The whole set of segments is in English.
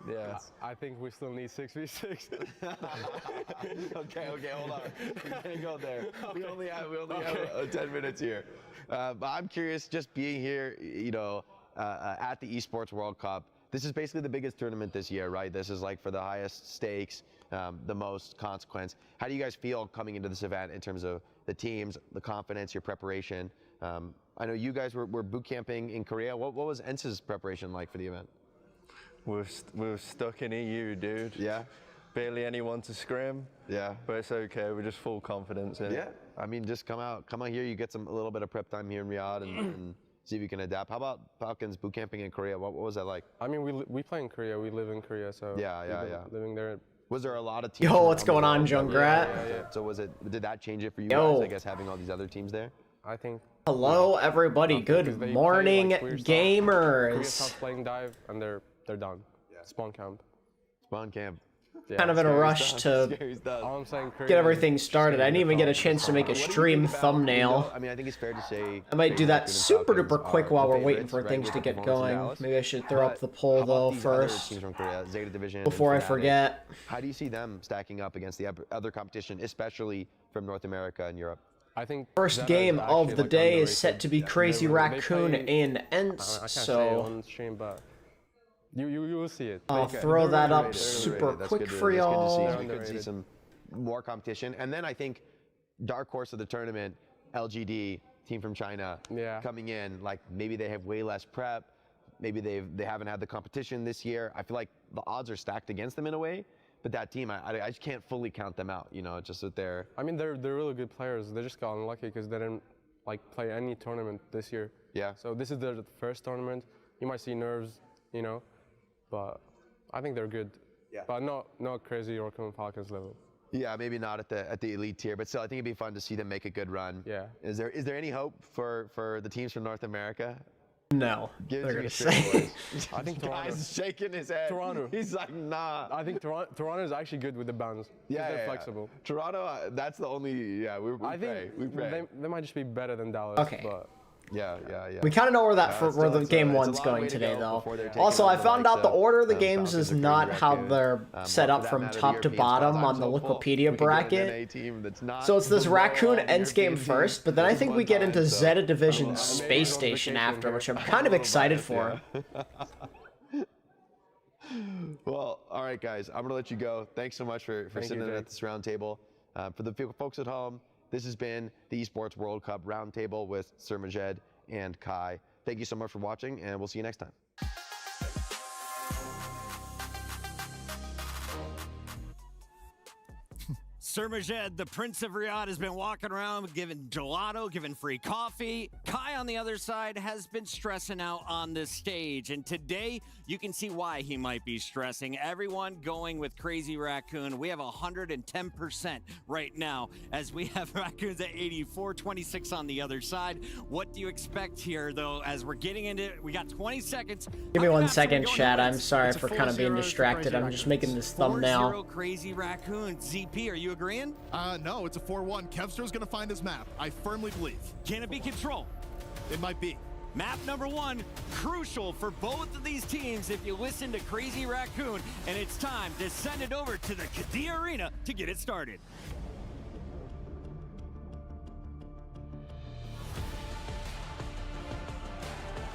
Yeah. I think we still need 6v6. Okay, hold on. We can't go there. Okay. We only have 10 minutes here. But I'm curious, just being here, you know, at the Esports World Cup. This is basically the biggest tournament this year, right? This is like for the highest stakes, the most consequence. How do you guys feel coming into this event in terms of the teams, the confidence, your preparation? I know you guys were boot camping in Korea. What was ENCE's preparation like for the event? We're stuck in EU, dude. Yeah. Barely anyone to scrim. Yeah. But it's okay. We're just full confidence in it. Yeah. I mean, just come out here. You get a little bit of prep time here in Riyadh and see if you can adapt. How about Falcons boot camping in Korea? What was that like? I mean, we play in Korea. We live in Korea, so yeah. Living there. Was there a lot of teams? Yo, what's going on, Junkrat? Yeah. So did that change it for you guys? I guess having all these other teams there. I think. Hello, everybody. Good morning, gamers. Korea stops playing dive, and they're done. Yeah. Spawn camp. Spawn camp. Yeah, kind of in a rush to get everything started. I didn't even get a chance to make a stream thumbnail. I mean, I think it's fair to say I might do that super duper quick while we're waiting for things to get going. Maybe I should throw up the poll though first before I forget. How do you see them stacking up against the other competition, especially from North America and Europe? I think first game of the day is set to be Crazy Raccoon in ENCE, so you will see it. I'll throw that up super quick for y'all. We could see some more competition, and then I think dark horse of the tournament, LGD team from China, coming in. Like maybe they have way less prep, maybe they haven't had the competition this year. I feel like the odds are stacked against them in a way. But that team, I just can't fully count them out, you know, just that they're... I mean, they're really good players. They just got unlucky because they didn't, like, play any tournament this year. Yeah. So this is their first tournament. You might see nerves, you know, but I think they're good. Yeah. But not Crazy Raccoon Falcons level. Yeah, maybe not at the elite tier, but still, I think it'd be fun to see them make a good run. Yeah. Is there any hope for the teams from North America? No, they're gonna say. I think Toronto. Guy's shaking his head. Toronto. He's like, nah. I think Toronto is actually good with the bans. Yeah, they're flexible. Toronto, that's the only. Yeah, we pray. They might just be better than Dallas. Okay. But yeah. We kind of know where where the game one's going today, though. Also, I found out the order of the games is not how they're set up from top to bottom on the Wikipedia bracket. So it's this Raccoon ENCE game first, but then I think we get into Zeta Division Space Station after, which I'm kind of excited for. Well, all right, guys, I'm gonna let you go. Thanks so much for sitting in at this roundtable. For the folks at home, this has been the Esports World Cup Roundtable with Sir Majed and Kai. Thank you so much for watching, and we'll see you next time. Sir Majed, the Prince of Riyadh, has been walking around giving gelato, giving free coffee. Kai, on the other side, has been stressing out on this stage. And today, you can see why he might be stressing. Everyone going with Crazy Raccoon. We have 110% right now, as we have Raccoons at 84, 26 on the other side. What do you expect here, though, as we're getting into it? We got 20 seconds. Give me 1 second, chat. I'm sorry for kind of being distracted. I'm just making this thumbnail. 4-0 Crazy Raccoon. ZP, are you agreeing? No, it's a 4-1. Kevster's gonna find his map. I firmly believe. Can it be control? It might be. Map number 1, crucial for both of these teams if you listen to Crazy Raccoon, and it's time to send it over to the Qiddiya Arena to get it started.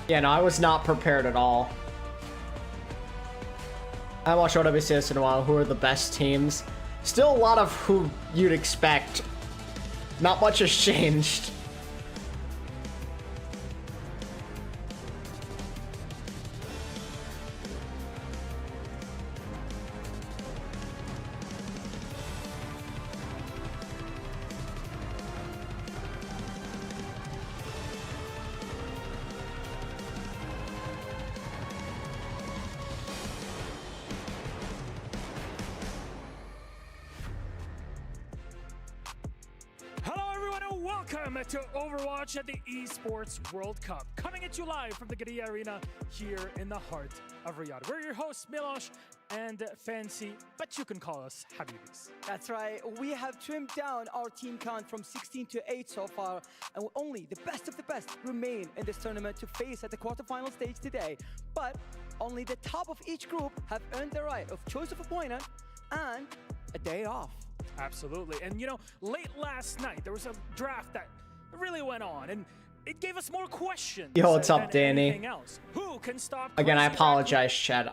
Yeah, no, I was not prepared at all. I watched OWCS in a while. Who are the best teams? Still a lot of who you'd expect. Not much has changed. Welcome to Overwatch at the Esports World Cup, coming at you live from the Qiddiya Arena here in the heart of Riyadh. We're your hosts, Milosh and Fancy, but you can call us Habibis. That's right. We have trimmed down our team count from 16 to 8 so far, and only the best of the best remain in this tournament to face at the quarterfinal stage today. But only the top of each group have earned the right of choice of opponent and a day off. Absolutely. And you know, late last night, there was a draft that really went on, and it gave us more questions. Yo, what's up, than Danny? anything else. Who can stop Again, I Crazy apologize, Chad.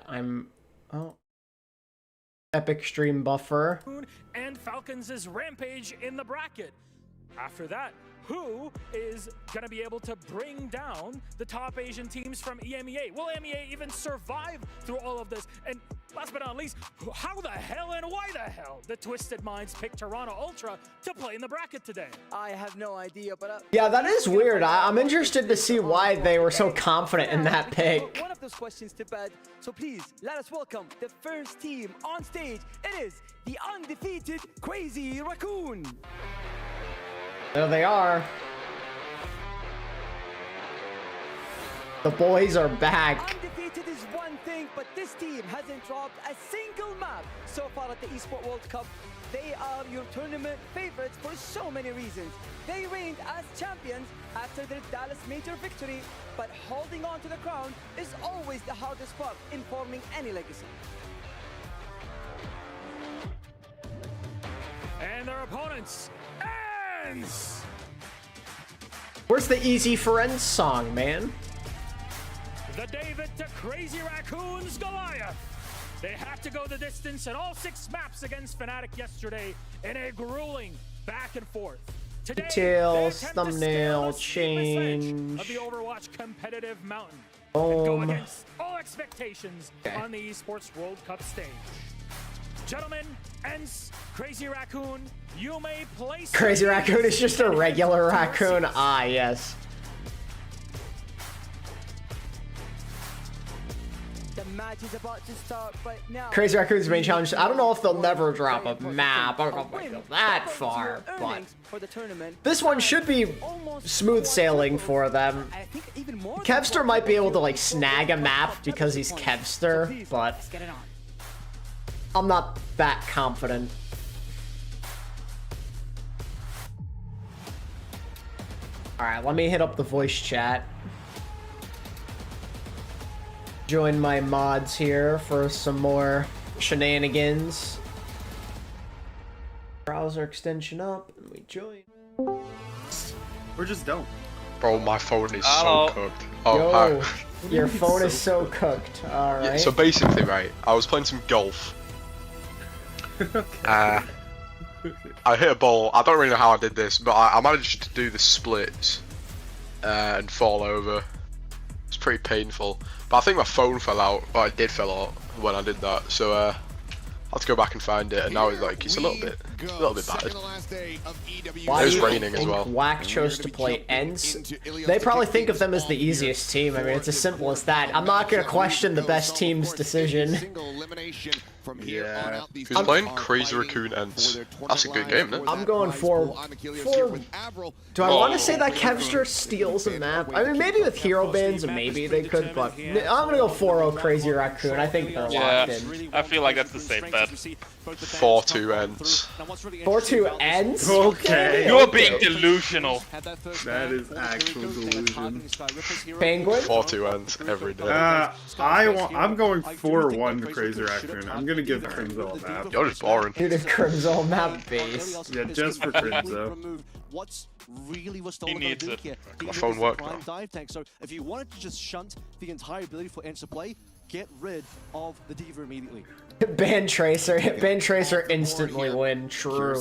Epic stream buffer. Raccoon and Falcons' rampage in the bracket. After that, who is going to be able to bring down the top Asian teams from EMEA? Will EMEA even survive through all of this? And last but not least, how the hell and why the hell the Twisted Minds picked Toronto Ultra to play in the bracket today? I have no idea, but Yeah, that is weird. I'm interested to see why they were so confident in that pick. one of those questions to bed. So please let us welcome the first team on stage. It is the undefeated Crazy Raccoon. There they are. The boys are back. Undefeated is one thing, but this team hasn't dropped a single map so far at the Esports World Cup. They are your tournament favorites for so many reasons. They reigned as champions after their Dallas major victory, but holding on to the crown is always the hardest part in forming any legacy. And their opponents, ENCE! Where's the Easy Friends song, man? The David to Crazy Raccoon's Goliath. They had to go the distance in all 6 maps against Fnatic yesterday in a grueling back and forth. Today, Details, they attempt to thumbnail, scale the steepest edge change. of the Overwatch competitive mountain and go Boom. against all expectations on the Esports World Cup stage. Gentlemen, ENCE, Crazy Raccoon, you may place... Crazy Raccoon is just a regular raccoon. Ah, yes. The match is about to start right now. Crazy Raccoon's main challenge. I don't know if they'll never drop a map. I don't know if they'll go that far, but this one should be smooth sailing for them. Kevster might be able to like snag a map because he's Kevster, but I'm not that confident. Alright, let me hit up the voice chat. Join my mods here for some more shenanigans. Browser extension up, and we join. Or just don't. Bro, my phone is so cooked. Oh, Yo, hi. your phone is so cooked. Alright. Yeah, so basically, right, I was playing some golf. I hit a ball. I don't really know how I did this, but I managed to do the splits and fall over. It's pretty painful. But I think my phone fell out, or it did fall out when I did that. So I had to go back and find it, and now it's like it's a little bit battered. Why It was do you raining as think well. Wack chose to play ENCE? They probably think of them as the easiest team. I mean, it's as simple as that. I'm not gonna question the best team's decision. Yeah. Who's playing Crazy Raccoon ENCE? That's a good game, isn't it? I'm going for. Do I want to say that Kevster steals a map? I mean, maybe with hero bans, maybe they could, but I'm gonna go 4-0 Crazy Raccoon. I think they're locked in. I feel like that's the safe bet. 4-2 ENCE. 4-2 ENCE? Okay. You're being delusional. That is actual delusion. Penguin? 4-2 ENCE every day. I'm going 4-1 Crazy Raccoon. I'm gonna give Crimzo a map. You're just boring. Dude, if Crimzo map base. Yeah, just for Crimzo. What's really was He needs it. here. My phone worked now. Dive tank. So if you wanted to just shunt the entire ability for ENCE to play, get rid of the Diva immediately. Ban Tracer. Ban Tracer instantly win. True.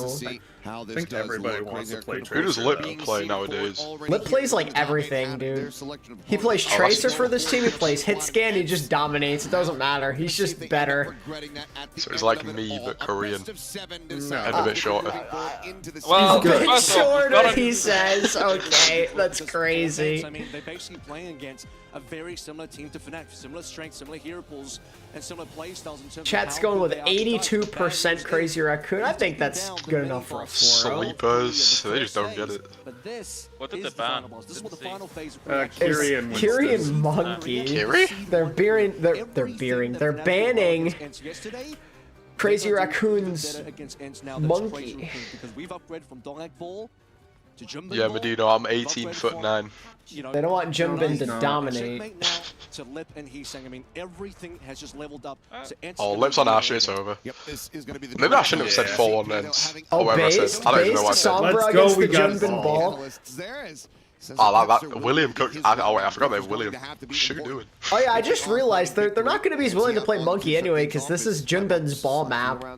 I think everybody wants to play Tracer. Who does Lip play nowadays? Lip plays like everything, dude. He plays Tracer for this team, he plays Hit Scan, he just dominates. It doesn't matter. He's just better. So it's like me, but Korean. And a bit shorter. Well, A bit first off, shorter, gotta- he says. Okay, that's crazy. I mean, they're basically playing against a very similar team to Fnatic, similar strength, similar hero pools, and similar playstyles in terms Chat's of going with how good they are to start. 82% Crazy Raccoon. I think that's good enough for a 4-0. Sleepers, they just don't get it. But this What did is they the ban? final boss. This is what the Didn't final phase Kiri and Kiri Winston. and Monkey. Kiri? They're banning Crazy Raccoon's Monkey. Because we've upgraded from Dongak Ball Yeah, Medino, I'm 18'9". They don't want Jimbin to dominate. To Lip and Heesang, I mean, everything has just leveled up. Oh, Lip's on our shit over. Maybe I shouldn't have said 4-1 ends. Oh, based? I don't even know what I said. Sombra against the Jimbin ball. Oh, that William cooked. Oh wait, I forgot they have William. What's Sugar doing? Oh yeah, I just realized they're not going to be as willing to play Monkey anyway, because this is Jimbin's ball map. Oh,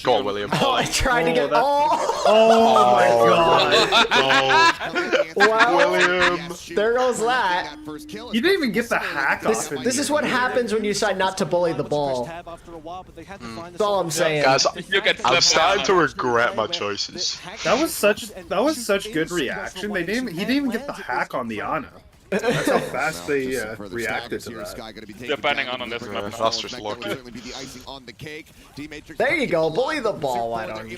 go on, William. Oh, I tried to get. Oh my god! Wow, William. there goes that. You didn't even get the hack off. This is what happens when you decide not to bully the ball. That's all I'm saying. Guys, I'm starting to regret my choices. That was such good reaction. He didn't even get the hack on the Ana. That's how fast they reacted to that. They're banning on this map. That's just lucky. There you go, bully the ball, why don't you?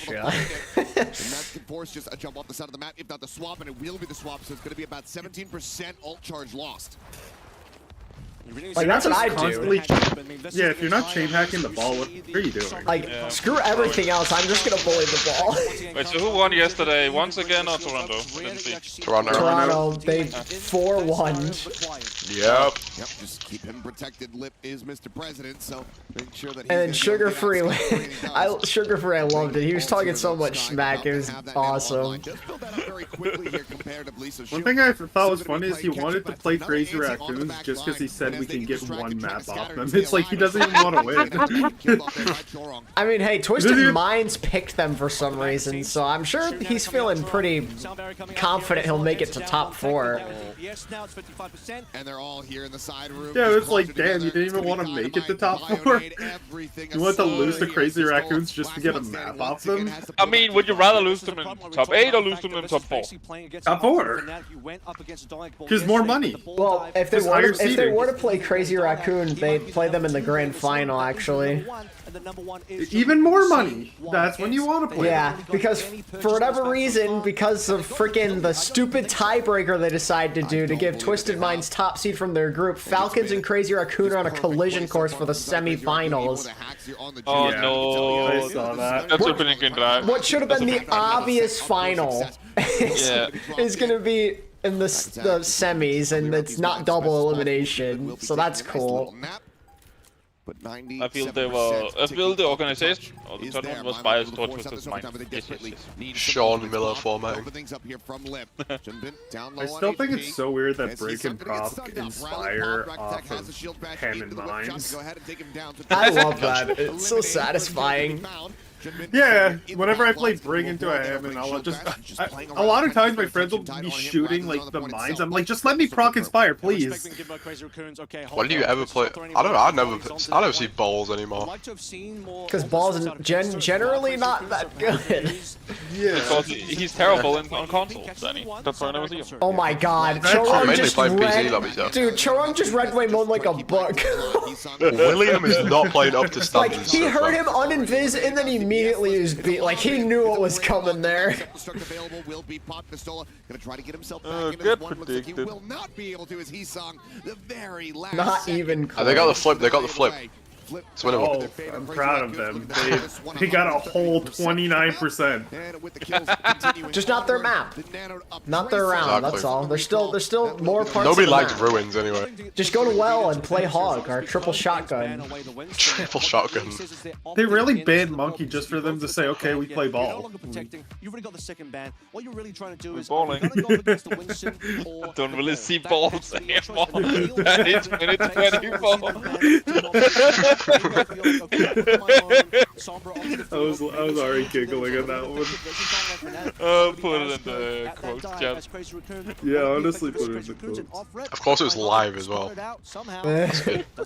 That's force just a jump off the side of the map, if not the swap, and it will be the swap, so it's going to be about 17% ult charge lost. Like, that's what I do. Yeah, if you're not chain hacking the ball, what are you doing? Like, screw everything else, I'm just gonna bully the ball. Wait, so who won yesterday? Once again or Toronto? Toronto. They 4-1. Yep. Just keep him protected. Lip is Mr. President, so make sure that. And then Sugar Free, Sugar Free, I loved it. He was talking so much smack. It was awesome. One thing I thought was funny is he wanted to play Crazy Raccoons just because he said we can get one map off them. It's like he doesn't even want to win. I mean, hey, Twisted Minds picked them for some reason, so I'm sure he's feeling pretty confident he'll make it to top 4. And they're all here in the side room. Yeah, it's like, damn, you didn't even want to make it to top 4. You want to lose to Crazy Raccoons just to get a map off them? I mean, would you rather lose them in top 8 or lose them in top 4? Top 4. Because more money. Well, if they were to play Crazy Raccoon, they'd play them in the grand final, actually. Even more money. That's when you want to play. Yeah, because for whatever reason, because of freaking the stupid tiebreaker they decided to do to give Twisted Minds top seed from their group, Falcons and Crazy Raccoon are on a collision course for the semifinals. Oh no, I saw that. That's opening good drive. What should have been the obvious final is going to be in the semis, and it's not double elimination, so that's cool. I feel the organization or the tournament was biased towards Twisted Minds. Yes. Sean Miller formatting. I still think it's so weird that Break and Prop inspire off of Ham and Mines. I love that. It's so satisfying. Yeah, whenever I play Bring into a Hammond, I'll just... a lot of times my friends will be shooting, like, the mines. I'm like, just let me proc Inspire, please. When do you ever play? I don't know, I don't see balls anymore. Because balls are generally not that good. Yeah. Because he's terrible on console, Danny. That's why I never see him. Oh my god, Chorong just PC, dude, Chorong just red way mode like a book. William is not playing up to standards. Like, he heard him uninvis and then he immediately was beat. Like, he knew what was coming there. Good predicted. Not even close. They got the flip, they got the flip. It's winnable. Oh, I'm proud of them. They got a whole 29%. Just not their map. Not their round, that's all. There's still more parts. Nobody of the likes map. ruins anyway. Just go to well and play Hog or triple shotgun. Triple shotgun. They really banned Monkey just for them to say, okay, we play ball. You've already got the second ban. What you're really trying to do is balling. Don't really see balls anymore. And it's minute 24. I was already giggling at that one. Put it in the quotes chat. Yeah, honestly, put it in the quotes. Of course, it was live as well.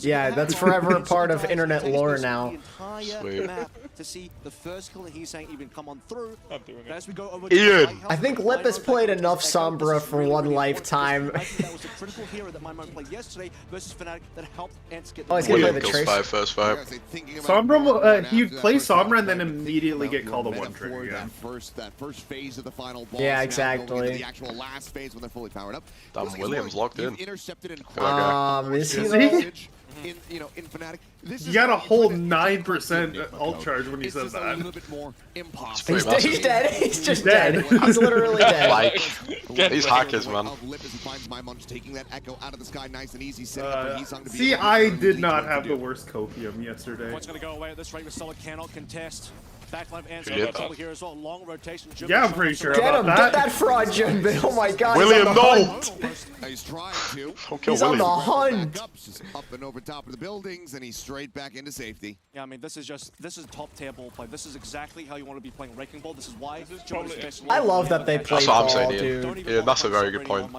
Yeah, that's forever a part of internet lore now. Sweet. To see the first kill that he's saying even come on through. As we go over Ian! I think Lip has played enough Sombra for one lifetime. That was a critical hero that my played yesterday versus Fnatic that helped Ants get Oh, he's gonna play William the kills Trace. first fight. Sombra, he'd play Sombra and then immediately get called a one-trick again. That first phase of the final ball. Yeah, exactly. The actual last phase when they're fully powered up. Damn, William's locked in. Intercepted in Is he though? in in Fnatic. This You got a whole 9% ult charge when he says that. A little bit more impossible. He's dead. He's just dead. He's literally dead. Like, these hackers, man. Taking that echo out of the sky, nice and easy. See, I did not have the worst copium yesterday. What's going to go away at this rate with Solid cannot contest. Backline answer did trouble here as well. Long rotation. Yeah, I'm pretty sure Get about him! that. Get that fraud, Junbin! Oh my god! William, no! He's trying to. Don't kill He's on William. the hunt. Up and over top of the buildings, and he's straight back into safety. Yeah, I mean, this is top tier ball play. This is exactly how you want to be playing Wrecking Ball. This is why. I love that they play That's what I'm ball, saying, dude. Ian. Yeah, that's a very good point.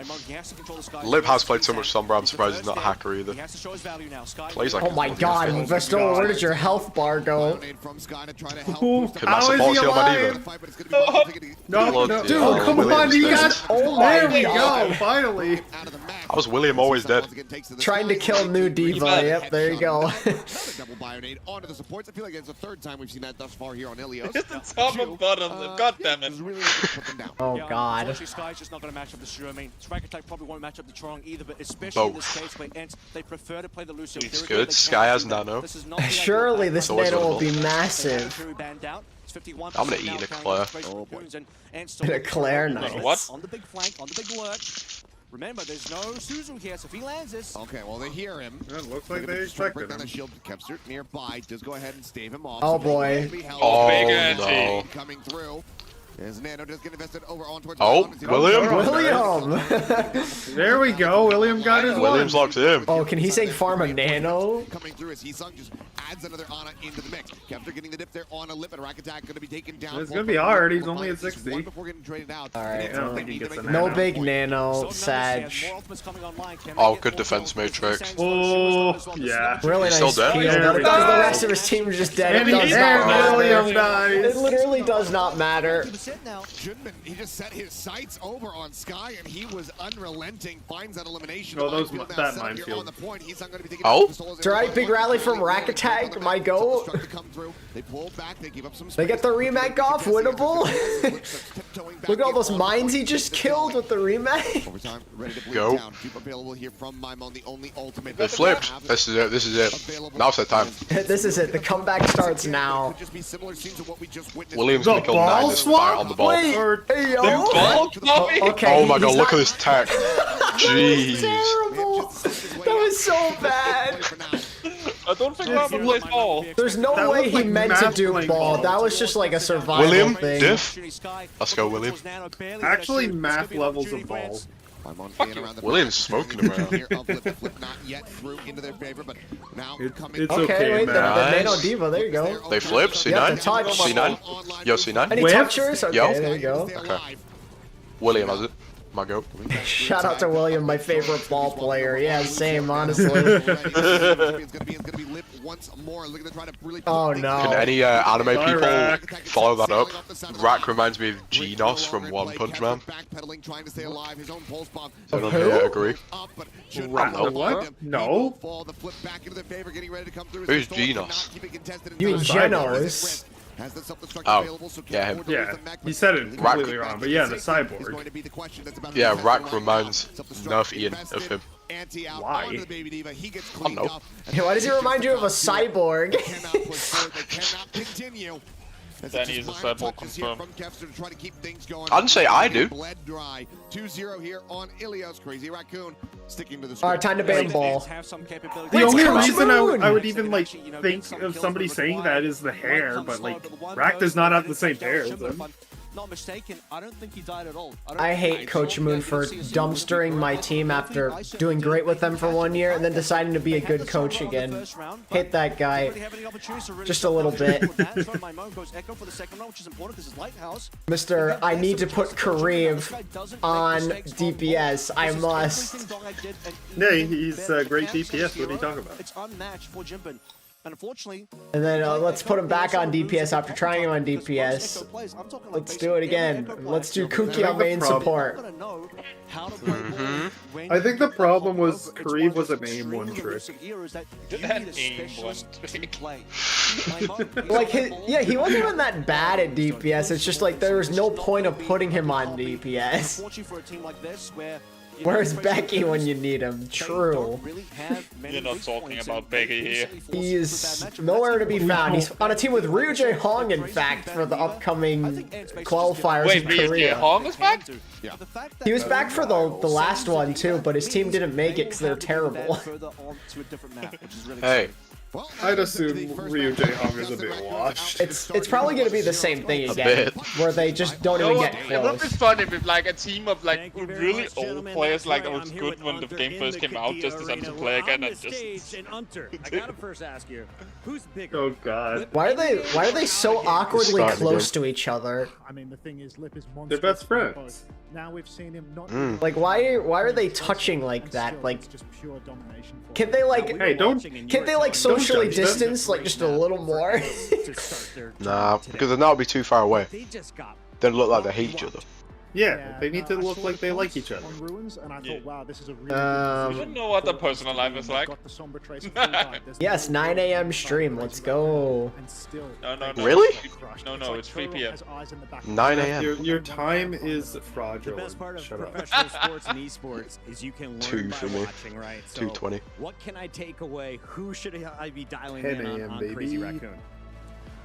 Lib has played so much Sombra, I'm surprised he's not a hacker either. Plays like Oh my god, Vestola, where did your health bar go? Can my support shield my diva? No, Bloody dude, hell, come on, William's he dead. got. Oh my There we god. go, finally. How was William always dead? Trying to kill new diva. Yep, there you go. Double Bionade onto the supports. I feel like it's the third time we've seen that thus far here on Ilios. It's the top and bottom. God damn it. Oh god. Unfortunately, Sky's just not going to match up the Shrew. I mean, Strike Attack probably won't match up the Trong either, but especially in this case where Ents, they prefer to play the Lucio. It's good. Sky has Nano. Surely this nano will be massive. I'm gonna eat a Claire. A Claire, nice. What? On the big flank, on the big lurch. Remember, there's no Suzu here, so if he lands this... Okay, well, they hear him. It looks like they expected him. The shield. Kepster nearby. Does go ahead and stave him off. Oh boy. Oh Big no. Coming through. As Nano does get invested over on towards William? William! There we go. William got his William's one. locked in. Oh, can he say farm a nano? Coming through as Heesung just adds another Ana into the mix. Kepster getting the dip there on a lip, and Rack Attack going to be taken down. It's going to be hard. He's only at 60. Before getting traded out. Alright. I don't think he gets a No nano. big nano, Sag. Oh, good defense matrix. Oh, yeah. Really He's nice still dead? peel, There but we it does go. the rest of his team just dead. And It does he not matter. William dies. It literally does not matter. He just set his sights over on Sky, and he was unrelenting. Finds that elimination. Oh, those Minefield now that set up here minefield. on the point. He's not going to be taking Oh. It's alright, big rally from Rack Attack, my goat. They pull back, they give up some They get the remake off, winnable. Look at all those mines he just killed with the remake. Overtime, ready to bleed Go. down. Keep available here from Maimon, the only ultimate. They flipped. This is it. This is it. Now's the time. This is it. The comeback starts now. Could just be similar scenes to what we just witnessed. William's gonna kill ball 9 this swap? fire on the ball. Wait, Or- hey yo. Ball floppy? Okay. Oh my god, he's look not- at this tech. Jeez. Terrible. That was so bad. I don't think Robert plays ball. There's no That way looked he like meant to math do playing ball. ball. That was just like a survival William, thing. diff. Let's go, William. Actually, math levels of ball. Maimon fan around the William's smoking him around. here of flip, flip not yet through into their favor, but now coming. It's Okay, okay, wait, the man. Nano Nice. Diva, there you go. They flip. Yeah, C9. the touch. C9. Yo, C9. Any Whiff. touchers? Okay, Yo. there you go. Okay. William has it. My goat. Shout out to William, my favorite ball player. Yeah, same, honestly. Oh no. Can any anime Sorry, people Rack. follow that up? Rack reminds me of Genos from One Punch Man. Does anyone here agree? What? No. Who's Genos? You mean Genos? Oh, yeah, him. Yeah, he said it completely wrong, but yeah, the cyborg. Yeah, Rack reminds Nerf Ian of him. Why? I don't know. Why does he remind you of a cyborg? Then he's a cyborg confirmed. I didn't say I do. 2-0 here on Ilios. Crazy Raccoon sticking to the Alright, time to ban ball. The Wait, only Coach reason Moon! I would even like think of somebody saying that is the hair, but like Rack does not have the same hair as him. Not mistaken, I don't think he died at all. I hate Coach Moon for dumpstering my team after doing great with them for 1 year and then deciding to be a good coach again. Hate that guy. Just a little bit. Mr. I need to put Kareev on DPS. I must. Yeah, he's a great DPS. What are you talking about? It's unmatched for Jimbin. And unfortunately, And then let's put him back on DPS after trying him on DPS. Let's do it again. Let's do Kuki on main support. I think the problem was Kareev was an aim one trick. Like, yeah, he wasn't even that bad at DPS. It's just like there was no point of putting him on DPS. Unfortunately for a team like this, where Where's Becky when you need him? True. You're not talking about Becky here. He's nowhere to be found. He's on a team with Ryujay Hong, in fact, for the upcoming qualifiers Wait, in Ryujay Korea. Hong is back? Yeah. He was back for the last one too, but his team didn't make it because they're terrible. Hey. I'd assume Ryujay Hong is a bit washed. It's probably gonna be the same thing again, where they just don't even get It would be close. funny with like a team of like really old players like that was good when the game first came out, just to send to play again and just. I gotta first ask you, who's bigger? Oh god. Why are they so awkwardly close to each other? I mean, the thing is, Lip is They're best friends. Now we've seen him not Like why are they touching like that? Like just pure domination. can they like Hey, socially distance like just a little more? Nah, because then that would be too far away. Then look like they hate each other. Yeah, they need to look like they like each other. On Ruins, and I thought, wow, this is a really You don't know what the personal life is like. Yes, 9 a.m. stream. Let's go. No. Really? No, it's 3 p.m. 9 a.m. Your time is The fraudulent. best part of Shut up. professional sports and esports is you can learn 2 by for me. watching, right? So 2:20. what can I take away? Who should I be dialing 10 in a.m., on Crazy baby. Raccoon?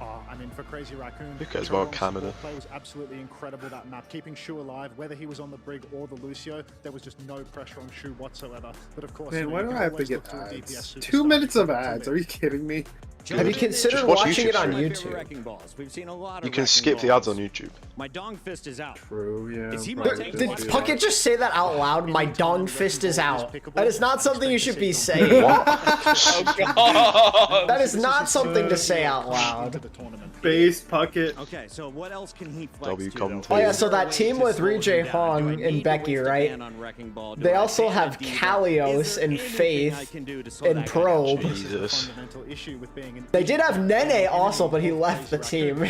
I mean, for Crazy Raccoon, Who cares about Trevor Canada? play was absolutely incredible that map, keeping Shu alive. Whether he was on the Brig or the Lucio, there was just no pressure on Shu whatsoever. But of course, Man, why you do can I have to always get look to a DPS ads? superstar 2 minutes of to ads? live. Are you kidding me? Have you considered Just watch watching it YouTube. on My favorite YouTube? wrecking balls. We've seen a lot of You can wrecking skip the balls. ads on YouTube. My dong fist is out. True, yeah. Is he probably my tank? did Did do Puckett that. just say that out loud? My dong fist is out. That is not something you should be saying. Oh god! That is not something to say out loud. Base Puckett. Okay, so what else can he flex W to, come though? Oh yeah, to. so that team with Ryujay Hong and Becky, right? They also have Kalios and Faith and Probe. Jesus. They did have Nene also, but he left the team.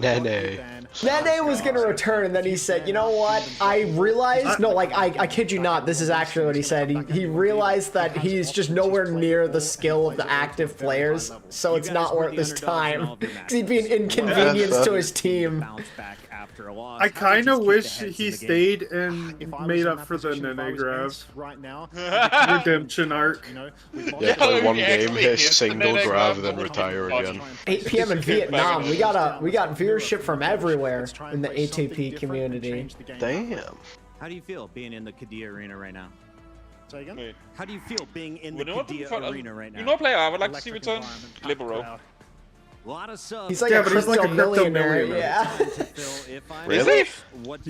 Nene. Nene was gonna return, and then he said, "You know what? I realized. No, like I kid you not. This is actually what he said. He realized that he's just nowhere near the skill of the active players, so it's not worth his time. Because he'd be an inconvenience to his team." I kind of wish he stayed and made up for the Nene grab. Right now, Redemption arc. Yeah, play one game, hit single grab, then retire again. 8 p.m. in Vietnam. We got viewership from everywhere in the ATP community. Damn. How do you feel being in the Kadia arena right now? Say again? Wait. How do you feel being in the You know what? Kadia arena right now? You know a player I would like to see return? Libero. A lot of subs. He's like a crypto millionaire. Yeah. Really?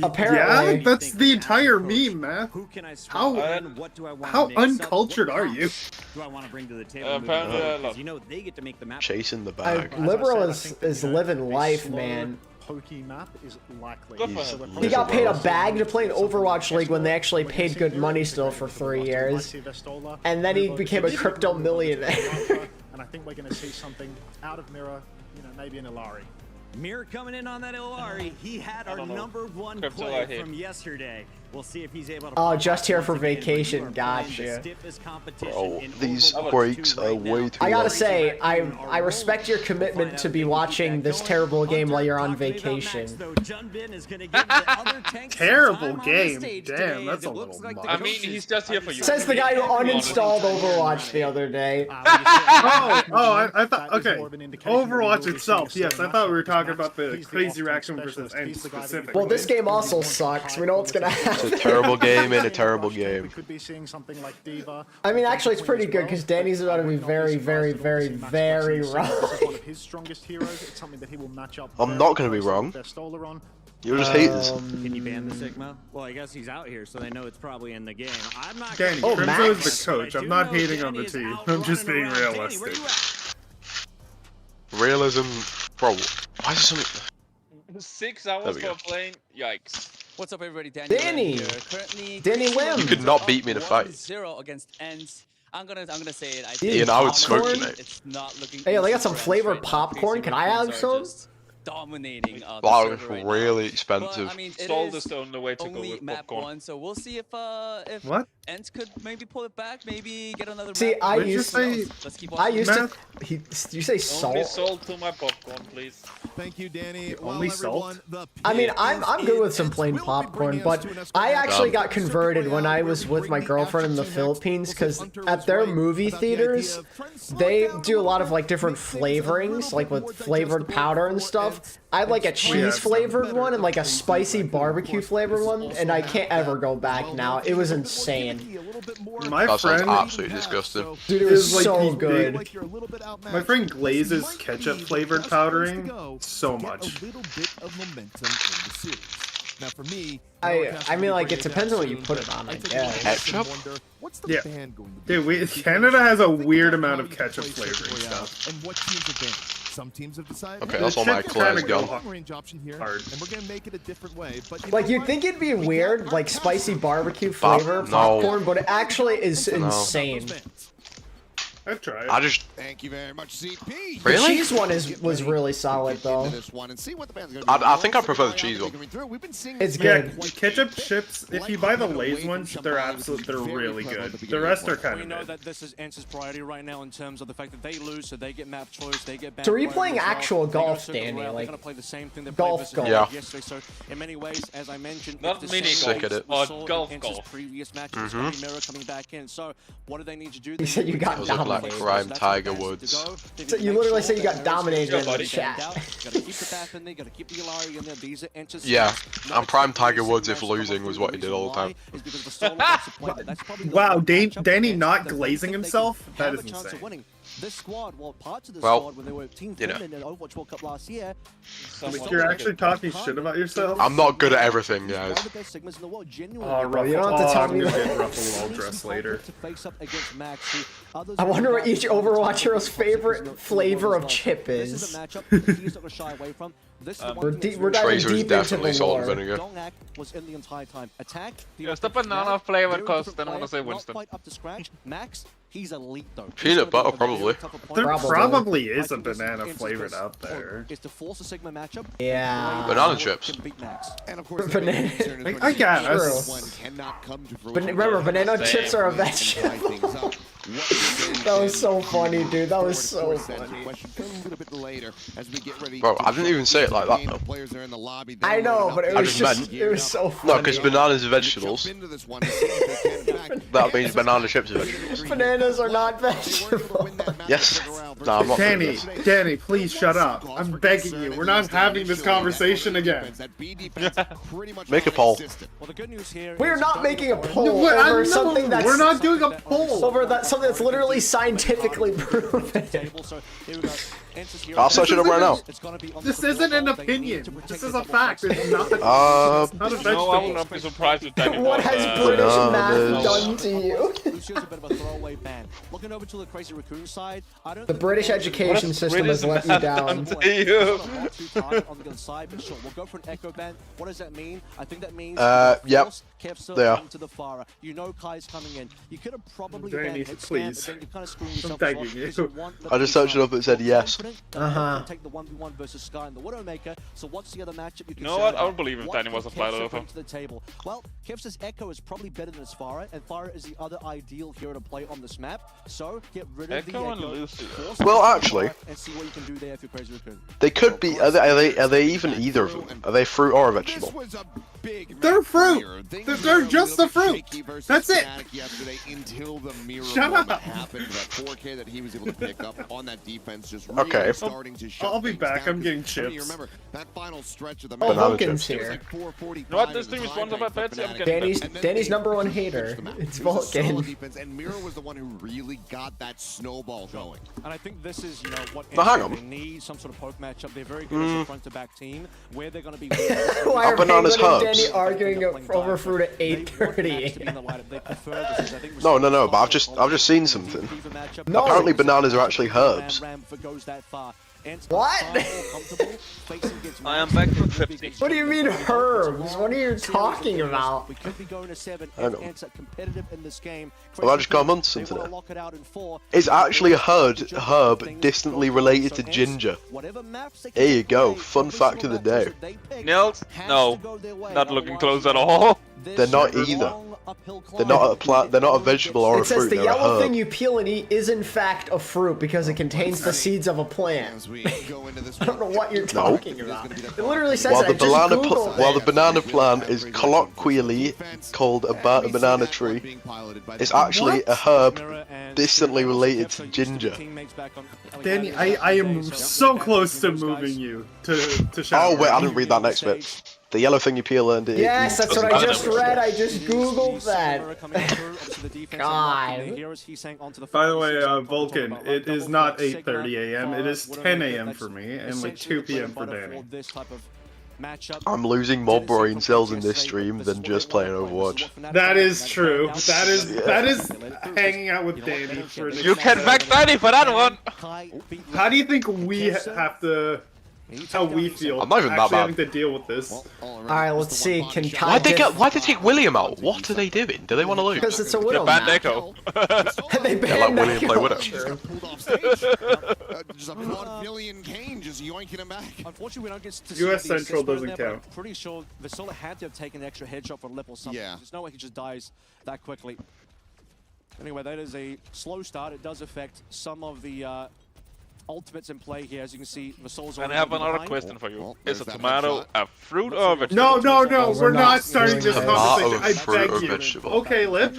Apparently. Yeah, that's the entire meme, man. Who can I How what do I want how uncultured are you? do I want to bring to the table? Apparently, Because you know they get to make the map. Chasing the bag. Libero is living life, man. Pokey map is likely. Good for So him. we're He got probably- paid a bag to play in Overwatch League when they actually paid good money still for 3 years. And then he became a crypto millionaire. And I think we're going to see something out of Mirror, you know, maybe an Ilari. Mirror coming in on that Ilari. He had our #1 Crypto play I hate. from yesterday. We'll see if he's able to. Oh, pop just out here once for again, but you vacation. are playing Gotcha. the stiffest competition Bro, in these Overwatch breaks 2 are right way now. too I gotta long. say, I respect your commitment to be watching this terrible game while you're on vacation. Terrible game. Damn, that's a little much. I mean, he's just here for you. Says the guy who uninstalled Overwatch the other day. I thought, okay. Overwatch itself, yes, I thought we were talking about the Crazy Raccoon versus N specific. Well, this game also sucks. We know what's gonna It's happen. a terrible game and a terrible We game. could be seeing something like Diva. I mean, actually, it's pretty good because Danny's about to be very, very, very, very wrong. One of his strongest heroes. It's something that he will match up. I'm not gonna be wrong. You're just haters. Can you ban the Sigma? Well, I guess he's out here, so they know it's probably in the game. I'm not. Danny, Oh, Crimzo is Max. the coach. I'm not hating on the team. I'm just being realistic. Realism, bro. Why is something? 6 There hours we for go. playing? Yikes. What's up, everybody? Danny! Currently, Danny Lim! You could not beat me in a fight. 1-0 against Ents. I'm gonna say it. Dude, Ian, I would smoke popcorn? you, mate. It's not looking. Hey, they got some easy for Ents flavored right now. popcorn. Crazy Can I have Raccoons are some? just dominating the That was server right really now. expensive. But, I mean, it Salt is is the only way to go only with map popcorn. 1, so we'll see if What? Ents could maybe pull it back, maybe get another See, map. I What'd you used say? Let's keep I watching. used to. Did you say Only salt? salt to my popcorn, please. Thank you, Danny. Only salt? I mean, I'm good with some plain popcorn, but I actually got converted when I was with my girlfriend in the Philippines because at their movie theaters, they do a lot of like different flavorings, like with flavored powder and stuff. I had like a cheese flavored one and like a spicy barbecue flavored one, and I can't ever go back now. It was insane. My That sounds friend, absolutely disgusting. Dude, it was like so these good. my friend glazes ketchup flavored powdering so much. Now for me, I mean, like, it depends on what you put it on, I guess. Ketchup? what's the Yeah. band going to be? Dude, Canada has a weird amount of ketchup flavoring stuff. And what teams have been? Some teams have decided. Okay, that's all my chips Claire's kinda go gone. Range option here, hard. and we're gonna make it a different way. But you Like, know you'd what? think it'd be weird, like spicy barbecue no. flavor popcorn, but it actually is insane. I've tried. I just Thank you very much, CP. The Really? cheese one was really solid though. This one and see what the band's gonna do. I think I prefer the cheese one. We've been seeing It's Yeah, good. ketchup chips. If you buy the Lay's ones, they're really good. The rest are kind We of know mid. that this is Ents' priority right now in terms of the fact that they lose, so they get map choice, they get. So are you playing actual golf, Danny? They're Like gonna play the same thing they golf, played golf. Yeah. yesterday. So in many ways, as I mentioned, Not it's the mini same golf, thing or we saw in golf Ents' golf. previous matches. Mirror coming back in. So what do they need to do? You said you got Those look like dominated. prime Tiger Woods. So you literally said you got dominated in the chat. Gotta keep the back in there, gotta keep the Ilari in there. These are Ents' Yeah, stats. I'm prime Tiger Woods if losing was what he did all the time. Is because the solo wants to play, but that's probably the Wow, one matchup Danny against not that they glazing think they himself? can That have is a chance of insane. winning. This squad, well, parts of the Well, squad when they were Team you know. Finland in Overwatch World Cup last year. Like, you're actually talking shit about yourself? I'm not good at everything, guys. One of the best Sigmas in the world, genuinely. Oh, Bro, you don't have to tell me I'm gonna that. get Ruffle all dressed later. To face up against Max, who others I wonder what each will Overwatch hero's favorite flavor of chip This is is. a matchup that he's not gonna shy away from. This is the one We're thing deep- that's we're really diving Tracer is deep into definitely the salt lore. and vinegar. Dongak was in the entire time. Attack. Just the banana flavor, cause then I'm gonna say Winston. Not quite up to scratch. Max, he's elite though. Peanut butter, probably. There Probably. probably is I a think this banana Ents' flavored best out there. Is to force a Sigma matchup. Yeah. Banana chips. Can beat Max. And of course, the Banana- big concern is Like, when I got this us. one cannot come to fruition. But remember, banana chips are a vegetable. That was so funny, dude. That was so funny. Bro, I didn't even say it like that though. I know, but it I was just just, meant- it was so No, funny. because bananas are vegetables. That means banana chips are vegetables. Bananas are not vegetables. Yes. No, I'm not. Danny, Danny, please shut up. I'm begging you. We're not having this conversation again. Make a poll. Well, the good news here We're is not Dongak making a is poll No, over no, something that's we're not doing a poll. over that something that's literally scientifically proven. So here we go. Ents is here. I'll search it up right now. It's gonna be on This the isn't an football. They need opinion. to protect This their is a double fact. flex. It's not, Uh, not a No, I will vegetable. not be surprised if Danny What was, has British math bananas. done to you? Lucio's a bit of a throwaway ban. Looking over to the Crazy Raccoon side, I don't The think British education system has let you down. you? on the other side, but sure, we'll go for an echo ban. What does that mean? I think that means Yep. They are. to the Farah. You know Kai's coming in. You could have probably Danny, banned head please. spam, but then you're kind of screwing yourself begging as well, you. because want the I just searched it up and it said yes. Uh-huh. Take the 1v1 versus Sky and the Widowmaker. So what's the other matchup you can know what? I would believe if Danny was a flat earther. to the table. Well, Kev's Echo is probably better than his Farah, and Farah is the other ideal hero to play on this map. So get rid of the Echo and Echo. Lucio. force Well, the actually- Farah, and see what you can do there if you're Crazy Raccoon. They could be. Are they even either of them? Are they fruit or a vegetable? They're fruit. They're just the fruit. That's it. Shut up. Okay. I'll be back. I'm getting chips. Oh, Banana Vulcan's chips. here. You know what? This team is sponsored by Pepsi. I'm getting Danny's number one hater. It's Vulcan. And Mira was the one who really got that snowball going. And I think this is, you know, what Now, hang Ents- on. they need some sort of poke matchup. They're very good as a front-to-back team, where they're going to be. Why are Are bananas Penguin and herbs? Danny arguing over fruit at 8:30. No, but I've just seen something. No. Apparently bananas are actually herbs. What? I am back from 50. What do you mean herbs? What are you talking about? I know. Well, I just got on something there. It's actually a herb distantly related to ginger. There you go. Fun fact of the day. Nils? No, not looking close at all. They're not either. They're not a plant. They're not a vegetable or a It says fruit. the They're a yellow herb. thing you peel and eat is in fact a fruit because it contains the seeds of a plant. I don't know what you're talking about. It literally says While that. the banana plant is colloquially called a banana tree, it's actually a herb distantly related to ginger. Danny, I am so close to moving you to shower. Oh wait, I didn't read that next bit. The yellow thing you peel and it. Yes, that's what I just read. I just googled that. God. By the way, Vulcan, it is not 8:30 a.m. It is 10 a.m. for me and like 2 p.m. for Danny. I'm losing more brain cells in this stream than just playing Overwatch. That is true. That is hanging out with Danny for an You can back Danny for that one. How do you think we have to? How we feel I'm not even that actually bad. having to deal with this. Alright, let's see. Can Why'd they take William out? What are they doing? Do they want to lose? Because it's a Widow Banned map. Echo. They Yeah, banned like William play Widow. Just a million Kane just yoinking him back. Unfortunately, we don't get to see US the Central assist doesn't right now, count. but I'm pretty sure Vasola had to have taken the extra headshot for Lip or something. Yeah. There's no way he just dies that quickly. Anyway, that is a slow start. It does affect some of the ultimates in play here. As you can see, Vasola's And I have another question for you. Is a tomato a fruit or a No, vegetable? we're not starting this Tomato, conversation. I fruit, or beg you. vegetable. Okay, Lip.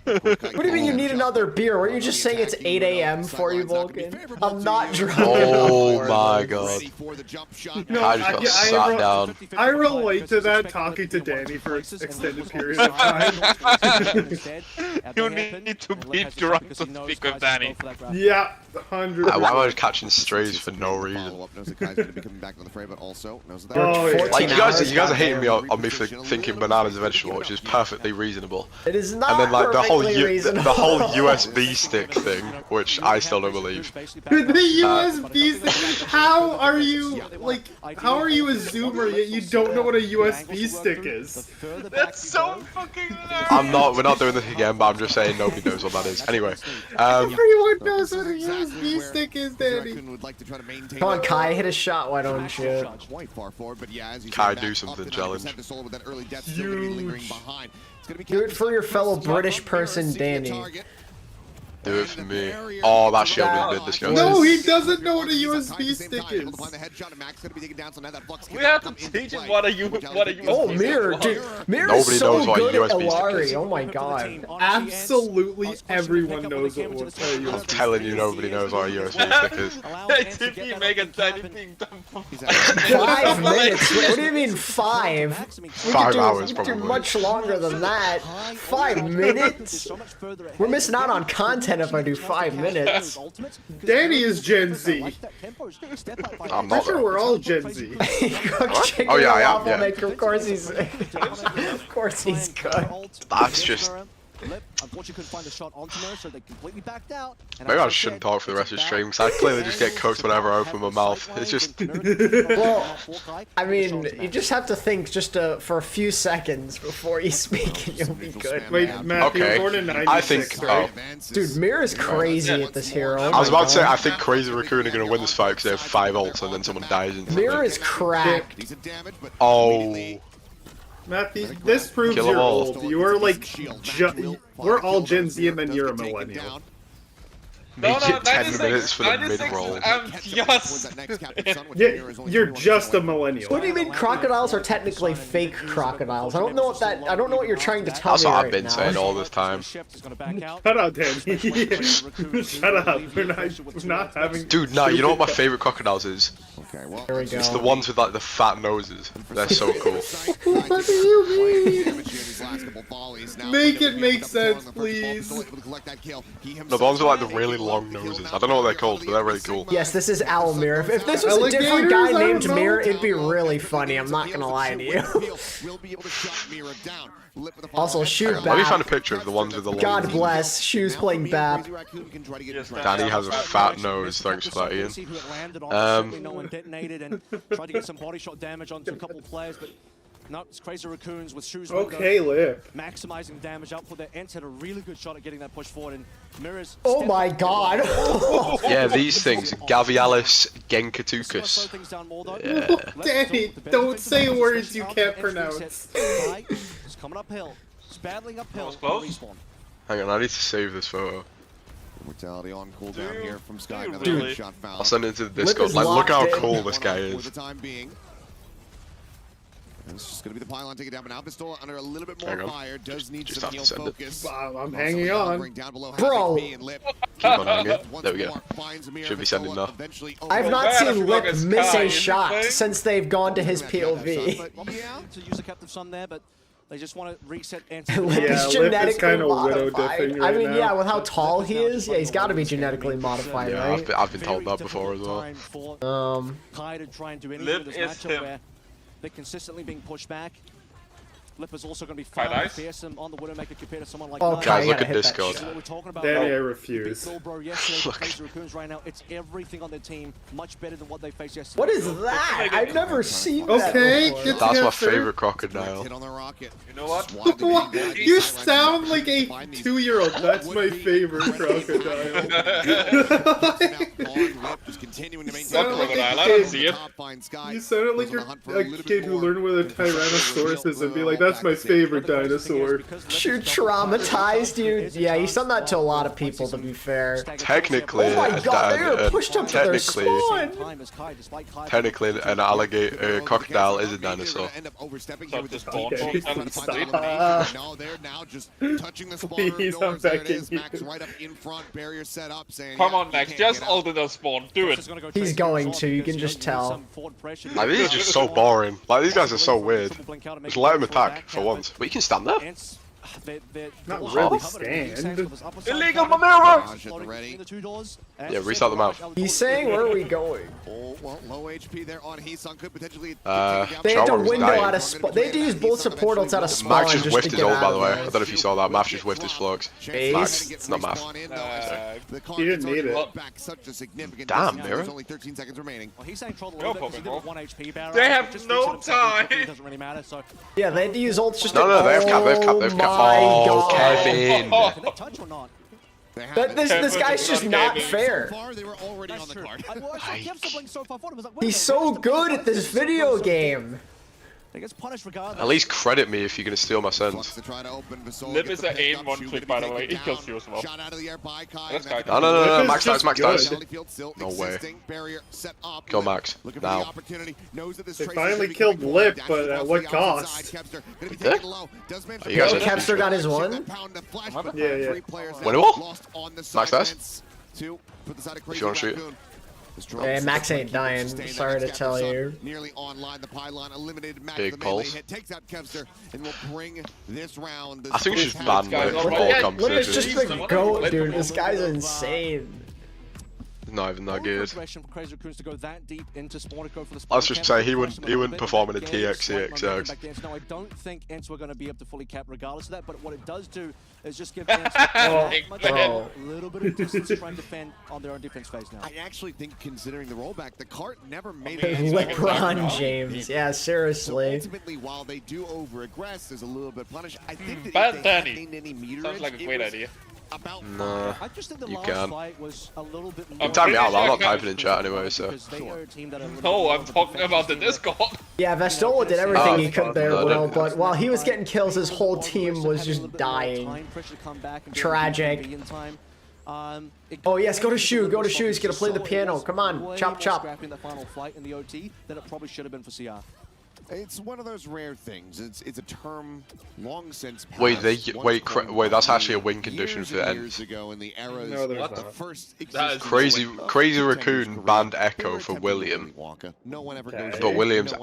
What do you mean you need another beer? Were you just saying it's 8 a.m. for you, Vulcan? I'm not drunk Oh enough. my god. No, I just got sat down. I relate to that talking to Danny for an extended period of time. You need to be drunk to speak with Danny. Yeah, 100%. Why am I just catching strays for no reason? Oh, Like you guys are hating me on me for thinking bananas a vegetable, which is perfectly reasonable. It is not And then like the whole reasonable. the whole USB stick thing, which I still don't believe. The USB stick. How are you like? How are you a zoomer yet you don't know what a USB stick is? That's so fucking We're not doing this again, but I'm just saying nobody knows what that is. Anyway, Everyone knows what a USB stick is, Danny. Come on, Kai, hit a shot. Why don't you? Kai, do something challenge. Huge. Do it for your fellow British person, Danny. Do it for me. Oh, that shield was good. This guy. No, he doesn't know what a USB stick is. We have to teach him what a USB Oh, Mirror, dude. Mirror Nobody is so knows what a good at USB stick Alari. is. Oh my god. Absolutely everyone knows what a USB I'm stick telling you, nobody knows what a USB stick is. TP make a tiny thing. 5 minutes? What do you mean 5? 5 hours, We could do probably. much longer than that. 5 minutes? We're missing out on content if I do 5 minutes. Danny is Gen Z. I'm Pretty not. sure we're all Gen Z. Chicken Oh, yeah, I am, waffle yeah. maker, of course he's good. That's just. Unfortunately, couldn't find a shot onto her, so they completely backed out. Maybe I shouldn't talk for the rest of the stream, because I clearly just get cooked whenever I open my mouth. It's just. Well, I mean, you just have to think for a few seconds before you speak and you'll be good. Wait, man. Matt, you were Okay. born in 96, I think. right? Dude, Mirror is crazy at this hero. I was about to say, I think Crazy Raccoon are going to win this fight because they have 5 ults and then someone dies instantly. Mirror is cracked. Oh. Matt, this proves Kill 'em you're all. old. You are like, we're all Gen Z and then you're a millennial. Make it 10 minutes for the mid-roll. I'm just... You're just a millennial. What do you mean crocodiles are technically fake crocodiles? I don't know what you're trying to tell That's me what I've right been now. saying all this time. Shut up, Danny. Shut up. We're not having. Dude, nah, you know what my favorite crocodiles is? Here we go. It's the ones with like the fat noses. They're so cool. What do you mean? Make it make sense, please. No, the ones with like the really long noses. I don't know what they're called, but they're really cool. Yes, this is Owl Mirror. If this was a different guy named Mirror, it'd be really funny. I'm not gonna lie to you. Also, Shoe Let me find a picture of the ones with the long God bless. Shoe's playing Bap. Danny has a fat nose, thanks for that, Ian. No one detonated and tried to get some body shot damage onto a couple of players, but no, it's Crazy Raccoons with Shoes. Okay, Lip. Maximizing damage output. Their Ents had a really good shot at getting that push forward, and Mirrors. Oh my god. Yeah, these things. Gavialis Genkatukus. Yeah. Danny, don't say words you can't pronounce. It's coming uphill. It's battling uphill. Hang on, I need to save this photo. Mortality on cooldown here from Sky. Dude, I'll send it into the Discord. Like, look how cool this guy is. It's just going to be the pylon take it down, but now Pistol under a little bit more fire. Does need some heal focus. I'm hanging on. Bro! Keep on hanging. There we go. Should be sending now. I've not seen Lip miss a shot since they've gone to his POV. To use the Captive Sun there, but they just want to reset Lip is genetically modified. I mean, yeah, with how tall he is, yeah, he's got to be genetically modified, right? I've been told that before as well. Kai to try and do anything Lip with this is matchup him. where they're consistently being pushed back. Lip is also going to be far fearsome on the Widowmaker compared to someone like Guys, look at Discord. Danny, I refuse. Right now, it's everything on their team much better than what they faced yesterday. What is that? I've never seen that before. That's my favorite crocodile. You know what? You sound like a 2-year-old. That's my favorite crocodile. I don't see it. You sounded like you're a kid who learned what a Tyrannosaurus is and be like, that's my favorite dinosaur. Shoot, traumatized you? Yeah, he's done that to a lot of people, to be fair. Technically, oh my god, they were pushed up to their spawn! Technically, an alligator, crocodile is a dinosaur. Please, I'm begging you. Come on, Max, just ult the spawn. Do it. He's going to, you can just tell. Like, these are just so boring. Like, these guys are so weird. Just let him attack for once. But you can stand there. Not really stand. Illegal maneuver! Yeah, restart the map. He's saying, where are we going? Oh, well, low HP there on Heesung could potentially they had to window out of spawn. They had to use both support ults out of spawn. Max just whiffed his ult, by the way. I don't know if you saw that. Max just whiffed his flux. Max, it's not Max. He didn't need it. Damn, Mirror. Only 13 seconds remaining. Well, he's saying trouble a little bit because he did 1 HP barrier. They have no time. It doesn't really matter, so. Yeah, they had to use ults just No, to... they have cap, they have cap. Oh, Kevin. Can they touch or not? This guy's just not fair. He's so good at this video game. He gets punished regardless. At least credit me if you're gonna steal my sends. Lip is an aim one click, by the way. He kills you as well. That's Kai. No, Max dies, Max dies. No way. Kill Max. Now. They finally killed Lip, but at what cost? Yeah. Oh, you guys Kepster got his one? Yeah. Win it all? Max dies? If you wanna shoot. Hey, Max ain't dying. Sorry to tell you. Nearly online, the pylon eliminated Max. Big pulse. Takes out Kevster and will bring this round. I think we should ban Lip from all Lip is just competitions. the GOAT, dude. This guy's insane. Not even that good. Let's Let's just say he wouldn't perform in a TXCXX. Now, I don't think Ents were going to be able to fully cap regardless of that, but what it does do is just give Ents a little bit of distance to try and defend on their own defense phase now. I actually think, considering the rollback, the cart never made LeBron James, yeah, seriously. So ultimately, while they do over-aggress, there's a little bit punished. I think that Bad if Danny. they gained any meterage, Sounds like a great idea. Nah, I just think the you last can. fight was a little bit You time me out, I'm not typing in chat anyway, so. No, I'm talking about the Discord. Yeah, Vestola did everything he could there, Will, but while he was getting kills, his whole team was just dying. Tragic. Oh yes, go to Shu, go to Shu, he's gonna play the piano, come on, chop chop. Scrapping the final fight in the OT, then it probably should have been for CR. It's one of those rare things. It's a term long since passed. Wait, that's actually a win condition for the end. Years ago in the eras No, there's the not. first Crazy Raccoon banned Echo for William. No one ever goes But William's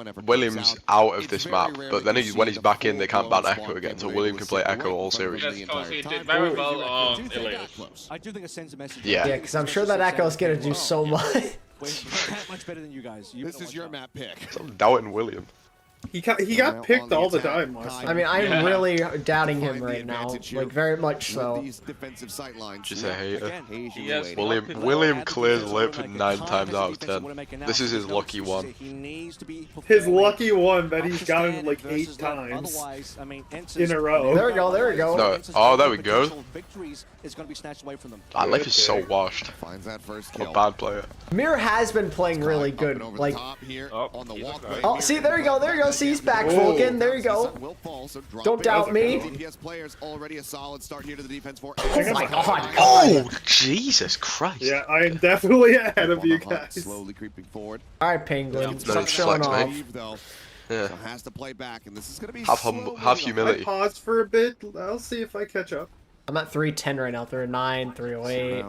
out of this map. But then when he's back in, they can't ban Echo again. So William can play Echo all series. Yes, because he did very well on Elias. I do think it sends a message. Yeah. Yeah, because I'm sure that Echo's gonna do so much. Much better than you guys. This is your map pick. I'm doubting William. He got picked all the time last time. I mean, I'm really doubting him right now, like very much so. Just a hater. William cleared lip 9 times out of 10. This is his lucky one. His lucky one that he's gotten like 8 times in a row. There we go, there we go. No. Oh, there we go. That life is so washed. Finds that first What a bad player. Mir has been playing really good. Like, oh, see, there you go, there you go. See, he's back, Vulcan. There you go. Don't doubt me. Oh my god. Oh, Jesus Christ. Yeah, I am definitely ahead of you guys. Slowly creeping forward. Alright, Penguin. Stop Flex, showing off. mate. Yeah. So has to play back, and this is gonna be Have humility. I paused for a bit. I'll see if I catch up. I'm at 310 right now. 309, 308.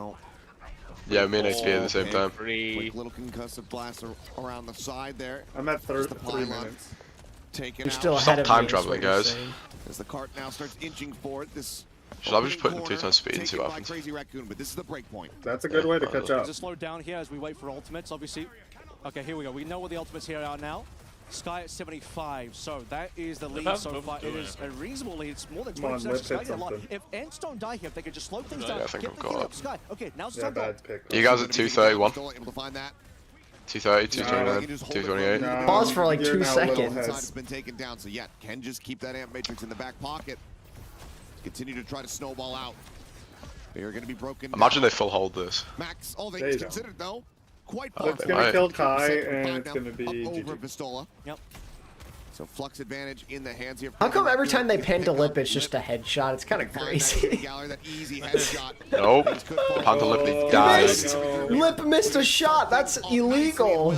Yeah, me and HP at the same time. Quick little concussive blast around the side there. I'm at 3 minutes. You're still ahead of me. Stop time traveling, guys. As the cart now starts inching forward, this Should I just put in 2 times speed and see what happens? Crazy Raccoon, but this is the break point. That's a good way to catch up. Just slow down here as we wait for ultimates, obviously. Okay, here we go. We know what the ultimates here are now. Sky at 75, so that is the lead so far. It is a reasonable lead. It's more than 20%. Sky a lot. If Ents don't die here, if they could just slow things down, I think get I've the got heat it. up, Sky. Okay, now's the time. You guys at 231? Able to find that. 230, 229, 228. No, Pause for like you're 2 now a little seconds. ahead. Has been taken down, so yeah, can just keep that amp matrix in the back pocket. Continue to try to snowball out. They are going to be broken. Imagine they full hold this. Max, all They things don't. considered though, quite It's gonna kill Kai, and it's gonna be over GG. Pistola. Yep. So flux advantage in the hands here. How come every time they pan to Lip, it's just a headshot? It's kind of crazy. Nope. Pan to Lip, they died. Lip missed a shot. That's illegal. He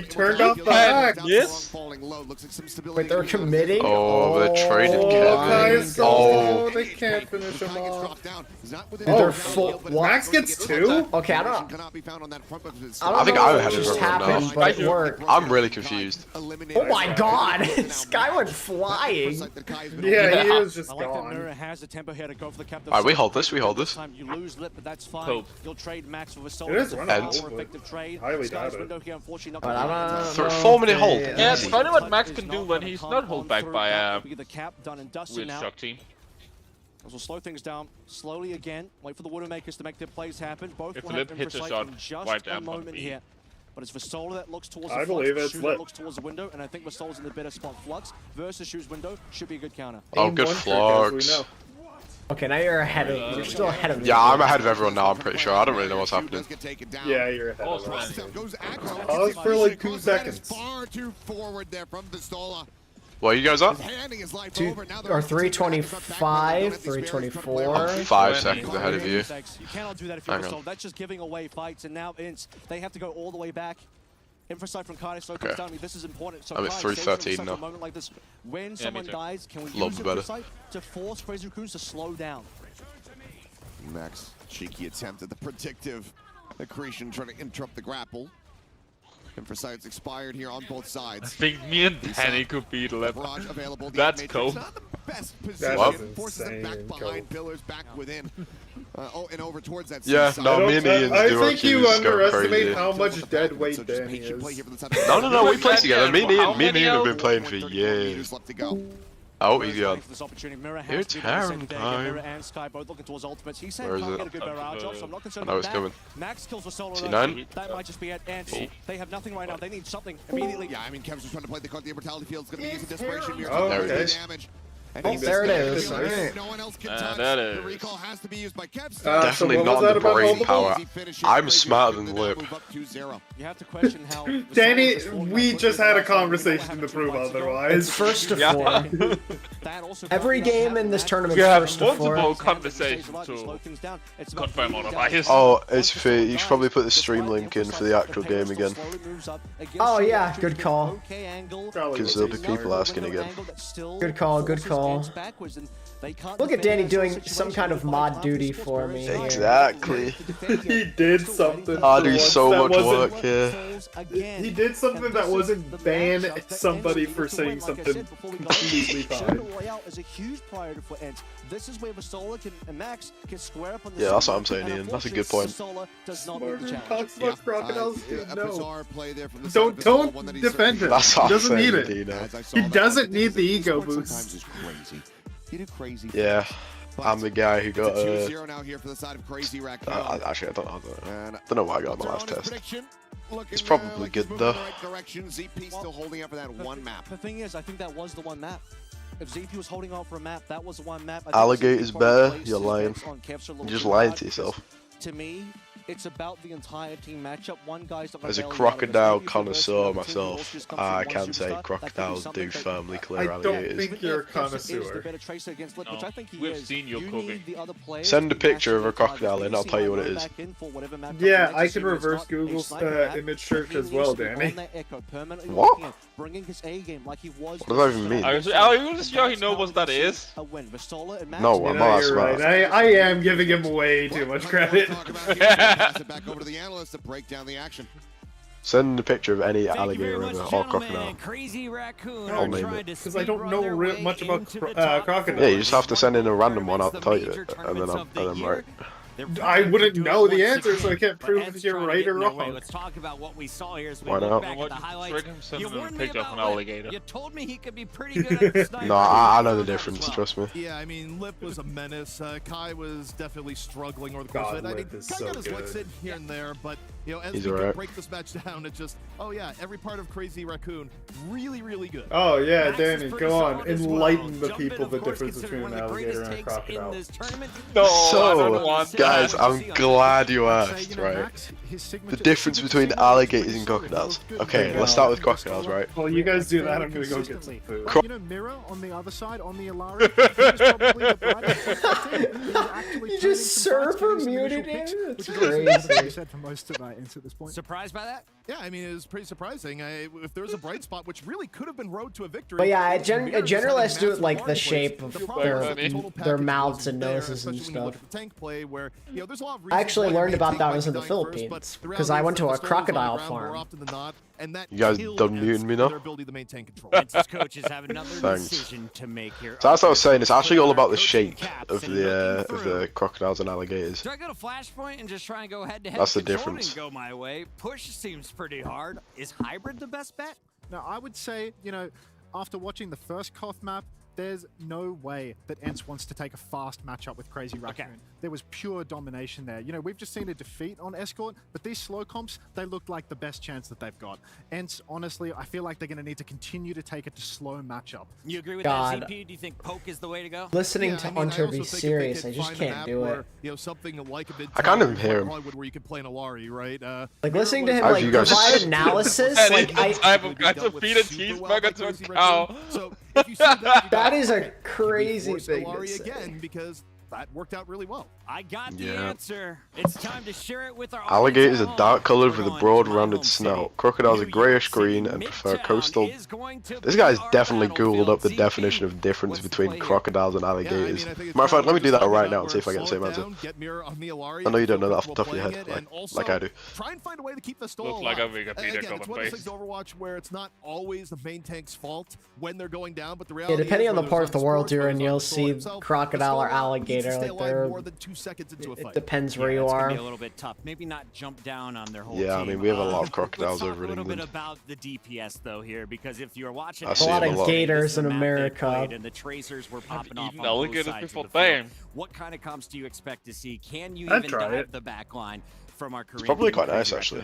turned off the hack. Yes. Wait, they're committing? Oh, they traded Kai Kevin. is so Oh. they can't finish him off. They're full. Max gets 2? Okay, I don't I think know I'm what ahead of just everyone happened, now. but it worked. I'm really confused. Oh my god! Sky went flying. Yeah, he is just I like that gone. Mirror has the tempo here to go for the captain. Alright, we hold this, we hold this. You lose Lip, but that's fine. Hope. You'll trade Max with a soul. It is It's a runnable, more effective trade. highly Sky's doubt it. window here, unfortunately, not But I don't For a know 4-minute if hold. they- Yeah, it's Easy. funny what Max can do when he's not held back by the cap done and dusted with now. shock team. We'll slow things down slowly again. Wait for the Widowmakers to make their plays happen. Both If will Lip have hits a Insight shot, in just wide a down on moment B. here. But it's Vasola that looks towards I the believe Flux, it's Shu Lip. that looks towards the window, and I think Vasola's in the better spot. Flux versus Shu's window should be a good counter. Oh, Aim good one trick, as we flux. know. Okay, now you're ahead of. You're still ahead of me. Yeah, I'm ahead of everyone now, I'm pretty sure. I don't really know what's happening. Yeah, you're ahead Oh, of us. man. Pause for like 2 seconds. Far too forward there from Pistola. What are you guys at? Handing his life Two, over. Now or 325, 324. I'm 5 seconds ahead of you. You cannot do that if you're Hang on. Vasola. That's just giving away fights, and now they have to go all the way back. Infrasight from Kai, so Okay. telling me this is important. So I'm at Kai, 313 save yourself now. a moment like this. When someone too. dies, can we Love use better. Infrasight to force Crazy Raccoons to slow down? Max, cheeky attempt at the predictive accretion, trying to interrupt the grapple. Infosight's expired here on both I sides. think me and Danny could beat Lip. Barrage available. The That's Matrix, cool. not the best That position. is Forces them back insane, behind Cole. pillars, back within. Oh, and over towards that Yeah, seaside. no, me and Ian's I duo think you queues go underestimate crazy. how much dead weight So just Danny patient play is. here from the side of the No, we play Yeah, together. Me and how Ian, me and many Ian have out? been playing for 130 years. meters left to go. Oh, he's gone. For this opportunity. Mirror has Here, to be the same Terran thing. time. Mirror and Sky both looking towards ultimates. He's saying Where is can't it? get a good barrage off, so I'm not concerned I know about it's that. coming. Max kills for solo. T9? That might just be it. And Oh. they have nothing right now. They need something immediately. Yeah, I mean, Kev's just trying to play the card. The immortality field's going to be using desperation here. Oh, to there it the is. damage. And Oh, he's there it just is. gonna feel Alright. No one else can And touch. that The is- recall has to be used by Kev's. Definitely so what was not that the about brain multiple? power. I'm smarter than Lip. You have to question how. Danny, we just had a conversation to prove otherwise. It's first to Yeah. 4. Every game in this tournament We have first to fourth. multiple conversations to confirm otherwise. Oh, it's fair. You should probably put the stream link in for the actual game again. Oh yeah, good call. Because there'll be people asking again. Good call, good call. Look at Danny doing some kind of mod duty for me. Exactly. He did something. I do so much work here. He did something that wasn't ban somebody for saying something completely fine. Yeah, that's what I'm saying, Ian. That's a good point. Talks about crocodiles. No. Don't defend him. That's what He I'm doesn't need saying, it. Dino. He doesn't need the ego boost. Yeah, I'm the guy who got actually, I don't know why I got my last test. It's probably good though. still holding up for that one map. The thing is, I think that was the one map. If ZP was holding out for a map, that was the one map. Alligator's better. You're lying. You're just lying to yourself. To me, it's about the entire team matchup. One guy's not As a crocodile connoisseur myself, I can say crocodiles do firmly clear I alligators. don't think you're a connoisseur. No, we've seen you cooking. Send a picture of a crocodile in, I'll tell you what it is. Yeah, I can reverse Google's image search as well, Danny. What? What does that even mean? Are you sure he knows what that is? No, I'm not that smart. Right. I am giving him way too much credit. Back over to the analyst to break down the action. Send a picture of any alligator river or crocodile. Crazy Raccoon I'll name it. Because I don't know much about crocodiles. Yeah, you just have to send in a random one, I'll tell you it, and then I'm right. I wouldn't know the answer, so I can't prove if you're right or wrong. Let's talk about what we saw here as we Why look not? back at the highlights. You warned me about an alligator. You told me he could be pretty good at the sniper. No, I know the difference, trust me. Yeah, I mean, Lip was a menace. Kai was definitely struggling over the course of it. I mean, Kai got his licks in here and there, but you know, as we break this match down, it's just, oh yeah, every part of Crazy Raccoon, really, really good. Oh yeah, Danny, go on, enlighten the people the difference between an alligator and a crocodile. No, So, guys, I'm glad you asked, right? The difference between alligators and crocodiles. Okay, let's start with crocodiles, right? Well, you guys do that, I'm gonna go get some food. You know, Mirror on the other side, on the Alari, he was probably the brightest. You just server muted him? It's crazy. Said for most of into this point. Surprised by that? Yeah, I mean, it was pretty surprising. If there was a bright spot, which really could have been road to a victory. But yeah, generalists do it like the shape of their mouths and noses and stuff. I actually learned about that when I was in the Philippines, because I went to a crocodile farm. You guys done muting me now? Thanks. So as I was saying, it's actually all about the shape of the crocodiles and alligators. Do I go to Flashpoint and just try and go head to head? That's the difference. Go my way. Push seems pretty hard. Is hybrid the best bet? Now, I would say, you know, after watching the first Koth map, there's no way that ENCE wants to take a fast matchup with Crazy Raccoon. Okay. There was pure domination there. You know, we've just seen a defeat on Escort, but these slow comps, they look like the best chance that they've got. ENCE, honestly, I feel like they're going to need to continue to take it to slow matchup. You agree with that, ZP? Do you think poke is the way to go? Listening to Hunter be serious, I just can't do it. You know, something like a bit I can't even hear him. where you can play an Alari, right? Like listening to him like provide analysis, like I've got to feed a cheeseburger to a cow. So if you see that, that is a crazy thing to say. Again, because that worked out really well. I got the answer. It's time to share it with our Alligators are dark coloured with a broad rounded snout. Crocodiles are greyish green and prefer coastal. This guy's definitely googled up the definition of difference between crocodiles and alligators. Matter of fact, let me do that right now and see if I get the same answer. I know you don't know that off the top of your head, like I do. Try and find a way to keep the stall Looks like a Wikipedia again, it's one of those things Overwatch where it's not always the main tank's fault when they're going down, but the reality depending on the part of the world you're you're in, you'll see crocodile or alligator. Like they're it depends where you are. Be a little bit tough. Maybe not jump down on their whole team. Yeah, I mean we have a lot of crocodiles over in England. England. A little bit about the DPS though here, because if you're watching, a lot of gators in America, and the tracers were popping off on alligators both sides before of the field. fame. What kind of comps do you expect to see? Can you even dive the back line from our Korean? It's probably quite nice actually.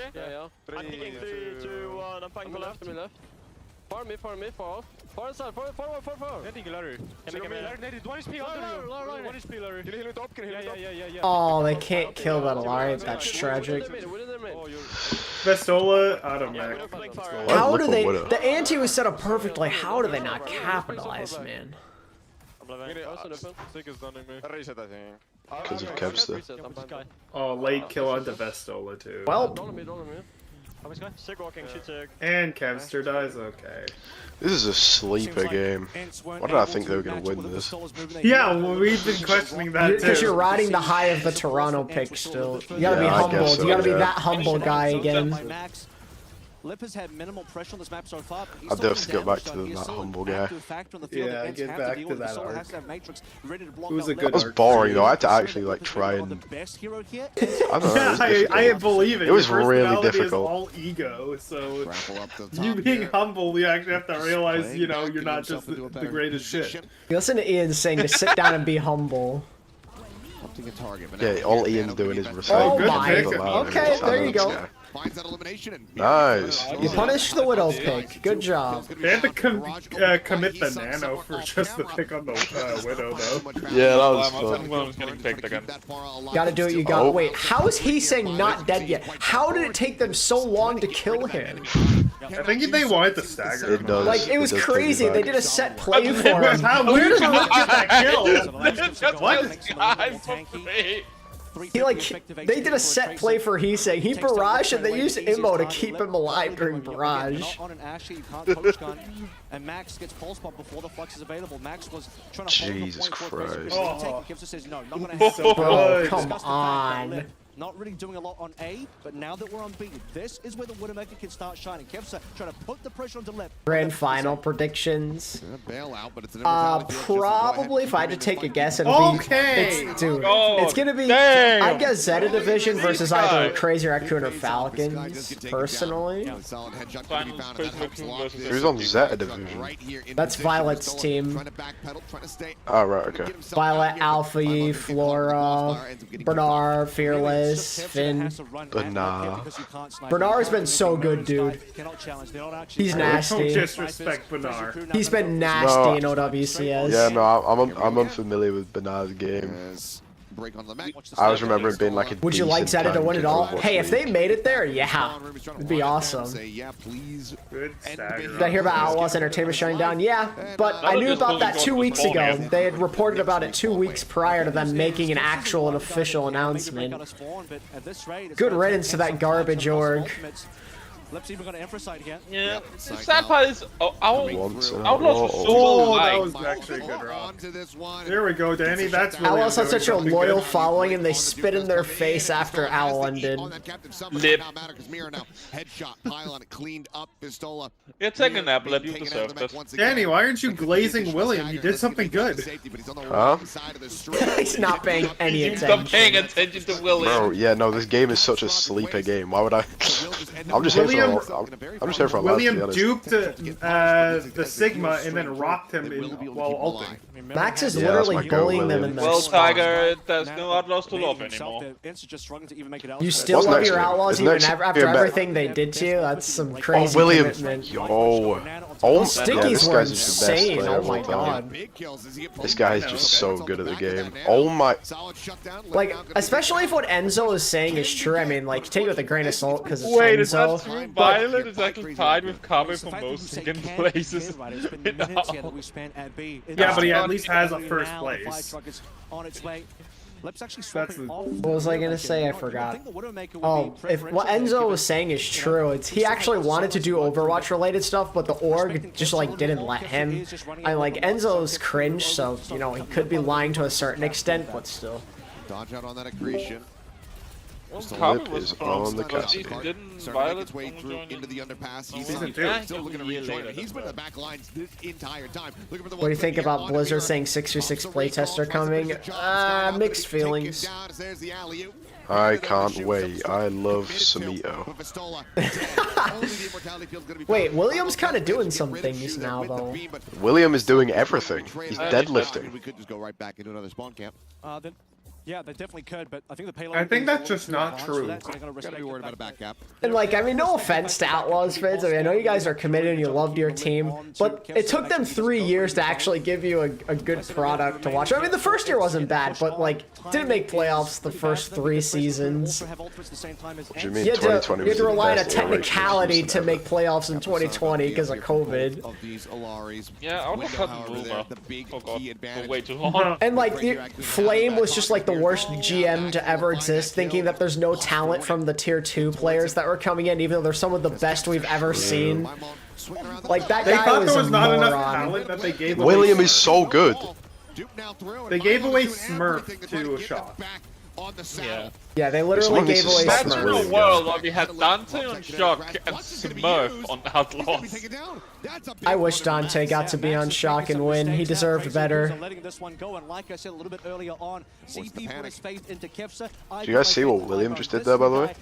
ready? Yeah. I'm picking 3, 2, 1. I'm fighting for left. Left. Far mid, far inside, far. Oh, they can't kill that Alaric. That's tragic. Vestola out of mech. How do they? The ante was set up perfectly. How do they not capitalize, man? Because of Kevster. Oh, late kill onto Vestola too. Well, and Kevster dies. Okay. This is a sleeper game. Why did I think they were going to win this? Yeah, well, we've been questioning that too. Because you're riding the high of the Toronto pick still. You gotta be humble. So, you gotta be that humble guy again. Lip has had minimal pressure on this map so far. I do have to go back to that humble guy. Yeah, get back to that arc. It was a good That was arc. boring though. I had to actually like try and. I don't know. I believe it. It was Your really personality is difficult. all ego, so you being humble, you actually have to realize, you know, you're not just the greatest shit. Listen to Ian saying to sit down and be humble. Yeah, all Ian's doing is Oh reciting. my. Okay, there you go. Nice. You punished the Widow pick. Good job. They had to commit the nano for just the pick on the Widow, though. Yeah, that was fun. Getting picked again. Gotta do what you got. Wait, how is he saying not dead yet? How did it take them so long to kill him? I think they wanted to stagger him. It does. Like, it was does crazy. take They you did back. a set play for him. How weird did Lip get that kill? What? He they did a set play for Heesang. He barraged and they used Immo to keep him alive during barrage. And Max gets pulse pop before the flux is available. Max was trying to Jesus Christ. Kevster says no, not gonna happen. Bro, come on. Not really doing a lot on A, but now that we're on B, this is where the Widowmaker can start shining. Kevster trying to put the pressure onto Lip. Grand final predictions. Bailout, but it's an Probably if I had to take a guess, it'd be dude. Oh, it's gonna be damn. I guess Zeta Division versus either Crazy Raccoon or Falcons. Personally, Who's on Zeta Division? that's Violet's team. Oh, right, okay. Violet, Alpha, Flora, Bernard, Fearless, Finn. Bernard's been so good, dude. He's nasty. Don't disrespect Bernard. He's been nasty in OWCS. Yeah, no, I'm unfamiliar with Bernard's game. I was remembering being like a Would you like decent Zeta to win it all? tank in Hey, if they Overwatch. made it there, yeah, it'd be awesome. Good stagger. Did I hear about Outlaws Entertainment shutting down? Yeah, but I knew about that 2 weeks ago. They had reported about it 2 weeks prior to them making an actual and official announcement. Good riddance to that garbage org. Lip's even got an Infrasight here. Yeah, the sad part is Outlaws were so Oh, that light. was actually a good rock. There we go, Danny. That's really Outlaws had such a something loyal good. following, and they spit in their face after Owl ended. Lip. Headshot, pylon, cleaned up, Pistola. Yeah, take a nap, Lip. You deserve this. Danny, why aren't you glazing William? He did something good. Huh? He's not paying any He's not paying attention. attention to William. Bro, yeah, no, this game is such a sleeper game. Why would I? I'm just here for I'm just here for a laugh, to be William honest. duped the Sigma and then rocked him while ulting. Max is Yeah, that's literally my go, bullying them in William. their Well, spot. Tiger, there's no Outlaws to love anymore. You still What's love next your year? Outlaws Is even next after year everything they did to you? That's some crazy William, commitment. oh, Stickies yeah, were this guy's just the best insane. player Oh of my all time. god. This guy is just so good at the game. Oh my. Like, especially if what Enzo is saying is true. I mean, like, take it with a grain of salt because it's Wait, is that Enzo. true? But Violet is actually tied with Kame for most second places. Yeah, but he at least has a first place. what was I gonna say? I forgot. Oh, if what Enzo was saying is true, he actually wanted to do Overwatch related stuff, but the org just like didn't let him. I like Enzo's cringe, so you know he could be lying to a certain extent, but still. Dodge out on that accretion. Lip is on the castle. Didn't Starting to make Violet its way through into the underpass. He's Season still looking to rejoin it. He's been in the back lines this entire time. Looking for the What do you think about Blizzard saying 6v6 playtester coming? Mixed feelings. I can't wait. I love Samito. Wait, William's kind of doing some things now, though. William is doing everything. He's deadlifting. We could just go right back into another spawn camp. Yeah, they definitely could, but I think the payload. I think that's just not true. Gotta be worried about a back gap. And like, I mean, no offense to Outlaws fans. I mean, I know you guys are committed and you loved your team, but it took them 3 years to actually give you a good product to watch. I mean, the first year wasn't bad, but like, didn't make playoffs the first 3 seasons. What do you mean? You 2020 had to rely on a was the best technicality to make playoffs in 2020 because of COVID. Yeah, I would have cut the rule, oh god, for way too long. And like, Flame was just like the worst GM to ever exist, thinking that there's no talent from the tier 2 players that were coming in, even though they're some of the best we've ever seen. Like, that They guy thought was there a was not enough moron. talent that they gave away. William is so good. They gave away Smurf to a shot. Yeah, they literally gave away Imagine Smurf. a world where we had Dante on Shock and Smurf on Outlaws. I wish Dante got to be on Shock and win. He deserved better. Letting this one go, and like I said a little bit earlier on, CP put his faith into Kefsa. Do you guys see what William just did there, by the way?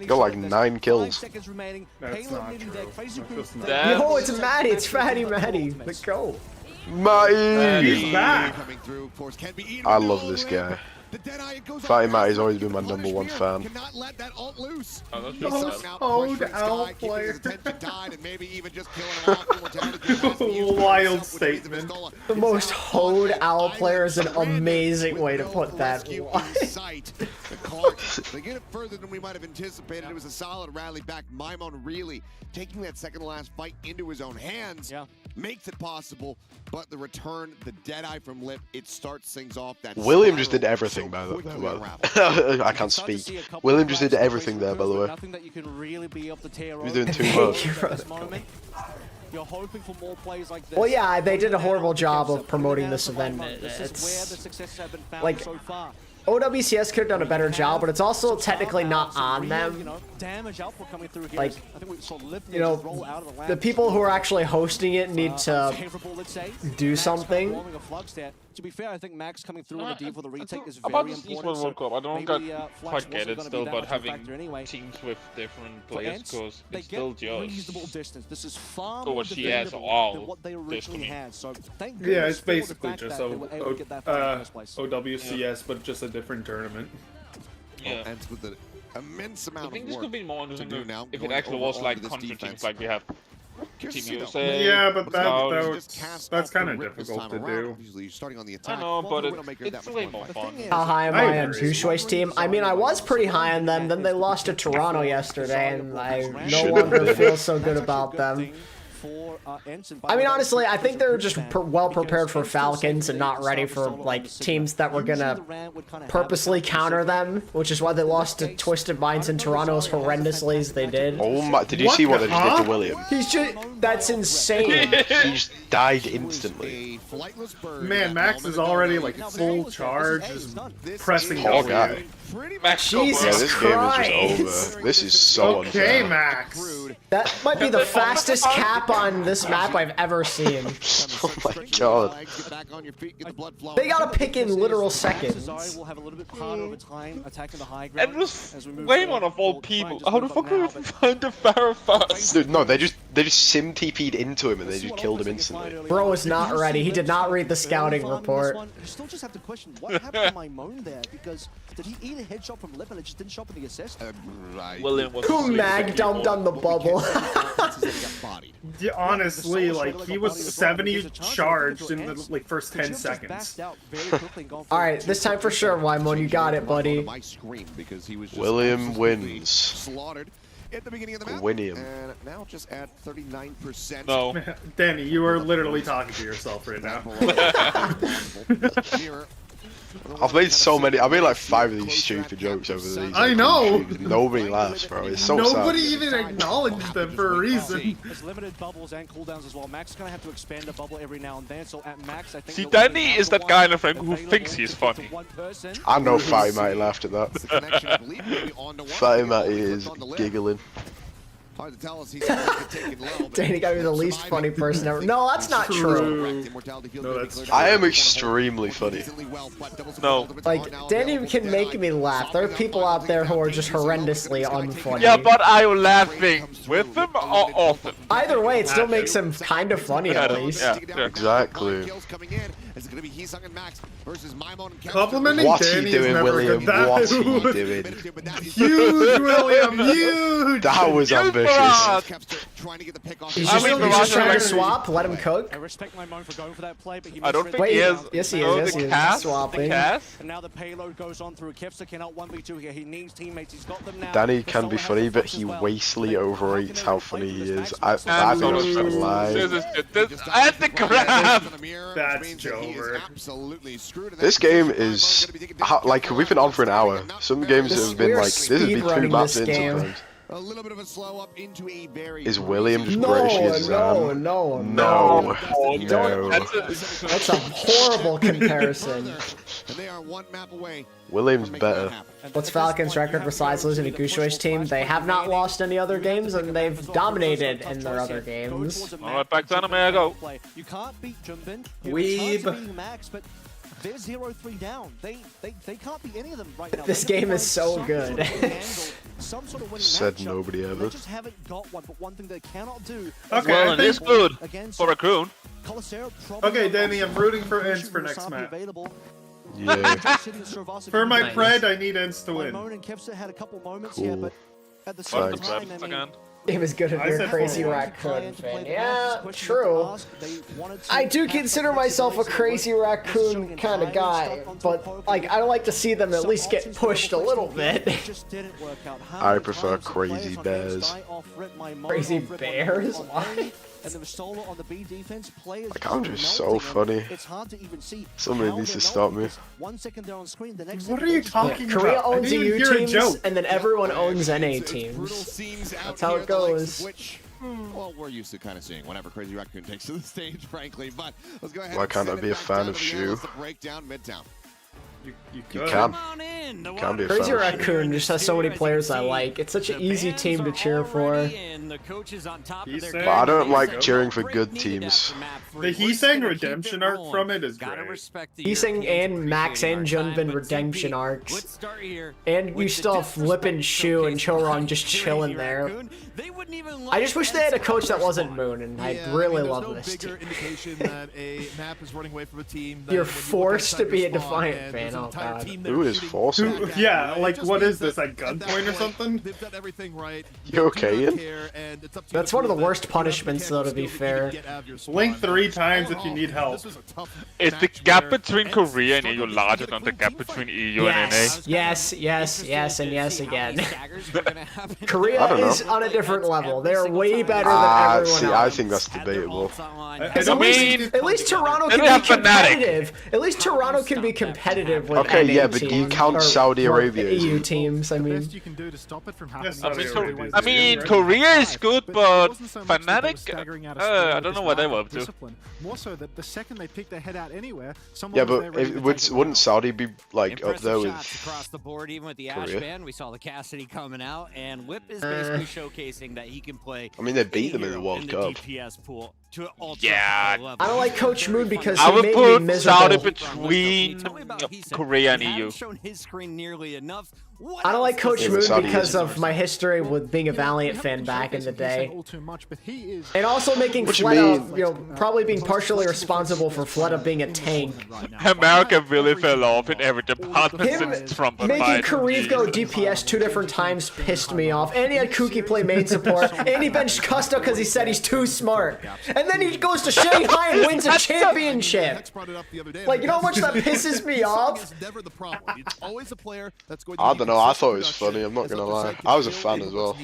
Got like 9 kills. That's not true. Yo, it's Maddie. It's Fatty Maddie. Let's go. Matty! He's back. I love this guy. Fatty Matty's always been my #1 fan. Most OWL player. Wild statement. The most hoed owl player is an amazing way to put that. They get it further than we might have anticipated. It was a solid rally back. Maimon really taking that second to last fight into his own hands. Makes it possible, but the return, the Deadeye from Lip, it starts things off. That William just did everything, by the way. I can't speak. William just did everything there, by the way. He's doing too much. You're hoping for more plays like this. Well, yeah, they did a horrible job of promoting this event. It's like, OWCS could have done a better job, but it's also technically not on them. Like, you know, the people who are actually hosting it need to do something. To be fair, I think Max coming through on the D for the retake is about very this important. Esports World Cup, I don't quite get it still, but having teams with different players, because it's still just This is far Overwatch more CS than or what they originally had. So thank Yeah, it's goodness for the basically fact just that they were able to get that far in the first place. OWCS, but just a different tournament. Yeah. Ends with an immense amount I think of this work could be more to do interesting now. if it actually was like country teams like we have. Team USA. Yeah, but that's kind of difficult to do. I know, but it's way more fun. How high am I on Zushui's team? I mean, I was pretty high on them, then they lost to Toronto yesterday, and I no longer feel so good about them. I mean, honestly, I think they're just well prepared for Falcons and not ready for like teams that were gonna purposely counter them, which is why they lost to Twisted Minds in Toronto as horrendously as they did. Oh my! Did you see what they just did to William? He's just—that's insane. He just died instantly. Man, Max is already like full charge, just pressing Poor W. guy. Jesus Christ! This game is just over. This is so okay, unfair. Max. That might be the fastest cap on this map I've ever seen. Oh my god. They gotta pick in literal seconds. And was Waymon of all people. How the fuck do we find the Pharaoh first? Dude, no, they just sim TP'd into him and they just killed him instantly. Bro is not ready. He did not read the scouting report. You still just have to question what happened to Maimon there, because did he eat a headshot from Lip and it just didn't show up in the assist? William was Who mag dumped on the bubble? Yeah, honestly, like he was 70 charged in the like first 10 seconds. All right, this time for sure, Wymon, you got it, buddy. William wins. At the beginning of the map, William. and now just at 39%. No. Danny, you are literally talking to yourself right now. I've made so many. I made like 5 of these stupid jokes over these. I know. Nobody laughs, bro. It's so Nobody sad. even acknowledged them for a reason. There's limited bubbles and cooldowns as well. Max is gonna have to expand a bubble every now and then. So at Max, I think. See, Danny is that guy in the frame who thinks he's funny. I know Fatty Matty laughed at that. Fatty Matty is giggling. Hard to tell us he's Danny gotta be the least funny person ever. No, that's not true. No, that's true. I am extremely funny. No. Like, Danny can make me laugh. There are people out there who are just horrendously unfunny. Yeah, but are you laughing with him or off him? Either way, it still makes him kind of funny at least. Yeah, exactly. going to be Heesung and Max versus Maimon and Kevster. Complimenting What Danny you doing, is never William? good. What are you doing? Huge, William, huge! That was ambitious. He's just trying to swap, let him cook. I respect Maimon for going for that play, but he I don't think he is. Yes, he is. He's swapping. And now the payload goes on through. Kevster cannot 1v2 here. He needs teammates. He's got them now. Danny can be funny, but he wastely overrates how funny he is. I think that's a lie. And the grab! That's Jover. This game is like we've been on for an hour. Some games have been like this has been 2 maps in sometimes. A little bit of a slow up into a very. Is William just British as Zam? No. That's a horrible comparison. And they are 1 map away. William's better. What's Falcons' record besides losing to Gushway's team? They have not lost any other games, and they've dominated in their other games. Alright, back to anime I go. You can't beat Jumbin. Weeb. Max, but they're 0-3 down. They can't beat any of them right now. This game is so good. Said nobody ever. They just haven't got one, but one thing they cannot do. Okay, well, it is good for Raccoon. Okay, Danny, I'm rooting for Ents for next match. Yeah. For my pride, I need Ents to win. Maimon and Kevster had a couple moments Cool. here, but at the same Thanks. time, I mean, It was good if you're a crazy raccoon fan. Yeah, true. I do consider myself a crazy raccoon kind of guy, but like I like to see them at least get pushed a little bit. I prefer crazy bears. Crazy bears? Why? And the solo on the B defense, players Like I'm just so funny. It's hard to even see. Somebody needs to stop me. 1 second there on screen, the next What are you talking about? Korea owns I didn't even EU hear a teams, joke. and then everyone owns NA teams. That's how it goes. Well, we're used to kind of seeing whenever Crazy Raccoon takes to the stage, frankly. But let's go ahead. Why can't I be a fan of Shu? Breakdown Midtown. You can. Can be a Crazy fan. Raccoon just has so many players I like. It's such an easy team to cheer for. But I don't like cheering for good teams. The Heesang redemption arc from it is great. Heesang and Max and Junbin redemption arcs. And you still have Flippin' Shu and Chorong just chilling there. I just wish they had a coach that wasn't Moon, and I really love this team. You're forced to be a Defiant fan, oh god. Who is forcing? Yeah, like what is this, like gunpoint or something? You okay, Ian? That's one of the worst punishments, though, to be fair. Blink 3 times if you need help. Is the gap between Korea and EU larger than the gap between EU and NA? Yes, and yes again. Korea is on a different level. They're way better than everyone else. I think that's debatable. At least Toronto can be competitive. At least Toronto can be competitive with Okay, NA yeah, but teams, you count or Saudi Arabia. EU teams, I mean. I mean, Korea is good, but Fnatic, I don't know what they were up to. More so that the second they pick their head out anywhere, Yeah, but wouldn't Saudi be like up there with across the board, even with the Ash Korea? band? We saw the Cassidy coming out, and Whip is basically showcasing that he can play. I mean, they beat them in the World Cup. DPS pool to Yeah, I don't like Coach Moon because I he would made me put miserable. Saudi between Korea and EU. shown his screen nearly enough. I don't like Coach Moon Saudi because is of my history with being a Valiant fan back in the day. Much, but he is And also making What you Fleta, mean? probably being partially responsible for Fleta being a tank. America really fell off in every department since Trump Making applied. Kareev go DPS 2 different times pissed me off. And he had Kuki play main support. And he benched Custo because he said he's too smart. And then he goes to Shanghai and wins a championship. Like, you know how much that pisses me off? I don't know, I thought it was funny, I'm not gonna lie. I was a fan as well.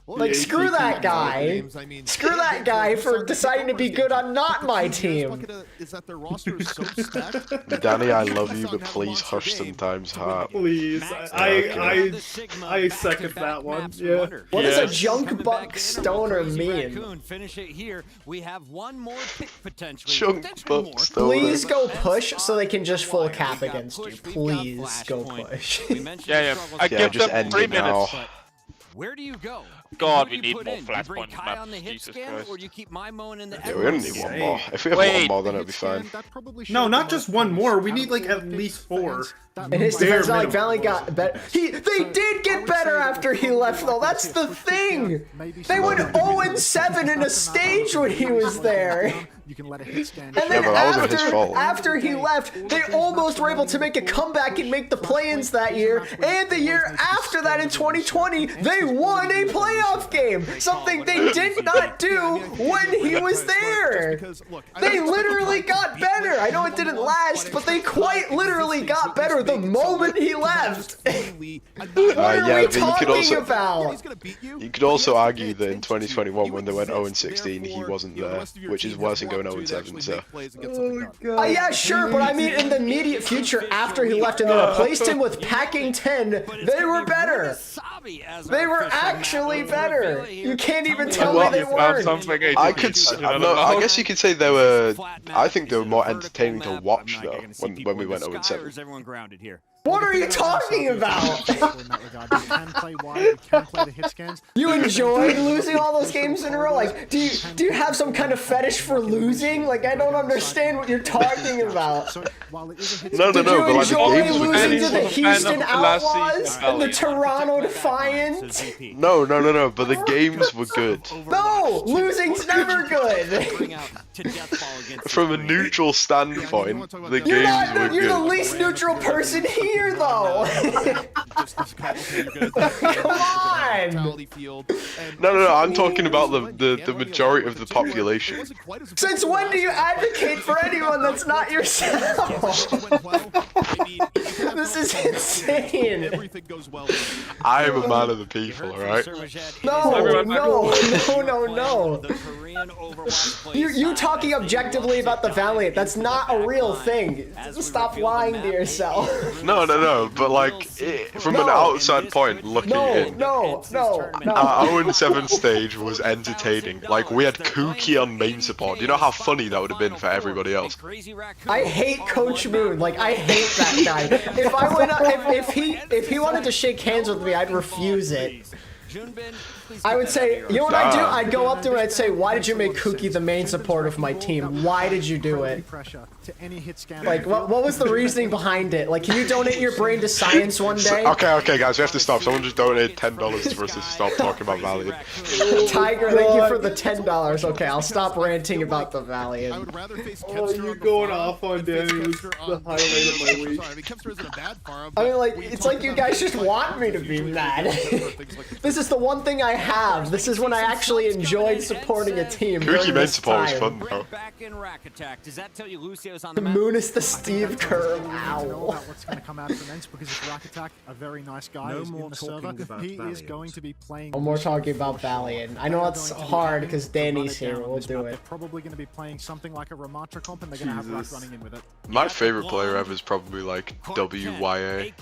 Like, screw that guy. Screw that guy for deciding to be good on not my team. Danny, I love you, but please hush sometimes, heart. Please, I second that one. Yeah. What does a junk buck stoner mean? Finish it here. We have one more pick potentially. Junk buck stoner. Please go push so they can just full cap against you. Please go push. Yeah, I give just them end 3 it now. minutes. Where do you go? God, Who we do you need put more in? flash You bring point Kai maps, on the hit Jesus scan, Christ. or do you keep Maimon in the Yeah, we don't need one more. If we have one more, then it'll be fine. No, not just one more. We need like at least 4. And his defense, like, Valiant got better. They did get better after he left, though. That's the thing. They went 0-7 in a stage when he was there. you can let a hit scan. And then after he left, they almost were able to make a comeback and make the play-ins that year. And the year after that in 2020, they won a playoff game. Something they did not do when he was there. They literally got better. I know it didn't last, but they quite literally got better the moment he left. What are we talking about? You could also argue that in 2021, when they went 0-16, he wasn't there, which is worse than going 0-7. So. Yeah, sure, but I mean, in the immediate future, after he left and they replaced him with Packing 10, they were better. They were actually better. You can't even tell me they weren't. I guess you could say they were. I think they were more entertaining to watch though when we went 0-7. What are you talking about? You enjoyed losing all those games in a row? Like, do you have some kind of fetish for losing? Like, I don't understand what you're talking about. No, Did you enjoy losing to the Houston Outlaws and the Toronto Defiant? No, but the games were good. No, losing's never good. From a neutral standpoint, the games were good. You're the least neutral person here, though. Come on. No, I'm talking about the majority of the population. Since when do you advocate for anyone that's not yourself? This is insane. I am a man of the people, alright? No. You talking objectively about the Valiant, that's not a real thing. Stop lying to yourself. No, but like, from an outside point looking in, our 0-7 stage was entertaining. Like, we had Kooky on main support. Do you know how funny that would have been for everybody else? I hate Coach Moon. Like, I hate that guy. If I went up, if he wanted to shake hands with me, I'd refuse it. I would say, you know what I'd do? I'd go up to him and I'd say, why did you make Kooky the main support of my team? Why did you do it? Like, what was the reasoning behind it? Like, can you donate your brain to science one day? Okay, guys, we have to stop. Someone just donated $10 for us to stop talking about Valiant. Tiger, thank you for the $10. Okay, I'll stop ranting about the Valiant. Oh, you're going off on Danny. It was the highlight of my week. I mean, like, it's like you guys just want me to be mad. This is the one thing I have. This is when I actually enjoyed supporting a team. Kooky main support was fun, though. The Moon is the Steve Kerr. Ow. What's going to come out from Ents because it's Rack Attack, a very nice guy who's in the server. He is going to be playing. No more talking about Valiant. I know it's hard because Danny's here. We'll do it. They're probably going to be playing something like a Ramatra comp, and they're going to have Rack running in with it. My favorite player ever is probably like WYA.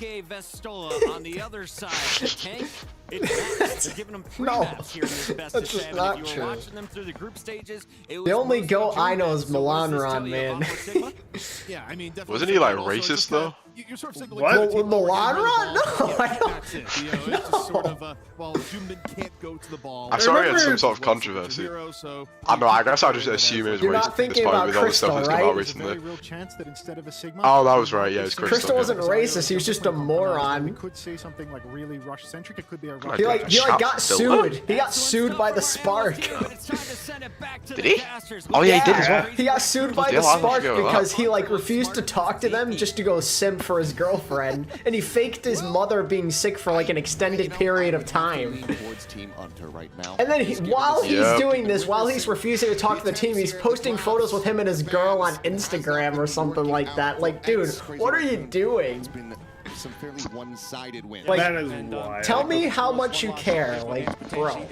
On the other side, No, that's just not true. The only GOAT I know is Milanron, man. Wasn't he like racist though? What? Milanron? No, I don't. I saw he had some sort of controversy. I know, I guess I just assume it was racist at this point with all the stuff that's come out recently. Oh, that was right, yeah, it's Crystal. Crystal wasn't racist, he was just a moron. We could see something like really rush centric. It could be a he got sued. He got sued by the Spark. Did he? Oh yeah, he did as well. He got sued by the Spark because he like refused to talk to them just to go simp for his girlfriend, and he faked his mother being sick for like an extended period of time. And then while he's doing this, while he's refusing to talk to the team, he's posting photos with him and his girl on Instagram or something like that. Like, dude, what are you doing? Some fairly one-sided wins. Like, that is wild. Tell me how much you care, like, bro.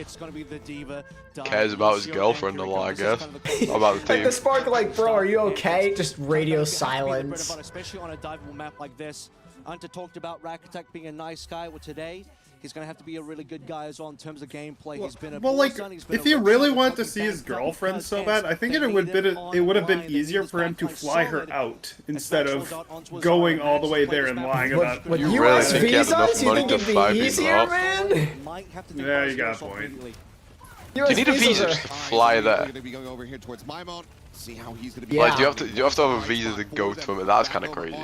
Cares about his girlfriend a lot, I guess. About the team. Like the Spark, like, bro, are you okay? Just radio silence. Especially on a diveable map like this. Hunter talked about Rack Attack being a nice guy. Well, today he's going to have to be a really good guy as well in terms of gameplay. He's been a if he really wanted to see his girlfriend so bad, I think it would have been easier for him to fly her out instead of going all the way there and lying about. With US visas, you think it'd be easier, man? Yeah, you got a point. You need a visa to fly there. See how he's going to be. Yeah. Like, do you have to have a visa to go to him? That's kind of crazy.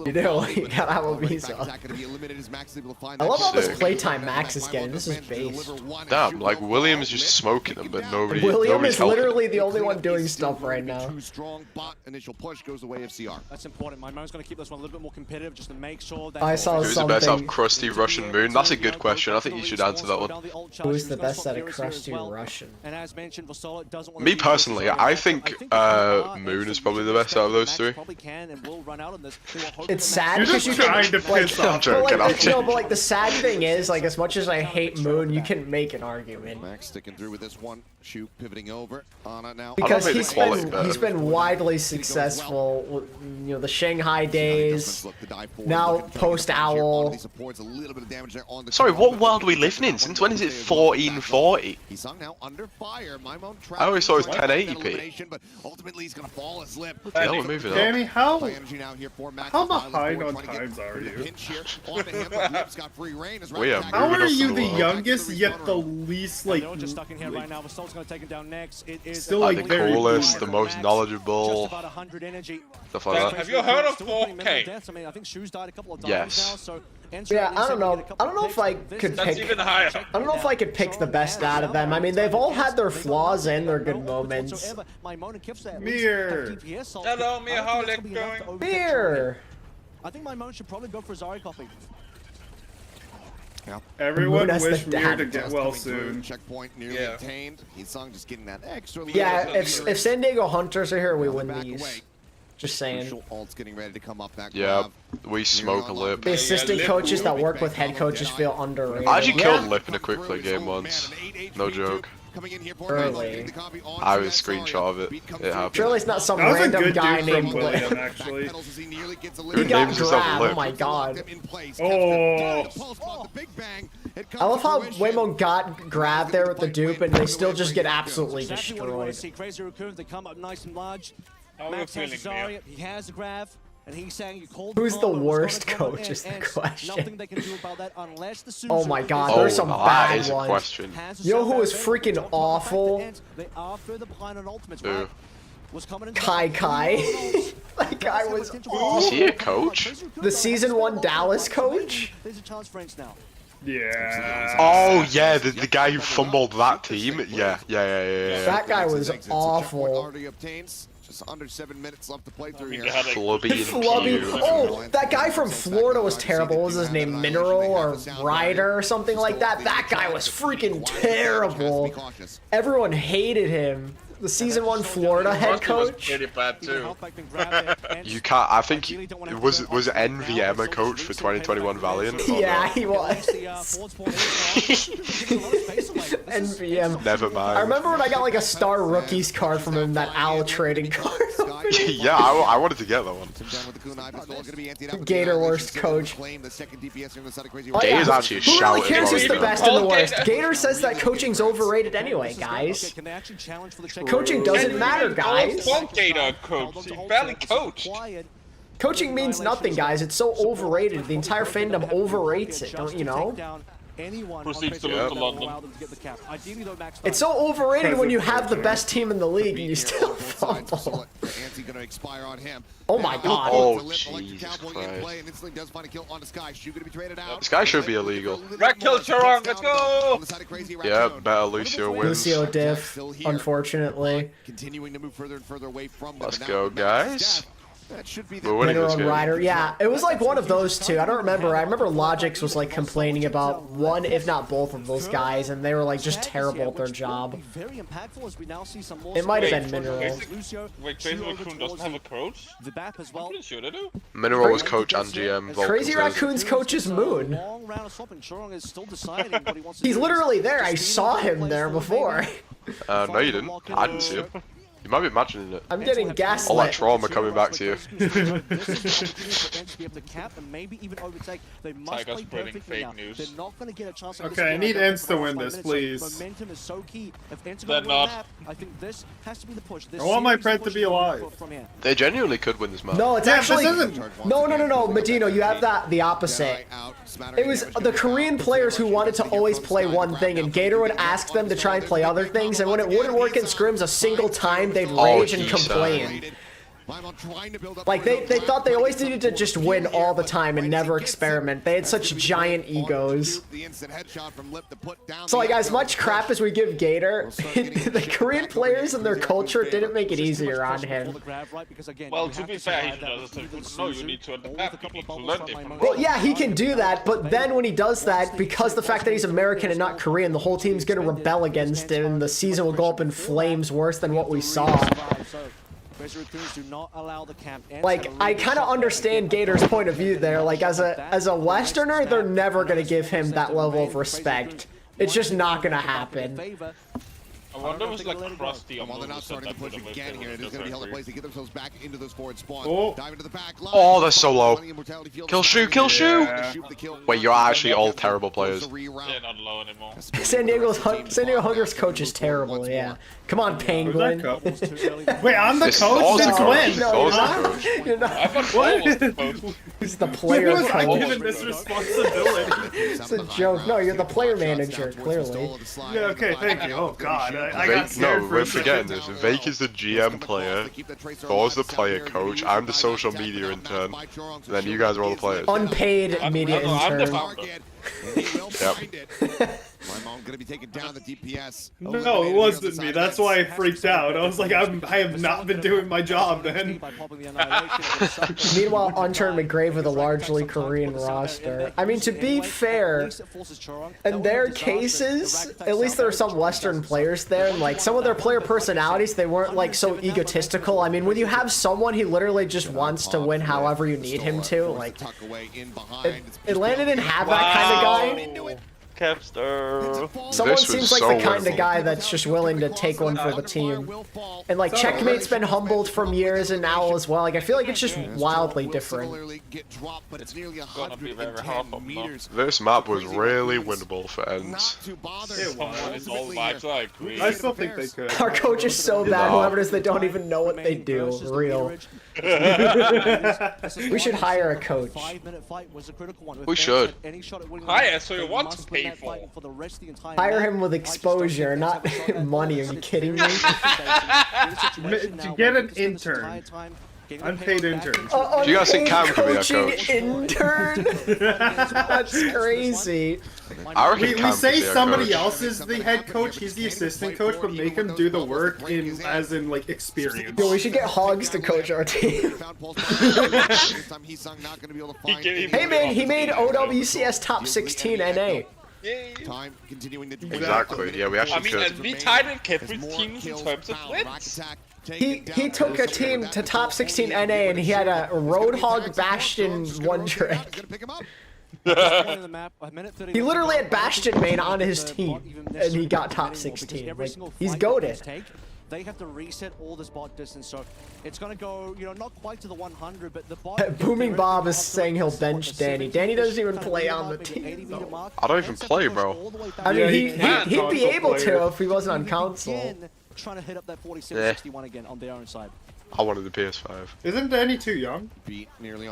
You do. You gotta have a visa. I love all this playtime Max is getting. This is base. Damn, like William's just smoking them, but nobody. William is helping. literally the only one doing stuff right now. Strong, but initial push goes away of CR. That's important. My Moon's going to keep this one a little bit more competitive, just to make sure that. I saw Who's something. the best out of crusty Russian Moon? That's a good question. I think you should answer that one. Who's the best at a crusty Russian? And as mentioned, Vasolo doesn't want Me personally, I think Moon is probably the best out of those three. It's sad You're because just you trying can, to piss off. but like the sad thing is, like, as much as I hate Moon, you can make an argument. Max sticking through with this one. Shoot pivoting over on it now. Because he's been widely successful with, you know, the Shanghai days, now post-OWL. Sorry, what world are we living in? Since when is it 1440? I always thought it was 1080p. But ultimately he's gonna fall asleep. Yeah, we're moving on. Danny, how behind on times are you? We are How moving are up you in the world. youngest yet the least like? Just stuck in here right now. Vasol's going to take him down next. It is still Like like the very coolest, the most knowledgeable, about 100 energy. stuff like that. Have you heard of 4K? I mean, I think Shoes died a couple of times Yes. now, so Yeah, I don't know. I don't know if I could That's pick. even higher. I don't know if I could pick the best out of them. I mean, they've all had their flaws and their good moments. Mirror. Hello, Mia, how are you going? Beer. I think my Moan should probably go for Zari copy. Everyone Moon has wish the Weir dad to get well soon. Checkpoint nearly attained. Heesung just getting that extra. Yeah, if San Diego Hunters are here, we win these. Just saying. Ult's getting ready to come up that Yeah, we smoke a lip. The assistant coaches that work with head coaches feel underrated. I actually killed Lip in a quick play game once. No joke. Early. I have a screenshot of it. It happened. Surely it's not some That was a random good guy dude from named William, Lip. actually. He got names himself grabbed. Lip? Oh my god. Oh. I love how Waymon got grabbed there with the dupe and they still just get absolutely destroyed. Crazy Raccoons, they come up nice and large. How are you Max has feeling, Zari, Mia? he has a grab, and he's saying you called Who's the call, but worst it's gonna come coach is the and question. Nothing they can do about that unless the Oh my god, there's some that bad is a ones. question. You know who is freaking awful? They are further behind on ultimates, Who? right? Was coming in Kai. That guy was awful. Is he a coach? The season 1 Dallas coach? There's a chance for Ince now. Yeah. Oh yeah, the guy who fumbled that team. Yeah. That guy was awful. Already obtains. Just under 7 minutes left to play through here. Flubby and Flubby. Q. Oh, that guy from Florida was terrible. What was his name? Mineral or Ryder or something like that? That guy was freaking terrible. Everyone hated him. The season 1 Florida head coach. Pretty bad too. You can't. I think was NVM a coach for 2021 Valiant? Yeah, he was. NVM. Never mind. I remember when I got like a star rookies card from him, that OWL trading card. Yeah, I wanted to get that one. Gator worst coach. Oh, Gator's actually a Who shout really cares as who's well, the best and the worst? Gator says that coaching's overrated anyway, guys. Coaching doesn't matter, guys. Gator coach. He barely coached. Coaching means nothing, guys. It's so overrated. The entire fandom overrates it, don't you know? Proceeds to move to London. It's so overrated when you have the best team in the league and you still fumble. Oh my god. Oh Jesus Christ. This guy should be illegal. Red kill Charong, let's go! Yeah, better Lucio wins. Lucio diff, unfortunately. Let's go, guys. We're winning Mineral this and game. Ryder. Yeah, it was like one of those two. I don't remember. I remember Logix was like complaining about one, if not both of those guys, and they were like just terrible at their job. It might have been Mineral. Wait, Crazy Raccoon doesn't have a coach? I'm pretty sure they do. Mineral was coach and GM. Crazy Raccoon's coach is Moon. He's literally there. I saw him there before. No, you didn't. I didn't see him. You might be imagining it. I'm getting gaslit. All that trauma coming back to you. Tiger's spreading fake news. Okay, I need Ents to win this, please. They're not. I think this has to be the push. I want my Pred to be alive. They genuinely could win this match. No, it's Yeah, actually this isn't. no, Medino. You have that the opposite. It was the Korean players who wanted to always play one thing, and Gator would ask them to try and play other things, and when it wouldn't work in scrims a single time, they'd rage and complain. Like, they thought they always needed to just win all the time and never experiment. They had such giant egos. So, like, as much crap as we give Gator, the Korean players and their culture didn't make it easier on him. Well, to be fair, he doesn't know you need to adapt, you need to learn different. Well, yeah, he can do that, but then when he does that, because the fact that he's American and not Korean, the whole team's gonna rebel against him, and the season will go up in flames worse than what we saw. Like, I kind of understand Gator's point of view there. Like, as a Westerner, they're never gonna give him that level of respect. It's just not gonna happen. I wonder if it's like Krusty on they're not starting to push again here. It is going to be hell of place to get themselves back into those forward spawns. Dive into the back line. Oh, they're so low. Kill Shu, kill Shu! Wait, you're actually all terrible players. They're not low anymore. San Diego Hunger's coach is terrible, yeah. Come on, Penguin. Wait, I'm the coach? Since when? No, you're not. I thought Paul was the coach. He's the player coach. I given this responsibility? It's a joke. No, you're the player manager, clearly. Yeah, okay, thank you. Oh, God. No, we're forgetting this. Vake is the GM player, Thor's the player coach, I'm the social media intern, and then you guys are all the players. Unpaid media intern. Yep. My mom gonna be taking down the DPS. No, it wasn't me. That's why I freaked out. I was like, I have not been doing my job then. Meanwhile, Unturned McGrave with a largely Korean roster. I mean, to be fair, in their cases, at least there are some Western players there, and like some of their player personalities, they weren't like so egotistical. I mean, when you have someone who literally just wants to win however you need him to, like, Atlanta didn't have that kind of guy. Capster. Someone seems like the kind of guy that's just willing to take one for the team. And like Checkmate's been humbled from years and now as well. Like I feel like it's just wildly different. This map was really winnable for ends. I still think they could. Our coach is so bad, whoever it is, they don't even know what they do. Real. We should hire a coach. We should. Hire so you want to pay for. Hire him with exposure, not money. Are you kidding me? To get an intern. Unpaid intern. Do you guys think Cam could be our coach? Intern? That's crazy. We say somebody else is the head coach, he's the assistant coach, but make him do the work as in like experience. Yo, we should get Hogs to coach our team. Hey man, he made OWCS top 16 NA. Time continuing to Exactly, yeah, we actually could. And we tied in Kefri's teams in terms of wins. He took a team to top 16 NA and he had a Roadhog Bastion one trick. He literally had Bastion main on his team and he got top 16. Like, he's goated. They have to reset all this bot distance, so it's gonna go, you know, not quite to the 100, but the bot. Booming Bob is saying he'll bench Danny. Danny doesn't even play on the team. I don't even play, bro. I mean, he'd be able to if he wasn't on console. Trying to hit up that 47-61 again on their own side. I wanted the PS5. Isn't Danny too young?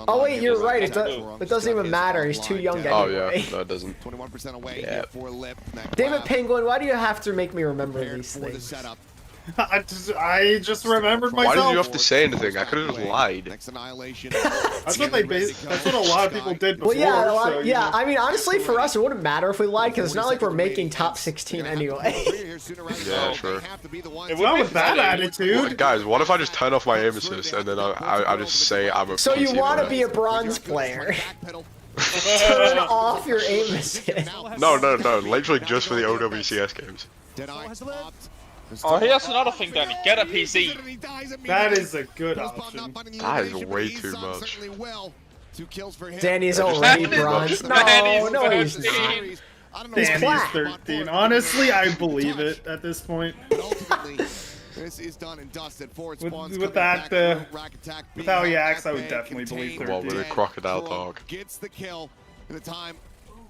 Oh wait, you're right. It doesn't even matter. He's too young anyway. Oh yeah, no it doesn't. 21% away here for Lip. Damn it, Penguin! Why do you have to make me remember these things? I just remembered myself. Why did you have to say anything? I could have just lied. That's what that's what a lot of people did before. Well, yeah, I mean, honestly, for us, it wouldn't matter if we lied because it's not like we're making top 16 anyway. Yeah, sure. It's not with that attitude. Guys, what if I just turn off my aim assist and then I just say I'm a. So you want to be a bronze player? Turn off your aim assist. No, literally just for the OWCS games. Oh, here's another thing, Danny. Get a PC. That is a good option. That is way too much. Danny's already bronze. No, he's not. Danny's 13. Honestly, I believe it at this point. This is done and dusted. With that, with how he acts, I would definitely believe 13. Well, with a crocodile dog. Gets the kill in the time.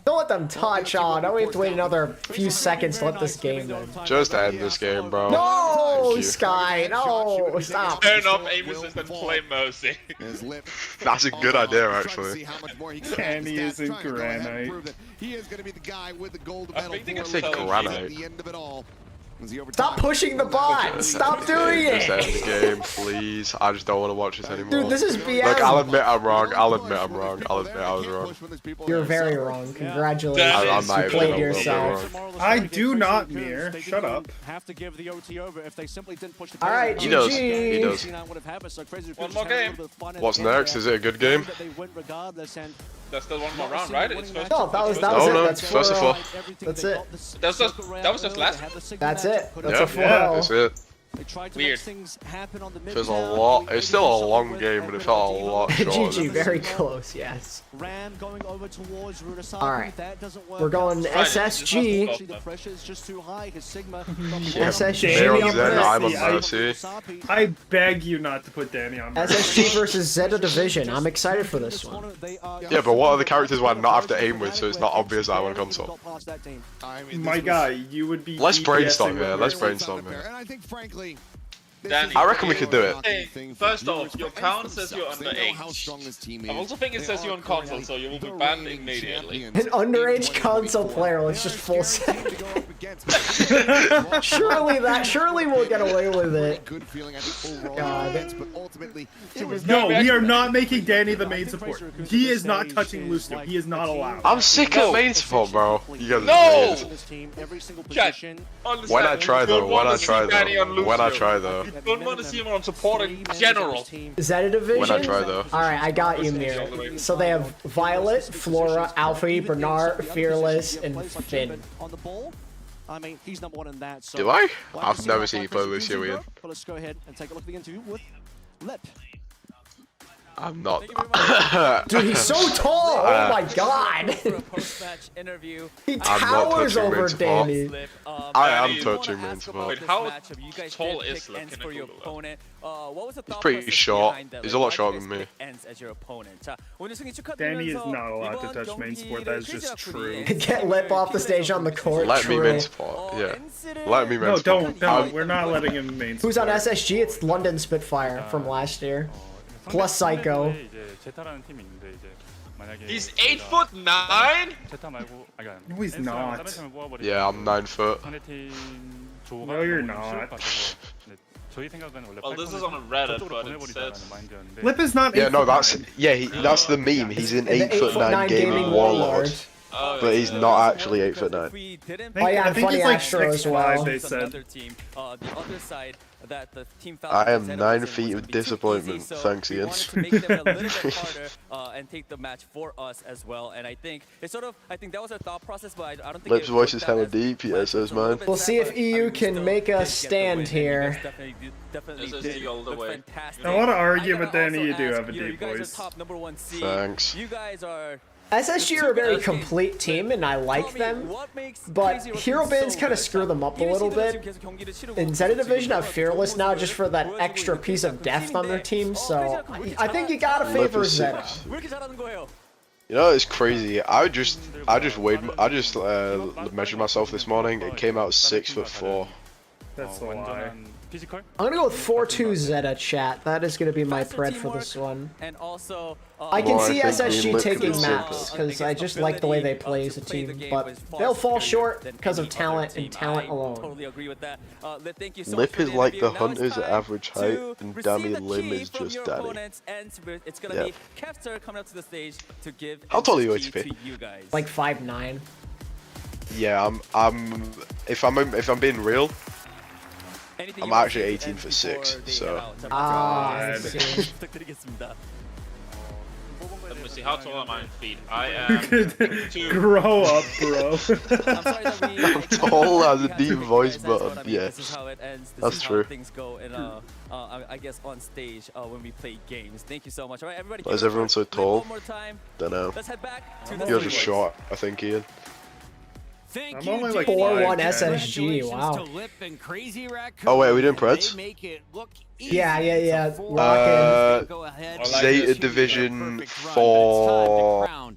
Don't let them touch on. Don't we have to wait another few seconds to let this game end? Just end this game, bro. No, Sky, no, stop. Turn off aim assist and play Mercy. That's a good idea, actually. Danny is in granite. He is going to be the guy with the gold I think they can say granite. the end of it all. Stop pushing the bot! Stop doing Just end it! the game, please. I just don't want to watch this anymore. Dude, this is BS. Look, I'll admit I'm wrong. I'll admit I'm wrong. I'll admit I was wrong. You're very wrong. Congratulations. I You played yourself. I do not, Mir. Shut up. Alright, He does. GG. He does. One more game. What's next? Is it a good game? There's still one more round, right? It's first. No, that was it. That's first of all. That's it. That was just last. That's it. That's Yeah, a 4-0. that's it. Weird. Feels a lot. It's still a long game, but it felt a lot shorter. GG, very close, yes. Alright, we're going SSG. SSG on on I'm on this. Mercy. I beg you not to put Danny on Mercy. SSG versus Zeta Division. I'm excited for this one. Yeah, but what are the characters I not have to aim with, so it's not obvious I want a console? My guy, you would be. Let's DPSing brainstorm with here. Let's Mercy. brainstorm here. And I think, frankly, Danny, I reckon we could do it. Hey, first off, your count says you're underage. I also think it says you're on console, so you will be banned immediately. An underage console player, let's just full set. Surely we'll get away with it. God. No, we are not making Danny the main support. He is not touching Lucio. He is not allowed. I'm sick of main support, bro. You guys No! Chat, When I try though, when I try though, when I try though. You don't want to see him on support in general. Is that a division? When I try though. Alright, I got you, Mir. So they have Violet, Flora, Alfie, Bernard, Fearless, and Finn. I mean, he's number one in that. So Do I? I've never seen you play Lucio, Ian. But let's go ahead and take a look at the interview with Lip. I'm not. Dude, he's so tall! Oh my god! He towers over Danny. I am touching main support. Wait, how tall is Lip? He's pretty short. He's a lot shorter than me. Danny is not allowed to touch main support. That is just true. Get Lip off the stage on the court. Let me True. main support. Yeah. Let me main No, support. don't. We're not letting him main support. Who's on SSG? It's London Spitfire from last year. Plus Psycho. He's 8'9"? No, he's not. Yeah, I'm 9 foot. No, you're not. Well, this is on a Reddit, but it says... Lip is not. Yeah, no, that's that's the meme. He's an 8'9" gaming warlord, but he's not actually 8'9". Oh yeah, I think funny he's like Astro as 6'5", well. they said. I am 9 feet of disappointment. Thanks, Ian. To make them a little bit harder and take the match for us as well. And I think it's sort of, I think that was our thought process, but I don't think Lip's voice is hella deep. Yeah, so is mine. We'll see if EU can make a stand here. This is the older way. I want to argue, but then you do have a deep voice. Thanks. You guys are... SSG are a very complete team, and I like them, but Hero Bans kind of screw them up a little bit. In Zeta Division, I'm Fearless now just for that extra piece of depth on their team, so I think you gotta favor Zeta. You know, it's crazy. I just measured myself this morning. It came out 6'4". That's a lie. I'm gonna go with 4-2 Zeta, chat. That is gonna be my pred for this one. I can see SSG taking maps, because I just like the way they play as a team, but they'll fall short because of talent and talent alone. Lip is like the Hunter's average height, and Dammy Lim is just Danny. Yeah. How tall are you, HP? Like 5'9". Yeah, if I'm being real, I'm actually 18 for 6, so. Let me see, how tall am I in feet? I am... Grow up, bro. I'm tall as a deep voice, but yeah, that's true. I guess on stage when we play games. Thank you so much. All right, everybody. Why is everyone so tall? Don't know. Let's head back to the You're just short, I think, Ian. I'm only like 4-1 SSG, wow. Oh wait, we didn't Preds? Yeah. Lock in. Zeta Division 4-3.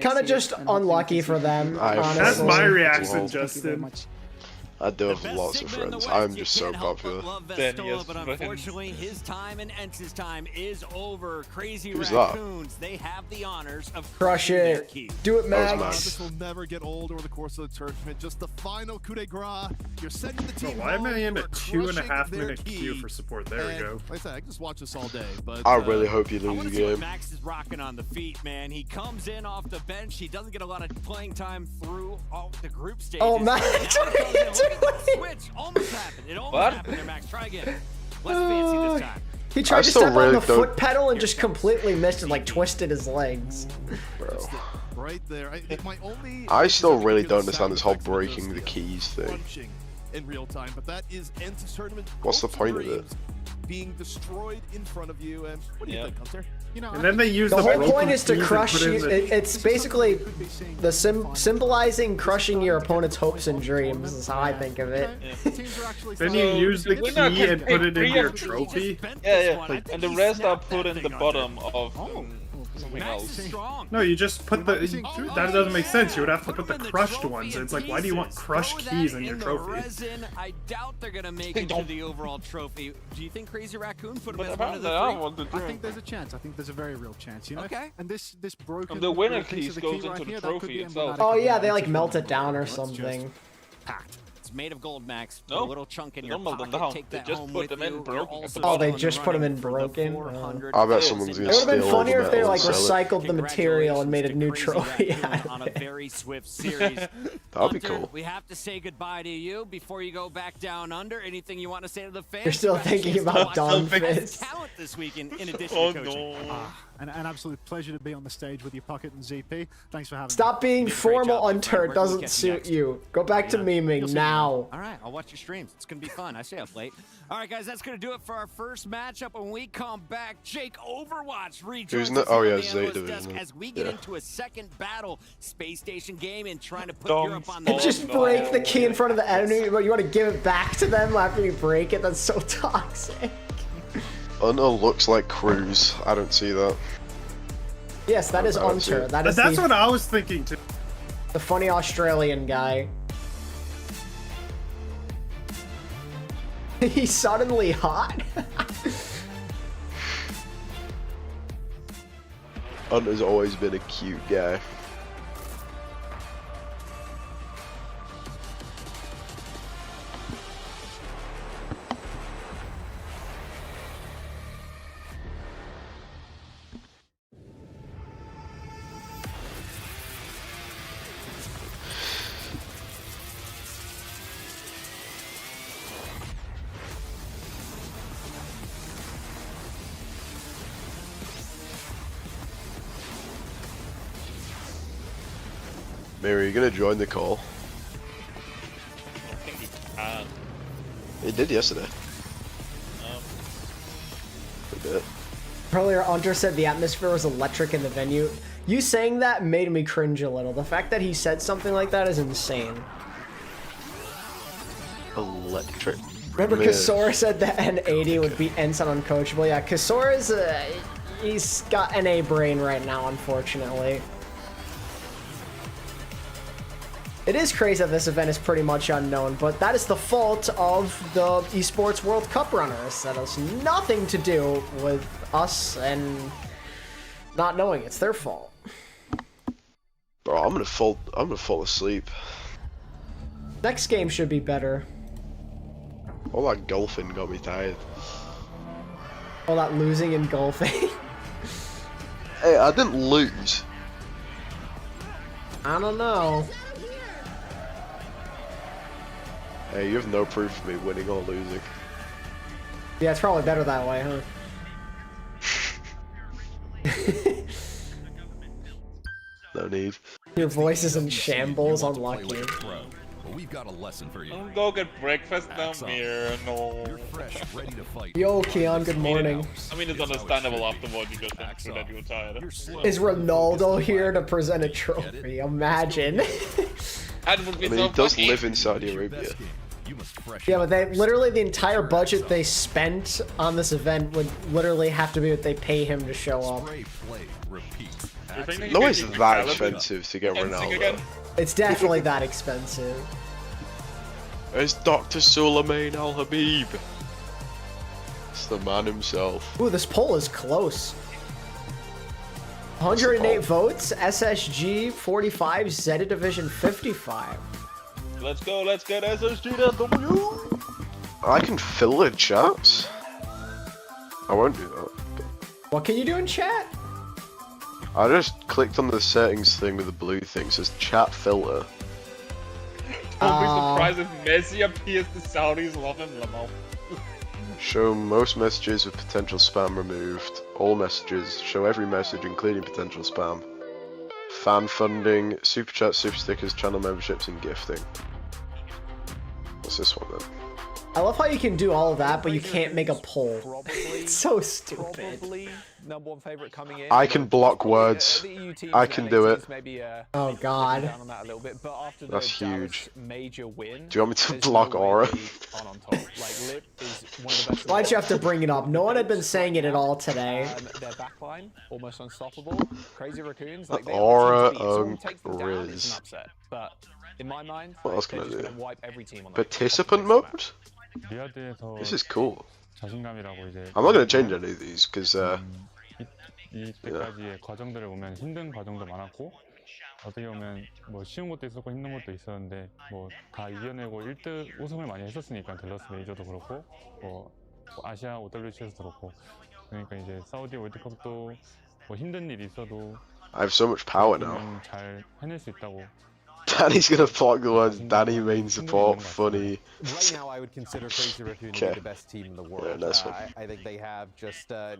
Kind of just unlucky for them, honestly. That's my reaction, Justin. I do have lots of friends. I'm just so popular. But unfortunately, his time and Ence's time is over. Crazy Who's Raccoons, they have the honors of crush it. Do it, Max. This will never get old over the course of the tournament. Just the final coup de grace. You're sending the team. Why am I in a 2.5 minute queue for support? There we go. Like I said, I can just watch this all day. But I really hope you lose the game. Max is rocking on the feet, man. He comes in off the bench. He doesn't get a lot of playing time through all the group stages. Oh, Max. Switch almost happened. It almost happened there, Max. Try again. Less fancy this time. He tried to step on the foot pedal and just completely missed and like twisted his legs. Bro. Right there. I still really don't understand this whole breaking the keys thing. In real time, but that is Ence's tournament. What's the point of it? Being destroyed in front of you, and what do you think, Hunter? You know, and then they use the whole point is to crush you. It's basically the symbolizing crushing your opponent's hopes and dreams. Is how I think of it. Then you use the key and put it in your trophy. Yeah. And the rest are put in the bottom of something else. No, you just put the. That doesn't make sense. You would have to put the crushed ones. It's like, why do you want crushed keys in your trophy? I doubt they're gonna make it to the overall trophy. Do you think Crazy Raccoon put him as one of the three? I think there's a chance. I think there's a very real chance. You know. Okay. And this broken. And the winner keys goes into the trophy itself. Oh yeah, they like melt it down or something. Packed. It's made of gold, Max. A little chunk in your pocket. Take that just home put with them in you. broken. Oh, they just put them in broken? I bet someone's gonna steal all the metal. It would have been funnier if they like recycled the material and made a new trophy out on of a it. very swift series. That'd be cool. We have to say goodbye to you before you go back down under. Anything you want to say to the fans? You're still thinking about Don Fizz. Talent this week in addition to coaching. An absolute pleasure to be on the stage with you, Pocket and ZP. Thanks for having me. Stop being formal, Hunter. It doesn't suit you. Go back to memeing now. All right, I'll watch your streams. It's going to be fun. I stay up late. All right, guys, that's going to do it for our first matchup. When we come back, Jake Overwatch rejoins us on the analyst desk as we get into a second battle. Space Station game and trying to put Europe on the Just break the key in front of the enemy, but you want to give it back to them after you break it? That's so toxic. Unter looks like Cruz. I don't see that. Yes, that is Hunter. That's what I was thinking too. The funny Australian guy. He's suddenly hot. Hunter's always been a cute guy. Mary, are you gonna join the call? I think he can. He did yesterday. A bit. Earlier, Hunter said the atmosphere was electric in the venue. You saying that made me cringe a little. The fact that he said something like that is insane. Electric. Remember, Kasora said that N80 would beat Ensign uncoachable. Yeah, Kasora's he's got NA brain right now, unfortunately. It is crazy that this event is pretty much unknown, but that is the fault of the Esports World Cup runners. That has nothing to do with us and not knowing. It's their fault. Bro, I'm gonna fall asleep. Next game should be better. All that golfing got me tired. All that losing and golfing. Hey, I didn't lose. I don't know. Hey, you have no proof of me winning or losing. Yeah, it's probably better that way, huh? No need. Your voice is in shambles, unlucky. We've got a lesson for you. Go get breakfast down here. No. You're fresh, ready to fight. Yo, Keon, good morning. I mean, it's understandable after what you just went through that you were tired. Is Ronaldo here to present a trophy? Imagine. That would be I mean, he does live in Saudi Arabia. Yeah, but they literally the entire budget they spent on this event would literally have to be what they pay him to show up. No, it's that expensive to get Ronaldo. It's definitely that expensive. It's Dr. Suleiman Al Habib. It's the man himself. Ooh, this poll is close. 108 votes, SSG 45, Zeta Division 55. Let's go, let's get SSG to W. I can fill the chats. I won't do that. What can you do in chat? I just clicked on the settings thing with the blue thing. It says chat filter. Don't be surprised if Messi appears to Saudis love him, Lamo. Show most messages with potential spam removed. All messages. Show every message including potential spam. Fan funding, super chat, super stickers, channel memberships, and gifting. What's this one then? I love how you can do all of that, but you can't make a poll. It's so stupid. #1 favorite coming in. I can block words. I can do it. Oh god. That's huge. Do you want me to block Aura? Why'd you have to bring it up? No one had been saying it at all today. Their backline almost unstoppable. Crazy Raccoons. Like Aura Riz. But in my mind, what else can I do? Wipe every team on Participant mode? This is cool. I'm not going to change any of these because 이때까지의 과정들을 보면 힘든 과정도 많았고 어떻게 보면 뭐 쉬운 것도 있었고 힘든 것도 있었는데 뭐 다 이겨내고 1등 우승을 많이 했었으니까 델러스 메이저도 그렇고 뭐 아시아 OWC에서 그렇고 그러니까 이제 사우디 월드컵도 뭐 힘든 일이 있어도 I have so much power now. 잘 해낼 수 있다고. Danny's gonna block the words Danny main support funny. Right now, I would consider Crazy Raccoon to be the best team in the world. Yeah, nice one. I think they have just a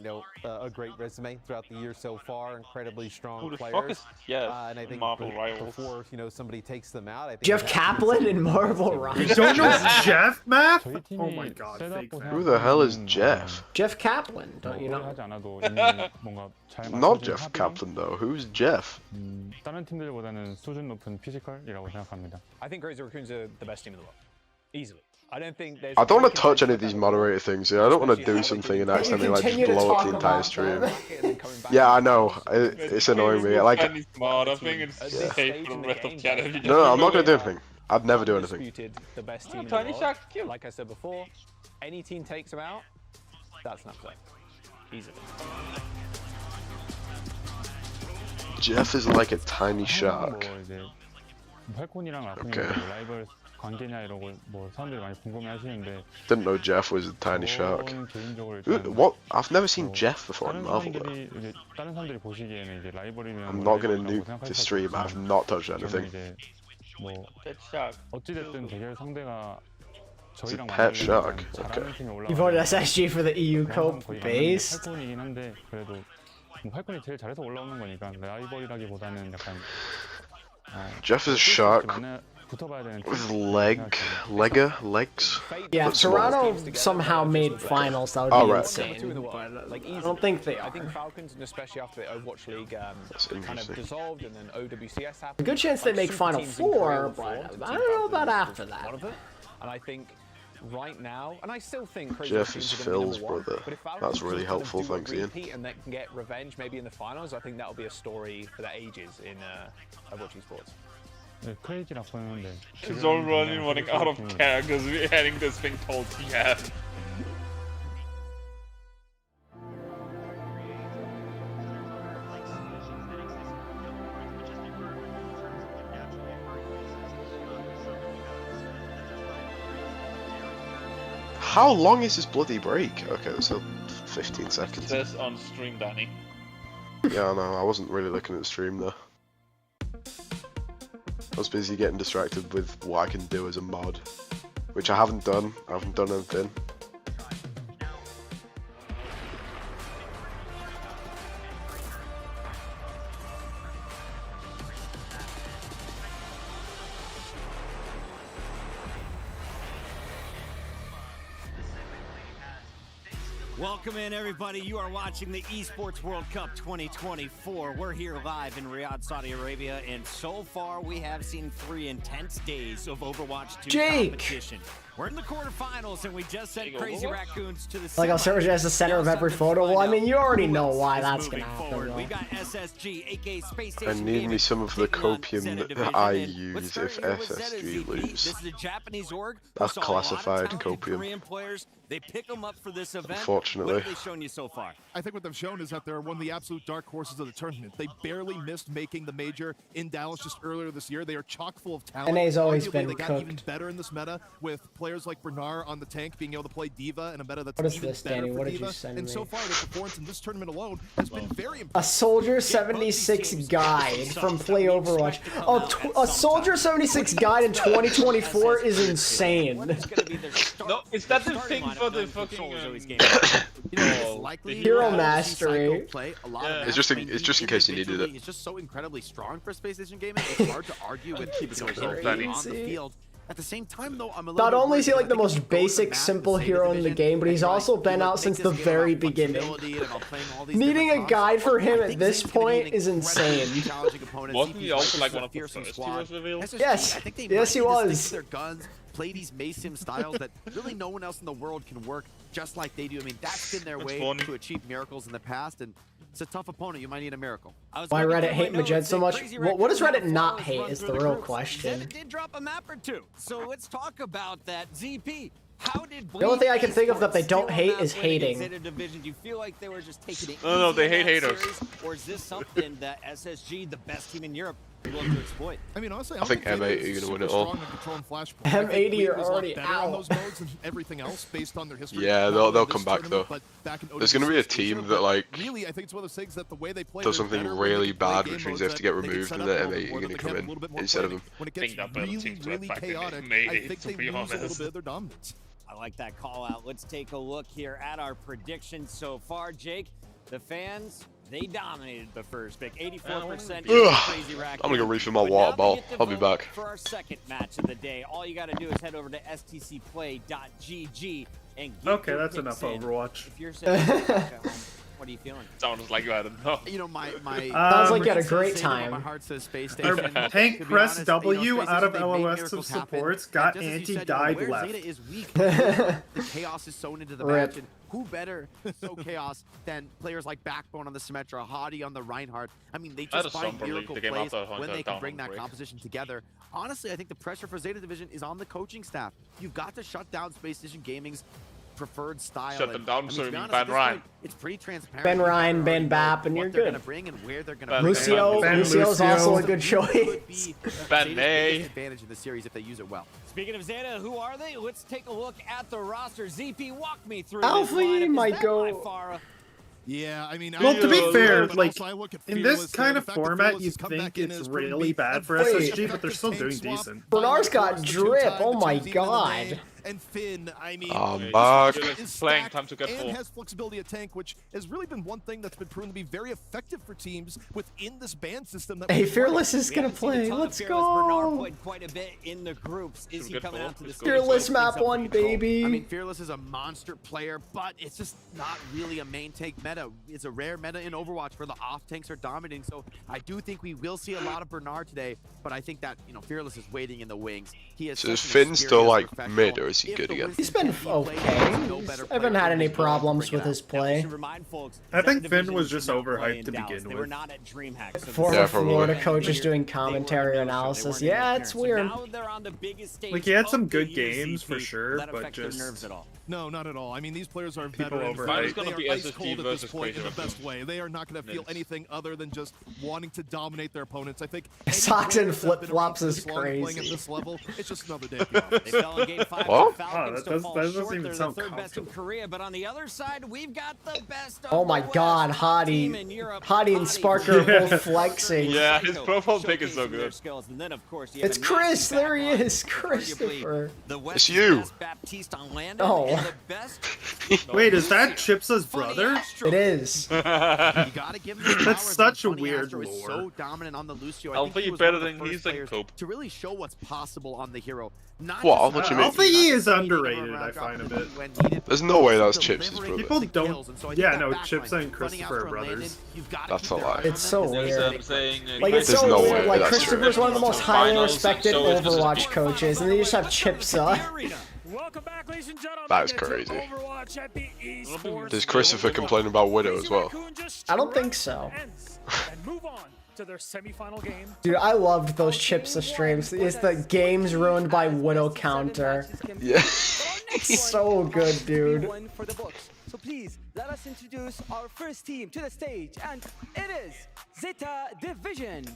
great resume throughout the year so far. Incredibly strong players. And I think before somebody takes them out, I think Jeff Kaplan and Marvel Rivals. You don't know Jeff, Matt? Oh my god, Who the hell is Jeff? Jeff Kaplan, don't you know? Not Jeff Kaplan though. Who's Jeff? 다른 팀들보다는 수준 높은 피지컬이라고 생각합니다. I think Crazy Raccoons are the best team in the world, easily. I don't think there's. I don't want to touch any of these moderator things. I don't want to do something and accidentally like just blow up the entire stream. Yeah, I know. It's annoying me. Like. Smart. I think it's safe for the rest of Canada. No, I'm not gonna do anything. I'd never do anything. The best team in the world. Like I said before, any team takes them out. That's not play. Easily. Jeff is like a tiny shark. 팔콘이랑 라쿤이 라이벌 관계냐 이러고 뭐 사람들이 많이 궁금해하시는데. Didn't know Jeff was a tiny shark. What? I've never seen Jeff before in Marvel. 다른 사람들이 보시기에는 이제 라이벌이면. I'm not gonna nuke the stream. I've not touched anything. 뭐 어찌 됐든 대결 상대가. It's a pet shark. Okay. You voted SSG for the EU Cup base? 팔콘이긴 한데 그래도 뭐 팔콘이 제일 잘해서 올라오는 거니까 라이벌이라기보다는 약간. Jeff is a shark with legs. Yeah, if Toronto somehow made finals, that would be insane. But I don't think they are. I think Falcons, and especially after the Overwatch League kind of dissolved and then OWCS happened. A good chance they make Final Four, but I don't know about after that. And I think right now, and I still think Jeff is Phil's brother. That's really helpful, thanks Ian. And they can get revenge maybe in the finals. I think that'll be a story for the ages in Overwatch Esports. It's all running out of characters. We're heading this thing called TF. How long is this bloody break? Okay, so 15 seconds. It says on stream, Danny. Yeah, I know. I wasn't really looking at the stream though. I was busy getting distracted with what I can do as a mod, which I haven't done. I haven't done anything. Welcome in, everybody. You are watching the Esports World Cup 2024. We're here live in Riyadh, Saudi Arabia, and so far we have seen 3 intense days of Overwatch 2 competition. We're in the quarterfinals, and we just sent Crazy Raccoons to the Like, I'll Serge as the center of every photo. Well, I mean, you already know why that's gonna happen. We got SSG, aka Space I Station. need me some of the copium that I use if SSG lose. This is a Japanese org. That's classified copium. Korean players, they pick them up for this event. Unfortunately. What have they shown you so far? I think what they've shown is that they're one of the absolute dark horses of the tournament. They barely missed making the major in Dallas just earlier this year. They are chock full of talent. NA's always Arguably, been they got cooked. even better in this meta with players like Bernard on the tank being able to play Diva in a meta that's What is even this, better Danny? for What did Diva. you send and me? so far, their performance in this tournament alone has been very impressive. A Soldier 76 guide from Play Overwatch. A Soldier 76 guide in 2024 is insane. No, is that the thing for the fucking Hero Mastery. It's just in case you needed it. He's just so incredibly strong for Space Station gaming. It's hard to argue with him on the field. At the same time, though, I'm a little Not only is he like the I think most basic, simple hero in the game, but he's also been out since the very beginning. Needing a guide for him at this point is insane. Wasn't he also like one of the first heroes revealed? Yes, yes he was. Their guns, play these Maysim styles that really no one else in the world can work just like they do. I mean, that's been their way to achieve miracles in the past, and it's a tough opponent. You might need a miracle. Why Reddit hate Majed so much? What does Reddit not hate is the real question. Did drop a map or two. So let's talk about that. ZP. How did The only thing I can think of that they don't hate is hating. Do you feel like they were just taking it No, they hate haters. Or is this something that SSG, the best team in Europe, will to exploit? I mean, honestly, I think M8 are gonna win it all. M80 are already out. Those modes and everything else based on their history. Yeah, they'll come back though. There's gonna be a team that like really, I think it's one of those things that the way they play does something really bad, which means they have to get removed, and then M8 are gonna come in instead of them. When it gets really chaotic, I think they lose a little bit of their dominance. I like that call out. Let's take a look here at our predictions so far. Jake, the fans, they dominated the first pick. 84% Crazy Raccoon. I'm gonna go refill my water bottle. I'll be back. For our second match of the day, all you gotta do is head over to stcplay.gg and get okay, that's enough in. Overwatch. If you're sitting back at home, what are you feeling? Sounds like you had enough. You know, my sounds like you had a great time. My heart says Space Station. Tank press W out of LOS of supports, got anti-died left. Zeta is weak. The chaos is sewn into the match, and who better to sow chaos than players like Backbone on the Symmetra, Hadi on the Reinhardt? I mean, they just find miracle plays when they can bring that composition together. Honestly, I think the pressure for Zeta Division is on the coaching staff. You've got to shut down Space Station Gaming's preferred style. Shut them down, so you mean ban Ryan. It's pretty transparent. Ben Ryan, Ben Bap, and you're good. Bring and where they're gonna Lucio's also a good choice. Ben May. Advantage in the series if they use it well. Speaking of Zeta, who are they? Let's take a look at the roster. ZP, walk me through Alfie might go. Yeah, I mean, well, to be fair, like in this kind of format, you think it's really bad for SSG, but they're still doing decent. Bernard's got drip. Oh my god. And Finn, I mean, is playing time to get and has flexibility at tank, which has really been one thing that's been proven to be very effective for teams within this ban system. That hey, Fearless is gonna play. Let's go. Bernard played quite a bit in the groups. Is he coming out to the Fearless map 1, baby? I mean, Fearless is a monster player, but it's just not really a main tank meta. It's a rare meta in Overwatch where the off tanks are dominating. So I do think we will see a lot of Bernard today, but I think that Fearless is waiting in the wings. He has. So is Finn still like mid, or is he good again? He's been okay. I haven't had any problems with his play. I think Finn was just overhyped to begin with. Former Florida coach is doing commentary analysis. Yeah, it's weird. Like, he had some good games for sure, but just... No, not at all. I mean, these players are People veterans. overhyped. They are ice cold at this point in the best way. They are not going to feel anything other than just wanting to dominate their opponents. I think socks and flip-flops is playing at crazy. this level, it's just another day. They fell in game 5 What? Falcons Oh, that doesn't even They're sound the third best in comfortable. Korea, but on the other side, we've got the best of Oh my the god, West. Hadi. Team in Europe. Hadi and Sparker are both flexing. Yeah, his profile pic is so good. And then, of course, you have It's a Chris, massive there he backline. is, Christopher. The West It's you. best Baptiste on land Oh. and the best Wait, is that Chipsa's brother? It is. You gotta give him the That's powers, such a and Tony weird Astro is lore. so dominant on the Lucio. I'll I think be he was better one of the than first he's like players Cope. to really show what's possible on the hero. Not What? just How much you mean? Alpha E is underrated, I find a bit. when needed, There's no way that's but Chips' brother. People don't... kills, and so I think Yeah, that no, backline, Chipsa and running Christopher after are brothers. Landon, you've gotta That's keep a their lie. eye on It's so them. weird. saying, Like, it's There's so no weird. way Like, that's Christopher's true. one of the most highly Finals, respected so it's just a Overwatch coaches, and then you just have Chipsa. Welcome back, ladies and gentlemen. That is crazy. Overwatch at the Esports Does Christopher complain about Widow as well? I don't think so. And move on to their semifinal game. Dude, I loved those Chips of streams. It's the games ruined by Widow counter. Yeah. So good, dude. For the books. So please, let us introduce our first team to the stage, and it is Zeta Division.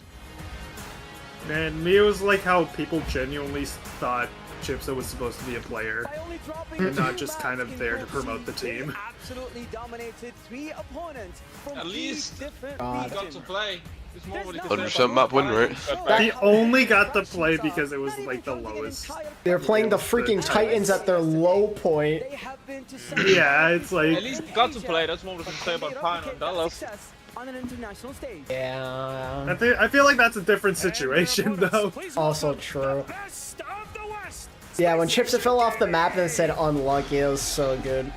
Man, me, it was like how people genuinely thought Chipsa was supposed to be a player, and not just kind of there to promote the team. Absolutely dominated 3 opponents from At least different he got to play. 100% map win rate. He only got to play because it was like the lowest. They're playing the freaking Titans at their low point. Yeah, it's like. At least he got to play. That's more we can say about Pine and Dallas. On an international stage. Yeah. I feel like that's a different situation, though. Also true. Yeah, when Chipsa fell off the map and said unlucky, it was so good.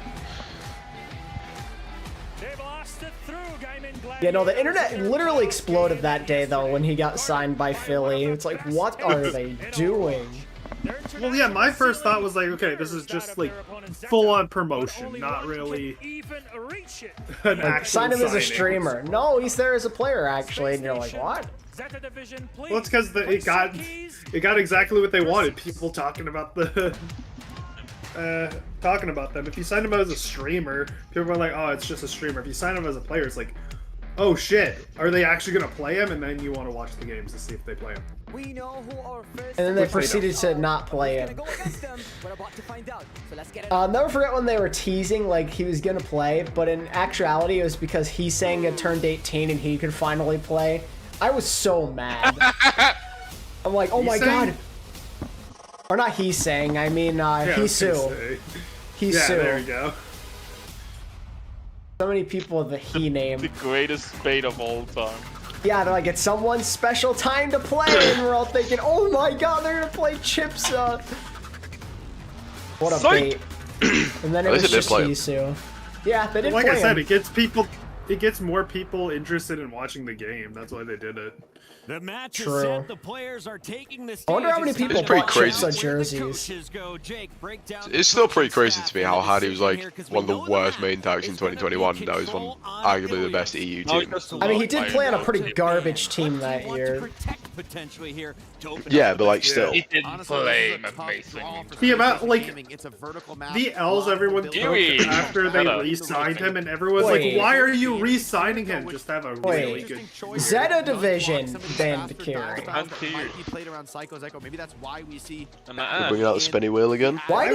Yeah, no, the internet literally exploded that day, though, when he got signed by Philly. It's like, what are they doing? Well, yeah, my first thought was like, okay, this is just like full-on promotion, not really an actual Sign him as a signing. streamer. No, he's there as a player, actually, and you're like, what? Well, it's because it got exactly what they wanted. People talking about the talking about them. If you sign him as a streamer, people are like, oh, it's just a streamer. If you sign him as a player, it's like, oh shit, are they actually gonna play him? And then you want to watch the games to see if they play him. We know who our first And then they proceeded to not play him. I'll never forget when they were teasing like he was gonna play, but in actuality it was because he sang it turned 18 and he could finally play. I was so mad. I'm like, oh my god. Or not he sang, I mean Hisu. Hisu. Yeah, there you go. So many people with the he name. The greatest bait of all time. Yeah, they're like, it's someone's special time to play, and we're all thinking, oh my god, they're gonna play Chipsa. What a bait. And then it was just Hisu. Yeah, they didn't like play I said, him. it gets more people interested in watching the game. That's why they did it. The match True. is set. The players are taking the stage. I wonder how many people bought Chipsa jerseys. It's still pretty crazy to me how hard he was like one of the worst main tags in 2021. Now he's one arguably the best EU team. I mean, he did play on a pretty garbage team that year. Yeah, but like still. He didn't play amazing. The amount, like, the L's everyone took after they re-signed him, and everyone's like, why are you re-signing him? Just have a really good... Zeta Division banned Kiri. He played around Psycho's Echo. Maybe that's why we see... Bringing out the spinny wheel again. Why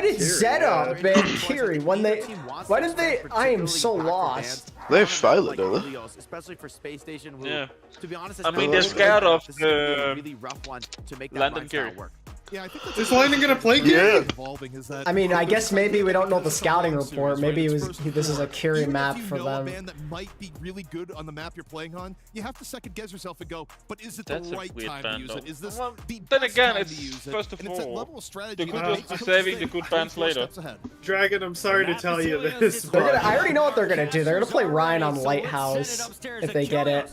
did Zeta ban Kiri when they... Why did they... I am so lost. They have Violet, don't they? Especially for Space Station, who, Yeah. to be honest, I mean, they're scared of the really rough one to make that Landon lifestyle Kiri. work. Yeah, I think Is Landon gonna play Yeah. evolving is that I mean, I guess maybe we don't know the scouting report. Maybe it was this is a Kiri map for a them. band that might be really good on the map you're playing on, you have to second guess yourself and go, but is it That's the a right weird time band, to use it? though. Is this Well, the then best again, time it's to use it? first of And it's that all, level of strategy the that good makes is coaches saving say, the good "I'm bands 4 later." steps ahead." Dragon, I'm sorry to tell you this, They're but... gonna, I already know what they're gonna do. They're gonna play Ryan on Lighthouse if they get it.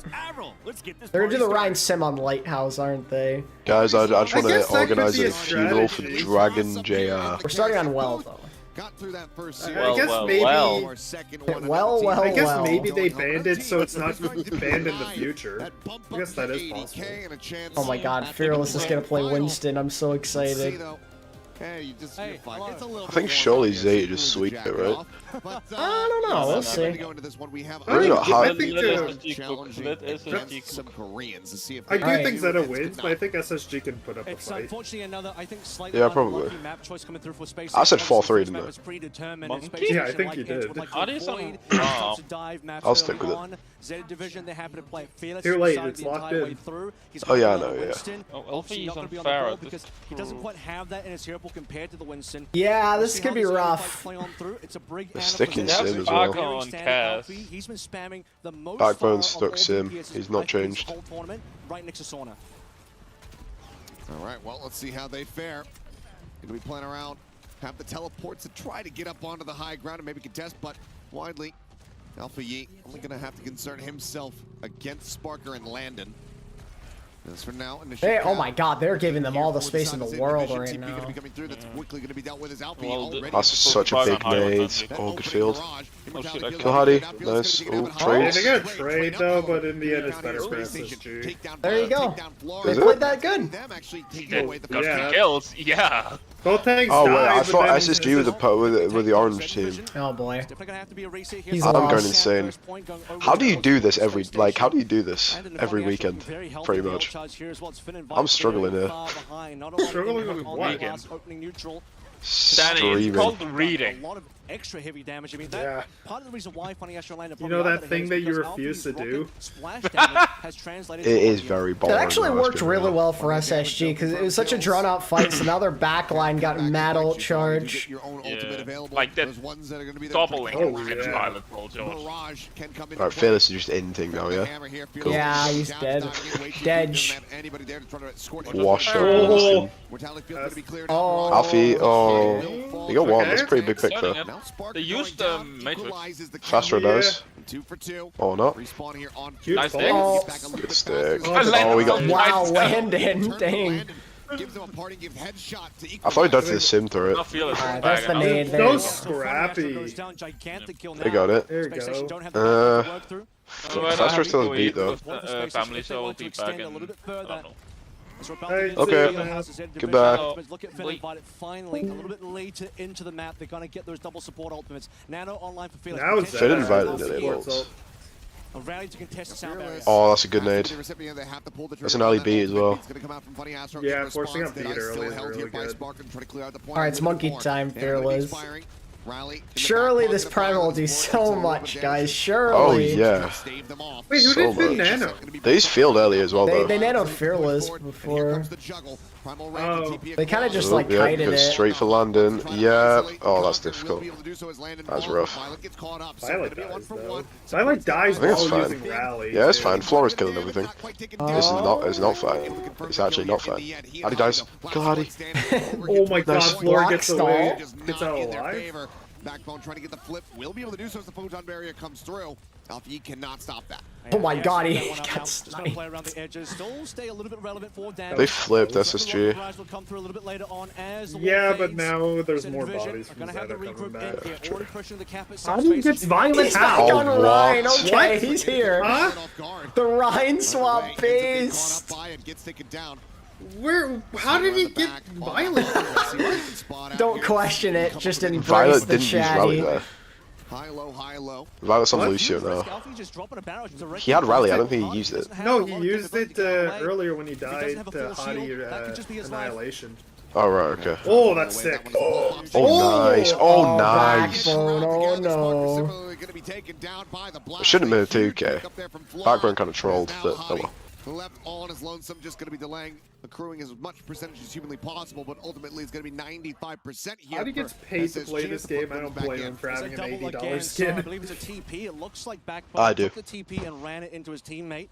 They're gonna do the Ryan Sim on Lighthouse, aren't they? Guys, I just want guess to that could organize be a a funeral for strategy. Dragon JR. We're starting on well though. Got through that first I guess maybe... Well, I guess well. maybe they banned it so it's not banned in the future. I guess that is possible. Oh my god, Fearless is gonna play Winston. I'm so excited. Hey, you just Hey, it's a little I think surely Zeta just sweeped it, right? I don't know. We'll see. Really not hard. I think some Koreans to see if I do think Zeta wins, but I think SSG can put up a It's fight. unfortunately another, I think, slightly Yeah, probably. unlucky map choice coming through for Space I said Station. 4-3, Space didn't I? was predetermined, and Monkey? Space Yeah, I Station, think like you Hens, did. would like Are to these some- avoid Wow. attempts to dive maps I'll stick early with it. on. Zeta Division, they're happy to play it fearless. Too late, decided it's the locked entire in. way through. He's Oh, yeah, I gonna know, go yeah. Winston. Oh, Obviously Elfie not is gonna on be on the fire ball at this because he doesn't quite have that in his hero pool compared to the Winston. Yeah, We'll this see could how be this early rough. fight play on through. It's a brig The and a sticking position. sim as well. Backbone Standing Cass. Alfie, he's been spamming the most Backbone fire stuck of all sim. DPSs He's not I think this changed. whole tournament, right next to Sauna. All right, well, let's see how they fare. Going to be playing around, have the teleports to try to get up onto the high ground and maybe contest, but widely, Alpha Yi only going to have to concern himself against Sparker and Landon. For now, hey, oh my god, they're giving them all the space in the world right now. That's such a big nade. Oh, good field. Kill Hardy. Nice. Oh, trade. They got a trade though, but in the end it's better for SSG. There you go. They Is played it? that good. Got 2 kills. Yeah. Both tanks Oh wait, died, I thought then SSG with the orange team. Oh boy. I'm going insane. How do you do this every weekend? Pretty much. I'm struggling here. Struggling with what? Danny, it's called reading. A lot of extra heavy damage. I mean, that part of the reason why Funny Astro landed. You know that thing that you refuse to do? It is very boring. It actually worked really well for SSG because it was such a drawn-out fight. So now their backline got mad ult charge. Like that doubling Violet Ball George. Alright, Fearless is just ending now, yeah? Cool. Yeah, he's dead. Dedge. Wash up. Oh. Alfie, oh. You got one, that's a pretty big pick there. They used Matrix. Faster does. Oh, no. Nice stick. Good stick. Oh, we got. Wow, Landon. Dang. I thought he died to the sim turret. Alright, that's the nade there. So scrappy. They got it. There you go. Faster still has beat though. Family, so will be back in. Okay. Goodbye. Look at Finn invited finally a little bit later into the map. They're gonna get those double support ultimates. Nano online for Fearless. Finn invited the ults. Oh, that's a good nade. That's an early beat as well. Yeah, forcing up beat early is really good. Alright, it's monkey time, Fearless. Surely this Primal will do so much, guys. Surely. Oh, yeah. Wait, who did Finn nano? They used field early as well, though. They nanoed Fearless before. Oh. They kind of just like yeah, kited goes it. straight for London. Yeah. Oh, that's difficult. That's rough. Violet dies, though. Violet dies I think it's while fine. using Rally. Yeah, it's fine. Flora's killing everything. This is not fine. It's actually not fine. Hardy dies. Kill Hardy. Oh my god, Nice. Flora gets away. Gets Gets out alive. Backbone trying to get the flip. Will be able to do so as the photon barrier comes through. Alfie cannot stop that. Oh my god, he got sniped. They flipped SSG. Yeah, but now there's more bodies from Zeta coming back. How do you get Violet? He's back on Rhine. Okay, he's here. Huh? The Rhine swap based. Where? How did he get Violet? Don't question it. Just embrace Violet the didn't use Rally chatty. there. High low. Violet's on Lucio now. He had Rally, I don't think he used it. No, he used it earlier when he died to Hadi Annihilation. Oh, right, okay. Oh, that's sick. Oh, nice. Oh, nice. Backbone, oh no. It shouldn't have been a 2k. Backbone kind of trolled, but oh well. Left all on his lonesome, just going to be delaying, accruing as much percentage as humanly possible, but ultimately it's going to be 95% here. How he gets paid to play this game, I don't blame him for having an $80 skin. I believe it's a TP. It looks like Backbone I do. took the TP and ran it into his teammate.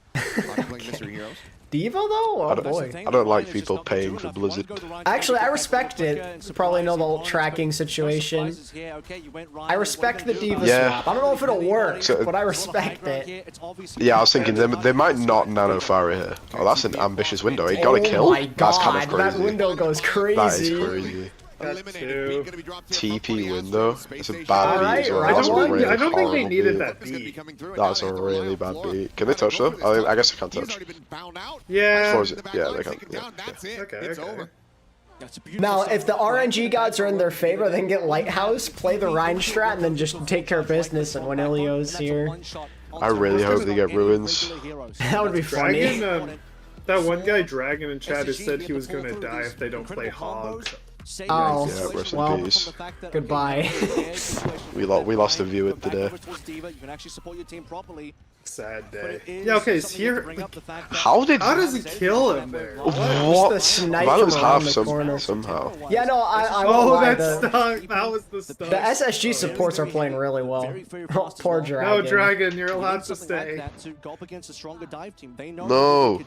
Devo though? Oh boy. I don't like people paying for Blizzard. Actually, I respect it. You probably know the whole tracking situation. I respect the Diva swap. I don't know if it'll work, but I respect it. Yeah, I was thinking they might not nano fire here. Oh, that's an ambitious window. He got a kill. Oh my god, That's kind of crazy. that window goes crazy. That is crazy. TP window. It's a bad beat as well. Right, That's a really I don't think they horrible needed beat. that beat. That's a really bad beat. Can they touch though? I guess they can't touch. Yeah. Yeah, they can. Yeah. Okay. Now, if the RNG gods are in their favor, they can get Lighthouse, play the Rhine strat, and then just take care of business. And when Ilio's here, I really hope they get ruins. That would be funny. Dragon, that one guy, Dragon in chat, has said he was going to die if they don't play Hog. Oh, Yeah, rest in well, peace. goodbye. We lost a viewer today. Sad day. Yeah, okay, is here. How does he kill him there? What? The snipe That was from half around the corner. somehow. Yeah, no, I won't lie. That was the stunt. The SSG supports are playing really well. Poor Dragon. No, Dragon, you're allowed to stay. No.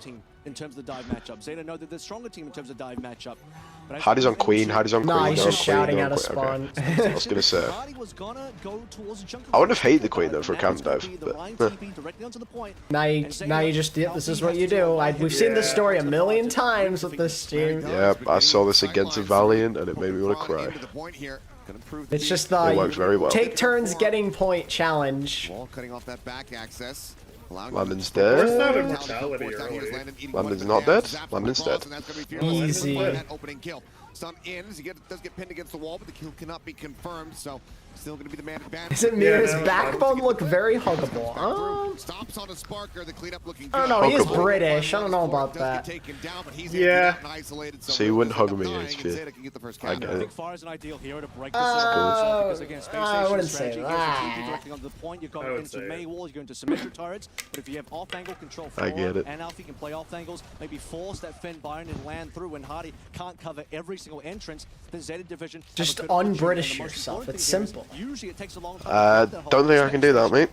in terms of the dive matchup. Zeta know that they're the stronger team in terms of dive matchup. Hardy's on Queen, Hardy's on Queen. Nah, he's just shouting out of spawn. Okay. I was gonna say. I wouldn't have hated the Queen though for a camp dive, but now you just this is what you do. We've seen this story a million times with this team. Yeah, I saw this against a Valiant and it made me want to cry. It's just it works very well. Take turns getting point challenge. Cutting off that back access. Landon's dead. Landon's not dead. Landon's dead. Easy. Opening kill. Stun in as he does get pinned against the wall, but the kill cannot be confirmed, so still going to be the man advantage. Isn't Mir's backbone look very huggable? Stops on a Sparker, the cleanup looking I don't know, he is British. I don't know about that. Yeah. So you wouldn't hug me, it's fair. I get it. I wouldn't say that. I get it. And Alfie can play off angles, maybe force that Finn Byron and land through when Hardy can't cover every single entrance. The Zeta division just un-British yourself. It's simple. Usually it takes a long time. Don't think I can do that, mate.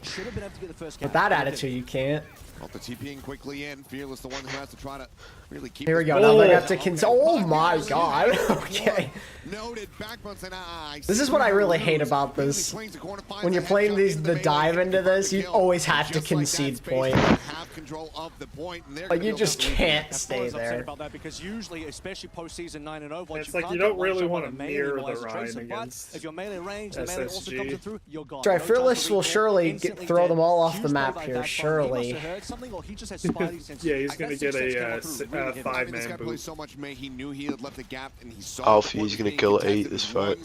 With that attitude, you can't. Well, the TPing quickly in. Fearless, the one who has to try to really keep. Here we go. Now they have to oh my god. Okay. Noted. This is what I really hate about this. When you're playing the dive into this, you always have to concede point. Like you just can't stay there. About that because usually, especially postseason 9 and Overwatch, it's like you don't really want to mirror the Ryan against. If your melee range, the melee also comes through. You're gone. Right, Fearless will surely throw them all off the map here. Surely. Yeah, he's gonna get a 5-man boot. So much he knew he had left a gap, and he saw Alfie, he's gonna kill 8 this fight.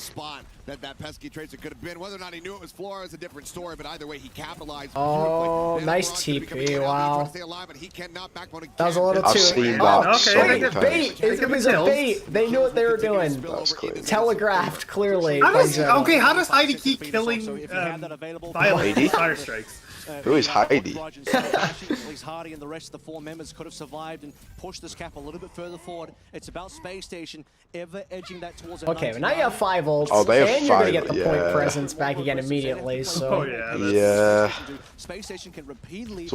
That pesky tracer could have been. Whether or not he knew it was Flora is a different story, but either way, he capitalized. Oh, nice TP, wow. That was a little too... I've seen that bait! It was a bait! They knew what they were doing. Telegraphed, clearly. Okay, how does Heidi keep killing Violet fire strikes? Who is Heidi? Hardy and the rest of the 4 members could have survived and pushed this cap a little bit further forward. It's about Space Station ever edging that towards. Okay, but now you have 5 ults, oh, they have and 5, you're gonna get the point presence back again immediately. So yeah. So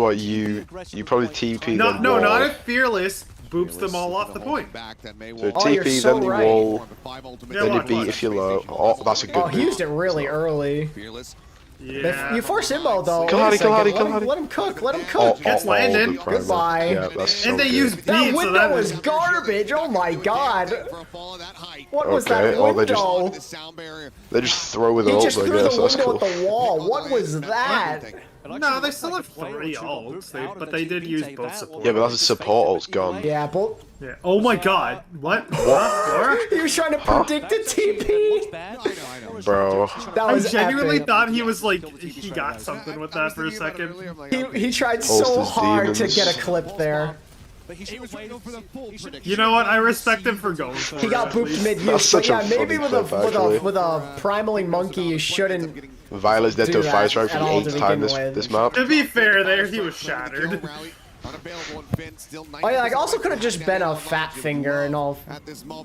what you probably TP then no, not if Fearless boops them all off the point. So TP then the wall, then you beat if you're low. Oh, that's a good. Oh, he used it really early. Yeah. You force Imbo though. Kill Hardy. Let him cook. Let him cook. Gets landed. Goodbye. Yeah, that's so and they good. use beats. That window was garbage. Oh my god. What was that window? They just throw with He ults, just I threw the guess. That's window cool. at the wall. What was that? No, they still have 3 ults, but they did use both support. Yeah, but that's a support ult's gone. Yeah, but... Yeah. Oh my god. What? What? He was trying to predict a TP. Bro. That was I genuinely epic. thought he was like, he got something with that for a second. He tried so hard to get a clip there. You know what? I respect him for going for it. He got booped mid-use, but yeah, maybe with a primaling monkey, you shouldn't. Violet's dead to a fire strike for the 8th time this map. To be fair, there he was shattered. Oh yeah, like also could have just been a fat finger in all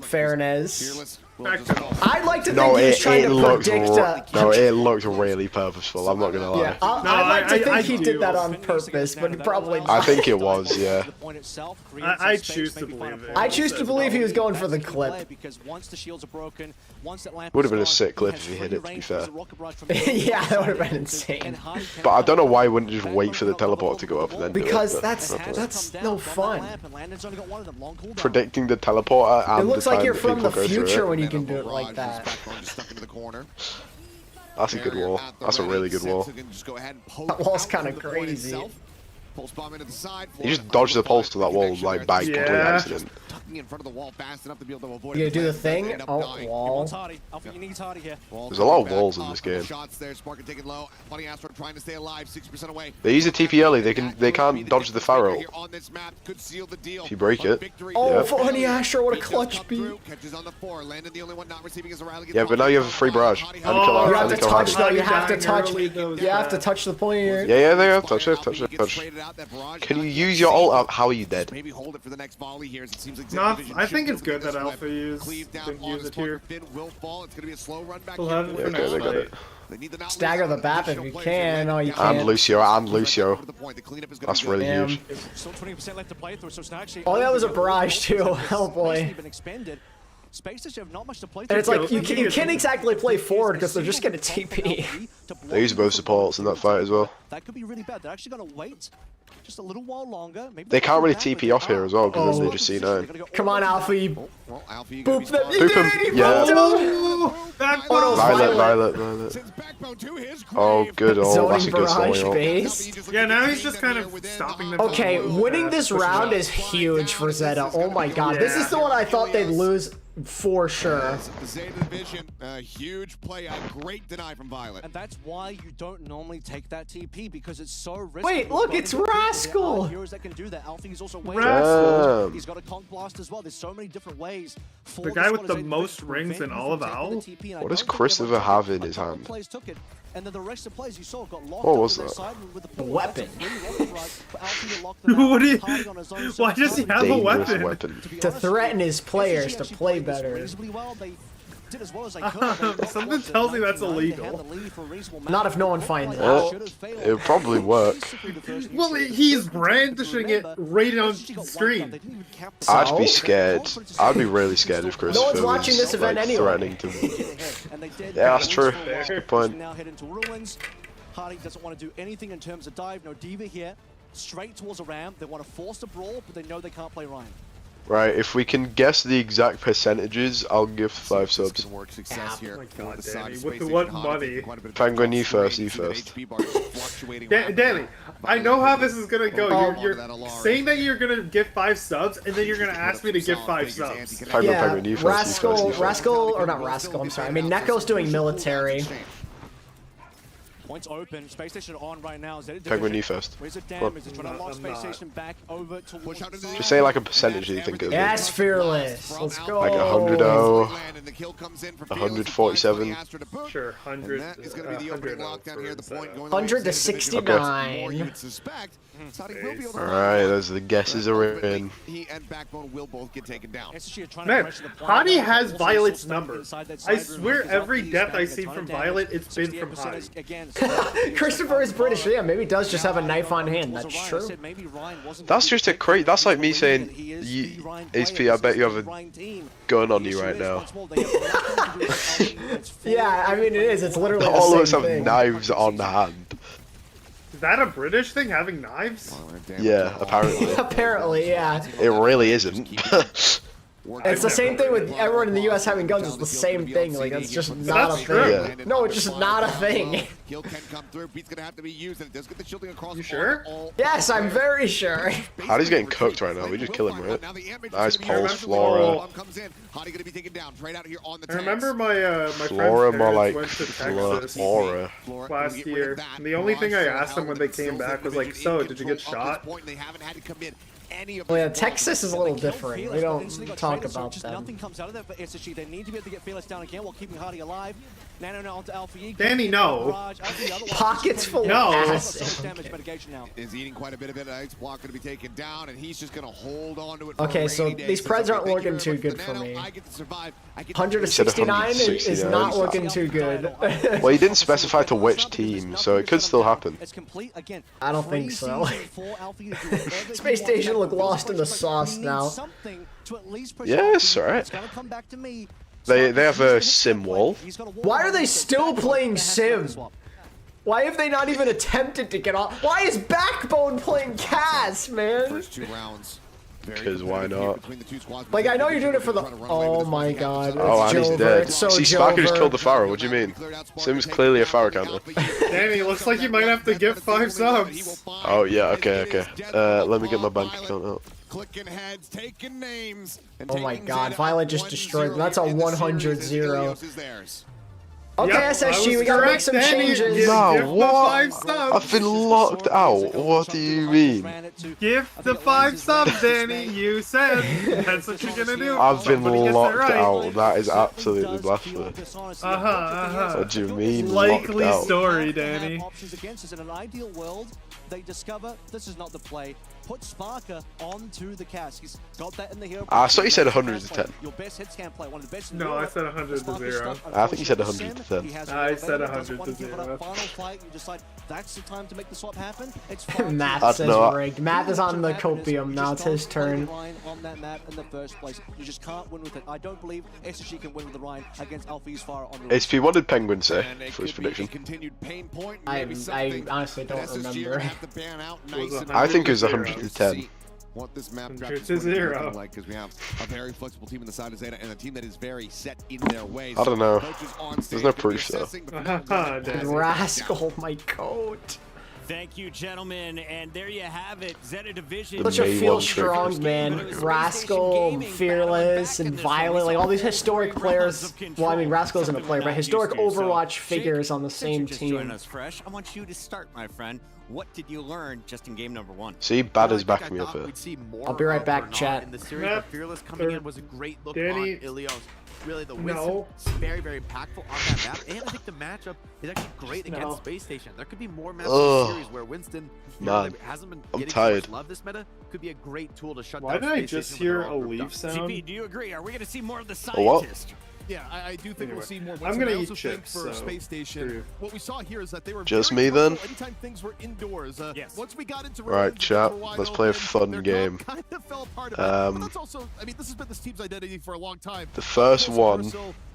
fairness. I'd like to think he was trying to predict no, it looked really purposeful, I'm not gonna lie. Yeah, I'd like to think he did that on purpose, but he probably not. I think it was, yeah. I choose to believe it. I choose to believe he was going for the clip. Would have been a sick clip if he hit it, to be fair. Yeah, that would have been insane. But I don't know why he wouldn't just wait for the teleport to go up and then because do it. that's no fun. Predicting the teleporter and it looks the like time you're that from the people go through future it. when you can do it like that. That's a good wall. That's a really good wall. That wall's kind of crazy. You just dodged the pulse to that wall like by complete accident. In front of the wall fast enough to be able to avoid. You gonna do the thing? Oh, wall. There's a lot of walls in this game. They use a TP early. They can't dodge the Pharaoh. If you break it. Oh, for Honey Asher, what a clutch beat. Yeah, but now you have a free barrage. You have to touch though. You have to touch. You have to touch the point here. Yeah, they have touch it. out that barrage. Can you use your ult? How are you dead? Maybe hold it for the next volley here. As it seems like No, I think it's good that Alpha didn't use it here. Finn will fall. It's going to be a slow run back. Okay, they got it. Stagger the BAP if you can. Oh, you can't. And Lucio. That's really huge. Oh, that was a barrage too. Oh boy. And it's like you can't exactly play forward because they're just gonna TP. They use both supports in that fight as well. That could be really bad. They're actually gonna wait just a little while longer. Maybe they can't really TP off here as well because then they just C9. Come on, Alpha. Boop them. Boop him. Yeah. Violet. Oh, good. Oh, that's a good zoning. Yeah, now he's just kind of stopping them. Okay, winning this round is huge for Zeta. Oh my god. This is the one I thought they'd lose for sure. Zeta Division, a huge play, a great deny from Violet. And that's why you don't normally take that TP, because it's so risky. Wait, look, it's Rascal. Heroes that can do that. Alfie's also Rascal. He's got a conk blast as well. There's so many different ways. The guy with the most rings in all of OWL? What does Christopher have in his hand? And then the rest of the players you saw got locked what was that? A weapon. Why does he have a weapon? To threaten his players to play better. Something tells me that's illegal. Not if no one finds out. out. It would probably work. Well, he's brandishing it right on screen. I'd be scared. I'd be really scared if Christopher no one's watching this event like, anyway. threatening to me. Yeah, that's true. That's a good point. Now head into ruins. Hardy doesn't want to do anything in terms of dive. No Diva here. Straight towards a ramp. They want to force the brawl, but they know they can't play Ryan. Right, if we can guess the exact percentages, I'll give 5 subs. With what money? Penguin, you first. Danny, I know how this is gonna go. You're saying that you're gonna give 5 subs, and then you're gonna ask me to give 5 subs. Penguin, you first. Rascal, or not Rascal, I'm sorry. I mean, Neko's doing military. Points open, Space Station on right now. Penguin, you first. Where's the damage? They're trying to lock Space Station back over to Just say like a percentage that you think of. Yes, Fearless. Let's go. Like 100-0, 147. Sure, 100. 100 to 69. Alright, those are the guesses are in. He and Backbone will both get taken down. Man, Hadi has Violet's number. I swear every death I see from Violet, it's been from Hadi. Christopher is British. Yeah, maybe he does just have a knife on hand. That's true. That's just a crate. That's like me saying, HP, I bet you have a gun on you right now. Yeah, I mean it is. It's literally the all of us same have thing. knives on hand. Is that a British thing, having knives? Yeah, apparently. Apparently, yeah. It really isn't. It's the same thing with everyone in the U.S. having guns. It's the same thing. Like that's just not a thing. Yeah. No, it's just not a thing. Kill can come through. Beat's gonna have to be used, and it does get the shielding across. You sure? Yes, I'm very sure. Hadi's getting cooked right now. We just kill him, right? Nice pulse, Flora. I remember my Flora, more like went to Texas Flora. last year. And the only thing I asked them when they came back was like, "So, did you get shot?" Well, yeah, Texas is a little different. We don't talk about them. Nothing comes out of that, but SSG, they need to be able to get Fearless down again while keeping Hardy alive. Nano onto Alpha E. Danny, no. Pockets full of acid. Is eating quite a bit of it. Ice block going to be taken down, and he's just going to hold on to it. Okay, so these Preds aren't looking too good for me. 169 is not looking too good. Well, he didn't specify to which team, so it could still happen. I don't think so. Space Station look lost in the sauce now. Yes, alright. They have a sim wall. Why are they still playing sim? Why have they not even attempted to get off? Why is Backbone playing Cass, man? First 2 rounds. Because why not? Like, I know you're doing it for the... Oh my god. Oh, and he's dead. It's so See, Sparker just killed the Pharaoh. What do you mean? Sim's clearly a Pharaoh counter. Danny, looks like you might have to give 5 subs. Oh, yeah, okay. Let me get my bank account out. Clicking heads, taking names. Oh my god, Violet just destroyed them. That's a 100-0. Okay, SSG, we gotta make some changes. No, what? I've been locked out. What do you mean? Give the 5 subs, Danny. You said that's what you're gonna do. I've been locked out. That is absolutely blasphemous. What do you mean Likely locked out? story, Danny. In an ideal world, they discover this is not the play. Put Sparker onto the cast. He's got that in the hero. I thought you said 100 to 10. Your best hit scan play, one of the best. No, I said 100 to 0. I think you said 100 to 10. I said 100 to 0. Final fight, you decide that's the time to make the swap happen. It's Matt says rigged. Matt is on the copium. Now it's his turn. On that map in the first place, you just can't win with it. I don't believe SSG can win with the Ryan against Alpha Fire on the. HP, what did Penguin say for his prediction? I honestly don't remember. I think it was 100 to 10. What this map draft is looking like, because we have a very flexible team on the side of Zeta and a team that is very set in their ways. I don't know. There's no proof though. Rascal, my coat. Thank you, gentlemen, and there you have it. Zeta Division. Such a feel strong man. Rascal, Fearless, and Violet, like all these historic players. Well, I mean, Rascal isn't a player, but historic Overwatch figures on the same team. Join us fresh. I want you to start, my friend. What did you learn just in game number 1? See, Bad is backing me up here. I'll be right back, chat. In the series, but Fearless coming in was a great look on Ilios. Really, the wisdom is very, very impactful on that map, and I think the matchup is actually great against Space Station. There could be more maps in the series where Winston hasn't been getting so much love this meta. Could be a great tool to shut down Space Station. Why did I just hear a leaf sound? CP, do you agree? Are we going to see more of the what? scientist? Yeah, I do think we'll see more. I'm gonna eat chips. For Space Station, what we saw here is that they were just me then. Anytime things were indoors, once we got into right, chat. Let's play a fun game. Kind of fell apart but that's also, I mean, this has been this team's identity for a long time. The first one.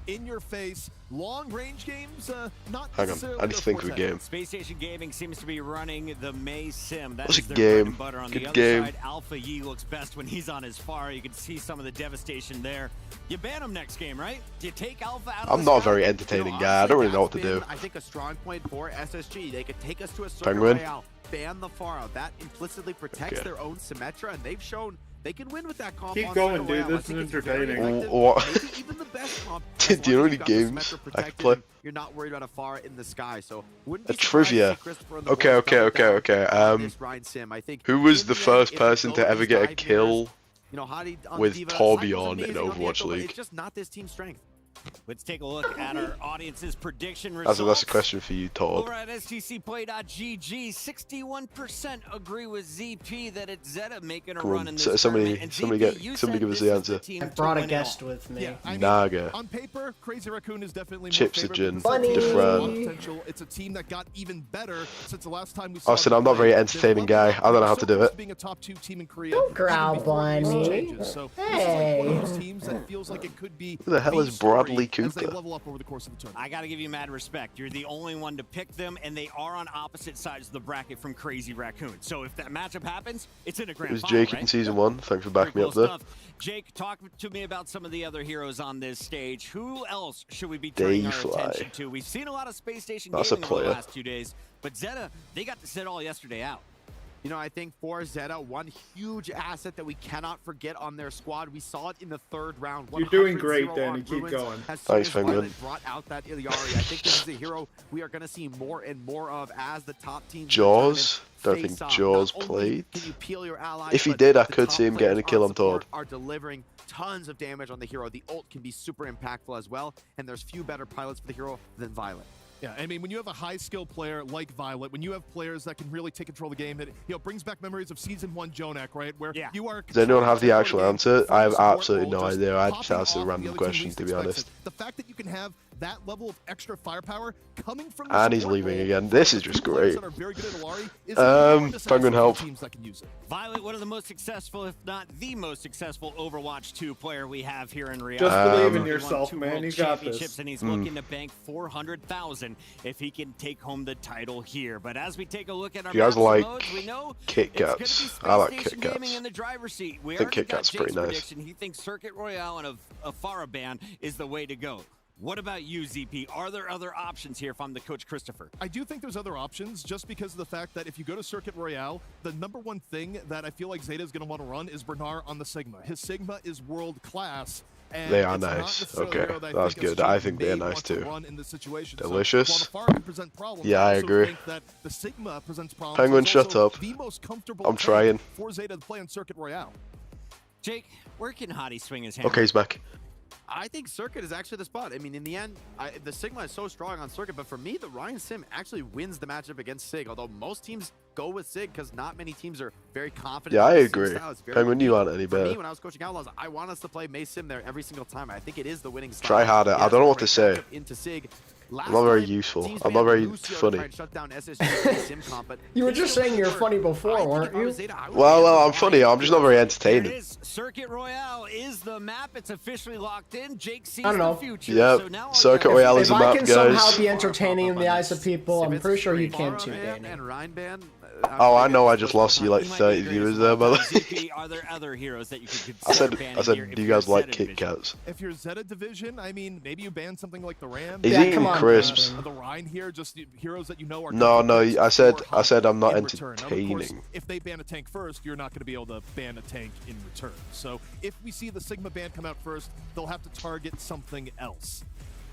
In your face, long range games, not hang on, I need to think of a game. Space Station Gaming seems to be running the May Sim. That's a game. Good game. Side, Alpha Yi looks best when he's on his far. You can see some of the devastation there. You ban him next game, right? Do you take Alpha out of I'm not a very entertaining guy. I don't really know what to do. I think a strong point for SSG. They could take us to a Penguin. Ban the Pharah. That implicitly protects their own Symmetra, and they've shown they can win with that comp. Keep going, dude. This is entertaining. What? Even the best comp. Do you know any games I can play? You're not worried about a Pharah in the sky, so a trivia. Okay. Who was the first person to ever get a kill with Torbjorn in Overwatch League? It's just not this team's strength. Let's take a look at our audience's prediction results. results. That's a question for you, Torb. Over at STCplay.gg, 61% agree with ZP that it's Zeta making a run in this somebody give us the answer. I brought a guest with me. Yeah, I mean, Naga. On paper, Crazy Raccoon is definitely Chipsogen. Defran. It's a team that got even better since the last time we saw. Austin, I'm not a very entertaining guy. I don't know how to do it. Being a top 2 team in Korea. Don't growl, Bunny. So hey. One of those teams that feels like it could be. Who the hell is Bradley Cooper? I gotta give you mad respect. You're the only one to pick them, and they are on opposite sides of the bracket from Crazy Raccoon. So if that matchup happens, it's in a grand final. It was Jake in season 1. Thanks for backing me up there. Jake, talk to me about some of the other heroes on this stage. Who else should we be turning our attention to? We've seen a lot of Space Station gaming over the last 2 days, but Zeta, they got to sit all yesterday out. You know, I think for Zeta, one huge asset that we cannot forget on their squad, we saw it in the 3rd round. You're doing great, Danny. Keep going. Thanks, Penguin. Brought out that Iliari. I think this is a hero we are going to see more and more of as the top team. Jaws? Don't think Jaws played. If he did, I could see him getting a kill on Todd. Are delivering tons of damage on the hero. The ult can be super impactful as well, and there's few better pilots for the hero than Violet. Yeah, I mean, when you have a high-skill player like Violet, when you have players that can really take control of the game, it brings back memories of Season 1 Jonak, right? Where you are. Does anyone have the actual answer? I have absolutely no idea. I just asked a random question, to be honest. The fact that you can have that level of extra firepower coming from and he's leaving again. This is just great. Penguin help. Violet, one of the most successful, if not the most successful Overwatch 2 player we have here in Riyadh. Just believe in yourself, man. You got this. And he's looking to bank 400,000 if he can take home the title here. But as we take a look at our modes, we know Kit Kats. I like Kit Kats. In the driver's seat. I think Kit Kats pretty nice. He thinks Circuit Royale and a Pharah ban is the way to go. What about you, ZP? Are there other options here if I'm the coach, Christopher? I do think there's other options just because of the fact that if you go to Circuit Royale, the #1 thing that I feel like Zeta is going to want to run is Bernard on the Sigma. His Sigma is world class. They are nice. Okay, that's good. I think they're nice too. Delicious. Yeah, I agree. Penguin, shut up. I'm trying. Jake, where can Hottie swing his hammer? Okay, he's back. I think Circuit is actually the spot. I mean, in the end, the Sigma is so strong on Circuit, but for me, the Ryan Sim actually wins the matchup against Sig, although most teams go with Sig because not many teams are very confident. Yeah, I agree. Penguin, you aren't any For better. me, when I was coaching Outlaws, I want us to play May Sim there every single time. I think it is the winning style. Try harder. I don't know what to say. Into Sig. I'm not very useful. I'm not very funny. You were just saying you're funny before, weren't you? Well, I'm funny. I'm just not very entertaining. Circuit Royale is the map. It's officially locked in. Jake sees I don't know. the future. Yep. So now Circuit Royale is If the I map, can guys. somehow be entertaining in the eyes of people, I'm pretty sure you can too, Danny. Oh, I know. I just lost you like 30 viewers there, by the way. Are there other heroes that you could I consider said, do you guys like Kit Kats? If you're Zeta Division, I mean, maybe you ban something like the Ram. He's eating crisps. The Rhine here, just heroes that you know are. No, I said I'm not in return. Now, of course, entertaining. if they ban a tank first, you're not going to be able to ban a tank in return. So if we see the Sigma ban come out first, they'll have to target something else.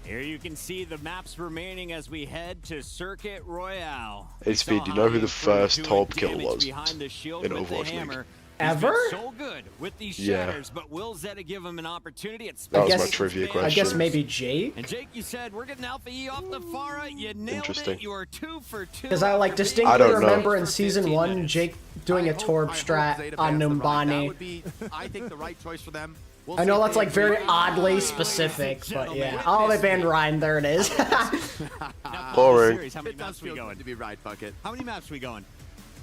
Here you can see the maps remaining as we head to Circuit Royale. Hey, Speed, do you know who the first Torb kill was in Overwatch League? Ever? So good with these Yeah. shatters, but will Zeta give him an opportunity? That was my trivia question. I guess maybe Jake. And Jake, you said we're getting Alpha E off the Pharah. You nailed it. You are 2 for 2. Because I like distinctly remember in season 1 Jake doing a Torb strat on Numbani. I think the right choice for them. I know that's like very oddly specific, but yeah. Oh, they banned Ryan. There it is. Boring. How many maps we going? To be right, bucket. How many maps we going?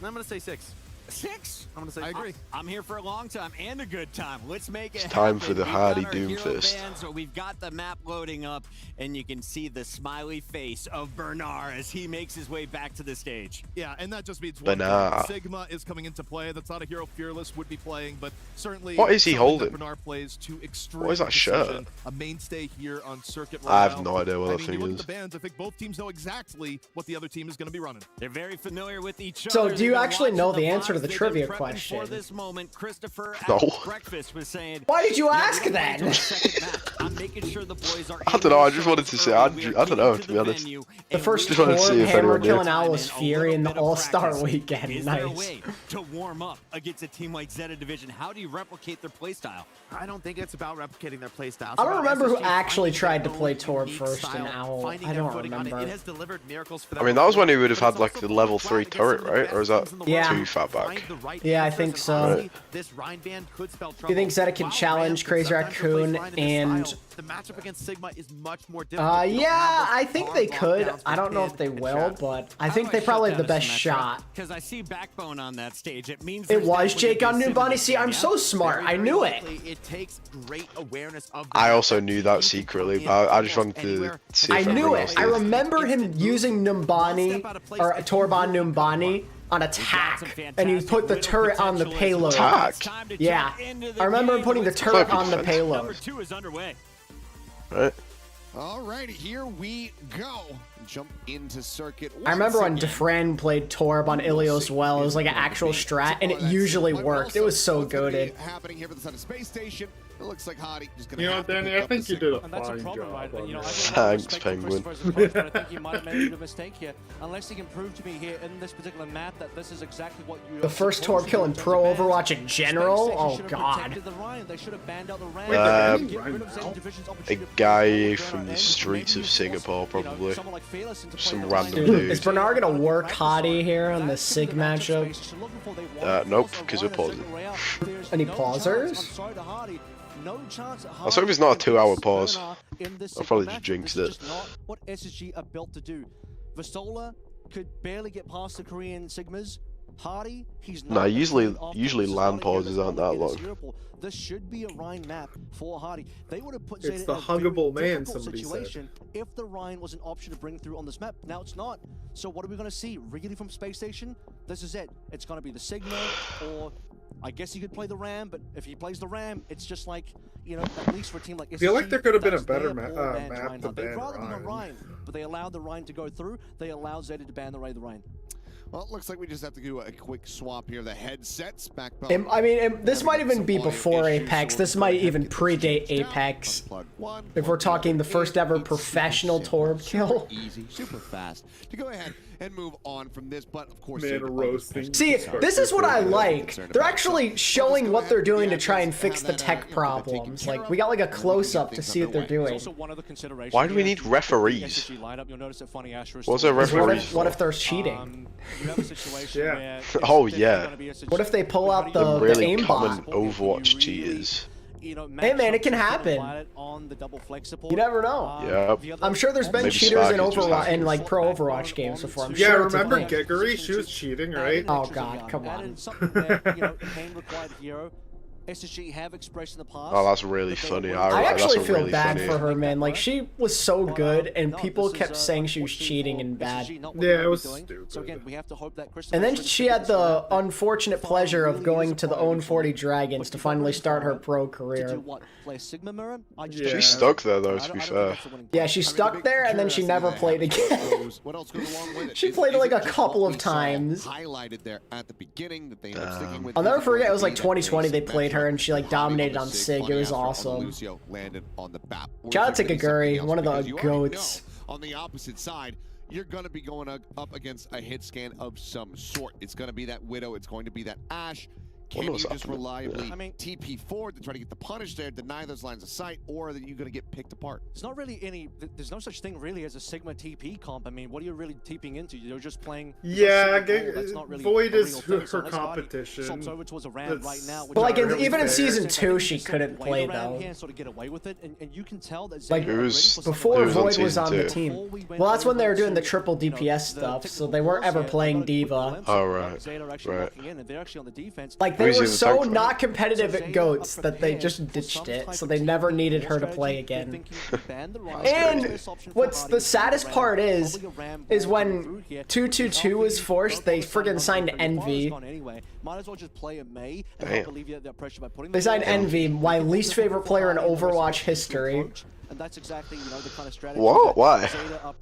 I'm gonna say 6. 6? I'm gonna say. I agree. I'm here for a long time and a good time. Let's make it. It's time happen. for the We've Hardy got our hero Doomfist. band, so we've got the map loading up, and you can see the smiley face of Bernard as he makes his way back to the stage. Yeah, and that just means one Bernard. thing. Sigma is coming into play. That's not a hero Fearless would be playing, but certainly. What is he something holding? that Bernard plays to extreme What is that shirt? precision, a mainstay here on Circuit I have Royale. no idea what I that mean, thing you look is. at the bands, I think both teams know exactly what the other team is going to be running. They're very familiar with each other. So do you They've been actually know watching the answer to vibes. the They've trivia been prepping question? For this moment, Christopher No. at breakfast was saying, Why did you "Yeah, ask we're then?" going to a second match. I'm making sure the boys are I don't know. I just wanted to say. I don't know, to be honest. The first Just wanted to see Torb if hammer anyone killing knew. out was Fury in the All-Star Weekend. Is there a Nice. way to warm up against a team like Zeta Division? How do you replicate their playstyle? I don't think it's about replicating their playstyle. I don't remember who actually tried to play Torb first in OWL. I don't It remember. has delivered miracles for them. I mean, that was when he would have had like the level 3 turret, right? Or is that Yeah. too far back? Yeah, I think so. Right. This Rhine band could spell Do trouble. you think Zeta can challenge Crazy Raccoon and... The matchup against Sigma is much more difficult. Yeah, I think they could. I don't know if they will, but I think they probably have the best shot. Because I see Backbone on that stage. It means It was Jake on Numbani. See, I'm so smart. I knew it. It takes great awareness of. I also knew that secretly, but I just wanted to see if I knew everyone it. else I did. remember him using Numbani, or Torb on Numbani, on attack, and he put the turret on the payload. Attack? Yeah, I remember him putting the turret on the payload. Number 2 is underway. Right. All right, here we go. Jump into Circuit. I remember when once again. Defran played Torb on Ilio as well. It was like an actual strat, and it usually worked. It was so goated. Happening here for the Sun Space Station. It looks like Hottie just gonna. You know what, Danny? I think you did a That's a fine problem, job. right? But, you know, I Thanks, Penguin. but I think you might have made a mistake here. Unless he can prove to me here in this particular map that this is exactly what you. The first Torb kill in pro Overwatch in general? Oh god. They should have banned out the Ryan. A guy from the streets of Singapore, probably. Some random dude. Is Bernard gonna work Hottie here on the Sig matchup? Nope, because we're pausing. Any pausers? I hope it's not a 2-hour pause. I'll probably just jinxed it. What SSG are built to do. Vastola could barely get past the Korean Sigmas. Hardy, he's not. Nah, usually land pauses aren't that long. This should be a Rhine map for Hardy. They would have put It's Zeta the in a very huggable man, difficult somebody said. situation if the Rhine was an option to bring through on this map. Now it's not. So what are we going to see? Really from Space Station? This is it. It's going to be the Sigma, or I guess he could play the Ram, but if he plays the Ram, it's just like, you know, at least for a team like SSG, I feel like there could have been a that's better their map poor man's to Reinhardt. They'd ban rather be on Ryan. Ryan, but they allowed the Rhine to go through. They allowed Zeta to ban the Ray the Rhine. Well, it looks like we just have to do a quick swap here. The headsets back. I mean, this might even be before Apex. This might even predate Apex. If we're talking the first ever professional Torb kill. Easy, super fast to go ahead and move on from this, but of course. See, this is what I like. They're actually showing what they're doing to try and fix the tech problems. Like, we got like a close-up to see what they're doing. Why do we need referees? What's a referee? What if they're cheating? Yeah. Oh yeah. What if they pull out the really aimbot? common Overwatch cheaters. Hey man, it can happen. You never know. Yep. I'm sure there's been Maybe cheaters in Spark is just Overwatch and like pro Overwatch games before. I'm Yeah, sure it's a remember thing. Giggery? She was cheating, right? Oh god, come on. SSG have expressed in the past. Oh, that's really funny. I actually that's feel really bad funny. for her, man. Like, she was so good, and people kept saying she was cheating and bad. Yeah, it was stupid. So again, we have to hope that And then she had the unfortunate pleasure of going to the Own 40 Dragons to finally start her pro career. She's stuck there, though, to be fair. Yeah, she stuck there, and then she never played again. She played like a couple of times. Highlighted there at the beginning that they ended up sticking with. I'll never forget, it was like 2020 they played her, and she like dominated on SIG. It was awesome. Shout out to Gaguri, one of the GOATs. On the opposite side, you're going to be going up against a hit scan of some sort. It's going to be that Widow. It's going to be that Ashe. Can you just reliably TP forward to try to get the punish there, deny those lines of sight, or are you going to get picked apart? There's not really any, there's no such thing really as a Sigma TP comp. I mean, what are you really TPing into? You're just playing. Yeah, Void is her competition. But like, even in Season 2, she couldn't play, though. Like, before Void was on the team. Well, that's when they were doing the triple DPS stuff, so they weren't ever playing D.Va. Oh, right. Like, they were so not competitive at GOATs that they just ditched it, so they never needed her to play again. And what's the saddest part is when 222 was forced, they friggin' signed Envy. They signed Envy, my least favorite player in Overwatch history. And that's exactly, you know, the kind of strategy. What? Why?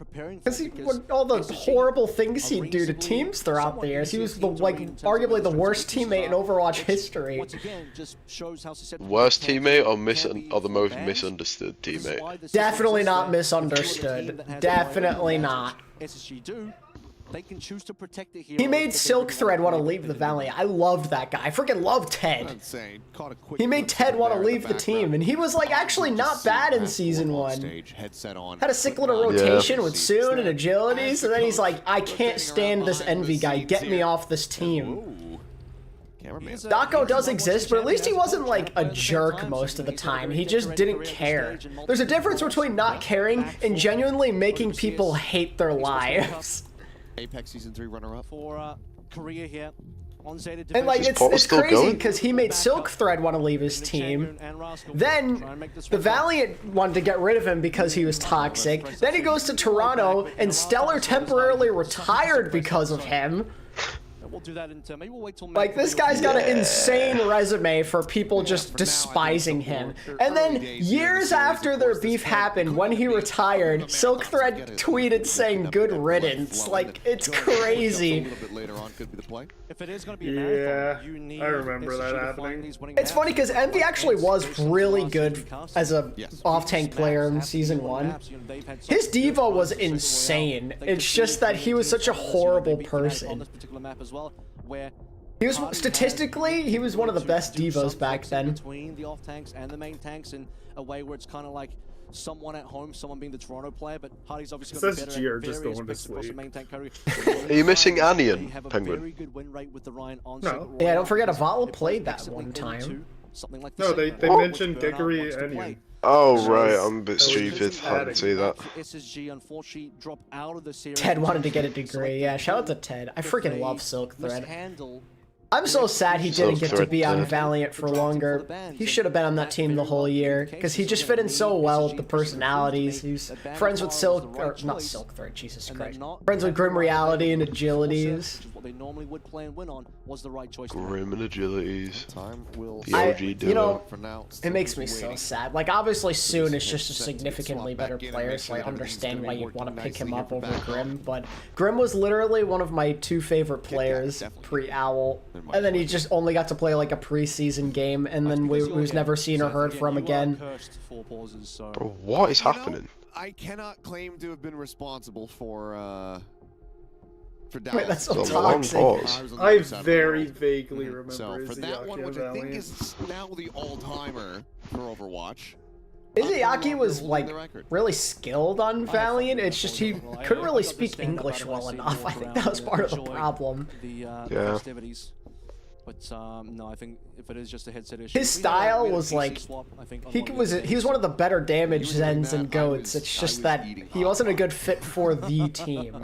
Because all the horrible things he'd do to teams throughout the years. He was arguably the worst teammate in Overwatch history. Worst teammate or the most misunderstood teammate? Definitely not misunderstood. Definitely not. They can choose to protect the hero. He made Silk Thread want to leave the Valley. I loved that guy. I freaking love Ted. He made Ted want to leave the team, and he was like actually not bad in Season 1. Had a sick little rotation with Soon and agilities, and then he's like, I can't stand this Envy guy. Get me off this team. Dako does exist, but at least he wasn't like a jerk most of the time. He just didn't care. There's a difference between not caring and genuinely making people hate their lives. Apex Season 3 runner-up for Korea here. And like it's crazy because he made Silk Thread want to leave his team. Then the Valiant wanted to get rid of him because he was toxic. Then he goes to Toronto and Stellar temporarily retired because of him. We'll do that into, maybe we'll wait till like this guy's got an insane resume for people just despising him. And then years after their beef happened, when he retired, Silk Thread tweeted saying good riddance. Like, it's crazy. If it is going to be a marathon, you need I remember that happening. It's funny because Envy actually was really good as a off-tank player in Season 1. His D.Va was insane. It's just that he was such a horrible person. He was statistically, he was one of the best divas back then. Between the off tanks and the main tanks in a way where it's kind of like someone at home, someone being the Toronto player, but Hardy's obviously got to be better at just various going to bits across the sleep. main tank carry. Are you missing Anion, Penguin? No. Yeah, don't forget Avala played that one time. No, they mentioned Giggery and Anion. Oh, right, I'm a bit stupid. I didn't see that. Ted wanted to get a degree. Yeah, shout out to Ted. I freaking love Silk Thread. I'm so sad he didn't get to be on Valiant for longer. He should have been on that team the whole year, because he just fit in so well with the personalities. He's friends with not Silkthread, Jesus Christ. Friends with Grim Reality and Agilities. What they normally would play and win on was the right choice. Grim and Agilities. You know, it makes me so sad. Like, obviously Soon is just a significantly better player, so I understand why you'd want to pick him up over Grim, but Grim was literally one of my 2 favorite players pre-OWL. And then he just only got to play like a preseason game, and then we was never seen or heard from again. Bro, what is happening? I cannot claim to have been responsible for Dallas. Wait, that's so toxic. I very vaguely remember. So for that one, which I think is now the all-timer for Overwatch. Izayaki was like really skilled on Valiant. It's just he couldn't really speak English well enough. I think that was part of the problem. Yeah. But no, I think if it is just a headset issue, his style was like he was one of the better damage Zens and Goats. It's just that he wasn't a good fit for the team.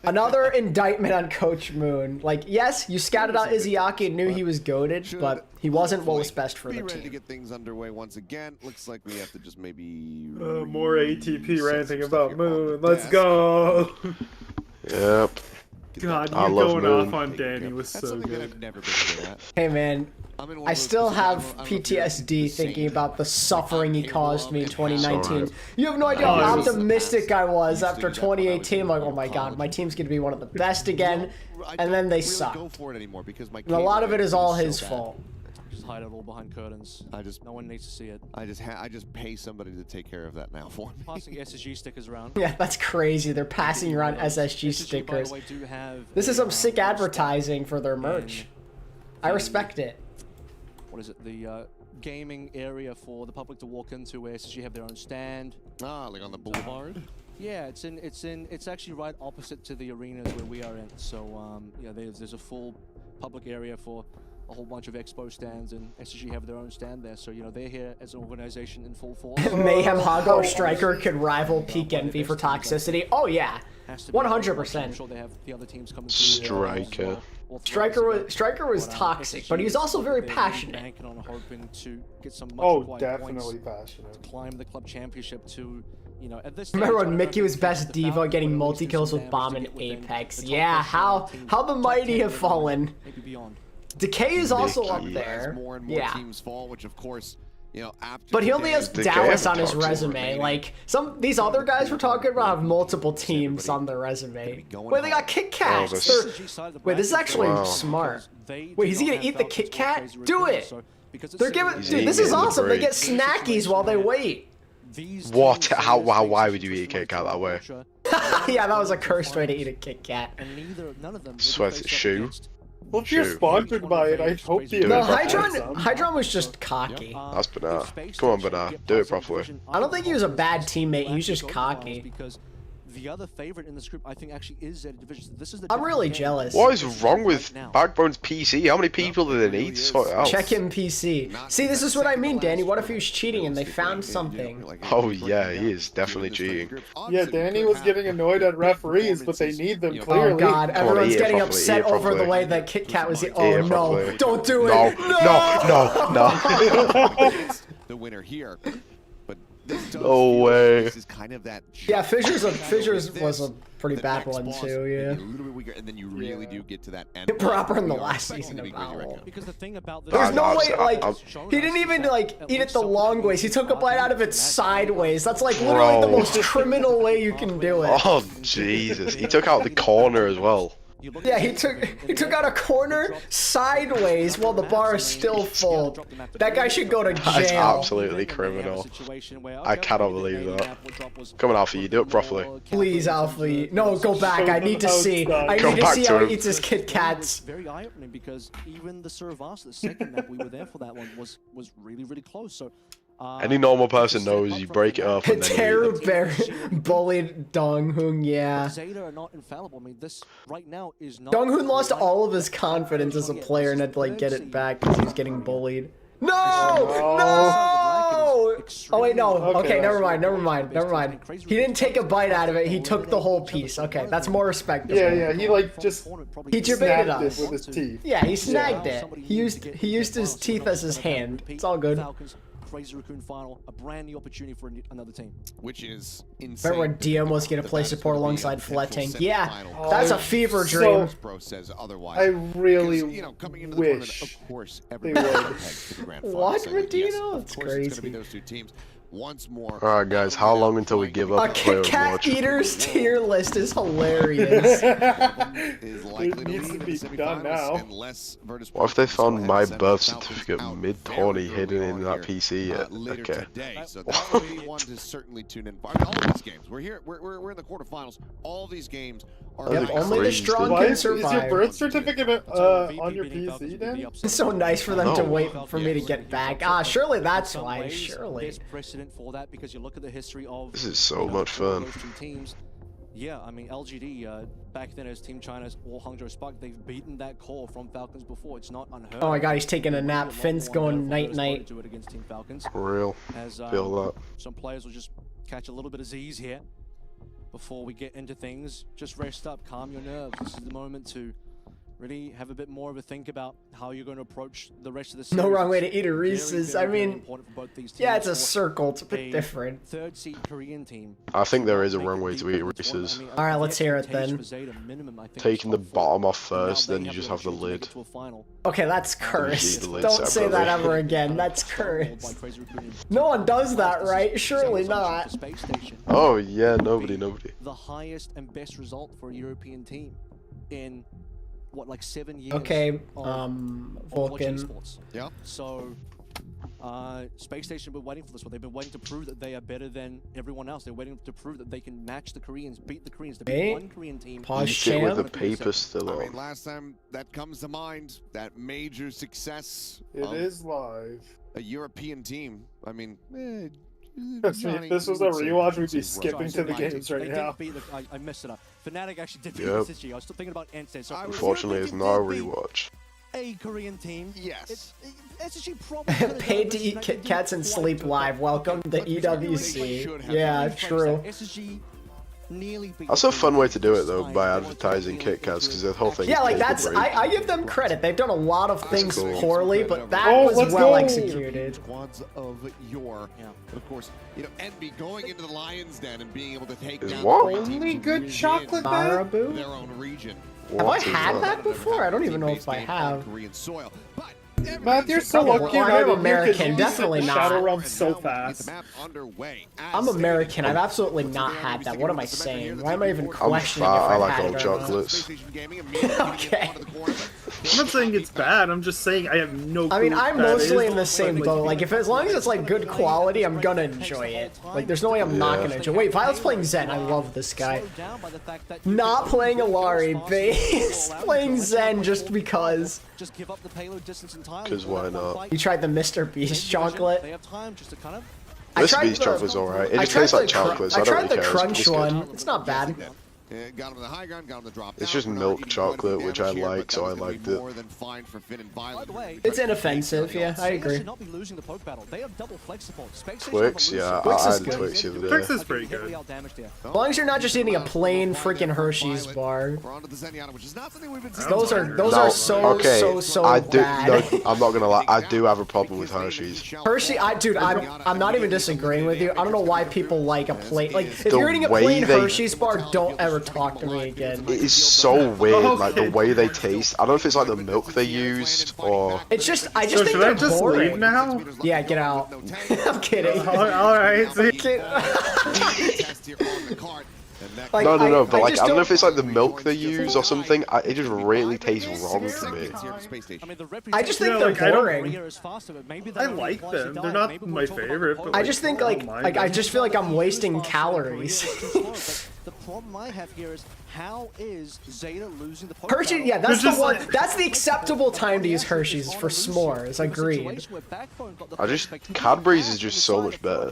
Another indictment on Coach Moon. Like, yes, you scouted out Izayaki and knew he was goated, but he wasn't what was best for the ready to team. get things underway once again. Looks like we have to just maybe more ATP ranting about Moon. Let's go. Yep. God, you going off on Danny was so good. Hey man, I still have PTSD thinking about the suffering he caused me in 2019. You have no idea how optimistic I was after 2018. Like, oh my god, my team's gonna be one of the best again, and then they suck. And a lot of it is all his fault. Just hide it all behind curtains. No one needs to see it. I just pay somebody to take care of that now for me. Passing SSG stickers around. Yeah, that's crazy. They're passing around SSG stickers. This is some sick advertising for their merch. I respect it. What is it? The gaming area for the public to walk into, where SSG have their own stand. Like on the boulevard. Yeah, it's actually right opposite to the arenas where we are in. So yeah, there's a full public area for a whole bunch of expo stands, and SSG have their own stand there, so you know they're here as an organization in full force. Mayhem Hago or Striker could rival Peak Envy for toxicity. Oh yeah, 100%. I'm sure they have the other teams coming Striker. Striker was toxic, but he was also very passionate. Definitely passionate. To climb the club championship to, you know, at this. Remember when Mickey was best diva, getting multi kills with Bomb and Apex? Yeah, how the mighty have fallen. Maybe beyond. Decay is also up there. Yeah. Teams fall, which of course, you know, but he only has Dallas on his resume. Like these other guys we're talking about have multiple teams on their resume. Wait, they got Kit Kats. Wait, this is actually smart. Wait, is he gonna eat the Kit Kat? Do it. They're giving. Dude, this is awesome. They get snackies while they wait. What? Why would you eat a Kit Kat that way? Yeah, that was a cursed way to eat a Kit Kat. Sweat shoe. Well, if you're sponsored by it, I hope the No, Hydron was just cocky. That's Banana. Come on, Banana. Do it properly. I don't think he was a bad teammate. He was just cocky. Because the other favorite in this group, I think, actually is Zeta Division. This is the I'm really jealous. What is wrong with Backbone's PC? How many people do they need to sort it out? Check him PC. See, this is what I mean, Danny. What if he was cheating and they found something? Oh yeah, he is definitely cheating. Yeah, Danny was getting annoyed at referees, but they need them clearly. Oh god, everyone's getting upset over the way that Kit Kat was. Oh no! Don't do it! No! The winner here. No way. This is kind of that. Yeah, Fissures was a pretty bad one too. Yeah. A little bit weaker, and then you really do get to that end. Proper in the last season of OWL. Because the thing about this, there's no way. Like he didn't even like eat it the long ways. He took a bite out of it sideways. That's like literally the most criminal way you can do it. Oh Jesus! He took out the corner as well. Yeah, he took out a corner sideways while the bar is still full. That guy should go to jail. That's absolutely criminal. I cannot believe that. Come on, Alpha, you do it properly. Please, Alpha. No, go back. I need to see. I need to see how he eats his Kit Kats. Very eye-opening because even the Cerevas, the second map we were there for that one, was really close. So. Any normal person knows you break it up and then Teru Bear bullied Donghun, yeah. Zeta are not infallible. I mean, this right now is not. Donghun lost all of his confidence as a player and had to like get it back because he was getting bullied. No! Oh wait, no. Okay, never mind. He didn't take a bite out of it. He took the whole piece. Okay, that's more respectable. Yeah. He like just he debated us with his teeth. Yeah, he snagged it. He used his teeth as his hand. It's all good. Crazy Raccoon final, a brand new opportunity for another team. Which is insane. Remember when DM was going to play support alongside Fletting? Yeah, that's a fever dream. I really wish they would. What, Medina? That's crazy. Once more. Alright guys, how long until we give up and play Cat Overwatch? Eater's tier list is hilarious. It needs to be done now. What if they found my birth certificate mid-tourney hidden in that PC yet? Okay. So that would be one to certainly tune in. I mean, all of these games. We're here. We're in the quarterfinals. All these games are only the strong can survive. Is your birth certificate on your PC then? It's so nice for them to wait for me to get back. Surely that's why. Surely. For that, because you look at the history of this is so much fun. Teams. Yeah, I mean LGD back then as Team China's or Hangzhou Spark, they've beaten that core from Falcons before. It's not unheard. Oh my God, he's taking a nap. Finn's going night. Do it against Team Falcons. For real. As feel that. Some players will just catch a little bit of Z's here before we get into things. Just rest up, calm your nerves. This is the moment to really have a bit more of a think about how you're going to approach the rest of the series. No wrong way to eat a Reese's. I mean, yeah, it's a circle. It's a bit different. Third seed Korean team. I think there is a wrong way to eat Reese's. All right, let's hear it then. Taking the bottom off first, then you just have the lid. Okay, that's cursed. Don't say that ever again. That's cursed. No one does that, right? Surely not. Oh yeah, nobody. The highest and best result for a European team in what, like 7 years? Okay, Vulcan. Yeah. So, Space Station have been waiting for this one. They've been waiting to prove that they are better than everyone else. They're waiting to prove that they can match the Koreans, beat the Koreans, to be one Korean team. Pause shit with the paper still on. I mean, last time that comes to mind, that major success. It is live. A European team. I mean, if this was a rewatch, we'd be skipping to the games right now. I messed it up. Fnatic actually did beat SSG. I was still thinking about Enstead. So unfortunately, it's not a rewatch. A Korean team. Yes. SSG probably paid to eat Kit Kats and sleep live. Welcome to EWC. Yeah, true. SSG nearly beat. That's a fun way to do it though, by advertising Kit Kats, because the whole thing. Yeah, like that's. I give them credit. They've done a lot of things poorly, but that was well executed. Squads of your, of course, you know, Envy going into the Lion's Den and being able to take down only good chocolate Marabou? Their own region. Have I had that before? I don't even know if I have. Korean soil, but Matt, you're so lucky. I'm American, definitely not. Shadow Realm so fast. I'm American. I've absolutely not had that. What am I saying? Why am I even questioning if I I've like had all it or chocolates. Okay. I'm not saying it's bad. I'm just saying I have no clue. I mean, I'm mostly in the same boat. Like, if as long as it's like good quality, I'm gonna enjoy it. Like, there's no way I'm not gonna enjoy. Wait, Violet's playing Zen. I love this guy. Not playing Alari, base playing Zen just because. Just give up the payload distance entirely. Because why not? You tried the Mr. Beast chocolate. They have time just to kind of. Mr. Beast chocolate's alright. It just tastes like chocolate, so I don't really care. I tried the crunch one. It's not bad. Got him to the high ground, got him to drop it's just milk chocolate, which I like, so I liked it. It's inoffensive, yeah, I agree. Twix, yeah, I had Twix the other day. Twix is pretty good. As long as you're not just eating a plain freaking Hershey's bar. Those are so bad. No, I'm not gonna lie, I do have a problem with Hershey's. Hershey, dude, I'm not even disagreeing with you. I don't know why people like a plain, like, if you're eating a plain Hershey's bar, don't ever talk to me again. It is so weird, like the way they taste. I don't know if it's like the milk they used or. It's just, I just think they're boring. Leave now? Yeah, get out. I'm kidding. Alright. Like, no, but like I don't know if it's like the milk they use or something. It just really tastes wrong to me. I just think they're boring. I like them. They're not my favorite. But I just think like I just feel like I'm wasting calories. The problem I have here is how is Zeta losing the poke Hershey, yeah, that's the one. That's the acceptable time to use Hershey's for s'mores. Agreed. Cadbury's is just so much better.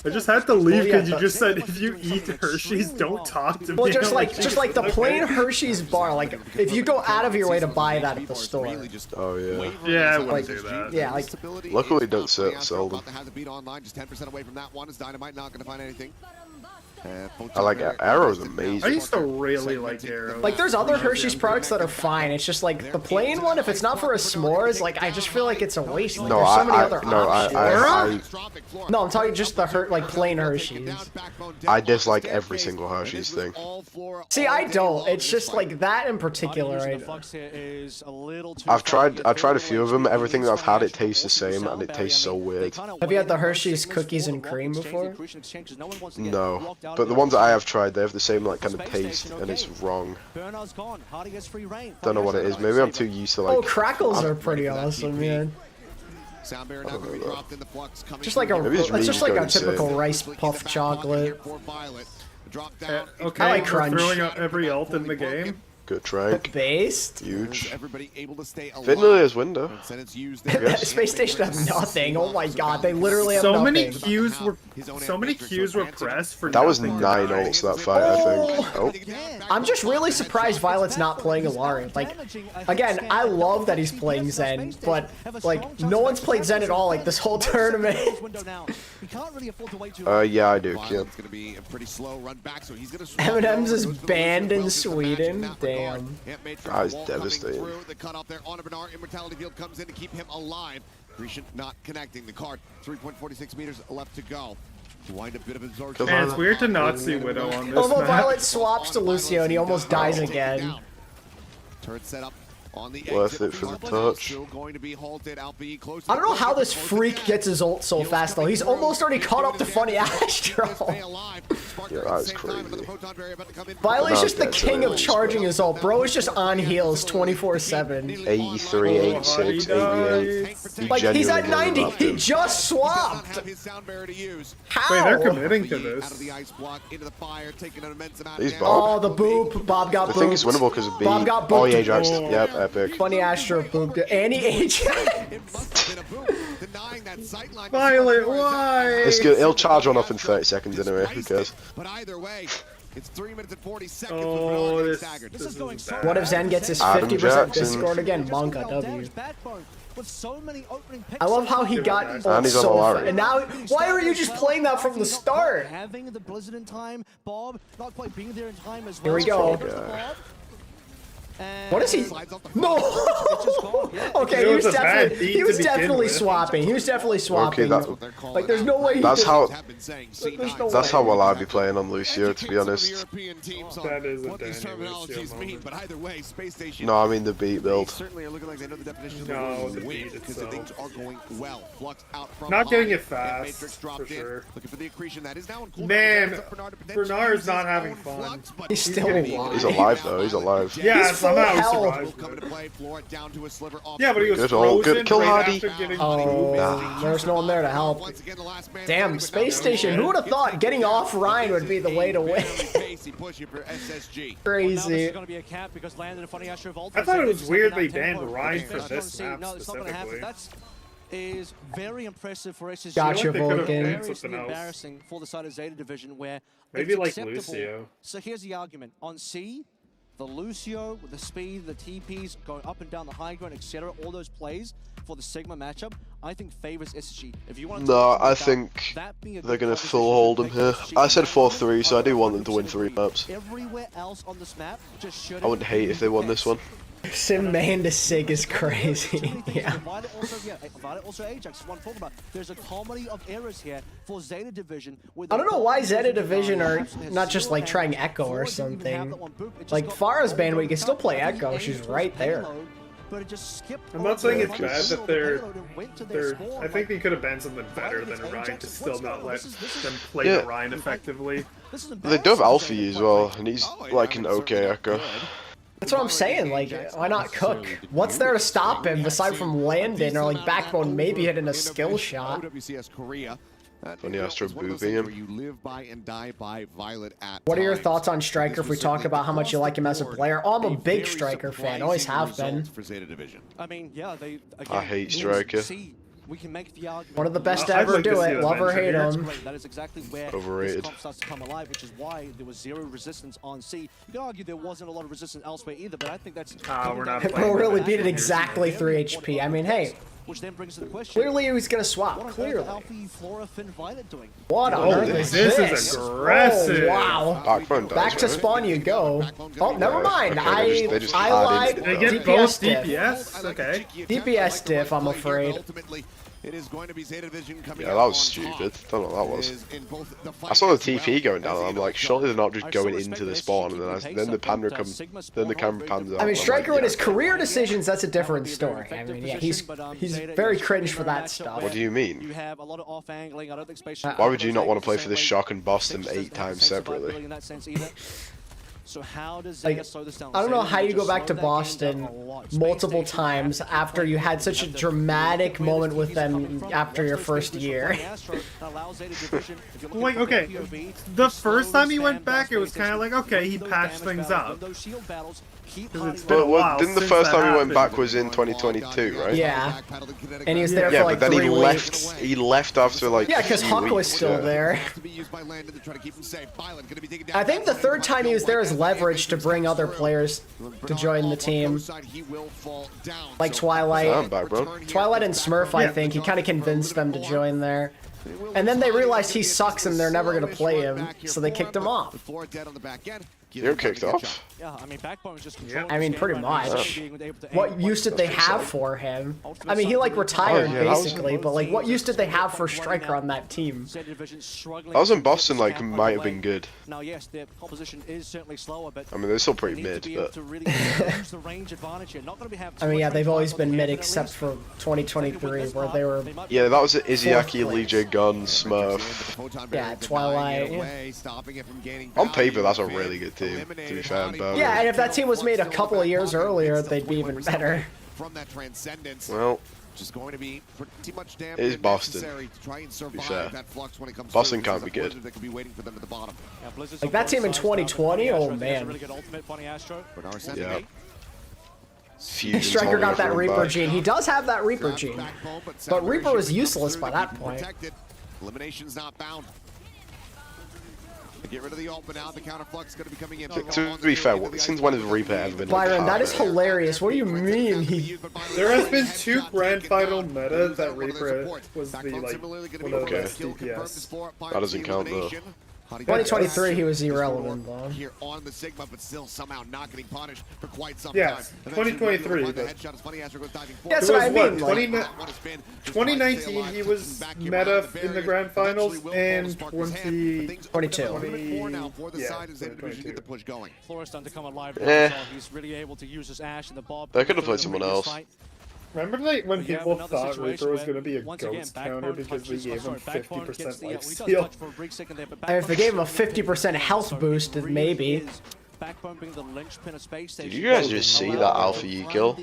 I just had to leave because you just said if you eat Hershey's, don't talk to me. Well, just like the plain Hershey's bar, like if you go out of your way to buy that at the store. Oh yeah. Yeah, I wouldn't do that. Yeah, like. Luckily, don't sell them. Just 10% away from that one. Is Dynamite not going to find anything? I like Arrow's amazing. I used to really like Arrow. Like, there's other Hershey's products that are fine. It's just like the plain one. If it's not for a s'mores, like I just feel like it's a waste. Like, there's so many other options. No, I'm talking just the plain Hershey's. I dislike every single Hershey's thing. See, I don't. It's just like that in particular. I've tried a few of them. Everything that I've had, it tastes the same, and it tastes so weird. Have you had the Hershey's cookies and cream before? No. But the ones that I have tried, they have the same like kind of taste, and it's wrong. Don't know what it is. Maybe I'm too used to like. Oh, crackles are pretty awesome, man. Just like it's just like a typical rice puff chocolate. Okay, I like crunch. Throwing out every ult in the game. Good trank. Based. Huge. Vanillia's window. Space Station has nothing. Oh my god, they literally have so nothing. many queues were pressed for that was nothing. 9 ults that fight, I think. Oh. I'm just really surprised Violet's not playing Ilari. Like, again, I love that he's playing Zen, but like no one's played Zen at all like this whole tournament. Yeah, I do. Yeah. M&M's is banned in Sweden. Damn. That is devastating. The cut off there on Bernard. Immortality Field comes in to keep him alive. Grecian not connecting the card. 3.46 meters left to go. Wind a bit of absorption. Man, it's weird to not see Widow on this Although map. Violet swaps to Lucio and he almost dies again. Turret set up. Worth it for the touch. I don't know how this freak gets his ult so fast though. He's almost already caught up to Funny Astro. Yeah, that's crazy. Violet's just the king of charging his ult. Bro is just on heels 24/7. 83, 86, 88. Like he's at 90. He just swapped. How? Wait, they're committing to this. He's Bob. Oh, the boop. Bob got booped. The thing is winnable because of B. Bob got booped. Oh, yeah, Ajax. Yep, epic. Funny Astro booped it. And he Ajax. Violet, why? It's good. He'll charge one off in 30 seconds anyway. Who cares? But either way, it's 3 minutes and 40 seconds. Oh, this is bad. What if Zen gets his Adam 50% Jackson. Discord again? Monka W. I love how he got And he's on so Ilari. and now, why were you just playing that from the start? Having the Blizzard in time, Bob not quite being there in time as Here well. we go. What is he? No. Okay, he was definitely swapping. He was definitely swapping. Okay, like there's no way. That's how. There's no That's way. how well I'd be playing on Lucio, to be honest. That is a Lucio moment. But either way, Space Station. No, I mean the beat build. Certainly are looking like they know the definition No, of the win beat because itself. things are going well. Flux out from Not getting it behind, and fast, Matrix dropped for in, sure. looking for the accretion that is now in cooldown. Man, Bernard's Bernard's not having fun. He's still alive. He's alive though. He's alive. Yeah, He's full somehow he health. survived. Coming to play, floor it down to a sliver off. Yeah, but he was Good ult, frozen good kill, right Hardy. after getting Oh, there's no one there to help. Damn, Space Station. Who would have thought getting off Ryan would be the way to win? Crazy. I thought it was weird they banned Ryan for this map specifically. That is very impressive for SSG. Gotcha, They could've Vulcan. banned Very something else. embarrassing for the side of Zeta Division where Maybe it's like acceptable. Lucio. So here's the argument. On C, the Lucio with the speed, the TPs going up and down the high ground, etc., all those plays for the Sigma matchup, I think favors SSG. If you want to No, I think they're gonna full hold him here. I said 4-3, so I do want them to win 3 maps. Everywhere else on this map, just should I wouldn't hate if they won this one. Sim main to Sig is crazy. Yeah. Violet also Ajax is one talking about. There's a comedy of errors here for Zeta Division. I don't know why Zeta Division are not just like trying Echo or something. Like Farah's banned, but you can still play Echo. She's right there. I'm not saying it's bad that they're I think they could have banned something better than Orion to still not let them play Orion effectively. They do have Alfie as well, and he's like an okay Echo. That's what I'm saying, like, why not Cook? What's there to stop him, aside from Landon, or like Backbone maybe hitting a skill shot? WCS Korea Funny Astro booping him. You live by and die by Violet at What are your thoughts on Striker if we talk about how much you like him as a player? Oh, I'm a big Striker fan. Always have been. I mean, yeah, they. Again, I hate Striker. We can make the argument. One of the best to ever do it. Love or hate him. That is exactly where Overrated. this comp starts to come alive, which is why there was 0 resistance on C. You can argue there wasn't a lot of resistance elsewhere either, but I think that's. We're not Bro really beat it exactly 3 HP. I mean, hey. Which then brings to the question. Clearly he was gonna swap. Clearly. What on Oh, earth is this this? is aggressive. Oh, wow. Back to spawn you go. Oh, never mind. Okay, they just I lied. They get both DPS? Okay. DPS diff, I'm afraid. It is going to be Zeta Division coming Yeah, that was stupid. Don't know what that was. I saw the TP going down, and I'm like, surely they're not just going into the spawn, and then the camera comes, then the camera pans out. I mean, Striker with his career decisions, that's a different story. I mean, yeah, he's very cringe for that stuff. What do you mean? Why would you not want to play for this Shock and Boston 8 times separately? So how does like, slow this down? I don't know how you go back to Boston multiple times after you had such a dramatic moment with them after your first year. Like, okay, the first time he went back, it was kind of like, okay, he patched things up. But didn't the first time he went back was in 2022, right? Yeah, and he was there for like but then 3 weeks. He left after like yeah, because Huck was still there. I think the 3rd time he was there is leverage to bring other players to join the team. Like Twilight. Twilight and Smurf, I think. He kind of convinced them to join there. And then they realized he sucks and they're never going to play him, so they kicked him off. You're kicked off? Yeah, I mean, Backbone was just I mean, pretty much. What use did they have for him? I mean, he like retired basically, but like, what use did they have for Striker on that team? I was in Boston, like, might have been good. Now, yes, their composition is certainly slower, but I mean, they're still pretty mid, but. I mean, yeah, they've always been mid except for 2023, where they were. Yeah, that was Izzyaki, Lee J. Gunn, Smurf. Yeah, Twilight. Yeah. On paper, that's a really good team, to be fair. But yeah, and if that team was made a couple of years earlier, they'd be even better. Well, just going to be pretty much damn it is Boston. to try and To be survive fair. that flux when it comes Boston through. can't be good. That could be waiting for them at the bottom. Like that team in 2020, oh man. Yeah. Striker got that Reaper gene. He does have that Reaper gene, but Reaper was useless by that point. Elimination's not bound. Get rid of the ult, but now the counter flux is going to be coming in. To be fair, since when has Reaper ever been like Byron, that is hilarious. What do you mean? There has been 2 grand final metas that Reaper was the like one of the best DPS. That doesn't count though. 2023, he was irrelevant though. Here on the Sigma, but still somehow not getting punished for quite some yes, time. 2023. But that's what I mean. 2019, he was meta in the grand finals, and 2022. He's really able to use his Ash and the Bob. They could have played someone else. Remember when people thought Reaper was going to be a ghost counter because we gave him 50% lifesteal? And if they gave him a 50% health boost, then maybe. Did you guys just see that Alpha E kill?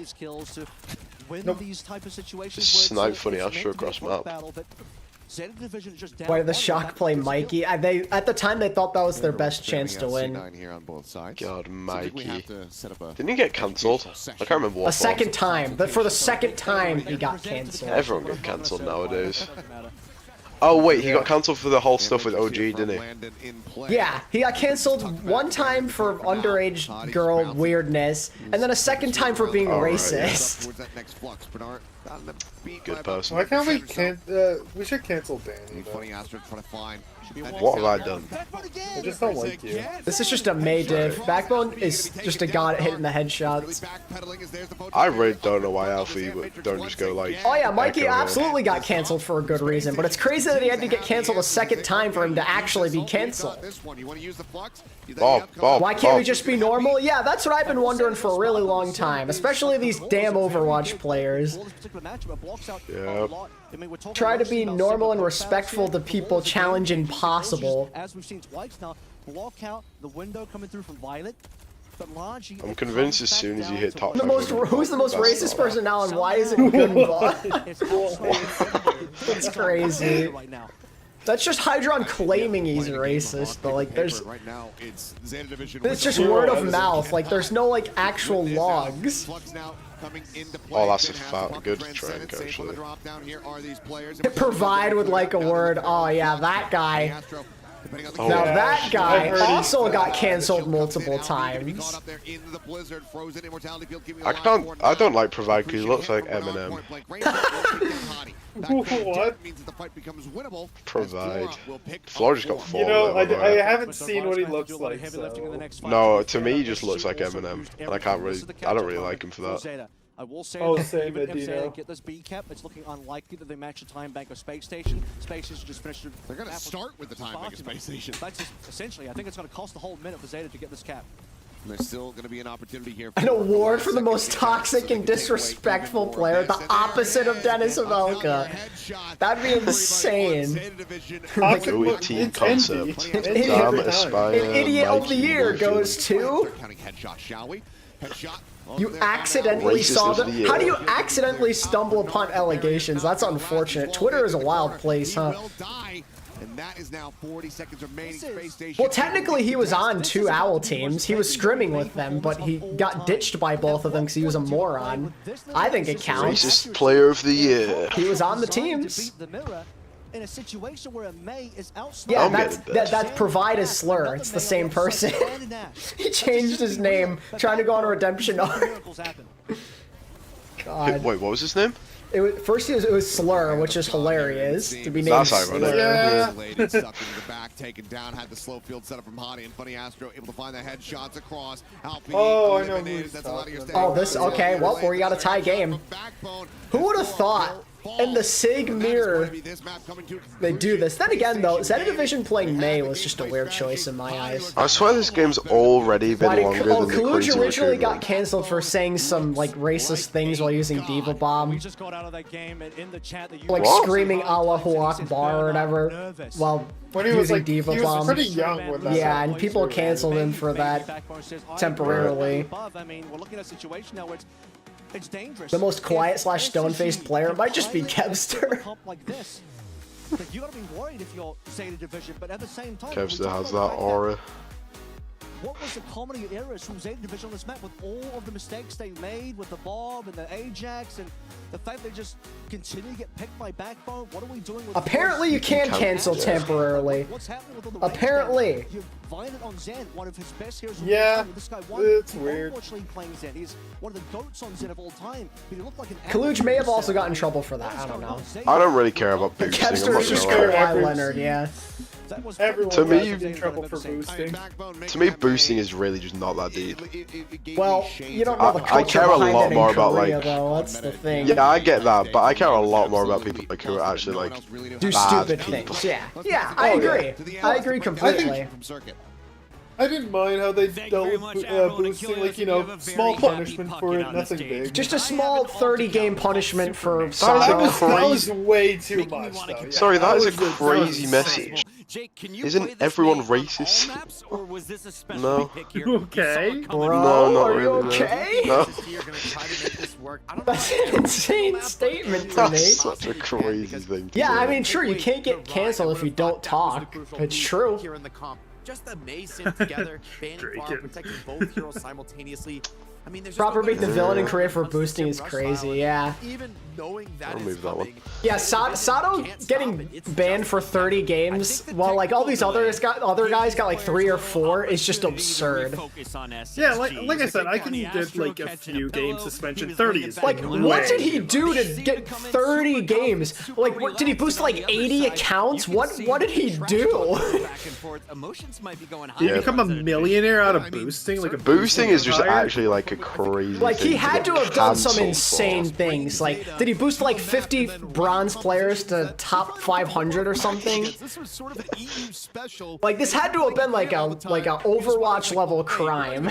Nope. Just snipe Funny Astro across map. Why did the Shock play Mikey? They at the time they thought that was their best chance to win. God, Mikey. Didn't he get cancelled? I can't remember what. A second time, but for the second time he got cancelled. Everyone got cancelled nowadays. Oh wait, he got cancelled for the whole stuff with OG, didn't he? Yeah, he got cancelled one time for underage girl weirdness, and then a second time for being racist. Good person. Why can't we should cancel Danny. What have I done? I just don't like you. This is just a May diff. Backbone is just a god at hitting the headshots. I really don't know why Alfie don't just go like. Oh yeah, Mikey absolutely got cancelled for a good reason, but it's crazy that he had to get cancelled a second time for him to actually be cancelled. Bob, why can't we just be normal? Yeah, that's what I've been wondering for a really long time, especially these damn Overwatch players. Yeah. Try to be normal and respectful to people challenge impossible. As we've seen twice now, block out the window coming through from Violet. I'm convinced as soon as you hit top. Who's the most racist person now, and why is it Goomba? It's crazy. That's just Hydron claiming he's racist, but like there's it's just word of mouth. Like there's no like actual logs. Oh, that's a good drink actually. Provide with like a word. Oh yeah, that guy. Now that guy also got canceled multiple times. I don't like Provide because he looks like Eminem. What? Provide. Floor just got fallen. You know, I haven't seen what he looks like. So. No, to me he just looks like Eminem, and I don't really like him for that. I will say that even if Zeta get this B cap, it's looking unlikely that they match the time bank of Space Station. Space Station just finished. They're going to start with the time bank of Space Station. That's just, essentially, I think it's going to cost the whole minute for Zeta to get this cap. And there's still going to be an opportunity here. An award for the most toxic and disrespectful player, the opposite of Dennis Avelka. That'd be insane. Good team concept. An idiot of the year goes to. You accidentally saw them. How do you accidentally stumble upon allegations? That's unfortunate. Twitter is a wild place, huh? And that is now 40 seconds remaining. Space Station. Well, technically he was on 2 OWL teams. He was scrimming with them, but he got ditched by both of them because he was a moron. I think it counts. Racist player of the year. He was on the teams. In a situation where a May is yeah, that's Provide as slur. It's the same person. He changed his name, trying to go on a redemption arc. God. Wait, what was his name? First it was Slur, which is hilarious to be named. That's ironic. Yeah. Stuck into the back, taken down, had the slow field set up from Hottie, and Funny Astro able to find the headshots across. Oh, I know. Oh, this okay. Well, we got a tie game. Who would have thought? In the SIG mirror, they do this. Then again, though, Zeta Division playing May was just a weird choice in my eyes. I swear this game's already been longer than the Kaluj originally got canceled for saying some like racist things while using Diva Bomb. Like screaming Allahu Akbar or whatever while using Diva Bomb. He was pretty young when that yeah, and people canceled him for that temporarily. It's dangerous. The most quiet / stone-faced player might just be Kevster. You gotta be worried if you're Zeta Division, but at the same time, Kevster has that aura. What was the comedy errors from Zeta Division on this map with all of the mistakes they made with the Bob and the Ajax and the fact they just continue to get picked by Backbone? What are we doing with apparently you can cancel temporarily. What's happening with all the apparently. You've Violent on Zen, one of his best heroes of all yeah, time. This guy won it's weird. Overwatch League playing Zen. He's one of the goats on Zen of all time. But he looked like an Kaluj may have also gotten in trouble for that. I don't know. I don't really care about boosting. Kevster's just Kawhi Leonard, yeah. To me, in trouble for boosting. To me, boosting is really just not that deep. Well, you don't know the culture I care a lot more about Korea, like. though. That's the thing. Yeah, I get that, but I care a lot more about people like who are actually like do bad stupid people. things. Yeah, yeah, I agree. I agree completely. I didn't mind how they dealt with boosting, like, you know, small punishment for it, nothing big. Just a small 30-game punishment for that was way too much, though. Yeah, sorry, that is a crazy message. Isn't everyone racist? No. You okay? Bro, no, are you really, okay? No. That's an insane statement to That's me. such a crazy thing to Yeah, say. I mean, sure, you can't get canceled if you don't talk. It's true. Just the Mason together, banning far, protecting both heroes simultaneously. I mean, there's Proper beat the villain in Korea for boosting is crazy, yeah. Even knowing that I'll move that one. Yeah, Sato getting banned for 30 games while like all these other guys got like 3 or 4 is just absurd. Yeah, like I said, I can get like a few game suspension. 30 is like what did he do to get 30 games? Like what, did he boost like 80 accounts? What did he do? Did he become a millionaire out of boosting? Like a boosting is just actually like a crazy like he thing had to to get have done some cancelled insane for. things. Like did he boost like 50 bronze players to top 500 or something? special. Like this had to have been like a Overwatch level crime.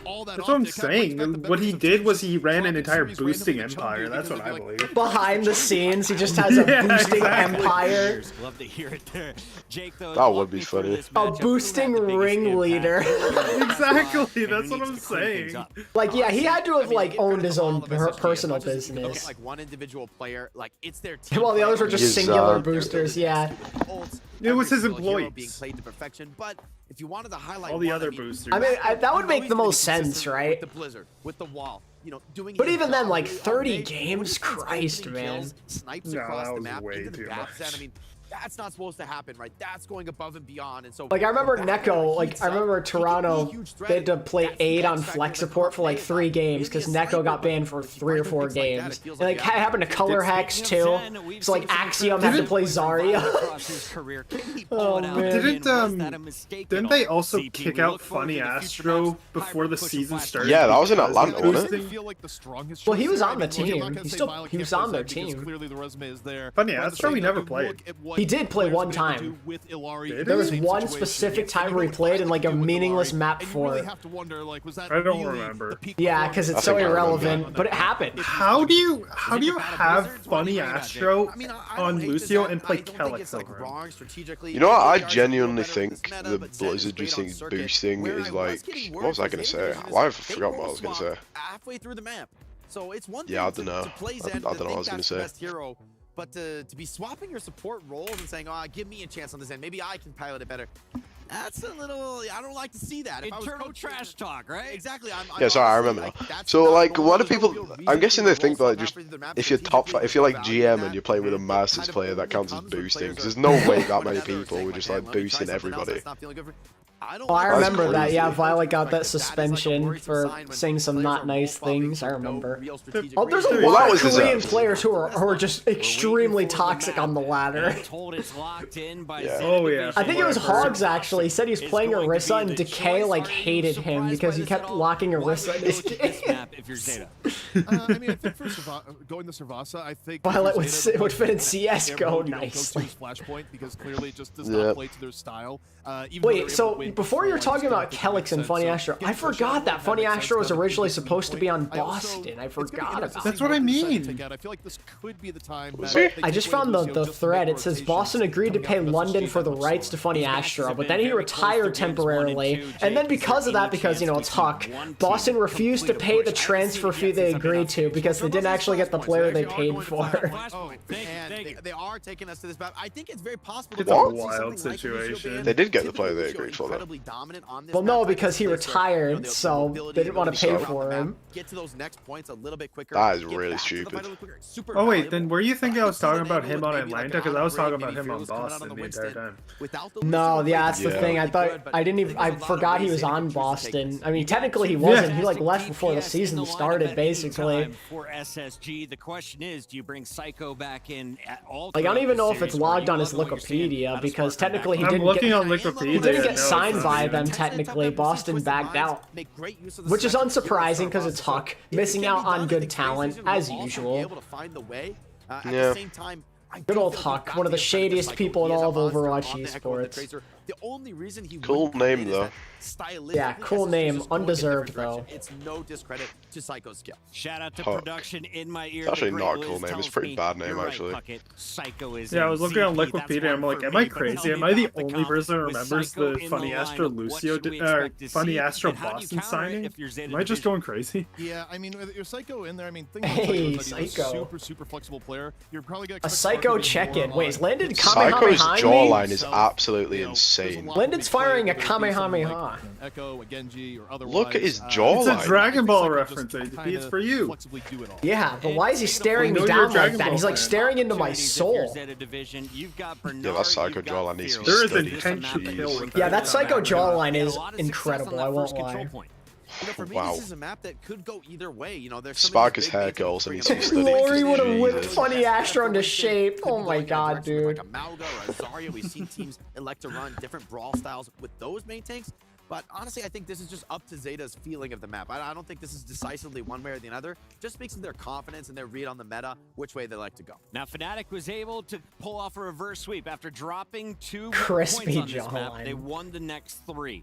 all that That's what I'm saying. What he did was he ran an entire boosting empire. That's what I believe. Behind the scenes, he just has a boosting empire. Love to hear it there. Jake, though, that would be funny. A boosting ringleader. Exactly, that's what I'm saying. Like, yeah, he had to have like owned his own personal business. Like one individual player, like it's their team. Well, the others were just singular boosters. Yeah. It was his being employees. played to perfection, but if you wanted to highlight All the other boosters. I mean, that would make the most sense, right? With the Blizzard, with the wall, you know, doing. But even then, like 30 games, Christ, man. Snipes across the map into the backside. I mean, that's not supposed to happen, right? That's going above and beyond. And so, like, I remember Neko, like, I remember Toronto, they had to play 8 on flex support for like 3 games because Neko got banned for 3 or 4 games. And like, it happened to Color Hex too. So like, Axiom had to play Zarya. Oh man. Didn't they also kick out Funny Astro before the season started? Yeah, that was in Atlanta, wasn't it? Well, he was on the team. He was on their team. Funny Astro, he never played. He did play one time. There was one specific time where he played in like a meaningless map for it. I don't remember. Yeah, because it's so irrelevant, but it happened. How do you have Funny Astro on Lucio and play Kellex over him? You know what? I genuinely think the Blizzard just think boosting is like. What was I gonna say? Why have I forgotten what I was gonna say? Halfway through the map, so it's one thing. Yeah, I don't know. To play I don't know what I was gonna say. But to be swapping your support roles and saying, oh, give me a chance on this end, maybe I can pilot it better. That's a little, I don't like to see that. Internal trash talk, right? Exactly. Yeah, sorry, I remember now. So, like, what do people, I'm guessing they think, like, just, if you're if you're, like, GM and you're playing with a Masters player, that counts as boosting, because there's no way that many people were just, like, boosting everybody. Oh, I remember that. Yeah, Violet got that suspension for saying some not nice things. I remember. Oh, there's a lot of Korean players who are just extremely toxic on the ladder. Oh yeah. I think it was Hogs actually. He said he was playing Orisa and Decay like hated him because he kept locking Orisa in his game. I mean, I think for going to Servasa, I think Violet would fit in CS:GO nicely. Flashpoint because clearly it just does not play to their style. Wait, so before you were talking about Kellex and Funny Astro, I forgot that Funny Astro was originally supposed to be on Boston. I forgot about that. That's what I mean. I feel like this could be the time. I just found the thread. It says Boston agreed to pay London for the rights to Funny Astro, but then he retired temporarily. And then because of that, because, you know, it's Huck, Boston refused to pay the transfer fee they agreed to because they didn't actually get the player they paid for. And they are taking us to this map. I think it's very possible. It's a wild situation. They did get the player they agreed for, though. Well, no, because he retired, so they didn't want to pay for him. Get to those next points a little bit quicker. That is really stupid. Oh wait, then were you thinking I was talking about him on Atlanta? Because I was talking about him on Boston the entire time. No, yeah, that's the thing. I thought I forgot he was on Boston. I mean, technically he wasn't. He like left before the season started, basically. For SSG, the question is, do you bring Psycho back in at all? Like, I don't even know if it's logged on his Wikipedia because technically he didn't get signed by them. Technically, Boston backed out, which is unsurprising because it's Huck missing out on good talent as usual. Yeah. Good old Huck, one of the shadiest people in all of Overwatch esports. The only reason he cool name though. Yeah, cool name, undeserved though. It's no discredit to Psycho's skill. Shout out to production in my ear. It's actually not a cool name. It's a pretty bad name actually. Psycho is. Yeah, I was looking on Wikipedia. I'm like, am I crazy? Am I the only person who remembers the Funny Astro Lucio, Funny Astro Boston signing? Am I just going crazy? Yeah, I mean, with your Psycho in there, I mean, think about Psycho. Super flexible player. You're probably gonna a Psycho check-in. Wait, is Landon Psycho's jawline is absolutely insane. Landon's firing a Kamehameha. Echo, a Genji, or otherwise. Look at his jawline. It's a Dragon Ball reference, ADP. It's for you. Yeah, but why is he staring me down like that? He's like staring into my soul. Yeah, that Psycho jawline needs to be There is studied. intention to kill with Yeah, that Psycho jawline is incredible, I won't lie. You know, for me, this is a map that could go either way. You know, there's Sparker's hair goals and he's studied. Lori would have whipped Funny Astro into shape. Oh my god, dude. Like a Malga or a Zarya, we've seen teams elect to run different brawl styles with those main tanks. But honestly, I think this is just up to Zeta's feeling of the map. I don't think this is decisively one way or the other. Just speaks to their confidence and their read on the meta, which way they like to go. Now, Fnatic was able to pull off a reverse sweep after dropping 2 crispy points on this map. jawline. They won the next 3.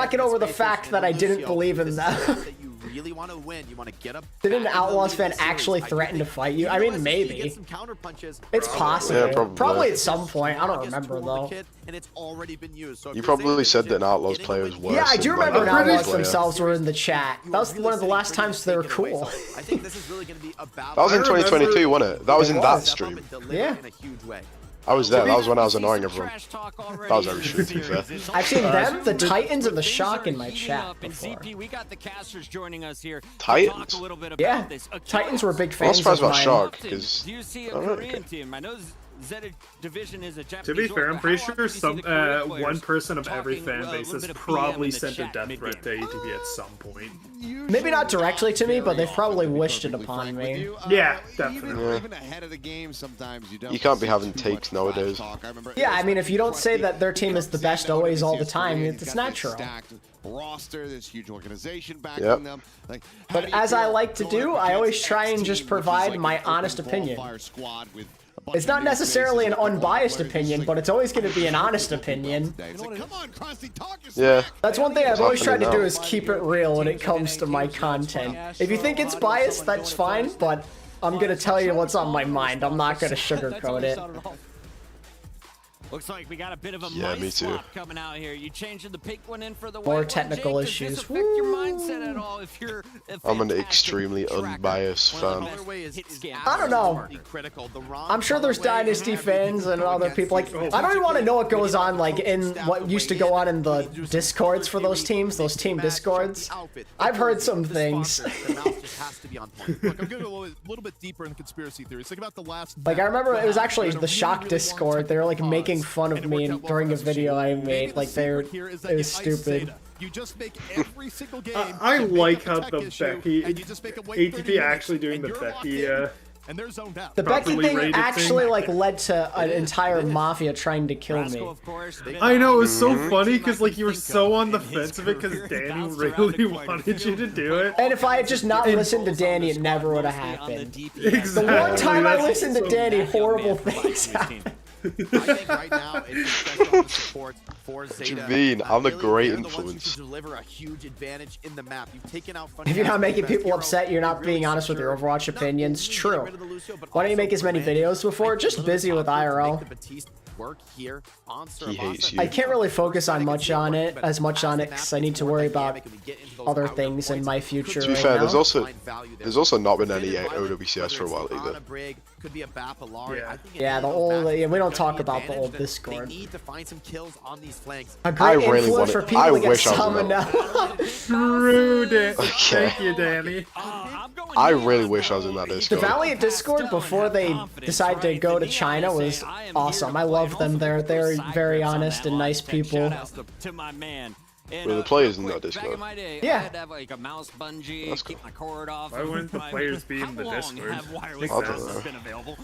not get over the fact that I didn't believe in them. Really want to win, you want to get up. Did an Outlaws fan actually threaten to fight you? I mean, maybe. It's possible. Yeah, probably at some point. I don't remember though. And it's already been used. So you probably said that an Outlaws player was worse. Yeah, I do remember an Outlaws player. themselves were in the chat. That was one of the last times they were cool. I think this is really going to be about. That was in 2022, wasn't it? That was in that stream. Yeah. In a huge way. I was there. That was when I was annoying everyone. That was very true, to be fair. I've seen them, the Titans, and the Shock in my chat before. We got the casters joining us here. Titans? Yeah, Titans were big I'm fans surprised of about mine. Shock, because... Do you see a Korean team? I know Zeta Division is a Japanese. To be fair, I'm org, pretty but how sure often do you see the Korean players one person of every talking, fan a base little has bit of probably BM in the sent a chat death mid-game? threat to ATV at some point. Maybe not directly to me, but they've probably wished it upon me. Yeah, definitely. Even ahead of the game, sometimes you don't. You can't be having takes nowadays. Yeah, I mean, if you don't say that their team is the best always all the time, it's natural. Roster, this huge organization backing them. Like, but as I like to do, I always try and just provide my honest opinion. It's not necessarily an unbiased opinion, but it's always going to be an honest opinion. Yeah. That's one thing I've always tried to do is keep it real when it comes to my content. If you think it's biased, that's fine, but I'm going to tell you what's on my mind. I'm not going to sugarcoat it. Looks like we got a bit of a me too. coming out here. You changing the pink one in for the More white technical one, issues. Does this affect your mindset at all if you're I'm an extremely unbiased fan. I don't know. I'm sure there's Dynasty fans and other people. Like, I don't even want to know what goes on, like, in what used to go on in the Discords for those teams, those team Discords. I've heard some things. Look, I'm going a little bit deeper in conspiracy theories. Think about the last. Like, I remember it was actually the Shock Discord. They were, like, making fun of me during a video I made. Like, it was stupid. You just make every single game. I like how the Becky, ATP actually doing the Becky, and they're zoned out. The Becky thing actually like led to an entire mafia trying to kill me. I know, it was so funny because like you were so on the fence of it because Danny really wanted you to do it. And if I had just not listened to Danny, it never would have happened. Exactly. The one time I listened to Danny, horrible things happened. I think right now it's just on the support for Zeta. What do you mean? I'm a great influence. To deliver a huge advantage in the map. You've taken out If you're not making people upset, you're not being honest with your Overwatch opinions. True. Why don't you make as many videos before? Just busy with IRL. He hates you. I can't really focus on as much on it because I need to worry about other things in my future. To be fair, there's also not been any OWCS for a while either. Yeah, the old. Yeah, we don't talk about the old Discord. A great I really influence want for it. people I to get wish I was summoned out. True, Dan. Okay. Thank you, Danny. I really wish I was in that The Discord. Valiant Discord before they decided to go to China was awesome. I love them. They're very honest and nice people. To my man. Were the players in that Discord? Yeah. I'd have like a mouse bungee, That's keep my cord off. Why wouldn't the players be in the How long Discord? have wireless I don't mouse know. been available?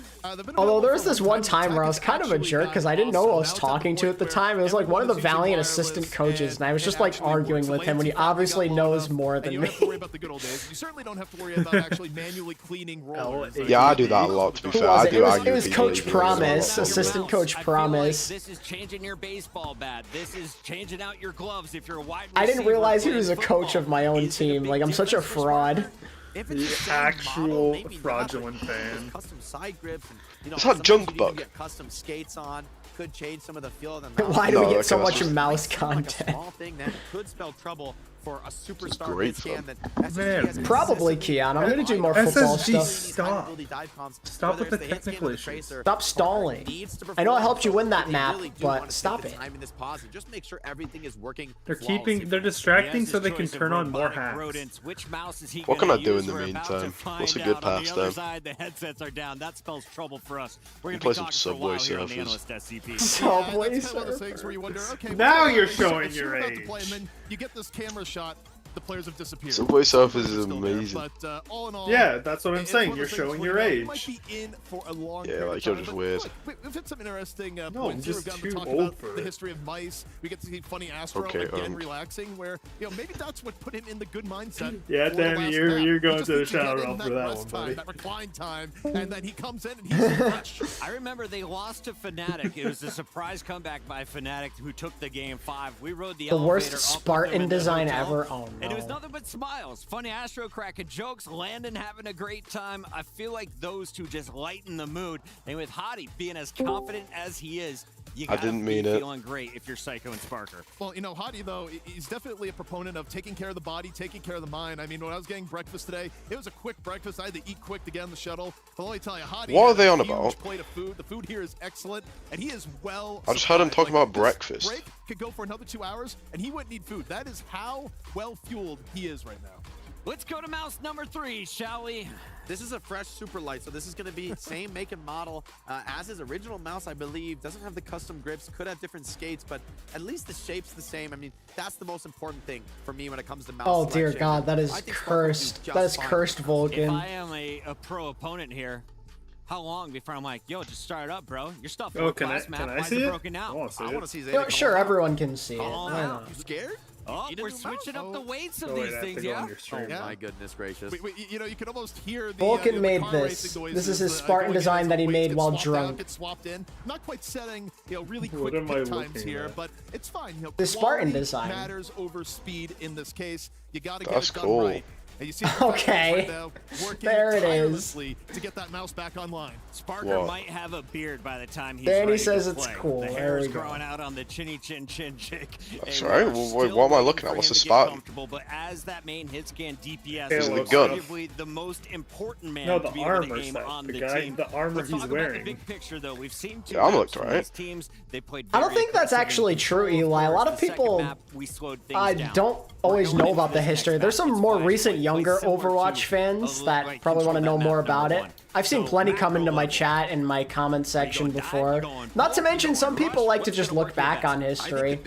Although there was this one time where I was kind of a jerk because I didn't know who I was talking to at the time. It was like one of the Valiant assistant coaches, and I was just like arguing with him when he obviously knows more than me. You certainly don't have to worry about actually manually cleaning rollers. Yeah, I do that a lot, to be Who fair. was I it? do argue It with was people Coach that do it as well. Promise, assistant coach Promise. This is changing your baseball bat. This is changing out your gloves if you're a wide I didn't receiver realize he playing was a coach of my own team. Like, I'm such a fraud. The actual fraudulent fan. Custom side grips and, It's not junk bug. get custom skates on. Could change some of the feel of the Why do we get so that's much just- mouse content? small thing that could spell trouble for a superstar great scan fun. that Man. Probably Keon. I'm gonna do more football SSG, stuff. stop with the technical issues. Stop stalling. I know I helped you win that map, but stop it. Just make sure everything is working. They're distracting so they can turn on more hacks. What can I do in the meantime? What's a good pastime? The headsets are down. That spells trouble for us. We're Can gonna play be some talking for a while Subway here on the Surfers. Analyst SCP. Subway That's one of those things Surfers. where you wonder, okay, Now well, you're it's showing a your shooter about to play, age. and then you get this camera shot. The players have disappeared. Subway Surfers is amazing. But all in all, Yeah, that's what I'm it's saying. one of You're those things showing where, your you know, age. You might be in for a long Yeah, period like of you're time, just but weird. look, we've hit some interesting No, I'm points here. just We've gotten too to talk old about for the it. history of Mice. We get to see Funny Astro Okay, again relaxing, where maybe that's what put him in the good mindset. Yeah, for the Danny, last you're nap. going He just to the needs get shower in off that for that rest one, time, buddy. that recline time, and then he comes in and he's fresh. I remember they lost to Fnatic. It was a surprise comeback by Fnatic, who took the game 5. We rode the The worst elevator up with them Spartan in the design hotel, ever. Oh and it was no. nothing but smiles. Funny Astro cracking jokes, Landon having a great time. I feel like those two just lighten the mood. And with Hottie being as confident as he is, You I didn't mean it. Feeling great if you're Psycho and Sparker. Well, you know, Hadi, though, he's definitely a proponent of taking care of the body, taking care of the mind. I mean, when I was getting breakfast today, it was a quick breakfast. I had to eat quick to get on the shuttle. But let me tell you, Hadi, what are they on huge about? plate of food. The food here is excellent, and he is well. I just heard him talking about breakfast. Break could go for another 2 hours, and he wouldn't need food. That is how well fueled he is right now. Let's go to mouse number 3, shall we? This is a fresh super light, so this is going to be same make and model as his original mouse, I believe. Doesn't have the custom grips, could have different skates, but at least the shape's the same. I mean, that's the most important thing for me when it comes to mouse Oh dear selection. God, that is cursed. That is cursed, Vulcan. If I am a pro opponent here, how long before I'm like, yo, just start it up, bro? Your stuff class map. Why is it broken out? I want to see You know, sure, everyone can see it. Why You not? scared? Oh, we're switching up the weights of these things, yeah? Oh my goodness gracious. You know, you can almost hear the Vulcan made car this. racing noises, This is his Spartan going in design as that he the made weights while get swapped out, drunk. get swapped in. Not quite setting, you know, really What quick am I pit times looking here, at? but it's fine. You know, The Spartan quality design. matters over speed in this case. You got to get That's it done cool. right. And you see the Okay. right now working There it is. tirelessly to get that mouse back online. Sparker might have a beard by the time he's Danny ready says to it's play. cool. The There hair is we go. growing out on the chinny chin cheek. That's And right. we're Well, still what am I waiting looking for at? What's him the to get spot? comfortable, but as that main hit scan DPS Is it the is gun? arguably the most important man No, to the be able to armor aim set. on The the guy- team. the armor Let's he's talk wearing. about the big picture, though. We've seen two Yeah, I'm maps looked from right. these teams. They played I don't very think that's aggressive actually in true, control. Eli. A lot of The second people map, we slowed things I down. don't always know about the history. There's some more recent, younger Overwatch fans that probably want to know more about it. I've seen plenty come into my chat and my comment section before. Not to mention, some people like to just look back on history.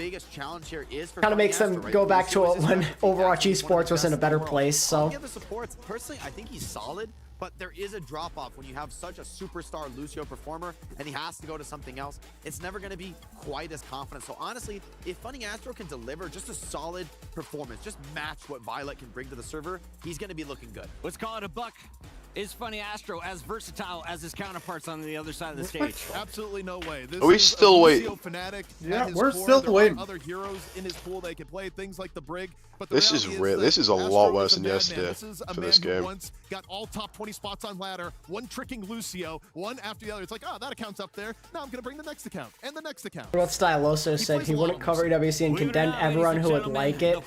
Kind of makes them go back to it when Overwatch Esports was in a better place, so. Personally, I think he's solid, but there is a drop-off when you have such a superstar Lucio performer and he has to go to something else. It's never going to be quite as confident. So honestly, if Funny Astro can deliver just a solid performance, just match what Violet can bring to the server, he's going to be looking good. Let's call it a buck. Is Funny Astro as versatile as his counterparts on the other side of the stage? Absolutely no way. This Are we is still a waiting? Lucio fanatic Yeah, at his we're core. still There are waiting. other heroes in his pool they can play, things like the Brig. But the This is reality real. that This is a Astro lot worse is a than madman. yesterday This is a for man this who game. once got all top 20 spots on ladder, one tricking Lucio, one after the other. It's like, oh, that account's up there. Now I'm going to bring the next account and the next account. What Styloso said he wouldn't cover EWC and condemn everyone who would like it.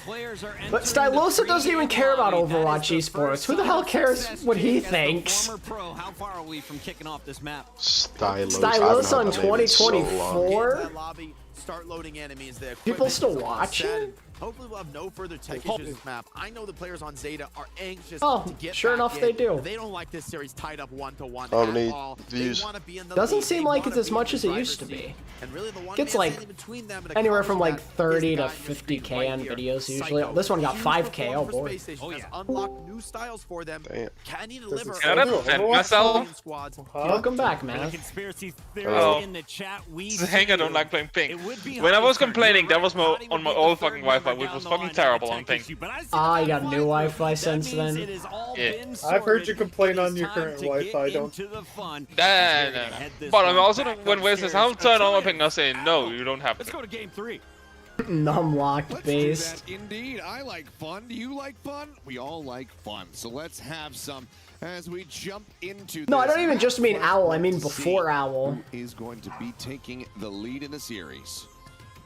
But Styloso doesn't even care about Overwatch Esports. Who the hell cares what he thinks? Pro, how far are we from kicking off this map? Styloso in 2024? Start loading enemies. The People equipment still is all watching? set. Hopefully we'll have no further tech issues this map. I know the players on Zeta are anxious Oh, to get sure back enough in. they do. They don't like this series tied up 1-to-1 How at many all. views? They wanna be in the Doesn't lead. seem They like wanna it's as be in much the as it driver's used to seat. be. And really the one Gets man like standing between them and a anywhere from like college 30 to map is 50k on right here. videos usually. Psycho. Oh, this one got Huge 5k, oh performer for boy. Space Station has unlocked new styles for them. Damn. Can he deliver? Can I defend myself? Squads. Welcome back, man. Conspiracy Oh. theories in the chat. We Hang, I don't like playing pink. When I was complaining, that was on my old fucking Wi-Fi, which was fucking terrible on pink. Ah, you got new Wi-Fi since then. Yeah. I've heard you complain on your current Wi-Fi. Don't. Nah. But I'm also when Wes says I'll turn on my ping, I say no, you don't have to. Let's go to game 3. Numlocked based. Indeed, I like fun. Do you like fun? We all like fun. So let's have some as we jump into No, I this. don't even just mean Owl. I mean before Owl. Who is going to be taking the lead in the series?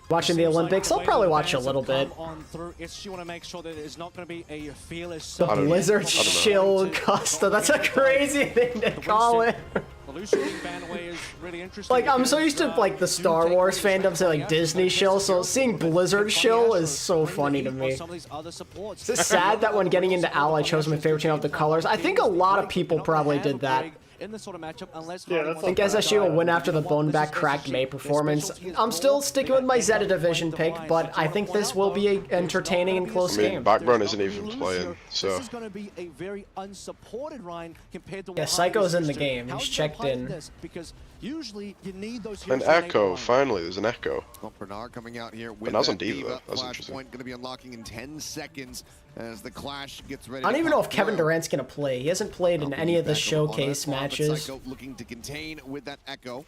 Watching the Olympics, I'll probably watch a little bit. On through, it's you want to make sure that it's not going to be a fearless. The Blizzard Shield Costa. That's a crazy thing to call it. The Lucio being banned away is really interesting. Like, I'm so used to like the Star Wars fandom to like Disney shill, so seeing Blizzard shill is so funny to me. It's just sad that when getting into Owl, I chose my favorite team of the colors. I think a lot of people probably did that. In this sort of matchup, unless Yeah, I think SSU will win after the Boneback cracked May performance. I'm still sticking with my Zeta Division pick, but I think this will be an entertaining and close I mean, game. Backbone isn't even playing, so. This is going to be a very unsupported Ryan compared to Yeah, Psycho's in the game. He's checked in. Because usually you need those An echo, finally, there's an echo. Well, Bernard coming out here with Bernard's on that Diva, that's interesting. Flashpoint going to be unlocking in 10 seconds as the clash gets ready. I don't to even know if pop Kevin through. Durant's gonna play. He hasn't played in any of the showcase But matches. Psycho looking to contain with that echo.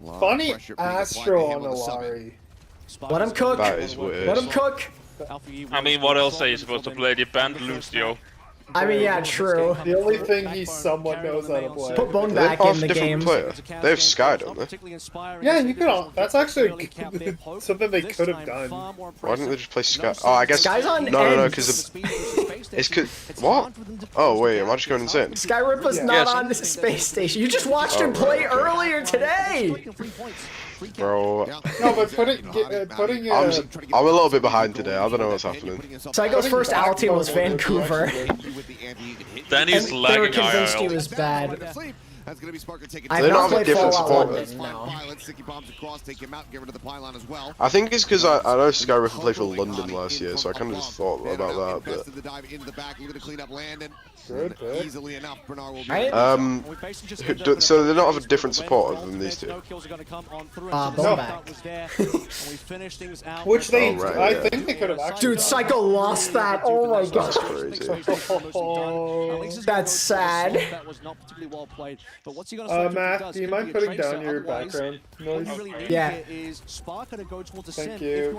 Lot of Funny pressure being applied to Astro him on with the summon. Alari. Let him cook. That is weird. Let him cook. I mean, what else are you supposed to play? The banned Lucio. I mean, yeah, true. The only thing he somewhat knows how to play. Put Bone back in the game. Player. They have Sky, don't they? Yeah, you could. That's actually something they could have done. Why didn't they just play Sky? Oh, I guess. Sky's on No, because it's cause what? Oh wait, am I just going insane? Skyripa's not on the space station. You just watched him play earlier today. Bro. No, but putting. I'm a little bit behind today. I don't know what's happening. Psycho's first AL team was Vancouver. Then he's lagging. They were convinced he was bad. They don't have a different support. I think it's because I know Skyripa played for London last year, so I kind of just thought about that. But so they don't have a different support other than these two. Which they, I think they could have actually. Dude, Psycho lost that. Oh my god. Crazy. That's sad. Matt, do you mind putting down your background noise? Yeah. Thank you.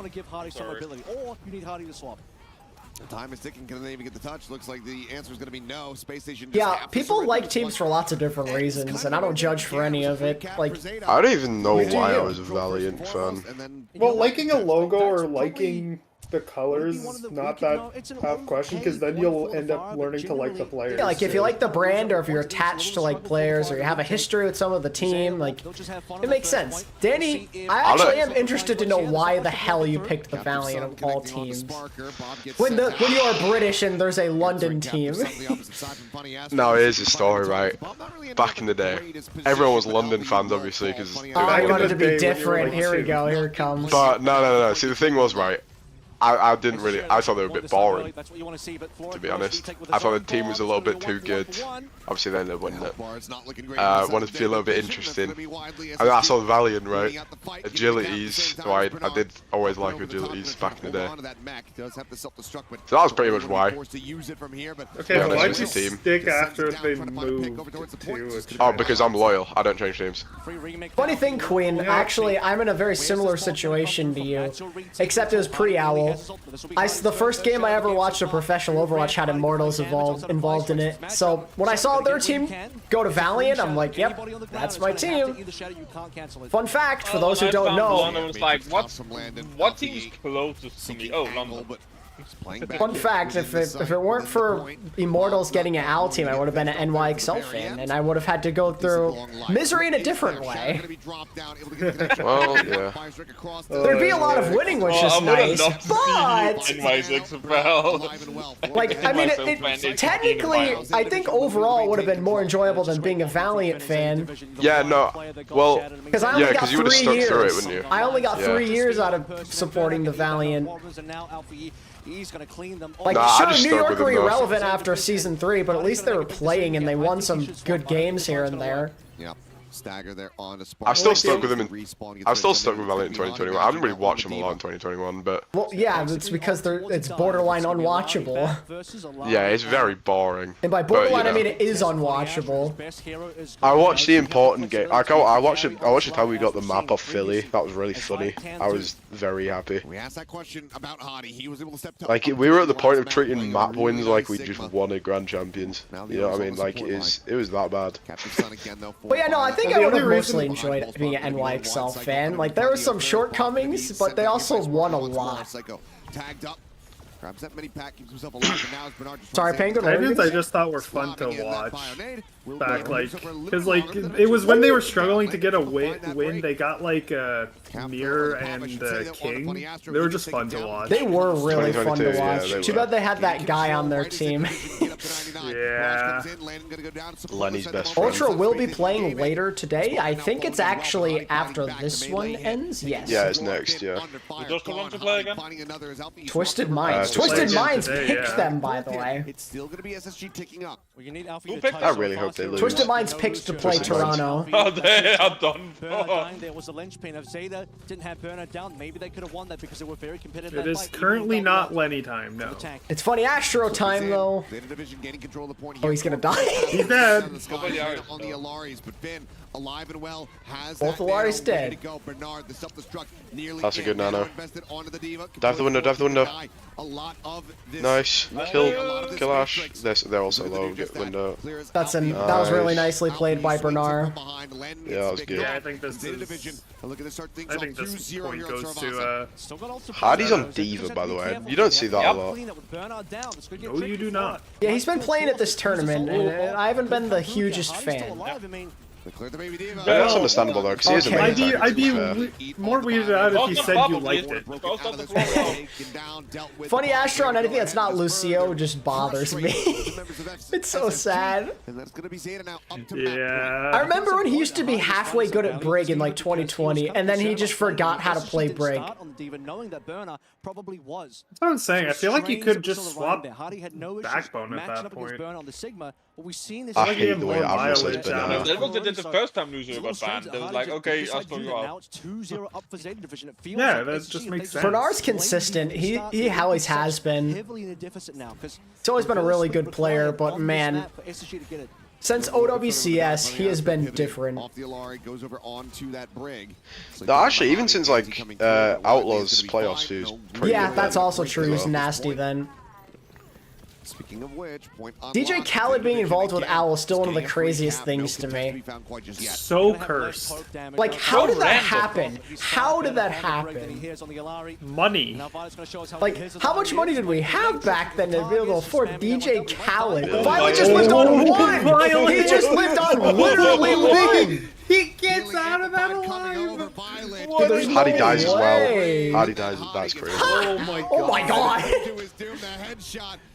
The time is ticking. Can they even get the touch? Looks like the answer is going to be no. Space Station. Yeah, people like teams for lots of different reasons, and I don't judge for any of it. Like, I don't even know why I was a Valiant fan. Well, liking a logo or liking the colors is not that tough question, because then you'll end up learning to like the players. Yeah, like if you like the brand, or if you're attached to like players, or you have a history with some of the team, like it makes sense. Danny, I actually am interested to know why the hell you picked the Valiant of all teams. When you are British and there's a London team. No, here's the story, right? Back in the day, everyone was London fans, obviously, because. I wanted to be different. Here we go. Here it comes. But no. See, the thing was, right. I didn't really. I thought they were a bit boring, to be honest. I thought the team was a little bit too good. Obviously, they ended up winning it. Wanted to be a little bit interesting. And I saw the Valiant, right? Agilities. So I did always like agilities back in the day. So that was pretty much why. Okay, but why'd you stick after they moved to? Oh, because I'm loyal. I don't change teams. Funny thing, Queen. Actually, I'm in a very similar situation to you, except it was pre-OWL. The first game I ever watched of professional Overwatch had Immortals involved in it. So when I saw their team go to Valiant, I'm like, yep, that's my team. Fun fact, for those who don't know. London was like, what team is closest to me? Oh, London. Fun fact, if it weren't for Immortals getting an OWL team, I would have been an alexyOWL fan, and I would have had to go through misery in a different way. Well, yeah. There'd be a lot of winning, which is nice, but... Like, I mean, technically, I think overall it would have been more enjoyable than being a Valiant fan. Yeah, no, well, because I only got you would have stuck through it, years. wouldn't you? I only got 3 years out of supporting the Valiant. Like, sure, New York were irrelevant after Season 3, but at least they were playing and they won some good games here and there. Yeah. Stagger there on a I've still stuck with them I've still stuck with Valiant in 2021. I haven't really watched them a lot in 2021, but well, yeah, it's because it's borderline unwatchable. Yeah, it's very boring. And by borderline, I mean it is unwatchable. I watched the important game. I watched the time we got the map off Philly. That was really funny. I was very happy. We asked that question about Hadi. He was able to step up. Like, we were at the point of treating map wins like we just won a Grand Champions. You know what I mean? Like, it was that bad. But yeah, no, I think I would have mostly enjoyed being an alexyOWL fan. Like, there were some shortcomings, but they also won a lot. Sorry, Penguin. Titans I just thought were fun to watch. Back, like, because, like, it was when they were struggling to get a win, they got, like, Mirror and King. They were just fun to watch. They were really fun to watch. Yeah, too bad they had that guy on their team. Yeah. Lenny's best friend. Ultra will be playing later today. I think it's actually after this one ends. Yes. Yeah, it's next, yeah. Twisted Minds. Twisted Minds picked them, by the way. It's still going to be SSG ticking up. I really hope they lose. Twisted Minds picked to play Toronto. Oh, they are done. There was a linchpin of Zeta. Didn't have Burner down. Maybe they could have won that because they were very competitive. It is currently not Lenny time, no. It's funny, Astro time, though. Oh, he's gonna die. He's dead. On the Alaris, but Finn alive and well. Has both that Alari's dead. To go. Bernard, the self-destruct nearly That's a good nano. Onto the Diva. Dive the window, dive the window. A lot of this Nice. Kill Ash. They're also low. Get window. That was really nicely played by Bernard. Yeah, that was good. Yeah, I think this point goes to Hardy's on Diva, by the way. You don't see that a lot. No, you do not. Yeah, he's been playing at this tournament, and I haven't been the hugest fan. Yeah, that's understandable though, because he is a main tank, I'd be more weirded out if you said you liked it. Funny Astro on anything that's not Lucio just bothers me. It's so sad. Yeah. I remember when he used to be halfway good at Brig in like 2020, and then he just forgot how to play Brig. That's what I'm saying. I feel like you could just swap Backbone at that point. I hate the way Admiral says banana. That was the first time Lucio got banned. They was like, okay, Astro, you out. Yeah, that just makes sense. Bernard's consistent. He always has been. He's always been a really good player, but man, since OWCS, he has been different. No, actually, even since like Outlaws playoffs, he was pretty Yeah, good that's then, also as true. He's well. nasty then. Speaking of which, DJ Khaled being involved with OWL is still one of the craziest things to me. So cursed. Like, how did that happen? How did that happen? Money. Like, how much money did we have back then to be able to afford DJ Khaled? Violet just lived on one! He just lived on literally one! He gets out of that alive! Hardy dies as well. Hardy dies, that's crazy. Oh my god. Oh my god!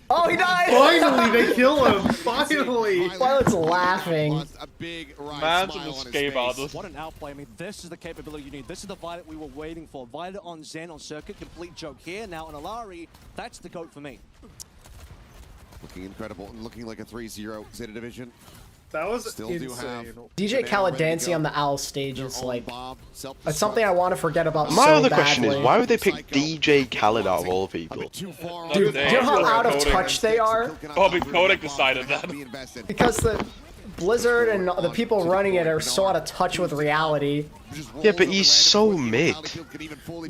Oh, he died! Finally, they kill him! Finally! Violet's laughing. Man, some escape artist. What an outplay. I mean, this is the capability you need. This is the Violet we were waiting for. Violet on Zen on Circuit, complete joke here. Now on Alari, that's the GOAT for me. Looking incredible and looking like a 3-0 Zeta Division. That was Still insane. DJ Khaled dancing on the OWL stage is like, it's something I want to forget about My so other badly. question is, why would they pick DJ Khaled out of all people? Dude, do you know how out of touch they are? Bobby Kotick decided that. Because the Blizzard and the people running it are so out of touch with reality. Yeah, but he's so mid.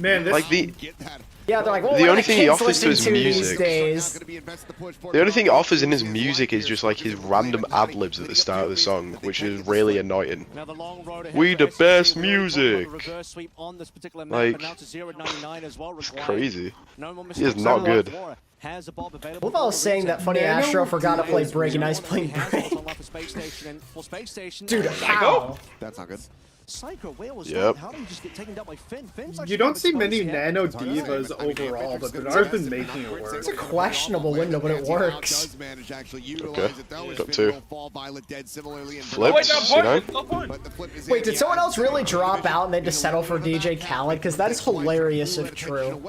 Man, this... Like Yeah, they're like, well, the only thing he offers to his his music. The only thing he offers in his music is just like his random ad libs at the start of the song, which is really annoying. We the best music. Like, it's crazy. He is not good. What about saying that Funny Astro forgot to play Brig and he's playing Brig? Dude, how? That's not good. Psycho, where was Yep. How did he just get taken down by Finn? Finn's You don't see many nano divas overall, but Bernard's been making it work. It's a questionable window, but it works. Okay, got two. Flips, you know? Wait, did someone else really drop out and they just settle for DJ Khaled? Because that is hilarious if true.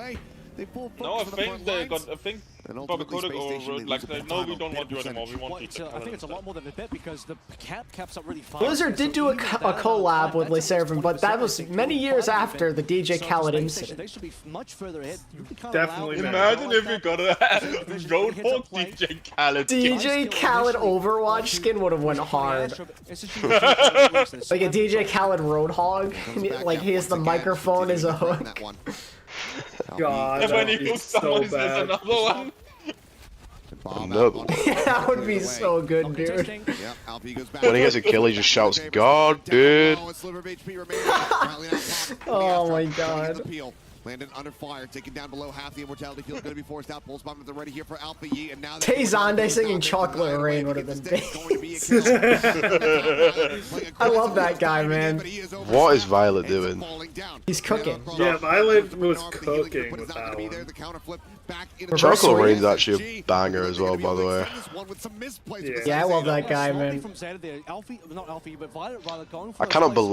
No, I think they got. I think Bobby Kotick or like, no, we don't want you anymore. We want you. I think it's a lot more than a bit because the caps up really fast. Blizzard did do a collab with LeServin, but that was many years after the DJ Khaled incident. They should be much further ahead. Definitely. Imagine if we got a Roadhog DJ Khaled. DJ Khaled Overwatch skin would have went hard. Like a DJ Khaled Roadhog, like he has the microphone as a hook. God, and when he be hooks so someone, there's bad. another one. Another one. Yeah, that would be so good, dude. When he gets a kill, he just shouts, "God, dude!" Oh my god. Landon under fire, taken down below half the immortality field, going to be forced out. Pulse bomb at the ready here for Alpha Yi, and now Tezonde singing Chocolate Rain would have been big. I love that guy, man. What is Violet doing? He's cooking. Yeah, Violet was cooking with that one. Chocolate Rain's actually a banger as well, by the way. Yeah, I love that guy, man.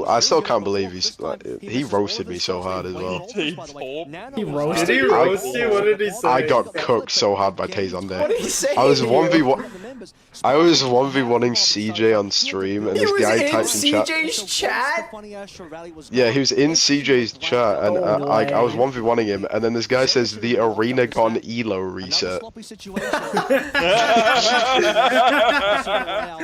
I still can't believe he's like, he roasted me so hard as well. He roasted Did he roast you? What did he say? I got cooked so hard by Tezonde. What did he say? I was 1v1. I was 1v1ing CJ on stream, and this guy types in chat. CJ's chat? Yeah, he was in CJ's chat, and I was 1v1ing him, and then this guy says the arena gone elo reset.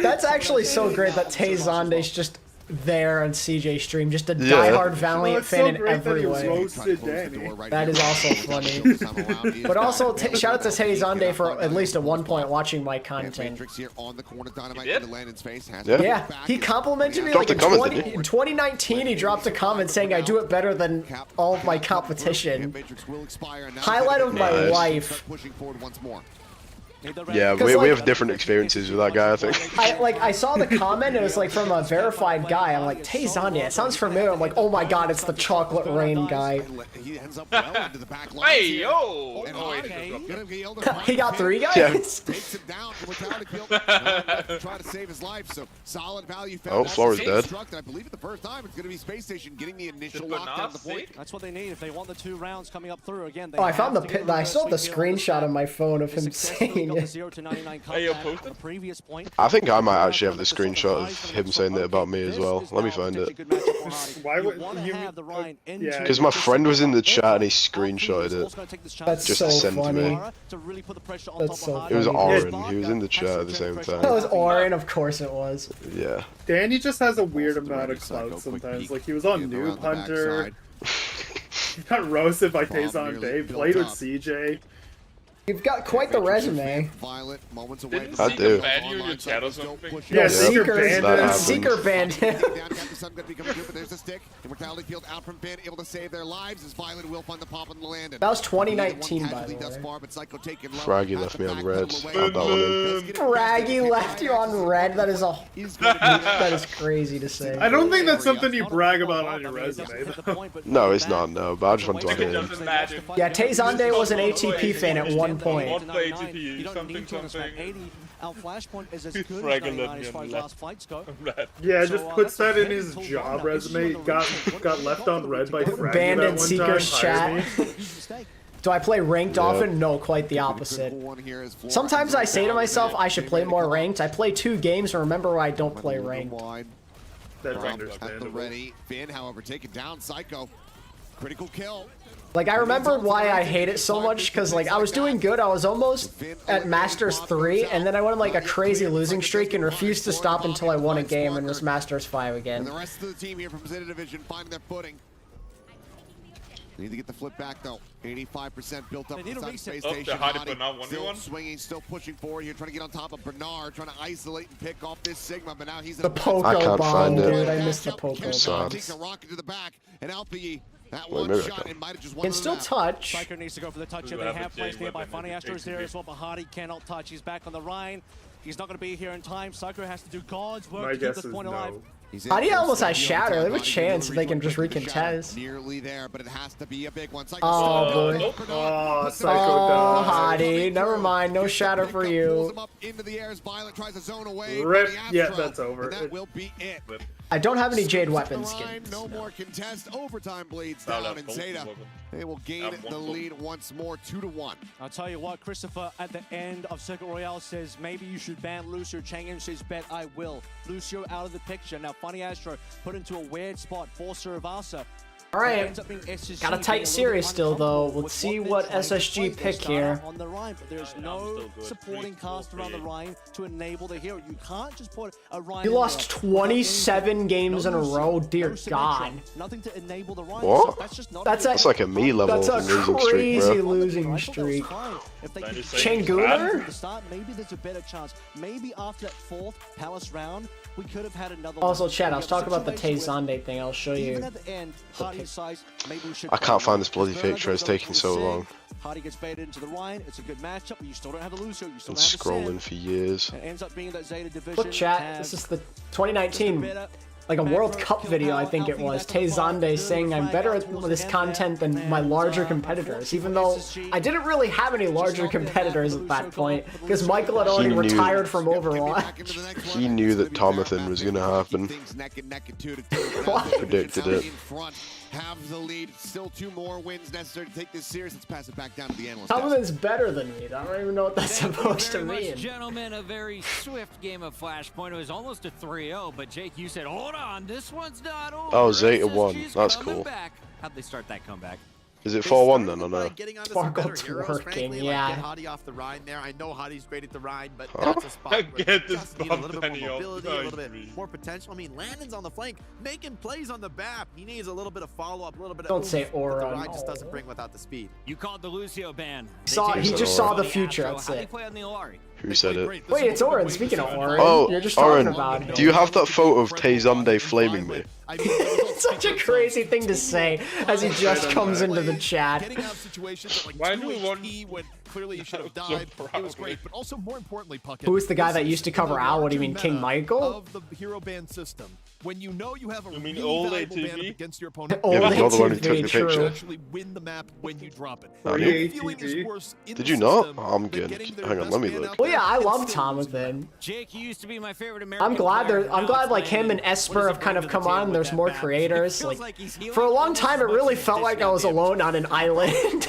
That's actually so great that Tezonde's just there on CJ stream, just a diehard Valiant fan in every way. That is also funny. But also, shout out to Teddy Zonde for at least at one point watching my content. Yeah, he complimented me like in 2019. He dropped a comment saying I do it better than all of my competition. Highlight of my life. Yeah, we have different experiences with that guy, I think. I saw the comment, it was like from a verified guy. I'm like, Tay Zonde, it sounds familiar. I'm like, oh my god, it's the Chocolate Rain guy. Hey, yo! He got 3 guys? Yeah. Oh, Florida's dead. I believe at the first time it's going to be Space Station getting the initial lockdown of the point. That's what they need if they want the 2 rounds coming up through again. Oh, I found the I saw the screenshot on my phone of him saying it. I think I might actually have the screenshot of him saying that about me as well. Let me find it. Why would you? Yeah. Because my friend was in the chat and he screenshotted it. That's just so to send funny. to me. That's so funny. It was Oren. He was in the chat at the same time. That was Oren, of course it was. Yeah. Danny just has a weird amount of clout sometimes. Like he was on Noob Hunter. He got roasted by Tay Zonde. Played with CJ. You've got quite the resume. I do. Yeah, Seeker banned him. That was 2019, by the way. Fraggy left me on red. Add that one in. Fraggy left you on red? That is that is crazy to say. I don't think that's something you brag about on your resume, though. No, it's not, no, but I just wanted to add it in. Yeah, Tay Zonde was an ATP fan at one point. What the ATP? Something. Our flashpoint is as good as 99 as far as last fights go. Yeah, just puts that in his job resume. Got left on red by Fraggy Banned in that one Seeker's time. chat. Do I play ranked often? No, quite the opposite. Sometimes I say to myself I should play more ranked. I play 2 games and remember I don't play ranked. That's understandable. Finn, however, taken down. Psycho. Critical kill. Like, I remember why I hate it so much, because, like, I was doing good. I was almost at Masters 3, and then I went on, like, a crazy losing streak and refused to stop until I won a game and was Masters 5 again. And the rest of the team here from Zeta Division finding their footing. They need to get the flip back, though. 85% built up inside Space Station. Still swinging, still pushing forward here, trying to get on top of Bernard, trying to isolate and pick off this Sigma, but now he's in the Poco bomb, dude. I missed the Poco bomb. Takes a rocket to the back, and Alpha that Well, one shot, it might have just won. Can still touch. Striker needs to go for the touch. They have placed nearby. Funny Astro is there as well, but Hardy cannot touch. He's back on the Rhine. He's not going to be here in time. Psycho has to do God's work to keep this point alive. Hardy almost has Shatter. They have a chance if they can just recontest. Nearly there, but it has to be a big one. Oh, boy. Oh, Psycho died. Hardy. Never mind. No Shatter for you. Rip. Yeah, that's over. That will be it. I don't have any Jade weapon skins. No more contest. Overtime bleeds down, and Zeta, they will gain the lead once more, 2-1. I'll tell you what, Christopher at the end of Circuit Royale says maybe you should ban Lucio. Chang'an says bet I will. Lucio out of the picture. Now Funny Astro put into a weird spot for Survasa. Alright, got a tight series still though. Let's see what SSG pick here. On the Rhine, but there's no supporting cast around the Rhine to enable the hero. You can't just put a Rhine. He lost 27 games in a row, dear God. Nothing to enable the Rhine. What? That's like a me level that's a losing crazy streak, bro. losing streak. Chang'an? Maybe there's a better chance. Maybe after that 4th Palace round, we could have had another. Also, chat, I was talking about the Tay Zonde thing. I'll show you. I can't find this bloody picture. It's taking so long. Hardy gets baited into the Rhine. It's a good matchup, but you still don't have the Lucio. You still Been scrolling for years. It ends up being that Zeta Division. Look, chat. This is the 2019, like a World Cup video, I think it was. Tay Zonde saying I'm better at this content than my larger competitors, even though I didn't really have any larger competitors at that point, because Michael had already retired from Overwatch. He knew that Tomathan was going to happen. Predicted it. Have the lead. Still 2 more wins necessary to take this series. Let's pass it back down to the analyst. Tomathan's better than me. I don't even know what that's supposed to mean. Gentlemen, a very swift game of Flashpoint. It was almost a 3-0, but Jake, you said, hold on, this one's not over. Oh, Zeta won. That's cool. Back. How'd they start that comeback? Is it 4-1 then or no? Sparkle's working, yeah. Get Hadi off the Rhine there. I know Hadi's great at the Rhine, but that's a spot where Get you this just need a little bit Benny more off. mobility, a little bit more potential. I mean, Landon's on the flank, making plays on the BAP. He needs a little bit of follow-up, a little bit of Don't say oomph aura. that the Rhine just doesn't bring without the speed. You called the Lucio ban. He just saw the future, that's How do you it. play on the Olari? Who said it? Wait, it's Oren. Speaking of Oren, Oh, you're just talking Oren, about him. do you have that photo of Tayzande flaming me? It's such a crazy thing to say as he just comes into the chat. Why do we want... when clearly you should have died. It was great, but also more importantly, Puckett. Who is the guy that used to cover Owl? What do you mean, King Michael? Of the hero ban system. When you know you have a really valuable ban against your opponent, Yeah, but you're the one who took the you picture. actually win the map when you drop it. Oh, The feeling is worse in Did the you not? system Oh, I'm than good. getting their Hang on, best let me man look. out Well, there yeah, I and love still Thomathan. Jake, you used to be my favorite American I'm glad player. I'm glad like him and Esper have kind of come on. There's more creators. Like for a long time, it really felt like I was alone on an island.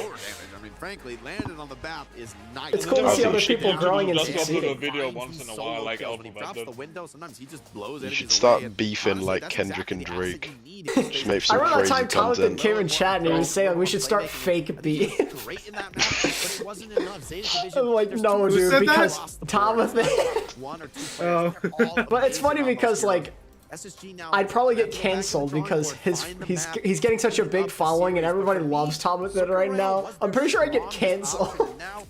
I mean, frankly, Landon on the BAP is nice. It's cool to see other people growing and Just upload a succeeding. video once in a while, like When he drops the window, sometimes he just blows You enemies should start away, and beefing honestly, like that's Kendrick exactly and the asset Drake. you need in Just make I some remember that crazy time Thomathan content. came in chat and he was saying we should start fake beef. Great in that map, but it wasn't enough. Zeta Division, I'm like, there's no, two dude, players because across the board. Thomathan. One or two players, they're all But it's funny amazing because on those like SSG now, I'd probably get have to go back to the canceled drawing because board, find the map, he's getting such a big up the following and series, everybody but for me, loves Thomathan right now. was I'm their pretty sure I get strongest option. canceled. Now,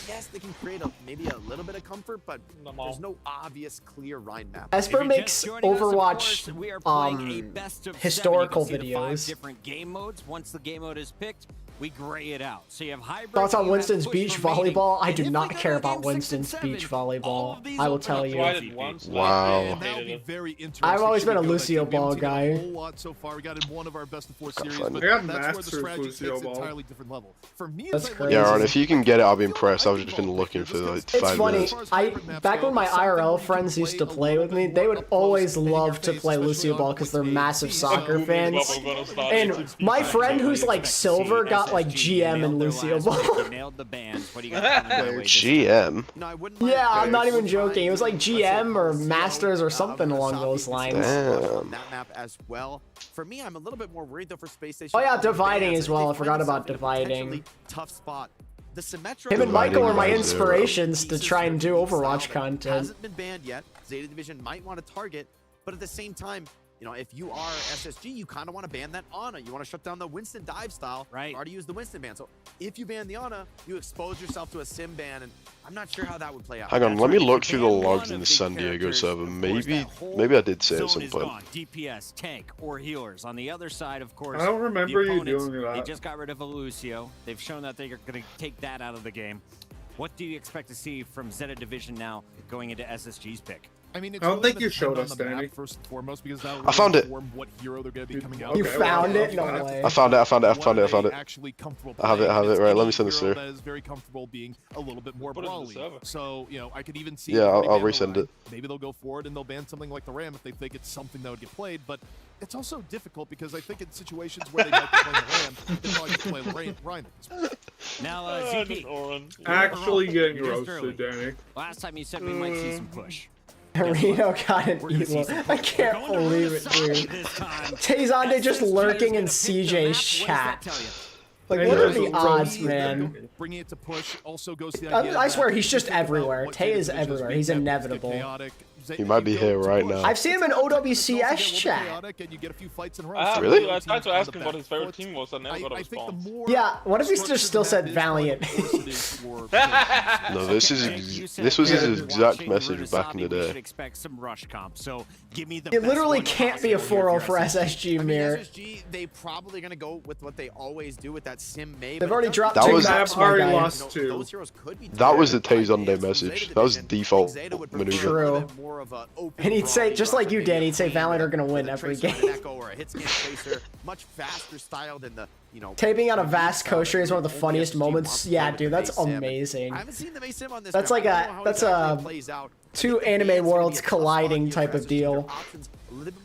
yes, they can create maybe a little bit of comfort, but there's no obvious clear Rhine map. Esper makes Overwatch we are playing a best of historical 7. You can see the 5 videos. different game modes. Once the game mode is picked, we gray it out. So you have hybrid. Thoughts on you have Winston's push beach remaining, volleyball? I and do if not we go care to about game 6 and Winston's 7, beach all volleyball. of these I will open tell up you. Tried it once, Wow. like, That would be hated it. very interesting. I've always been a Should we go Lucio that game? We haven't ball seen it a guy. whole lot so far. We got in one of our best of 4 series, fun. but I got that's where the Masters strategy Lucio takes an ball. entirely different level. For me, That's it's like crazy. Yeah, Aaron, if you can get it, I'll be impressed. I've just been looking for like It's 5 funny. minutes. Back when my IRL friends used to play with me, they would always love to play Lucio ball because they're massive soccer fans. And my friend who's like silver got like GM in Lucio ball. GM? Yeah, I'm not even joking. It was like GM or Masters or something along those lines. Damn. That map as well. For me, I'm a little bit more worried though for Space Station. Oh yeah, on the dividing bans. as well. I They forgot find about themselves in a dividing. potentially tough spot. The Symmetra Him and Michael are my Dividing by inspirations to try and do Overwatch content. hasn't been banned yet. Zeta Division might want to target, but at the same time, you know, if you are SSG, you kind of want to ban that Ana. You want to shut down the Winston dive style. Right. Already use the Winston ban. So if you ban the Ana, you expose yourself to a sim ban, and I'm not sure how that would play out. Hang on, let me look through the logs in the San Diego server. Maybe I did say at some point. DPS, tank, or healers. On the other side, of course, I don't remember the you opponents, doing that. They just got rid of a Lucio. They've shown that they're going to take that out of the game. What do you expect to see from Zeta Division now going into SSG's pick? I mean, it's I don't really think you gonna showed depend us, on the map Danny. first and foremost, because that I found it. inform what hero they're going to be coming out. You with. found it? No Well, way. I found it. Actually comfortable I have it. playing Right, let me against send this any through. hero that is very comfortable being a little bit more Put it in the brawly. server. So, you know, I could even see. Yeah, if they I'll ban the resend Rhine, it. Maybe they'll go forward and they'll ban something like the Ram if they think it's something that would get played. But it's also difficult because I think in situations where they might be playing the Ram, they probably just play the Rhine. Now, ZP. Actually getting Just early. roasted, Danny. Last time you said we might see some push. Reno got an evil. I can't believe it, dude. Tayzande just lurking in CJ's chat. Like, what are the odds, man? Bringing it to push also goes to the idea I swear, that he's just everywhere. Tay is everywhere. He's inevitable. He might be here right now. I've seen him in OWCS chat. Really? I tried to ask him what his favorite team was, and never got a response. Yeah, what if he's just still said Valiant? No, this was his exact message back in the day. Expect some rush comp. So give me the It literally can't be a 4-0 for SSG, Mir. SSG, they probably going to go with what they always do with that sim May. They've already dropped That 2 was- maps, my guy. lost 2. Those heroes could be That was the Tayzande message. That was default maneuver. True. And he'd say, just like you, Danny, he'd say Valiant are going to win every game. Or a hit scan tracer, much faster style than the, you know, Taping out a vast kosher is one of the funniest moments. Yeah, dude, that's amazing. I haven't seen the May sim on this. That's like a 2 anime worlds colliding type of deal.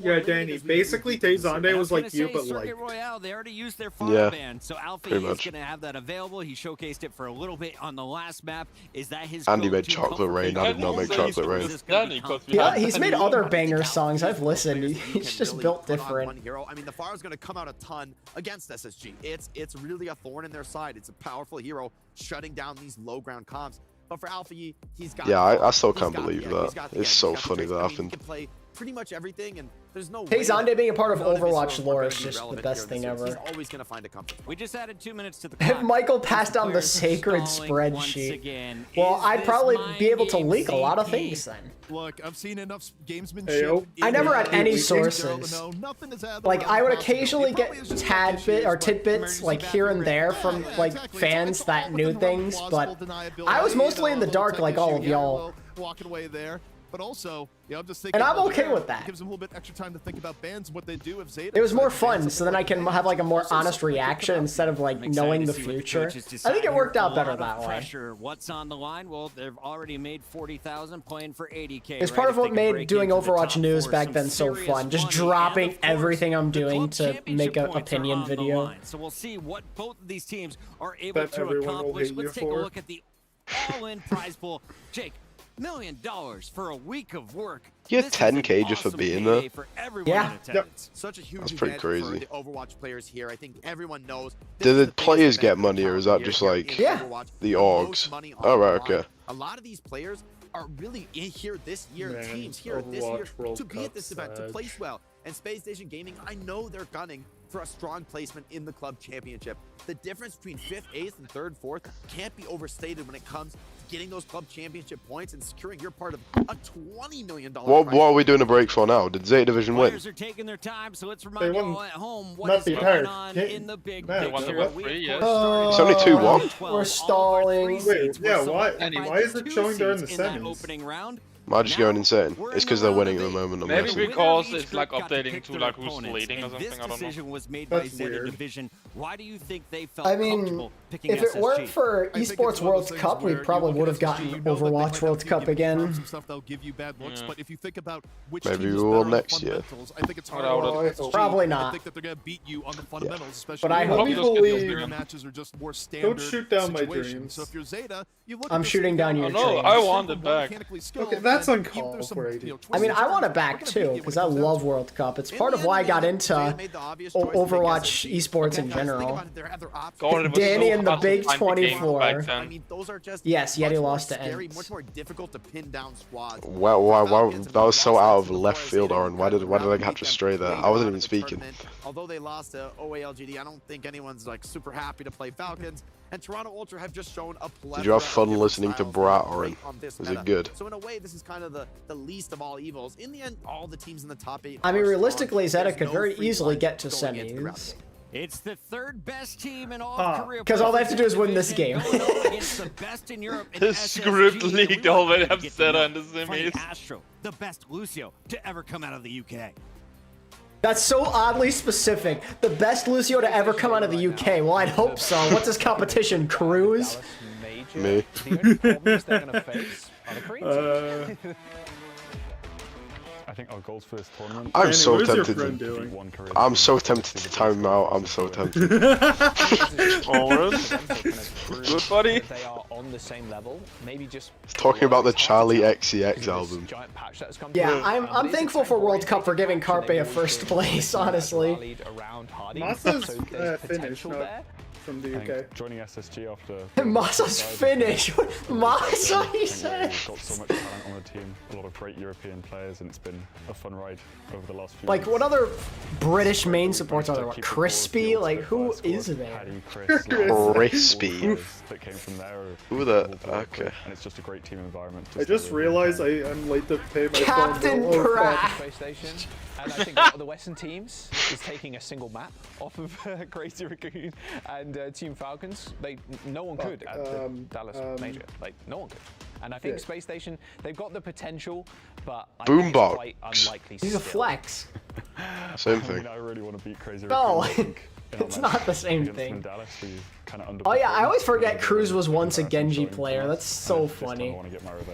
Yeah, Danny. Basically, Tezande was like you, but like. Royale, they already used their fire ban, so Alfie is going to have that available. He showcased it for a little bit on the last map. Is that his? Andy made Chocolate Rain. I did not make Chocolate Rain. Yeah, he's made other banger songs. I've listened. He's just built different. Hero. I mean, the fire's going to come out a ton against SSG. It's really a thorn in their side. It's a powerful hero shutting down these low ground comps. But for Alfie, he's got. Yeah, I still can't believe that. It's so funny that happened. He can play pretty much everything, and there's no. Tezande being a part of Overwatch lore is just the best thing ever. He's always gonna find a comfort. We just added 2 minutes to the If Michael passed down the sacred spreadsheet, well, I'd probably be able to leak a lot of things then. Look, I've seen enough gamesmanship. I never had any sources. Like, I would occasionally get tidbits like here and there from like fans that knew things, but I was mostly in the dark like all of y'all. Walking away there. But also, you know, I'm just thinking. And I'm okay with that. It gives them a little bit extra time to think about bans and what they do if Zeta. It was more fun, so then I can have like a more honest reaction instead of like knowing the future. I think it worked out better that way. What's on the line? Well, they've already made 40,000, playing for 80K. It's part of what made doing Overwatch news back then so fun. Just dropping everything I'm doing to make an opinion video. So we'll see what both of these teams are able to accomplish. Let's take a look at the all-in prize pool. Jake. $1 million for a week of work. You get 10K just for being there. Yeah. Such a huge That's pretty crazy. for the Overwatch players here. I think everyone knows. Do the players get money, or is that just like the orgs? Oh, right, okay. A lot of these players are really in here this year, teams here this year, to be at this event, to place well. And Space Station Gaming, I know they're gunning for a strong placement in the club championship. The difference between 5th, 8th, and 3rd, 4th can't be overstated when it comes to getting those club championship points and securing your part of a $20 million. What are we doing a break for now? Did Zeta Division win? Players are taking their time, so let's remind you all at home what is going on in the big picture. It's only 2-1. We're stalling. Wait, yeah, why is it showing during the semis? Am I just going insane? It's because they're winning at the moment. Maybe because it's like updating to like who's leading or something. I don't know. That's weird. Why do you think they felt comfortable picking SSG? If it weren't for Esports World Cup, we probably would have gotten Overwatch World Cup again. Maybe we will next year. Probably not. But I hope don't shoot down my dreams. I'm shooting down your dreams. No, I want it back. Okay, that's uncalled for. I mean, I want it back too, because I love World Cup. It's part of why I got into Overwatch esports in general. Danny and the Big 24. Yes, Yeti lost to Ents. Much more difficult to pin down squads. Wow, that was so out of left field, Oren. Why did I catch a stray there? I wasn't even speaking. Although they lost to OALGD, I don't think anyone's like super happy to play Falcons. And Toronto Ultra have just shown a plethora. Did you have fun listening to Brat, Oren? Was it good? So in a way, this is kind of the least of all evils. In the end, all the teams in the top 8. I mean, realistically, Zeta could very easily get to semis. It's the 3rd best team in all of Korea. Because all they have to do is win this game. The script leaked already have Zeta in the semis. Astro, the best Lucio to ever come out of the UK. That's so oddly specific. The best Lucio to ever come out of the UK. Well, I'd hope so. What's this competition, Cruz? Me. I think our goals for this tournament. I'm so tempted to time him out. I'm so tempted. Good buddy. They are on the same level. Maybe just talking about the Charlie XCX album. Yeah, I'm thankful for World Cup for giving Carpe a first place, honestly. Masa's Finnish, not from the UK. Joining SSG after Masa's Finnish. Masa, he said. We've got so much talent on the team, a lot of great European players, and it's been a fun ride over the last few months. What other British main supports are there? What, Crispy? Like, who is there? Crispy. That came from there. Who the? Okay. And it's just a great team environment. I just realized I'm late to pay my Captain phone bill. Pratt. Space Station, and I think one of the Western teams is taking a single map off of Crazy Raccoon and Team Falcons. No one could at the Dallas Major. Like, no one could. And I think Space Station, they've got the potential, but I think it's quite unlikely. He's a flex. Same thing. I mean, I really want to beat Crazy No, Raccoon. it's not the same thing. Dallas, Oh yeah, I always forget Cruz was once a Genji player. That's so funny.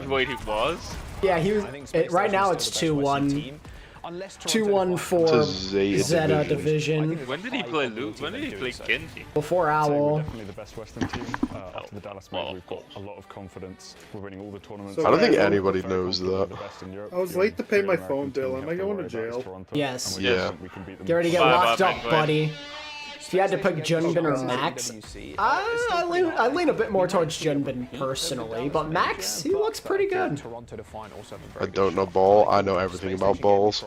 Wait, he was? Yeah, he was. Right now it's 2-1. 2-1 for Zeta division. When did he play Luke? When did he play Kenji? Before Owl. Definitely the best Western team. After the Dallas match, we've got a lot of confidence. We're winning all the tournaments. I don't think anybody knows that. I was late to pay my phone bill. Am I going to jail? Yes. Yeah. Get ready to get locked up, buddy. If you had to pick Junbin or Max, I lean a bit more towards Junbin personally, but Max, he looks pretty good. I don't know ball. I know everything about balls.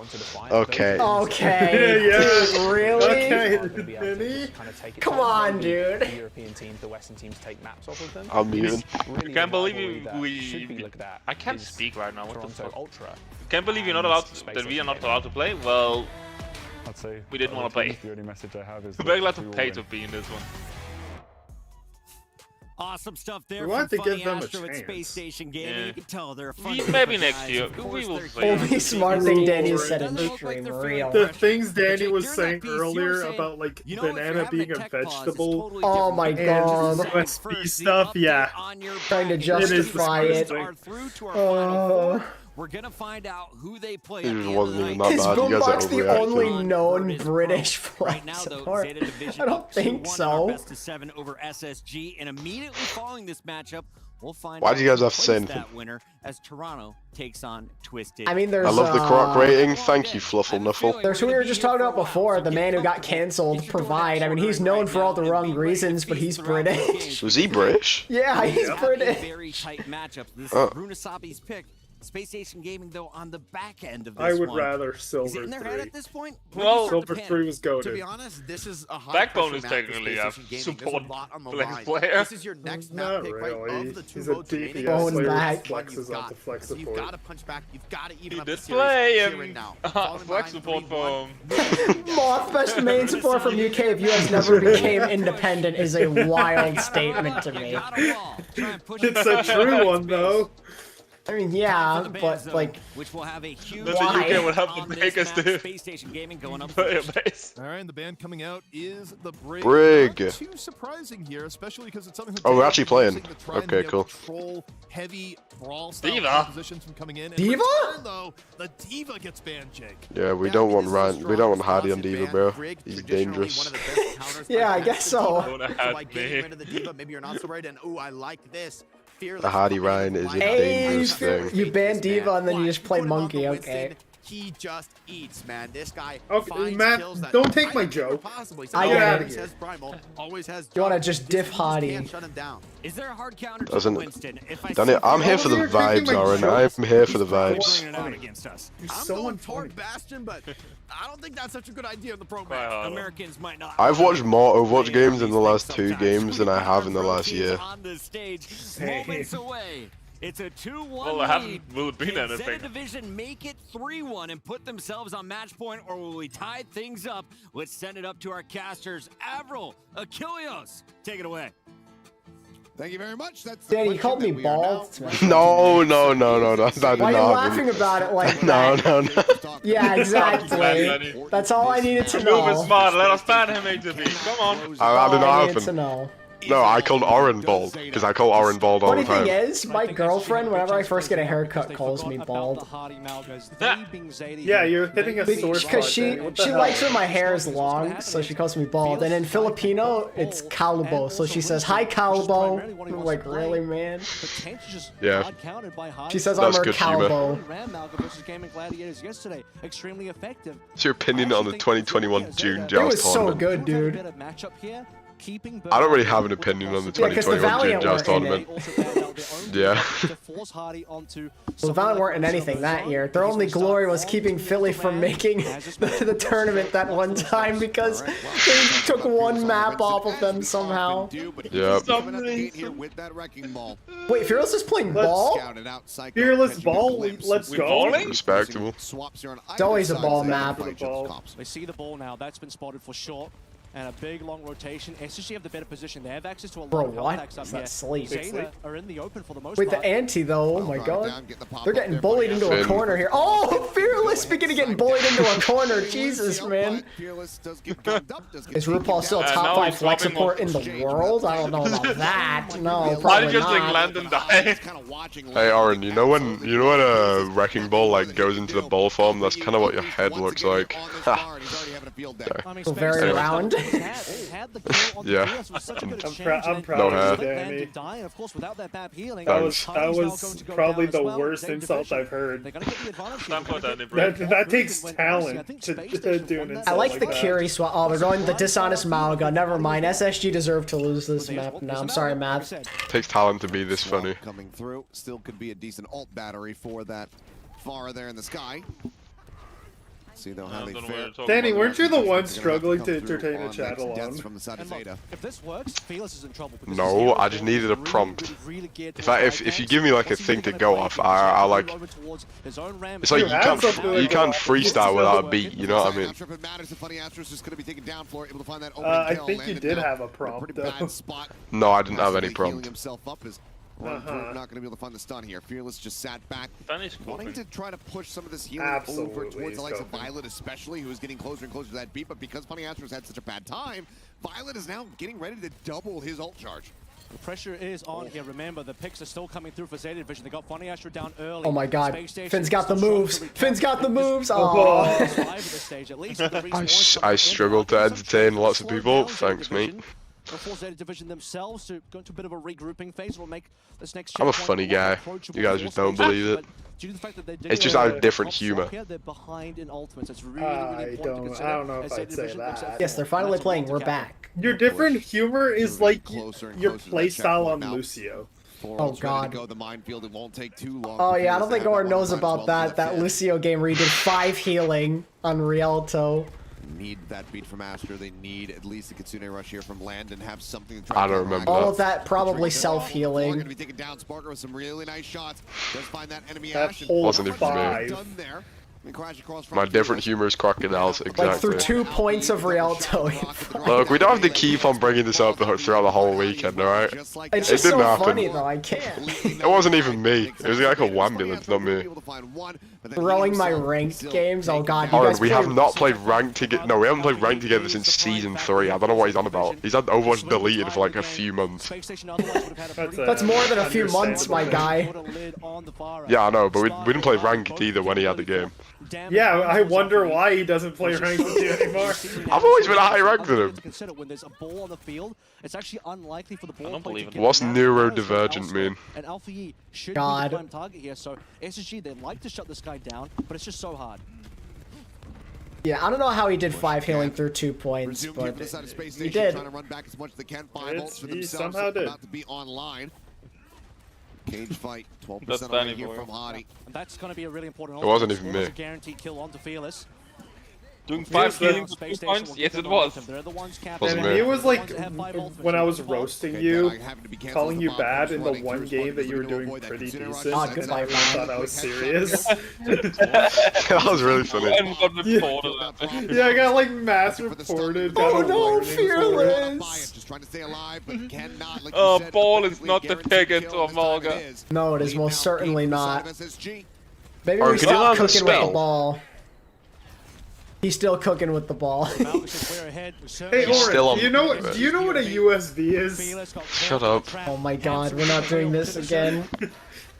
Okay. Okay. Yeah. Dude, really? Okay. Come on, dude. I'm muting. I can't believe we I can't speak right now. What the fuck? Can't believe you're not allowed that we are not allowed to play. Well, I'd say we didn't want to play. The only message I have is We're very glad to pay to be in this one. Awesome stuff there. We want to give them a Astro at Space Station Gaming. Yeah. You can tell they're a fun Maybe next year. We will see. Only smart thing Danny said in stream, real. The things Danny was saying earlier about like banana being a vegetable. Oh my god. USB stuff, yeah. Trying to justify it. We're gonna find out who they play. It wasn't even that Is bad. You guys are Boombox the only overreacting. known British flag Right now, though, support? Zeta Division I don't up think 2-1 in our so. best-of-7 over SSG, and immediately following this matchup, we'll find Why out do you guys who have to say plays anything? that winner as Toronto takes on Twisted. I mean, there's. I love the croc rating. Thank you, Fluffle Nuffle. There's who we were just talking about before, the man who got cancelled, Provide. I mean, he's known for all the wrong reasons, but he's British. Was he British? Yeah, he's British. Very tight matchup. This is Oh. Runasabi's pick. Space Station Gaming, though, on the back end of this I would one. rather Is it Silver in their 3. head at this point? Well, Silver 3 was To goated. be honest, this is a high Backbone is pressure map for technically Space a Station Gaming. support There's a lot on the line. player. This is your next map Not pick, right? really. Of the two He's a votes remaining, DPS Going player back. who flexes out to flex So you've support. got to punch back. You've got to even He up did the series play here and now. Falling flex behind support for 3-1. Moth, best main support from UK if US never became independent is a wild statement to me. It's a true one, though. I mean, yeah, but like, which will have a huge Then the UK would have to make us do Space Station Gaming going up player first. base. All right, and the band coming out is the Brig. Brig. Not too surprising here, especially because it's something. Oh, we're actually playing. To try and Okay, be able cool. to control heavy brawl style Diva. positions from coming in. And Diva? return, though, the Diva gets banned, Jake. Yeah, we don't want Ryan. We don't want Hardy on Diva, bro. He's dangerous. yeah, I guess so. Don't So have like me. getting rid of the Diva, maybe you're not so right, and ooh, I like this. Fearless The Hardy coming in Ryan with is a the Hey, dangerous thing. you ban Diva and then you just play Put him on Monkey, the okay. Winston, He just eats, man. This guy Okay, finds Matt, kills that don't take my I think are joke. possible. He's I always get it. has primal, always has You wanna jump. just diff He Hardy. can't shut him down. Is there a hard counter to Doesn't- Winston? If I Danny, see I'm here for the You're taking vibes, my Aaron. joke. I'm here for the Probably vibes. bringing it out against us. I'm so going unfunny. toward Bastion, but I don't think that's such a good idea in the Quite program. hard. Americans might not. I've watched more Overwatch games in the last Sometimes 2 games than I have in the last year. On the stage, moments away. It's a 2-1 Well, I haven't lead. really been Can Zeta anything. Division make it 3-1 and put themselves on match point, or will we tie things up? Let's send it up to our casters. Avril, Achilles, take it away. Thank you very much. That's the Danny, you called me question that we are bald. No, no, no, no, no. I did Why are you not. laughing about it like No, that? no, no. Yeah, exactly. That's all I needed to Move it know. smart. Let us ban him, HB. Come on. I did All not I needed to happen. know. No, I called Oren bald because I call Oren bald all Funny the time. thing is, my girlfriend, whenever I first get a haircut, calls me bald. Yeah, you're hitting a sore spot. Because she Danny. What the hell? likes when my hair is long, so she calls me bald. And in Filipino, it's Calbo, so she says, "Hi, Calbo." I'm like, really, man? Yeah. She says That's I'm her good humor. Calbo. Extremely effective. What's your opinion on the 2021 June It Joust was so tournament? good, dude. I don't really have an opinion on the Yeah, 'cause the 2021 June Valiant Joust weren't in it. tournament. Yeah. Well, the Valiant weren't in anything that year. Their only glory was keeping Philly from making the tournament that one time because they took one map off of them somehow. Yep. with that wrecking ball. Wait, Fearless is playing ball? Scouted out, Psycho Fearless catching ball, a glimpse. let's We go. balling? Respectable. Swaps here on It's always a either ball side, map. Psycho Ball. Cops. They see the ball now. That's been spotted for short. And a big long rotation. SSG have the better position. They have access to a lot Bro, of health what? packs up Is here. that sleep? Zeta are in the open for the most With part. the anti though, oh my god. They're getting bullied into a corner here. Oh, Fearless beginning getting bullied into a corner. Jesus, man. Is RuPaul still top 5 flex support in the world? I don't know about that. No, Why did probably you just not. land and die? Hey Aaron, you know when a wrecking ball like goes into the ball form? That's kind of what your head looks like. So very round. Yeah. I'm proud of you, Danny. That was probably the worst insult I've heard. That takes talent to do an insult. I like the Curie swap. Oh, they're going the dishonest Mauga. Never mind. SSG deserve to lose this map now. I'm sorry, Matt. Takes talent to be this funny. Coming through, still could be a decent ult battery for that far there in the sky. See though how they fare. Danny, weren't you the one struggling to entertain a chat alone? From the side of Zeta. If this works, Fearless is in trouble. No, I just needed a prompt. If you give me like a thing to go off, I like. It's like you can't freestyle without a beat. You know what I mean? I think you did have a prompt though. No, I didn't have any prompt. Not going to be able to find the stun here. Fearless just sat back, wanting to try to push some of this healing over towards the likes of Violet, especially, who is getting closer and closer to that beat. But because Funny Astro's had such a bad time, Violet is now getting ready to double his ult charge. The pressure is on here. Remember, the picks are still coming through for Zeta Division. They got Funny Astro down early. Oh my god. Finn's got the moves. Finn's got the moves. Oh. I struggled to entertain lots of people. Thanks, mate. Before Zeta Division themselves to go into a bit of a regrouping phase, will make this next. I'm a funny guy. You guys just don't believe it. It's just I have different humor. They're behind in ultimates. It's really, I don't know if I'd say that. Yes, they're finally playing. We're back. Your different humor is like your playstyle on Lucio. Oh god. Oh yeah, I don't think Orin knows about that. That Lucio game where he did 5 healing on Rialto. Need that beat from Astro. They need at least a Kitsune rush here from Land and have something to I don't remember. All of that probably self-healing. Going to be taking down Sparker with some really nice shots. Does find that enemy That wasn't even me. My different humor is crocodiles, exactly. Like through 2 points of Rialto. Look, we don't have to keep on bringing this up throughout the whole weekend, alright? It's just so funny though, I can't. It wasn't even me. It was like a Wambulance, not me. Throwing my ranked games? Oh god, you Aaron, guys we have not played ranked together. No, we haven't played ranked together since season 3. I don't know what he's on about. He's had Overwatch deleted for like a few months. That's more than a few months, my guy. Yeah, I know, but we didn't play ranked either when he had the game. Yeah, I wonder why he doesn't play ranked with you anymore. I've always been a high rank with him. When there's a ball on the field, it's actually unlikely for the ball. What's neurodivergent mean? And Alpha E should be the prime target here, so SSG, they'd like to shut this guy down, but it's just so hard. Yeah, I don't know how he did 5 healing through 2 points, but he did. He somehow did. About to be online. Cage fight, 12% on here from Hottie. And that's going to be a really important. It wasn't even me. Guaranteed kill onto Fearless. Doing 5 healing for 2 points? Yes, it was. And it was like, when I was roasting you, calling you bad in the one game that you were doing pretty decent, and I thought I was serious. That was really funny. Yeah, I got like mass reported. Oh no, Fearless! Oh, ball is not the ticket to Amalga. No, it is most certainly not. Maybe Or we can you stop learn the cooking with spell? the ball. He's still cooking with the ball. Hey, Oren, do you know what a USB is? Shut up. Oh my god, we're not doing this again.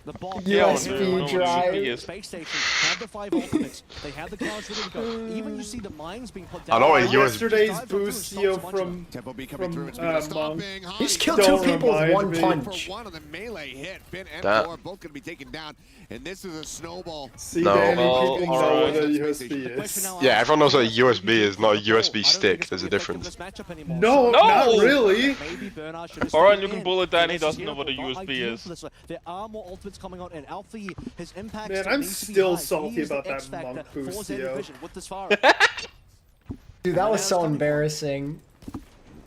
USB drive. Space Station had the 5 ultimates. They had the cards ready to go. Even you see the mines being put down. I know what Yesterday's boost from Monk. He just killed 2 people with 1 punch. That. Both going to be taken down, and this is a snowball. See, Danny, people know what a USB is. Yeah, everyone knows what a USB is, not a USB stick. There's a difference. No, not really. Alright, you can bullet Danny doesn't know what a USB is. There are more ultimates coming out, and Alpha E, his impact. Man, I'm still salty about that Monk boost, yo. Dude, that was so embarrassing.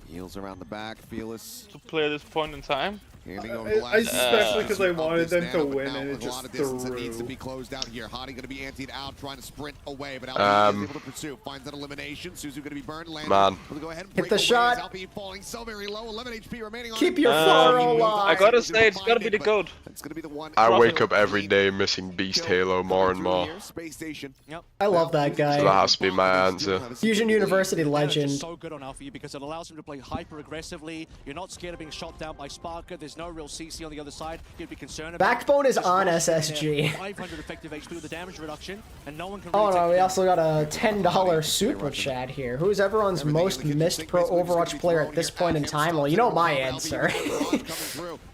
Heals around the back, Fearless. To play at this point in time. Especially because I wanted them to win, and it just threw. Needs to be closed out here. Hottie going to be antied out, trying to sprint away, but Alfie is able to pursue. Finds an elimination. Suzu going to be burned. Man. Will go ahead and hit the shot. Alfie falling so very low. 11 HP remaining. Keep your fire alive. I gotta say, it's gotta be the goat. It's going to be the one. I wake up every day missing Beast Halo more and more. Space Station. I love that guy. So that has to be my answer. Fusion University legend. So good on Alfie because it allows him to play hyper aggressively. You're not scared of being shot down by Sparker. There's no real CC on the other side. You'd be concerned about. Backbone is on SSG. 500 effective HP with the damage reduction, and no one can. Oh no, we also got a $10 super chat here. Who's everyone's most missed pro Overwatch player at this point in time? Well, you know my answer.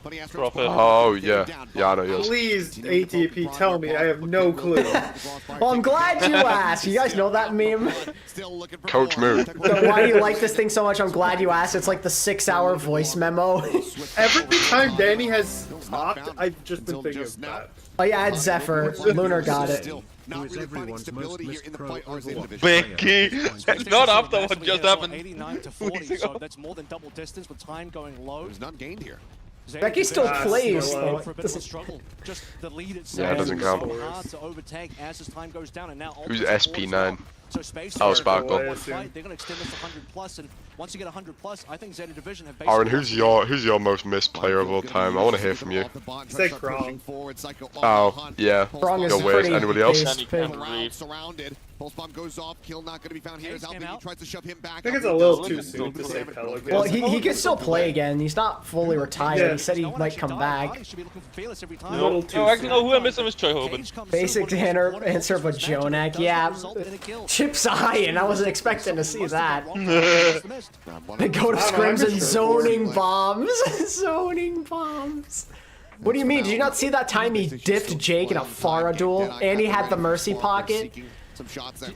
Oh yeah, I know yours. Please, ATP, tell me. I have no clue. Well, I'm glad you asked. You guys know that meme? Coach Moon. Why do you like this thing so much? I'm glad you asked. It's like the 6-hour voice memo. Every time Danny has talked, I've just been thinking of that. Oh yeah, it's Zephyr. Lunar got it. Becky! Not after what just happened. 89 to 40, so that's more than double distance with time going low. There's none gained here. Becky still plays, though. For a bit of a struggle. Just the lead itself. Yeah, it doesn't count. Hard to overtake as his time goes down, and now Who's SP9? So space Oh, Sparkle. they're going to extend this to 100+, and once you get 100+, I think Zeta Division have Aaron, who's your most missed player of all time? I want to hear from you. Say Krong. Oh, yeah. Krong is Your ways. Anybody else? Surrounded. Pulse bomb goes off. Kill not going to be found here. As Alfie tries to shove him back. I think it's a little too soon to say Pelican. Well, he can still play again. He's not fully retired. He said he might come back. No, actually, no. Who I miss him is Troy Hoban. Basic answer, but Jonak. Yeah, Chip's Iron. I wasn't expecting to see that. They go to scrims and zoning bombs. Zoning bombs. What do you mean? Did you not see that time he diffed Jake in a Pharah duel and he had the Mercy pocket?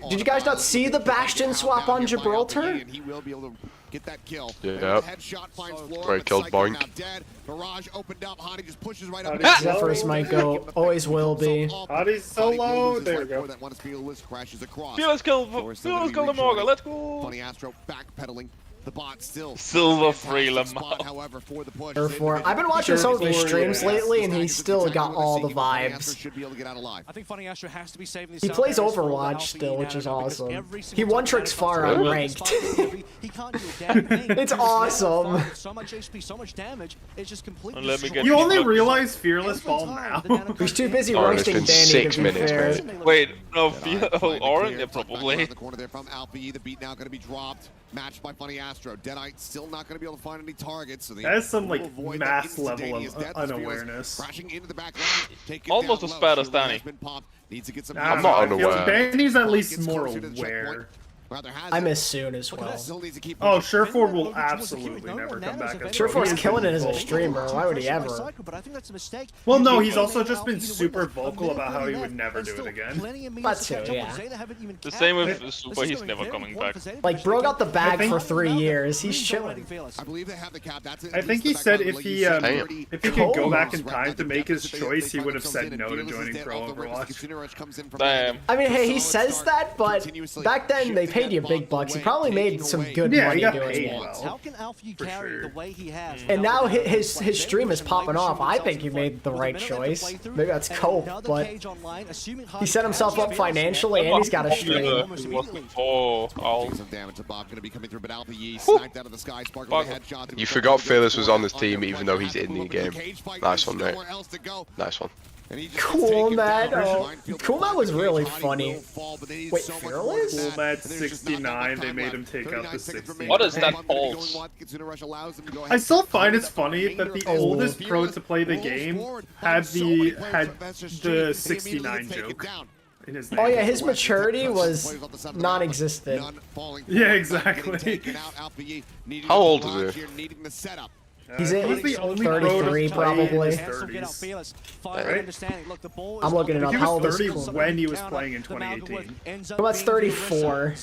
Did you guys not see the Bastion swap on Gibraltar? Get that kill. Yeah. Where he killed Boink. Barrage opened up. Hottie just pushes right up. Zephyrus might go. Always will be. Hottie's so low. There we go. Crashes across. Let's kill the Morgan. Let's go. Funny Astro backpedaling. The bot still Silver Freelam. However, for the push. I've been watching some of his streams lately, and he's still got all the vibes. I think Funny Astro has to be saving these. He plays Overwatch still, which is awesome. He one-tricks Pharah ranked. It's awesome. So much HP, so much damage. It's just completely. You only realize Fearless Ball now. He's too busy roasting Danny. 6 minutes, man. Wait, no, Orange, yeah, probably. The corner there from Alfie. The beat now going to be dropped. Matched by Funny Astro. Deadite still not going to be able to find any targets. So that's some like mass level of unawareness. Crashing into the back line. Almost as bad as Danny. I'm not unaware. Danny's at least more aware. I miss Soon as well. Oh, Surefour will absolutely never come back. Surefour's killing it as a streamer. Why would he ever? Well, no, he's also just been super vocal about how he would never do it again. That's true, yeah. The same with Super, he's never coming back. Like, bro got the bag for 3 years. He's chilling. I think he said if he could go back in time to make his choice, he would have said no to joining Pro Overwatch. Damn. I mean, hey, he says that, but back then they paid you big bucks. He probably made some good money doing it. How can Alfie carry the way he has? And now his stream is popping off. I think he made the right choice. Maybe that's cope, but he set himself up financially and he's got a stream. You forgot Fearless was on this team even though he's in the game. Nice one, mate. Nice one. Cool Matt. Cool Matt was really funny. Wait, Fearless? Cool Matt 69. They made him take out the 60. What is that pulse? I still find it's funny that the oldest pro to play the game had the 69 joke. Oh yeah, his maturity was non-existent. Yeah, exactly. How old is he? He's in 33 probably. I'm looking it up. How old is he? When he was playing in 2018. Well, that's 34.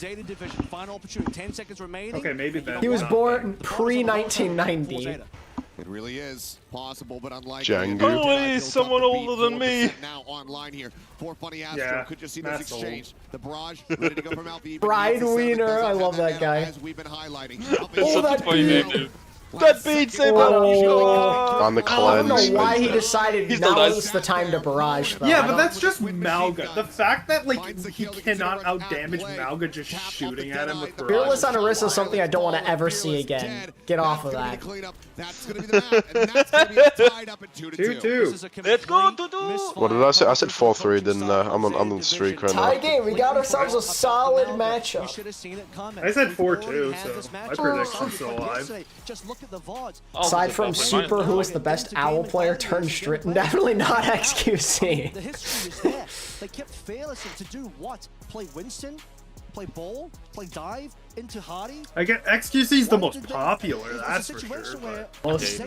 Okay, maybe then. He was born pre-1990. It really is possible, but unlike Finally, someone older than me. Now online here for Funny Astro. Could just see this exchange. The barrage ready to go from Alfie. Brian Wiener, I love that guy. As we've been highlighting. Oh, that dude. That beats him. On the cleanse. I don't know why he decided now is the time to barrage, though. Yeah, but that's just Malga. The fact that, like, he cannot outdamage Malga just shooting at him with barrage. Fearless on Orisa is something I don't want to ever see again. Get off of that. 2-2. Let's go, 2-2. What did I say? I said 4-3, didn't I? I'm on the streak right Tie now. game. We got ourselves a solid matchup. I said 4-2, so my prediction's still alive. Aside from Super, who is the best OWL player turned strip, definitely not XQC. The history is there. They kept Fearless to do what? Play Winston? Play ball? Play dive? Into Hardy? I get XQC's the most popular, that's for sure. Most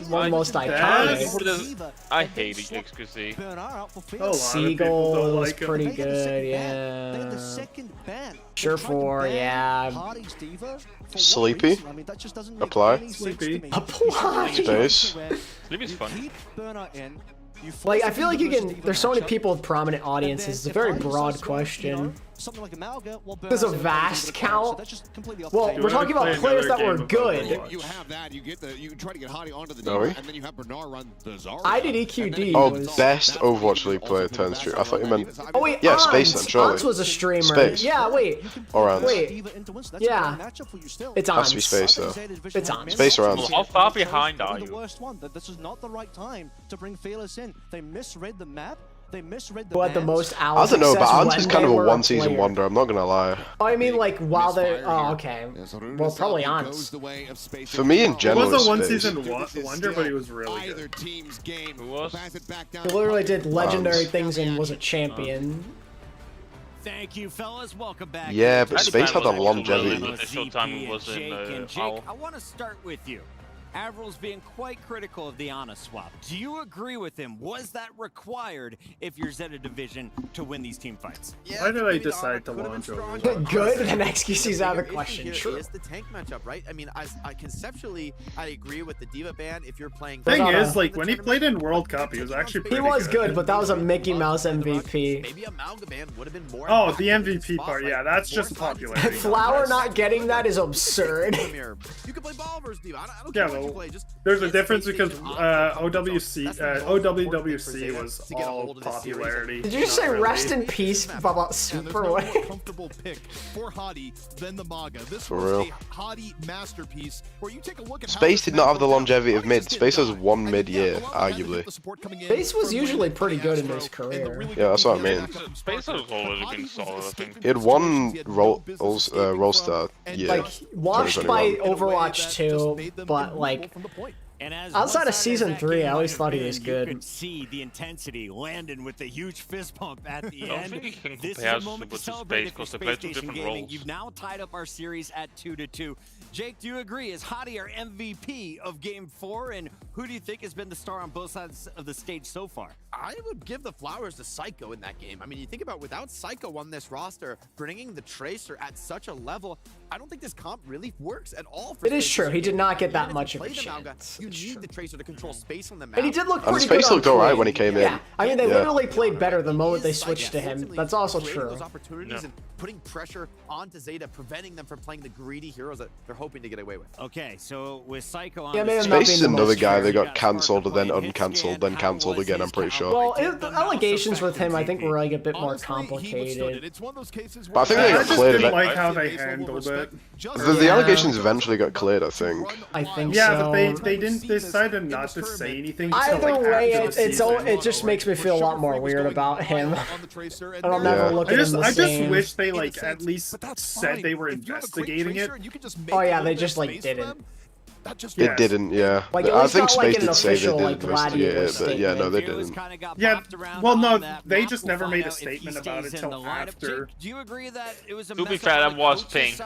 iconic. I hate XQC. Seagull is pretty good, yeah. Sure for, yeah. Sleepy. Apply. Sleepy. Apply. Space. Sleepy's fun. Like, I feel like you can, there's so many people with prominent audiences, it's a very broad question. There's a vast count. Well, we're talking about players that were good. You have that, you try to get Hottie onto the team, and then you have Bernard run the Zara. I did EQD. Oh, best Overwatch League player turned stream. I thought you meant... Oh wait, yeah, Space then, surely. Ons was a streamer. Space. Yeah, wait. Or Ons. Wait. Yeah. It's Ons. Has to be Space, though. It's Ons. Space or Ons. How far behind are you? This is not the right time to bring Fearless in. They misread the map. They misread the Who had the most OWL I don't know, but Ant is success kind of a when one-season player. wonder, I'm not gonna lie. Oh, I mean, like, while they're... Oh, okay. Well, probably Ons. For me, in general, He was a it's one-season Space. wonder, but he was really good. Who was? He literally did legendary things and was a champion. Thank you, fellas. Welcome back. Yeah, but Space had a longevity. I want to start with you. Avril's being quite critical of the Ana swap. Do you agree with him? Was that required if you're Zeta Division to win these team fights? Why did I decide to launch over? Good, and XQC's out of the question. True. It's the tank matchup, right? I mean, conceptually, I agree with the Diva ban if you're playing. Thing is, like, when he played in World Cup, he was actually pretty good. He was good, but that was a Mickey Mouse MVP. Maybe a Malga ban would have been more. Oh, the MVP part, yeah, that's just popularity. Flower not getting that is absurd. You can play ball versus Diva. I don't Yeah, care what you well, play. Just there's a difference because OWWC was all popularity. Did you just say rest in peace about Super? More comfortable pick for Hottie than the Maga. This For was real. a Hottie masterpiece where you take a look at Space did not have the longevity of mid. Space has one mid-year, arguably. Space was usually pretty good in his career. Yeah, that's what I mean. Space has always been solid, I think. He had one roll star year. Like, washed by 2021. Overwatch 2, but like, outside of Season 3, I always thought he was You good. could see the intensity landing with the huge fist bump at the I don't end. think you can This is compare a moment to Super to celebrate Space if you're because they play Space two Station different Gaming. roles. You've now tied up our series at 2-2. Jake, do you agree? Is Hottie our MVP of Game 4? And who do you think has been the star on both sides of the stage so far? I would give the flowers to Psycho in that game. I mean, you think about without Psycho on this roster, bringing the Tracer at such a level, I don't think this comp really works at all. For It is Space true. Station He did Gaming. not get Even that if you much of a play the Malga, chance. You It's need true. the Tracer to control space on the map. And he did look And pretty Space good looked on alright play. when he came in. Yeah, I mean, they Yeah. literally played better the moment they switched to him. That's also Creating true. Those opportunities and putting pressure onto Zeta, preventing them from playing the greedy heroes that they're hoping to get away with. Okay, so with Psycho on Yeah, the maybe stage, not Space being is the another most guy fair. that got cancelled and then uncancelled, then cancelled again, I'm pretty sure. Well, the allegations with him, I think, were like a bit more complicated. It's one of those cases But I think they I got just cleared. didn't like how they handled it. The allegations eventually got cleared, I think. I think Yeah, so. but they didn't decide not to say anything. Until, Either like, way, after the season. it just makes me feel a lot more weird about him. And I'll never look at him the I just same. wish they like at least said they were investigating it. Oh yeah, they just like didn't. It didn't, yeah. Like, at I least think not, like, Space an did say they official, did like, investigate it, but yeah, no, they didn't. Yeah, well, no, they just never made a statement about it till after. Do you agree that it was a To be fair, that was pink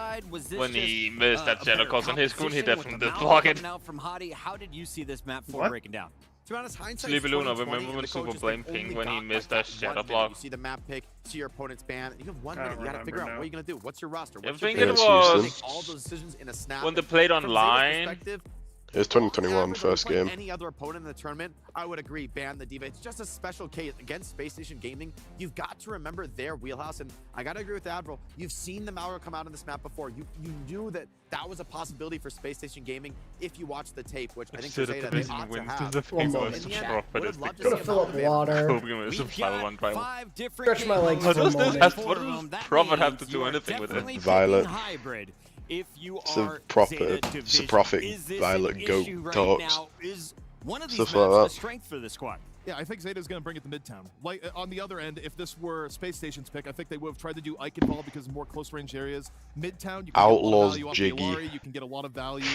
when he missed that Shadow Cross on his screen. He definitely did block it. From Hottie, how did you see this map 4 breaking down? To be honest, hindsight Sleepy is Luna, 20/20, remember when and the Super coaches, blamed they've Pink only when he got, missed like, that one shadow minute. block? You see the map pick, see your opponent's ban. You have 1 minute. You gotta figure out what you're gonna do. What's your roster? I What's your think it base? was Make all those decisions in a snap. when they played From Zeta's online. perspective, It's 2021 first game. Any other opponent in the tournament, I would agree, ban the D.Va. It's just a special case against Space Station Gaming. You've got to remember their wheelhouse, and I gotta agree with Admiral. You've seen the Malware come out on this map before. You knew that that was a possibility for Space Station Gaming if you watched the tape, which I think for Zeta they ought to have. One moment. In the end, would have loved to see Gonna fill up water. Stretch my legs for a moment. What does Prophet have to do anything with it? Violet. If you It's a proper Soprophic Violet Goat talks. One of these Stuff maps like a that. strength for the squad. Yeah, I think Zeta's going to bring it to Midtown. Like, on the other end, if this were Space Station's pick, I think they would have tried to do Ike involved because of more close-range areas. Midtown, you can Outlaws get a lot of value Jiggy. off the Alari, you can get a lot of value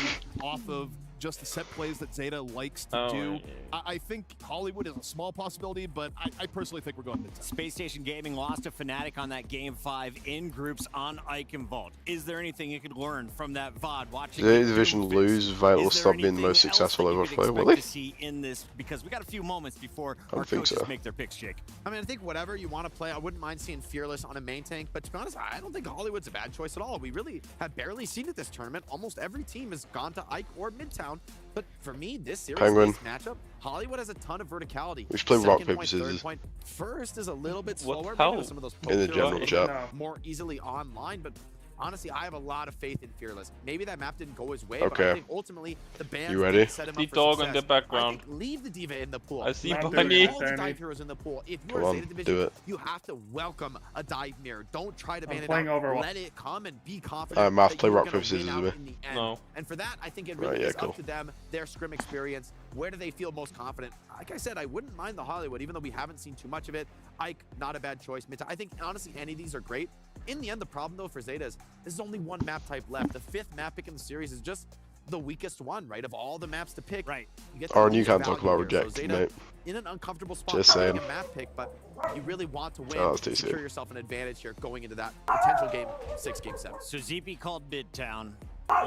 off of just the set plays that Zeta likes to do. I think Hollywood is a small possibility, but I personally think we're going Midtown. Space Station Gaming lost to Fnatic on that Game 5 in groups on Ike and Vault. Is there anything you could learn from that VOD watching? Zeta Division lose, Vital stop being the most successful overplay, will they? To see in this, because we got a few moments before I our think coaches so. make their picks, Jake. I mean, I think whatever you want to play, I wouldn't mind seeing Fearless on a main tank, but to be honest, I don't think Hollywood's a bad choice at all. We really have barely seen it this tournament. Almost every team has gone to Ike or Midtown, but for me, this series, Penguin. this matchup, Hollywood has a ton of verticality. We should play rock, Second paper, point, scissors. third point. First is a little bit slower How? because some of those In the poke general drills chat. are more easily online, but honestly, I have a lot of faith in Fearless. Maybe that map didn't go his way, but Okay. I think ultimately the band You ready? set him See up for dog in success. the background. I think leave the D.Va in the pool. I see Leave Bunny. all the dive heroes in the pool. If you're Come a on, Zeta Division, do it. you have to welcome a dive mirror. Don't try to ban it playing out. Overwatch. Let it come and be confident. Math, that play you're rock, gonna paper, scissors win out with me. in the end. No. And for that, I think it Right, really yeah, is cool. up to them, their scrim experience. Where do they feel most confident? Like I said, I wouldn't mind the Hollywood, even though we haven't seen too much of it. Ike, not a bad choice. I think, honestly, any of these are great. In the end, the problem, though, for Zeta is there's only one map type left. The 5th map pick in the series is just the weakest one, right? Of all the maps to pick, right? You get Aaron, the you most can't talk value about here. So rejected, Zeta, mate. in an uncomfortable spot Just for saying. a map pick, but you really want to win, Oh, that's secure TC. yourself an advantage here going into that potential game 6, game 7. So ZP called Midtown.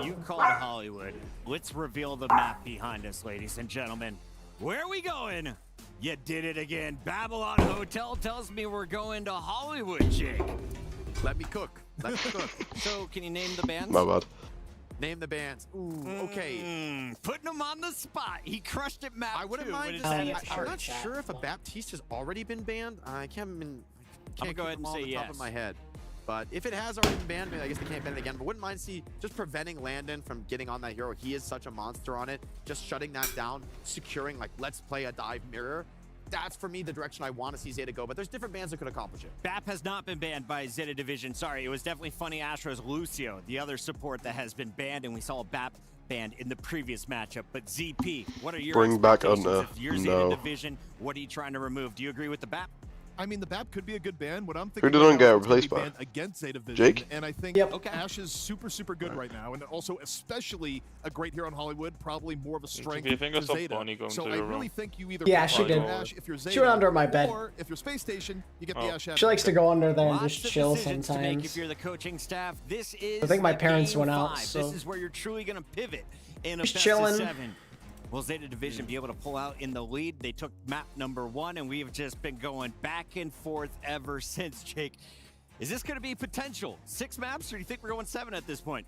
You called Hollywood. Let's reveal the map behind us, ladies and gentlemen. Where are we going? You did it again. Babylon Hotel tells me we're going to Hollywood, Jake. Let me cook. Let me cook. So, can you name the bands? My bad. Name the bands. Ooh, okay. Putting him on the spot. He crushed it, map. I wouldn't mind just saying, I'm not sure if a Baptiste has already been banned. I can't I'm gonna go keep ahead them and all say on the top yes. of my head. But if it has already been banned, maybe I guess they can't ban it again. But wouldn't mind just preventing Landon from getting on that hero. He is such a monster on it. Just shutting that down, securing, like, let's play a dive mirror. That's, for me, the direction I want to see Zeta go, but there's different bans that could accomplish it. BAP has not been banned by Zeta Division. Sorry, it was definitely Funny Astro's Lucio, the other support that has been banned, and we saw BAP banned in the previous matchup. But ZP, what are your Bring back expectations? Under. If you're No. Zeta Division, what are you trying to remove? Do you agree with the BAP? I mean, the BAP could be a good ban. What I'm Who thinking did right one now get is it's gonna replaced be by? banned against Zeta Division, Jake? and I think Ash is super good right now, and also especially a great hero in Hollywood, probably more of a strength your fingers for up, Zeta. Bonnie, going So to I your really room. think you either Yeah, play she did. Ash if you're Zeta, She went under my bed. or if you're Space Station, you get the Ash. She likes to go under there and Lots just of chill decisions to make sometimes. if you're the coaching staff. This is I think my the parents game went out, 5. so- This is where you're truly going to pivot in a Just best chilling. of 7. Will Zeta Division be able to pull out in the lead? They took map number 1, and we've just been going back and forth ever since, Jake. Is this going to be potential 6 maps, or do you think we're going 7 at this point?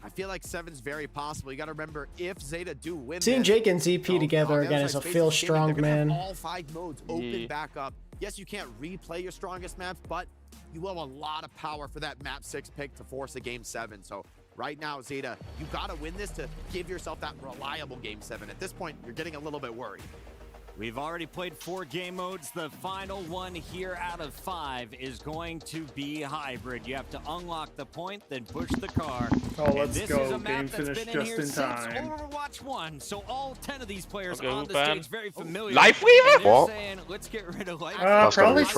I feel like 7's very possible. You got to remember, if Zeta do win Seeing this, Jake and ZP on together the again other is a side, feel Space Gaming, strong, they're gonna have man. all 5 modes open back up. Yes, you can't replay your strongest maps, but you will have a lot of power for that map 6 pick to force a game 7. So right now, Zeta, you got to win this to give yourself that reliable game 7. At this point, you're getting a little bit worried. We've already played 4 game modes. The final one here out of 5 is going to be hybrid. You have to unlock the point, then push the car. Oh, And let's this go. is a map Game that's finished been in just here in since time. Overwatch 1. So all 10 of these players Okay, on who the banned? stage very familiar. Lifeweaver? And they're What? saying, let's get rid of Lifeweaver. That's gotta Probably be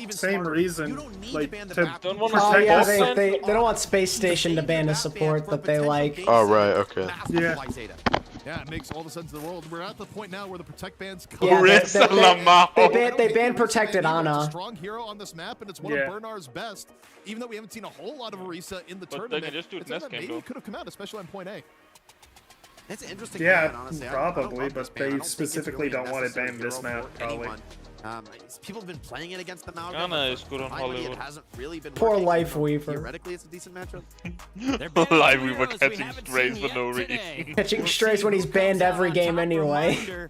troll. same reason. Like to Don't want Oh to yeah, say they don't want Space Station to ban a support that they like. Oh, right, okay. Yeah. Yeah, it makes all the sense in the world. We're at the point now where the Protect bans come. Yeah, They they banned Protected It's a Ana. strong hero on this map, and it's one Yeah. of Bernard's best. Even though we haven't seen a whole lot of Orisa in the But they tournament, can just do it it's next something game, maybe though. could have come out, especially on point A. It's an interesting Yeah, ban, honestly. I don't probably, love this but ban. I they don't think it's specifically really a don't want it necessary banned this hero map, for probably. anyone. People have been playing it against the Malga. Ghana is good on Hollywood. It hasn't really been Poor working, Life Weaver. Theoretically, it's a decent matchup. Live we were catching strays for no reason. Catching strays when he's banned every game anyway.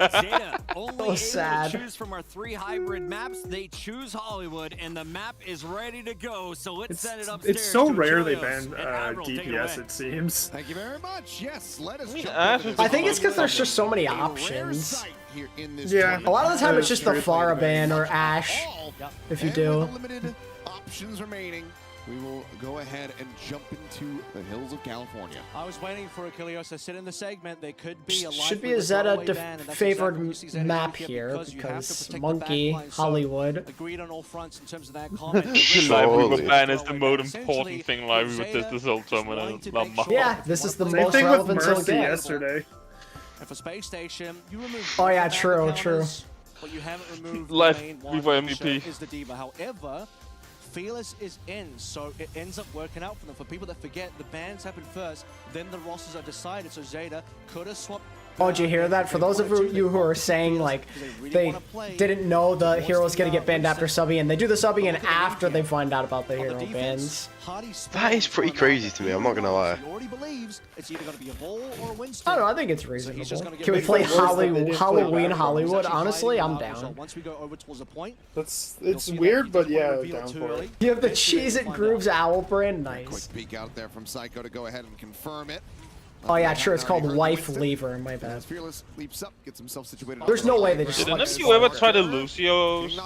Zeta, only So able sad. to choose from our 3 hybrid maps. They choose Hollywood, and the map is ready to go. So let's set it upstairs. It's so to rare they Achilles. ban And Admiral, take it DPS, away. it seems. Thank you very much. Yes, let us. I think it's because there's just so many options. Yeah. A lot of the time it's just the Truth, Pharah ban or Ashe, if you do. Limited options remaining. We will go ahead and jump into the hills of California. I was waiting for Achilles to sit in the segment. They could be a Should be a Zeta favored map here because Monkey, Hollywood. Agreed on all fronts in terms of that comment. Live we were banned is the most important thing live with this result tournament. Yeah, this is the Same most thing with relevant to the Mercy game. yesterday. And for Space Station, you remove Oh yeah, the true, back true. counters, but you haven't removed Left the main Viva one, MVP. which is the Diva. However, Fearless is in, so it ends up working out for them. For people that forget, the bans happen first, then the rosters are decided, so Zeta could have swapped. Oh, did you hear that? For those of you who are saying, like, they didn't know the hero was going to get banned after subbing, and they do the subbing and after they find out about the hero bans. That is pretty crazy to me, I'm not gonna lie. I don't know, I think it's reasonable. Can we play Halloween Hollywood? Honestly, I'm down. It's weird, but yeah, down for it. You have the Cheez It Grooves Owl brand, nice. Quick peek out there from Psycho to go ahead and confirm it. Oh yeah, sure, it's called Wife Lever, my bad. Fearless leaps up, gets himself situated. There's no way they just Didn't like, you ever try the Lucios?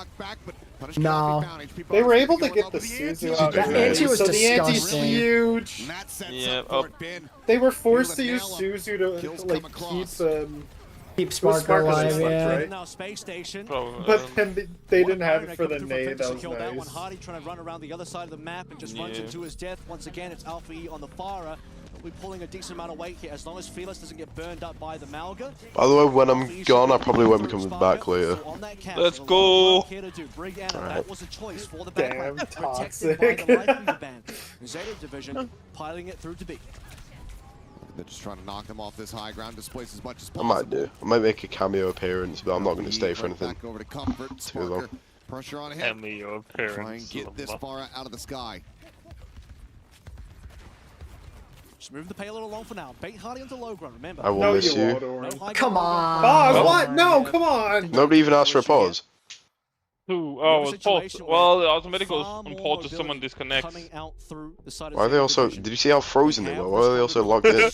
No. They were able to get the Suzu out That early, ante was so the ante's disgusting. huge. Yeah, They were forced to use Suzu to like keep Spark Spark alive, yeah. Now Space Station. But then they didn't have it for the nade, that was Killed that one. nice. Hardy trying to run around the other side of the map and just runs into his death. Once again, it's Alpha E on the Pharah. We're pulling a decent amount of weight here, as long as Fearless doesn't get burned up by the Malga. By the way, when I'm gone, I probably won't be coming back later. Let's go! That was a choice for the Damn, backline, toxic. protected by the Life Weaver ban. Zeta Division piling it through to B. They're just trying to knock them off this high ground, displace as much as I possible. might do. I might make a cameo appearance, but I'm not going to stay for anything Back over to Comfort. too long. Sparker, pressure on him. Cameo appearance. Try and get this far out of the sky. Just move the payload along for now. Bait Hardy onto low ground, remember. I will miss you. Come on. Pause, what? No, come on! Nobody even asked for a pause. Who? Oh, it was pause. Well, the automatic goes on pause if someone disconnects. Why are they also... Did you see how frozen they were? Why are they also logged in?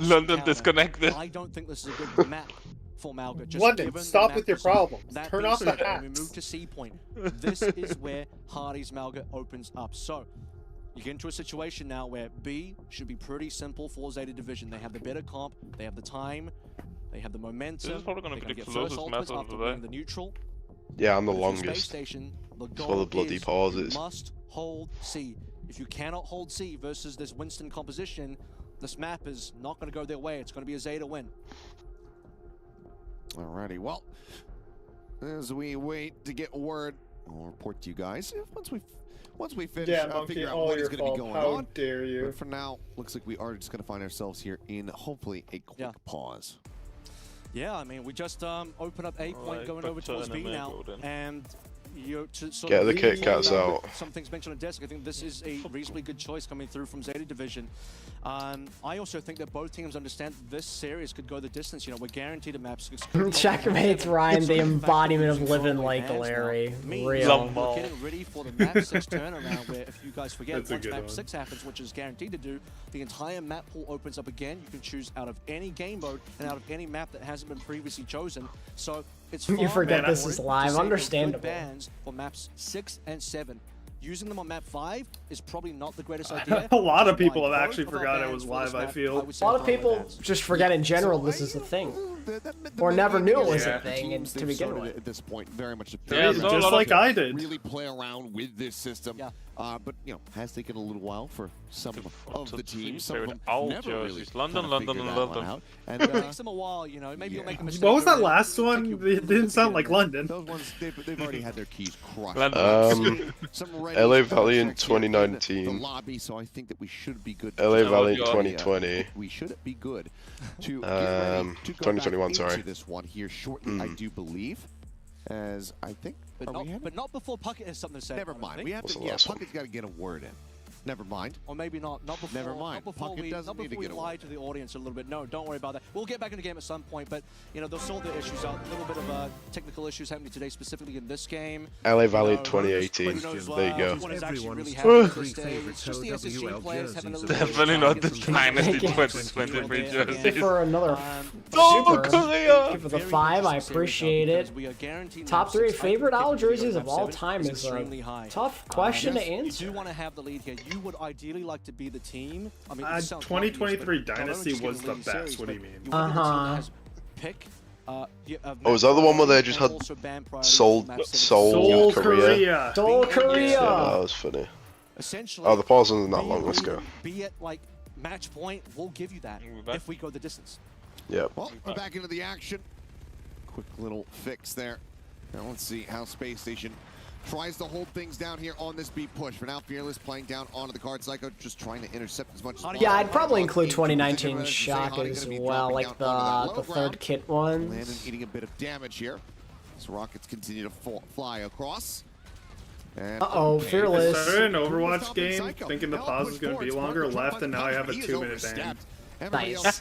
London disconnected. I don't think this is a good map for Malga. Just London, given the stop map with your design. problems. That Turn being off the said, when hats. we move to C point, this is where Hardy's Malga opens up. So, you get into a situation now where B should be pretty simple for Zeta Division. They have the better comp, they have the time, they have the momentum. This is probably going to be the get closest first match ultimates of after the winning day. the neutral. Yeah, I'm the But if you're Space longest. Station, the It's full goal of bloody is pauses. You must hold C. If you cannot hold C versus this Winston composition, this map is not going to go their way. It's going to be a Zeta win. Alrighty, well, as we wait to get word, we'll report to you guys once we finish. Yeah, Monkey, figure out all what is your going to be fault. going How on. dare you? But for now, looks like we are just going to find ourselves here in hopefully a quick pause. Yeah, I mean, we just open up A point, Alright, going but over towards B anime now, golden. and you to sort Get of the Kit Kats out. Some things mentioned on desk. I think this is a reasonably good choice coming through from Zeta Division. I also think that both teams understand this series could go the distance. You know, we're guaranteed a map. Checkmates Ryan, the embodiment of living like Larry. Real. We're getting ready for the map 6 turnaround, where if you guys forget, That's a once good map one. 6 happens, which is guaranteed to do, the entire map pool opens up again. You can choose out of any game mode and out of any map that hasn't been previously chosen. So it's You far forget more this is important live, to save those good understandable. bans for maps 6 and 7. Using them on map 5 is probably not the greatest idea. A lot of people have By actually both of our forgot it bans was for live, this I map, feel. would say A lot of follow people bans. just forget in general this is a thing. Or never knew it was a thing to begin with. At this point, very much Yeah, Just like I did. really play around with this system. but you know, has taken a little while for some of the teams. Some of them Owl never really jerseys. London. And it takes them a while, you know. Maybe you'll make a mistake. What was that last one? It didn't sound like London. Those ones, they've already had their keys crushed. LA Valiant 2019. The lobby, so I think that we should be good. LA Valiant 2020. We should be good to get ready to go 2021. back Sorry. into this one here shortly. I do believe, as I think. But not before Puckett has something to say. Never mind. We have to. Yeah, Puckett's got to get a word in. Never mind. Or maybe not. Not before. Never mind. Not before we lie to the audience a little bit. No, don't worry about that. We'll get back in the game at some point, but you know they'll sort the issues out. A little bit of technical issues happening today, specifically in this game. LA Valiant 2018. There you go. Definitely not the Dynasty 2023 jerseys. For another Korea! For the 5, I appreciate it. Top 3 favorite OWL jerseys of all time is a tough question to answer. You do want to have the lead here. You would ideally like to be the team. I mean, 2023 Dynasty was the best. What do you mean? Pick. Oh, is that the one where they just had Seoul Korea? Seoul Korea. Yeah, that was funny. Essentially, oh, the pause wasn't that long. Let's go. Be at like match point. We'll give you that if we go the distance. Yep. Well, we're back into the action. Quick little fix there. Now let's see how Space Station tries to hold things down here on this beat push. For now, Fearless playing down onto the card. Psycho just trying to intercept as much as possible. Yeah, I'd probably include 2019 Shock as well, like the third kit ones. Landon eating a bit of damage here. So rockets continue to fly across. Uh-oh, Fearless. I started an Overwatch game thinking the pause was going to be longer, left, and now I have a 2-minute ban. Nice. Off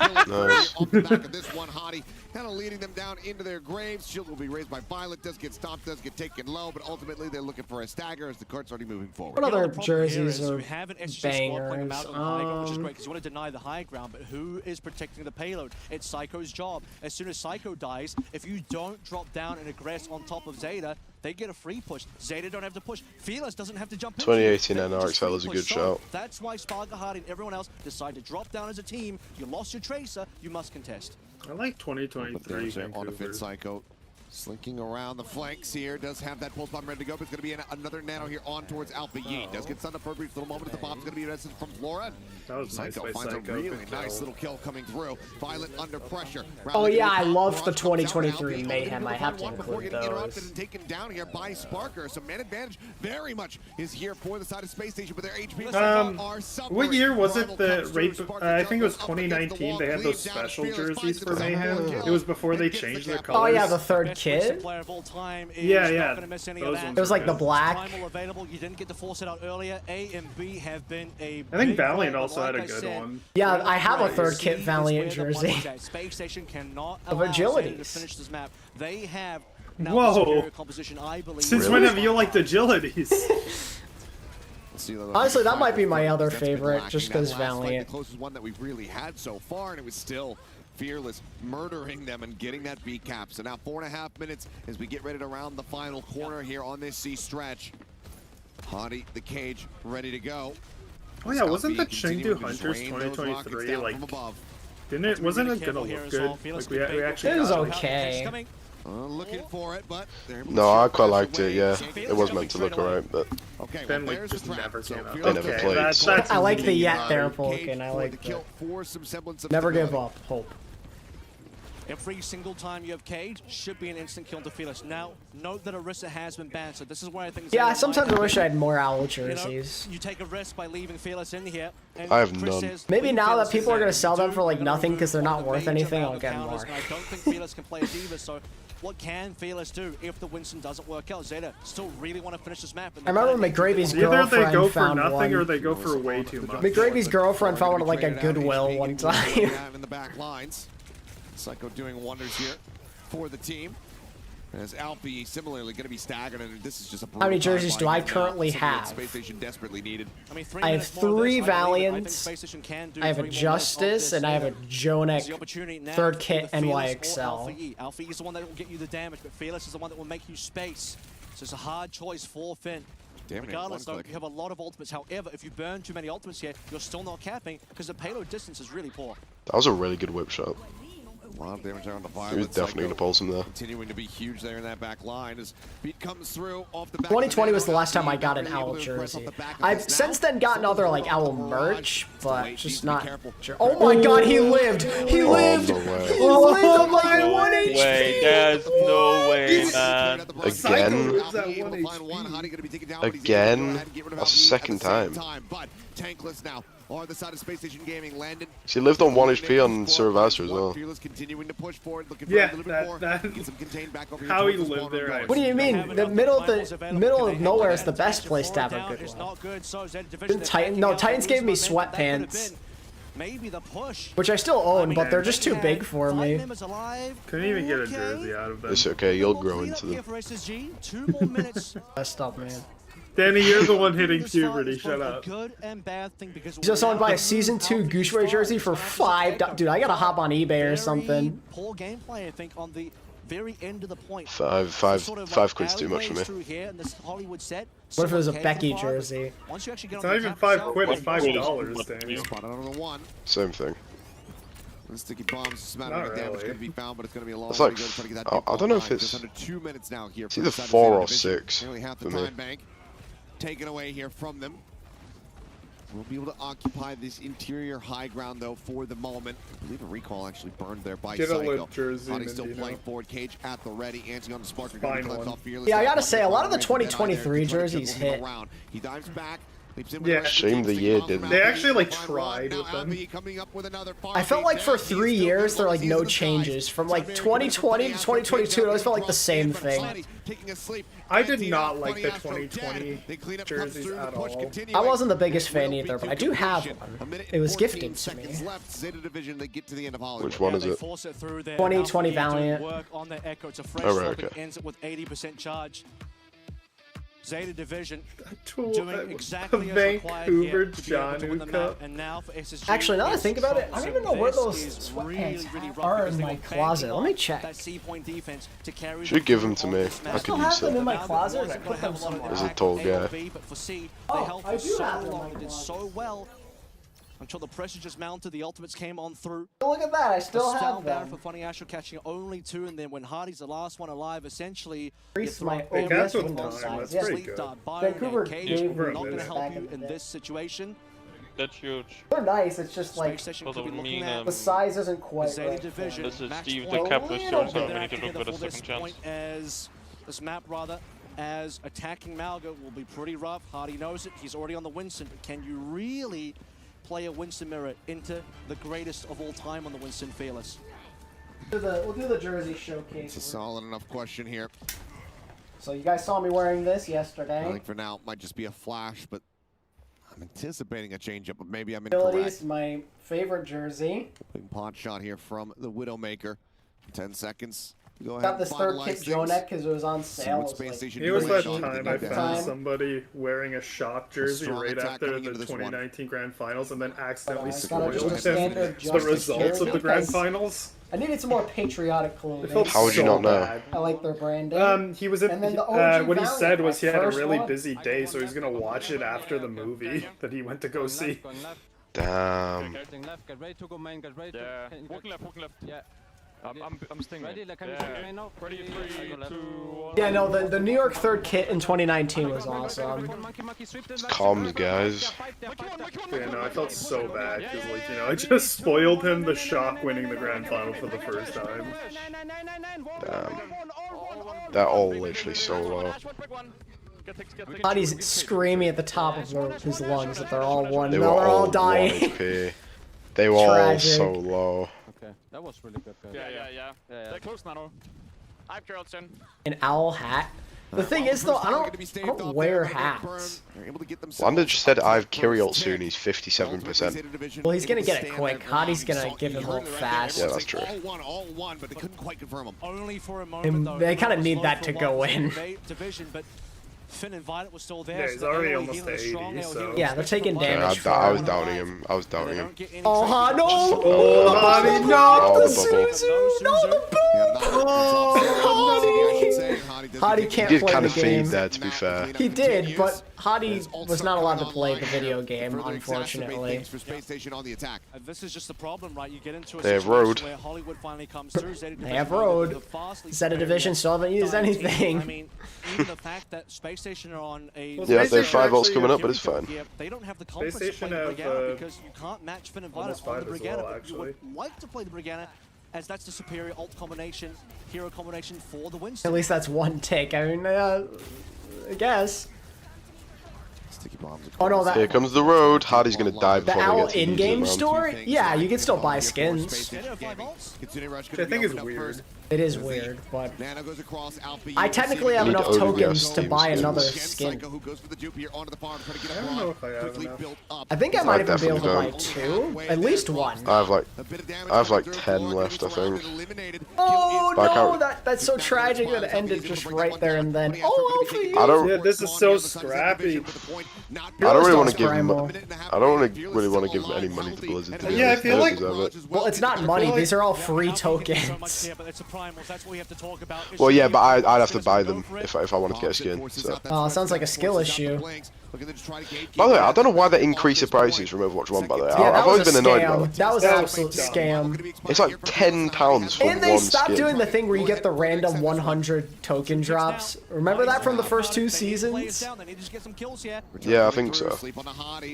the back of this one, Hottie kind of leading them down into their graves. Shield will be raised by Violet, does get stopped, does get taken low, but ultimately they're looking for a stagger as the cart's already moving forward. What other jerseys are bangers? Which is great because you want to deny the high ground, but who is protecting the payload? It's Psycho's job. As soon as Psycho dies, if you don't drop down and aggress on top of Zeta, they get a free push. Zeta don't have to push. Fearless doesn't have to jump in. 2018 NRXL is a good shout. That's why Sparker, Hardy, and everyone else decide to drop down as a team. You lost your Tracer, you must contest. I like 2023 on a fit Psycho. Slinking around the flanks here. Does have that pulse bomb ready to go, but it's going to be another nano here on towards Alpha Yi. Does get stunned up for a brief little moment at the bomb. It's going to be arrested from Flora. That was Psycho nice finds a really nice little kill coming through. Violet under pressure. Oh yeah, I love the 2023 Mayhem. I have to include those. And taken down here by Sparker. So man advantage very much is here for the side of Space Station, but their HP are suffering. What year was it that I think it was 2019 they had those special jerseys for Mayhem? It was before they changed their colors. Oh yeah, the third kit? Yeah. It was like the black. You didn't get to force it out earlier. A and B have been a I think Valiant also had a good one. Yeah, I have a third kit Valiant jersey. Space Station cannot of agility to finish this map. They have whoa. Composition, I believe. Since when have you liked agilities? Honestly, that might be my other favorite, just because Valiant. The closest one that we've really had so far, and it was still Fearless murdering them and getting that B cap. So now 4.5 minutes as we get ready to round the final corner here on this C stretch. Hottie, the cage, ready to go. Oh yeah, wasn't the Chengdu Hunters 2023 like? Didn't it? Wasn't it gonna look good? Like we actually. It was okay. Looking for it, but no, I quite liked it. Yeah, it was meant to look alright, but then like just never came out. They never played. I like the yet there, Vulcan. I like the never give up. Hope. Every single time you have Cage should be an instant kill to Fearless. Now, note that Orisa has been banned, so this is where I think. Yeah, sometimes I wish I had more OWL jerseys. You take a risk by leaving Fearless in here. I have none. Maybe now that people are going to sell them for like nothing because they're not worth anything, I'll get more. I don't think Fearless can play a Diva, so what can Fearless do if the Winston doesn't work out? Zeta still really want to finish this map. I remember McGravy's girlfriend either they go for found nothing one. or they go for way too much. McGravy's girlfriend found one at like a Goodwill one time. In the back lines. Psycho doing wonders here for the team. As Alfie similarly going to be staggered, and this is just a how many jerseys do I currently have? Space Station desperately needed. I have 3 Valiants, I have a Justice, and I have a Jonek third kit NYXL. Alfie is the one that will get you the damage, but Fearless is the one that will make you space. So it's a hard choice for Finn. Regardless, though, you have a lot of ultimates. However, if you burn too many ultimates here, you're still not capping because the payload distance is really poor. That was a really good whip shot. A lot of damage there on the fire. He was definitely going to pulse him there. Continuing to be huge there in that back line as beat comes through off the back. 2020 was the last time I got an OWL jersey. I've since then gotten other like OWL merch, but just not sure. Oh my god, he lived! He lived! He lived on like 1 HP! There's no way, man. Again? A second time. Tankless now on the side of Space Station Gaming. Landon. She lived on 1 HP on Ceremonies as well. Continuing to push forward, looking for Yeah, a little bit more. Get some contained back over how here he lived there. What do you mean? The middle of nowhere is the best place to have a good one. No, Titans gave me sweatpants. Maybe the push. Which I still own, but they're just too big for me. Couldn't even get a jersey out of them. It's okay, you'll grow into them. Messed up, man. Danny, you're the one hitting puberty. Shut up. You just want to buy a Season 2 Gooseberry jersey for $5. Dude, I gotta hop on eBay or something. Poor gameplay, I think, on the very end of the point. Five quid's too much for me. What if it was a Becky jersey? It's not even 5 quid, it's $5, Danny. Same thing. Sticky bombs, amount of damage going to be found, but it's going to be a long It's like, way to go to get that I don't know if it's under 2 minutes now here. It's either 4 or 6 Nearly half the for me. time bank taken away here from them. We'll be able to occupy this interior high ground though for the moment. I believe a recall actually burned there by Psycho. He's still playing forward, Cage at the ready, Antsy on the spark. Yeah, I gotta say, a lot of the 2023 jerseys hit. He dives back. Yeah, shame the year didn't. They actually like tried with them. I felt like for 3 years there were like no changes. From like 2020 to 2022, it always felt like the same thing. I did not like the 2020 jerseys at all. I wasn't the biggest fan either, but I do have one. It was gifted to me. Which one is it? 2020 Valiant. Oh, right, okay. Ends it with 80% charge. Zeta Division doing exactly as Vancouver Janu Cup. And now for SSG. Actually, now that I think about it, I don't even know where those sweatpants are in my closet. Let me check. Should give them to me. I could use them in them. my closet. I put them somewhere. As a tall guy. Oh, I do have them. Did so well until the pressure just mounted. The ultimates came on through. Look at that! I still have them. For Funny Asher catching only 2, and then when Hardy's the last one alive, essentially. My that's with time. That's pretty good. Vancouver Cage not going to help you in this situation. That's huge. They're nice. It's just like the size isn't quite right. This is Steve the Capitalist, so we need to look for the second chance. As this map as attacking Malga will be pretty rough. Hardy knows it. He's already on the Winston, but can you really play a Winston mirror into the greatest of all time on the Winston Fearless? We'll do the jersey showcase. It's a solid enough question here. So you guys saw me wearing this yesterday. I think for now it might just be a flash, but I'm anticipating a change-up, but maybe I'm incorrect. My favorite jersey. Big pot shot here from the Widowmaker. 10 seconds. Go ahead. Got this third kick Joe neck because it was on sale. It was that time I found somebody wearing a shop jersey right after the 2019 Grand Finals and then accidentally spoiled him the results of the Grand Finals. I needed some more patriotic clothing. How would you not know? I like their branding. He was what he said was he had a really busy day, so he's gonna watch it after the movie that he went to go see. Damn. Yeah. I'm stinging. Ready? Ready, 3, 2, 1. Yeah, no, the New York third kit in 2019 was awesome. It's comms, guys. Yeah, no, I felt so bad because, like, you know, I just spoiled him the shock winning the Grand Final for the first time. Damn. They're all literally so low. He's screaming at the top of his lungs that they're all one. They no, were they're all dying. 1 HP. They were all so low. Okay, that was really good. Yeah. They're close now. I've curled in. An owl hat. The thing is, though, I don't wear hats. Landa just said I have Kyriot soon. He's 57%. Well, he's gonna get it quick. Hottie's gonna give him real fast. Yeah, that's true. All one, but they couldn't quite confirm him. Only for a moment, though. They kind of need that to go in. Finn and Violet was still there. Yeah, he's already almost to 80, so... Yeah, they're taking damage. I was doubting him. Oh, no! Oh, Hottie, no! The Suzu! No, the boom! Oh, Hadi can't He did play kind the of game. feed there, to be fair. He did, but Hadi was not allowed to play the video game, unfortunately. This is just the problem, right? You get into a They have situation road. where Hollywood finally comes through. They have road. Zeta Division still haven't used anything. I mean, even the fact that Space Station are on a... Yeah, they have 5 ults coming up, but it's fine. They don't have the confidence to play the Brigana because you can't match Finn and Vada on the Brigana, but you would like to play the Brigana as that's the superior ult combination, hero combination for the Winston. At least that's one take. I mean, I guess. Oh no, that. Here comes the road. Hardy's gonna die The before OWL they get to in-game use it, man. store? Yeah, you can still buy skins. I think it's weird. It is weird, but I technically have enough tokens to buy another skin. I don't know if I have enough. I think I might even be able to buy 2, at least 1. I have like 10 left, I think. Oh no, that's so tragic that it ended just right there and then. Oh, for you. I don't. Yeah, this is so scrappy. I don't really want to give him. I don't really want to give any money to Blizzard. To Yeah, I feel like. Well, it's not money. These are all free tokens. Well, yeah, but I'd have to buy them if I wanted to get a skin. So. Oh, sounds like a skill issue. By the way, I don't know why they increased the prices from Overwatch 1, by the way. Yeah, I've always been annoyed by that. That was an absolute scam. It's like £10 for one skin. And they stopped doing the thing where you get the random 100 token drops. Remember that from the first 2 seasons? Yeah, I think so.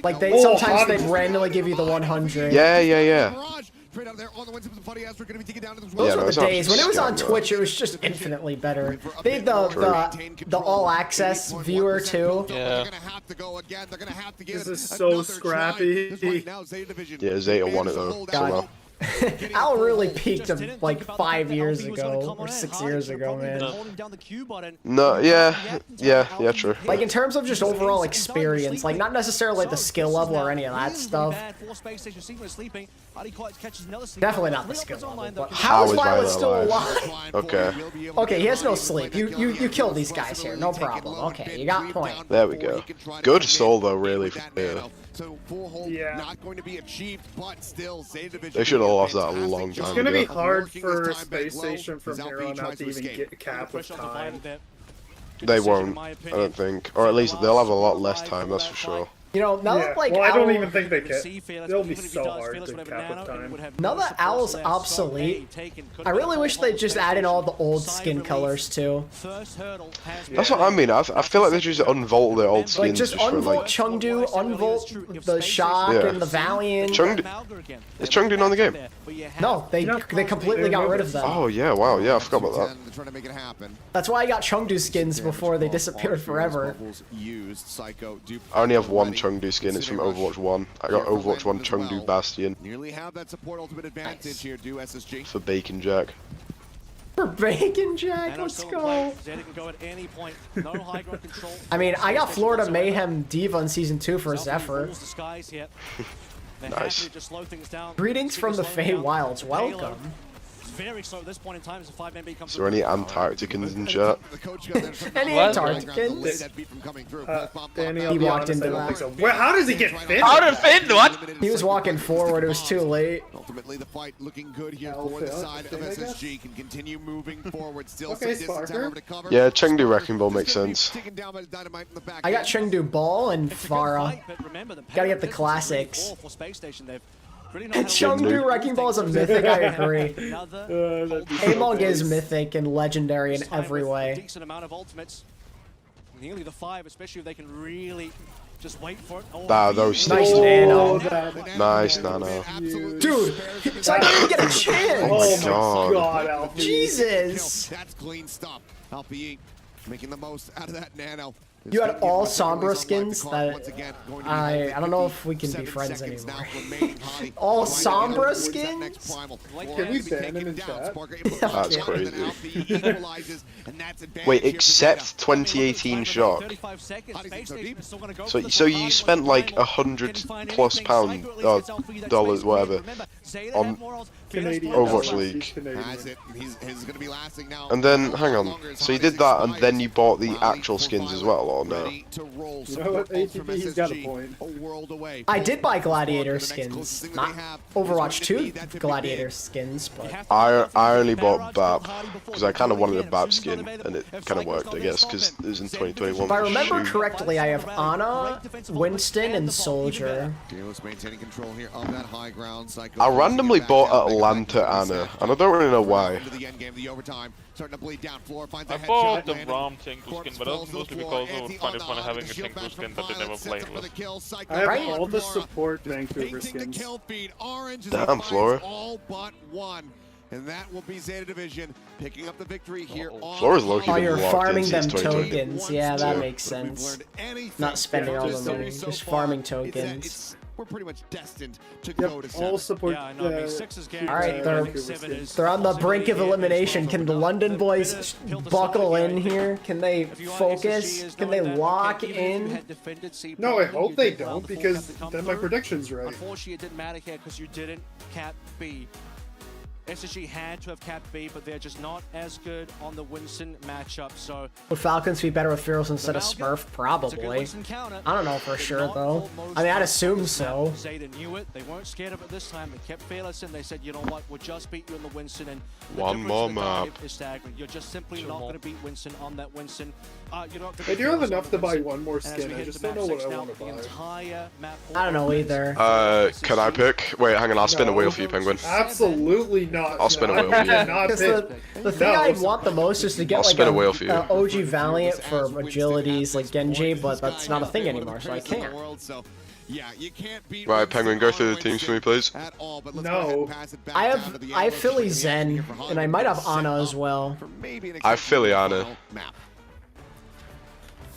Like, they sometimes they'd randomly give you the 100. Yeah. Those were the days. When it was on Twitch, it was just infinitely better. They had the all-access viewer, too. Yeah. This is so scrappy. Yeah, Zeta won it, though. Somehow. Al really peaked him like 5 years ago or 6 years ago, man. No, yeah, true. Like in terms of just overall experience, like not necessarily like the skill level or any of that stuff. Definitely not the skill level. But how is Violet still alive? Okay. Okay, he has no sleep. You kill these guys here, no problem. Okay, you got point. There we go. Good soul though, really. Yeah. Not going to be achieved, but still, They should have lost that a long time It's gonna be ago. hard for Space Station from here on out to even get cap with time. They won't, I don't think. Or at least they'll have a lot less time, that's for sure. You know, now that like well, I don't Owl, even think they can. It'll be so hard to cap with time. now that Owl's obsolete, I really wish they just add in all the old skin colors too. That's what I mean. I feel like they just unvolt their old skins. Like just for, unvolt like, Chengdu, unvolt the Shock and the Valiant. Is Chengdu on the game? No, they completely got rid of them. Oh yeah, wow, yeah, I forgot about that. That's why I got Chengdu skins before they disappeared forever. I only have one Chengdu skin, it's from Overwatch 1. I got Overwatch 1 Chengdu Bastion. Nearly have that support ultimate advantage here, do SSG. For Bacon Jack. For Bacon Jack, let's go. I mean, I got Florida Mayhem Diva in Season 2 for Zephyr. Nice. Greetings from the Fey Wilds, welcome. Very slow at this point in time as a 5-man becomes. Is there any Antarcticans in chat? Any Antarcticans? He walked into that. So. Where? How does he get Finn? How did Finn? What? He was walking forward. It was too late. Ultimately, the fight looking good here for the side of SSG. Can continue moving forward. Still okay, some distance, however, to cover. Yeah, Chengdu Wrecking Ball makes sense. I got Chengdu Ball and Farah. Gotta get the classics. Chengdu Wrecking Ball is a mythic, I agree. Among is mythic and legendary in every way. Decent amount of ultimates. Nearly the 5, especially if they can really just wait for it. Nah, those sticks. Nice nano. Nice nano. Dude, so I didn't even get a chance. Oh my god. Alfie. Jesus. That's clean stuff. Alfie making the most out of that nano. You had all Sombra skins that I don't know if we can be friends anymore. All Sombra skins? Can we ban him in chat? That's crazy. Wait, except 2018 Shock. So you spent like £100+ or dollars, whatever, on Overwatch League. And then, hang on, so you did that and then you bought the actual skins as well? lot of now. You know what, ATP, he's got a point. I did buy Gladiator skins, not Overwatch 2 Gladiator skins, but... I only bought BAP, because I kind of wanted a BAP skin, and it kind of worked, I guess, because it was in 2021. If I remember correctly, I have Ana, Winston, and Soldier. I randomly bought Atlanta Ana, and I don't really know why. I bought the ROM Tengu skin, but that's mostly because I would find it funny having a Tengu skin that they never played with. I have all the support Vancouver skins. Damn, Flora. And that will be Zeta Division picking up the victory here. Flora's low-key been you're locked farming in them since 2020. tokens. Yeah, that makes sense. Not spending all the money, just farming tokens. We're pretty much destined to go to all support. Yeah, no, I mean, 6 is guaranteed. All right, they're on the brink of elimination. Can the London boys buckle in here? Can they focus? Can they lock in? No, I hope they don't, because then my prediction's right. Unfortunately, it didn't matter here because you didn't cap B. SSG had to have capped B, but they're just not as good on the Winston matchup, so... Would Falcons be better with Fearless instead of Smurf? Probably. I don't know for sure, though. I mean, I'd assume so. Zeta knew it. They weren't scared of it this time. They kept Fearless in. They said, you know what, we'll just beat you in the Winston, and one more map. Is staggering. You're just simply not going to beat Winston on that Winston. I do have enough to buy one more skin. I just don't know what I want to buy. I don't know either. Can I pick? Wait, hang on. I'll spin a wheel for you, Penguin. Absolutely not. I'll spin a wheel for you. The thing I'd want the most is to get like a wheel for you. OG Valiant for agilities like Genji, but that's not a thing anymore, so I can't. Right, Penguin, go through the teams for me, please. No. I have Philly Zen, and I might have Ana as well. I have Philly Ana.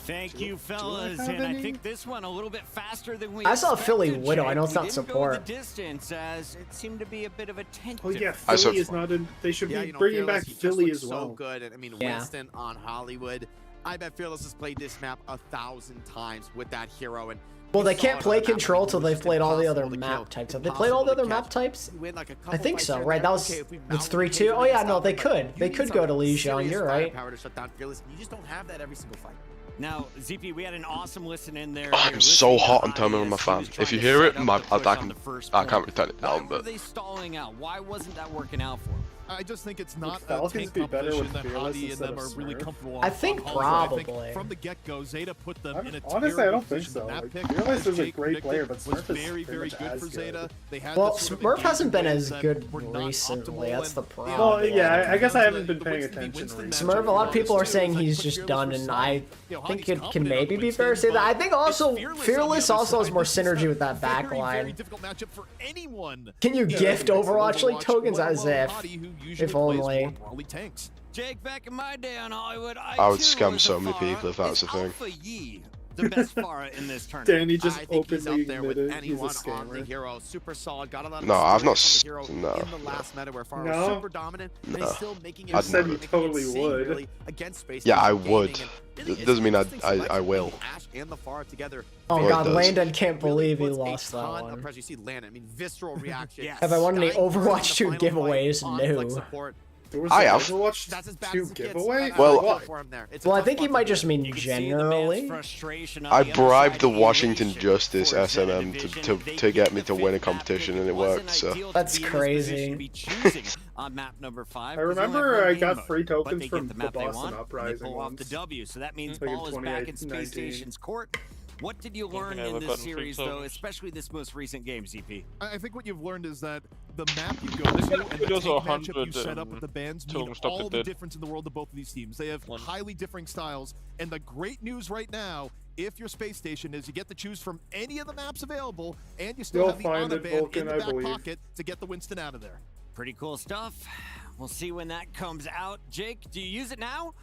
Thank you, fellas, and I think this one a little bit faster than we I saw Philly expected, Widow. Jake. I know it's We not didn't support. Go the distance as it seemed to be a bit of a tension. Oh yeah, Philly is not in. They should be bringing back Philly as well. So good. I mean, Winston on Hollywood. I bet Fearless has played this map 1,000 times with that hero, and well, they can't play control till they've played all the other map types. Have they played all the other map types? I think so, right? That was it's 3-2. Oh yeah, no, they could. They could go to Lijiang. You're right. You just don't have that every single fight. Now, ZP, we had an awesome listen in there. Oh, I'm so hot on turning on my fan. If you hear it, I can't really turn it down, but... Why were they stalling out? Why wasn't that working out for them? I just think it's not a tank competition that Hadi and them are really comfortable on. I think probably. I think from the get-go, Zeta put them in a honestly, I don't think so. Like, Fearless is a great player, but Smurf is very, very good for Zeta. Well, Smurf hasn't been as good recently. That's the problem. Well, yeah, I guess I haven't been paying attention recently. Smurf, a lot of people are saying he's just done, and I think it can maybe be fair to say that. I think also Fearless also has more synergy with that back line. Can you gift Overwatch League tokens as if only? Jake, back in my day on Hollywood, I would scam so many people if that was a thing. The best Pharah in this tournament. Danny just openly admitted he's a scammer. Hero, super solid, got a lot of no, I've not. No. In the last meta where Pharah was super dominant, no. still making it I'd said you totally would. really against space. Yeah, I would. It doesn't mean I will. Oh god, Landon can't believe he lost that one. You see Landon, I mean, visceral reaction. Have I won any Overwatch 2 giveaways? No. I have. Overwatch 2 giveaway? Well, I think he might just mean generally. I bribed the Washington Justice SMM to get me to win a competition, and it worked. So that's crazy. On map number 5. I remember I got free tokens from the Boston Uprising. They pull off the W, so that means ball is back in Space Station's court. What did you learn in this series, though, especially this most recent game, ZP? I think what you've learned is that the map you go to and the tank matchup you set up with the bands mean all the difference in the world of both of these teams. They have highly differing styles, and the great news right now, if your Space Station, is you get to choose from any of the maps available, and you still have the Ana band in the back pocket to get the Winston out of there. Pretty cool stuff. We'll see when that comes out. Jake, do you use it now?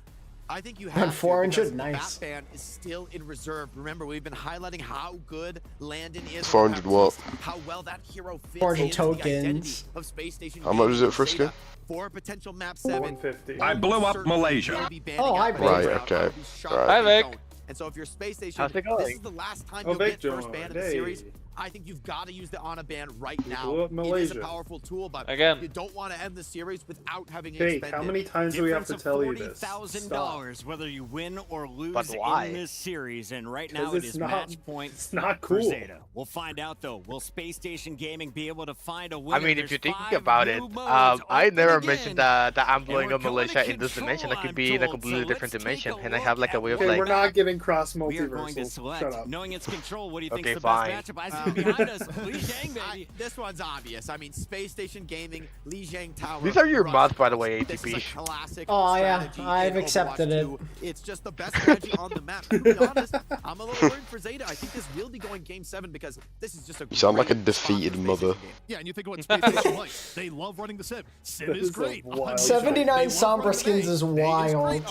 I think you have 400, nice. That band is still in reserve. Remember, we've been highlighting how good Landon is. 400 what? How well that hero fits 400 tokens. Of Space Station. How much is it for a skin? For potential map 7. 150. I blew up Malaysia. Oh, I right, okay. Right. Hi, Vic. And so if your Space Station, how's it going? This is the last time you'll get first ban in the series. I think you've got to use the Ana ban right now. It is a powerful tool, but again, you don't want to end the series without having it Jake, expended. how many times do we have to tell you this? $40,000 whether you win or lose in this series, and right now it is match point. It's not cool. For Zeta. We'll find out though. Will Space Station Gaming be able to find a winner? I mean, if you think about it, I never mentioned that I'm blowing up Malaysia in this dimension. That could be in a completely different dimension, and I have like a way of like. We're not getting cross We are going to multiversals. select, Shut up. knowing its control. What do you think Okay, is the fine. best matchup? I see behind us. Lee Zhang, baby. This one's obvious. I mean, Space Station Gaming, Li Zhang Tower. These are your Rush. mods, by the way, This is a ATP. classic Oh yeah, strategy I've in accepted Overwatch it. 2. It's just the best strategy on the map. To be honest, I'm a little worried for Zeta. I think this will be going Game 7 because this is just a. You sound like a great spot for defeated Space mother. Station Gaming. Yeah, and you think what Space Station like. They love running the sim. Sim is great. 79 Sombra skins is wild.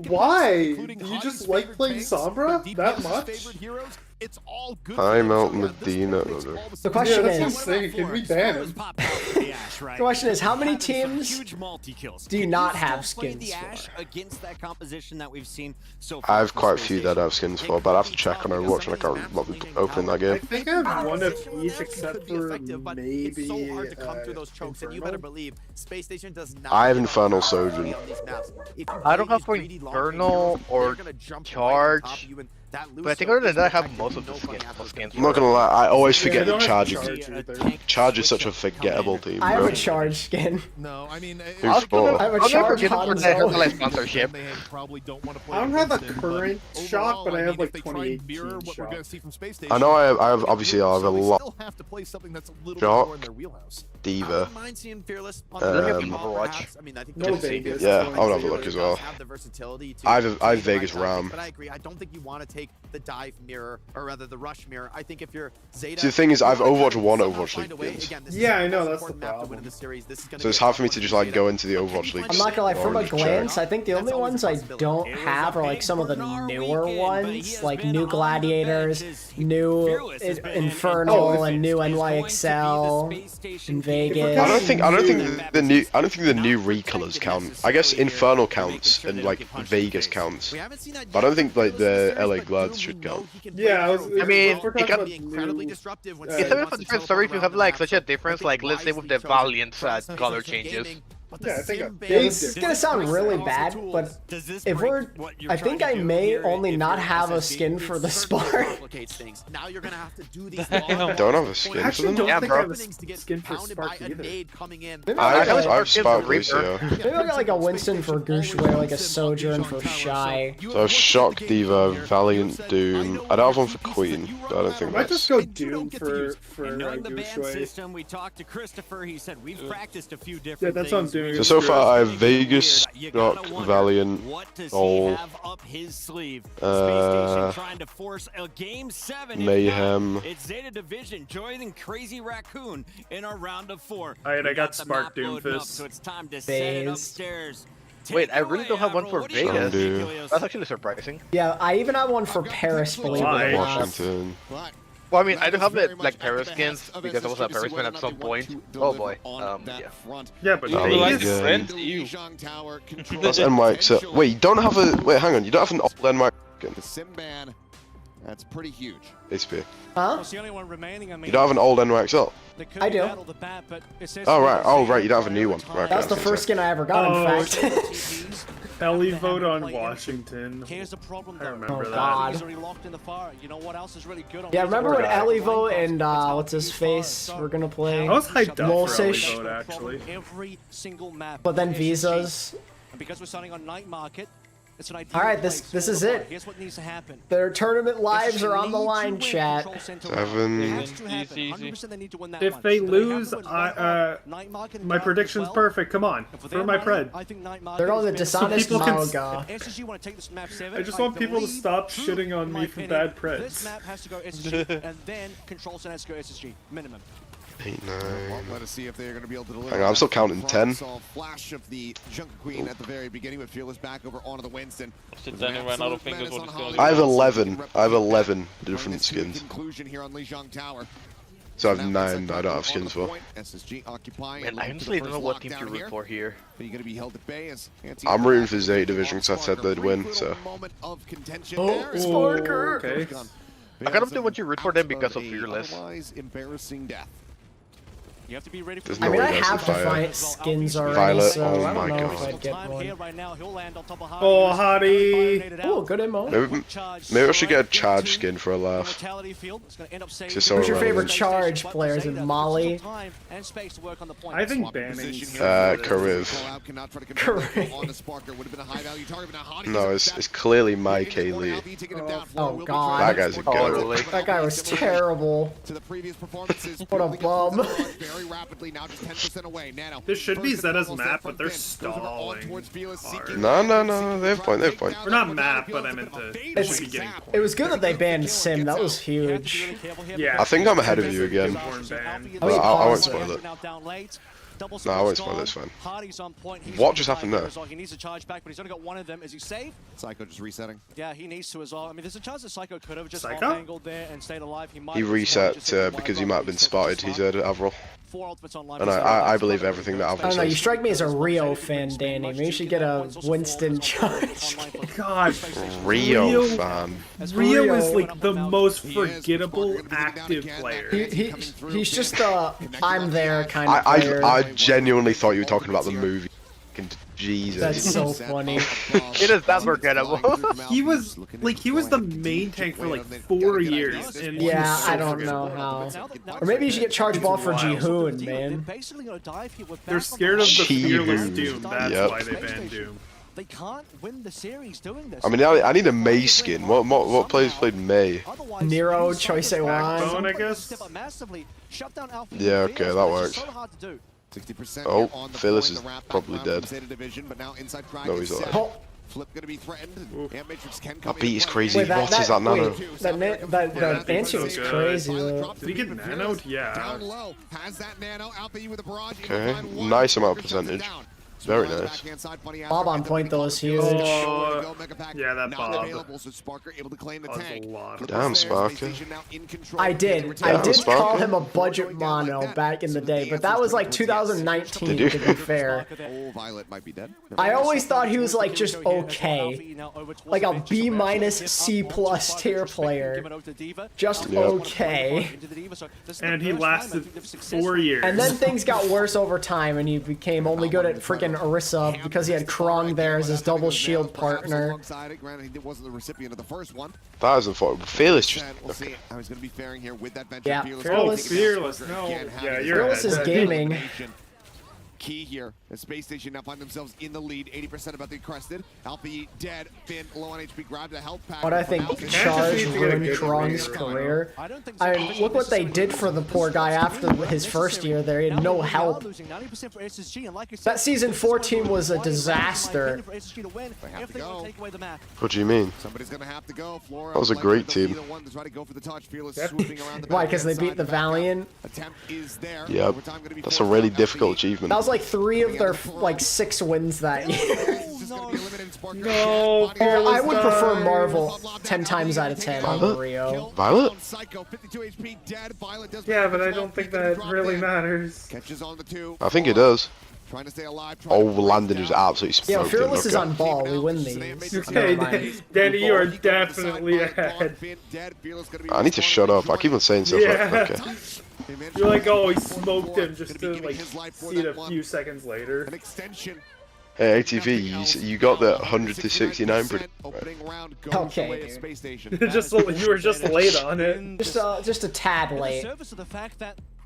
Why? Do you just like playing Sombra that much? It's all good. I'm out Medina. The question that's is, insane. Can we ban him? the question is, how many teams do you not have skins for? Against that composition that we've seen so I have quite a few that I have skins for, but I have to check on Overwatch and I can't open that I game. think I have one of each except for maybe. It's so hard to come through those chokes, and you better believe Space Station does not. I have Infernal Sojourn. I don't have Infernal or Charge, but I think other than that, I have most of the skins. I'm not gonna lie, I always forget I don't that have Charge. Charge is such a forgettable team, I have bro. a charge skin. No, I mean, Who's for? I have a I'll never charge get it for that Hanzo. Herbalife sponsorship. I don't have a current shock, but I have like 28 shock. I know I have obviously I have a lot. Still have to play something that's a little bit Shock, more in their wheelhouse. Diva. Mind seeing Fearless on Overwatch. I mean, I think No that's Vegas. Yeah, I would have a look as well. have the versatility to I have play the Vegas right tactic, Ram. But I agree. I don't think you want to take the dive mirror, or rather the rush mirror. I think if you're Zeta, See, the thing is, I have Overwatch 1 somehow Overwatch find a League way. games. Again, this Yeah, is I know, the that's most the important map to problem. win in the series. This is gonna So be it's a hard for me tough to one just for like Zeta. go into the Overwatch League. I'm not gonna lie, from a already check. glance, I think the only ones I don't have are like some of the newer ones, like new Gladiators, new Infernal, and new NYXL in Vegas. I don't think the new recolors count. I guess Infernal counts and like Vegas counts, but I don't think like the LA Glads should count. Yeah, I mean, we're it talking got- about incredibly new, disruptive when It's a bit of a different story if you have like such a difference, like let's say with the Valiant color changes. Yeah, I think Yeah, this is gonna sound really bad, but if we're, I think I may only not have a skin for the Spark. Now you're gonna have to do these Don't have a skin for actually them. don't Yeah, think bro. I have a skin for Spark either. Maybe I I got have Spark Reaper. Lucio. maybe I got like a Winston for Gushway, like a Sojourn for Shy. So Shock, Diva, Valiant, Doom. I don't have one for Queen, but I don't I think might that's. just go Doom for Knowing the ban Gushway. system, we talked to Christopher. He said we've practiced a few Yeah, different that's what I'm things. doing. So far I have Vegas, You gotta Shock, wonder, Valiant, what does All, he have up his sleeve? Space Station trying to force a Game 7. If Mayhem. not, it's Zeta Division joining Crazy Raccoon in a round of 4. Alright, I got the Spark map loading up, Doomfist. so it's time to set it Phase. upstairs. Wait, I really don't have one for Vegas. Undo. That's actually surprising. Yeah, I even have one for Paris, believe it or Why? not. Washington. Well, I mean, I do have the like Paris skins because I was a Paris fan at some point. Oh boy. Yeah. Yeah, but Oh, Vegas. yeah. Friend, you. That's NYX. Wait, you don't have a. Wait, hang on. You don't have an old NYX skin. The sim ban, that's pretty huge. HP. Huh? It's the only one remaining. I mean, You don't have an old NYXL. they could I do. battle the bat, but it says Oh right. Oh Zeta right. You don't have a new one. prioritize Right, That's the okay, first so- skin I ever got, Oh, in fact. Ellie vote on Washington. Here's the problem, I though. remember Oh, that. God. He's already locked in the fire. You know what else is really good on Yeah, these remember when boards? Elivo and what's his face were gonna play? I was hyped up for Molsish. Ellie vote actually. Every single map. But then SSG. visas. And because we're starting on night market, it's an ideal All right, this place is for it. Here's what needs to happen. Their tournament lives are on the line, Needs to win chat. Control Center 7. round. It has to happen. Easy. 100% they need to win that If one. they So have lose, to win night market my and prediction's well. perfect. Come on, And for for their my money, pred. I think night market They're going has the been- dishonest people can- Mauga. If SSG want to take this map 7, I just want people to believe, stop true, shitting on in my me for opinion, bad preds. This map has to go SSG, and then Control Center has to go SSG, minimum. 8, Well, 9. let us see if they're going to be able to deliver. Hang on, I'm still counting 10. Saw a flash of the Junker Queen at the very beginning, with Fearless back over onto the Winston. Sit down and ran out of fingers what he's gonna do. I have 11. I have 11 different skins. Conclusion here on Lijiang Tower. So I have 9 that I don't have skins for. SSG occupying. Man, I honestly don't know what team to root for here. But you're going to be held at bay as I'm rooting for Zeta Division because I said they'd win. So. moment of contention Oh, there. Sparker. Okay. I kind of do want you root for them because of Fearless. Embarrassing death. You have to be ready for I mean, I have Defiant skins already, Violet, so oh I my don't know god. if I'd get one. Oh, Hottie! Oh, good ammo. Maybe I should get a charge skin for a laugh. Who's your favorite charge player? Is it Molly? I think banning. Kariv. No, it's clearly my Kaylee. Oh god. That guy's a goat. That guy was terrible. What a bum. This should be Zeta's map, but they're stalling hard. No, they have point, Or not map, but I meant to. It should be getting point. It was good that they banned Sim. That was huge. Yeah. I think I'm ahead of you again. Well, I won't spoil it. No, I won't spoil it, it's fine. What just happened there? He needs to charge back, but he's only got one of them. Is he safe? Psycho just resetting. Yeah, he needs to as well. I mean, there's a chance that Psycho could have just angled there and stayed alive. He reset because he might have been spotted, he said, Avril. And I believe everything that Avril says. I don't know, you strike me as a Rio fan, Danny. Maybe you should get a Winston charge. God, Rio fan. Rio is like the most forgettable active player. He's just the I'm there kind of player. I genuinely thought you were talking about the movie. Jesus. That's so funny. It is that forgettable. He was the main tank for like 4 years. And yeah, I don't know how. Or maybe you should get charge ball for Jihoon, man. They're scared of the fearless Doom. That's why they banned Doom. They can't win the series doing this. I mean, I need a Mei skin. What players played Mei? Nero, Choice Backbone, I guess. Yeah, okay, that works. 60% Oh, Phyllis is probably dead. No, he's alive. Oh. Flip gonna be threatened. Matrix can That beat is crazy. Wait, What is that nano? That answer is crazy though. Did he get nanoed? Yeah. Down low. Has that nano. Alpha with a barrage. Okay, nice amount of percentage. Very nice. Bob on point though is huge. Oh, yeah, that Bob. Damn, Sparker. I did call him a budget mono back in the day, but that was like 2019 to be fair. I always thought he was like just okay. Like a B- C+ tier player. Just okay. And he lasted 4 years. And then things got worse over time and he became only good at freaking Orisa because he had Krong there as his double shield partner. That isn't for Fearless just okay. Yeah, Fearless. No. Yeah, you're Fearless is gaming. Key here. The Space Station now find themselves in the lead. 80% about the crested. Alpha dead. Finn low on HP. Grabbed a health pack. But I think Charge ruined Krong's career. I mean, look what they did for the poor guy after his first year there. He had no help. That season 14 was a disaster. What do you mean? Somebody's gonna have to go. Flora, that was a great team. Why? Because they beat the Valiant? Yep. That's a really difficult achievement. That was like 3 of their like 6 wins that year. No, I would prefer Marvel 10 times out of 10 over Rio. Violet? Yeah, but I don't think that really matters. I think it does. Oh, Landon is absolutely smoked. Yeah, Fearless is on ball. We win these. Okay, Danny, you are definitely ahead. I need to shut up. I keep on saying stuff like okay. You're like, oh, he smoked him just to like see it a few seconds later. Hey, ATV, you got that 100 to 69 Okay. You were just late on it. Just a tad late.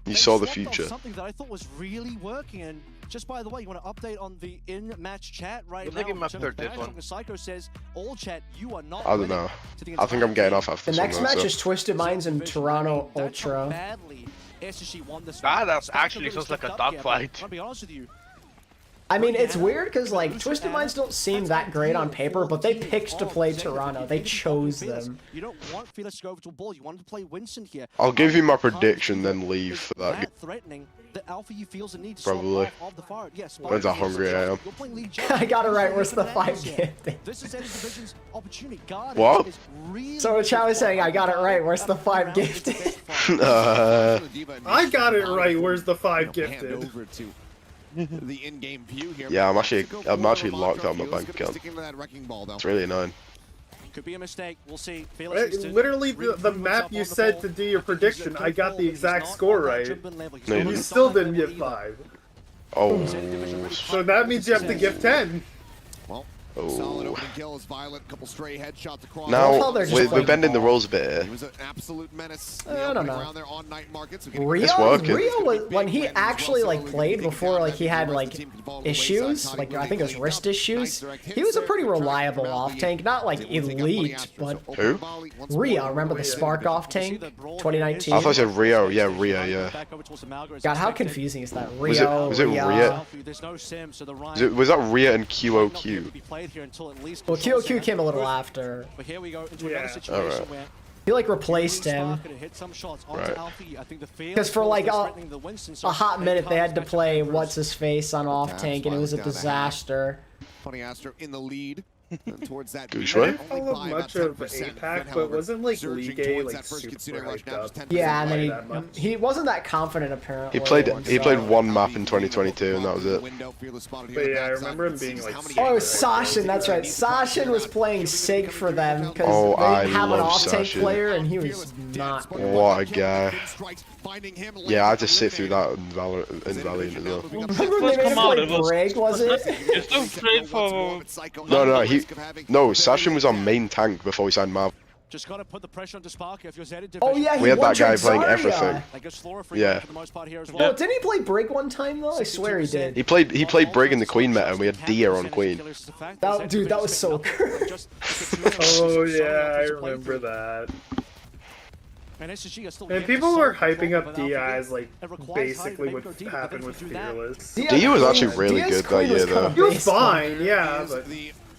You saw the future. Something that I thought was really working. And just by the way, you want to update on the in-match chat right now? Psycho says, all chat, you are not. I don't know. I think I'm getting off after the next match is Twisted Minds and Toronto Ultra. That actually sounds like a dogfight. I'll be honest with you. I mean, it's weird because like Twisted Minds don't seem that great on paper, but they picked to play Toronto. They chose them. You don't want Fearless to go over to a ball. You want to play Winston here. I'll give you my prediction, then leave for that game. Threatening the Alpha you feels a need to probably. Depends how hungry I am. I got it right. Where's the 5 gifted? This is division's opportunity. What? So Chow is saying I got it right. Where's the 5 gifted? I got it right. Where's the 5 gifted? The in-game view here. Yeah, I'm actually locked out of my bank account. It's really annoying. Could be a mistake. We'll see. Literally, the map you said to do your prediction, I got the exact score right. And you still didn't get 5. Oh. So that means you have to give 10. Well, solid opening kill is Violet. Couple stray headshots across. Now, we're bending the rules a bit here. He was an absolute menace. I don't know. Around there on night markets. Rio was, when he actually like played before, like he had like issues, like I think it was wrist issues. He was a pretty reliable off tank, not like elite, but who? Rio. Remember the Spark off tank, 2019? I thought you said Rio. Yeah, Rio. Yeah. God, how confusing is that? Rio. Was it Rio? Was that Rio and QOQ? Well, QOQ came a little after. But here we go into another Alright. situation where He like replaced him. Right. Because for like a hot minute they had to play what's his face on off tank and it was a disaster. Funny Astro in the lead. Towards that I didn't follow much of APAC, but wasn't like League A like super hyped up? Yeah, and then he wasn't that confident apparently. He played one map in 2022 and that was it. But yeah, I remember him being like. Oh, Sashin, that's right. Sashin was playing Sig for them because they have an off tank player and he was not. What a guy. Yeah, I had to sit through that in Valiant as well. Remember they made him play Brig, was it? It's so great for. No, Sashin was on main tank before he signed Marvel. Just gotta put the pressure onto Spark if you're Zeta. Oh yeah, we had that guy playing everything. Yeah. Oh, didn't he play Brig one time though? I swear he did. He played Brig in the Queen meta and we had Dia on Queen. Dude, that was so good. Oh yeah, I remember that. And people were hyping up Dia as like basically what happened with Fearless. Dia was actually really good that year though. He was fine, yeah, but.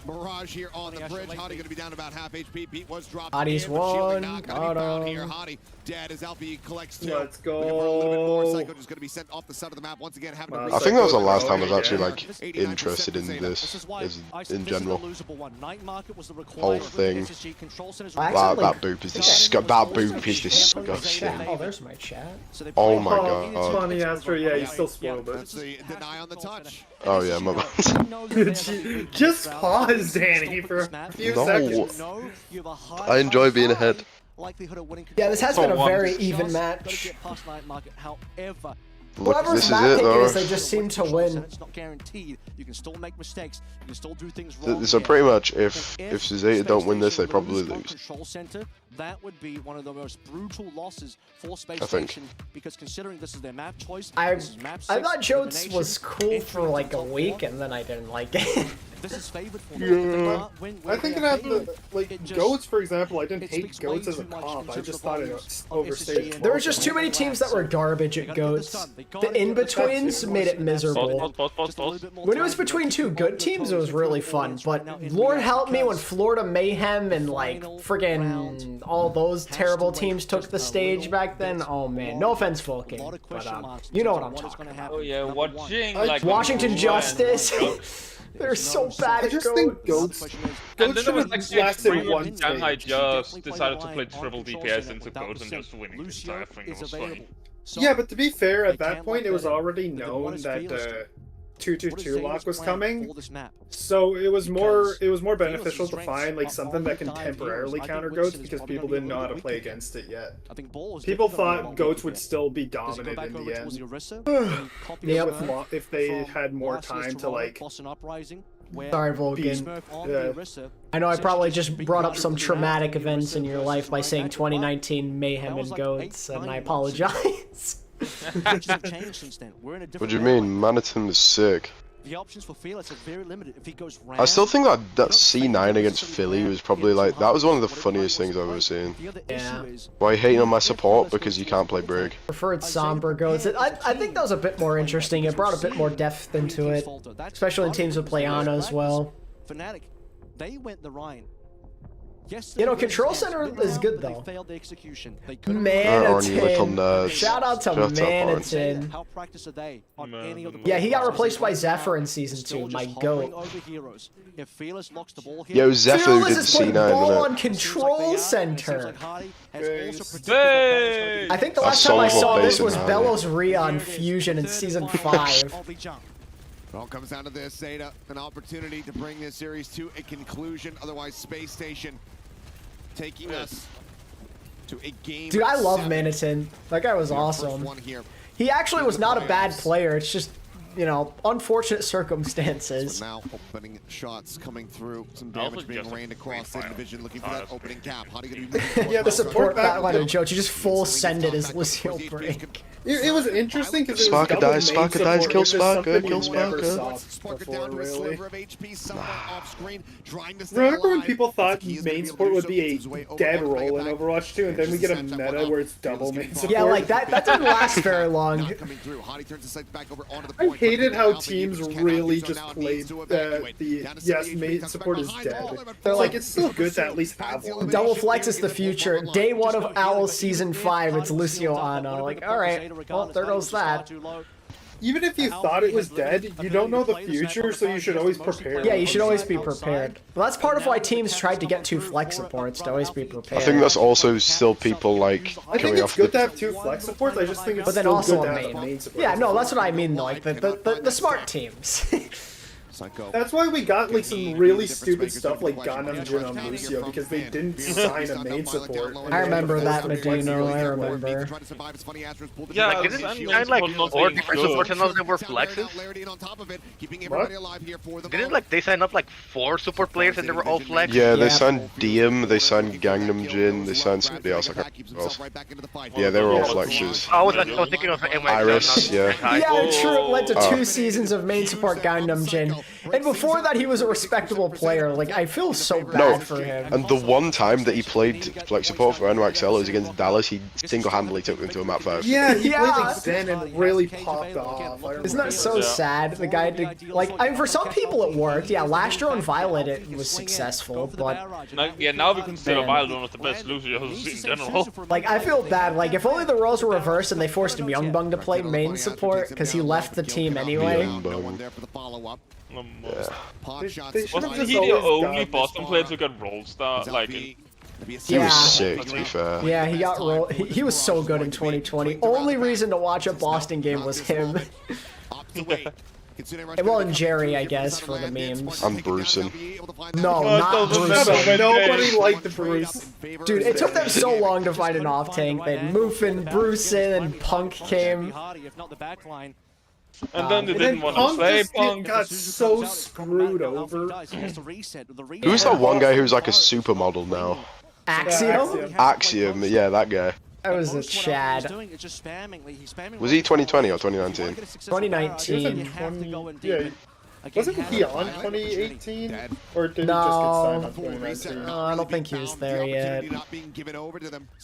Barrage here on the bridge. Hottie going to be down about half HP. Pete was dropped. Hottie's one. Hottie dead as Alfie collects 2. Let's go. A little bit more. Psycho just going to be sent off the side of the map once again. I think that was the last time I was actually like interested in this in general. Whole thing. That boop is disgusting. Oh, there's my chat. Oh my god. It's funny, Astro. Yeah, you still spoiled it. That's the deny on the touch. Oh yeah, my bad. Just pause, Danny, for a few seconds. I enjoy being ahead. Yeah, this has been a very even match. Look, Whoever's this map is it picking though. is, they just seem to win. It's not guaranteed. You can still make mistakes. You can still do things wrong. So pretty much, if Zeta don't win this, they probably lose. Control center, that would be one of the most brutal losses for Space I think. Station, because considering this is their map choice, I elimination, thought Jotes was cool for like a week and then I didn't like it. This is favored for Yeah. I think it had the, like, Goats, for example, I didn't hate Goats as a comp, I just thought it overstayed. There were just too many teams that were garbage at Goats. The in-betweens made it miserable. When it was between two good teams, it was really fun, but Lord help me when Florida Mayhem and like friggin' all those terrible teams took the stage back then. Oh man, no offense, Vulcan, but you know what I'm talking about. Oh yeah, watching like Washington Justice. They're so bad. I just think Goats and then there was should like have lasted one when Shanghai stage. just decided to play triple DPS into Goats and just winning the entire thing. It was funny. Yeah, but to be fair, at that point it was already known that 2-2-2 lock was coming, so it was more beneficial to find like something that can temporarily counter Goats because people didn't know how to play against it yet. People thought Goats would still be dominant in the end. Yep. If they had more time to like. Sorry, Vulcan. I know I probably just brought up some traumatic events in your life by saying 2019 Mayhem and Goats, and I apologize. What do you mean? Maniton was sick. The options for Felix are very limited. If he goes round, I still think that C9 against Philly was probably like, that was one of the funniest things I've ever seen. Yeah. Why are you hating on my support because you can't play Brig? Preferred Somber Goats. I think that was a bit more interesting. It brought a bit more depth into it, especially in teams with Playana as well. Fnatic, they went the Rhine. You know, Control Center is good though. Maniton. Maniton. Shout out to Maniton. How practiced are they on any of the Yeah, he got replaced by Zephyr in Season 2, my goat. If Fearless locks the ball here, Yo, Zephyr who did the Fearless is putting C9, ball isn't on it? Control Center. Hey! I think the last time I Solve saw this Basin, was Hardy. Bellows Rion Fusion in Season 5. It all comes down to this, Zeta, an opportunity to bring this series to a conclusion. Otherwise, Space Station taking us to a game. Dude, I love Manitin. That guy was awesome. He actually was not a bad player. It's just, you know, unfortunate circumstances. So now opening shots coming through, some damage being rained across the division, looking for that opening cap. How do you get Yeah, the support backline of Joe, you just full send it as Lucio break. It was interesting because Sparker dies, Sparker dies, kill Sparker, kill Sparker. Remember when people thought main support would be a dead role in Overwatch 2, and then we get a meta where it's double main support? Yeah, like that didn't last very long. I hated how teams really just played main support is dead. They're like, it's still good to at least have one. Double flex is the future. Day 1 of OWL Season 5, it's Lucio Ano. Like, alright, well, there goes that. Even if you thought it was dead, you don't know the future, so you should always prepare. Yeah, you should always be prepared. Well, that's part of why teams tried to get 2 flex supports, to always be prepared. I think that's also still people like I think it's good to have 2 flex supports, I just think it's still good to have a main support. Yeah, no, that's what I mean, though, like the smart teams. That's why we got like some really stupid stuff like Gangnam Jin on Lucio, because they didn't sign a main support. I remember that, Medino, I remember. Yeah, like, didn't like 4 different supports and all of them were flexes? What? Didn't like they sign up like 4 support players and they were all flex? Yeah, they signed Diem, they signed Gangnam Jin, they signed somebody else. I can't remember else. Yeah, they were all flexes. I was thinking of Iris, yeah. Yeah, true. It led to 2 seasons of main support Gangnam Jin. And before that, he was a respectable player. Like, I feel so bad for him. And the one time that he played flex support for NYXL was against Dallas, he single-handedly took them to a map 5. Yeah, he played like Zen and really popped off. Isn't that so sad? The guy did, like, I mean, for some people it worked. Yeah, last year on Violet it was successful, but... Now we consider Violet one of the best Lucios in general. Like, I feel bad. Like, if only the roles were reversed and they forced Myungbong to play main support, because he left the team anyway. Wasn't he the only Boston player to get roll star? Like, he was sick, to be fair. Yeah, he got rolled. He was so good in 2020. Only reason to watch a Boston game was him. Well, and Jerry, I guess, for the memes. I'm Brucing. No, not Brucing. Nobody liked Bruce. Dude, it took them so long to find an off-tank. They had Moofin, Brucin, and Punk came. And then they didn't want to play Punk. Got so screwed over. Who's that one guy who's like a supermodel now? Axiom? Axiom, yeah, that guy. That was a Chad. Was he 2020 or 2019? 2019. Yeah. Wasn't he on 2018? Or did he just get signed on 2019? No, I don't think he was there yet.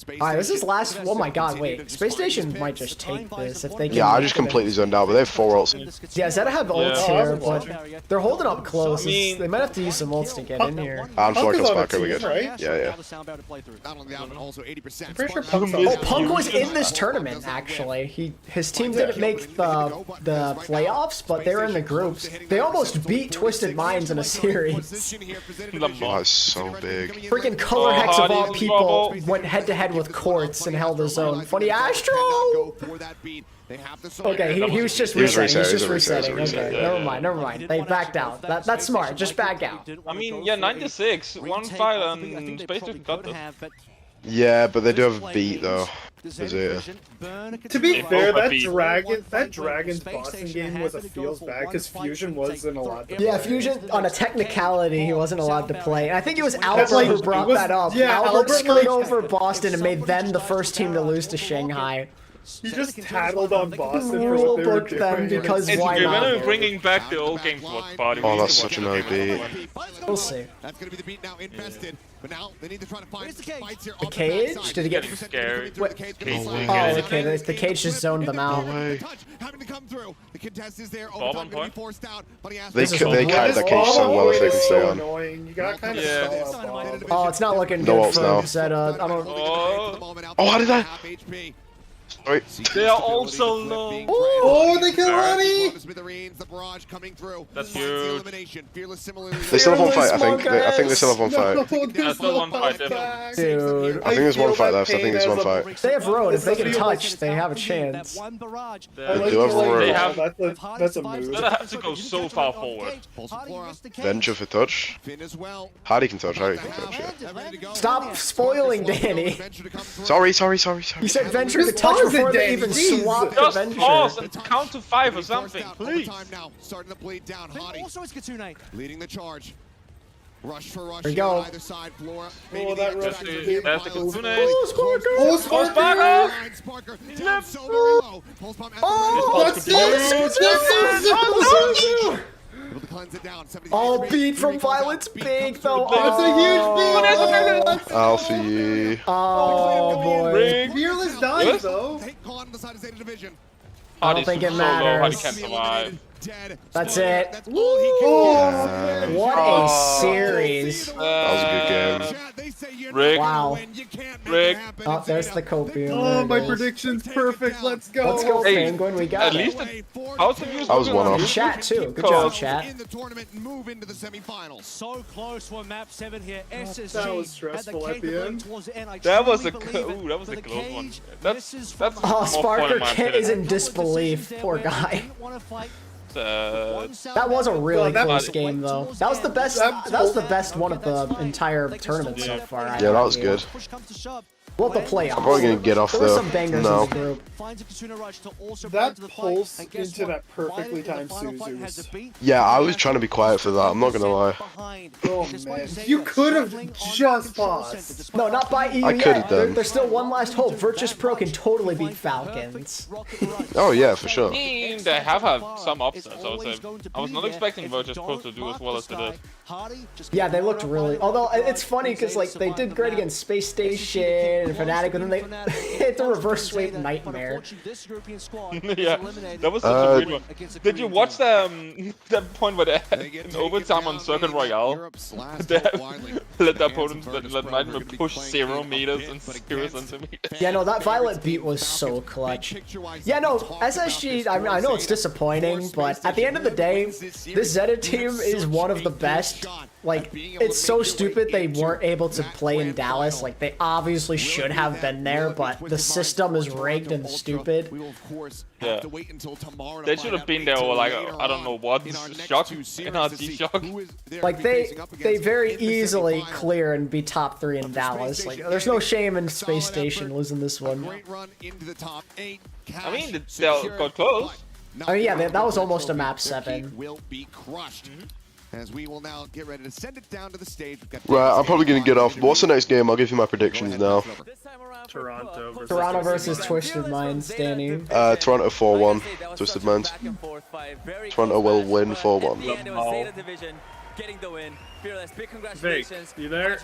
Alright, this is last... Oh my god, wait. Space Station might just take this if they can... Yeah, I just completely zoned out, but they have 4 ults. Yeah, Zeta have ults here, but they're holding up close. They might have to use some ults to get in here. I'm sure I can spot we good. Yeah. I'm pretty sure Punk's on. Oh, Punk was in this tournament, actually. His team didn't make the playoffs, but they were in the groups. They almost beat Twisted Minds in a series. That's so big. Freaking Color Hex of all people went head-to-head with Quartz and held his own. Funny Astro! Okay, he was just resetting. He's just resetting. Okay, never mind. They backed out. That's smart. Just back out. I mean, yeah, 96. 1-5 and Space Station got this. Yeah, but they do have a beat though. To be fair, that Dragon's Boston game was a feels bad because Fusion wasn't allowed to play. Yeah, Fusion, on a technicality, he wasn't allowed to play. And I think it was Albert who brought that up. Yeah, Albert screwed over Boston and made them the first team to lose to Shanghai. He just tattled on Boston for what they were doing. Because why not? When bringing back the old game watch party. Oh, that's such an OB. We'll see. That's going to be the beat now infested. But now they need to try to find fights here. The cage? Did he get scared? Oh, okay. The cage just zoned them out. Having to come through. The contest is there. Bob on point. They carried that cage so well if they can stay on. Annoying. You got kind of stall. Oh, it's not looking good for Zeta. I don't. Oh, how did that? Sorry. They are all so low. Oh, they kill Honey! That's huge. They still have one fight, I think. I think they still have one fight. There's still one fight, definitely. Dude. I think there's one fight left. I think there's one fight. They have road. If they can touch, they have a chance. They do have road. They have. That's a move. They have to go so far forward. Venture for touch. Hardy can touch. Hardy can touch. Yeah. Stop spoiling Danny. Sorry. You said venture to touch before they even swapped the Just venture. pause and count to 5 or something, please. Starting to bleed down. Hottie Also, it's Kitsune. leading the charge. Rush for rush There you go. on either side. Flora. Oh, that rush That's is the Kitsune. Oh, Sparker! Sparker down so very low. Pulse bomb at the Oh, able to cleanse it down. Oh, beat from Violet's big though. That's a huge beat! Alfie. Oh boy. Fearless dies though. Call on the side of Zeta Division. I don't think it matters. Hardy can't survive. That's it. That's all he can do. What a series. That was a good game. Rick. Wow. Rick. Oh, there's the copium. Oh, my prediction's perfect. Let's go. Let's go, Hey, Penguin. We got At it. least House of You's I was looking one like off. Chat too. Good job, chat. In the tournament and move into the semifinals. So close for map 7 here. SSG That was stressful at the end. That was a that was a close one. That's Oh, Sparker Kit is in disbelief. Poor guy. That was a really close game, though. That was the best. That was the best one of the entire tournament so far. Yeah, that was good. Well, the playoffs. I'm probably gonna get off There were though. some bangers No. in the group. That pulse into that perfectly timed Suzu was... Yeah, I was trying to be quiet for that. I'm not gonna lie. Oh man, you could have just paused. No, not by EU I yet. could have done. There's still one last hope. Virtus Pro can totally beat Falcons. Oh yeah, for sure. They have had some upsets, I would say. I was not expecting Virtus Pro to do as well as they did. Yeah, they looked really. Although it's funny because like they did great against Space Station and Fnatic, and then they hit the reverse sweep Nightmare. Yeah, that was such a weird one. Did you watch that point where they had in overtime on Circuit Royale? They let the opponents let Nightmare push 0 meters and 0 centimeters. Yeah, no, that Violet beat was so clutch. Yeah, no, SSG, I know it's disappointing, but at the end of the day, this Zeta team is one of the best. Like, it's so stupid they weren't able to play in Dallas. Like, they obviously should have been there, but the system is rigged and stupid. Yeah. They should have been there or like, I don't know what, shock, NRG shock. Like, they very easily clear and be top 3 in Dallas. Like, there's no shame in Space Station losing this one. I mean, they got close. I mean, yeah, that was almost a map 7. Will be crushed. As we will now get ready to send it down to the stage. Right, I'm probably gonna get off. But what's the next game? I'll give you my predictions now. Toronto versus Twisted Minds, Danny. Toronto 4-1. Twisted Minds. Toronto will win 4-1. Vic, you there?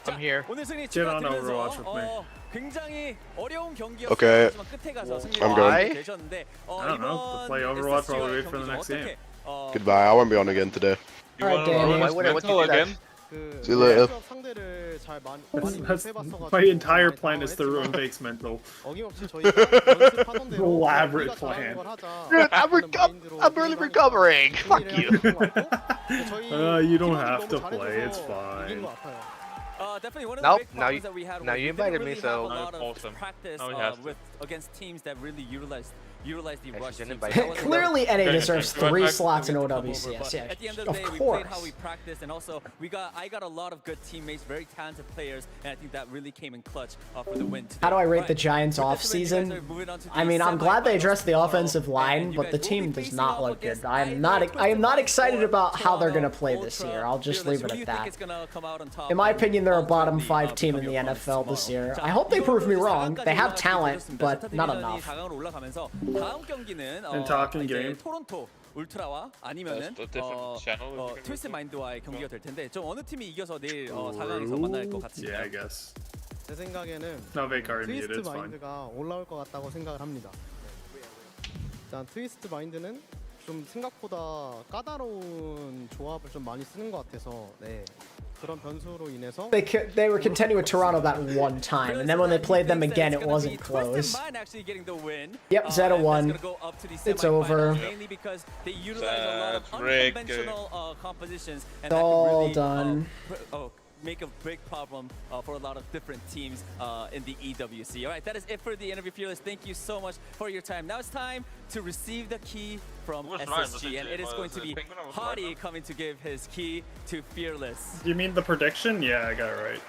I'm here. Get on Overwatch with me. Okay. I'm going. I don't know. Play Overwatch while we wait for the next game. Goodbye. I won't be on again today. Alright, Danny. Again? See you later. That's my entire plan is to ruin Vake's mental. Elaborate plan. Dude, I'm really recovering. Fuck you. You don't have to play. It's fine. Nope. Now you invited me, so Awesome. against teams that really utilize the rush. Clearly, NA deserves 3 slots in OWCS. Yeah, At the end of the day, we played how we practiced, and also I got a lot of good teammates, very talented players, and I think that really came in clutch for the win today. How do I rate the Giants off season? I mean, I'm glad they addressed the offensive line, but the team does not look good. I am not excited about how they're gonna play this year. I'll just leave it at that. In my opinion, they're a bottom 5 team in the NFL this year. I hope they prove me wrong. They have talent, but not enough. And talking game. 토론토 울트라와 아니면은 트위스트 마인드와의 경기가 될 텐데 좀 어느 팀이 이겨서 내일 4강에서 만날 것 같습니다. Yeah, I guess. 제 생각에는 No, Vic already muted. 트위스트 It's fine. 마인드가 올라올 것 같다고 생각을 합니다. 일단 트위스트 마인드는 좀 생각보다 까다로운 조합을 좀 많이 쓰는 것 같아서 They were contending with Toronto that one time, and then when they played them again, it wasn't close. Yep, Zeta won. It's over. It's all done. Make a big problem for a lot of different teams in the EWC. All right, that is it for the interview, Fearless. Thank you so much for your time. Now it's time to receive the key from SSG, and it is going to be Hadi coming to give his key to Fearless. You mean the prediction? Yeah, I got it right.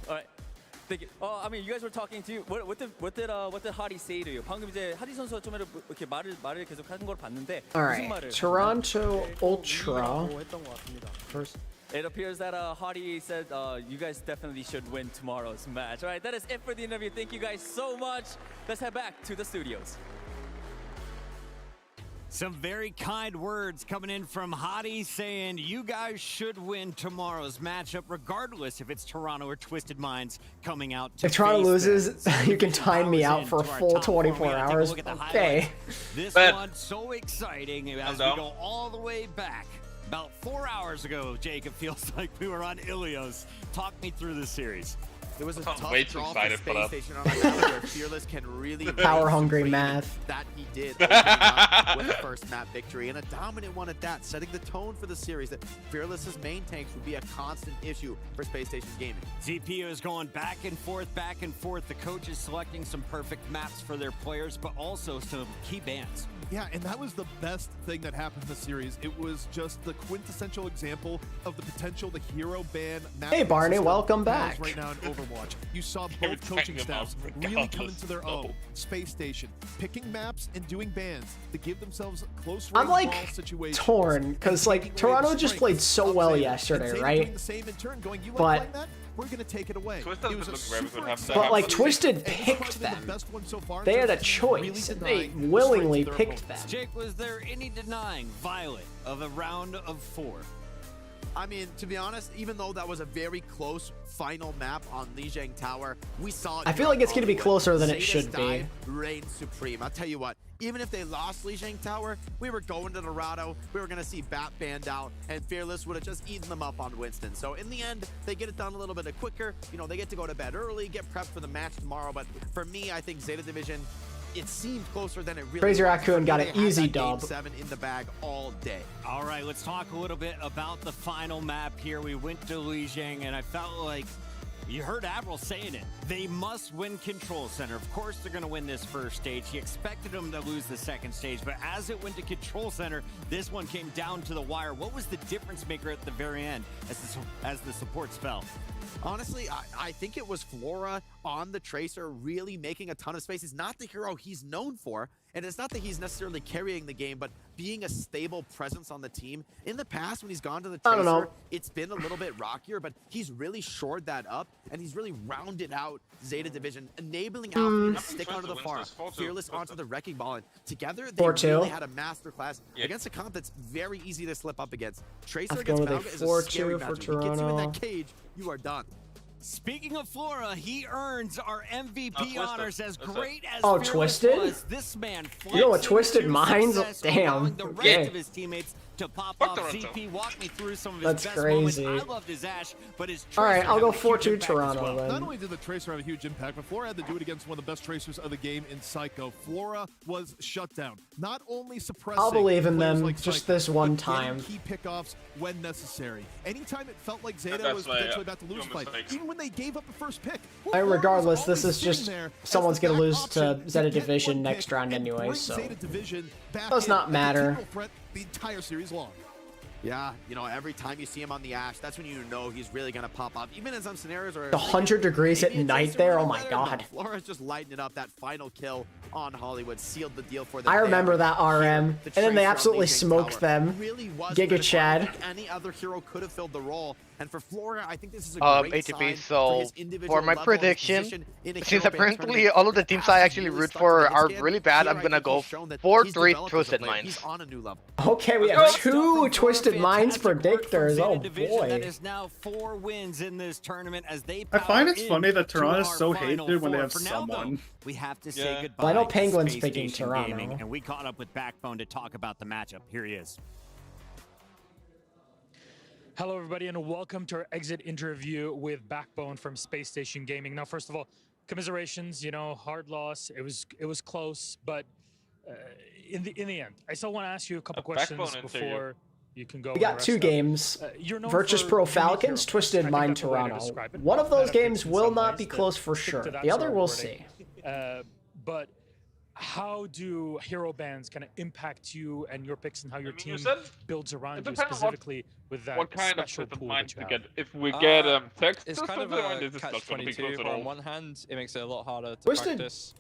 All right. Thank you. I mean, you guys were talking to you. What did Hadi say to you? 방금 이제 하디 선수가 좀 이렇게 말을 계속 하는 걸 봤는데. All right, Toronto Ultra. First. It appears that Hadi said you guys definitely should win tomorrow's match. All right, that is it for the interview. Thank you guys so much. Let's head back to the studios. Some very kind words coming in from Hadi saying you guys should win tomorrow's matchup regardless if it's Toronto or Twisted Minds coming out to If Toronto loses, you can time me out for a full 24 hours. Okay. This one's so exciting as we go all the way back. About 4 hours ago, Jake, it feels like we were on Ilios. Talk me through this series. There was a tough draw for Space Station on a map where Fearless can really power-hungry math. That he did with the first map victory, and a dominant one at that, setting the tone for the series that Fearless's main tanks would be a constant issue for Space Station's gaming. ZPU is going back and forth, back and forth. The coach is selecting some perfect maps for their players, but also some key bans. Yeah, and that was the best thing that happened in the series. It was just the quintessential example of the potential the hero ban map. Hey Barney, welcome back. Right now in Overwatch, you saw both coaching staffs really come into their own. Space Station picking maps and doing bans to give themselves close range ball situations. Torn because like Toronto just played so well yesterday, right? But we're gonna take it away. But like Twisted picked them. They had a choice and they willingly picked them. Jake, was there any denying Violet of a round of 4? I mean, to be honest, even though that was a very close final map on Lijiang Tower, we saw it. I feel like it's going to be closer than it should be. Reign supreme. I'll tell you what, even if they lost Lijiang Tower, we were going to Dorado, we were going to see Bat banned out, and Fearless would have just eaten them up on Winston. So in the end, they get it done a little bit quicker. You know, they get to go to bed early, get prepped for the match tomorrow. But for me, I think Zeta Division, it seemed closer than it really Crazy was. Raccoon got an easy dub. Game 7 in the bag all day. All right, let's talk a little bit about the final map here. We went to Lijiang, and I felt like you heard Avril saying it. They must win Control Center. Of course, they're going to win this first stage. He expected them to lose the second stage, but as it went to Control Center, this one came down to the wire. What was the difference maker at the very end as the supports fell? Honestly, I think it was Flora on the Tracer really making a ton of space. He's not the hero he's known for, and it's not that he's necessarily carrying the game, but being a stable presence on the team. In the past, when he's gone to the Tracer, it's been a little bit rockier, but he's really shored that up, and he's really rounded out Zeta Division, enabling Alpha to stick onto the Pharah, Fearless onto the Wrecking Ball, and together they really had a masterclass against a comp that's very easy to slip up against. Tracer against Malga is a scary matchup. If he gets you in that cage, you are done. Speaking of Flora, he earns our MVP honors. As great as Twisted was, this man, you know what Twisted Minds? Damn. The rest of his teammates to pop off. CP walked me through some of his best moments. I loved his Ashe, but his Tracer. All right, I'll go 4-2 Toronto then. Not only did the Tracer have a huge impact, but Flora had to do it against one of the best Tracers of the game in Psycho. Flora was shut down. Not only suppressing. I'll believe in them like just Psycho, this one time. Key pickoffs when necessary. Anytime it felt like Zeta was potentially about to lose fight, even when they gave up the first pick. Regardless, this is just someone's gonna lose to Zeta Division next round anyway, so does not matter. The entire series long. Yeah, you know, every time you see him on the Ashe, that's when you know he's really going to pop up. Even in some scenarios where... The 100 degrees at night there, oh my god. Flora's just lighting it up. That final kill on Hollywood sealed the deal for them. I remember that RM, and then they absolutely smoked them. Really was Giga Chad. any other hero could have filled the role. And for Flora, I think this is a great sign so for his individual for my level and prediction, position in a since hero band apparently tournament. all of the teams I actually root for are really bad, I'm gonna go 4-3 Twisted Minds. He's on a new level. Okay, we have 2 Twisted Minds predictors. Oh boy. That is now 4 wins in this tournament as they I find it's power funny that into Toronto's our so final hated when they four. have For now, someone. though, we have to say goodbye. Well, I know to Penguin's Space picking Station Toronto. Gaming, and we caught up with Backbone to talk about the matchup. Here he is. Hello, everybody, and welcome to our exit interview with Backbone from Space Station Gaming. Now, first of all, commiserations. You know, hard loss. It was close, but in the end, I still want to ask you a couple questions before you can go. We got 2 games. Virtus Pro Falcons, Twisted Mind Toronto. One of those games will not be close for sure. The other we'll see. But how do hero bands kind of impact you and your picks and how your team builds around you specifically with that what kind special of pool mind that you to have? get? If we get text, It's kind of a catch-22. On one hand, it makes it a lot harder to Twisted practice.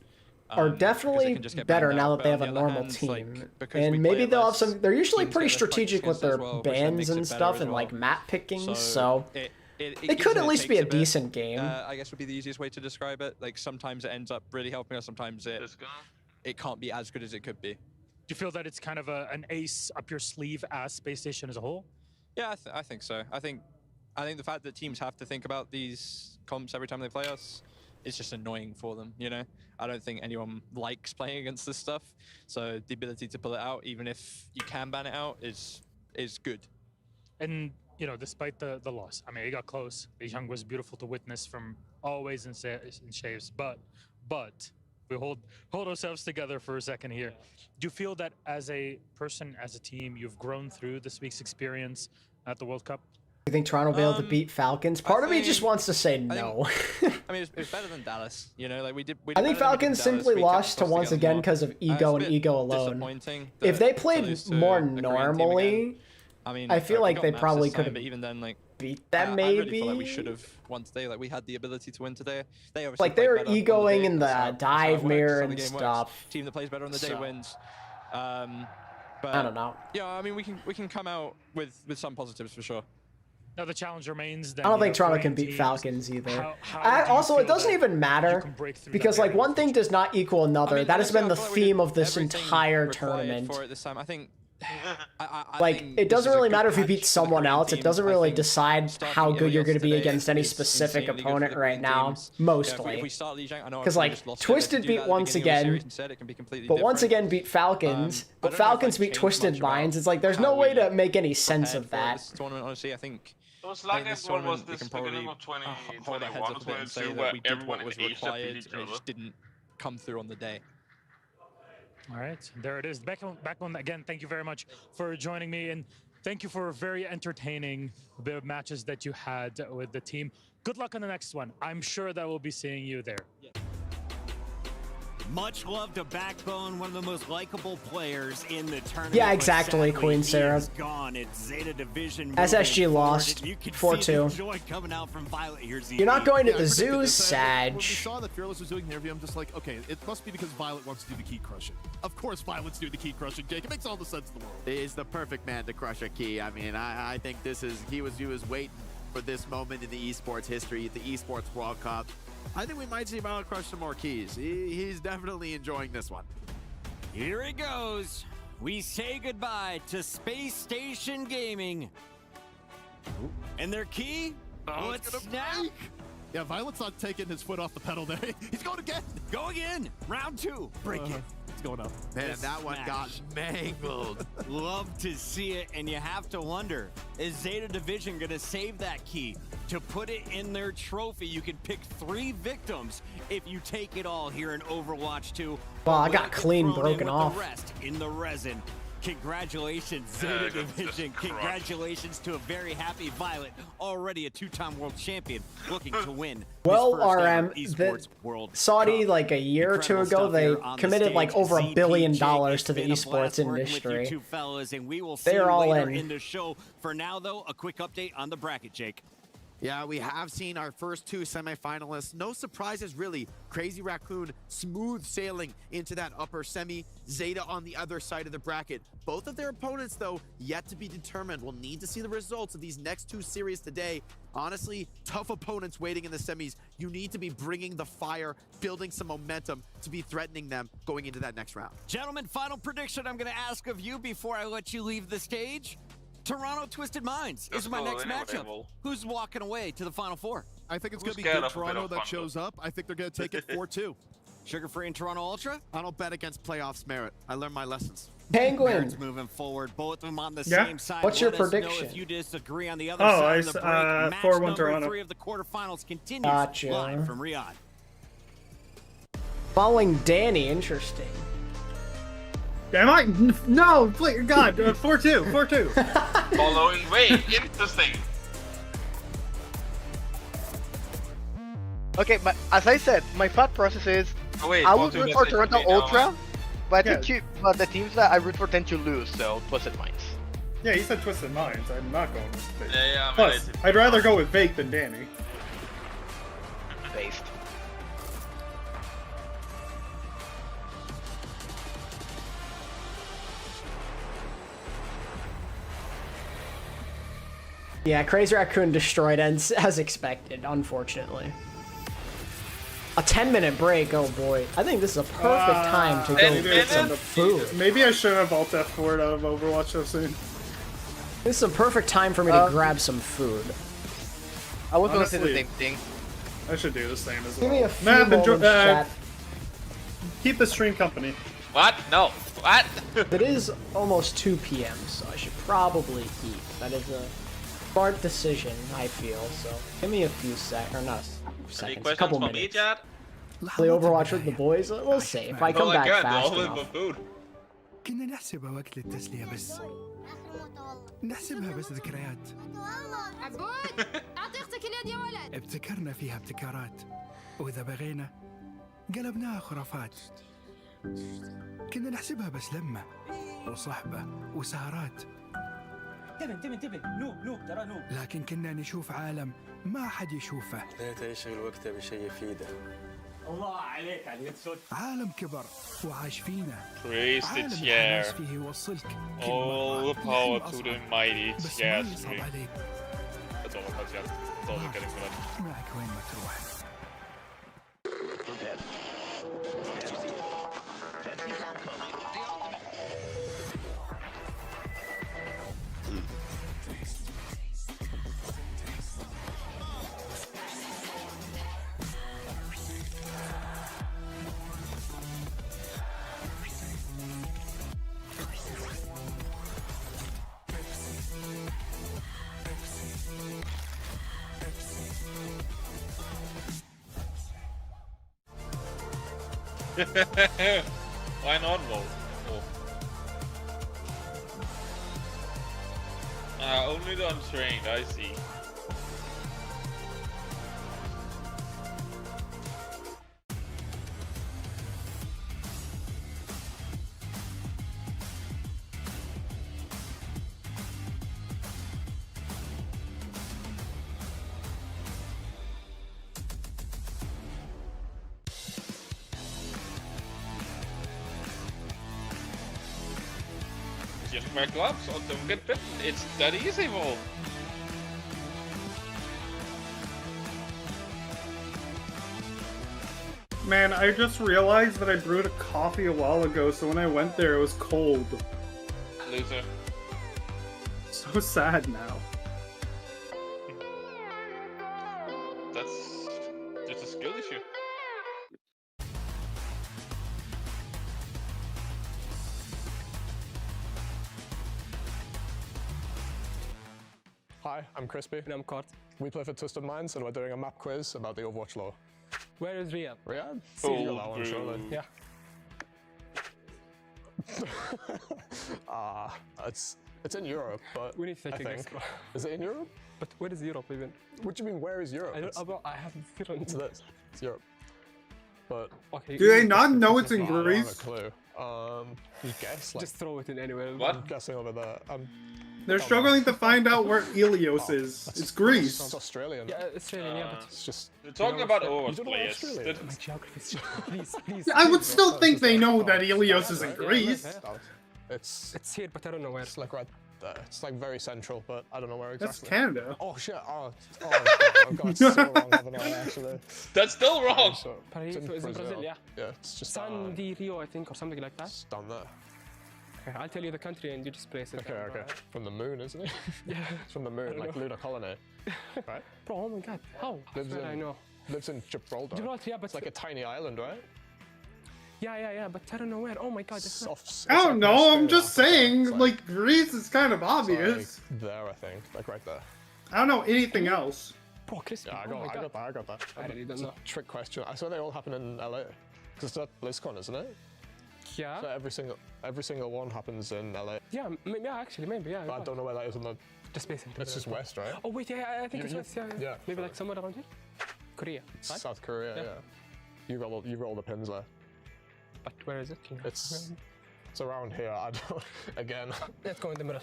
Are definitely better now that they have a normal team, and maybe they'll have some. They're usually pretty strategic with their bans and stuff and like map picking, so it could at least be a decent game. I guess would be the easiest way to describe it. Like sometimes it ends up really helping us, sometimes it can't be as good as it could be. Do you feel that it's kind of an ace up your sleeve as Space Station as a whole? Yeah, I think so. I think the fact that teams have to think about these comps every time they play us is just annoying for them, you know? I don't think anyone likes playing against this stuff, so the ability to pull it out, even if you can ban it out, is good. And, you know, despite the loss, I mean, it got close. Lijiang was beautiful to witness from always in shaves, but we hold ourselves together for a second here. Do you feel that as a person, as a team, you've grown through this week's experience at the World Cup? You think Toronto will be able to beat Falcons? Part of me just wants to say no. I mean, it's better than Dallas, you know. Like we did I think Falcons simply lost to once again because of ego and ego alone. If they played more normally, I feel like they probably could have. But even then, like beat them. I Maybe really feel like we should have won today. Like we had the ability to win today. They obviously like they were played better egoing on the in day. the dive mirror and Works. stuff. Team that plays better on the day wins. But I don't know. Yeah, I mean we can come out with some positives for sure. Now the challenge remains. I don't think Toronto can beat Falcons either. Also, it doesn't even matter because like one thing does not equal another. That has been the theme of this entire tournament. For it this time, I think. Like it doesn't really matter if you beat someone else. It doesn't really decide how good you're going to be against any specific opponent right now. Mostly, because like Twisted beat once again, but once again beat Falcons. But Falcons beat Twisted Minds. It's like there's no way to make any sense of that. Tournament, honestly, I think. It was like this one was this beginning of 2021 or 22 where everyone was required and it just didn't come through on the day. All right, there it is. Backbone, again, thank you very much for joining me, and thank you for a very entertaining bit of matches that you had with the team. Good luck on the next one. I'm sure that we'll be seeing you there. Yeah. Much love to Backbone, one of the most likable players in the tournament. Yeah, exactly, Queen Sarah. SSG lost 4-2. You're not going to the zoo, Sag. When we saw that Fearless was doing the interview, I'm just like, okay, it must be because Violet wants to do the key crushing. Of course Violet's doing the key crushing, Jake. It makes all the sense in the world. He is the perfect man to crush a key. I mean, I think this is, he was waiting for this moment in the esports history, the Esports World Cup. I think we might see Violet crush some more keys. He's definitely enjoying this one. Here it goes. We say goodbye to Space Station Gaming. And their key? Oh, it's gonna break. Yeah, Violet's not taking his foot off the pedal there. He's going again. Go again. Round 2. Break it. It's going up. Man, that one got mangled. Love to see it, and you have to wonder, is Zeta Division going to save that key to put it in their trophy? You can pick 3 victims if you take it all here in Overwatch 2. Well, I got clean broken off. The rest in the resin. Congratulations, Zeta Division. Congratulations to a very happy Violet, already a 2-time world champion, looking to win. Well, RM, Saudi, like a year or 2 ago, they committed like over $1 billion to the esports industry. And we will see They're all in the show. For now, though, a quick update on the bracket, Jake. Yeah, we have seen our first two semifinalists. No surprises, really. Crazy Raccoon, smooth sailing into that upper semi. Zeta on the other side of the bracket. Both of their opponents, though, yet to be determined. We'll need to see the results of these next two series today. Honestly, tough opponents waiting in the semis. You need to be bringing the fire, building some momentum to be threatening them going into that next round. Gentlemen, final prediction I'm going to ask of you before I let you leave the stage. Toronto Twisted Minds is my next matchup. Who's walking away to the Final Four? I think it's going to be good Toronto that shows up. I think they're going to take it 4-2. Sugar Free and Toronto Ultra? I don't bet against playoffs merit. I learned my lessons. Penguin. Merit's moving forward. Both of them on the same side. What's your Let us know prediction? if you disagree on the other side of the break. Match 4-1 number Toronto. 3 of the quarterfinals continues Gotcha. live from Riyadh. Following Danny, interesting. Am I? No, please, God, 4-2, 4-2. Following way, interesting. Okay, but as I said, my thought process is Oh, wait, I would root for Toronto Ultra, now, but but the teams that I root for tend to lose, so Twisted Minds. Yeah, he said Twisted Minds. I'm not going with Fake. Yeah, Plus, I'd rather go with Fake than Danny. Based. Yeah, Crazy Raccoon destroyed as expected, unfortunately. A 10-minute break, oh boy. I think this is a perfect time to go get some food. Maybe I should have Alt F4'd out of Overwatch so soon. This is a perfect time for me to grab some food. I was going to say the same thing. I should do the same as Give well. me a few moments, chat. Keep the stream company. What? No. What? It is almost 2 p.m., so I should probably eat. That is a smart decision, I feel, so give me a few seconds, or not seconds, a couple minutes. Play Overwatch with the boys, we'll see. If I come back fast enough. كنا نحسبها وقت للتسلية بس نحسبها بس ذكريات عبود أعطي أختك اليد يا ولد ابتكرنا فيها ابتكارات وإذا بغينا قلبناها خرافات كنا نحسبها بس لمة وصحبة وسهرات انتبه نوب ترى نوب لكن كنا نشوف عالم ما حد يشوفه لا يشغل وقته بشيء يفيده الله عليك على الصوت عالم كبر وعاش فينا Praise the tier. All the power to the mighty tier 3. That's all I'm getting for that. معك وين ما تروح Why not vote? Oh. Only the untrained, I see. Just wear gloves or don't get bitten. It's that easy, Vol. Man, I just realized that I brewed a coffee a while ago, so when I went there it was cold. Loser. So sad now. That's just a skill issue. Hi, I'm Crispy. And I'm Cort. We play for Twisted Minds and we're doing a map quiz about the Overwatch lore. Where is Riyadh? Riyadh? Oh, You'll allow one, surely. Yeah. It's in Europe, but we need to take I a think. guess. Is it in Europe? But where is Europe even? What do you mean, where is Europe? I don't. I have feeling. It's this. It's Europe. But okay. Do they not know it's in I don't have Greece? a clue. You guess. Like, just throw it in anywhere. What? I'm guessing over there. They're struggling to find out where Ilios is. It's Greece. Sounds Australian. Yeah, Australian, yeah, but It's just. You're talking about Overwatch You don't know players. Australia? my geography. Please. I would still think they know that Ilios is in Greece. It's here, but I don't know where. It's like right there. It's like very central, but I don't know where exactly. That's Canada. Oh shit! Oh, I've got it so wrong, haven't I? Actually. That's still wrong. So, Paris is in Brazil, yeah. Yeah, it's just San di Rio, I think, or something like that. It's down there. Okay, I'll tell you the country and you just place it. Okay. From the moon, isn't it? Yeah. It's from the moon, like lunar colony, right? Bro, oh my god, how? I know. Lives in Gibraltar. Gibraltar, yeah, but it's like a tiny island, right? Yeah, but I don't know where. Oh my god. I don't know, I'm just saying, like, Greece is kind of obvious. Like there, I think. Like right there. I don't know anything else. Bro, Crispy, yeah, I got that. I really don't know. Trick question. I swear they all happen in LA. Because it's at BlizzCon, isn't it? Yeah. So every single one happens in LA. Yeah, actually, maybe, yeah. But I don't know where that is on the... Just basically. It's just west, right? Oh wait, yeah, I think it's west, yeah. Maybe like somewhere around here? Korea, right? South Korea, yeah. You roll the pins there. But where is it? It's around here. I don't... Again. Let's go in the middle.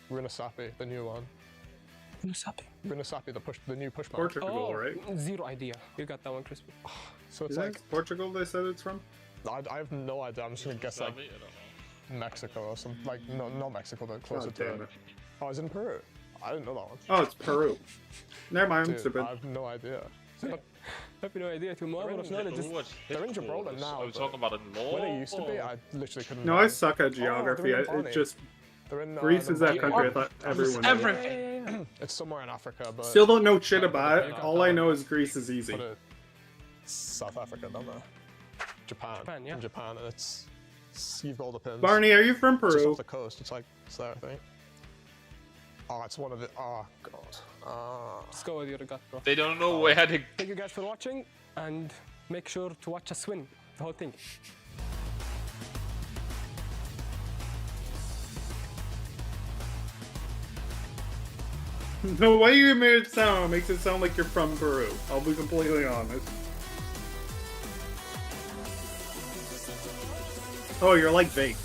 Rinasapi, the new one. Rinasapi, the new push mark. Portugal, right? Zero idea. You got that one, Crispy. So it's Is like... that Portugal they said it's from? I have no idea. I'm just gonna guess like Mexico or something. Like not Mexico, but closer to it. Oh, it's in Peru. I didn't know that one. Oh, it's Peru. Never mind, I'm Dude, stupid. I have no idea. I have no idea. They're in Gibraltar now. I was talking about it more. Where they used to be, I literally couldn't. No, I suck at geography. It just Greece is that country. I thought everyone knew. It's somewhere in Africa, but Still don't know shit about it. All I know is Greece is easy. South Africa, don't know. Japan, yeah. In Japan, and it's you've rolled the pins. Barney, are you from It's just Peru? off the coast. It's like it's there, I think. Oh, it's one of the. Oh god. Let's go with your gut, bro. They don't know where to. Thank you guys for watching, and make sure to watch us win the whole thing. The way you made it sound makes it sound like you're from Peru. I'll be completely honest. Oh, you're like Vake.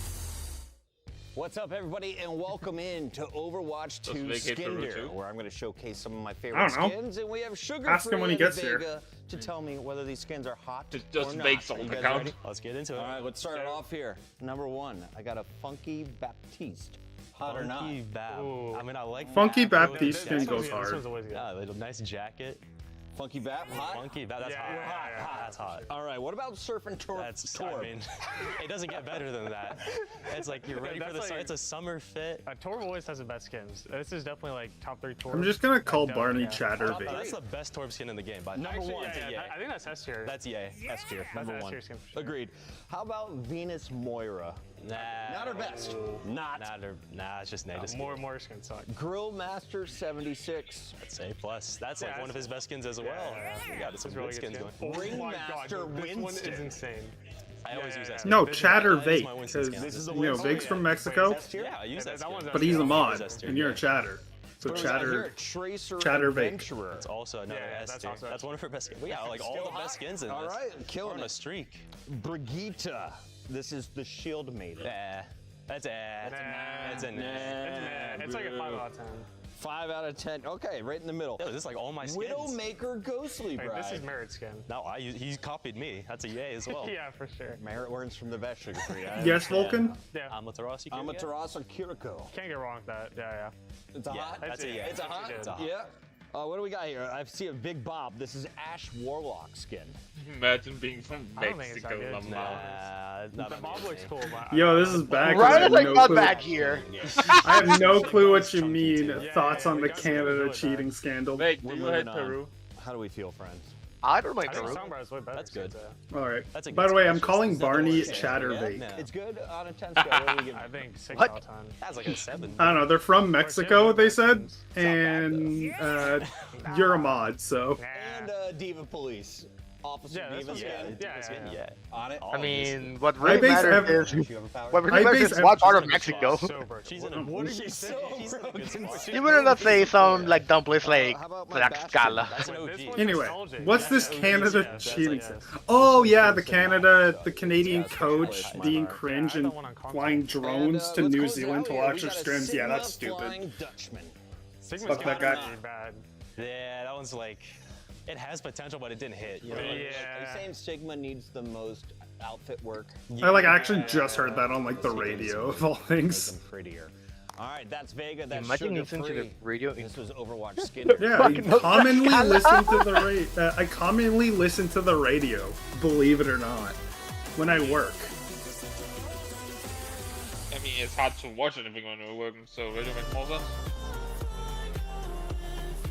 What's up, everybody, and welcome in to Overwatch 2 Skinder, where I'm going to showcase some of my I favorite don't know. skins, and we have Sugar Ask him when he gets Vega here. to tell me whether these skins are hot Just or not. Vake's Are you old guys account. ready? Let's get into it. All right, let's start it off here. Number 1, I got a Funky Baptiste. Hot or not? Funky Bap. I mean, I like Funky that. Baptiste skin goes This hard. one's always good. Yeah, a nice jacket. Funky Bap, hot? Funky Bap, that's hot. That's hot. All right, what about Surf and Torp? I mean, it doesn't get better than that. It's like you're ready for the summer. It's a summer fit. Torb always has the best skins. This is definitely like top 3 Torb. I'm just gonna call Barney Chatterbait. That's the best Torb skin in the game, but Number one. Yeah. I think that's S tier. That's yay. S tier. Number That's 1. S tier skin for sure. Agreed. How about Venus Moira? Nah. Not her best. Nah, it's just negative. More skins suck. Grill Master 76. That's A+. That's like one of his best skins as well. We got some really good skins good going. skin. Ringmaster This one Winston. is insane. I always use that. No, This is Chatterbait, my Winston because skin. you know Vake's from Mexico, Yeah, I use that skin. but he's a mod, That's and you're a chatter. So What do we got here? Chatter, Tracer Chatterbait. Adventurer. That's also another S tier. That's one of her best skins. We got like all the best skins in this. All right, We're killing on a it. streak. Brigitte. This is the Shield Maiden. That's That's a It's like a 5 out of 10. 5 out of 10. Okay, right in the middle. Yo, this is like all my skins. Widowmaker Ghostly Bride. This is Merit skin. No, he copied me. That's a yay as well. Yeah, for sure. Merit learns from the best, Sugar Free. Yes, Vulcan. Yeah. Amaterasu. Amaterasu Kiriko. Can't get wrong with that. Yeah. It's a hot. That's a yay. It's a hot. It's a hot. Yeah. What do we got here? I see a Big Bob. This is Ash Warlock skin. Imagine being from I don't think it's that Mexico, good. Lamar. The Bob looks cool, but Yo, this is back. Right I as have I no got clue. back here. I have no clue what you mean. Thoughts on the Canada cheating scandal? Wait, We're do you moving hate on. Peru? How do we feel, friends? I don't like I think Peru. Sombra is way better. That's good. All right. That's a By good the way, I'm selection. calling Barney Yeah. Chatterbait. It's good on a 10 scale. What do we give I it? think 6 What? out of 10. That's like a 7. I don't know. They're from Mexico, they said, and you're a mod, so. And Diva Police. Officer Divas, yeah. On it. I mean, what really matters is what part of Mexico. You better not say some like dumb place like Tlaxcala. Anyway, what's this Canada cheating? Oh yeah, the Canadian coach being cringe and flying drones to New Zealand to watch their scrims. Yeah, that's stupid. Fuck that guy. Yeah, that one's like, it has potential, but it didn't hit. You know? Are you saying Sigma needs the most outfit work? I like actually just heard that on like the radio of all things. Prettier. All right, that's Vega. That's Imagine listening to the radio. This was Overwatch Skinner. Yeah, I commonly listen to the I commonly listen to the radio. Believe it or not, when I work. I mean, it's hard to watch anything when we're working, so radio makes more sense.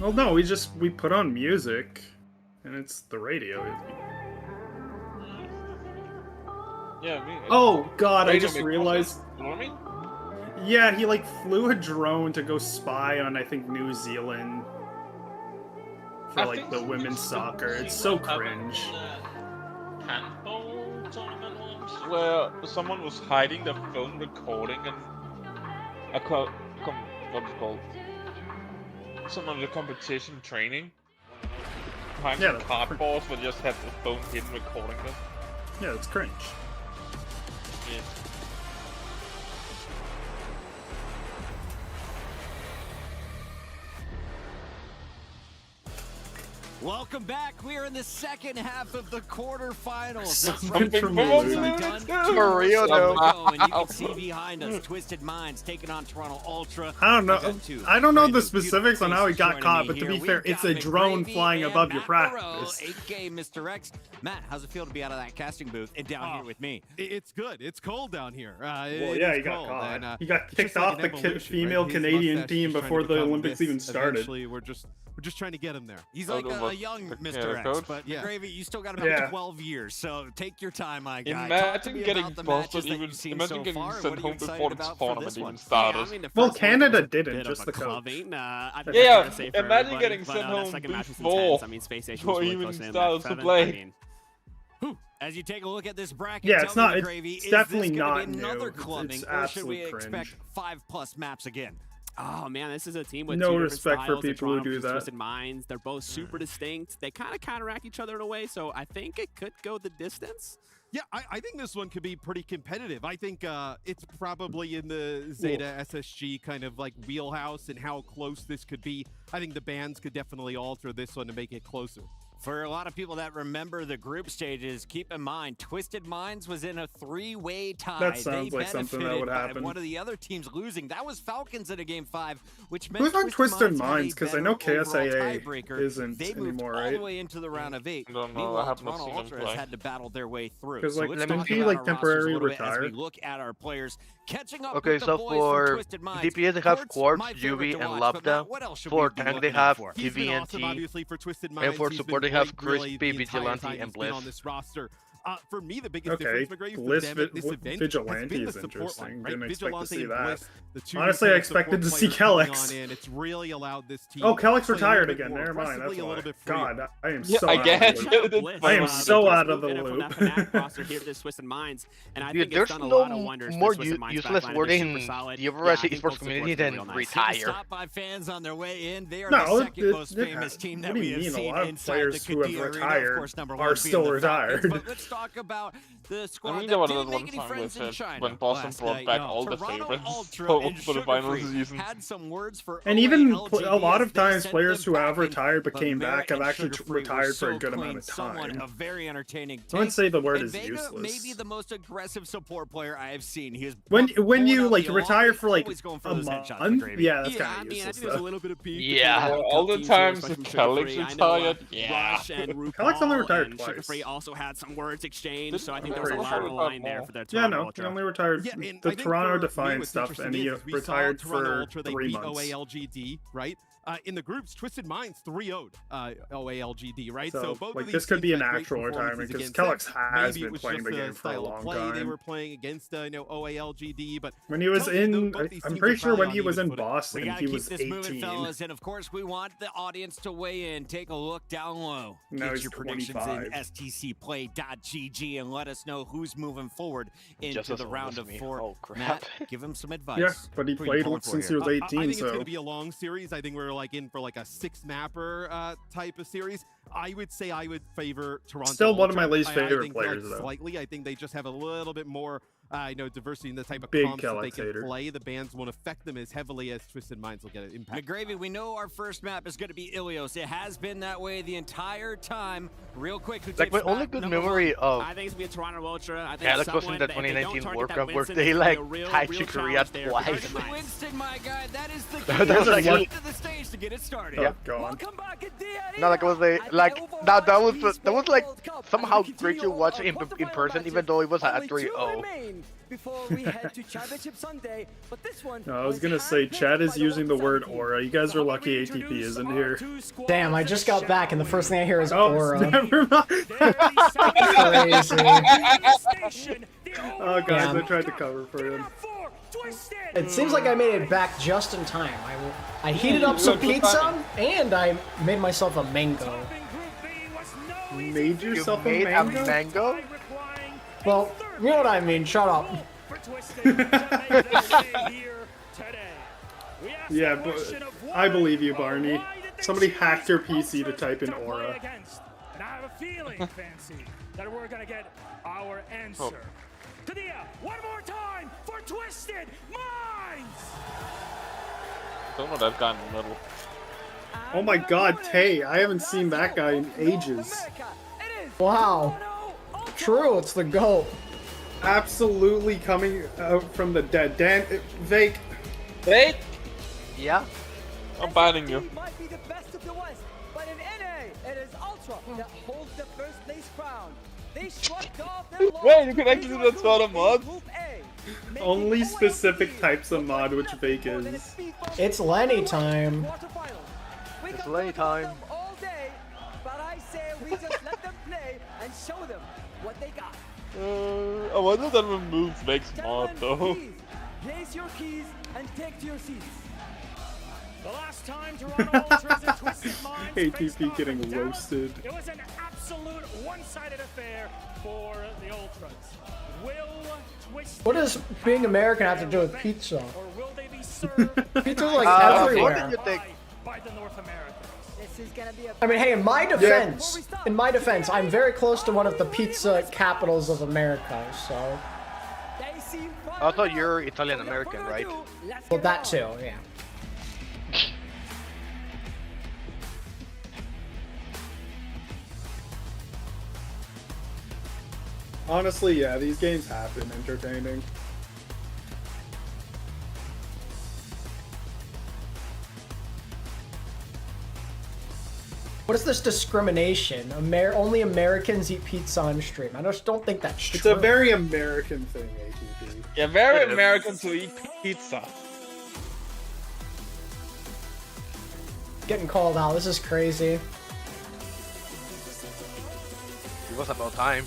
Well, no, we put on music, and it's the radio. Yeah, I mean, oh God, I just realized. You know what I mean? Yeah, he like flew a drone to go spy on I think New Zealand for like the women's soccer. It's so cringe. Handball tournament once where someone was hiding the phone recording and what's it called? Some of the competition training. Behind the cardboards where they just had the phone hidden recording them. Yeah, it's cringe. Yeah. Welcome back. We are in the second half of the quarterfinals. For real though. And you can see behind us, Twisted Minds taking on Toronto Ultra. I don't know the specifics on how he got caught, but to be fair, it's a drone flying above your practice. 8K Mr. X. Matt, how's it feel to be out of that casting booth and down here with me? It's good. It's cold down here. Well, yeah, he got caught. He got kicked off the female Canadian team before the Olympics even started. Eventually, we're just trying to get him there. He's like a young Mr. X, but Gravy, you still got about 12 years, so take your time, my guy. Imagine getting busted, imagine getting sent home before this tournament even started. Well, Canada didn't, just the coach. Yeah, imagine getting sent home before even started to play. As you take a look at this bracket, yeah, it's not. Gravy, it's definitely not another new. clubbing, or should we expect 5+ maps again? Oh man, this is a team with no two respect styles. for people who do that. Twisted Minds. They're both super distinct. They kind of counteract each other in a way, so I think it could go the distance. Yeah, I think this one could be pretty competitive. I think it's probably in the Zeta SSG kind of like wheelhouse and how close this could be. I think the bands could definitely alter this one to make it closer. For a lot of people that remember the group stages, keep in mind, Twisted Minds was in a 3-way tie. That sounds like something that would happen. One of the other teams losing. That was Falcons in a Game 5, which meant who's on Twisted Minds? Because I know KSAA isn't anymore, right? All the way into the round of 8. Meanwhile, Toronto Ultra has had to battle their way through. Because like, didn't he like temporarily retire? As we look at our players catching up. Okay, so for DPS they have Quartz, UV, and Lambda. For tank they have TVNT, and for support they have Crispy, Vigilante, and Bliss. On this roster. For me, the biggest difference, Bliss Vigilante is interesting. Didn't expect to see that. Honestly, I expected to see Kellex. It's really allowed this team. Oh, Kellex retired again. Never mind. That's why. God, I am so I am so out of the loop. Dude, there's no more useless word in the Overwatch esports community than retire. Stop by fans on their way in. They are no, the second most famous team that we have seen a lot of players who have retired are still retired. Let's talk about the squad that didn't make any friends in China. When Boston brought back all the favorites for the final season. Had some words for and even a lot of times players who have retired but came back have actually retired for a good amount of time. A very entertaining. I wouldn't say the word is Vega useless. Maybe the most aggressive support player I have seen. He is when you like retire for like a month. Yeah, that's kind of useless. There's a little bit of yeah, all the times Kellex retired. Yeah, Kellex only retired twice. Also had some words. first exchange, so I think there was a lot on the line there for that Yeah, Toronto no, Ultra. he only retired the Toronto Defiant stuff, and he retired for Ultra, 3 months. OALGD, right? In the groups, Twisted Minds 3-0'd OALGD, right? So, both like, of this these could be teams an had great actual retirement, because performances Kellex against has them. been Maybe playing it the was game just for a style of long play they time. were playing against OALGD, but When he was in, both these I'm teams pretty are sure when probably he on was in even footing. Boston, We gotta he keep was this 18. moving, fellas, and of course we want the audience to weigh in. Take a look down low. Now Get he's your predictions 25. in stcplay.gg and let us know who's moving forward into the round of 4. Oh, crap. Matt, give him some advice. Yeah, but he Who are you played pulling for since he here? was I 18, think it's so... going to be a long series. I think we're like in for like a 6-mapper type of series. I would say I would favor Toronto. Still one of my Ultra. least favorite I think, players, like, though. Slightly, I think they just have a little bit more, diversity in the type of Big comps that they Kellex can hater. play. The bans won't affect them as heavily as Twisted Minds will get an impact. McGravy, we know our first map is going to be Ilios. It has been that way the entire time. Real quick, who Like, my takes only map good number memory of I think it's going to be a Toronto Ultra. I think Alex was in someone the that if they don't 2019 target World that Cup where Winston, they, it's gonna be like, a real tied to challenge Korea there. twice. Winston, my guy, that is the That was like- to the stage to get it started. Yeah. Gone. No, like, it was like that was like somehow great to watch in person, even though it was at 3-0. Before we head to Championship Sunday, but this one No, I was gonna say, Chad is using the word aura. You guys are lucky ATP isn't here. Damn, I just got back and the first thing I hear is Oh, aura. never mind. Crazy. Oh, guys, Damn. I tried to cover for him. It seems like I made it back just in time. I heated up some pizza and I made myself a mango. Made yourself a made mango? a mango? Well, you know what I mean. Shut up. Yeah, but I believe you, Barney. Somebody hacked your PC to type in aura. And I have a feeling, Fancy, that we're gonna get our answer. Kadia, one more time for Twisted Minds! Don't know that guy in the middle. Oh my god, Tay, I haven't seen that guy in ages. Wow. True, it's the GOAT. Absolutely coming out from the dead. Dan, Vake. Vake? Yeah? I'm banning you. might be the best of the West, but in NA, it is Ultra that holds the first place crown. They shrugged off their loss. Wait, you can actually do that sort of mod? Only specific types of mod which Vake is. It's Lenny time. It's Lenny time. All day, but I say we just let them play and show them what they got. I wonder that removes makes mod though. Place your keys and take to your seats. The last time Toronto Ultras and Twisted Minds faced ATP off getting in Dallas, roasted. it was an absolute one-sided affair for the Ultras. Will Twisted What does being American have to do with pizza? or will they be served Pizza's like What everywhere. did you think? by the North Americans? This is gonna be a I mean, hey, in my defense, I'm very close to one of the pizza capitals of America, so. I thought you're Italian American, right? Well, that too, yeah. Honestly, yeah, these games have been entertaining. What is this discrimination? Only Americans eat pizza on stream. I just don't think that's true. It's a very American thing, ATP. Yeah, very American to eat pizza. Getting called out. This is crazy. It was about time.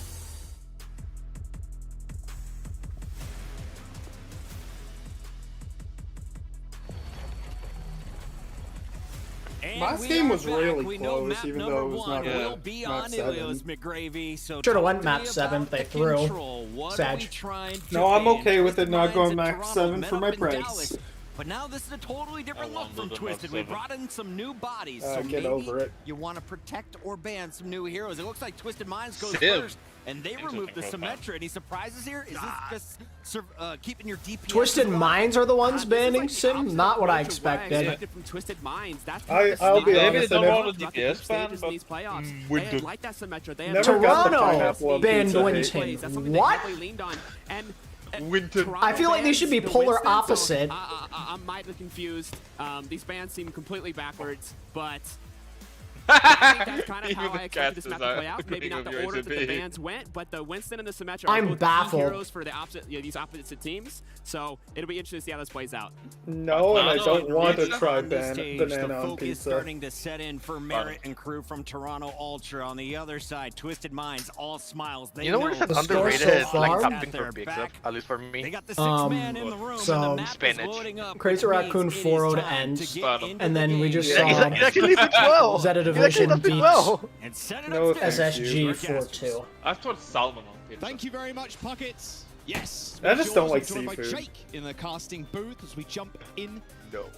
Last game was really close, even though it was not will be on map 7. Ilios McGravy. So Should have went map 7. They threw. Sag. No, I'm okay with it not going map 7 for my price. But now this is a totally different look from Twisted. We brought in some new bodies, so Get maybe over it. you want to protect or ban some new heroes. It looks like Twisted Minds goes Sim. first, and they removed the Symmetra. Any surprises here? Is this just keeping your DPS? Twisted Minds are the ones banning Sim? Not what I expected. From Twisted Minds. That's I'll be honest, I never, DPS ban, but they like that Symmetra. They Never got the Toronto pineapple on banned pizza, Winton. That's something What? they heavily leaned on. And I feel like they should be polar opposite. I'm mildly confused. These bans seem completely backwards, but I think that's kind of how I expected this match to play out. Maybe not the order that the bans went, but the Winston and the Symmetra are both key heroes for the these opposite teams. So it'll be interesting to see how this plays out. No, and I don't want to try banana on Focus starting to set in for Merit and crew from Toronto Ultra. On the other side, Twisted Minds, all smiles. They you know what is underrated? Like something for picks-up, at least for me. They got the 6-man in the room, and the map is loading up. Crazy Raccoon 4-0 ends, and then we just saw He actually did well. Zeta Division beats No SSG 4-2. I thought salmon on pizza. Thank you very much, Puckets. Yes. I just don't like joined by seafood. Jake in the casting booth as we jump in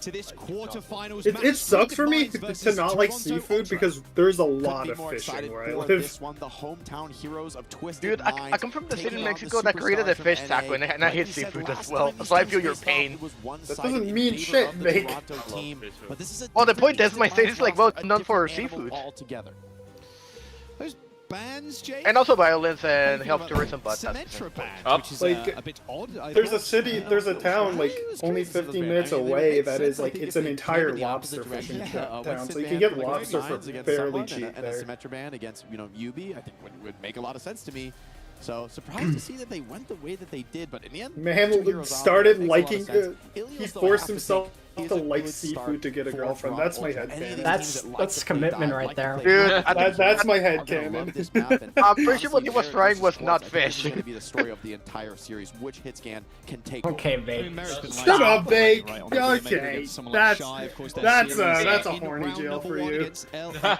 to this quarterfinals. It sucks for me to not like seafood because there's a lot of fishing where I live. This one, the hometown heroes of Twisted Dude, I come from the city in Mexico that created a fish taco, and I hate seafood as well, so I feel your pain. That doesn't mean shit, mate. Well, the point is, my state is like well known for seafood. Those bans, Jake? And also violence and health tourism, but Symmetra ban, which is like, a bit odd. There's a city, there's a town like only 15 minutes away that is like it's an entire lobster fishing town, so you can get lobster for fairly cheap and a Symmetra ban against Yubi, I think would make a lot of sense to me. So surprised to see that they went the way that they did, but in the end, man started liking. He forced himself to like seafood to get a girlfriend. That's my headcanon. That's commitment right there. Dude, that's my headcanon. I'm pretty sure what he was trying was not fish. Going to be the story of the entire series. Which hit scan can take? Okay, Bake. Shut up, Bake. Okay, that's a horny jail for you. I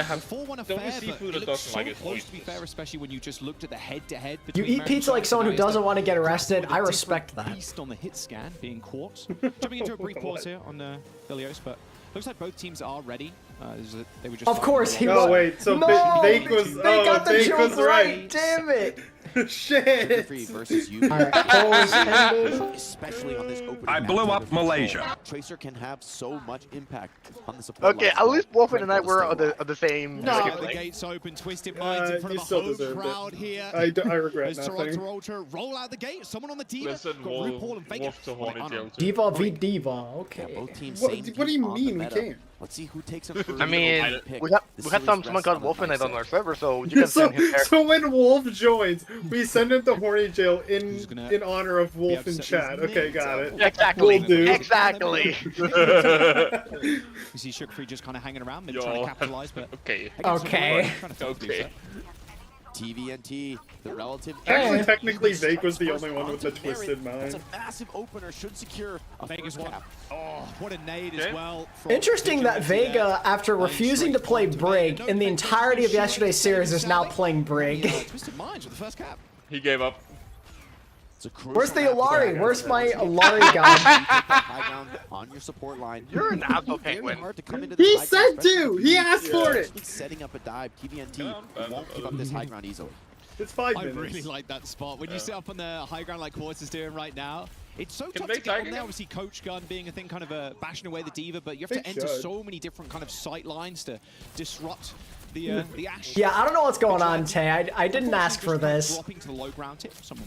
have the only seafood that doesn't like is oysters. To be fair, especially when you just looked at the head-to-head. You eat pizza like someone who doesn't want to get arrested. I respect that. Based on the hit scan being caught. Jumping into a brief pause here on Ilios, but looks like both teams are ready. They were just of course, he was. Oh wait, so no, Bake was. They got the Bake was right. Damn it! Shit. Versus you. Especially on this opening. I blew up Malaysia. Tracer can have so much impact on the support. Okay, at least Wolfen and I were on the same. No, the gates open. Twisted Minds in front of a home crowd here. I regret nothing. Toronto Ultra roll out the gate. Someone on the Diva. Listen, Diva v Diva. Okay. Yeah, both teams what do you mean we can't? Let's see who takes him first. I mean, we had someone called Wolfenite on our server, so you can send him there. So when Wolf joins, we send him to horny jail in honor of Wolf in chat. Okay, got it. Exactly. Will do. Exactly. You see Shook Free just kind of hanging around, maybe trying to capitalize, but okay. Okay. TVNT, the relative. Actually, technically, Vake was the only one with the twisted mind. That's a massive opener. Should secure a Vegas one. Oh, what a nade as well. Interesting that Vega, after refusing to play Brig in the entirety of yesterday's series, is now playing Brig. Twisted Minds with the first cap. He gave up. Where's the Alari? Where's my Alari guy? On your support line. You're an apple penguin. He said to. He asked for it. Setting up a dive. TVNT won't give up this high ground easily. It's 5 minutes. I really like that spot. When you sit up on the high ground like Quartz is doing right now, it's so tough to get on there. Obviously, Coach Gun being a thing, kind of bashing away the Diva, but you have to enter so many different kind of sight lines to disrupt the Ash. Yeah, I don't know what's going on, Tay. I didn't ask for this.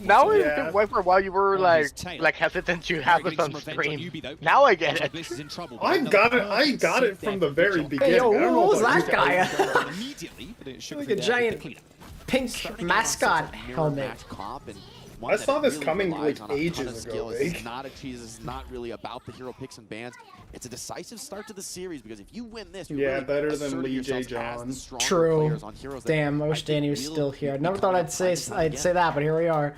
Now it's been why for a while you were like hesitant to have us on stream. Now I get it. I got it from the very beginning. Hey, yo, what was that guy? Like a giant pink mascot helmet. I saw this coming like ages ago. This is not really about the hero picks and bans. It's a decisive start to the series because if you win this, you're really better than Lee J. John. True. Damn, I wish Danny was still here. I never thought I'd say that, but here we are.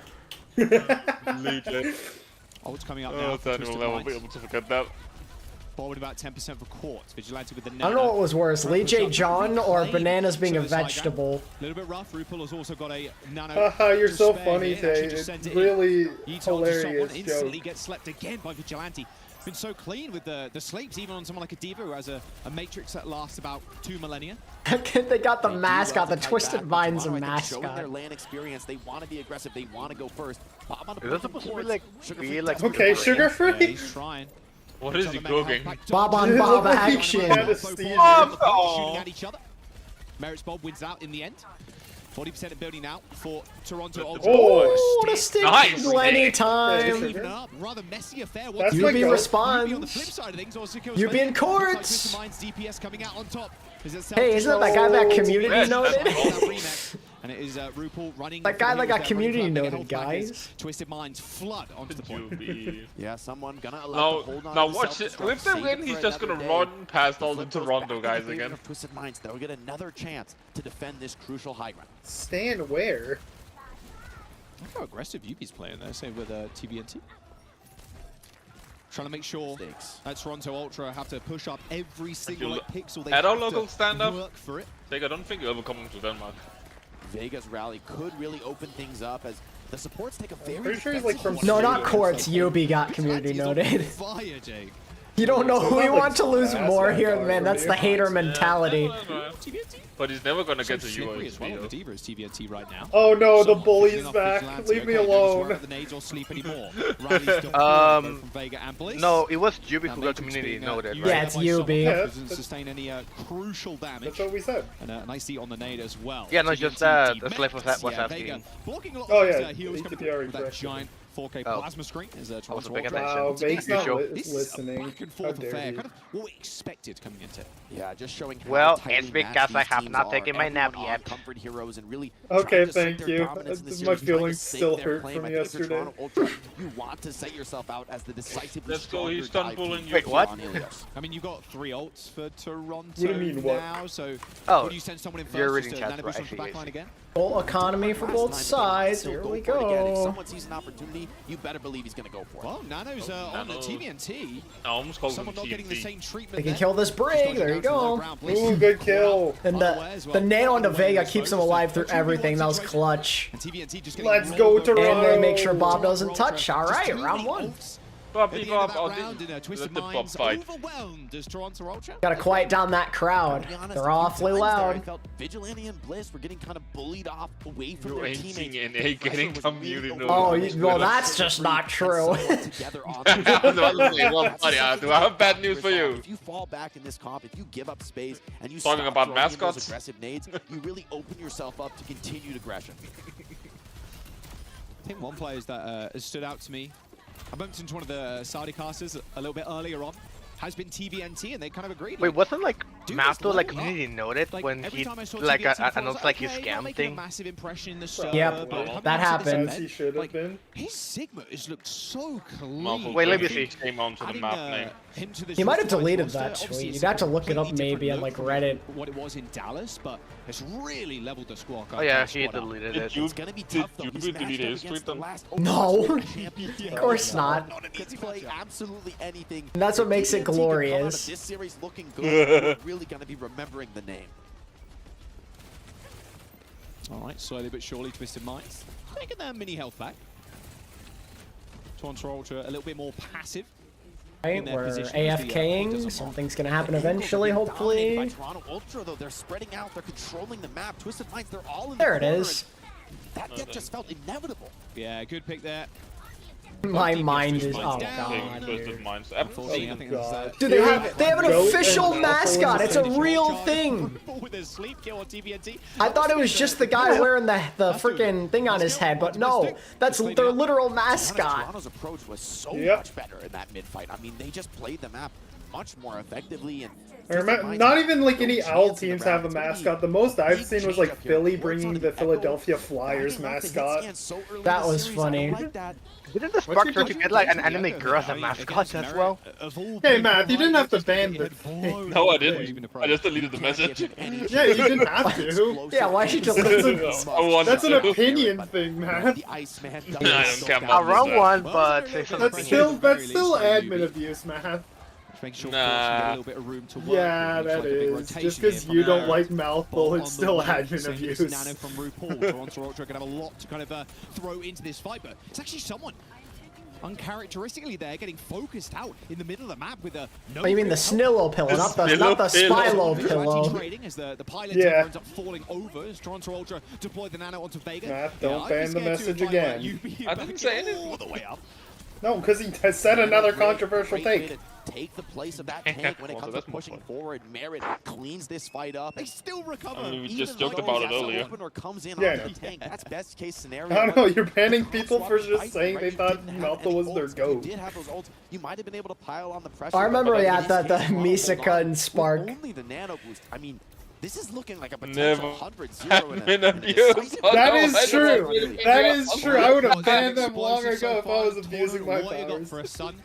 Lee J. Oh, it's coming up now. I won't be able to forget that. Forward about 10% for Quartz. Vigilante with the I don't know what was worse, Lee J. John or bananas being a vegetable. A little bit rough. Rupal has also got a nano. You're so funny, Tay. It's really hilarious. Instantly gets slept again by Vigilante. Been so clean with the sleeps, even on someone like a Diva who has a matrix that lasts about 2 millennia. They got the mascot, the Twisted Minds mascot. Their land experience, they want to be aggressive, they want to go first. Is that supposed to be like okay, sugar free? Yeah, he's trying. What is he cooking? Bob on Bob action. Shooting at each other. Merit's Bob wins out in the end. 40% of building now for Toronto Ultra. Oh, the stick! Nice. Plenty time. Rather messy affair. UB responds. UB in courts. Hey, isn't that guy that community noted? And it is RuPaul running. That guy that got community noted, guys. Twisted Minds flood onto the point. Yeah, someone gonna allow to hold on Now to watch it. With the win, he's just gonna run past all the Toronto guys again. Twisted Minds, they'll get another chance to defend this crucial high ground. Stand where? Look how aggressive UB's playing there, same with TVNT. Trying to make sure that Toronto Ultra have to push up every single pixel they at our have local to stand-up, work for it. I don't think you're ever coming to Denmark. Vega's rally could really open things up as the supports take a very pretty sure he's like from No, not courts. UB got community noted. Fire, Jake. You don't know who you want to lose more here, man. That's the hater mentality. But he's never gonna get to you. As well. The Diva is TVNT right now. Oh no, the bully's back. Leave me alone. No, it was UB who got community noted, right? Yeah, it's UB. Doesn't sustain any crucial damage. That's what we said. And a nice seat on the nade as well. Yeah, no, just that. That's like was asking. Oh yeah, ATPR that giant 4K plasma screen is Toronto Ultra. Wow, Vake's not listening. Back and forth affair, kind of what we expected coming into. Yeah, just showing how well, tightly it's because I have not taken my nap Everyone yet. comfort heroes and really okay, trying to thank you. My feelings still hurt claim. from I think for yesterday. Toronto Ultra, you want to set yourself out as the decisively Let's go, he's done pulling you. Wait, what? I mean, you've got 3 ults for Toronto What do you mean, what? now, so Oh, would you send someone in first you're just reading to chat, nanobush right, onto the backline again? Full economy for both sides. Here we If go. someone sees an opportunity, you better believe he's going to go for it. Well, Nano's on the TVNT. I almost called him Someone not getting the TNT. same treatment. They can kill this break. There you go. Ooh, good kill. And the nano onto Vega keeps him alive through everything. That was clutch. Let's go, Toronto. And they make sure Bob doesn't touch. All right, round 1. Bobby Bob, let the Bob fight. Gotta quiet down that crowd. They're awfully loud. I felt Vigilante and Bliss were getting kind of bullied off away from You their ain't teammates. seeing NA getting community noted. Oh, well, that's just not true. Well, buddy, do I have bad news for you? If you fall back in this comp, if you give up space and you Talking stop about throwing in those mascots? aggressive nades, you really open yourself up to continued aggression. I think one player that has stood out to me, I bumped into one of the Saudi casters a little bit earlier on, has been TVNT, and they kind of agreed. Wait, wasn't like dude, Masto like level community noted Like, when every he time I saw like TVNT, announced I like was his okay, scam making a thing? massive impression in the server, Yep, but that happened. As he should have been. his Sigma has looked so clean. Wait, let me see. Came onto the Adding, map name. him to this He might have roster deleted roster, that obviously tweet. it's You'd have to look it up completely maybe on different like look Reddit. from what it was in Dallas, but it's really leveled the squad. Oh yeah, he deleted it. It's going to be tough, though. you He's delete matched up his against tweet the then? last No, Overwatch champion. of course not. Play absolutely anything. And that's what makes it TNT could come out of glorious. This series looking good. We're really going to be remembering the name. All right, slowly but surely, Twisted Minds taking their mini health back. Toronto Ultra a little bit more passive. Right, we're AFKing. Something's gonna happen eventually, hopefully. By Toronto Ultra, though, they're spreading out. They're controlling the map. Twisted Minds, they're all in There the it corner, is. and That just felt inevitable. Yeah, good pick there. My mind is, oh Taking god. Twisted Minds. Unfortunately, I think that's Dude, they have an official mascot. It's a real thing. with a sleep kill on TVNT. I thought it was just the guy wearing the freaking thing on his head, but no, that's their literal mascot. Toronto's approach was so much better in that mid-fight. I mean, they just played the map much more effectively. And Not even like any OWL teams have a mascot. The most I've seen was like Philly bringing the Philadelphia Flyers mascot. That was funny. Didn't the Spark Turkey get like an anime girl as a mascot as well? Hey Matt, you didn't have to ban the thing. No, I didn't. I just deleted the message. Yeah, you didn't have to. Yeah, why should you That's an opinion thing, Matt. I don't care about Wrong one, but that's still admin abuse, Matt. Make sure get a little bit of room to work. Yeah, that is. Just because you don't like mouthful, it's still admin abuse. Nano from RuPaul. Toronto Ultra going to have a lot to kind of throw into this fight, but it's actually someone uncharacteristically there getting focused out in the middle of the map with a no. Oh, you mean the Snillo pillow, not the Spilo pillow. As the pilot ends up falling over as Toronto Ultra deploy the Nano onto Vega. Matt, don't ban the message again. I didn't say anything. All the way up. No, because he has said another controversial take. take the place of that tank when it comes to pushing forward. Merit cleans this fight up. They still recover. I mean, we just joked about it earlier. Comes in on the tank. That's best case scenario. I don't know, you're banning people for just saying they thought Malta was their GOAT. You did have those ults. You might have been able to pile on the pressure. I remember the Misaka and Spark. Only the nano boost. I mean, this is looking like a potential 100-0 been abused. That is true. That is true. I would have banned them long ago if I was abusing my powers. For a son.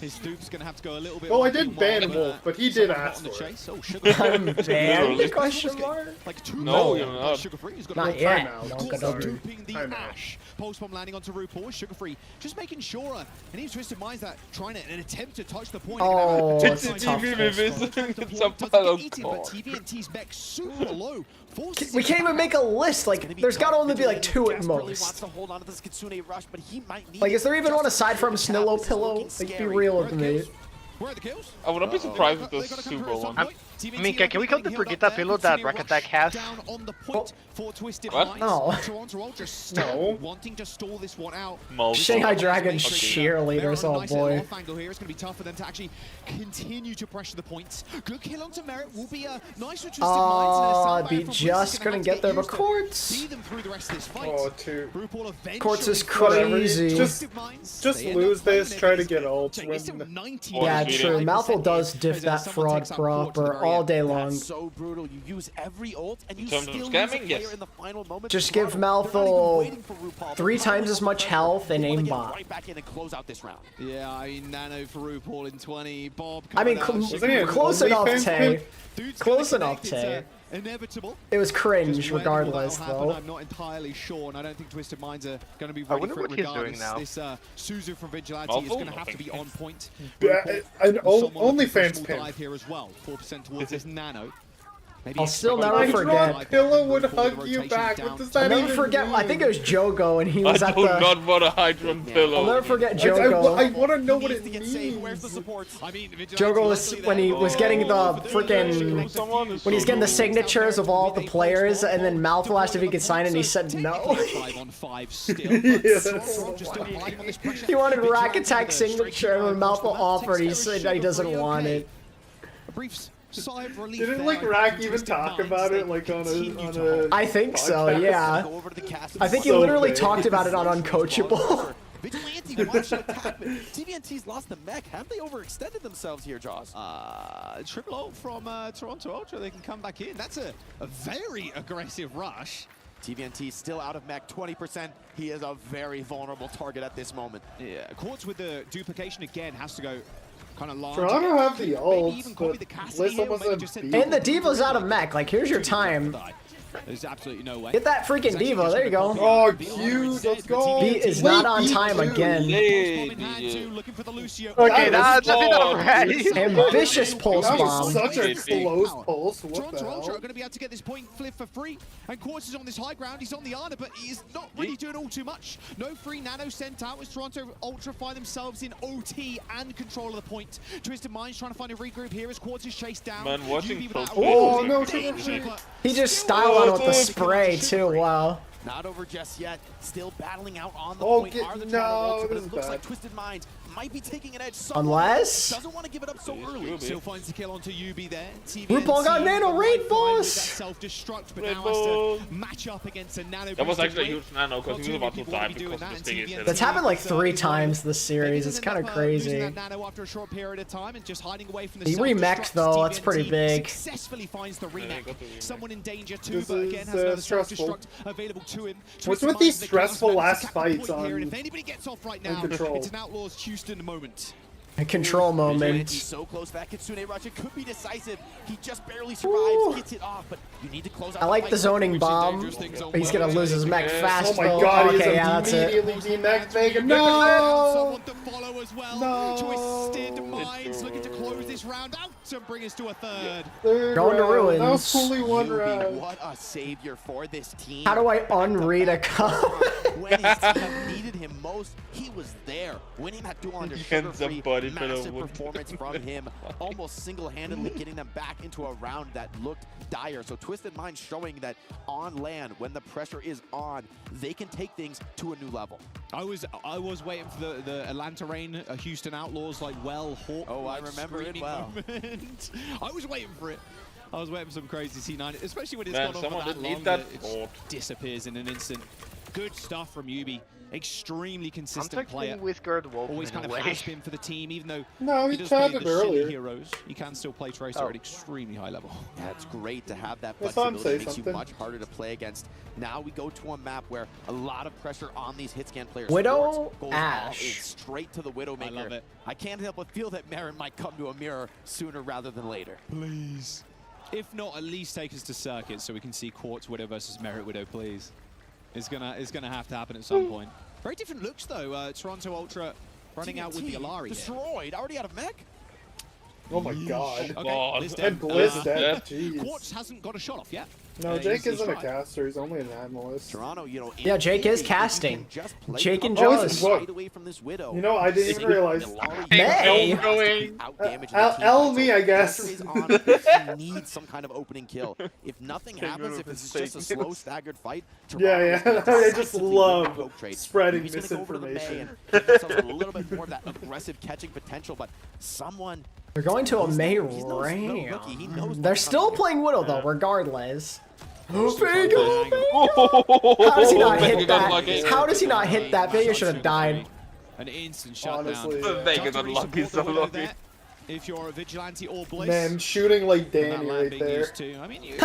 His Stoop's gonna have to go a little bit. Oh, I did ban Wolf, but he did ask for it. I'm banned? Question mark? No, you're not. Not yet. Stooping the Ash. Pulse bomb landing onto RuPaul. Sugar-free. Just making sure. And he's Twisted Minds that trying to attempt to touch the point. Oh, it's a tough TVNT's back super low. We can't even make a list. Like, there's got to only be like 2 at most. Like, is there even one aside from Snillo Pillow? Like, be real with me. I would not be surprised if there's super one. Minka, can we come to Brigitte Pillow that Rack Attack has? What? No. No. Wanting to stall this one out. Shanghai Dragon cheerleaders, oh boy. Here it's going to be tough for them to actually continue to pressure the points. Good kill onto Merit will be a nice Twisted Minds. I'd be just going to get there, but Quartz. See them through the rest of this fight. Oh, two. Quartz is crazy. Just lose this, try to get ult. Yeah, true. Malthus does diff that fraud proper all day long. So brutal. You use every ult and you still lose a player in the final moment. Just give Malthus 3 times as much health and aimbot. Right back in and close out this round. Yeah, I mean, Nano for RuPaul in 20. Bob. I mean, close enough, Tay. Close enough, Tay. Inevitable. It was cringe, regardless, though. I'm not entirely sure, and I don't think Twisted Minds are going to be ready for it regardless. This Suzu from Vigilante is going to have to be on point. Yeah, and OnlyFans pin. Here as well. 4% towards this Nano. I'll still never forget. Pillow would hug you back. What does that I'll never forget. I think it was Jogo, and he was at the. I do not want a Hydron Pillow. I'll never forget Jogo. I want to know what it means. Jogo was when he was getting the freaking when he's getting the signatures of all the players, and then Malthus asked if he could sign it, and he said no. He wanted Rack Attack signature, and when Malthus offered, he said he doesn't want it. Didn't like Rack even talk about it like on a I think so, yeah. I think he literally talked about it on Uncoachable. Vigilante wants to attack, but TVNT's lost the mech. Have they overextended themselves here, Jaws? Triple ult from Toronto Ultra. They can come back in. That's a very aggressive rush. TVNT still out of mech, 20%. He is a very vulnerable target at this moment. Yeah, Quartz with the duplication again has to go kind of large. Toronto have the ults, but and the Diva's out of mech. Like, here's your time. There's absolutely no way. Get that freaking Diva. There you go. Oh, cute. Let's go. Beat is not on time again. Okay, that's already. Ambitious pulse bomb. Such a close pulse. What the Toronto hell? Ultra are going to be able to get this point flip for free. And Quartz is on this high ground. He's on the Ana, but he's not really doing all too much. No free nano sent out as Toronto Ultra find themselves in OT and control of the point. Twisted Minds trying to find a regroup here as Quartz is chased down. Man, watching Oh, no. He just styled on with the spray, too. Wow. Not over just yet. Still battling out on the point. Are the Ultra, but it looks like Twisted Minds might be taking an edge somewhere. Unless doesn't want to give it up so early. Still finds the kill onto UB there. RuPaul got nano raid boss. Self-destruct, but now has to match up against a nano. That was actually a huge nano because he was about to die because of the stingy. That's happened like 3 times this series. It's kind of crazy. Nano after a short period of time and just hiding away from the. He remexed though. That's pretty big. Successfully finds the remake. Someone in danger too, but again has another self-destruct available to him. What's with these stressful last fights on here, and if anybody gets off right now, it's an Outlaws Houston moment. A control moment. He's so close. That Kitsune rush, it could be decisive. He just barely survives, gets it off, but you need to close out. I like the zoning bomb. He's gonna lose his mech fast. Oh my god, okay, he's immediately demech Vega. No! Twisted Minds looking to close this round out to bring us to a third. Going to ruins. That was only one round. What a savior for this team. How do I unread a comment? When his team needed him most, he was there. Winning that duel under Sugar-Free massive performance from him, almost single-handedly getting them back into a round that looked dire. So Twisted Mind showing that on land, when the pressure is on, they can take things to a new level. I was waiting for the Atlanta Reign, Houston Outlaws, like Hawk. Oh, I remember it well. I was waiting for it. I was waiting for some crazy C9, especially when it's gone on for that long that it disappears in an instant. Good stuff from Yubi. Extremely consistent player. With always kind of has been for the team, even though no, he he does play the earlier. shitty heroes. He can still play Tracer at extremely high level. Yeah, it's great to have that flexibility. Makes you much harder to play against. Now we go to a map where a lot of pressure on these hit scan players. Widow goes Ash. Straight to the Widowmaker. I love it. I can't help but feel that Marin might come to a mirror sooner rather than later. Please. If not, at least take us to circuit so we can see Quartz Widow versus Merit Widow, please. It's gonna have to happen at some point. Very different looks though. Toronto Ultra running out with the Alari. Destroyed, already out of mech. Oh my god. Okay, And Blizz dead. Jeez. Quartz hasn't got a shot off yet. No, Jake isn't a caster. He's only an analyst. Toronto, you know. Yeah, Jake is casting. Jake and Oh, Jaws. Away from this Widow. You know, I didn't even realize. May. L me, I guess. He needs some kind of opening kill. If nothing happens, if it's just a slow, staggered fight. Yeah. I just love spreading misinformation. A little bit more of that aggressive catching potential, but someone. They're going to a May Rain. They're still playing Widow though, regardless. Vega! How does he not hit that? How does he not hit that? Vega should have died. An instant shutdown. Honestly, Vega's unlucky, so lucky. If you're a Vigilante or Bliss. Man, shooting like Danny right there. I mean, you're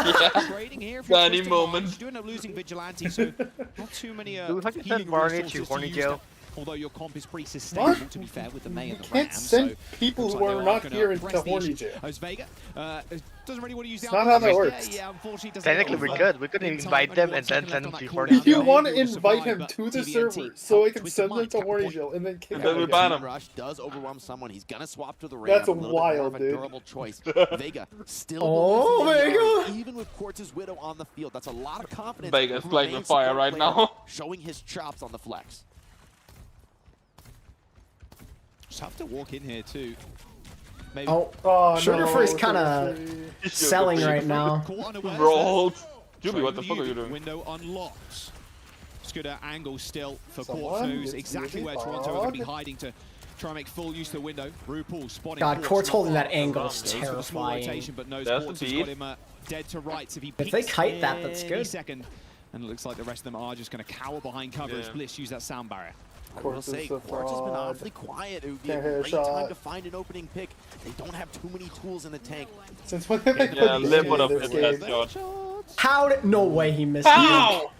trading here for Danny moment. You do end up losing Vigilante, so not too many Do we have to send Marnie to Horny Joe? Although your comp is pretty sustainable, What? to be fair, with the May and the Can't Ram. send so people looks who like are they not gonna here into press the Horny issue. Jail. As Vega doesn't really want to use the It's not how that algorithm. works. Yeah, unfortunately, doesn't Technically, get we over could. We could in time, invite them only and then 1 send second them on to that Horny If you cooldown. want to Able to invite survive, him but to the TVNT server so I can Twisted send him Mind to kept Horny pushing. Jail and then kick And then we him. ban him. Rush does overwhelm someone. He's gonna swap to the ramp. That's a little bit wild, more of a dude. durable choice. Vega still. Oh, believes in the Vega! Yari, even with Quartz's Widow on the field. That's a lot of confidence. Vega's from a playing main with fire support right player, now. showing his chops on the flex. Just have to walk in here too. Maybe. Oh, Sugar no, Free's kind of selling right now. Rolled. Juby, what the fuck are you doing? Window unlocked. It's good angle still for Someone Quartz, knows gets exactly really where Toronto are going to be hard. hiding to try and make full use of the window. RuPaul spotting God, Quartz holding that Goes angle is for the small terrifying. rotation, but knows That's Quartz the has got beat. him dead to rights if he If they peeks kite that, that's any good. second. And it looks like the rest of them are just going to cower behind cover as Yeah. Bliss use that sound barrier. I will Quartz say, is a Quartz has been fraud. awfully quiet. It would be Can't a hit a great shot. time to find an opening pick. They don't have too many tools in the tank. Since when did they put Yeah, these Liv would in have this hit game? that shot. How did? No way he missed. How?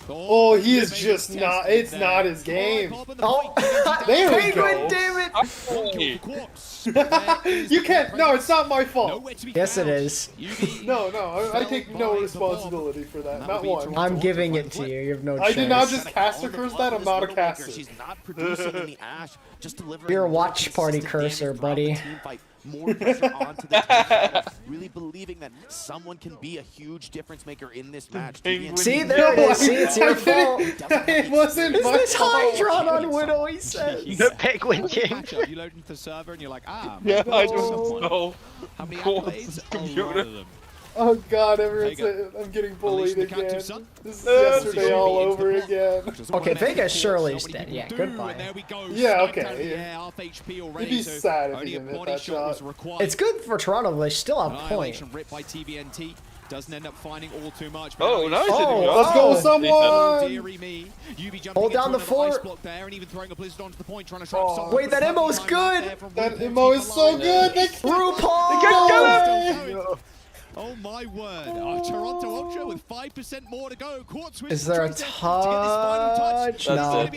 Oh, he is just not. It's not his game. Oh, There we Penguin, go. damn it! Hey. You can't. No, it's not my fault. Yes, it is. No, I take no responsibility for that. Not one. I'm giving it to you. You have no I choice. did not just caster curse that. I'm not a caster. She's not producing in the Ash, just delivering. You're a more watch party consistent cursor, damage throughout the buddy. team fight. More pressure onto the tank. Really believing that someone can be a huge difference maker in this match. See, there it is. See, it's your fault. It wasn't Is my this fault. Hydron on Widow? He says. The Penguin game. Matchup, you load into the server and you're like, Yeah, I just someone. know. How many Quartz accolades? A lot computer. of them. Oh God, everyone's Vega. I'm getting bullied the again. captive son. This is yesterday all over again. Okay, Vega surely is dead. Yeah, goodbye. There we go. Yeah, Sniped out of the okay. air, half HP already, It'd be so sad if only he a didn't hit body that shot was shot. required. It's good for Toronto. They still have point. Annihilation ripped by TVNT. Doesn't end up finding all too much. Oh, nice. Let's go, someone! Dearie me. Yubi jumping Hold down into the another ice fort. block there and even throwing a blizzard onto the point, trying to trap someone. Wait, that ammo is good. That ammo is so good. They RuPaul! Oh my word. Toronto Ultra with 5% more to go. Quartz Is there a touch? No.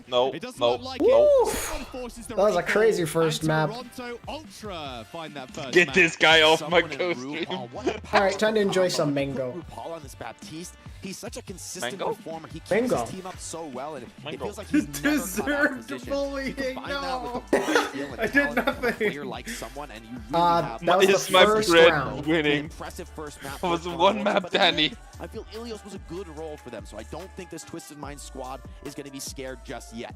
No. It doesn't No. look like Woo! it. Someone forces the That was a recall, crazy first and map. Toronto Ultra find that first Get map. this guy off my Someone in ghost RuPaul. stream. What a Alright, time to enjoy powerful some combo mango. from RuPaul on this Baptiste. He's such a consistent Mango? performer. He keeps Mango. his team up so well, and it Mango. feels like he's never cut out of Deserved position. bullying, You combine that no. with the raw skill and I did talent of a nothing. player like someone, and you really have That was It's the my first friend round. winning. impressive first map. It was for one Overwatch, map, but in the Danny. end, I feel Ilios was a good role for them, so I don't think this Twisted Mind squad is going to be scared just yet.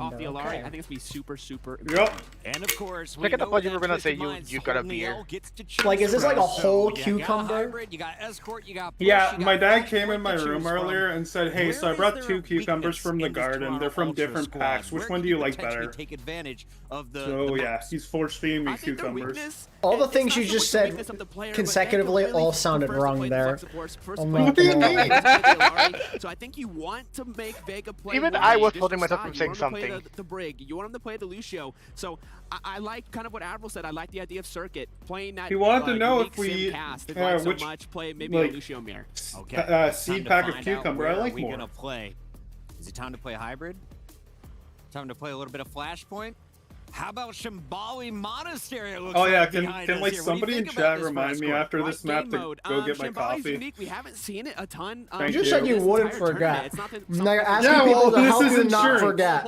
off the alarm. I think it's gonna be super, super. Yep. And of course, Look at the part you were gonna say you got a beer. Like, is this like a whole cucumber? Escort, you got Bush, Yeah, you my got dad Flash came in to my choose room from. earlier and said, hey, so I Where brought is 2 there cucumbers weakness from the in this garden. Toronto They're from Ultra different squad? packs. Which Where one could do you like potentially better? take advantage of the So yeah, maps? he's force feeding me cucumbers. All the things you just said consecutively all sounded wrong there. I'm not gonna lie. So I think you want to make Vega play. Even I was holding myself from saying something. The Brig. You want him to play the Lucio. So I like kind of what Admiral said. I like the idea of Circuit playing that. He wanted to know if we so which much play maybe like, a Lucio mirror. Okay. seed pack of cucumber. I like more. more. Gonna play? Is it time to play hybrid? Time to play a little bit of Flashpoint? How about Shambali Monastery? It looks Oh yeah, like can us like here. somebody in chat remind me after this map to go get my coffee? Unique. We haven't seen it a ton. You just said you wouldn't forget. Now you're asking Yeah, people well, to help you not forget.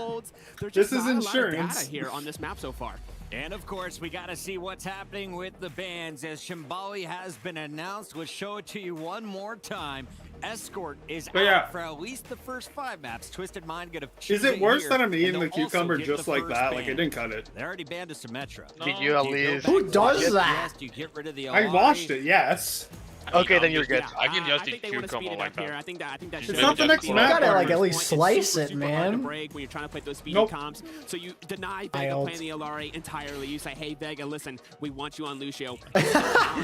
This is insurance. Data here on this map so far. And of course, we got to see what's happening with the bans as Shambali has been announced. We'll show it to you one more time. Escort is out for at least the first 5 maps. Twisted Mind gonna choose Is it worse here, that I'm and eating the they'll also cucumber get just the like first that? Like I ban. didn't cut it. They already banned a Symmetra. Did you at least? Who does that? You get rid of the I watched it. Yes. Okay, then you're good. I can just I think eat they want to speed cucumber it like up here. that. I think that It's not the next You map. gotta like at least slice it, super hard to man. break when you're trying to play those speedy Nope. comps. So you deny Vega playing the Alari entirely. You say, hey, Vega, listen, we want you on Lucio.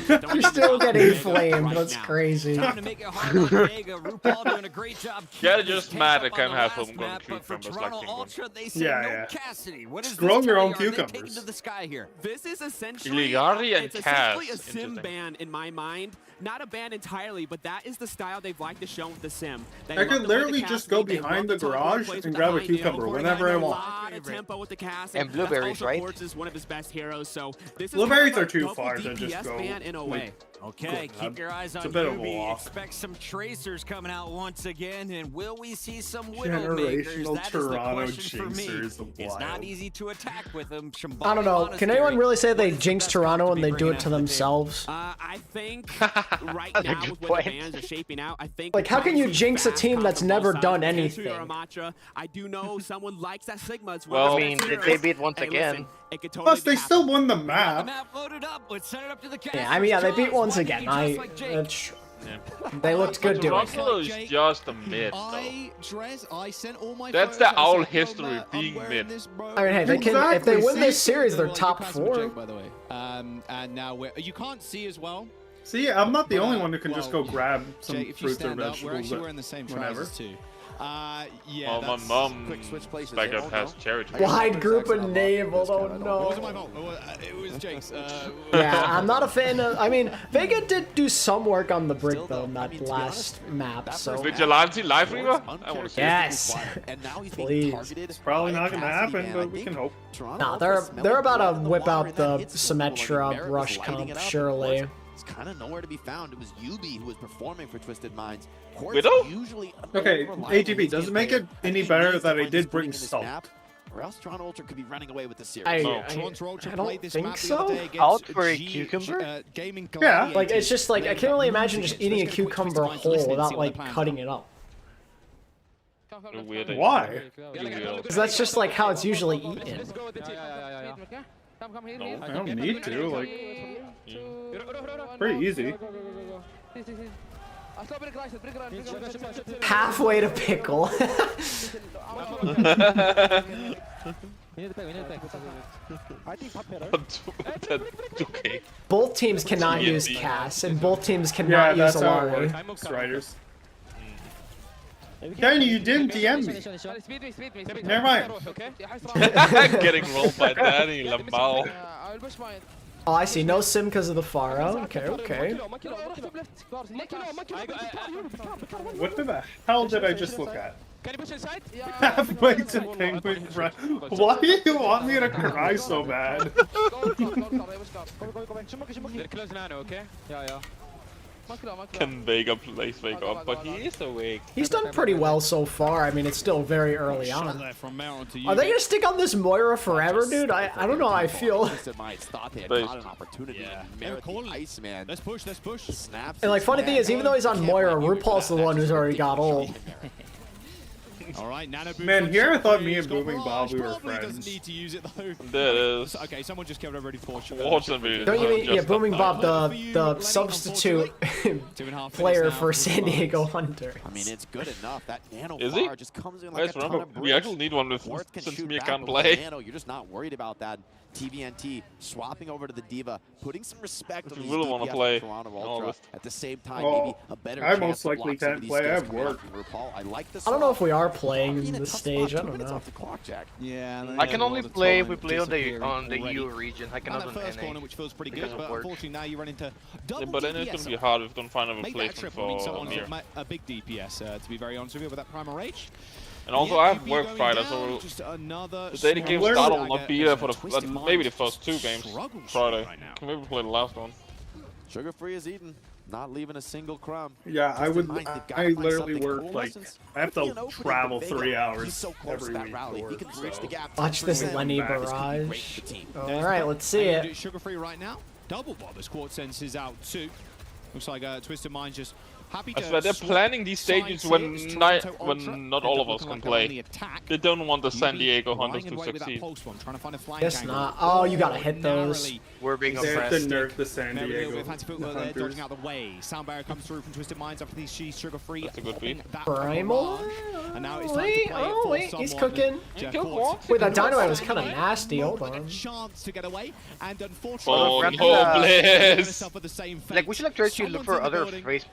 You're still getting flamed. That's crazy. Time to make it hard on Vega. RuPaul doing a great job. Yeah, keeping just this mad pace I up can't on have the them last going map, but for cucumbers Toronto like Ultra, they say Yeah, no yeah. Cassidy. What is Grow this your tell own you? Are they cucumbers. taking to the sky here? This is essentially Illigari and it's essentially a Cass. sim Interesting. ban in my mind. Not a ban entirely, but that is the style they've liked to show with the sim. They I love could to play literally the just cast go lead, they behind love the to talk garage about plays and with grab a the high cucumber nail. whenever I A want. lot of tempo with the cast, And that's blueberries, also right? Quartz is one of his best heroes. So this is Blueberries kind of are too a far double to just DPS go, ban in a like, way. Okay, keep your eyes on a bit of a Yubi. walk. Expect some Tracers coming out once again, and will we see some Widowmakers? Generational That is the Toronto question for me. Chasers of It's not wild. easy to attack with them. I don't know. Can anyone really say they jinx Toronto and they do it to themselves? I think right now with where the bans are shaping out, I think Like, how can you jinx a team that's never done anything? I do know someone likes that Sigma as Well, well. I mean, they beat once again. Plus, they still won the The map. map loaded up. Let's set it up to the Yeah, I mean, yeah, they beat once again. They looked good doing it. Toronto is just a myth, though. I sent all my That's the owl history being myth. I mean, hey, they can if they win this series, they're top 4. By the way, and now you can't see as well. See, I'm not the only one who can just go grab some Jake, if you fruits or stand up, we're vegetables actually wearing the same whenever. trousers too. Yeah. Oh, my that's- mom Quick switch places. back They up don't has know. cherry. Wide group enabled. Oh It wasn't my no. fault. It was Jake's. Yeah, I'm not a fan of. I mean, Vega did do some work on the brick though in that last map. So Vigilante live reaver? I want to see yes, And now he's being please. targeted. It's probably by not gonna Cassidy, happen, man. but I we think can hope. Toronto Nah, Ultra they're smelling about blood to in the whip water, out and the that hits the Merritt Symmetra was rush lighting comp it up. surely. It's kind of nowhere to be found. It was Yubi who was performing for Twisted Minds. Quartz Widow? usually Okay, unreliable ATB, does it make it any better that I did bring salt? Or else Toronto Ultra could be running away with the series. I Toronto Ultra don't played this think map the so. other day against Out for a cucumber? Gaming Yeah. Like it's just like I can't really imagine just eating a cucumber whole without like cutting it up. Weird. Why? Because that's just like how it's usually eaten. No, I don't need to. Like, pretty easy. Halfway to pickle. Okay. Both teams cannot use Cass, and both teams cannot use that's how it Alari. works, Riders. Danny, you didn't DM me. Never mind. Getting rolled by Danny Lamau. Oh, I see. No sim because of the Pharaoh. Okay, okay. What the hell did I just look at? Halfway to Penguin Run. Why do you want me to cry so bad? Can Vega place wake up? But he is awake. He's done pretty well so far. I mean, it's still very early on. Are they gonna stick on this Moira forever, dude? I don't know how I feel. Let's push, let's push. And like, funny thing is, even though he's on Moira, RuPaul's the one who's already got ult. All right, Nano Boost. Man, here I thought me and Booming Bob we were friends. Doesn't need to use it though. That is. Okay, someone just kept ready for Don't you mean, yeah, Booming Bob, the substitute player for San Diego Hunter. I mean, it's good enough. That Nano Is he? bar just comes in like a ton of bricks. We actually need one with since me can't play. Nano, you're just not worried about that. TVNT swapping over to the Diva, putting some respect on these really want to play Toronto Ultra. At the same time, Well, maybe a better I chance most to likely block some of can't these play. I skills have coming out work. from RuPaul. I like this. I don't know if we are playing the stage. I don't know. Yeah, I can only play if we play on the EU region. I cannot on first NA. corner, which feels pretty good, but unfortunately now you run into double but then it's DPS. going to be hard if we don't find a Maybe that replacement triple means for someone's Amir. got a big DPS, to be very honest with you, with that Primal Rage. And also, I have work Friday, so the day the game started will not be there for maybe the first 2 games Friday. Can maybe play the last one. Sugar Free is eating, not leaving a single crumb. Yeah, I would. I literally work like I have to travel 3 hours every week. Watch this Lenny barrage. All right, let's see it. Sugar Free right now. Double Bob as Quartz senses out too. Looks like Twisted Mind just happy to. I swear they're planning these stages when not all of us can play. They don't want the San Diego Hunters to succeed. Guess not. Oh, you gotta hit those. We're being They have to oppressed. nerf the San Maybe a little bit of Diego fancy footwork there, Hunters. dodging out the way. Sound barrier comes through from Twisted Minds after these Sugar Free. That's a good beat. Primal? And now it's time to play it for wait, he's someone. cooking. Wait, that dynamite was kind of nasty. Hold on. Chance to get away, and Oh, unfortunately, hopeless. Like we should like try to look for other face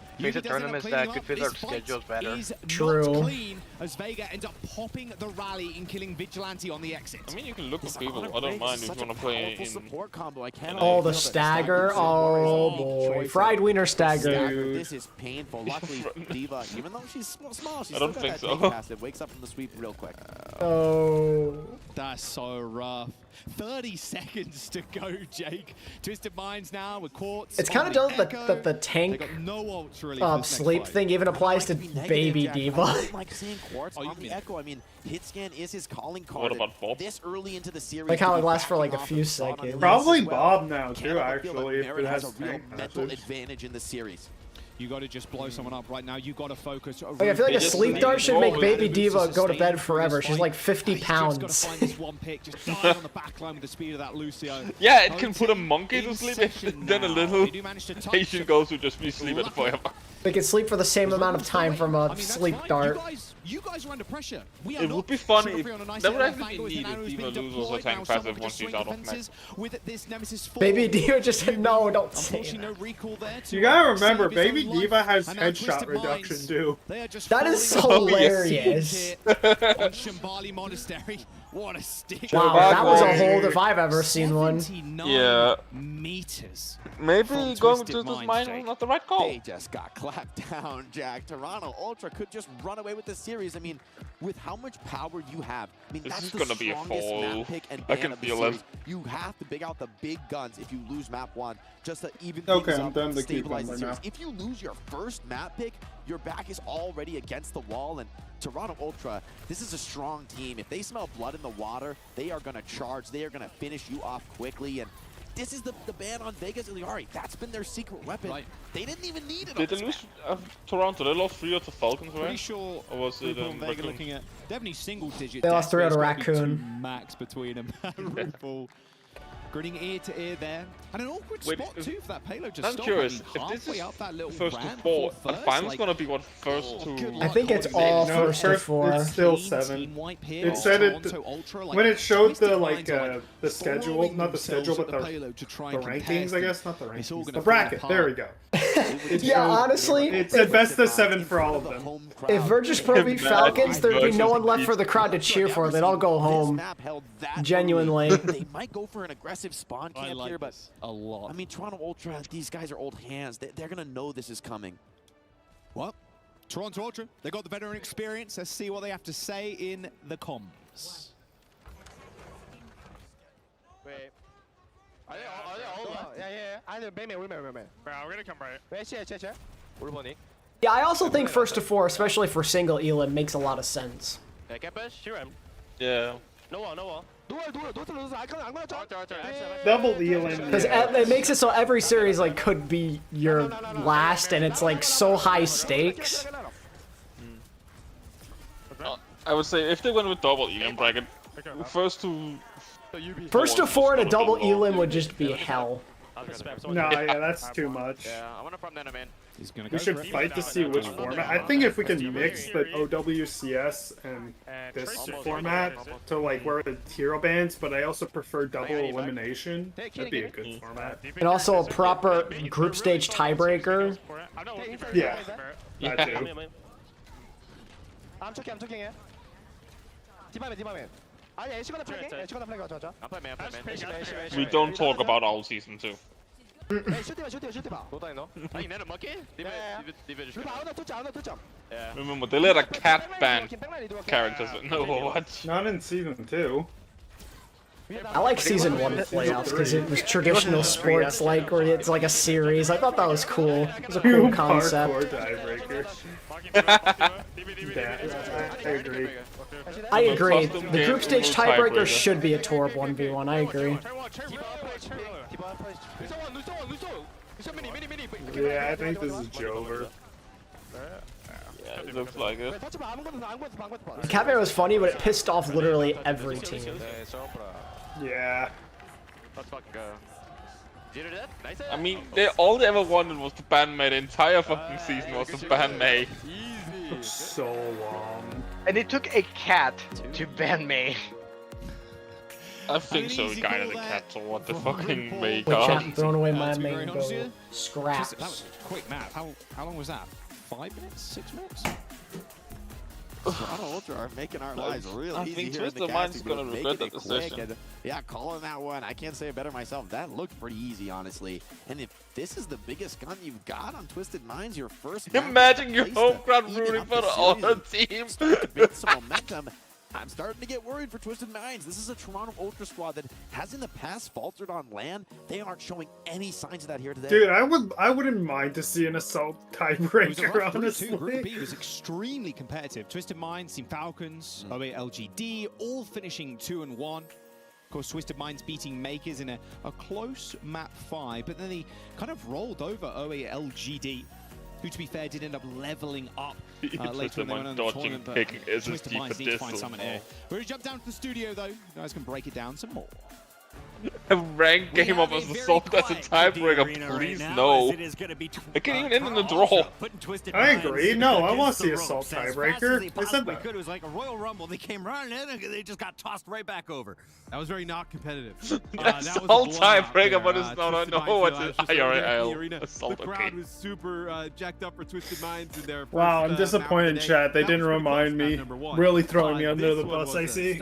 tournaments that could fit our schedules better. True. Clean as Vega ends up popping the rally and killing Vigilante on the exit. I mean, you can look for people. I don't mind if you want to play in. Support combo. I can't. Oh, the stagger. Oh boy, fried wiener stagger. This is painful. Luckily, Diva, even though she's small, she's I don't still think got that so. passive. Wakes up from the sweep real quick. Oh. That's so rough. 30 seconds to go, Jake. Twisted Minds now with Quartz. It's kind of done that the tank sleep thing even applies to Baby Diva. I like seeing Quartz on the Echo. I mean, hit scan is his calling card. What about Bob? This early into the series, Like how it lasts for like a few seconds. Probably Bob now too. Actually, if Merit it has has a real tank mental passage. advantage in the series. You got to just blow someone up right now. You got to focus. Oh, yeah, I feel like a sleep dart should make Baby Diva go to bed forever. She's like 50 pounds. Just got to find this one pick. Just dive on the back line with the speed of that Lucio. Yeah, it can put a monkey to sleep, then a little Asian ghost would just be sleeping forever. They can sleep for the same amount of time from a sleep dart. You guys are under pressure. It would be funny if that would actually be neat if Diva loses her tank passive once she's out of mech. Baby Diva just said no, don't say that. You gotta remember, Baby Diva has headshot reduction too. That is hilarious. On Shambali Monastery. What a stick. Wow, that was a hold if I've ever seen one. Yeah. Meters. Maybe going to this mine was not the right call. They just got clapped down, Jack. Toronto Ultra could just run away with the series. I mean, with how much power you have, I mean, This that's is the gonna be a strongest fall. map pick and I ban can of the feel series. it. You have to big out the big guns if you lose map 1, just to even Okay, things I'm up done and to keep stabilize them the right series. If you lose your first map pick, your back is already against the wall, and Toronto Ultra, this is a strong team. If they smell blood in the water, they are going to charge. They are going to finish you off quickly, and this is the ban on Vegas Illiari. That's been their secret weapon. Right. They didn't even need it. Did they lose Toronto? They lost 3 out of Falcons, right? Pretty sure. Or was it RuPaul and Vega Raccoon? looking at definitely single digit. They lost 3 out of deaths, maybe Raccoon. 2 max between them. RuPaul grinning ear to ear there, and an awkward Wait, spot too for that payload. Just I'm stop. curious, I mean, if this is up that little first to ramp 4, for and first, final's like, gonna be what, first to... I think it's all No, first to 4. It's still 7. It said it when it showed the like the schedule, not the schedule, but the rankings. I guess not the rankings. The bracket. There we go. Yeah, honestly, it said best of 7 for all of them. if Virtus Pro beat Falcons, there'd be no one left for the crowd to cheer for. They'd all go home. Genuinely. They might go for an aggressive spawn camp here, but a lot. I mean, Toronto Ultra, these guys are old hands. They're going to know this is coming. Well, Toronto Ultra, they got the veteran experience. Let's see what they have to say in the comms. Wait. Bro, we're gonna come right. Yeah, I also think first to 4, especially for single Elim, makes a lot of sense. Yeah. Double Elim. Because it makes it so every series like could be your last, and it's like so high stakes. I would say if they went with double elim bracket, first to 4 in a double elim would just be hell. No, yeah, that's too much. Yeah, I want to from them in. He's gonna We should fight to see which format. I think if we can mix the OWCS and this format to like where it's hero bands, but I also prefer double elimination. That'd be a good format. And also a proper group stage tiebreaker. Yeah, that too. I'm talking here. We don't talk about our season 2. Remember, they let a cat ban characters in Overwatch. Not in season 2. I like season 1 playoffs because it was traditional sports, like where it's like a series. I thought that was cool. It was a cool concept. I agree. The group stage tiebreaker should be a Torb 1v1. I agree. Yeah, I think this is Jover. Yeah, it looks like it. The Catman was funny, but it pissed off literally every team. Yeah. Let's fucking go. I mean, all they ever wanted was to ban May. The entire fucking season was to ban May. Took so long. And it took a cat to ban May. I think so, we guided the cat to what the fucking May Wait, got. chat, throwing away my main go. Scraps. That was a quick map. How long was that? 5 minutes? 6 minutes? Toronto Ultra are making our lives real I easy think here in the Twisted Mind's casting, gonna but regret making that it quick decision. and, yeah, calling that one. I can't say it better myself. That looked pretty easy, honestly. And if this is the biggest gun you've got on Twisted Minds, your first map, Imagine your place home to crowd even rooting up for the the other series team. and start to build some momentum. I'm starting to get worried for Twisted Minds. This is a Toronto Ultra squad that has in the past faltered on LAN. They aren't showing any signs of that here today. Dude, I wouldn't mind to see an assault tiebreaker, honestly. Group B was extremely competitive. Twisted Minds, Team Falcons, OA LGD, all finishing 2-1. Of course, Twisted Minds beating Makers in a close map 5, but then they kind of rolled over OA LGD, who, to be fair, did end up leveling up later when they went on the tournament. But Twisted Minds need to find someone here. We're going to jump down to the studio, though. You guys can break it down some more. A ranked game of assault as a tiebreaker, please no. I can't even end in the draw. I agree. No, I want to see assault tiebreaker. I said that. It was like a Royal Rumble. They came running in and they just got tossed right back over. That was very not competitive. Assault tiebreaker, but it's not. I know what's it. IRL. Assault, the crowd was super jacked up for Twisted Minds in their Wow, I'm disappointed, chat. They didn't remind me. Really throwing me under the bus, I see.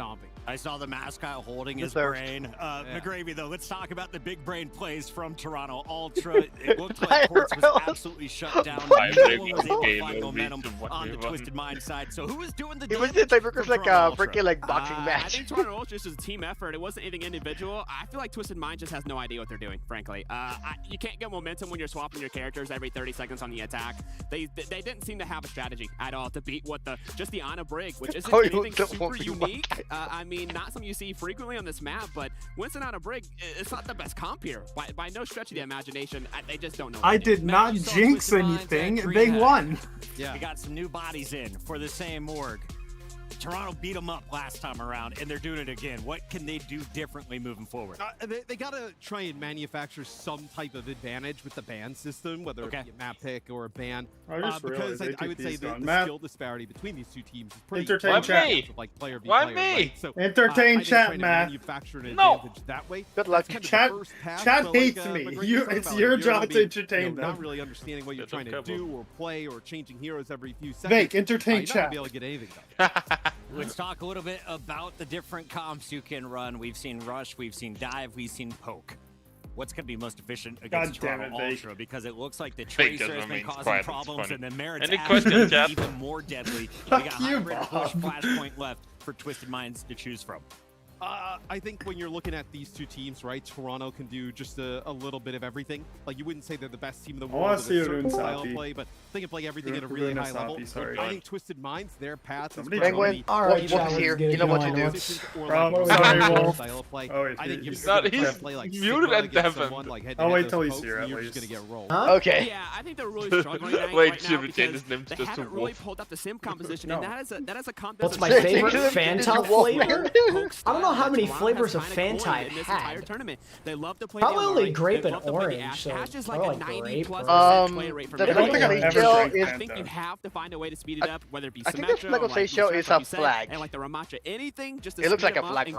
I saw the mascot holding his brain. McGravy, though, let's talk about the big brain plays from Toronto Ultra. It looked like Quartz was absolutely shut down. No one was able to find momentum on the Twisted Mind side. So who was doing the damage? It was the tiebreaker like a freaking like boxing I match. think Toronto Ultra is a team effort. It wasn't anything individual. I feel like Twisted Mind just has no idea what they're doing, frankly. You can't get momentum when you're swapping your characters every 30 seconds on the attack. They didn't seem to have a strategy at all to beat what just the Ana Brig, which isn't anything super unique. I mean, not something you see frequently on this map, but Winston Ana Brig, it's not the best comp here. By no stretch of the imagination, they just don't know. I did not jinx anything. They won. Yeah. We got some new bodies in for the same org. Toronto beat them up last time around, and they're doing it again. What can they do differently moving forward? They got to try and manufacture some type of advantage with the ban system, whether it be a map pick or a ban. Because I would say the skill disparity between these two teams is pretty. Entertain chat. Like player v Why player, me? right? So, Entertain chat, Matt. Manufacture an No. advantage that way. Good luck. Chat hates me. It's your job to entertain them. Not really understanding what you're trying to do or play or changing heroes every few seconds. Vake, entertain you're not chat. gonna be able to get anything done. Let's talk a little bit about the different comps you can run. We've seen Rush, we've seen Dive, we've seen Poke. What's going to be most efficient against Toronto Ultra? Because it looks like the Tracer has been causing problems, and the Merit's even more deadly. We got hybrid push, flashpoint left for Twisted Minds to choose from. I think when you're looking at these two teams, right, Toronto can do just a little bit of everything. Like, you wouldn't say they're the best team in the world with a certain style of play, but they can play everything at a really high level. I think Twisted Minds, their path is Penguin, Wolf is here. You know what to do. Sorry, Wolf. He's muted and Devin. I'll wait till he's here at least. Okay. Yeah, I think they're really struggling right now because they haven't really pulled up the sim composition, and that is a composition. What's my favorite Fanta flavor? I don't know how many flavors of Fanta I've had. They love to play probably only grape and orange. So Ash is like a 90+% play rate for the I think you have to find a way to speed it up, whether it be Symmetra or like is a flag. And like the Ramatra, anything just to it looks like a flag.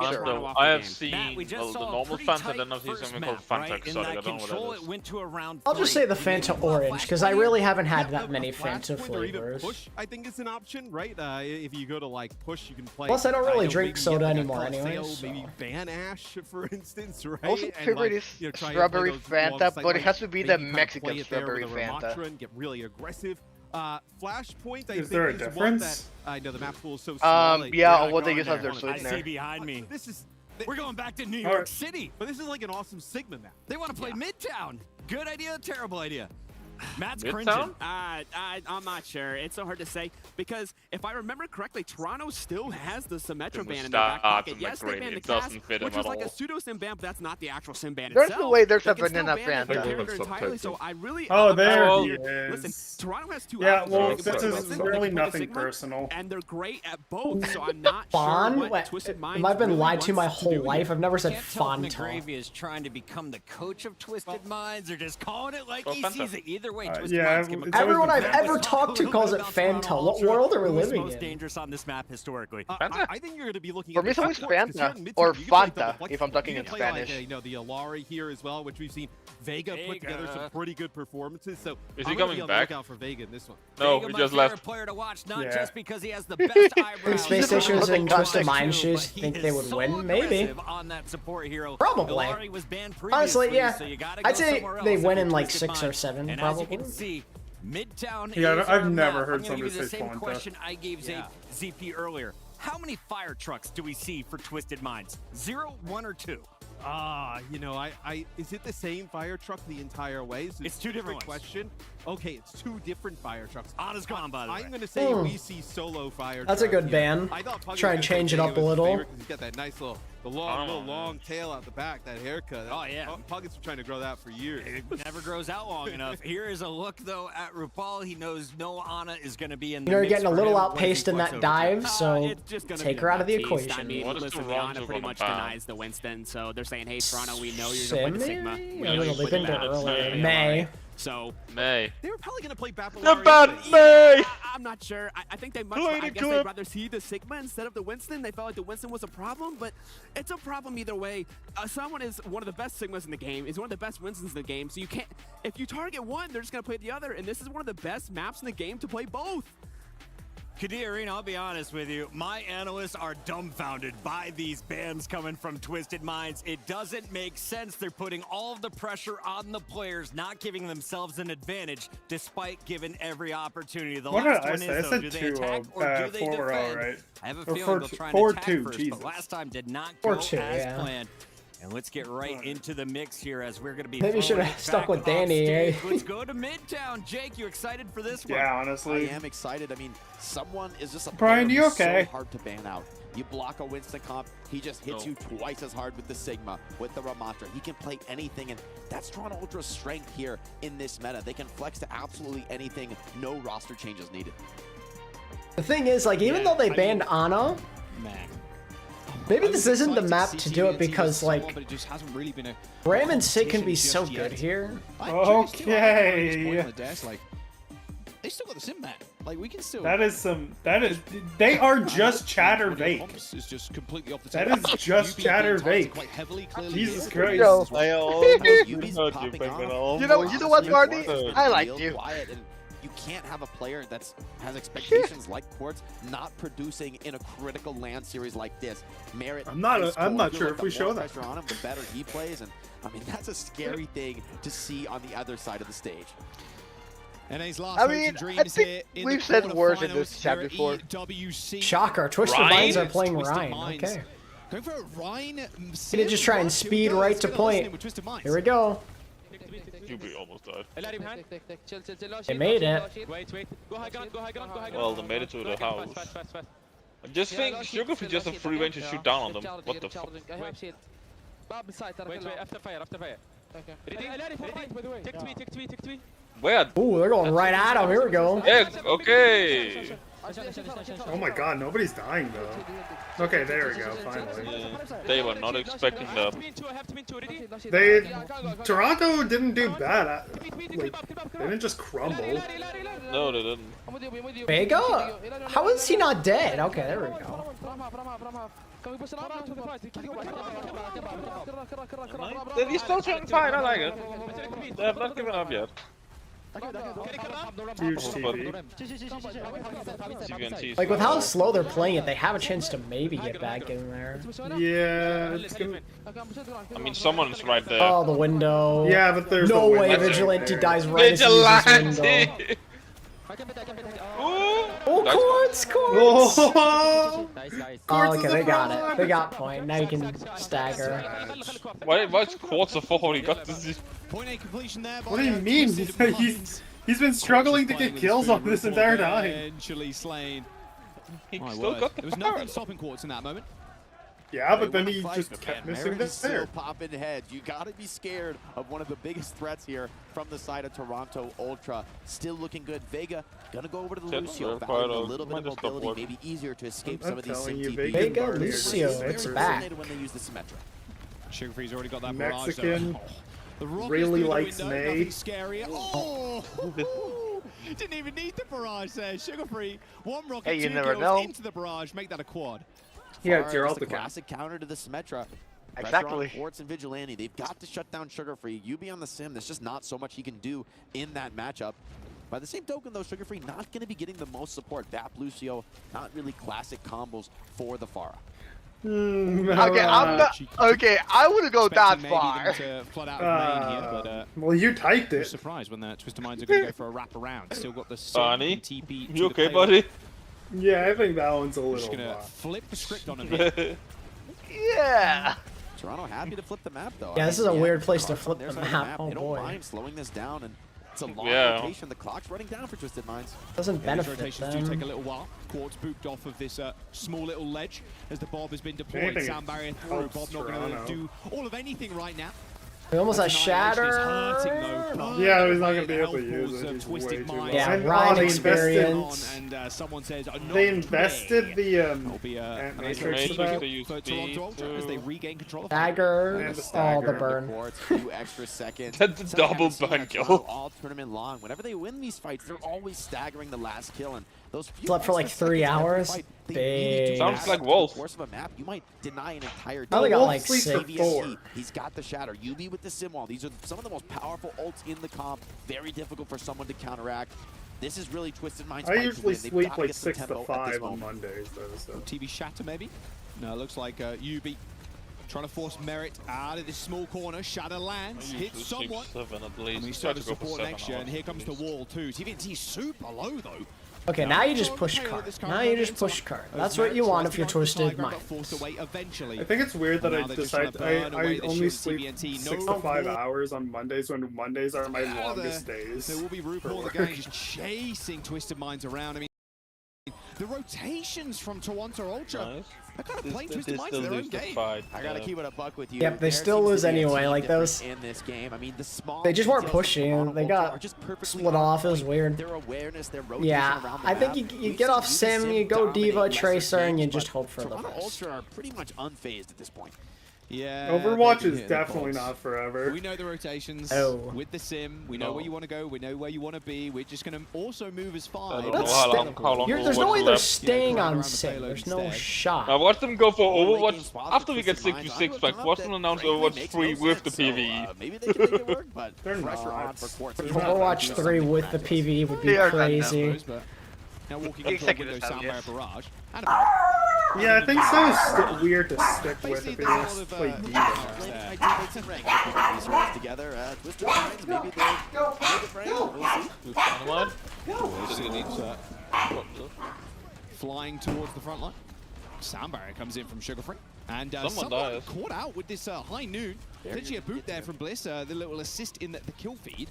I have seen the normal Fanta, then I've seen something called Fanta Exotic. I don't know what that is. I'll just say the Fanta orange because I really haven't had that many Fanta flavors. Push, I think it's an option, right? If you go to like push, you can play. Plus, I don't really drink soda anymore anyway. Maybe ban Ash, for instance, right? Also, favorite is strawberry Fanta, but it has to be the Mexican strawberry Fanta. And get really aggressive. Flashpoint, is there a difference? I know the map pool is so small. Yeah, what they use as their sweetener. I see behind me. We're going back to New York York City. But this is like an awesome Sigma map. They want to play Midtown. Good idea, terrible idea. Matt's Midtown? cringing. I'm not sure. It's so hard to say because if I remember correctly, Toronto still has the Symmetra ban in their back pocket. Yes, they banned the cast, which was like a pseudo sim ban, but that's not the actual sim ban itself. There's no way there's a banana Fanta. So I really. Oh, there he is. Listen, Toronto has two. Yeah, well, this is really nothing personal. And they're great at both, so I'm not Fawn? sure what Twisted Minds. I've been lied to my whole life. I've never said Fanta. Fanta. McGravy is trying to become the coach of Twisted Minds. They're just calling it like he sees it. Either way, Twisted Minds. Everyone I've ever talked to calls it Fanta. What world are we living most in? dangerous on this map historically. I think you're going to be looking For at me, it's always Fanta or Fanta if I'm talking in Spanish. Like, you know, the Alari here as well, which we've seen Vega put together some pretty good performances. So is he coming back? Out for Vega in this one. No, he just left. Player to watch, not just because he has the best eyebrows. Space Station's in Twisted Mind shoes. Think they would win? Maybe. On that support hero. Probably. Honestly, yeah. I'd say they win in like 6 or 7, probably. Midtown. Yeah, I've never I'm heard gonna somebody give you the say same Fanta. question I gave ZP earlier. How many fire trucks do we see for Twisted Minds? 0, 1, or 2? You know, is it the same fire truck the entire way? So it's two different question. Okay, it's 2 different fire trucks. Anna's gone, by the way. I'm going to say we see solo fire That's trucks. a good ban. Try and change it up a little. He's got that nice little long tail out the back, that haircut. Oh, yeah. Puggets been trying to grow that for years. It never grows out long enough. Here is a look, though, at RuPaul. He knows no Anna is going to be in the You're getting a little outpaced in that dive, so take her out of the equation. I mean, listen, Anna pretty much denies the Winston, so they're saying, hey, Toronto, we know you're going to play the Sigma. They've been there earlier. May. So May. They were probably going to play Bapalari. The bad May! I'm not sure. I think they much. I guess they'd rather see the Sigma instead of the Winston. They felt like the Winston was a problem, but it's a problem either way. Someone is one of the best Sigmas in the game. Is one of the best Winstons in the game. So you can't. If you target one, they're just going to play the other. And this is one of the best maps in the game to play both. Kadir Arena, I'll be honest with you, my analysts are dumbfounded by these bans coming from Twisted Minds. It doesn't make sense. They're putting all of the pressure on the players, not giving themselves an advantage, despite giving every opportunity. The last one is, though, do they attack or do they defend? Right. I have a feeling they'll try and attack first, Jesus. but last time did not go as planned. And let's get right into the mix here as we're going to be. Maybe you should have stuck with Danny, eh? Let's go to Midtown. Jake, you excited for this one? Yeah, honestly. I am excited. I mean, someone is just a Brian, you okay? So hard to ban out. You block a Winston comp, he just hits you twice as hard with the Sigma, with the Ramatra. He can play anything, and that's Toronto Ultra's strength here in this meta. They can flex to absolutely anything, no roster changes needed. The thing is, like, even though they banned Ana, maybe this isn't the map to do it because, like, Ram and Sid can be so good here. Okay. They still got the sim map. Like, we can still. They are just chatter vague. That is just chatter vague. Jesus Christ. You know what, Marty? I like you. You can't have a player that has expectations like Quartz not producing in a critical LAN series like this. Merit. I'm not sure if we show that. Pressure on him, the better he plays, and I mean that's a scary thing to see on the other side of the stage. And his last I mean, I think we've said worse in this chat before. Shocker, Twisted Minds are playing Ryan. Okay. Going for a Rhine. Gonna just try and speed right to point. Here we go. UB almost died. They made it. Well, they made it to the house. I just think Sugar Free just a free range to shoot down on them. What the fuck? Wait, after fire. Take. Where? Ooh, they're going right at him. Here we go. Yeah, okay. Oh my god, nobody's dying though. Okay, there we go, finally. Yeah, they were not expecting that. Toronto didn't do bad. Like, they didn't just crumble. No, they didn't. Vega? How is he not dead? Okay, there we go. He's still trying to fight, I like it. They have not given up yet. Huge TV. Like, with how slow they're playing it, they have a chance to maybe get back in there. Yeah, it's gonna... I mean, someone's right there. Oh, the window. Yeah, but there's no way Vigilante dies right as he uses his window. Oh, Quartz! Oh, okay, they got it. They got point. Now you can stagger. Why's Quartz a 4? He got this. Point A completion there. What do you mean? He's been struggling to get kills on this entire time. Eventually slain. He still got the There was nothing stopping Quartz in that moment. Yeah, but then he just kept missing this still there. popping heads. You gotta be scared of one of the biggest threats here from the side of Toronto Ultra. Still looking good. Vega gonna go over to the Lucio. Valuing a little bit of mobility, maybe easier to escape some of these sim TPs. Vega, Lucio, it's back. When they use the Symmetra. Sugar Free's already got that Mexican barrage, really likes May. Oh! Didn't even need the barrage there. Sugar Free, one rocket, hey, you two never kills know. into the barrage, make that a quad. Yeah, Gerald the classic counter to the Symmetra. Exactly. Quartz and Vigilante, they've got to shut down Sugar Free. UB on the sim, there's just not so much he can do in that matchup. By the same token, though, Sugar Free not going to be getting the most support. Vap Lucio, not really classic combos for the Pharah. Okay, I'm not. Okay, I wouldn't go that far. Well, you typed it. Surprised when the Twisted Minds are going to go for a wrap around. Still got the Barney, TP. you okay, buddy? Yeah, I think that one's a little. Just gonna flip the script on him here. Yeah. Toronto happy to flip the map, though. Yeah, this is a weird place to flip the map. Oh they don't boy. mind slowing this down, and it's a long rotation. The clock's running down for Twisted Minds. Doesn't benefit rotations them. do take a little while. Quartz booped off of this small little ledge as the Bob has been deployed. Sound barrier through. Bob not going to do all of anything right now. We almost had Shatter. Yeah, he's not going to be able to use it. Twisted Minds. Yeah, Ryan experience. And someone says, they invested the Matrix for Toronto Ultra as they regain control of Dagger. Oh, the burn. Few extra seconds. That's a double burn kill. All tournament long. Whenever they win these fights, they're always staggering the last kill. And those slept for like 3 hours. Big. Sounds like Wolf. Course of a map, you might deny an entire team. I only got like 6. He's got the Shatter. UB with the Sim Wall. These are some of the most powerful ults in the comp. Very difficult for someone to counteract. This is really Twisted Minds. I usually sleep like 6 to 5 on Mondays, though. So. TV Shatter, maybe? No, it looks like UB trying to force Merit out of this small corner. Shatter lands, hits someone. 7 at least. And we start to support next year, and here comes the wall too. TVNT's super low though. Okay, now you just push card. Now you just push card. That's what you want if you're Twisted Minds. I think it's weird that I decide I only sleep 6 to 5 hours on Mondays when Mondays are my longest days. There will be RuPaul the gang just chasing Twisted Minds around. I mean, the rotations from Toronto Ultra. They're kind of playing Twisted Minds in their own game. I gotta keep it a buck with you. Yep, they still lose anyway. Like those. In this game, I mean, the small. They just weren't pushing. They got split off. It was weird. Their awareness, their rotation yeah, around the I think you get off Sim, you go Diva, Tracer, and you just hope for the best. Ultra are pretty much unfazed at this point. Yeah. Overwatch is definitely not forever. We know the rotations. With the sim, we know where you want to go. We know where you want to be. We're just going to also move as far. There's no way they're staying on sim. There's no shot. I watched them go for Overwatch after we get 66 back. Watch them announce Overwatch 3 with the PvE. Maybe they can make it work, but they're not. Overwatch 3 with the PvE would be crazy. Now walking into a window sound barrier barrage. Yeah, I think so. Weird to stick with if you just play Diva. Together, Twisted Minds, maybe they'll Flying towards the front line. Sound barrier comes in from Sugar Free. And Someone someone caught out with this high noon. Potentially a boot there from Bliss, the little assist in the kill feed.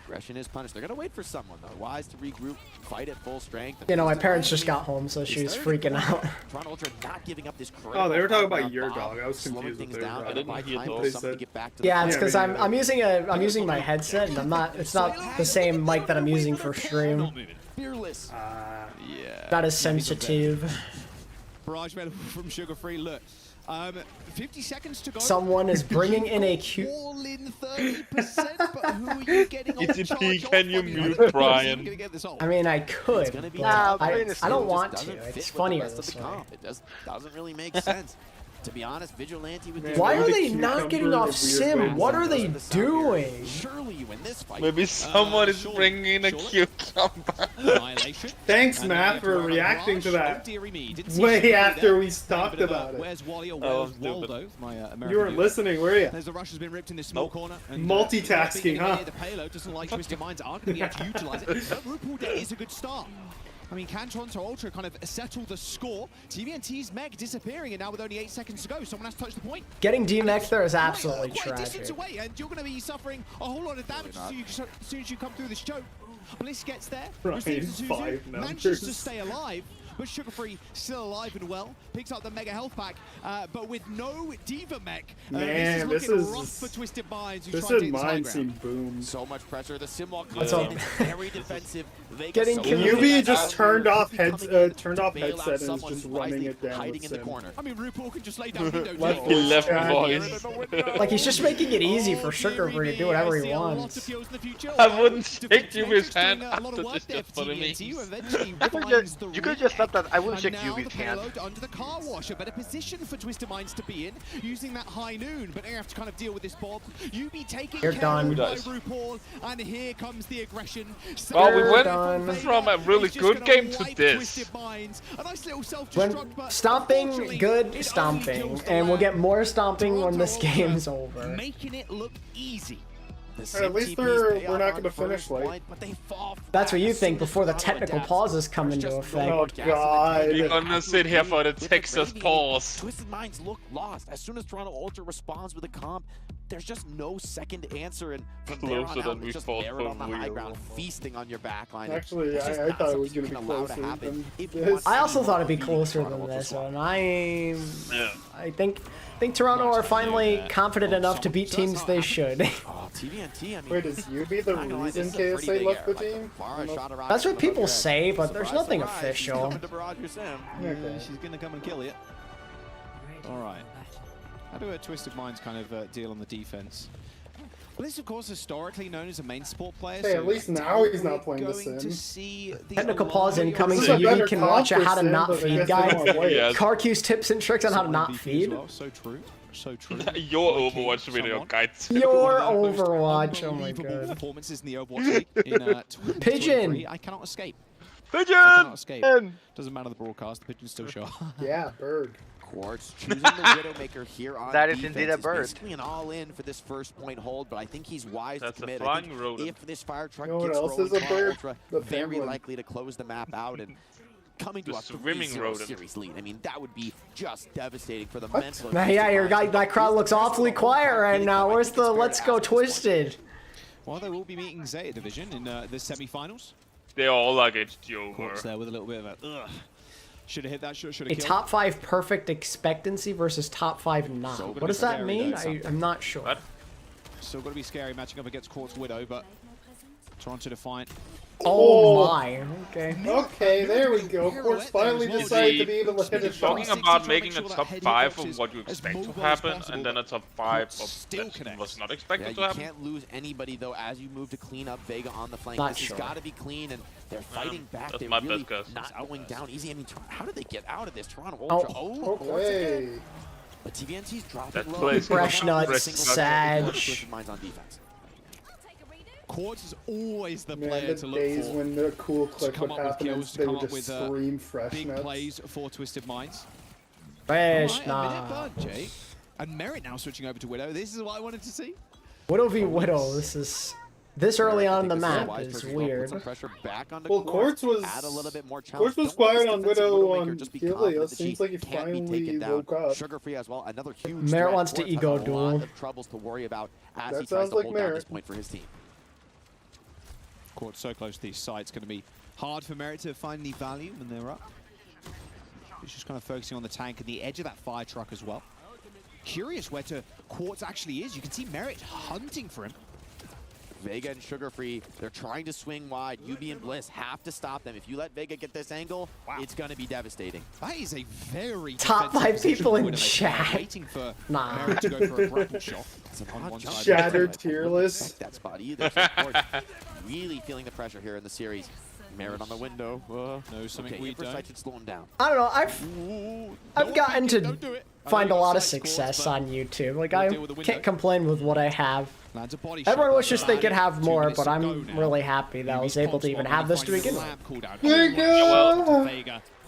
Aggression is punished. They're going to wait for someone, though. Wise to regroup, fight at full strength. You know, my parents just got home, so she was freaking out. Toronto Ultra not giving up this oh, they were talking about your dog. I was confused with their dog. I didn't hear Yeah, it's because I'm using my headset, and it's not the same mic that I'm using for stream. Fearless. Yeah. Not as sensitive. Barrage medal from Sugar Free. Look, 50 seconds to go. Someone is bringing in a cute. All in 30%, but who are you getting on the charge can you mute Brian? I mean, I could. But I don't want to. It's funnier this way. It doesn't really make sense. To be honest, Vigilante with Why are they not getting off sim? What are they doing? Surely you win this fight. Maybe someone is bringing in a cucumber. Thanks, Matt, for reacting to that way after we talked about it. Where's Wally or where's Waldo? My American you weren't listening, were you? There's a rush has been ripped in this small corner. And, multitasking, huh? The payload doesn't like Twisted Minds aren't going to be able to utilize it. RuPaul Day is a good start. I mean, can Toronto Ultra kind of settle the score? TVNT's Meg disappearing, and now with only 8 seconds to go, someone has to touch the point. Getting DMX there is absolutely quite tragic. Distance away, and you're going to be suffering a whole lot of damage as soon as you come through this choke. Bliss gets there, receives the Suzu, manages to stay alive, but Sugar Free still alive and well. Picks up the Mega Health Pack, but with no Diva Mech. Man, this is rough for Twisted Minds. Twisted Minds seem boomed. So much pressure. The Simwalk comes in, very defensive. Getting Yubi just turned off headset and is just running it down. Hiding in the corner. I mean, RuPaul can just lay down window. He left voice. Like, he's just making it easy for Sugar Free to do whatever he wants. I wouldn't shake Yubi's hand after this just for me. You could just let that. I wouldn't shake Yubi's hand. Under the car wash, a better position for Twisted Minds to be in, using that high noon, but they have to kind of deal with this Bob. Yubi taking care of by RuPaul, and here comes the aggression. Well, we went from a really good game to this. Stomping, good stomping, and we'll get more stomping when this game's over. Making it look easy. At least we're not going to finish late. That's what you think before the technical pauses come into effect. Oh god. We're gonna sit here for the Texas pause. Twisted Minds look lost. As soon as Toronto Ultra responds with a comp, there's just no second answer, and from there on out, it's just Barrett on the high ground, feasting on your backline. Actually, I thought it was going to be closer than this. I also thought it'd be closer than this one. I think Toronto are finally confident enough to beat teams they should. TVNT, I mean, wait, is Yubi the reason KSA left the team? That's what people say, but there's nothing official. She's gonna come and kill you. Alright. How do Twisted Minds kind of deal on the defense? Well, this, of course, historically known as a main support player. Hey, at least now he's not playing the Sim. Technical pause incoming, so you can watch a how to not feed guide. Carq's tips and tricks on how to not feed. So true. So true. Your Overwatch video guide. Your Overwatch, oh my god. Performances in the Overwatch League in Pigeon! I cannot escape. Pigeon! I cannot escape. Doesn't matter the broadcast, the pigeons still show up. Yeah, bird. Quartz choosing the Widowmaker here on that is defense. indeed a bird. Basically an all-in for this first point hold, but I think he's wise to commit. I think if this fire truck you know gets what else is a bird? Ultra, The very penguin. likely to close the map out and coming to a 3-0 series lead. I mean, that would be just devastating for the mental. Now, yeah, your guy, that crowd looks awfully quiet right now. Where's the Let's Go Twisted? Well, they will be meeting Zeta Division in the semi-finals. They all like HG over. Quartz there with a little bit of a ugh. Should have hit that, should have killed. A top 5 perfect expectancy versus top 5 not. So what does that mean? I'm not sure. What? Still got to be scary matching up against Quartz Widow, but Toronto Defiant. Oh my, okay. Okay, there we go. Quartz finally decided to be able to hit a shot. Talking about making a top 5 of what you expect to happen, and then a top 5 of that was not expected to happen. You can't lose anybody, though, as you move to clean up Vega on the flank. Not this sure. has got to be clean, and they're fighting back. That's They're my really best guess. not going down easy. I mean, how did they get out of this? Toronto Ultra. Okay. Quartz again. But TVNT's dropping low. Fresh nuts, Sag. Minds on defense. Quartz is always the Man, player the to look days for. when the cool To click come would up with happen and kills, to they come would up just with scream fresh big nuts. plays for Twisted Minds. Fresh Alright, a minute burn, Jake. And Merit now switching over to Widow. This is what I wanted to see. Widow v Widow, this is this early on in the map is weird. Well, Quartz was quiet on Widow on Gilly. It seems like he finally woke up. Sugar-free as well. Another huge Merritt wants to ego duel. Of troubles to worry about as That he tries sounds to like hold down Merritt. this point for his team. Quartz so close to these sites, going to be hard for Merritt to find any value when they're up. He's just kind of focusing on the tank and the edge of that fire truck as well. Curious where to Quartz actually is. You can see Merritt hunting for him. Vega and Sugar-free, they're trying to swing wide. UB and Bliss have to stop them. If you let Vega get this angle, it's going to be devastating. That is a very Top 5 people in chat. Waiting for Nah. Merritt to go for a grapple shot. Shattered Tearless. That spot either. So really feeling the pressure here in the series. Merritt on the window. No, something we don't. should slow him down. I don't know. I've gotten to find a lot of success on YouTube. Like, I can't complain with what I have. Everyone wishes they could have more, but I'm really happy that I was able to even have this to begin with. Well,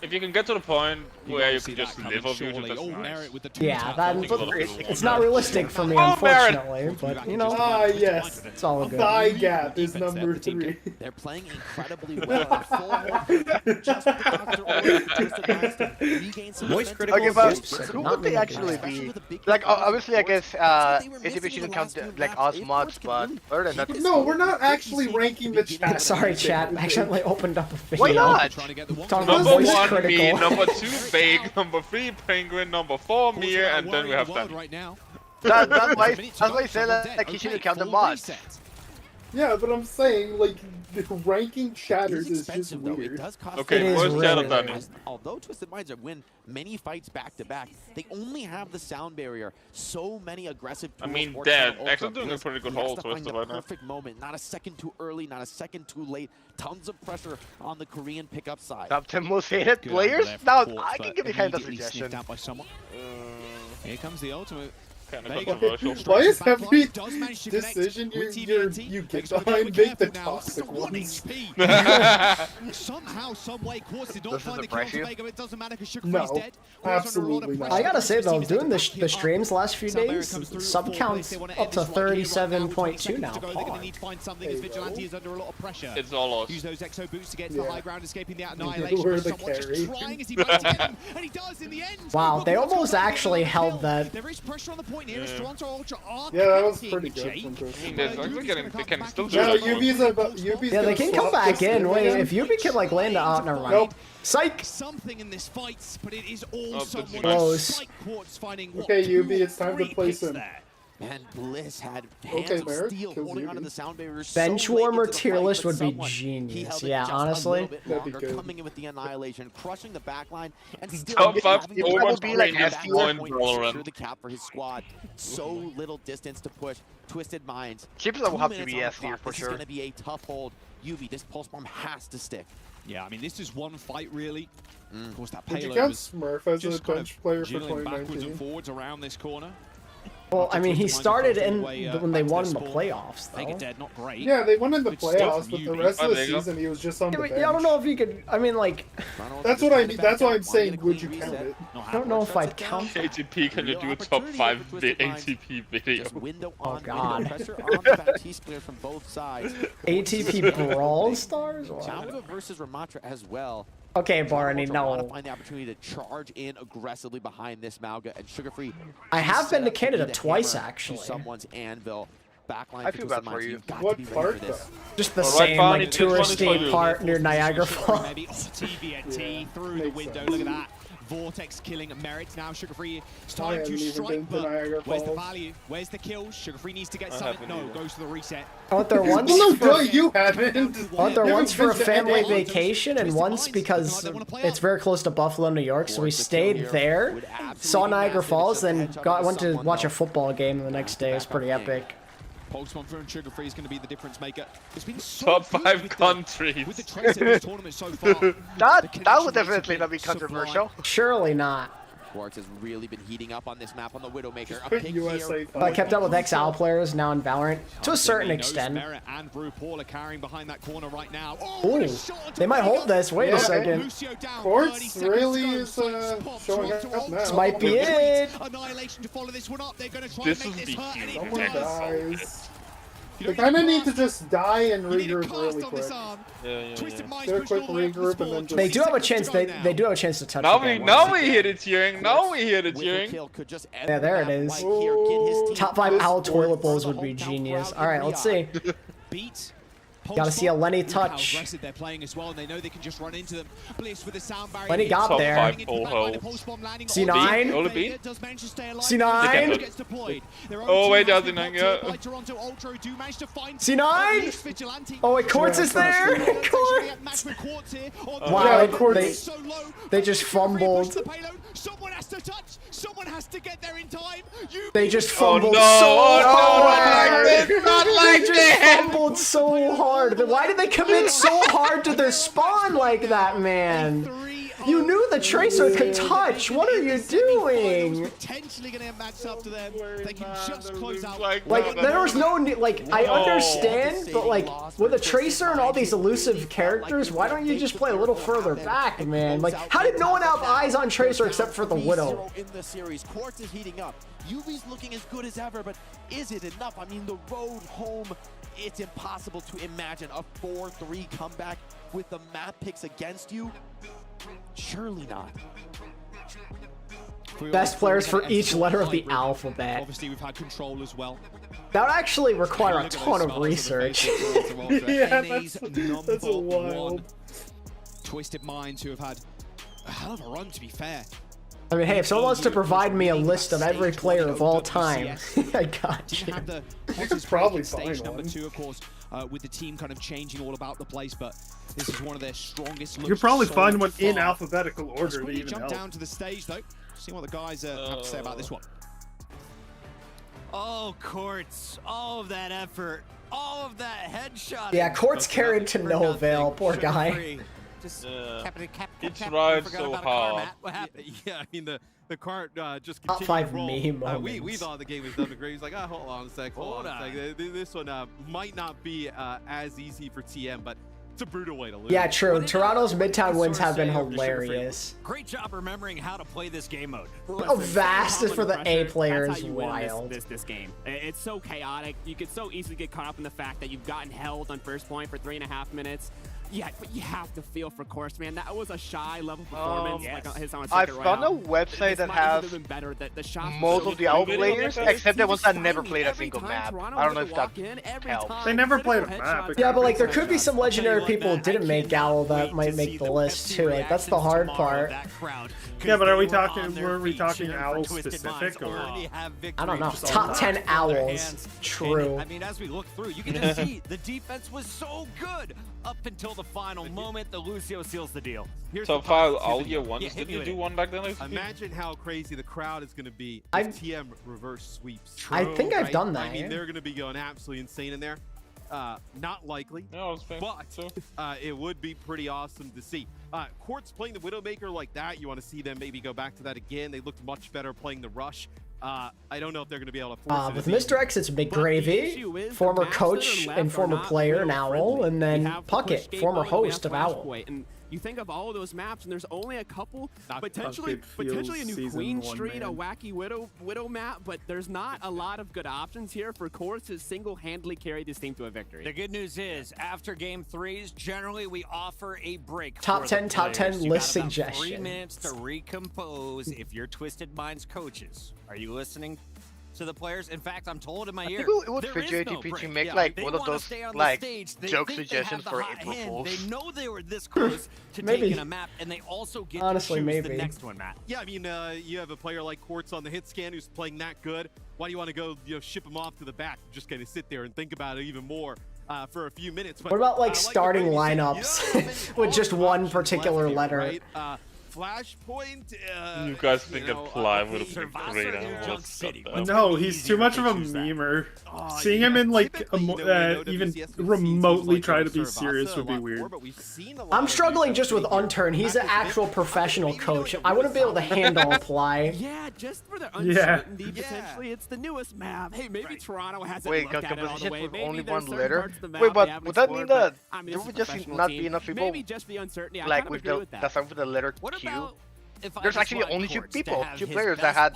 if you can get to the point where you can just live off YouTube, that's nice. Yeah, it's not realistic for me, unfortunately, but, you know, yes. it's all good. Thigh gap is number 3. They're playing incredibly well. Just after Voice critical. Okay, but who would they actually be? Like, obviously, I guess ATP shouldn't count like us mods, but other than that. No, we're not actually ranking the chat. Sorry, chat. I accidentally opened up a video. Why not? Talking about voice critical. Me, number 2 Fake, number 3 Penguin, number 4 Mir, and then we have done. That's why I said like he shouldn't count the mods. Yeah, but I'm saying like the ranking chatters is just weird. Okay, worst chatter done. Although Twisted Minds win many fights back to back, they only have the sound barrier. So many aggressive. I mean, they're actually doing a pretty good haul, Twisted right now. Perfect moment, not a second too early, not a second too late. Tons of pressure on the Korean pickup side. Top 10 most hated players. Now I can give you kind of a suggestion. Here comes the ultimate. Why is every decision you get behind make the toxic ones? Somehow, someway, Quartz did not find the kill to Vega. It doesn't matter because Sugar-free's No, dead. absolutely not. I gotta say though, doing the streams last few days, sub counts up to 37.2 now. They're going to need to find something as Vigilante is under a lot of pressure. It's all lost. Use those exo boots to get to the high ground, escaping the annihilation. We're the Someone just carry. trying as he might to get him, and he does in the end. Wow, they almost actually held that. There is pressure on the point here. Toronto Ultra are Yeah, that was pretty good. I mean, they can still do Yeah, that. Yeah, they can come back in. Wait, if Yubi can like land out, never mind. Nope. Psych! Something in this fight, but it is all someone close. like Quartz finding Okay, Yubi, it's time to place him. And Bliss had hands of steel holding onto the sound barrier. Bench warmer tier list would be genius. Yeah, honestly. That'd be good. Coming in with the annihilation, crushing the backline, and still Top 5 Overwatch be like secure the cap for his squad. So little distance to push. Twisted Minds. Chips will have to be S tier for This sure. is going to be a tough hold. UV, this pulse bomb has to stick. Yeah, I mean, this is one fight, really. Of course, that Would you payload count was Smurf as a just kind bench of player for jiggling backwards and 2019? forwards around this corner. Well, I mean, he started in when they back to won their the spawn. playoffs, Vega though. dead, not great. Yeah, they won in the Good stuff playoffs, from but the UB. rest of the there you go. season he was just on the Yeah, bench. but I don't know if you could. I mean, like, That's what I mean. That's why I'm saying, would you count it? I don't know if I'd count. ATP, can you do a top 5 ATP video? Oh God. Pressure on the Baptiste player from both sides. ATP Brawl Stars? Wow. Chalga versus Ramatra as well. Okay, Barney, Want to no. find the opportunity to charge in aggressively behind this Mauga and Sugar-free. I have been to Canada the twice, hammer actually. To someone's anvil. Backline I feel bad for you. You've got What to be ready part, for this. Just the Alright, same, Barney, like, this one is for touristy you. part near Niagara Falls. Maybe TVNT through the makes window. sense. Look at that. Vortex killing Merritt. Now Sugar-free is I time hadn't to even strike, been to but Niagara where's the Falls. value? Where's the kills? Sugar-free needs to get I something. haven't No, either. goes to the reset. Aren't there ones No, for, no, you haven't. aren't there You ones for a haven't been to family any- vacation and once because it's very close to Buffalo, New York, so we stayed there, saw Niagara Falls, then went to watch a football game the next day. It was pretty epic. Pulse from Sugar-free is going to be the difference maker. It's been so Top good 5 with countries. with the trace in this tournament so far. That would definitely not be controversial. Surely not. Quartz has really been heating up on this map on the Widowmaker. A Put pick USA here. I kept up with XL players now in Valorant to a certain He knows extent. Merritt and Brew Paul are carrying behind that corner right now. Ooh, they might hold this. Wait a second. Quartz really is showing up now. This might be it. Annihilation to follow this one up. They're going to try This and is make the this hurt. And huge it Someone does. dies. They kind of need to just die and regroup really quick. Yeah. Do a quick regroup and then just... They do have a chance. They do have a chance to touch. Now we hear the cheering. Now we hear the cheering. Yeah, there it is. Top 5 owl toilet bowls would be genius. All right, let's see. Gotta see a Lenny touch. They're playing as well, and they know they can just run into them. Bliss with the sound barrier. Lenny got there. C9. C9. Oh wait, that's C9. Yeah. C9. Oh wait, Quartz is there. Wow, they just fumbled. Someone has to touch. Someone has to get there in time. They just fumbled so hard. Not like they just fumbled so hard. Why did they commit so hard to their spawn like that, man? You knew the Tracer could touch. What are you doing? Potentially going to get matched up to them. They can just close out. Like there was no like I understand, but like with a Tracer and all these elusive characters, why don't you just play a little further back, man? Like how did no one have eyes on Tracer except for the Widow? In the series, Quartz is heating up. UV's looking as good as ever, but is it enough? I mean, the road home, it's impossible to imagine a 4-3 comeback with the map picks against you. Surely not. Best players for each letter of the alphabet. Obviously, we've had control as well. That would actually require a ton of research. Yeah, that's a wild. Twisted Minds, who have had a hell of a run, to be fair. I mean, hey, if someone wants to provide me a list of every player of all time, I got you. It's probably fine. Number 2, of course, with the team kind of changing all about the place, but this is one of their strongest looks. You could probably find one in alphabetical order to even jump help. down to the stage, though. See what the guys have to say about this one. Oh, Quartz, all of that effort, all of that headshot. Yeah, Quartz carried to no avail, poor guy. Just he tried so hard. What happened? Yeah, I mean the cart just Top continued 5 to roll. meme moments. We thought the game was done great. He's like, hold on a sec, hold on a sec. This one might not be as easy for TM, but it's a brutal way to lose. Yeah, true. Toronto's Midtown wins have been hilarious. Great job remembering how to play this game mode. How vast for the A player is wild. This game. It's so chaotic. You could so easily get caught up in the fact that you've gotten held on first point for 3.5 minutes. Yeah, but you have to feel for Course, man. That was a shy level performance. Yes. Like his on I found a website that has most of the owl players, except the ones that never played a single map. I don't know if that helps. They never played a map. Yeah, but like there could be some legendary people who didn't make Owl that might make the list too. Like that's the hard part. Yeah, but are we talking? Were we talking owl specific or? I don't know. Top 10 owls. True. I mean, as we look through, you can just see the defense was so good up until the final moment. The Lucio seals the deal. Top 5 all year once. Did you do one back then? Imagine how crazy the crowd is going to be if TM reverse sweeps. I think I've done that. I mean, they're going to be going absolutely insane in there. Not likely, but it would be pretty awesome to see. Quartz playing the Widowmaker like that, you want to see them maybe go back to that again. They looked much better playing the Rush. I don't know if they're going to be able to force it. With Mr. X, it's Big Gravy, former coach and former player in Owl, and then Puckett, former host of Owl. You think of all of those maps, and there's only a couple, potentially a new Queen Street, a wacky Widow map, but there's not a lot of good options here for Quartz to single-handedly carry this team to a victory. The good news is, after game 3s, generally we offer a break. Top 10 list suggestions. 3 minutes to recompose if you're Twisted Minds coaches. Are you listening to the players? In fact, I'm told in my ear, it would fit your ATP to make like one of those like joke suggestions for April Fools. They know they were this close to taking a map, and they also get to choose the next one, Matt. Yeah, I mean, you have a player like Quartz on the hit scan who's playing that good. Why do you want to go, ship him off to the back? Just kind of sit there and think about it even more for a few minutes. But what about like starting lineups with just one particular letter? Right? Flashpoint. You guys think Apply would have been great. No, he's too much of a memer. Seeing him in like even remotely try to be serious would be weird. I'm struggling just with Unturn. He's an actual professional coach. I wouldn't be able to handle Apply. Yeah, just for the uncertainty, potentially it's the newest map. Hey, maybe Toronto hasn't looked at it all the way. Maybe only there's one certain letter. parts of the map Wait, but they haven't would that mean explored, that but, I mean, there this would is a just professional not team. be enough people Maybe just the uncertainty. I like kind of with agree with the that. sign for the letter What Q? about there's actually only two players that had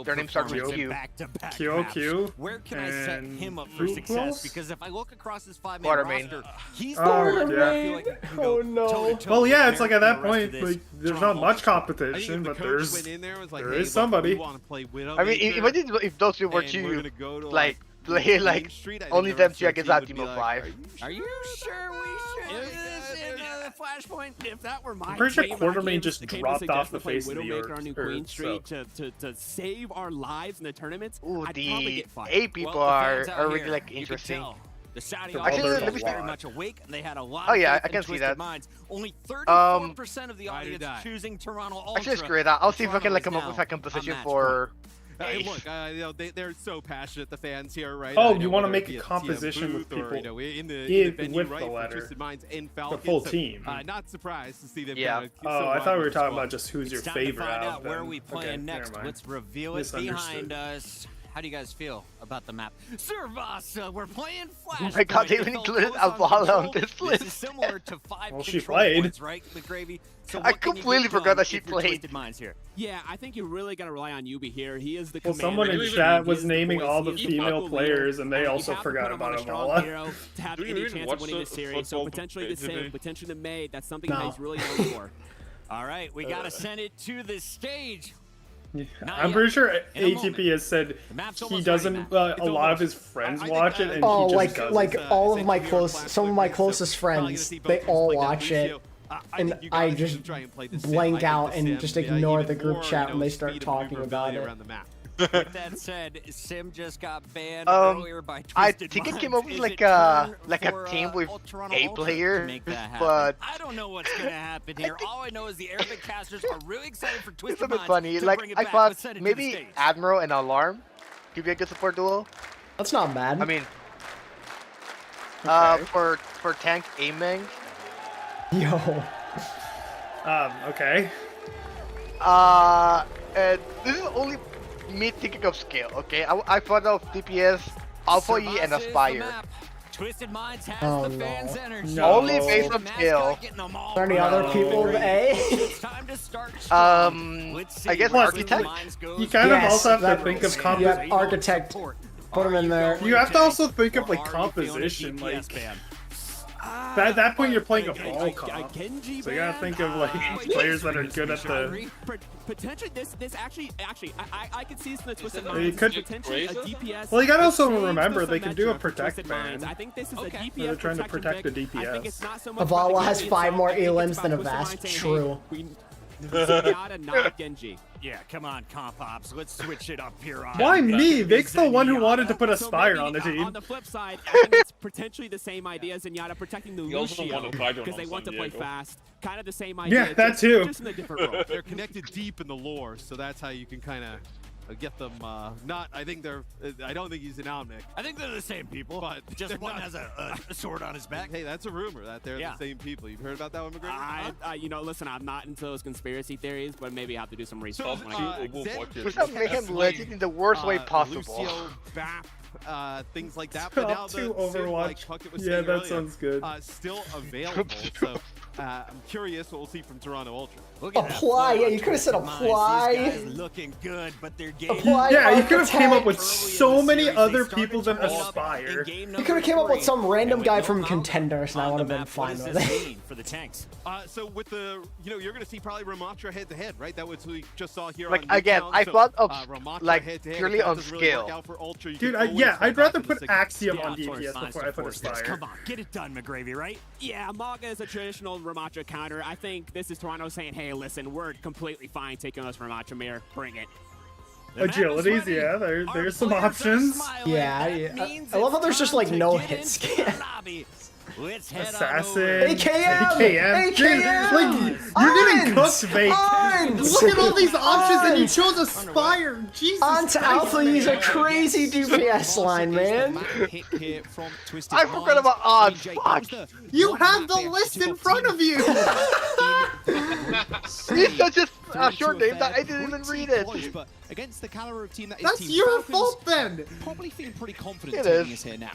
their names start with Q. QOQ. Where can I set him up for success? Because if I look across his 5-man roster, he's Oh no. Well, yeah, it's like at that point, like there's not much competition, but there is somebody. I mean, imagine if those two were to like play like only them two against that team of 5. Are you sure we should do this in a Flashpoint? If that were my I'm pretty sure game, Quartermain just dropped off the face of the Widowmaker on New Queen Street so. to save our lives in the tournaments, Ooh, I'd probably the get fired. A people are really like interesting. The Saudi Actually, audience let me was see. very much awake, and they had a lot Oh of yeah, faith I in can see Twisted that. Minds. Only 34% of the audience choosing Toronto Ultra. Actually, screw it. I'll see if I can like come up with a composition for. Hey, look, you know, they're so passionate, the fans here, right? Oh, you want to make a composition with people in the venue, with right, the for letter. Twisted Minds and The Falcons. full So, team. not surprised to see them. Yeah. Oh, I thought we were talking about just who's your It's time favorite to find out out of where them. we playing next. Let's reveal it Misunderstood. behind us. How do you guys feel about the map? Servasa, we're playing Flash. Oh my god, they even included Avala on this list. This is similar to 5 Well, she control played. points, right, McGravy? So I what can you completely get forgot that done she if you're played. Twisted Minds here? Yeah, I think you really got to rely on Yubi here. He is the Well, commander. someone in He chat was is the naming voice. all He the is the female vocal players, leader, and they you also have to forgot put him on about a strong Avala. hero to have Do you any even chance watch of winning the this series. So football potentially the today? Sim, potentially the Maid. That's something No. that he's really known for. All right, we got to send it to the stage. I'm pretty sure In a ATP has said map's he almost doesn't. ready, A lot of his friends watch it, and Oh, he just doesn't. like all of my some of my closest friends, they all watch it, and I just blank out and just ignore the group chat when they start talking about it. With that said, Sim just got banned Um, earlier by I Twisted think it Minds. came up with Is like it turn a for, team with Toronto a Ultra player, to make that happen? but I don't know what's gonna happen here. All I know is the Arabic casters are really excited for it's Twisted a bit Minds funny. to Like bring it I back. thought Let's send it to the maybe stage. Admiral and Alarm could be a good support duo. That's not bad. I mean, for tank Ameng. Yo. Okay. And this is only me thinking of scale. Okay, I thought of DPS, Alpha E, and Servasa is the Aspire. map. Twisted Minds has Oh, the fans' energy. No. Only based on scale. Are there any other people with A? It's time to start strong. Let's see I guess where Architect? Twisted Minds goes. You kind of Yes, also have that- to think of Yep, composition. Architect. Put him in there. You have to also think of Or like are you feeling a composition. Like DPS ban? at that point, you're playing a fall A comp. Genji So you gotta ban? think of like players that are good at the. Potentially, this actually, I could see this in the Twisted You Minds. could- Potentially a DPS. Well, you gotta also saves remember the they can do a Symmetra for protect Twisted ban. Minds. I think this is a DPS They're trying to protection protect the pick. I think DPS. it's not so much about Avala the has Genji 5 itself. more I think it's elims about than Twisted Avast. Minds saying, True. Hey, Zenyatta, not Genji. Yeah, come on, comp ops. Let's switch it up here. On Why me? Vic's the one who Zenyatta. wanted to put So Aspire maybe, on the team. On the flip side, I think it's potentially the same idea as Zenyatta protecting the He also Lucio wanted Hydron because they on want to San play Diego. fast. Kind of the same idea. Yeah, that too. Just in a different role. They're connected deep in the lore, so that's how you can kind of get them. Not, I think they're. I don't think he's an Omnic. I think they're the same people, But just they're one not- has a sword on his back. Hey, that's a rumor that they're Yeah. the same people. You've heard about that one, McGregor? You know, listen, I'm not into those conspiracy theories, but maybe I have to do some research. So, when I get Zen- For some mayhem legend in the worst way possible. Lucio, Bap, things like that. Top But now 2 the Overwatch. like Puckett was Yeah, saying that earlier, sounds good. Still available. So I'm curious what we'll see from Toronto Ultra. Look at that Apply, flow yeah, on you could've said Twisted Minds. apply. These guys looking good, but their game. Apply Yeah, you could have came up with Architect. so many Series, other they started people than to roll up Aspire. in game You number could have came up with 3. some random And guy with from no Contenders, and I on would the have been map, fine what with does it. this mean for the tanks? So with the, you're going to see probably Ramatra head-to-head, right? That was who we just saw here. Like, on again, Midtown. I So, thought of, Ramatra like, head-to-head, purely if that on doesn't really work scale. out for Ultra, you Dude, can always yeah, fall I'd rather back into put the Axiom Yeah, on of course, DPS Minds before to I put force this. Aspire. Come on, get it done, McGravy, right? Yeah, Maga is a traditional Ramatra counter. I think this is Toronto saying, hey, listen, we're completely fine taking us Ramatra mirror. Bring it. The map is Agilities, ready. yeah, Our there's some players are options. smiling. Yeah, That yeah. means I love how it's there's just, time like, to no get hit into scan. the lobby. Let's head on Assassin. over. AKM! Dude, like, you're getting cooked, Vic. Look at all these options and you chose Aspire. Jesus On to Christ, Alpha, man. he's a crazy DPS line, man. I forgot about odds. Fuck. You have the list in front of you. He's such a short name that I didn't even read it. But against the caliber of team that is That's Team your Falcons, fault then. probably feeling pretty confident It taking is. us here now.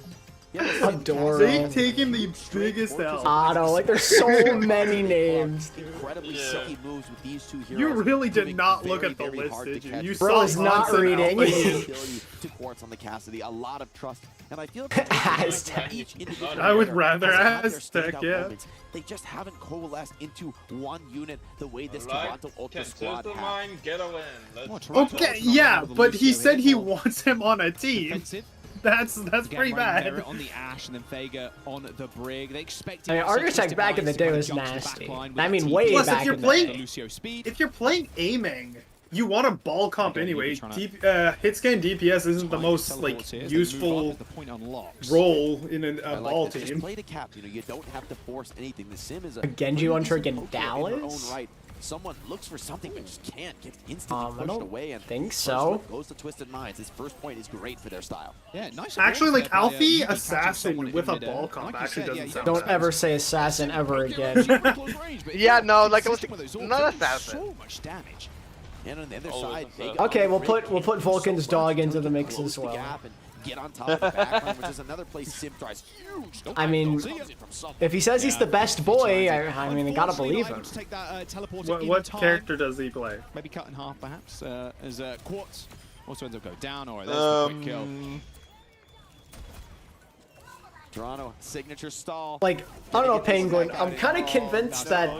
Adoro. They taking the biggest L. Otto, like there's so many names. Incredibly silly moves with these two heroes. You really did not look at the list, did you? You Bro saw is not reading. To Quartz on the Cassidy, a lot of trust, and I feel Aztec. I would rather Aztec, yeah. They just haven't coalesced into one unit the way this Toronto Ultra squad has. Get a win. Okay, yeah, but he said he wants him on a team. That's pretty bad. On the Ash and then Vega on the Brig. They expect. I mean, Architect back in the day was nasty. I mean, way Plus, back in the day. If you're playing aiming, you want a ball comp anyway. Hitscan DPS isn't the most like useful role in a ball team. Just play the cap. You don't have to force anything. The sim is a Genji one trick in Dallas. Right. Someone looks for something but just can't. Gets instantly pushed away. And think so. Goes to Twisted Minds. His first point is great for their style. Yeah, nice. Actually, like Alfie Assassin with a ball comp actually doesn't sound. Don't ever say Assassin ever again. Yeah, no, like it was not Assassin. So much damage. And on the other side, okay, we'll put Vulcan's dog into the mix as well. Get on top of the backline, which is another place Sim tries huge. I mean, if he says he's the best boy, I mean, I gotta believe him. What character does he play? Maybe cut in half, perhaps, as Quartz also ends up go down, or there's the quick kill. Toronto, signature stall. Like, I don't know, Penguin, I'm kind of convinced that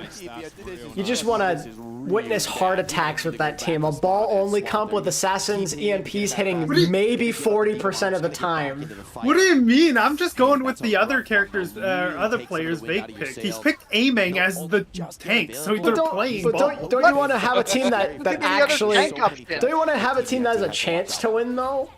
you just want to witness heart attacks with that team. A ball-only comp with Assassins, EMPs hitting maybe 40% of the time. What do you mean? I'm just going with the other characters, other players Vake picked. He's picked aiming as the tank, so they're playing ball. Don't you want to have a team that actually... Don't you want to have a team that has a chance to win, though?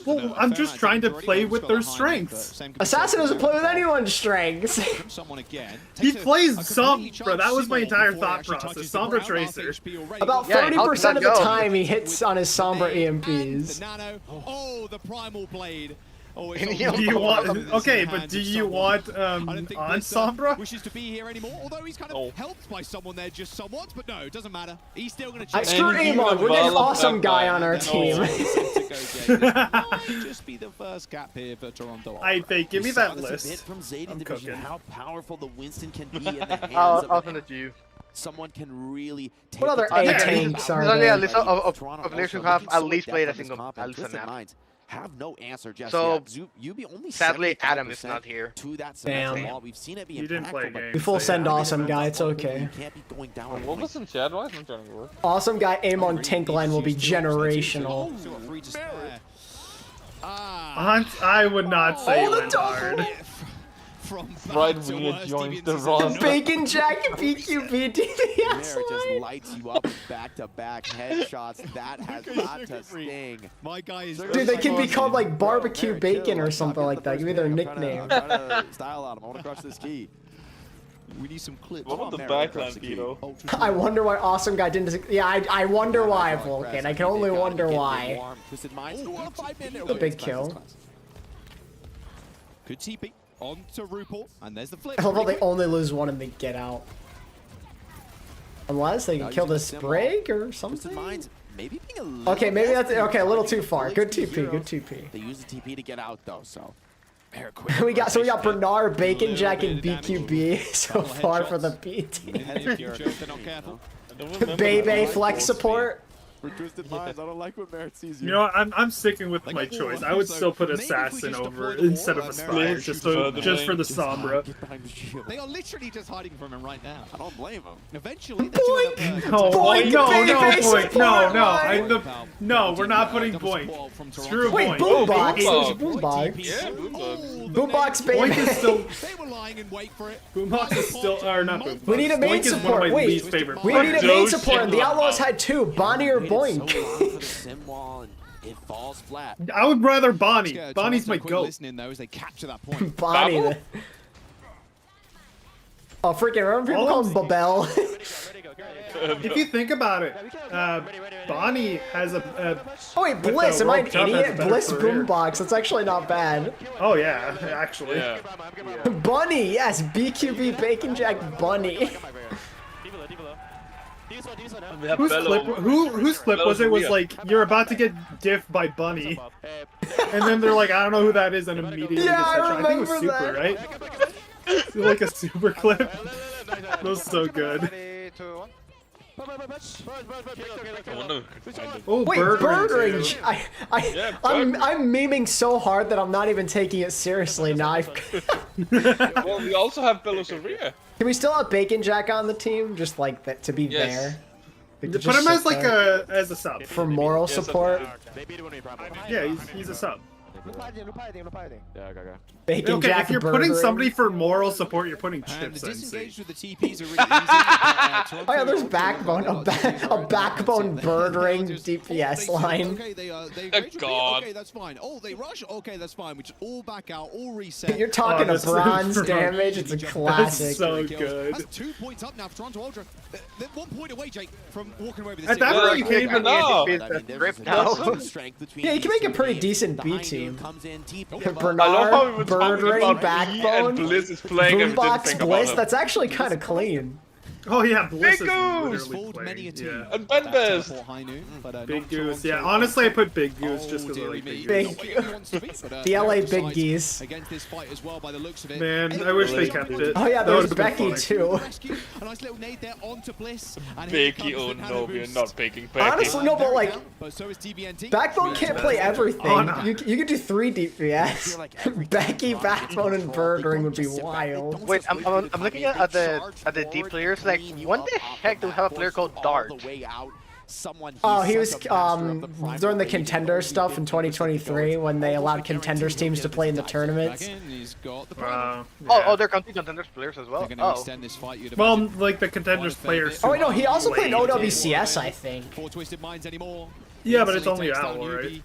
Well, I'm just trying to play with their strengths. Assassin doesn't play with anyone's strengths. He plays Sombra. That was my entire thought process. Sombra Tracer. About 30% of the time he hits on his Sombra EMPs. Oh, the Primal Blade. Oh, do you want? Okay, but do you want on Sombra? Wishes to be here anymore, although he's kind of helped by someone there just somewhat, but no, it doesn't matter. He's still going to check. Screw Amon, we're getting awesome guy on our team. Just be the first gap here for Toronto. Give me that list. I'm cooking. How powerful the Winston can be in the hands I'll send it to you. Someone can really take what other A-tanks are there? There's only a list of players who have at least played a single map. Have no answer just so, yet. Only sadly, Adam is not here. To that damn. We've seen it be you didn't play a game. We full send awesome guy, it's okay. What was in chat? Why isn't it work? Awesome guy aim on tank line will be generational. I would not say Lindard. Right when you joined the roster. Bacon Jack BQB DPS just lights you up back-to-back headshots. That has got to sting. My guy is dude, they can be called like barbecue bacon or something like that. Give me their nickname. Style on him. I want to crush this key. We need some clips. What about the backline, Tito? I wonder why Awesome Guy didn't. Yeah, I wonder why, Vulcan. I can only wonder why. The big kill. Good TP. On to RuPaul, and there's the flip. I love how they only lose one and they get out. Unless they can kill the Sprig or something? Maybe okay, maybe that's okay. A little too far. Good TP. Good TP. They use the TP to get out though, so. we got Bernard, Bacon Jack, and BQB so far for the B team. Bebe flex support. For Twisted Minds, I don't like what Merritt sees you. You know what? I'm sticking with my choice. I would still put Assassin over instead of Aspire, just for the Sombra. They are literally just hiding from him right now. I don't blame them. Eventually, No, we're not putting Boink. Screw Boink. Boombox. Boombox, baby. Boink is still. They were lying in wait for it. Boombox is still, or not Boombox. We need a main support. Wait, we need a main support, and the Outlaws had two, Bonnie or Boink. It falls flat. I would rather Bonnie. Bonnie's my goat. Listening though, as they capture that point. Bonnie. Oh, freaking! Remember people call him Babel? If you think about it, Bonnie has a. Oh wait, Bliss! Am I an idiot? Bliss Boombox. That's actually not bad. Oh yeah, actually. Yeah. Bunny, yes, BQB Bacon Jack Bunny. Whose clip was it? Was like, you're about to get diffed by Bunny. And then they're like, I don't know who that is, and immediately Yeah, gets headshot. I think it was remember Super, that. right? Like a Super clip. That was so good. Oh, wait, bird range. I'm memeing so hard that I'm not even taking it seriously now. Well, we also have Belosaria. Can we still have Bacon Jack on the team, just like that, to be there? Put him as like as a sub for moral support. Yeah, he's a sub. Bacon okay, Jack if you're putting somebody for moral support, you're putting Chips disengage with the TPs are really easy. Oh yeah, there's Backbone, a Backbone bird ring DPS line. Okay, okay, that's fine. Oh, they rush. Okay, that's fine. We just all back out, all reset. You're talking a bronze damage. It's a classic. That's so good. That's 2 points up now for Toronto Ultra. They're 1 point away, Jake, from walking away with this. At that point, you can't even Yeah, you can make a pretty decent B team. I Bernard, love how we were Bird talking Ring, about Backbone, and Blizz is playing and we didn't Boombox think about Bliss. him. That's actually kind of clean. Oh yeah, Bliss is Goose! literally playing. Yeah. And Ben Best. Big Goose, yeah. Honestly, I put Big Goose just because I like Big Goose. The LA Big Geese. Man, I wish they kept it. Oh yeah, there was Becky too. Becky, oh no, we're not picking Becky. Honestly, no, but like, Backbone can't play everything. Oh, no. You could do 3 DPS. Becky, Backbone, and Bird Ring would be wild. Wait, I'm looking at the D players. Like, when the heck do we have a player called Dart? Oh, he was during the contender stuff in 2023 when they allowed contenders teams to play in the tournaments. Oh, they're contenders players as well. Oh. Well, like the contenders players. Oh wait, no, he also played OWCS, I think. Yeah, but it's only OWL, right?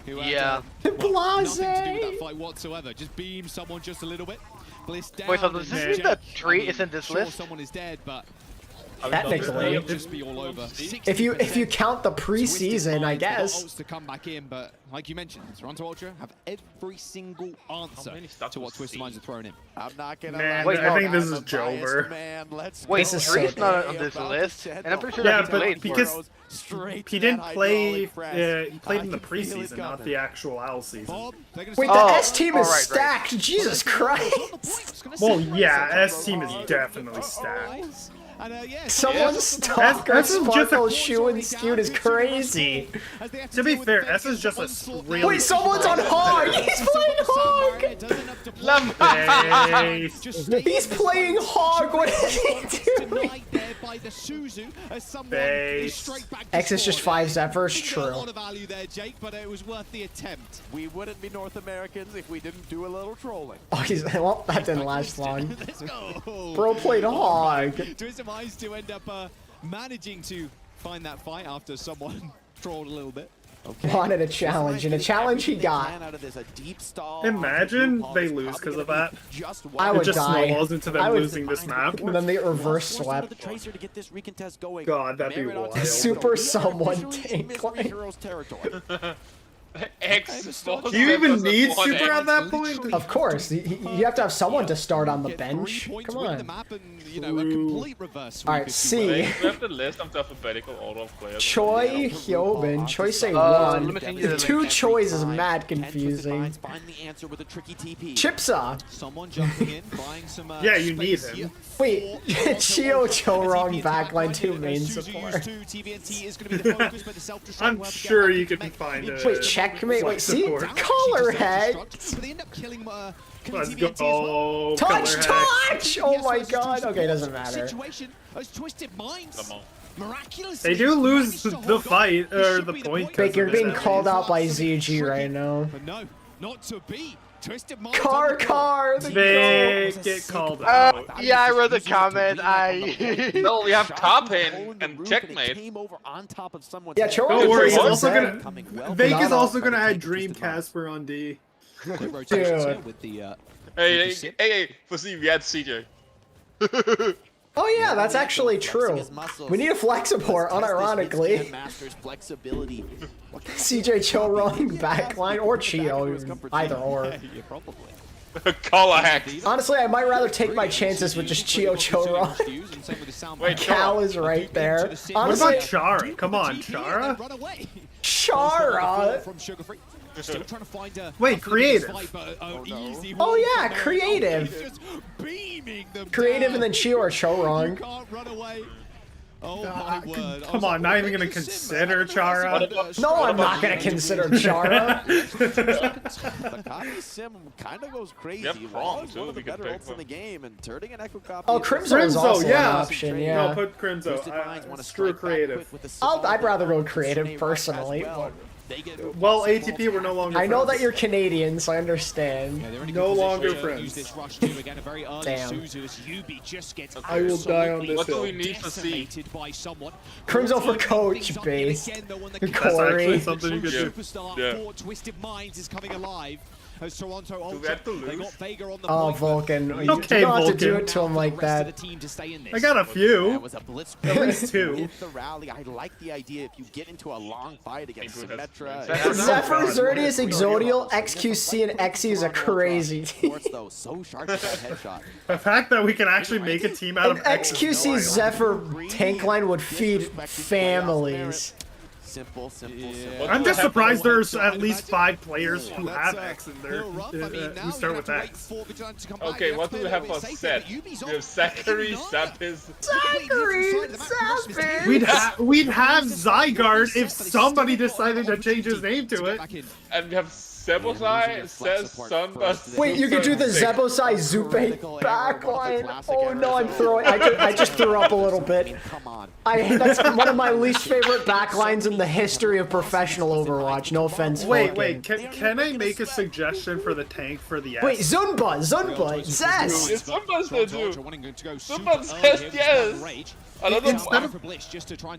Yeah. Blase. Nothing to do with that fight whatsoever. Just beam someone just a little bit. Bliss down. Wait, so does this mean that Tree is in this list? Someone is dead, but technically, just be all over. if you count the preseason, I guess. To come back in, but like you mentioned, Toronto Ultra have every single answer to what Twisted Minds are throwing in. I'm not gonna Man, Wait, I think this is Jover. Wait, Tree's not on this list, and I'm pretty sure yeah, that he's but late because he didn't play. He played in the preseason, not the actual OWL season. Wait, the S team is stacked. Jesus Christ. Well, yeah, S team is definitely stacked. Someone's stalker Sparkle shoe and skewed is crazy. To be fair, S is just a really. Wait, someone's on Hog! He's playing Hog! He's playing Hog! What is he doing? X is just 5 Zephyrs, true. We wouldn't be North Americans if we didn't do a little trolling. Oh, well, that didn't last long. Bro played Hog. To end up managing to find that fight after someone trolled a little bit. Wanted a challenge, and a challenge he got. Imagine they lose because of that. I would it just die. snowballs into them losing this map. And then they reverse swept. God, that'd be wild. Super someone tank lane. X. Do you even need super at that point? Of course, you have to have someone to start on the bench. Come on. Alright, C. We have the list of the alphabetical order of players. Choi, Hyobin, Choi say 1. 2 Choi's is mad confusing. Chipsa. Someone jumping in, buying some. Yeah, you need him. Wait, Chio Chorong backline 2 main support. I'm sure you can find it. Wait, checkmate. Wait, see? Color head. Let's go. Touch! Oh my god. Okay, doesn't matter. They do lose the fight, or the point. Baker, you're being called out by ZG right now. But no, not to be. Car, they get called out. Yeah, I read the comment. No, we have Tarpin and Checkmate. Yeah, don't worry, he's also gonna. Vake is also gonna add Dream Casper on D. Dude. Hey, for see, we had CJ. Oh yeah, that's actually true. We need a flex support, unironically. CJ Chorong backline or Chio, either or. Collar hack. Honestly, I might rather take my chances with just Chio Chorong. Wait, Cal is right there. Honestly, what about Chara? Come on, Chara. Chara. Still trying to find a creative. Oh yeah, creative. Creative and then Chio or Chorong. Can't run away. Oh my word. Come on, not even gonna consider Chara. No, I'm not gonna consider Chara. The copy sim kind of goes crazy. Yep, One of the better ults in the game, and turning an echo copy. Oh, Crimzo is also an option, yeah. No, put Crimzo. Screw creative. I'd rather go creative personally. Well, ATP, we're no longer I know friends. that you're Canadian, so I understand. No longer friends. Damn. I will die on this What do hill. we need to see? Crimzo for coach base. That's Corey. actually something you could do. For Twisted Minds is coming alive. As Toronto Ultra, they got Vega on the Oh, point. Vulcan. You Okay, don't have to do Vulcan. it to him like that. I got a few. That was a blitz. At least two. With the rally, I like the idea if you get into a long fight against Symmetra. Zephyr, Xerdius, Exodial, XQC, and Xy's a crazy team. So sharp with that headshot. The fact that we can actually make a team out An of X is XQC wild. Zephyr tank line would feed families. Simple. I'm just surprised there's at least 5 players who have X in there, who start with X. Okay, what do we have for set? We have Zachary, Zapis. Zachary, Zapis! We'd have Zygarde if somebody decided to change his name to it. And we have Sebosai, says Sunburst. Wait, you could do the Zebosai Zupe backline. Oh no, I'm throwing. I just threw up a little bit. That's one of my least favorite backlines in the history of professional Overwatch. No offense. Wait, can I make a suggestion for the tank for the S? Wait, Zunba, Zest. Yes, Sunburst they do. Sunburst says yes.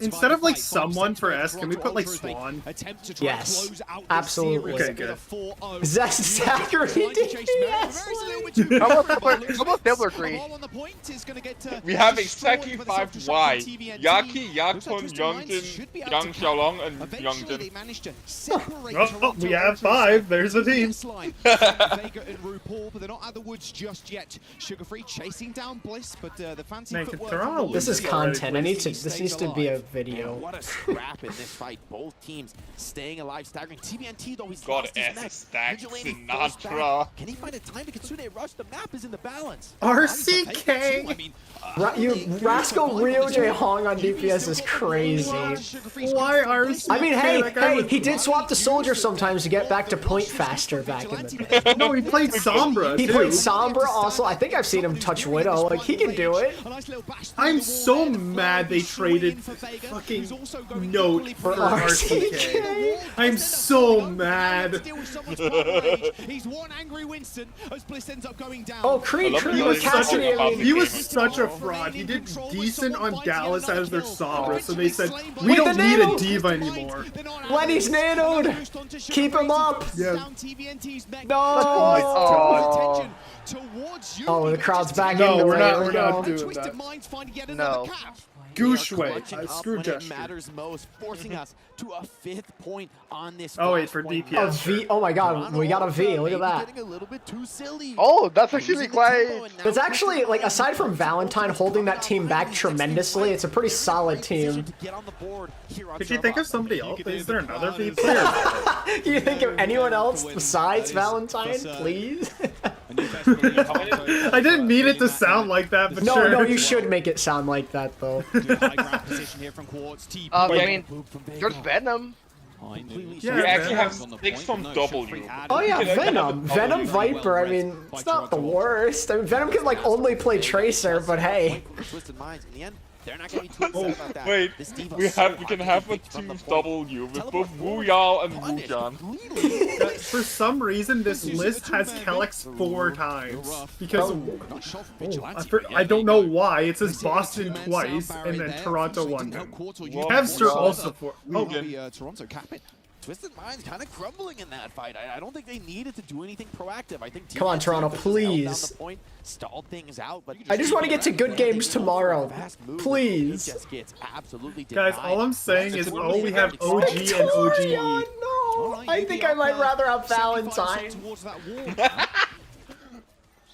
Instead of like someone for S, can we put like Swan? Yes, absolutely. Okay, good. Zest Zachary DPS. How about Devler 3? We have exactly 5 Y. Yaki, Yakun, Youngjin, Yang Xiaolong, and Youngjin. Oh, we have 5. There's a team. Vega and RuPaul, but they're not out of the woods just yet. Sugar Free chasing down Bliss, but the fancy footwork. This is content. This needs to be a video. What a scrap in this fight. Both teams staying alive, staggering. TBNT though, he's God, lost his neck. stack Vigilante Sinatra. Can he find a time to Kitsune rush? The map is in the balance. RCK! Rascal Rio J Hong on DPS is crazy. Why RCK? I mean, hey, he did swap to Soldier sometimes to get back to point faster back in the day. No, he played Sombra, He played Sombra also. I think I've seen him touch Widow. Like, he can do it. I'm so mad they traded fucking Note for RCK. I'm so mad. He's one angry Winston as Bliss ends up going down. Oh, Creed with Cassidy. He was such a fraud. He did decent on Dallas as their Sombra, so they said, we don't need a diva anymore. Lenny's nanoed. Keep him up. Yeah. No. Oh my god. Oh, the crowd's back No, into we're it. not doing that. No. Gooshway. Screw gesture. Matters most, forcing us to a 5th point on this. Oh wait, for A DPS. V. Oh my god, we got a V. Look at that. Getting a little bit too silly. Oh, that's actually quite... It's actually, like, aside from Valentine holding that team back tremendously, it's a pretty solid team. Could you think of somebody else? Is there another V player? Can you think of anyone else besides Valentine, please? I didn't mean it to sound like that, but sure. No, you should make it sound like that, though. I mean, there's Venom. Yeah, We actually have 6 from W. Oh yeah, Venom. Venom Viper, I mean, it's not the worst. I mean, Venom can, like, only play Tracer, but hey. Twisted Minds in the end. They're not going to be too upset about that. Wait, This diva we so can have a 2W with both Wu Yao and Wu Jan. For some reason, this list has Kellex 4 times. Because I don't know why. It says Boston twice and then Toronto 1 time. You have Sir also 4. Oh, Toronto cap it. Twisted Minds kind of crumbling in that fight. I don't think they needed to do anything proactive. I think Come on, Toronto, please. Point, stalled things out, but I just want to get to good games tomorrow. Please. Just gets absolutely guys, all I'm saying is, oh, we have OG and OGE. No, I think I might rather have Valentine.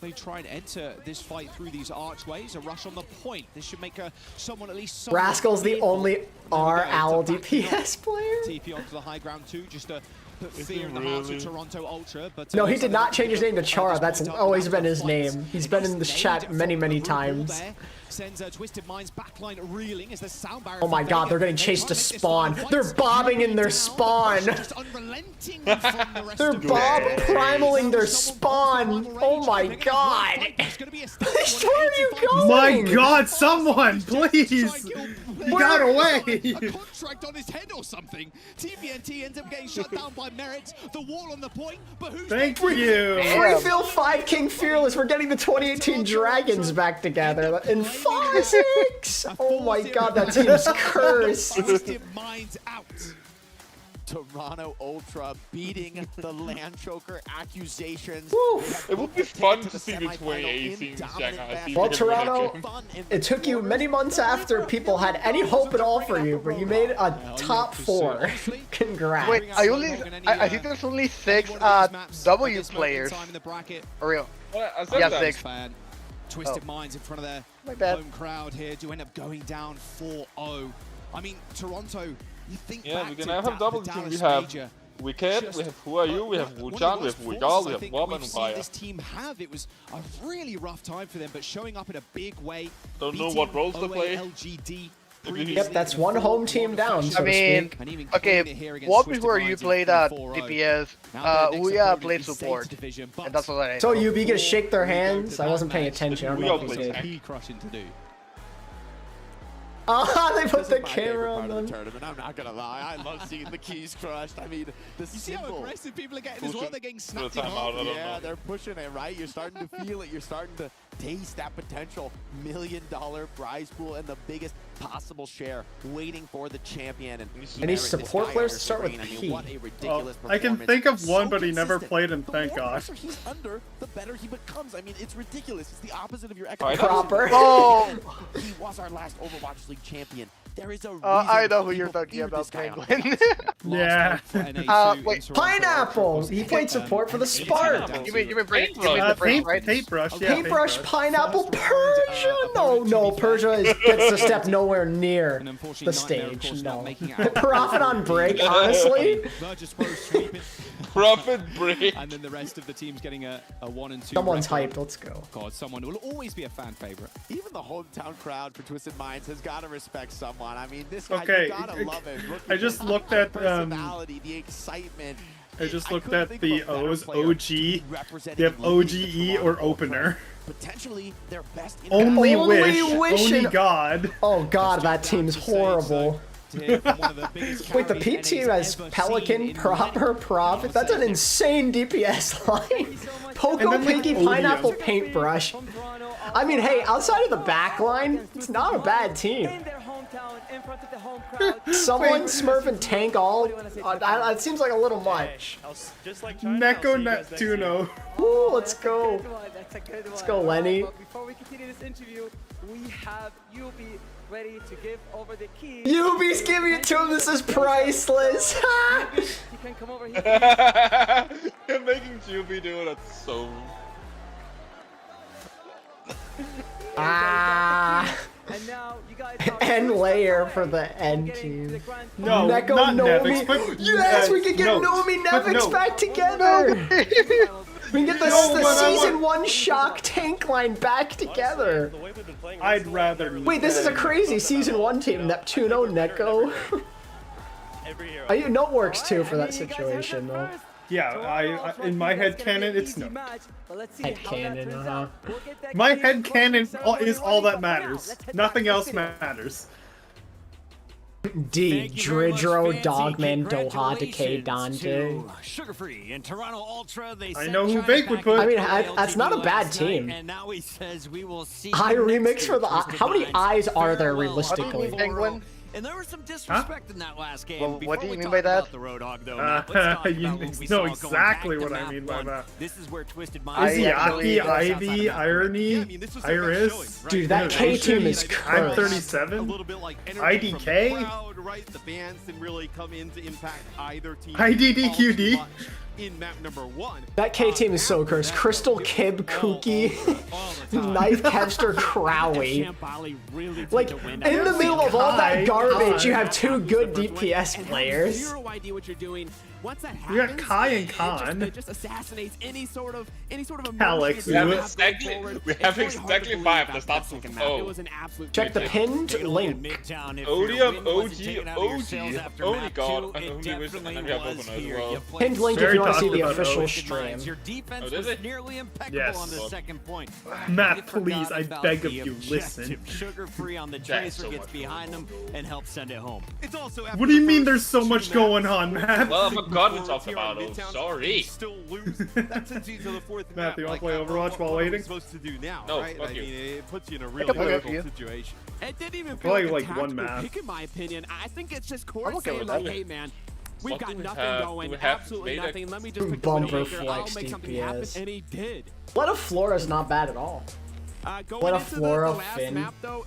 They try and enter this fight through these archways. A rush on the point. This should make someone at least. Rascal's the only R-Owl DPS player. TP onto the high ground too. Just a put fear in the hearts of Toronto Ultra. But no, he did not change his name to Chara. That's always been his name. He's been in this chat many times. Sends Twisted Mind's backline reeling as the sound barrier. Oh my god, they're getting chased to spawn. They're bobbing in their spawn. They're primaling their spawn. Oh my god. Where are you going? My god, someone, please. He got away. A contract on his head or something. TBNT ends up getting shut down by Merit. The wall on the point, but who's Thank you. Freefield 5 King Fearless. We're getting the 2018 Dragons back together in 5-6. Oh my god, that team's cursed. Twisted Minds out. Toronto Ultra beating the Land Choker accusations. It would be fun to see the 2018 Shanghai. Well, Toronto, it took you many months after people had any hope at all for you, but you made a top 4. Congrats. Wait, I think there's only 6 W players. For real. Yeah, 6. Twisted Minds in front of their home crowd here do end up going down 4-0. I mean, Toronto, you think we can have double team. We have Wicked, we have Who Are You, we have Wuchan, we have Wigal, we have Bob and Ubaya. This team have. It was a really rough time for them, but showing up in a big way. Don't know what roles to play. LGD. Yep, that's one home team down, so I mean, okay, what before you played DPS, Ouya played support, and that's what I So UB gonna shake their hands? I wasn't paying attention. I don't know if you did. Crushing to do. Ah, they put the camera on them. Tournament. I'm not gonna lie, I love seeing the keys crushed. I mean, you see how aggressive people are getting as well? They're getting snapped off. Yeah, they're pushing it, right? You're starting to feel it. You're starting to taste that potential $1 million prize pool and the biggest possible share waiting for the champion. And any support players to start with P. I can think of one, but he never played him, thank God. The more he's under, the better he becomes. I mean, it's ridiculous. It's the opposite of your Proper. Oh! He was our last Overwatch League champion. There is a reason I know who you're talking about, Penguin. Yeah. Wait, Pineapple! He played support for the Spark! You mean right? Paintbrush, yeah. Paintbrush, Pineapple, Persia! No, Persia gets to step nowhere near the stage, no. Profit on break, honestly? Profit break. And then the rest of the team's getting a 1 and 2. Someone's hyped, let's go. God, someone will always be a fan favorite. Even the hometown crowd for Twisted Minds has got to respect someone. I mean, this guy, you gotta love him. I just looked at the excitement. I just looked at the O's, OG. They have OGE or opener. Potentially their best. Only wish. God. Oh God, that team's horrible. Wait, the P team has Pelican, Proper, Profit. That's an insane DPS line. Poco, Pinky, Pineapple, Paintbrush. I mean, hey, outside of the back line, it's not a bad team. Someone Smurf and Tank all. It seems like a little much. Neko Neptuno. Ooh, let's go. Let's go, Lenny. Before we continue this interview, we have UB ready to give over the keys. UB's giving it to him. This is priceless. You can come over here. You're making UB do it. That's so. And now you guys N layer for the N team. No, Neko, not Nomi. Nevix. Yes, we can get Nomi Nevix back together. We can get the season 1 shock tank line back together. I'd rather. Wait, this is a crazy season 1 team. Neptuno, Neko. Note works too for that situation though. Yeah, I in my head canon, it's no. Head canon, My head canon is all that matters. Nothing else matters. D, Dridro, Dogman, Doha, Decay, Dante. Sugar-free in Toronto Ultra. I know who Bake would put. I mean, that's not a bad team. And now he says we will see. Eye remix for the. How many eyes are there realistically? Penguin? And there was some disrespect in that last game. Well, what do you mean by that? The Roadhog, though, you know exactly what I mean by that. This is where Twisted Minds. Izzy, Ivy, Irony, Iris. Dude, that K team is cursed. I'm 37. IDK. Right, the bans didn't really come in to impact either team. IDDQD. In map number 1. That K team is so cursed. Crystal, Kib, Kookie, Knife, Kevster, Crowley. Like, in the middle of all that garbage, you have 2 good DPS players. Zero idea what you're doing. once that happens, we got Kai and Khan. It just assassinates any sort of Alex, we have exactly 5. That's not so. It was an absolute. Check the pinned link. Odium, OG, only God, and only wish, and then we have Open as well. Pinned link if you want to see the official stream. Your defense was nearly impeccable on the second point. Matt, please, I beg of you, listen. Sugar-free on the tracer gets behind him and helps send it home. It's also what do you mean there's so much going on, Matt? Well, I forgot to talk about it. Sorry. Still lose. That's into the fourth map. Matthew, I'll play Overwatch while waiting. Supposed to do now, no, right? I mean, it puts you in a real difficult situation. It didn't even feel feel like a one tactical map. pick, in my opinion. I think it's just I'm Core okay saying with like, that. hey man, we've What got do we nothing have? going, Do we have absolutely Vader? nothing. Let me just pick Bumper the playmaker. I'll flex make something happen, DPS. and he did. Blood of Flora is not bad at all. Going What a into Flora the last Finn. map though,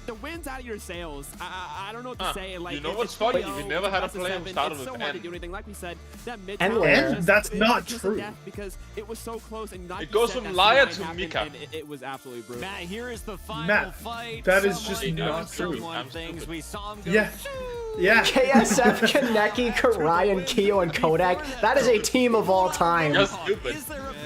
the wind's out of your sails. I don't know what to say. Like, you know it's what's funny? PO, If you never had a best of player who 7, started it's with so hard to N. do anything. Like we said, that mid And tower Lair. was just- That's it not was just true. a death because it was so close and not It goes said from that Liar might to happen, Mika. and it was absolutely brutal. Matt, here is the final Matt, fight. that is just Someone not knows true. someone things. We saw him go. Yeah. Yeah. KSF, Kaneki, Karayan, Keo, and Kodak. That is a team of all time. You're stupid.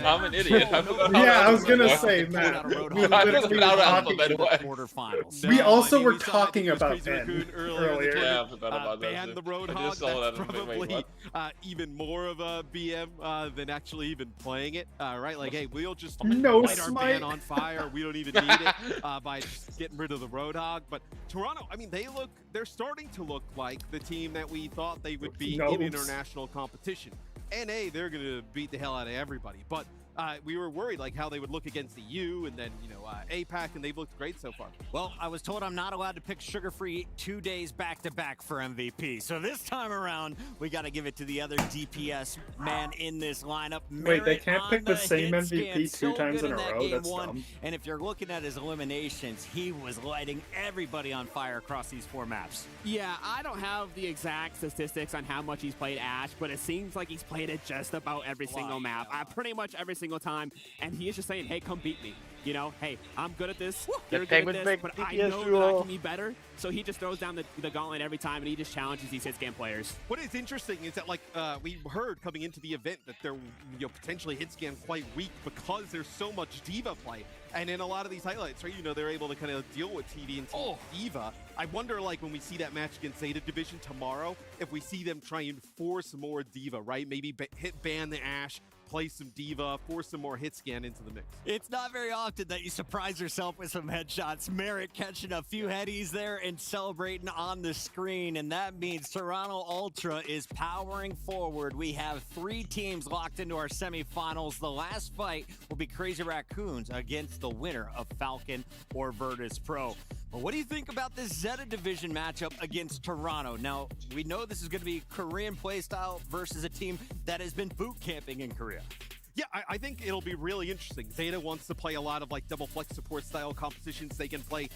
I'm an idiot. I forgot how Yeah, that I was gonna works. say, Matt. We I just literally put out were alphabet talking- way. Quarterfinals. We also I mean, were we saw talking it was about Crazy Ben Raccoon earlier. Yeah, I forgot about that. Ban too. the I Roadhog. just saw That's that and I'm like, wait, probably what? even more of a BM than actually even playing it. Right? Like, hey, we'll just No light our smite. ban on fire. We don't even need it by just getting rid of the Roadhog. But Toronto, I mean, they're starting to look like the team that we thought they would be in Nope. international competition. NA, they're going to beat the hell out of everybody. But we were worried like how they would look against the U and then, you know, APAC, and they've looked great so far. Well, I was told I'm not allowed to pick Sugar-Free 2 days back-to-back for MVP. So this time around, we got to give it to the other DPS man in this lineup. Wait, they Merritt can't on pick the same hit MVP scan, two so times good in a that row? game That's one. dumb. And if you're looking at his eliminations, he was lighting everybody on fire across these 4 maps. Yeah, I don't have the exact statistics on how much he's played Ashe, but it seems like he's played it just about every single map. Pretty much every single time. And he is just saying, hey, come beat me. You know, hey, I'm good at this, you're good at this, but I know that I can be better. So he just throws down the gauntlet every time, and he just challenges these hit-scan players. What is interesting is that, like, we heard coming into the event that they're potentially hit-scan quite weak because there's so much Diva play. And in a lot of these highlights, right, you know, they're able to kind of deal with TD and Diva. I wonder, like, when we see that match against Zeta Division tomorrow, if we see them try and force more Diva, right? Maybe ban the Ashe, play some Diva, force some more hit scan into the mix. It's not very often that you surprise yourself with some headshots. Merritt catching a few headies there and celebrating on the screen, and that means Toronto Ultra is powering forward. We have 3 teams locked into our semifinals. The last fight will be Crazy Raccoons against the winner of Falcon or Virtus Pro. But what do you think about this Zeta Division matchup against Toronto? Now, we know this is going to be Korean playstyle versus a team that has been boot camping in Korea. Yeah, I think it'll be really interesting. Zeta wants to play a lot of like double flex support style competitions. They can play,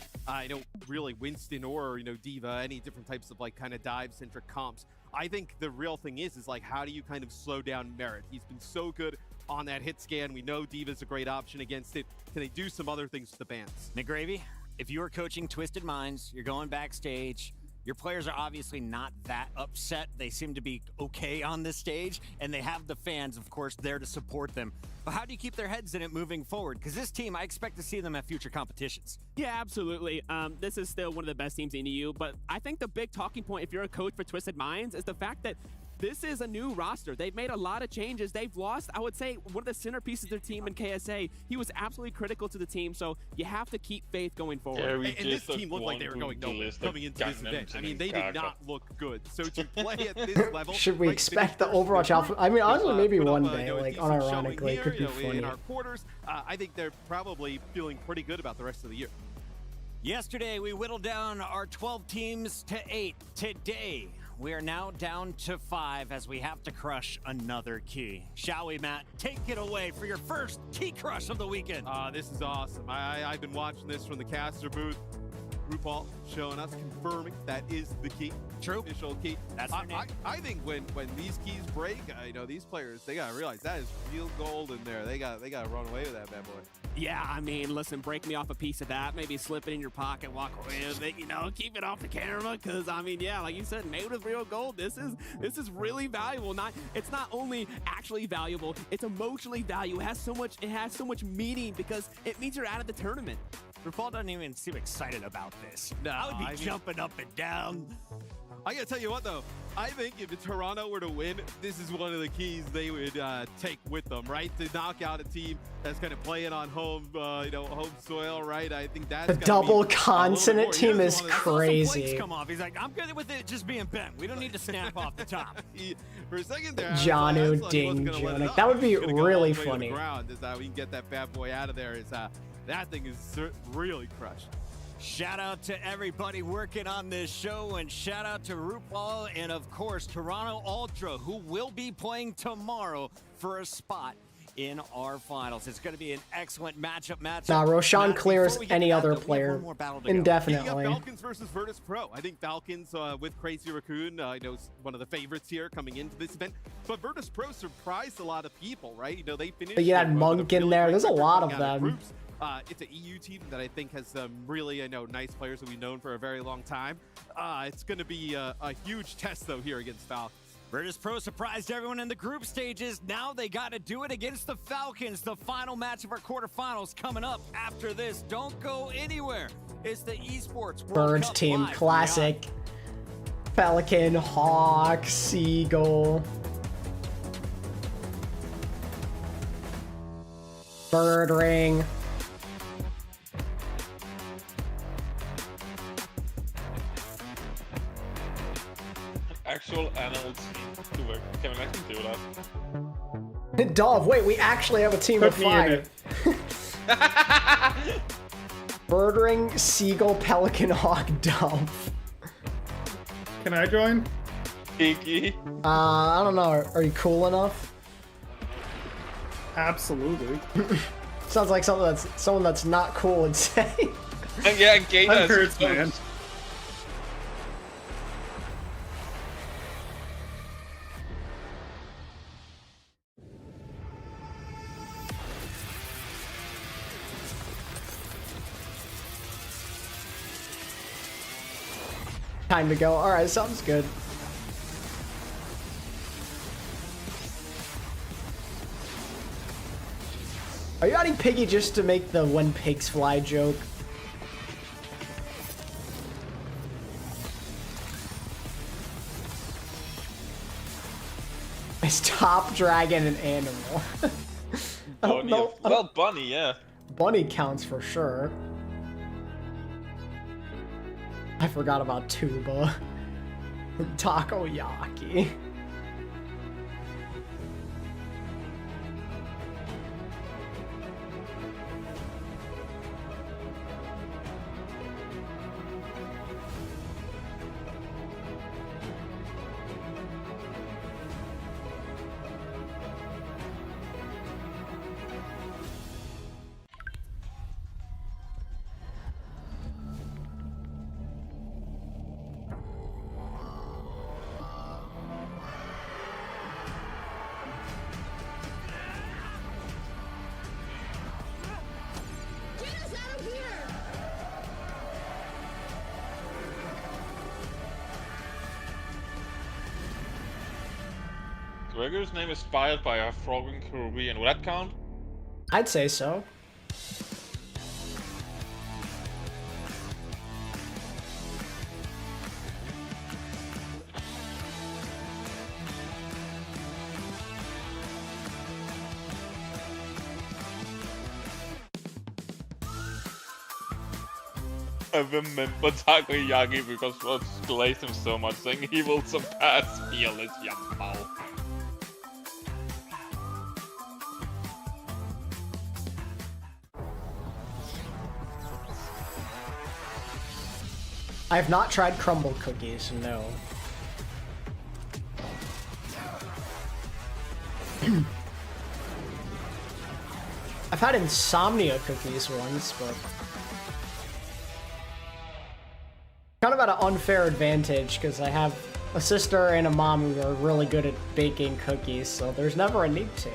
you know, really Winston or, you know, Diva, any different types of like kind of dive centric comps. I think the real thing is like, how do you kind of slow down Merritt? He's been so good on that hit scan. We know Diva's a great option against it. Can they do some other things to the bans? McGravy, if you are coaching Twisted Minds, you're going backstage, your players are obviously not that upset. They seem to be okay on this stage, and they have the fans, of course, there to support them. But how do you keep their heads in it moving forward? Because this team, I expect to see them at future competitions. Yeah, absolutely. This is still one of the best teams in the EU, but I think the big talking point, if you're a coach for Twisted Minds, is the fact that this is a new roster. They've made a lot of changes. They've lost, I would say, one of the centerpieces of their team in KSA. He was absolutely critical to the team, so you have to keep faith going forward. Yeah, and this team looked like they were going nowhere coming into this event. I mean, they did not look good. So to play at this level... Should we expect the Overwatch Alpha? I mean, honestly, maybe one day, like, unironically, it could be funny. In our quarters, I think they're probably feeling pretty good about the rest of the year. Yesterday, we whittled down our 12 teams to 8. Today, we are now down to 5 as we have to crush another key. Shall we, Matt? Take it away for your first key crush of the weekend. This is awesome. I've been watching this from the caster booth. RuPaul showing us, confirming that is the key. True. Official key. That's I think when these keys break, you know, these players, they gotta realize that is real gold in there. They gotta run away with that bad boy. Yeah, I mean, listen, break me off a piece of that, maybe slip it in your pocket, walk away with it, you know, keep it off the camera, because, I mean, yeah, like you said, made with real gold, this is really valuable. It's not only actually valuable, it's emotionally valuable. It has so much meaning because it means you're out of the tournament. RuPaul doesn't even seem excited about this. No, I would be jumping up and down. I gotta tell you what, though. I think if Toronto were to win, this is one of the keys they would take with them, right? To knock out a team that's kind of playing on home soil, right? I think that's the double consonant team is crazy. Come off. He's like, I'm good with it just being bent. We don't need to snap off the top. For a second there, Janu Ding Jonic. That would be really funny. Is how we can get that bad boy out of there. Is that thing is really crushed. Shout out to everybody working on this show, and shout out to RuPaul and, of course, Toronto Ultra, who will be playing tomorrow for a spot in our finals. It's going to be an excellent matchup. Nah, Roshan clears any other player indefinitely. Falcons versus Virtus Pro. I think Falcons with Crazy Raccoon, I know, one of the favorites here coming into this event. But Virtus Pro surprised a lot of people, right? You know, they finished. But you had Monk in there. There's a lot of them. It's an EU team that I think has some really, nice players that we've known for a very long time. It's going to be a huge test, though, here against Falcons. Virtus Pro surprised everyone in the group stages. Now they got to do it against the Falcons. The final match of our quarterfinals coming up after this. Don't go anywhere. It's the Esports World Bird Cup team Live. classic. Pelican, Hawk, Seagull. Bird ring. Actual NLT. Can we actually do that? Dove, wait, we actually have a team of 5. Birdring, Seagull, Pelican, Hawk, Dove. Can I join? Kiki. I don't know. Are you cool enough? Absolutely. Sounds like someone that's not cool would say. And yeah, Gator. That hurts, man. Time to go. Alright, sounds good. Are you adding Piggy just to make the when pigs fly joke? Is top dragon an animal? I don't know. Well, bunny, yeah. Bunny counts for sure. I forgot about Tuba. Takoyaki. Gregor's name is inspired by a frog in Caribbean. Will that count? I'd say so. I remember Takoyaki because Rod glazed him so much, saying he will surpass Fearless Yambao. I have not tried crumble cookies, no. I've had insomnia cookies once, but kind of at an unfair advantage because I have a sister and a mom who are really good at baking cookies, so there's never a need to.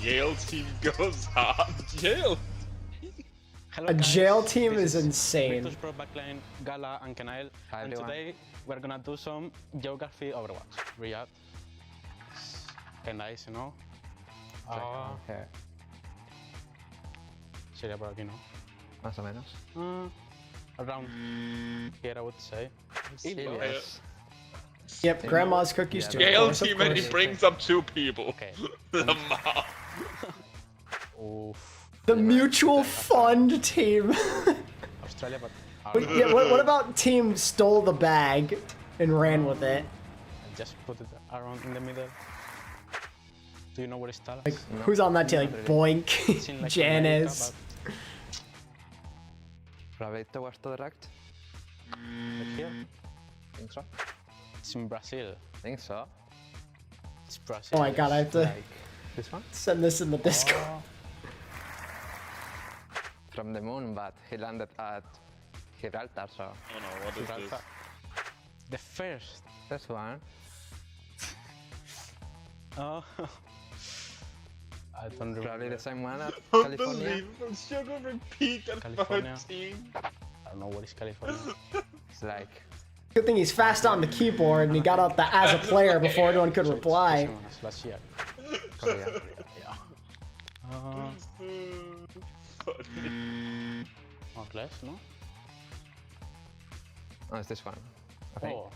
jail team goes hard. Jail. A jail team is insane. Pro backline, Gala and Kanael, and today we're gonna do some geography Overwatch. Riyadh. Okay, nice, you know. Okay. Sería por aquí, ¿no? Más o menos. Around here, I would say. Yes. Yep, Grandma's cookies too. Jail team and he brings up 2 people. Okay. Lamar. The mutual fund team. Australia, but Yeah, what about team stole the bag and ran with it? just put it around in the middle. Do you know where it's Talas? Like, who's on that team? Like Boink, Like Janice. Probably towards the direct. Like here? Think so. It's in Brazil. Think so. It's Brazil. Oh my god, I have to Like this one? send this in the Discord. From the moon, but he landed at Gibraltar, so. Oh no, what is this? The first. This one. Oh. I don't remember. Probably the same one at California. Unbelievable. Sugar repeat at California. 13. I don't know what is California. It's like. Good thing he's fast on the keyboard and he got out the as a player before anyone could reply. Last year. Korea. Yeah. More or less, no? Oh, it's this one. I think. Oh.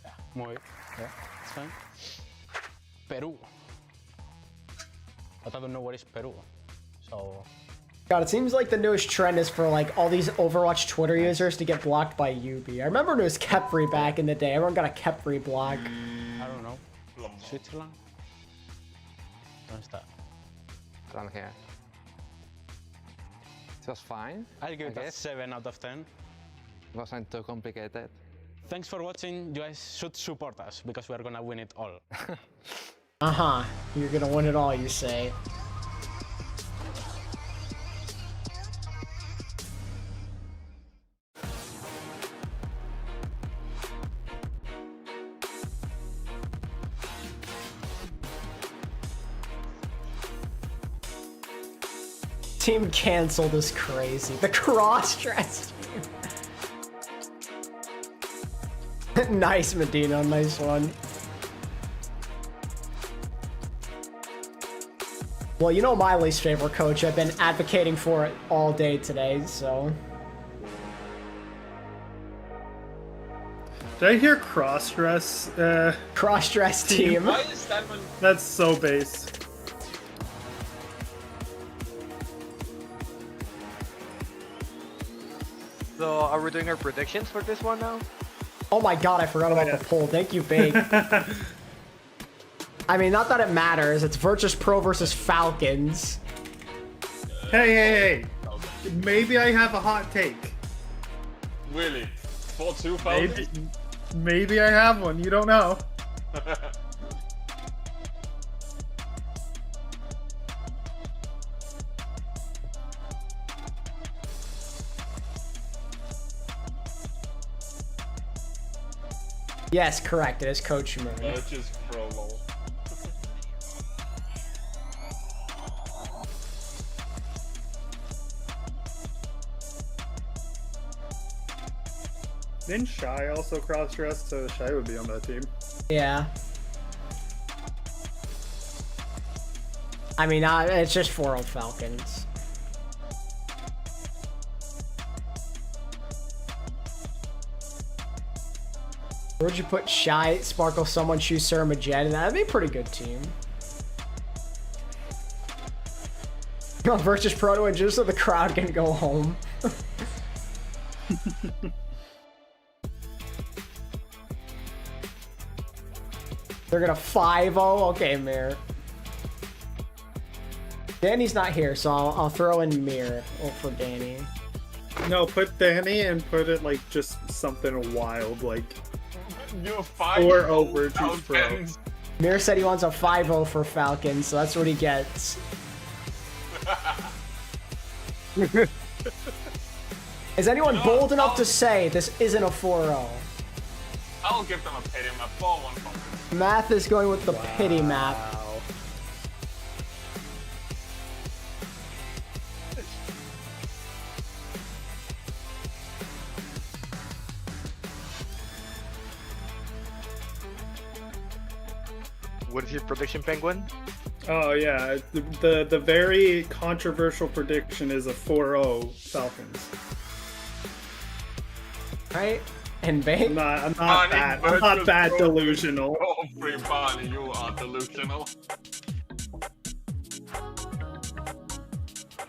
Yeah, muy. Yeah, it's fine. Peru. But I don't know what is Peru. So. God, it seems like the newest trend is for like all these Overwatch Twitter users to get blocked by Yubi. I remember it was Kepri back in the day. Everyone got a Kepri block. I don't know. Switzerland? ¿Dónde está? Around here. It was fine. I'll give it a guess. 7 out of 10. It wasn't too complicated. Thanks for watching. You guys should support us because we're gonna win it all. Uh-huh. You're gonna win it all, you say. Team canceled is crazy. The cross-dressed team. Nice, Medina. Nice one. Well, you know my least favorite coach. I've been advocating for it all day today, so. Did I hear cross-dress? Cross-dress team. Why is that one? That's so base. So, are we doing our predictions for this one now? Oh my god, I forgot about the poll. Thank you, Bake. I mean, not that it matters. It's Virtus Pro versus Falcons. Hey. Maybe I have a hot take. Really? 4-2 Falcons? Maybe I have one. You don't know. Yes, correct. It is Coach Moon. Just pro lol. Didn't Shy also cross-dress? So Shy would be on that team. Yeah. I mean, it's just 4-0 Falcons. Where'd you put Shy, Sparkle, Someone, Choose Surma, Jen? That'd be a pretty good team. Virtus Pro to win just so the crowd can go home. They're gonna 5-0? Okay, Mir. Danny's not here, so I'll throw in Mir for Danny. No, put Danny and put it like just something wild, like You're 4-0 Virtus Pro. Mir said he wants a 5-0 for Falcons, so that's what he gets. Is anyone bold enough to say this isn't a 4-0? I'll give them a pity map. 4-1 Falcons. Math is going with the pity map. What is your prediction, Penguin? Oh yeah, the very controversial prediction is a 4-0 Falcons. Right? And Bane? I'm not that delusional. Everybody, you are delusional.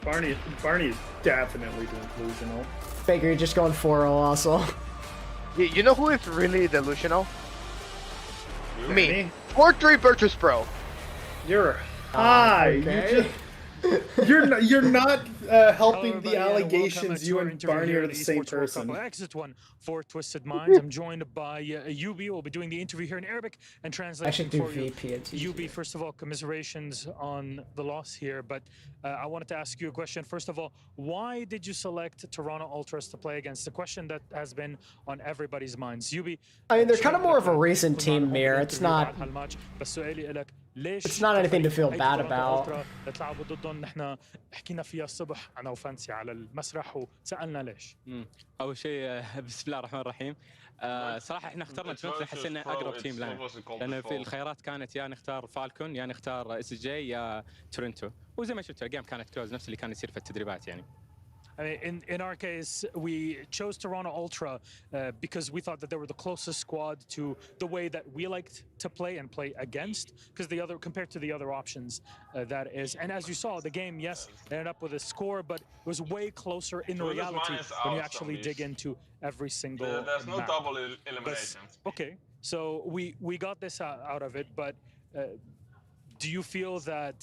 Barney's definitely delusional. Baker, you're just going 4-0 also. You know who is really delusional? Me. 4-3 Virtus Pro. You're high. Okay. You're not helping the allegations. You and Barney are the same person. Exit one for Twisted Minds. I'm joined by Yubi. We'll be doing the interview here in Arabic and translation for you. Yubi, first of all, commiserations on the loss here, but I wanted to ask you a question. First of all, why did you select Toronto Ultras to play against? The question that has been on everybody's minds. Yubi, I mean, they're kind of more of a recent team, Mir. It's not anything to feel bad about. حكينا فيها الصبح انا وفانسي على المسرح وسالنا ليش. اول شيء بسم الله الرحمن الرحيم. صراحه احنا اخترنا تورنتو حسينا اقرب تيم لنا لان في الخيارات كانت يا نختار فالكون يا نختار اس جي يا تورنتو وزي ما شفتوا الجيم كانت كلوز نفس اللي كان يصير في التدريبات يعني. In our case, we chose Toronto Ultra because we thought that they were the closest squad to the way that we liked to play and play against, because compared to the other options, that is. And as you saw, the game, yes, ended up with a score, but it was way closer in reality when you actually dig into every single There's no map. double elimination. Okay, so we got this out of it, but do you feel that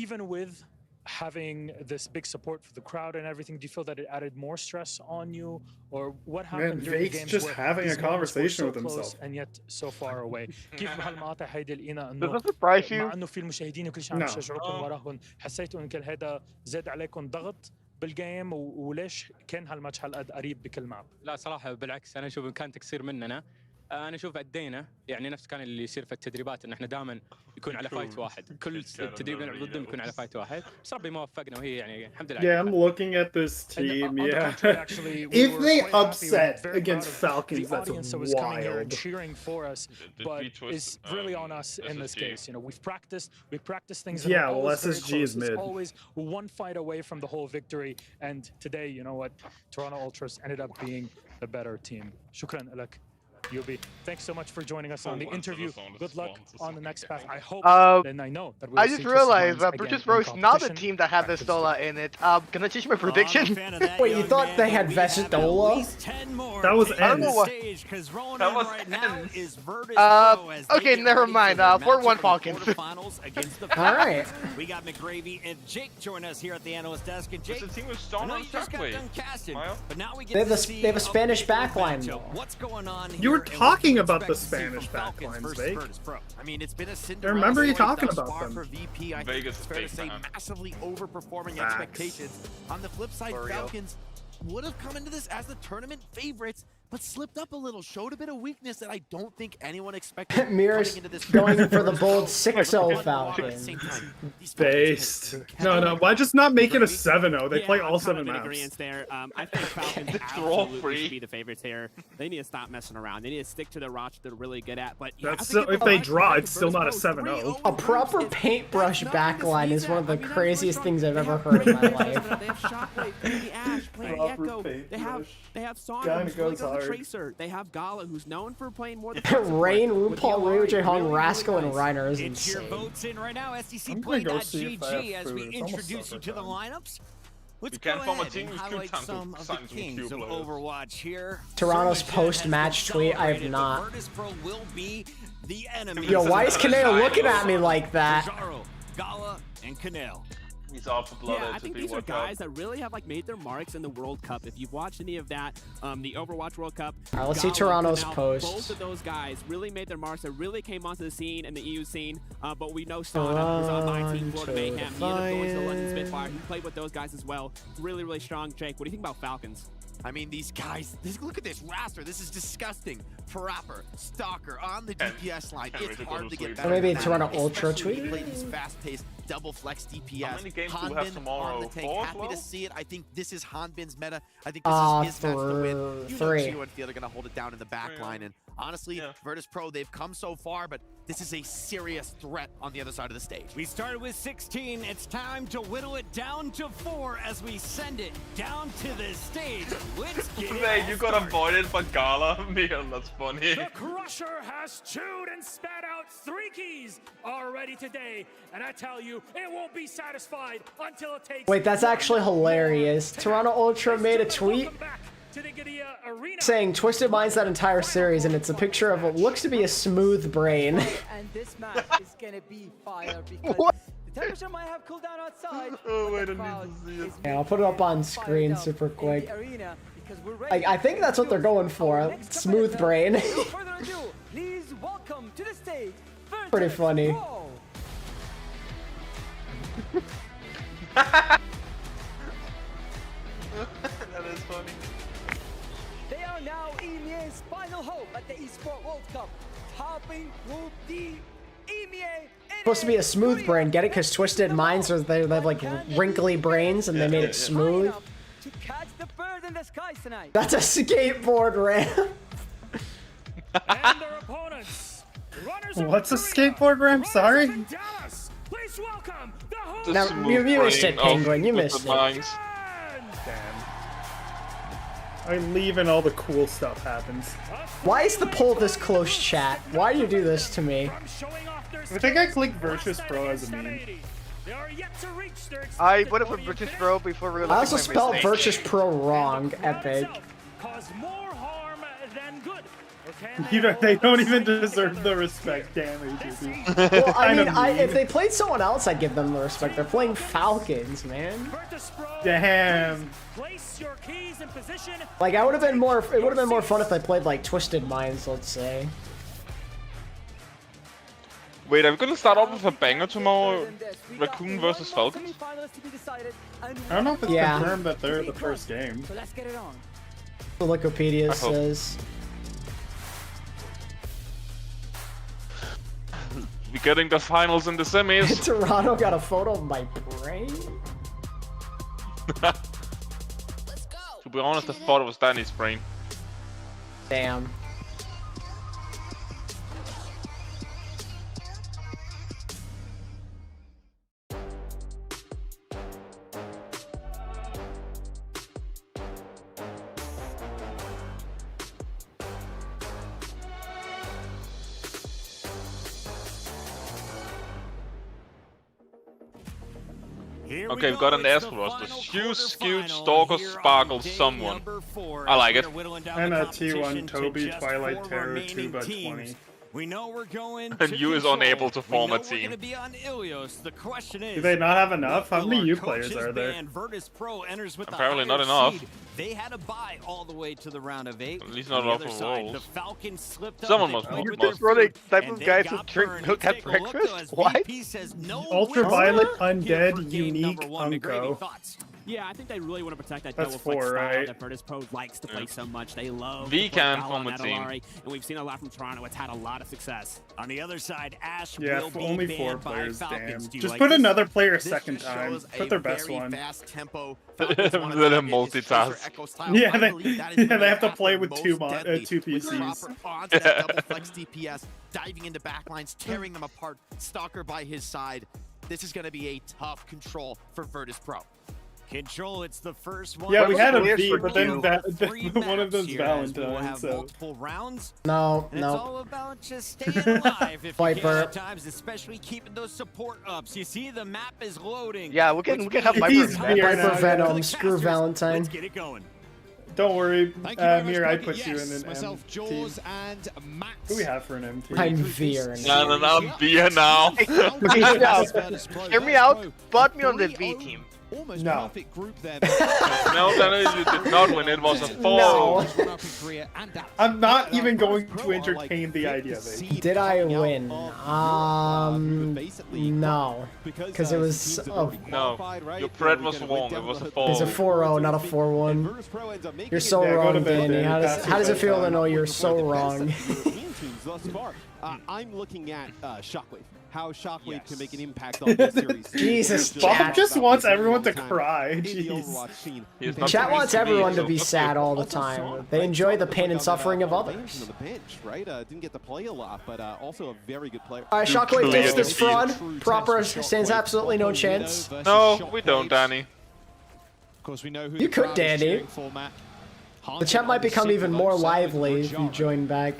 even with having this big support for the crowd and everything, do you feel that it added more stress on you, or what happened during the games just having a conversation with himself and yet so far away? كيف بهالمقاطع هيدي لقينا انه مع انه في المشاهدين وكل شيء عم يشجعوكم وراهم، حسيتوا ان كل هذا زاد عليكم ضغط بالجيم، وليش كان هالماتش هالقد قريب بكل ماب؟ لا صراحه بالعكس، انا اشوف كان تقصير مننا. انا اشوف ادينا يعني نفس كان اللي يصير في التدريبات ان احنا دائما يكون على فايت واحد، كل التدريب نلعب ضدهم يكون على فايت واحد، بس ربي ما وفقنا وهي يعني الحمد لله. Yeah, I'm looking at this team. If they upset against Falcons, that's wild. Cheering for us, but it's really on us in this case. You know, we've practiced things. Yeah, well, SSG is mid. It's always one fight away from the whole victory, and today, you know what, Toronto Ultras ended up being the better team. شكرا لك. Yubi, thanks so much for joining us on the interview. Good luck on the next path. I hope, and I know that we'll I just realized that Virtus Pro is not the team that had the Stola in it. Can I change my prediction? Wait, you thought they had Vestola? That was I don't know what. That was Okay, never mind. 4-1 Falcons. All right. We got McGravy and Jake join us here at the analyst desk. And Jake, the team was I know you just got done casting, but now we get they have a Spanish backline though. What's going on here? You were talking about the Spanish backlines, Vake. I mean, it's been a I remember you talking about them. For VP, I think it's fair to say massively overperforming expectations. On the flip side, Falcons would have come into this as the tournament favorites, but slipped up a little, showed a bit of weakness that I don't think anyone expected. Mirror's going for the bold 6-0 Falcons. Based. No, why just not make it a 7-0? They play all 7 maps. There. I think Falcons absolutely should be the favorites here. They need to stop messing around. They need to stick to their routes they're really good at. But if they draw, it's still not a 7-0. A proper paintbrush backline is one of the craziest things I've ever heard in my life. They have Shockwave, the Ash, playing Echo. They have Sonic, who's really good. Tracer. They have Gala, who's known for playing more than Rain, RuPaul, Ray Hong, Rascal, and Reiner is insane. Your votes in right now, STCplay.gg, as we introduce you to the lineups. Let's go ahead and highlight some of the kings of Overwatch here. Toronto's post-match tweet, I have not. Virtus Pro will be the enemy. Yo, why is Kaneo looking at me like that? Gala, and Kaneo. He's off the blood. Yeah, I think these are guys that really have made their marks in the World Cup. If you've watched any of that, the Overwatch World Cup. All right, let's see Toronto's post. Both of those guys really made their marks. They really came onto the scene in the EU scene. But we know Sonic was on my team, Florida Mayhem. He ended up going to the London Spitfire. He played with those guys as well. Really, really strong. Jake, what do you think about Falcons? I mean, these guys, look at this roster. This is disgusting. Parapper, Stalker on the DPS line. It's hard to get better. Or maybe Toronto Ultra tweet. Play these fast-paced, double flex DPS. How many games do we have tomorrow? On the tank. Happy to see it. I think this is Hanbin's meta. I think this is his match to win. You know Gio and Field are going to hold it down in the back line. And honestly, Virtus Pro, they've come so far, but this is a serious threat on the other side of the stage. We started with 16. It's time to whittle it down to 4 as we send it down to the stage. Let's get it. Wait, you got avoided by Gala? Miguel, that's funny. The Crusher has chewed and spat out 3 keys already today, and I tell you, it won't be satisfied until it takes... Wait, that's actually hilarious. Toronto Ultra made a tweet saying Twisted Minds that entire series, and it's a picture of what looks to be a smooth brain. And this match is gonna be fire because the temperature might have cooled down outside. Oh, wait, I need to see it. Yeah, I'll put it up on screen super quick. I think that's what they're going for. Smooth brain. No further ado, please welcome to the stage. Pretty funny. That is funny. They are now EMEA's final hope at the Esports World Cup, topping Group D. EMEA Supposed to be a smooth brain. Get it? Because Twisted Minds are they have like wrinkly brains and they made it smooth. to catch the bird in the skies tonight. That's a skateboard ramp. And their opponents. What's a skateboard ramp? Sorry. Please welcome the host. Now, you missed it, Penguin. You missed it. I leave and all the cool stuff happens. Why is the poll this close, chat? Why do you do this to me? I think I clicked Virtus Pro as a meme. I would have put Virtus Pro before realizing I also spelled Virtus Pro wrong, Epic. You know, they don't even deserve the respect, damn it. Well, I mean, if they played someone else, I'd give them the respect. They're playing Falcons, man. Damn. Like, it would have been more fun if they played like Twisted Minds, let's say. Wait, are we gonna start off with a banger tomorrow? Raccoon versus Falcons? I don't know if it's confirmed that they're the first game. So let's get it on. The Wikipedia says. We're getting the finals and the semis. Toronto got a photo of my brain? To be honest, I thought it was Danny's brain. Damn. Okay, we've got an S roster. Hugh, Skewed, Stalker, Sparkle, Someone. I like it. And a T1 Toby, Twilight Terror, 2x20. We know we're going and you is unable to form a team. The question is, do they not have enough? How many U players are there? Apparently not enough. They had to buy all the way to the round of 8. At least not enough for rolls. Someone must You're just running type of guys who drink milk at breakfast? What? Ultraviolet, Undead, Unique, Unco. Yeah, I think they really want to protect that That's double 4, flex style right? that Virtus Pro likes to play so much. They love V can form a and team. and we've seen a lot from Toronto. It's had a lot of success. On the other side, Ash Yeah, will be only 4 banned by players, Falcons. damn. Just put another player a second time. Put their best one. Fast tempo. Let him multitask. Yeah, they have to play with two PCs. Onto that double flex DPS, diving into backlines, tearing them apart. Stalker by his side. This is going to be a tough control for Virtus Pro. Control, it's the first one. Yeah, we had a V, but then one of those Valentines. So. Multiple rounds. No. It's all about just staying alive if you can at times, especially keeping those support ups. You see, the map is loading. Yeah, we can have Viper Venom. Screw Valentine. Let's get it going. Don't worry, Mir, I put you in an myself, M Jaws, team. and Matt. Who do we have for an M team? I'm Veer. No, I'm Veer now. Hear me out. Put me on the V team. Almost No. perfect group there. No, you did not win. It was a No. fall. I'm not even going to entertain the idea of it. Did I win? No. Because it was No, your spread was wrong. It was a fall. It's a 4-0, not a 4-1. You're so wrong, Danny. How does it feel to know you're so wrong? I'm looking at Shockwave. how Shockwave can make an impact on this series. Jesus, Bob just wants everyone to cry. Jeez. Chat wants everyone to be sad all the time. They enjoy the pain and suffering of others. On the bench, right? Didn't get to play a lot, but also a very good player. All right, Shockwave takes this fraud. Proper stands absolutely no chance. No, we don't, Danny. Of course, we know who you could, Danny. The chat might become even more lively if you join back.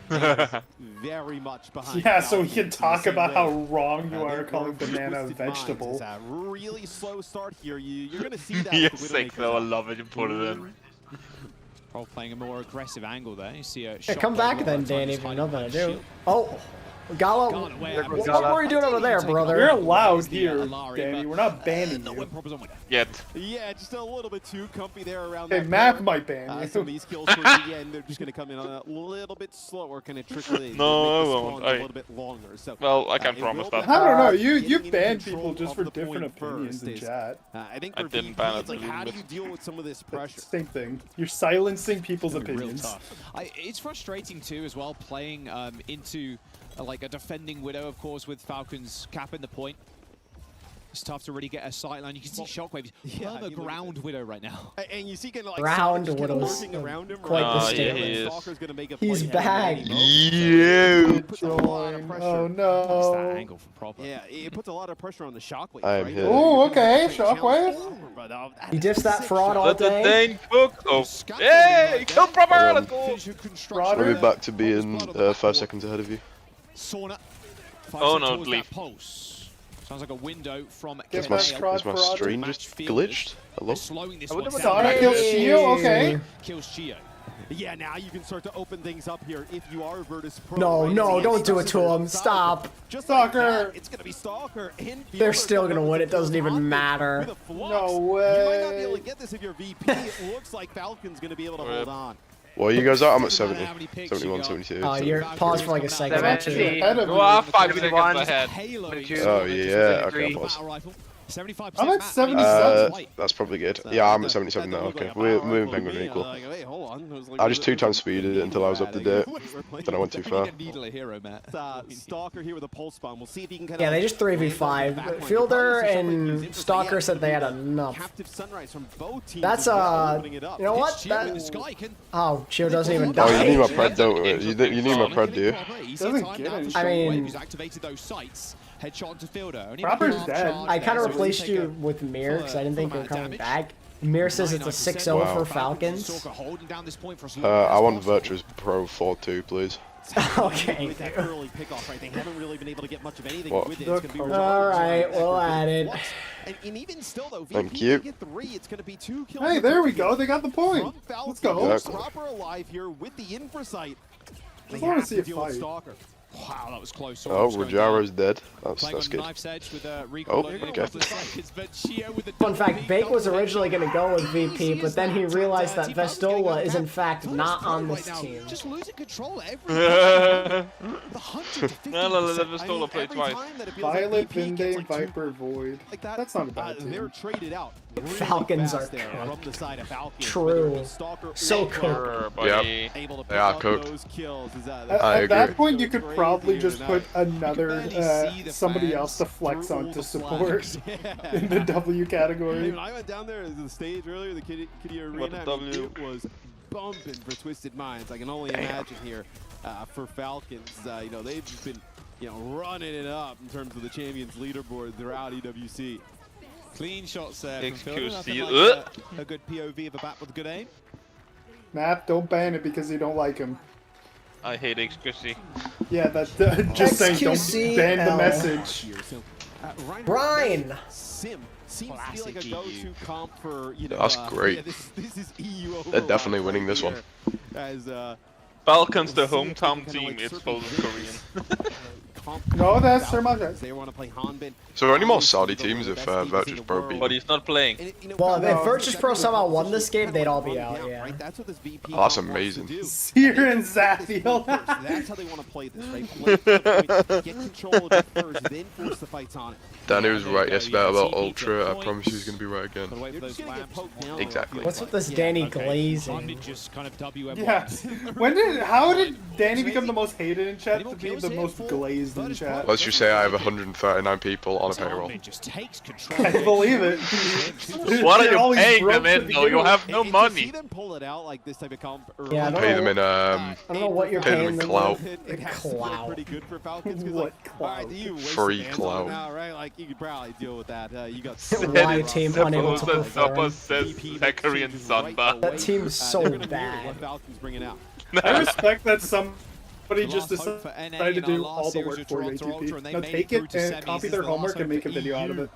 Very much behind. Yeah, so we can talk about how wrong you are calling banana a vegetable. A really slow start here. You're gonna see that. Yes, I love it. You put it in. Probably playing a more aggressive angle there. You see a come back then, Danny, if you have nothing to do. Oh. Gala, what were you doing over there, brother? You're allowed here, Danny. We're not banning you. Yet. Yeah, just a little bit too comfy there around that. Hey, Matt might ban you. Some of these kills towards the end, they're just going to come in a little bit slower, kind of trickle in. No, I won't. A little bit longer. So, well, I can't promise that. I don't know. You ban people just for different opinions in chat. I think I didn't ban it. Like, how do you deal with some of this pressure? Same thing. You're silencing people's opinions. It's frustrating too, as well, playing into like a defending Widow, of course, with Falcons capping the point. It's tough to really get a sideline. You can see Shockwave. Yeah, the ground Widow right now. And you see kind of like ground Widow's quite the state. He's back. You. Oh no. That angle from proper. Yeah, it puts a lot of pressure on the Shockwave. I am here. Oh, okay, Shockwave. He dips that fraud all day. Hey, kill proper. Let's go. We'll be back to being 5 seconds ahead of you. Sauna. Oh no, leave. Sounds like a window from. Is my stream just glitched? Hello? Slowing this Sauna kills Chio. Okay. Kills Chio. Yeah, now you can start to open things up here if you are Virtus Pro. No, no, don't do it to him. Stop. Just Stalker. It's gonna be Stalker. They're still gonna win. It doesn't even matter. No way. You might not be able to get this if you're VP. It looks like Falcon's gonna be able to hold on. Well, you guys are. I'm at 70, 71, 72. Oh, you're paused for like a second. Go off 5 seconds ahead. Oh yeah, okay, I pause. 75%. I'm at 77. That's probably good. Yeah, I'm at 77 now. Okay, we're moving Penguin equal. I just 2x speeded it until I was up to date. Then I went too far. Stalker here with a pulse bomb. We'll see if he can. Yeah, they just 3v5. Fielder and Stalker said they had enough. That's you know what? Oh, Chio doesn't even die. Oh, you need my pred, don't you? You need my pred, do you? Doesn't get it. I mean, activated those sites. Headshot to Fielder. Proper's dead. I kind of replaced you with Mir because I didn't think you were coming back. Mir says it's a 6-0 for Falcons. I want Virtus Pro 4-2, please. Okay. With that early pickoff, right? They haven't really been able to get much of anything with it. All right, we'll add it. And even still, though, thank you. Get 3, it's going to be 2 kills. Hey, there we go. They got the point. Let's go. Exactly. Proper alive here with the infrasight. Just want to see a fight. Stalker. Wow, that was close. Oh, Rojaro's dead. That's good. Oh, okay. Fun fact, Bake was originally going to go with VP, but then he realized that Vestola is in fact not on this team. Just losing control No, let Vestola play twice. Violet, Vinde, Viper, Void. That's not a bad team. They're traded out. Falcons are from the side of Falcons. True. So cooked. Yeah, they are cooked. At that point, you could probably just put another somebody else to flex on to support in the W category. When I went down there to the stage earlier, the Kitty Arena, it was bumping for Twisted Minds. I can only imagine here for Falcons. You know, they've just been running it up in terms of the champions leaderboard throughout EWC. Clean shots there from Fielder. A good POV of a bat with good aim. Matt, don't ban it because you don't like him. I hate XQC. Yeah, that's just saying, don't ban the message. Brian! Sim seems to be like a go-to comp for, That's great. This is EU They're definitely winning this one. As Falcons, the hometown team, it's full of Korean. No, that's ceremonies. They want to play Hanbin. So are there any more Saudi teams if Virtus Pro beat? But he's not playing. Well, if Virtus Pro somehow won this game, they'd all be out, yeah. Oh, that's amazing. Seer and Zafiel. That's how they want to play this, right? Get control of it first, then force the fights on it. Danny was right yesterday about Ultra. I promise he's going to be right again. Exactly. What's with this Danny glazing? Yeah. How did Danny become the most hated in chat to be the most glazed in chat. Let's just say I have 139 people on a payroll. I believe it. What are you paying them in though? You have no money. Yeah, Pay them in I don't know what you're paying them clout. Clout. What clout? Free clout. Like you could probably deal with that. You got Why team unable to perform? Says Zachary and Sunba. That team's so bad. I respect that somebody just decided to do all the work for you, ATP. Now take it and copy their homework and make a video out of it.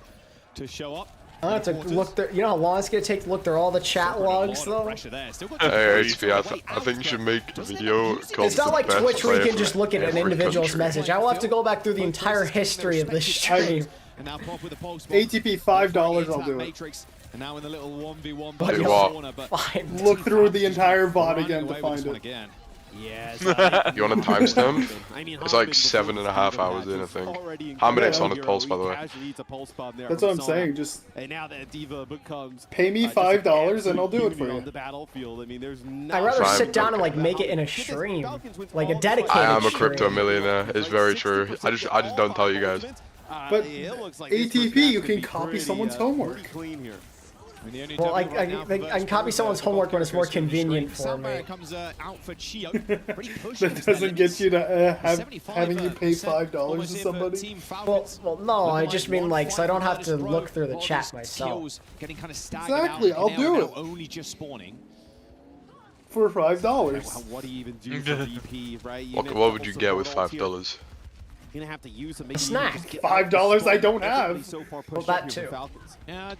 To show up. I have to look through. You know how long it's gonna take to look through all the chat logs, though. Hey, HP, I think you should make a video called It's not like Twitch where you can just look at an individual's message. I will have to go back through the entire history of this stream. ATP $5, I'll do it. And now in the little 1v1 but look through the entire VOD again to find it. Yes. You want a timestamp? It's like 7.5 hours in, I think. How many minutes on it pulse, by the way? That's what I'm saying. Just now that Diva becomes pay me $5 and I'll do it for you. The battlefield. I mean, there's I'd rather sit down and like make it in a stream, like a dedicated. I am a crypto millionaire. It's very true. I just don't tell you guys. But ATP, you can copy someone's homework. Well, I can copy someone's homework when it's more convenient for me. That doesn't get you to having you pay $5 to somebody. Well, no, I just mean like so I don't have to look through the chat myself. Exactly, I'll do it. Only just spawning. For $5. What do you even do for VP, right? What would you get with $5? You're gonna have to use a snack. $5 I don't have. Well, that too.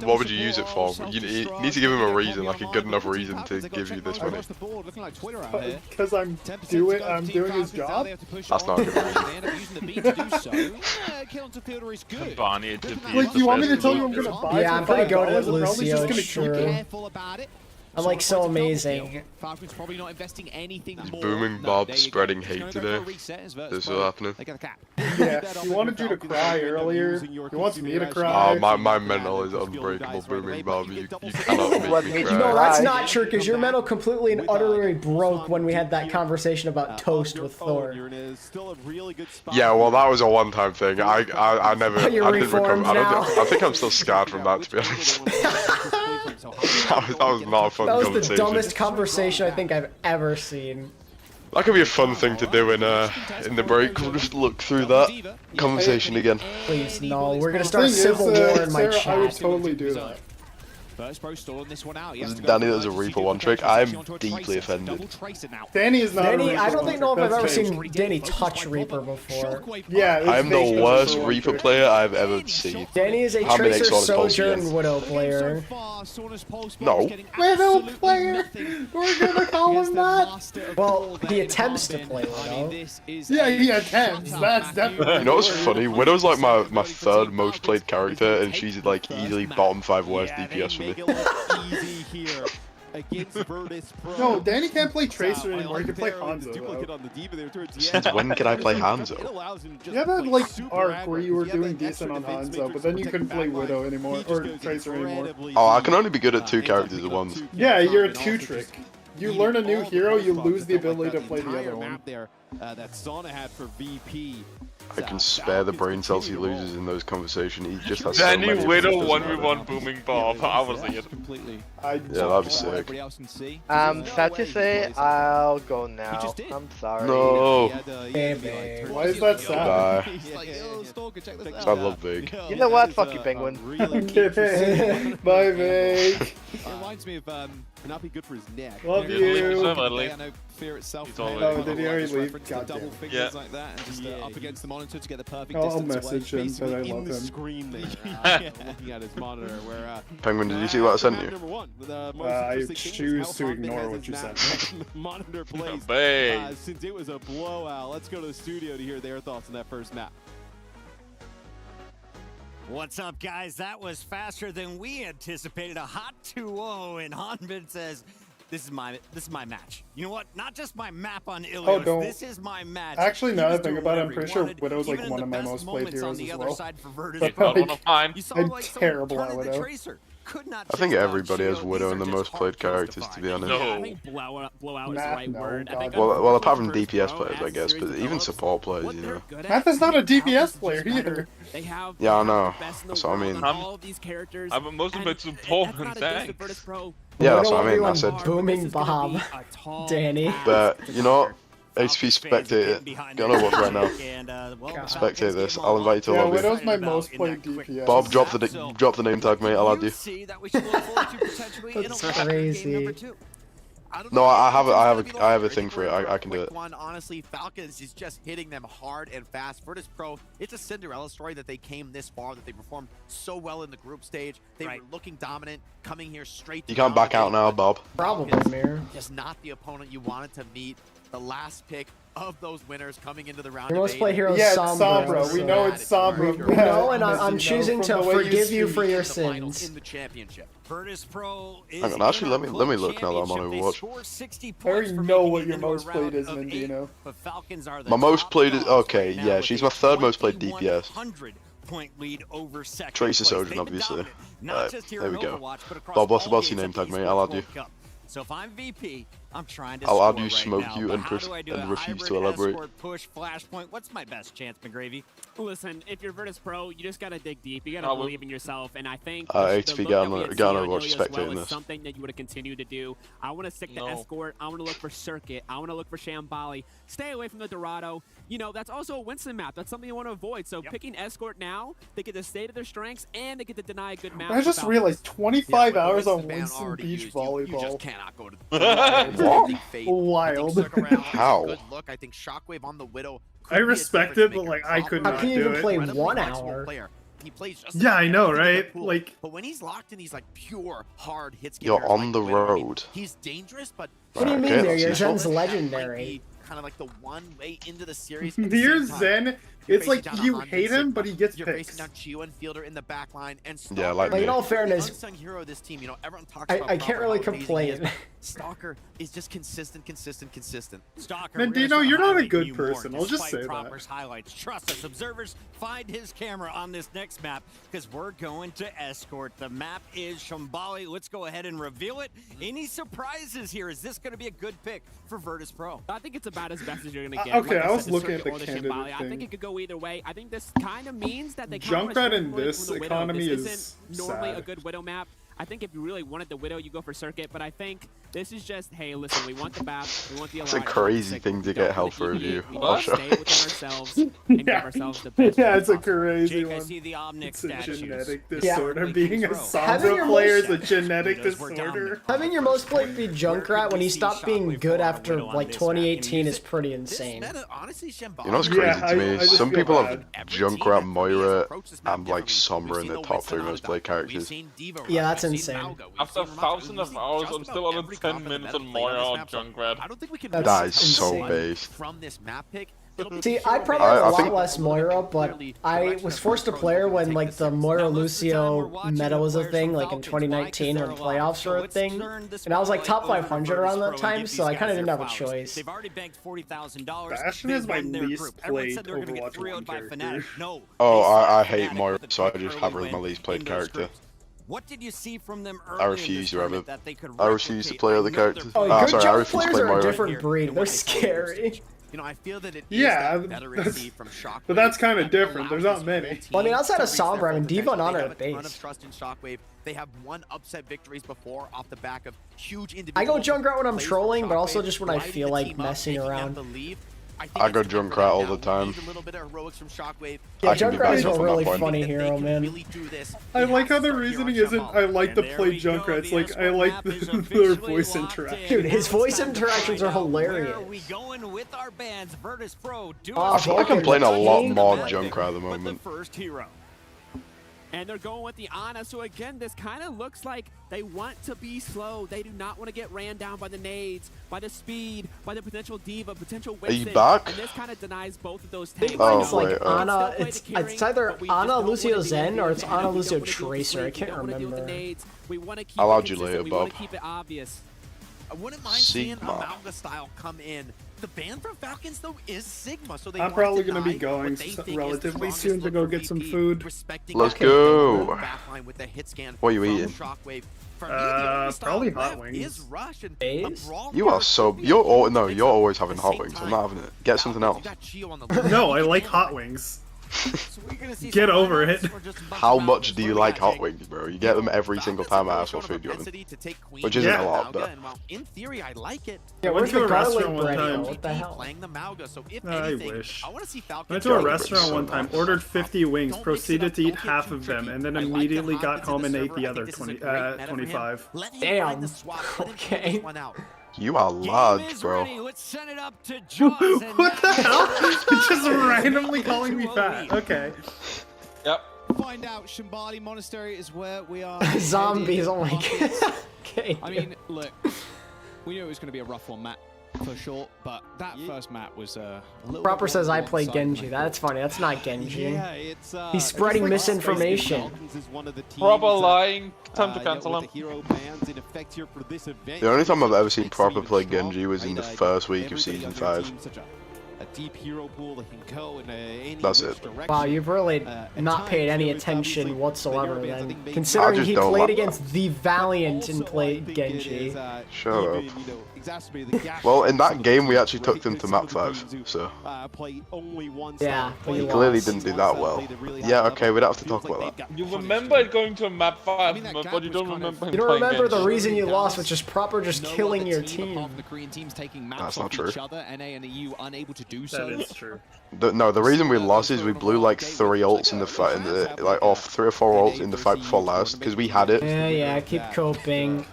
What would you use it for? You need to give him a reason, like a good enough reason to give you this money. Because I'm doing his job? That's not a good reason. Barney, like, you want me to tell you I'm gonna buy I'm pretty good at Lucio, sure. I'm like so amazing. Falcons probably not investing anything more. Booming Bob spreading hate today. This is happening. Yeah, he wanted you to cry earlier. He wants me to cry. Oh, my mental is unbreakable, Booming Bob. You cannot make me cry. No, that's not true, because your mental completely and utterly broke when we had that conversation about Toast with Thor. Yeah, well, that was a one-time thing. I never. I didn't recover. I think I'm still scarred from that, to be honest. that was not a fun conversation. That was the dumbest conversation I think I've ever seen. That could be a fun thing to do in the break. We'll just look through that conversation again. Please, no. We're gonna start civil war in my chat. I would totally do that. First pro stalling this one out. Danny, that was a Reaper one trick. I am deeply offended. Danny is not a Reaper. I don't know if I've ever seen Danny touch Reaper before. Yeah, I am the worst Reaper player I've ever seen. Danny is a Tracer, Sojourn, Widow player. No. Widow player? We're gonna call him that? Well, he attempts to play Widow. Yeah, he attempts. That's definitely. You know what's funny? Widow's like my third most played character, and she's like easily bottom 5 worst DPS for me. No, Danny can't play Tracer anymore. He can play Hanzo. Since when can I play Hanzo? You had that like arc where you were doing decent on Hanzo, but then you couldn't play Widow anymore or Tracer anymore. Oh, I can only be good at 2 characters at once. Yeah, you're a 2-trick. You learn a new hero, you lose the ability to play the other one. That Zana had for VP. I can spare the brain cells he loses in those conversations. He just has Danny so many Widow 1v1 Booming Bob. I was it. Yeah, that'd be sick. Sad to say, I'll go now. I'm sorry. No. Why is that sad? I love Vig. You know what? Fuck you, Penguin. Okay. Bye, Vig. It reminds me of not be good for his neck. Love you. Yeah, no, fear itself. Oh, did he already leave? Double fingers like that, and just up against the monitor to get the perfect I'll distance message him that I love him. Screen there, looking at his monitor. Where Penguin, did you see what I sent you? I choose to ignore what you sent me. Monitor plays since it was a blowout. Let's go to the studio to hear their thoughts on that first map. What's up, guys? That was faster than we anticipated. A hot 2-0, and Hanbin says, this is my match. You know what? Not just my map on Ilios. don't. This is my match. Actually, now that I think about it, I'm pretty sure Widow's like one of my most played heroes as well. But, I'm terrible at Widow. I think everybody has Widow in the most played characters, to be honest. No. I think blowout is the right word. Well, apart from DPS players, I guess, but even support players, you know. Math is not a DPS player either. Yeah, I know. That's what I mean. I'm mostly played support and tank. Yeah, that's what I mean. I said booming bomb, Danny. But you know, HP spectate it. Go on Overwatch right now. Spectate this. I'll invite you to Yeah, lobby. Widow's my most played DPS. Bob, drop the name tag, mate. I'll add you. That's crazy. No, I have a thing for it. I can do it. Honestly, Falcons is just hitting them hard and fast. Virtus Pro, it's a Cinderella story that they came this far, that they performed so well in the group stage. They were looking dominant, coming here straight. You can't back out now, Bob. Probably, Mir. Just not the opponent you wanted to meet. The last pick of those winners coming into the round. Your most played hero is Sombra. We know it's Sombra. We know, and I'm choosing to forgive you for your sins. In the championship. Virtus Pro is Hang on, actually, let me look now that I'm on Overwatch. I already know what your most played is, Mendino. My most played is okay. Yeah, she's my third most played DPS. Tracer Sojourn, obviously. There we go. Bob, what's your name tag, mate? I'll add you. So if I'm VP, I'm trying to I'll add you, right smoke now, you, and refuse to elaborate. Push, flashpoint. What's my best chance, McGravy? Listen, if you're Virtus Pro, you just gotta dig deep. You gotta believe in yourself, and I think HP got on Overwatch spectating this. Something that you would continue to do. I want to stick to Escort. I want to look for Circuit. I want to look for Shambali. Stay away from the Dorado. You know, that's also a Winston map. That's something you want to avoid. So picking Escort now, they get to stay to their strengths, and they get to deny a good map. I just realized 25 hours on Winston Beach volleyball. You just cannot go to Wild. How? Good look. I think Shockwave on the Widow. I respect it, but like I could not do it. How can you even play 1 hour? He plays just I know, right? Like, but when he's locked in, he's like pure hard hits. You're on the road. He's dangerous, but what do you mean? There, your Zen's legendary. Kind of like the one way into the series. Your Zen, it's like you hate him, but he gets You're picks. facing down Chio and Fielder in the back line, and yeah, like in all fairness, unsung hero of this team. You know, everyone talks about I can't really complain. Stalker is just consistent. Stalker, Mendino, you're not a good person. I'll just say that. Highlights. Trust us, observers. Find his camera on this next map because we're going to Escort. The map is Shambali. Let's go ahead and reveal it. Any surprises here? Is this going to be a good pick for Virtus Pro? I think it's about as best as you're going to get. Okay, like I was said, looking at the Circuit candidate Shambali. thing. I think it could go either way. I think this kind of means that they Junkrat in this economy this is isn't normally sad. a good Widow map. I think if you really wanted the Widow, you go for Circuit, but I think this is just, hey, listen, we want the map, we want the It's a crazy thing to get help for review. I'll show stay within ourselves and give ourselves the best. Yeah, it's a crazy one. I see the Omnic It's a statues. genetic disorder. Being a Having Sombra your player most- is a genetic disorder. Having your most played be Junkrat when he stopped being good after like 2018 is pretty insane. Honestly, Shambali. You know what's crazy to me? I just Some feel people bad. have Junkrat, Moira, and like Sombra in the top 3 most played characters. Yeah, that's insane. After thousands of hours, I'm still on 10 minutes on Moira on Junkrat. I don't think we can. That is so based. From this map pick. See, I probably have a lot less Moira, but I was forced to play her when like the Moira Lucio meta was a thing, like in 2019 when playoffs were a thing, and I was like top 500 around that time, so I kind of didn't have a choice. They've already banked $40,000. Bastion is my least played Overwatch 1 character. No. Oh, I hate Moira, so I just have her as my least played character. What did you see from them I early refuse in to this have tournament that they could I refuse to play other characters. Oh, Ah, good sorry, I jump refuse to players play are a Moira. different breed. They're scary. You know, I feel that it Yeah, is that better that's- receive from Shockwave. but that's kind of different. There's not many. Well, I mean, outside of Sombra, I mean, Diva and Honor They are have a ton base. of trust in Shockwave. They have won upset victories before off the back of huge I individual. go Junkrat when I'm plays for trolling, but also Shockwave, just when I lighting feel the like team up, messing making them around. believe. I go Junkrat all the time. A little bit of heroics from Shockwave. Yeah, I can be Junkrat is backed up a on really that point. funny hero, man. Really do this. I like how the reasoning isn't I like to play Junkrat. It's like I like their voice interaction. Dude, his voice interactions are hilarious. Where are we going with our bands? Virtus Pro, do I feel like I'm playing a lot more Junkrat at the But the moment. first hero. And they're going with the Ana, so again, this kind of looks like they want to be slow. They do not want to get ran down by the nades, by the speed, by the potential Diva, potential Are you Winston. back? And this kind of denies both of those Big tanks. Oh, one's like wait, Ana, it's either Ana Lucio Zen or it's Ana Lucio Tracer. I can't remember. I'll add you later, We Bob. want to keep it obvious. I wouldn't mind seeing a Malga style come in. The ban for Falcons, though, is Sigma, so I'm probably going to be going relatively soon to go get some food. Let's go. What are you eating? Probably hot wings. You are so... You're always having hot wings. I'm not having it. Get something else. No, I like hot wings. Get over it. How much do you like hot wings, bro? You get them every single time I ask what food you're having. Which isn't a lot, but... In theory, I like it. Yeah, went to a restaurant one time. What the hell? Playing the Malga, so if anything, I want to see Falcons. Went to a restaurant one time, ordered 50 wings, proceeded to eat half of them, and then immediately got home and ate the other 25. Damn. Okay. You are large, bro. Let's send it up to What the hell? It's just randomly calling me fat. Okay. Yep. Find out Shambali Monastery is where we are. Zombies, oh my god. Okay. I mean, look, we knew it was going to be a rough one, Matt, for sure, but that first map was a little Proper says I play Genji. That's funny. That's not Genji. Yeah, it's he's spreading misinformation. Proper lying. Time to cancel him. The only time I've ever seen proper play Genji was in the first week of Season 5. A deep hero pool that can go in any That's it. Wow, you've really not paid any attention whatsoever then. Considering he played against the Valiant and played Genji. Shut up. Well, in that game we actually took them to map 5, so... Yeah, but you clearly didn't do that well. Yeah, okay, we don't have to talk about that. You remember it going to a map 5, but you don't remember him. You don't remember the reason you lost, which is Proper just killing your team. That's not true. That is true. No, the reason we lost is we blew like 3 ults in the fight, like off 3 or 4 ults in the fight before last, because we had it. Yeah, keep coping.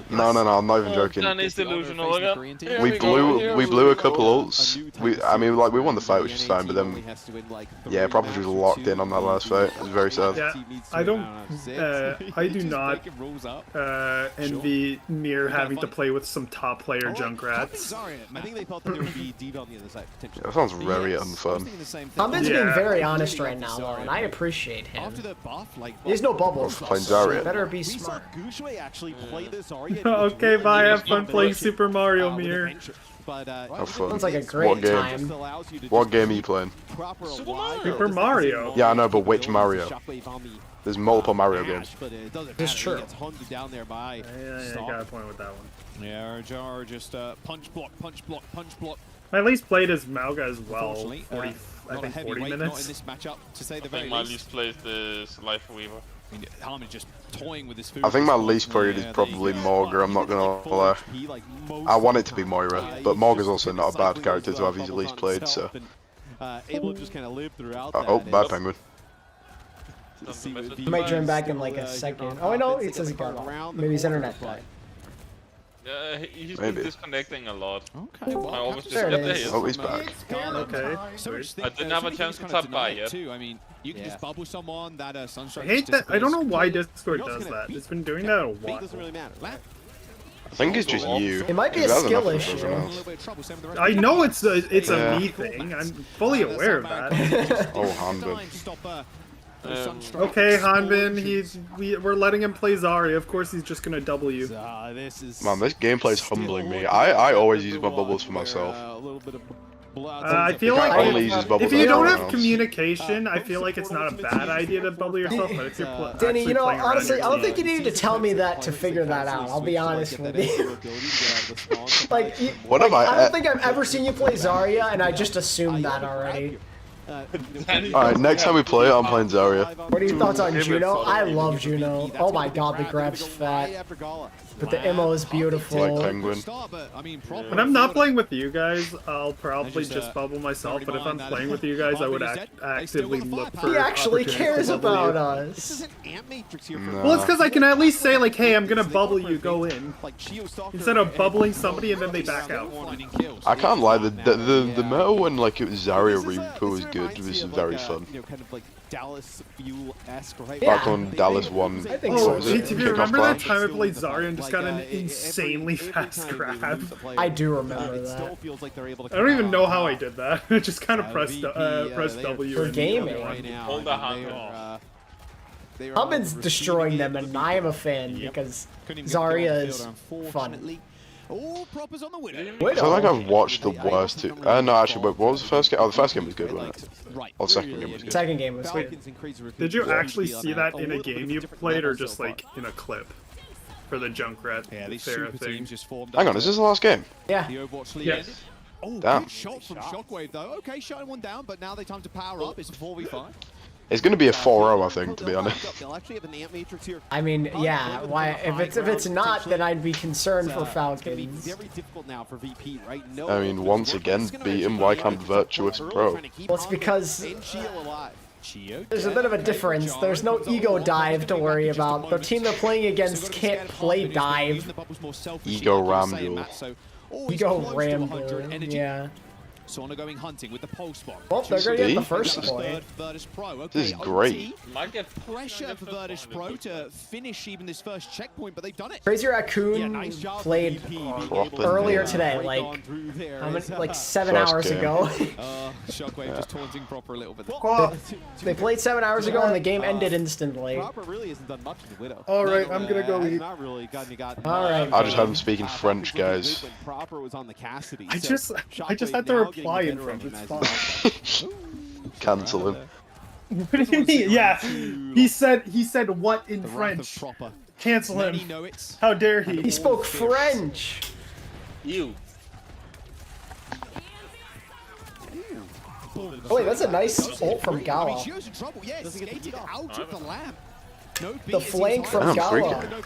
No, I'm not even joking. Danny's delusional again. We blew a couple ults. I mean, like we won the fight, which is fine, but then yeah, Proper was locked in on that last fight. It was very sad. Yeah, I do not envy Mir having to play with some top player Junkrats. I think they thought that there would be D.Va on the other side potentially. That sounds very unfun. Hanbin's being very honest right now, though, and I appreciate him. There's no bubbles. Playing Zarya. Better be smart. Okay, bye. Have fun playing Super Mario, Mir. Have fun. Sounds like a great time. What game are you playing? Super Mario. Yeah, I know, but which Mario? There's multiple Mario games. It's true. Yeah, got a point with that one. Yeah, Jar just punch block. I at least played as Malga as well. 40 minutes. In this matchup, to say the I think my least played is Life Weaver. I mean, Harmon just toying with his food. I think my least played is probably Morga, I'm not gonna lie. I want it to be Moira, but Morga's also not a bad character to have his least played, so... able to just kind of live throughout oh, bad Penguin. I might join back in like a second. Oh, I know, it says he got off. Maybe his internet died. Yeah, he's been disconnecting a lot. Okay, I always just there get it the is. hit. Oh, he's back. Okay. I didn't have a chance to tap by yet. I mean, you can just bubble someone that I Sunstrike. hate that. I don't know why Discord does that. It's been doing that a while. Doesn't really matter. I think it's just you. It might be a skill issue. I know it's a me thing. I'm fully aware of that. Oh, Hanbin. Okay, Hanbin, we're letting him play Zarya. Of course, he's just gonna double you. Man, this gameplay is humbling me. I always use my bubbles for myself. I feel like if you don't have communication, I feel like it's not a bad idea to bubble yourself. But if you're Danny, you know, honestly, I don't think you needed to tell me that to figure that out. I'll be honest with you. Like, I don't think I've ever seen you play Zarya, and I just assumed that already. Alright, next time we play, I'm playing Zarya. What are your thoughts on Juno? I love Juno. Oh my god, the grab's fat. But the ammo is beautiful. Like Penguin. When I'm not playing with you guys, I'll probably just bubble myself. But if I'm playing with you guys, I would actively look for. He actually cares about us. Well, it's because I can at least say like, "Hey, I'm gonna bubble you. Go in." Instead of bubbling somebody and then they back out. I can't lie. The meta when like it was Zarya Reaper was good. It was very fun. Dallas Fuel-esque, right? Back on Dallas 1. Oh, do you remember that time I played Zarya and just got an insanely fast grab? I do remember that. I don't even know how I did that. I just kind of pressed W. For gaming. Hold the hand. Hanbin's destroying them, and I am a fan because Zarya is fun. All Proper's on the Widow. I feel like I've watched the worst two. No, actually, wait, what was the first game? Oh, the first game was good, wasn't it? Or the second game was good. Second game was good. Did you actually see that in a game you played, or just like in a clip for the Junkrat thing? Hang on, is this the last game? Yeah. The Overwatch league Yes. ended. Oh, Damn. good shot from Shockwave though. Okay, shutting one down, but now they time to power up. It's a 4v5. It's going to be a 4-0, I think, to be honest. I mean, yeah. Why? If it's not, then I'd be concerned for Falcons. Very difficult now for VP, right? I mean, once again, beat him. Why can't Virtuous Pro? Well, it's because there's a bit of a difference. There's no ego dive to worry about. The team they're playing against can't play dive. Ego Ramble. Ego Ramble, yeah. Sauna going hunting with the pulse bomb. Well, they're going to get the first point. This is great. Might get pressure for Virtus Pro to finish even this first checkpoint, but they've done it. Crazy Raccoon played earlier today, like 7 hours ago. Shockwave just taunting Proper a little bit. They played 7 hours ago and the game ended instantly. Proper really hasn't done much in the Widow. All right, I'm gonna go eat. Not really gotten. All right. I just had him speaking French, guys. Proper was on the Cassidy. I just had to reply in French. It's fine. Cancel him. What do you mean? Yeah, he said what in French? Cancel him. How dare he? He spoke French. You. Oh wait, that's a nice ult from Gala. The flank from Gala.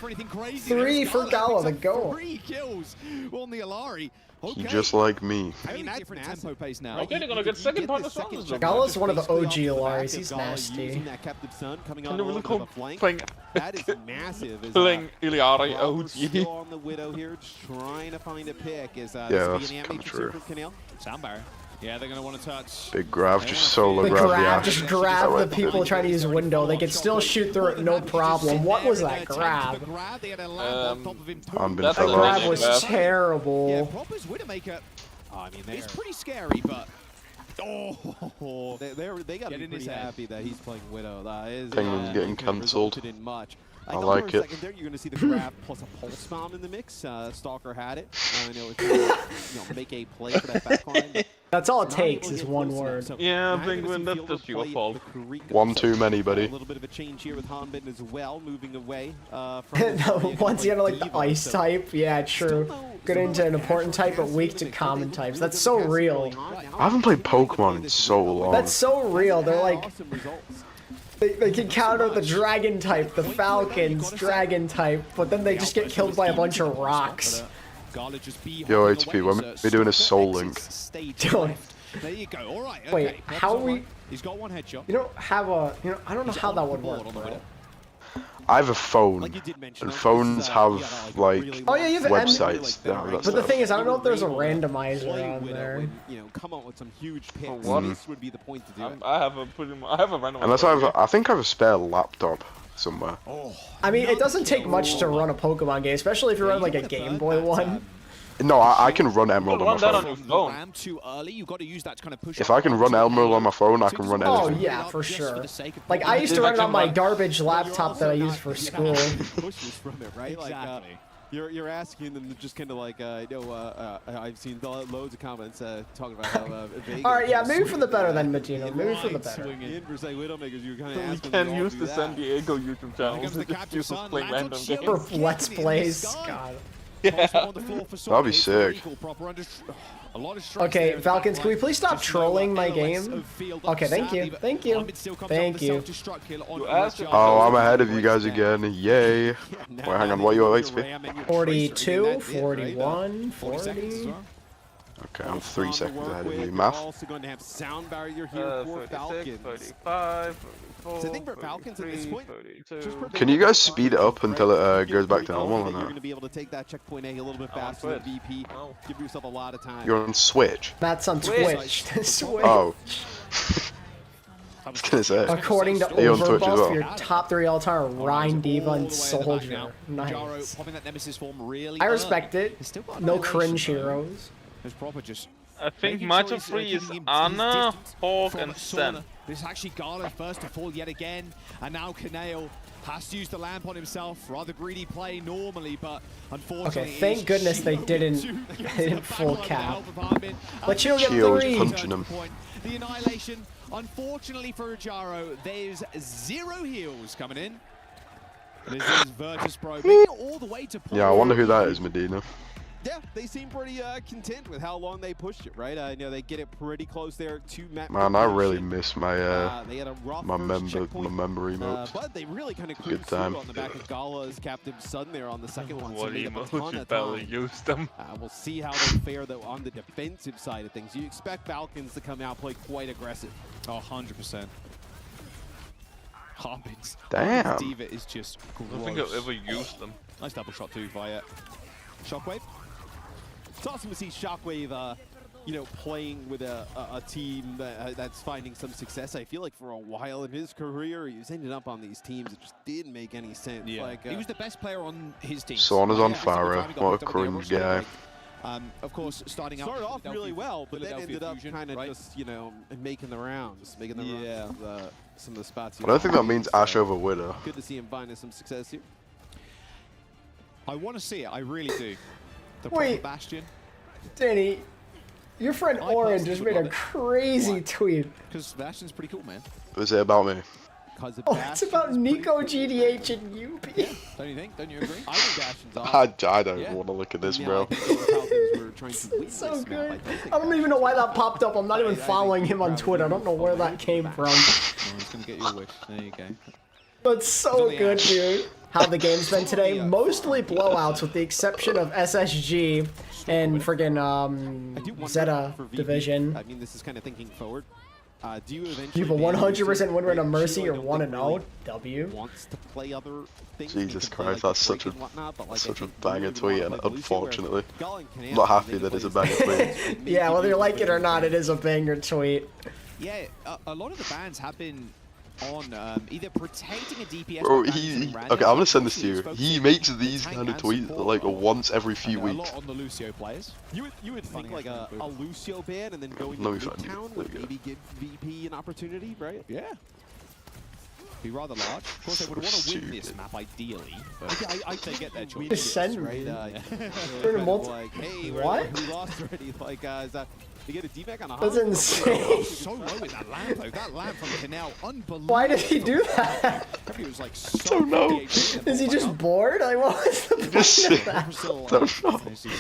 3 for Gala, the goal. 3 kills on the Alari. Okay. Just like me. I mean, different tempo pace now. Okay, they're gonna get second part of the Gala's one of the OG Alaris. He's nasty. That captive sun coming on really the flank. playing That is massive. playing Iliari OG. Still on the Widow here, just trying to find a pick. Is Yeah, that's kind of true. Soundbar. Yeah, they're gonna want to touch. Big grab, just solo The grab. grab, just grab the people trying to use window. They can still shoot through it, no problem. What was that grab? That grab was terrible. Yeah, Proper's Widowmaker. I mean, it's pretty scary, but. Oh, they got to be pretty happy that he's playing Widow. Penguin's getting cancelled. I like it. Second there, you're going to see the grab plus a pulse bomb in the mix. Stalker had it. I know it's make a play for that backline. That's all it takes is one word. Yeah, Penguin, that's just your fault. One too many, buddy. A little bit of a change here with Hanbin as well, moving away from Once you had like the ice type, yeah, true. Good into an important type, but weak to common types. That's so real. I haven't played Pokemon in so long. That's so real. They're like... They can counter the dragon type, the Falcons, dragon type, but then they just get killed by a bunch of rocks. Yo, HP, when we're doing a Soul Link. There you go. All right. Wait, how we... He's got one headshot. You don't have a... You know, I don't know how that would work, bro. I have a phone, and phones have, like, oh, yeah, you have websites. But the thing is, I don't know if there's a randomizer on there. Come up with some huge picks. This would be the point to do it. I have a randomizer. Unless I think I have a spare laptop somewhere. I mean, it doesn't take much to run a Pokemon game, especially if you're running like a Game Boy one. No, I can run Emerald on my phone. If I can run Emerald on my phone, I can run anything. Oh yeah, for sure. Like I used to run it on my garbage laptop that I use for school. Exactly. You're asking them to just kind of like, I've seen loads of comments talking about how Vegas. All right, yeah, maybe for the better then, Magino. Maybe for the better. We can use the San Diego YouTube channel to just use playing random games. For Let's Plays, God. Yeah. That'd be sick. Okay, Falcons, can we please stop trolling my game? Okay, thank you. Thank you. Thank you. Oh, I'm ahead of you guys again. Yay. Wait, hang on, what are you at HP? 42, 41, 40. Okay, I'm 3 seconds ahead of you. Math? Also going to have sound barrier here for 46, Falcons. 45, 44, So I think for Falcons at this point, Can you guys speed it up until it goes back to normal or you're not? going to be able to take that checkpoint A a little bit faster than VP. Give yourself a lot of time. You're on Switch? That's on Twitch. Switch. Oh. I was gonna say. According to Overbuff, your top 3 all-time are Rhine, Diva, and Soldier. Nice. I respect it. No cringe heroes. There's Proper just I think my top 3 is Anna, Hawk, and Sen. This is actually Gala first to fall yet again, and now Kaneo has to use the lamp on himself. Rather greedy play normally, but unfortunately. Okay, thank goodness they didn't full cap. But Chill get Chio 3. was punching him. The annihilation, unfortunately for Ujaro, there's 0 heals coming in. This is Virtus Pro making it all the way to point. Yeah, I wonder who that is, Medina. Yeah, they seem pretty content with how long they pushed it, right? You know, they get it pretty close there to map. Man, I really miss my they had a rough my first member emotes. but they really kind of Good time. on the back of Gala's Captain Sun there on the second one. What So emotes? You barely used them. we'll see how they fare though on the defensive side of things. You expect Falcons to come out play quite aggressive. Oh, 100%. Harbin's Damn. Diva is just gross. I don't think I've ever used them. Nice double shot too via Shockwave. It's awesome to see Shockwave, you know, playing with a team that's finding some success. I feel like for a while in his career, he was ending up on these teams that just didn't make any sense. Yeah. Like, he was the best player on his team. Sauna's on fire. What a cringe guy. Of course, started off really well, but then ended up kind of just, you know, making the rounds, some of the spots. I don't think that means Ash over Widow. Good to see him finding some success here. I want to see it. I really do. The Wait, Bastion. Danny, your friend Oren just made a crazy tweet. Because Bastion's pretty cool, man. Was it about me? Oh, it's about Nico, GDH, and UP. Yeah, don't you think? Don't you agree? I think Bastion's awesome. I don't want to look at this, bro. It's so good. I don't even know why that popped up. I'm not even following him on Twitter. I don't know where that came from. He's going to get your wish. There you go. But so good, dude. How the game's been today? Mostly blowouts, with the exception of SSG and friggin' Zeta division. I mean, this is kind of thinking forward. Do you eventually have a 100% win rate on Mercy or 1-0 W? Wants to play other things. Jesus Christ, that's such a banger tweet, and unfortunately, I'm not happy that it's a banger tweet. Yeah, whether you like it or not, it is a banger tweet. Yeah, a lot of the bans have been on either protecting a DPS. Bro, okay, I'm gonna send this to you. He makes these kind of tweets like once every few weeks. A lot on the Lucio players. You would think like a Lucio ban and then go into Midtown would maybe give VP an opportunity, right? Yeah. Be rather large. Of course, they would want to win this map ideally. But I'd say get their choice. Just send right? Like, hey, what? We lost already. Like, is that? You get a D-back on a That's insane. So low with that lamp, though. That lamp from Canal, unbelievable. Why did he do that? He was like don't know. Is he just bored? Like, what was the point of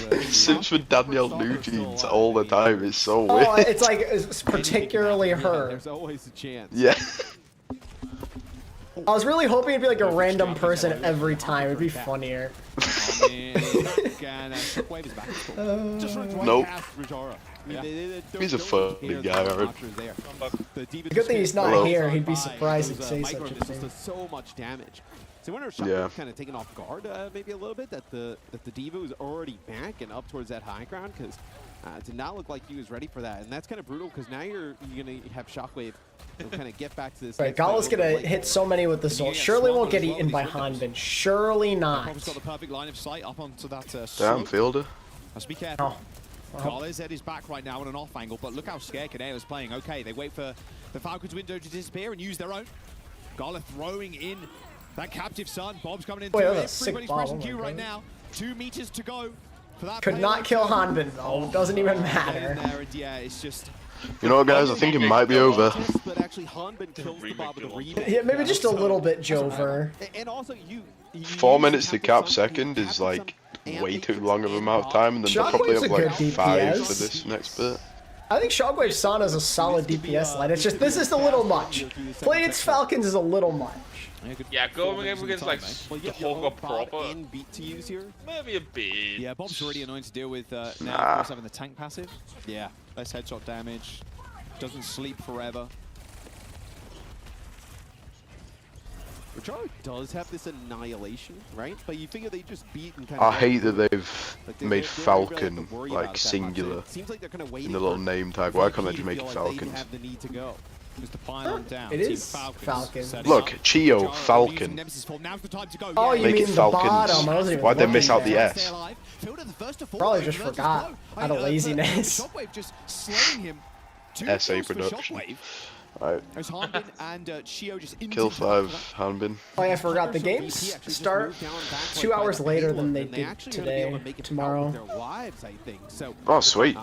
that? Sims with Danielle Nugent all the time is so weird. Oh, it's like, it's particularly her. There's always a chance. Yeah. I was really hoping it'd be like a random person every time. It'd be funnier. Nope. He's a funny guy, alright. Good thing he's not here. He'd be surprised to say such a thing. Does so much damage. So when Shockwave kind of taken off guard, maybe a little bit, that the Diva was already back and up towards that high ground, because it did not look like he was ready for that, and that's kind of brutal because now you're gonna have Shockwave kind of get back to this. Right, Gala's gonna hit so many with the soul. Surely won't get eaten by Hanbin. Surely not. Got the perfect line of sight up onto that. Damn, Fielder. Let's be careful. Gala's head is back right now on an off angle, but look how scared Kaneo is playing. Okay, they wait for the Falcons window to disappear and use their own. Gala throwing in that captive sun. Bob's coming in. Everybody's pressing Q right now. 2 meters to go. For that could not kill Hanbin though. Doesn't even matter. Yeah, it's just. You know what, guys? I think it might be over. But actually, Hanbin kills the Bob with a rebound. Yeah, maybe just a little bit Jover. And also, 4 minutes to cap second is like way too long of an amount of time, and then they'll probably have like 5 for this next bit. I think Shockwave Sana is a solid DPS line. It's just, this is a little much. Playing against Falcons is a little much. Yeah, going against like the Hogger proper. Beat to use here. Maybe a bit. Yeah, Bob's already annoying to deal with now. Of course, having the tank passive. Yeah, less headshot damage. Doesn't sleep forever. Ujaro does have this annihilation, right? But you figure they just beat and kind I of. hate that they've made Falcon like singular Seems like they're kind of in the little name tag. Why can't they just make it Falcons? Falcons? Have the need to go. Mr. Pylon down. It is Falcons. Look, Chio, Falcon. Oh, you Make mean it the Falcons. bottom? I wasn't even Why'd they miss out looking the there. S? Probably just forgot out of laziness. SA production. Alright. And Chio just Kill 5, Hanbin. Oh yeah, I forgot the games start 2 hours later than they did today, tomorrow. Oh, sweet.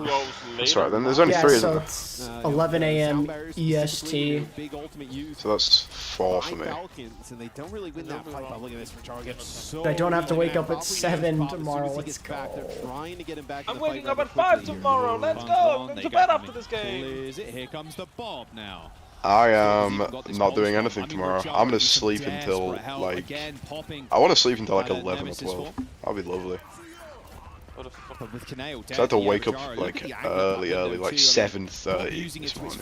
That's right, then there's only 3 of so them. it's 11 a.m. EST. So that's 4 for me. I don't have to wake up at 7 tomorrow, let's go. I'm waking up at 5 tomorrow, let's go! I'm going to bed after this game! Here comes the Bob now. I am not doing anything tomorrow. I'm gonna sleep until like I want to sleep until like 11 or 12. That'll be lovely. So I have to wake up like early, like 7:30 this morning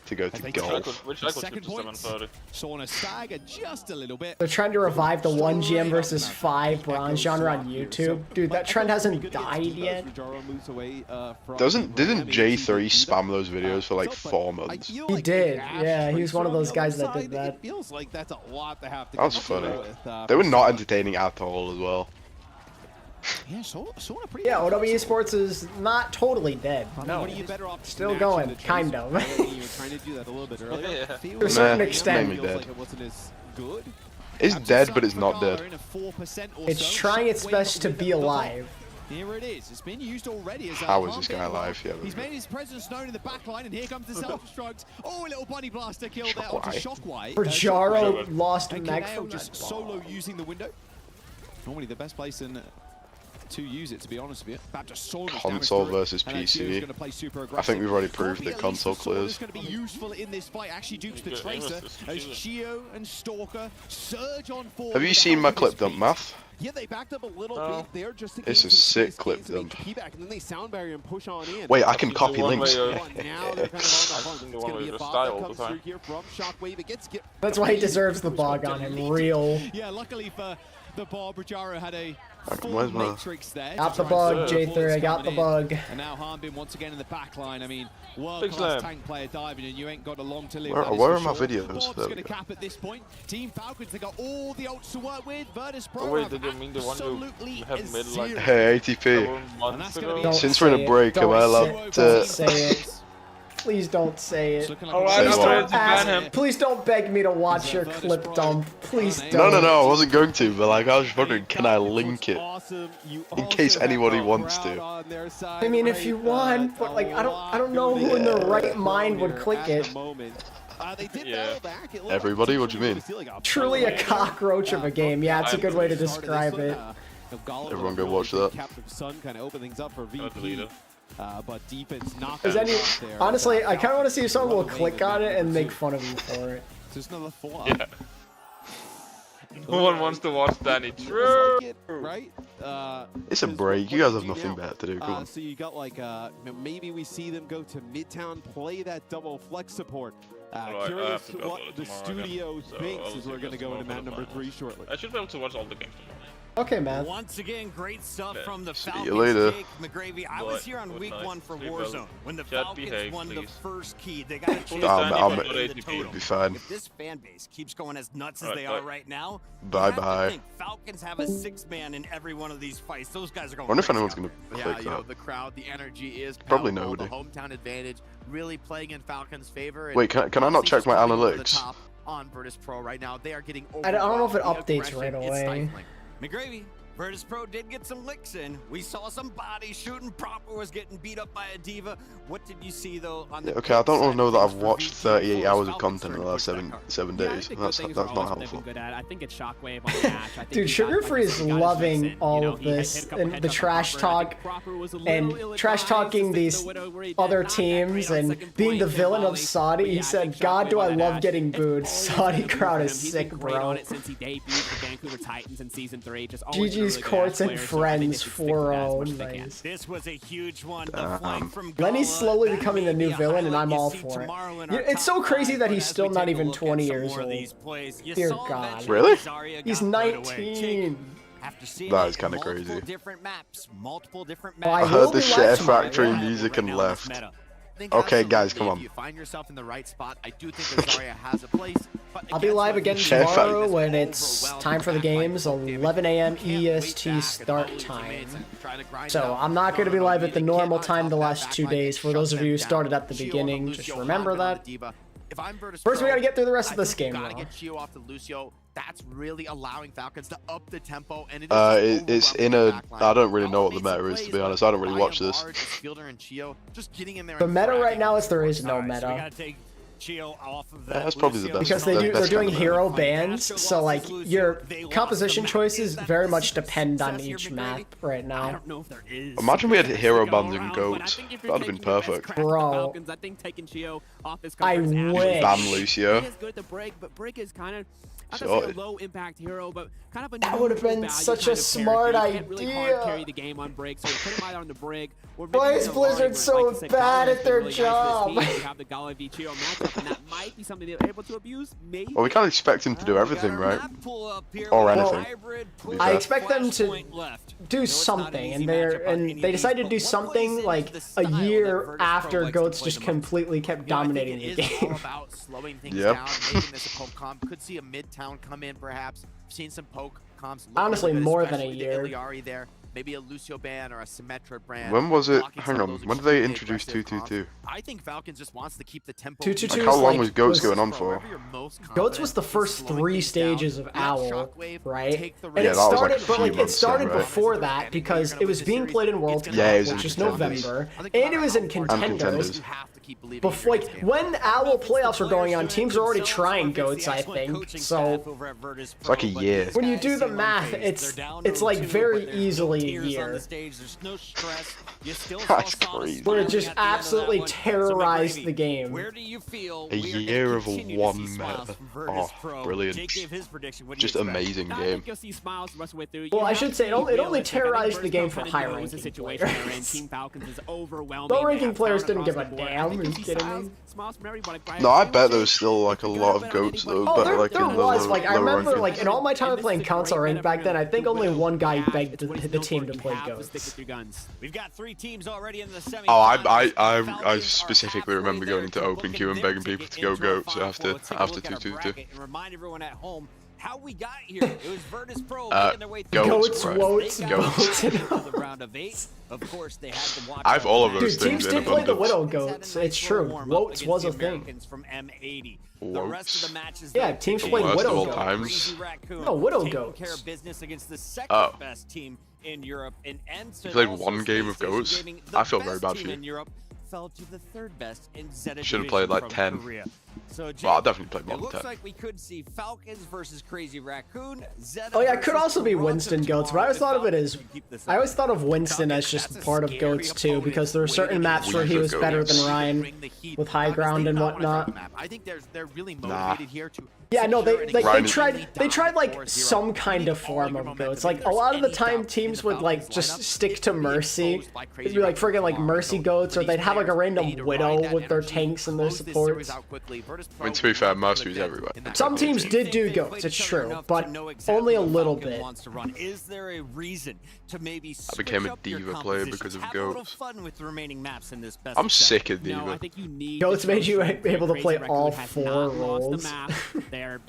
to go to golf. Which I could 7:30. Sauna stagger just a little bit. They're trying to revive the 1 GM versus 5 bronze genre on YouTube. Dude, that trend hasn't died yet. Didn't J3 spam those videos for like 4 months? He did, yeah, he was one of those guys that did that. That was funny. They were not entertaining at all as well. Yeah, OW Esports is not totally dead. No, still going, kind of. To a certain extent. Mainly dead. It's dead, but it's not dead. It's trying its best to be alive. Here it is. It's been used already as How is this guy alive? Yeah, he's made his presence known in the back line, and here comes the self-destruct. Oh, a little bunny blaster kill there onto Shockwave. Jaro lost Meg from just solo using the window. Normally the best place to use it, to be honest with you. Console versus PC. I think we've already proved that console clears. Going to be useful in this fight. Actually dukes the Tracer as Chio and Stalker surge on forward. Have you seen my clip dump, Math? Yeah, they backed up a little bit there just to It's a sick clip dump. and then they sound barrier and push on in. Wait, I can copy links. Now they're kind of on the hunt. It's going to be a bot that comes through here from Shockwave. It gets That's why he deserves the bog on him, real. Yeah, luckily for the Bob, Jaro had a Where's my... Got the bug, J3, I got the bug. And now Hanbin once again in the back line. I mean, world-class tank player diving, and you ain't got a long to live. Where are my videos? Bob's going to cap at this point. Team Falcons, they got all the ults to work with. Virtus Pro. Oh wait, did you mean the one you have made like... Hey, ATP. Since we're in a break, am I allowed to... Say it. Please don't say it. Please don't beg me to watch your clip dump. Please don't. No, I wasn't going to, but like I was just wondering, can I link it in case anybody wants to? I mean, if you want, but like I don't know who in their right mind would click it. Everybody? What do you mean? Truly a cockroach of a game. Yeah, it's a good way to describe it. Everyone go watch that. But defense not honestly, I kind of want to see if someone will click on it and make fun of you for it. There's another 4. Yeah. No one wants to watch Danny. True. Right? It's a break. You guys have nothing better to do. Come on. So you got like maybe we see them go to Midtown, play that double flex support. Curious what the studio thinks as we're going to go into map number 3 shortly. I should be able to watch all the games tomorrow. Okay, man. Once again, great stuff from the Falcons. See you later. Jake McGravy. I was here on week 1 for Warzone when the Falcons won the first key. They got a chance I'll be fine. If this fan base keeps going as nuts as they are right now, bye. Falcons have a 6-man in every one of these fights. Those guys are going. I wonder if anyone's gonna click you know, the crowd, the energy is probably nobody. The hometown advantage really playing in Falcons' favor. Wait, can I not check my analytics? On Virtus Pro right now, they are getting. I don't know if it updates right away. McGravy. Virtus Pro did get some licks in. We saw some bodies shooting. Proper was getting beat up by a diva. What did you see though on the okay, I don't know that I've watched 38 hours of content in the last 7 days. That's not helpful. I think it's Shockwave on the match. Dude, Sugar Free is loving all of this and the trash talk and trash talking these other teams and being the villain of Saudi. He said, "God, do I love getting booed." Saudi crowd is sick, bro. GG's Courts and Friends 4-0. Nice. This was a huge one. The flank from Lenny's slowly becoming the new villain, and I'm all for it. It's so crazy that he's still not even 20 years old. Dear God. Really? He's 19. That is kind of crazy. Multiple different maps. I heard the Share Factory music and left. Okay, guys, come on. If you find yourself in the right spot, I do think that Zarya has a place. I'll be live again tomorrow when it's time for the games, 11 a.m. EST start time. So I'm not going to be live at the normal time the last 2 days. For those of you who started at the beginning, just remember that. First, we got to get through the rest of this game. Gotta get Chio off to Lucio. That's really allowing Falcons to up the tempo, and it's in a. I don't really know what the meta is, to be honest. I don't really watch this. The meta right now is there is no meta. That's probably the best. Because they're doing hero bans, so like your composition choices very much depend on each map right now. Imagine we had hero bans and goats. That'd have been perfect. Bro, I wish. Ban Lucio. A low impact hero, but kind of a that would have been such a smart idea. Really hard carry the game on Brig, so we put him either on the Brig or why is Blizzard so bad at their job? Have the Gala v Chio matchup, and that might be something they're able to abuse. Maybe. Well, we can't expect him to do everything, right? Or anything. I expect them to do something, and they decided to do something like a year after Goats just completely kept dominating the game. Yep. Could see a Midtown come in, perhaps. Seen some poke comps. Honestly, more than a year. There. Maybe a Lucio ban or a Symmetra brand. When was it? Hang on. When did they introduce 222? I think Falcons just wants to keep the tempo. 222. Like, how long was Goats going on for? Goats was the first 3 stages of OWL, right? And yeah, it started, but like it started before that because it was being played in World Cup, which is November, and it was in Contenders. Before, like when OWL playoffs were going on, teams were already trying Goats, I think. So it's like a year. When you do the math, it's like very easily a year. That's crazy. Where it just absolutely terrorized the game. A year of one meta. Oh, brilliant. Just amazing game. Well, I should say it only terrorized the game for high-ranking players. Low-ranking players didn't give a damn. Are you kidding me? No, I bet there was still like a lot of Goats though. Oh, but there was. Like I remember, like in all my time playing console rank back then, I think only one guy begged the team to play Goats. We've got 3 teams already in the semi. Oh, I specifically remember going into open queue and begging people to go Goats after 222. Remind everyone at home how we got here. It was Virtus Pro making their way through. Goats. The round of 8. Of course, they had to watch. I have all of those things. Teams did play the Widow Goats. It's true. Woats was a thing. From M80. The rest of the matches. Yeah, teams played Widow Goats. No, Widow Goats. Business against the second best team in Europe. And you played one game of Goats. I feel very bad for you. Fell to the 3rd best in Zeta. Should have played like 10. So well, I definitely played more than 10. Looks like we could see Falcons versus Crazy Raccoon. Zeta oh yeah, it could also be Winston Goats, but I always thought of it as I always thought of Winston as just part of Goats too, because there were certain maps where he was better than Ryan with high ground and whatnot. I think they're really motivated here to. Yeah, no, they tried like some kind of form of Goats. Like a lot of the time, teams would like just stick to Mercy. It'd be like friggin' like Mercy Goats, or they'd have like a random Widow with their tanks and their supports. I mean, to be fair, Mercy was everywhere. Some teams did do Goats, it's true, but only a little bit. Is there a reason to maybe I became a Diva player because of Goats. I'm sick of Diva. Goats made you able to play all 4 roles.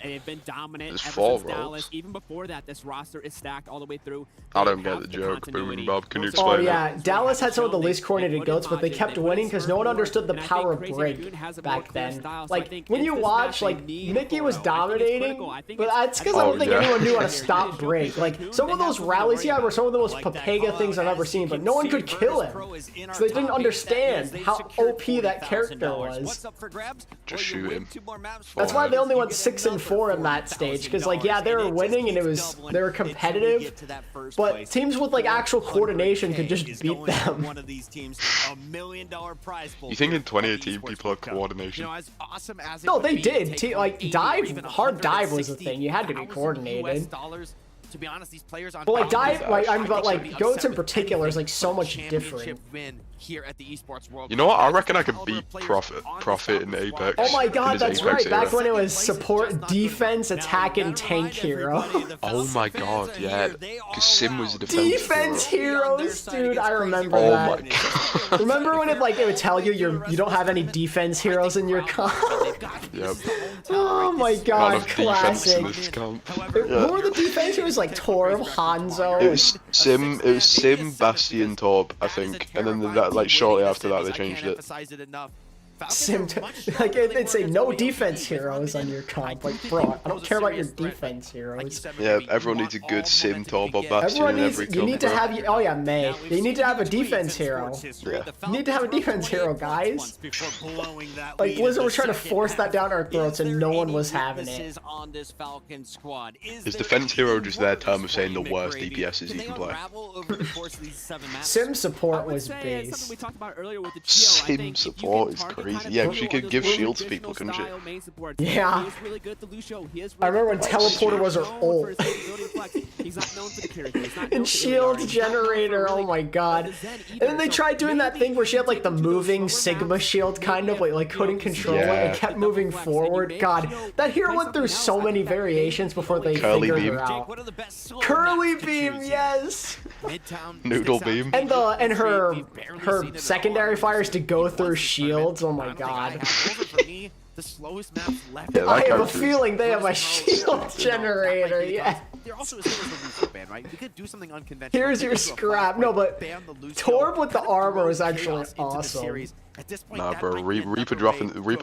They've been dominant There's ever 4 since Dallas. roles. Even before that, this roster is stacked all the way through. I don't get the joke, Boom Bob. Can you explain Oh yeah, Dallas had some of the least coordinated Goats, but they kept winning because no one understood the power of Brig back then. Like, when you watch, like, Mickey was dominating, but that's because I don't think anyone knew how to stop Brig. Like, some of those rallies he had were some of the most Papega things I've ever seen, but no one could kill him. So they didn't understand how OP that character was. Just shoot him. That's why they only went 6 and 4 in that stage, because like yeah, they were winning and they were competitive, but teams with like actual coordination could just beat them. You think in 2018 people had coordination? No, they did. Like hard dive was a thing. You had to be coordinated. to be honest, these players on. But like Goats in particular is like so much different. Win here at the Esports World You know what? I reckon I could beat Prophet in Apex. Oh my god, that's right. Back when it was support, defense, attack, and tank hero. Oh my god, yeah. Because Sim was a defense heroes, dude. I remember that. Oh my god. Remember when it would tell you you don't have any defense heroes in your comp? Yep. Oh my god, classic. Yeah. Who were the defense heroes? Like Torb, Hanzo. It was Sim, Bastion, Torb, I think, and then like shortly after that they changed it. Sim, like it'd say no defense heroes on your comp. Like, bro, I don't care about your defense heroes. Yeah, everyone needs a good Sim, Torb, or Bastion in every comp. You need to have oh yeah, May. You need to have a defense hero. Yeah. You need to have a defense hero, guys. Like Blizzard was trying to force that down our throats, and no one was having it. Is defense hero just their term of saying the worst DPSs you can play? Sim support was base. Sim support is crazy. Yeah, because you could give shields to people, couldn't you? Yeah. I remember when teleporter was her ult. And shield generator, oh my god. And then they tried doing that thing where she had like the moving Sigma shield kind of, like couldn't control it and kept moving forward. God, that hero went through so many variations before they figured her out. Curly beam, yes. Noodle beam. And her secondary fires to go through shields. Oh my god. The slowest maps left. Yeah, I have a feeling they have a shield generator, yeah. There also is a ban, right? We could do something unconventional. Here's your scrap. No, but Torb with the armor is actually awesome. Nah, bro, Reaper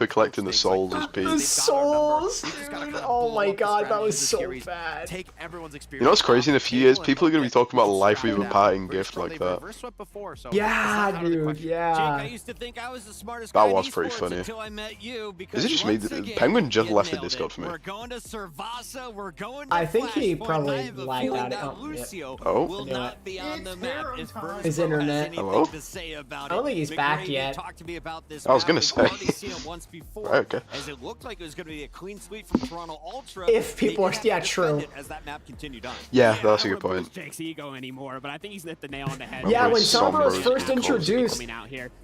collecting the souls is peak. The souls, dude. Oh my god, that was so bad. You know what's crazy? In a few years, people are gonna be talking about life with a parting gift like that. Yeah, dude. Yeah. That was pretty funny. Is it just me? Penguin just left the Discord for me. I think he probably lagged out. Oh. His internet. Hello? I don't think he's back yet. I was gonna say. Right, okay. As it looked like it was going to be a clean sweep from Toronto Ultra. If people are, yeah, true. As that map continued on. Yeah, that's a good point. Jake's ego anymore, but I think he's hit the nail on the head. Yeah, when Sombra was first introduced,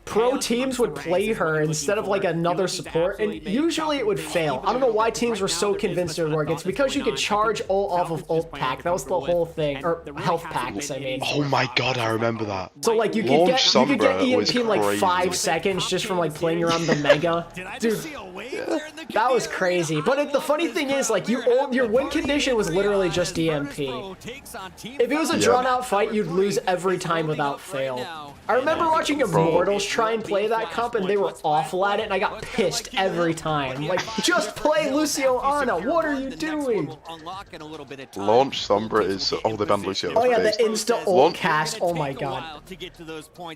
pro teams would play her instead of like another support, and usually it would fail. I don't know why teams were so convinced it would work. It's because you could charge ult off of ult pack. That was the whole thing, or health packs. I mean. Oh my god, I remember that. So like you could get EMP in like 5 seconds just from like playing around the mega. Dude, that was crazy. But the funny thing is, like, your win condition was literally just EMP. If it was a drawn out fight, you'd lose every time without fail. I remember watching Immortals try and play that comp, and they were awful at it, and I got pissed every time. Like, just play Lucio Ana. What are you doing? Launch Sombra is. Oh, they banned Lucio. Oh yeah, the insta ult cast. Oh my god.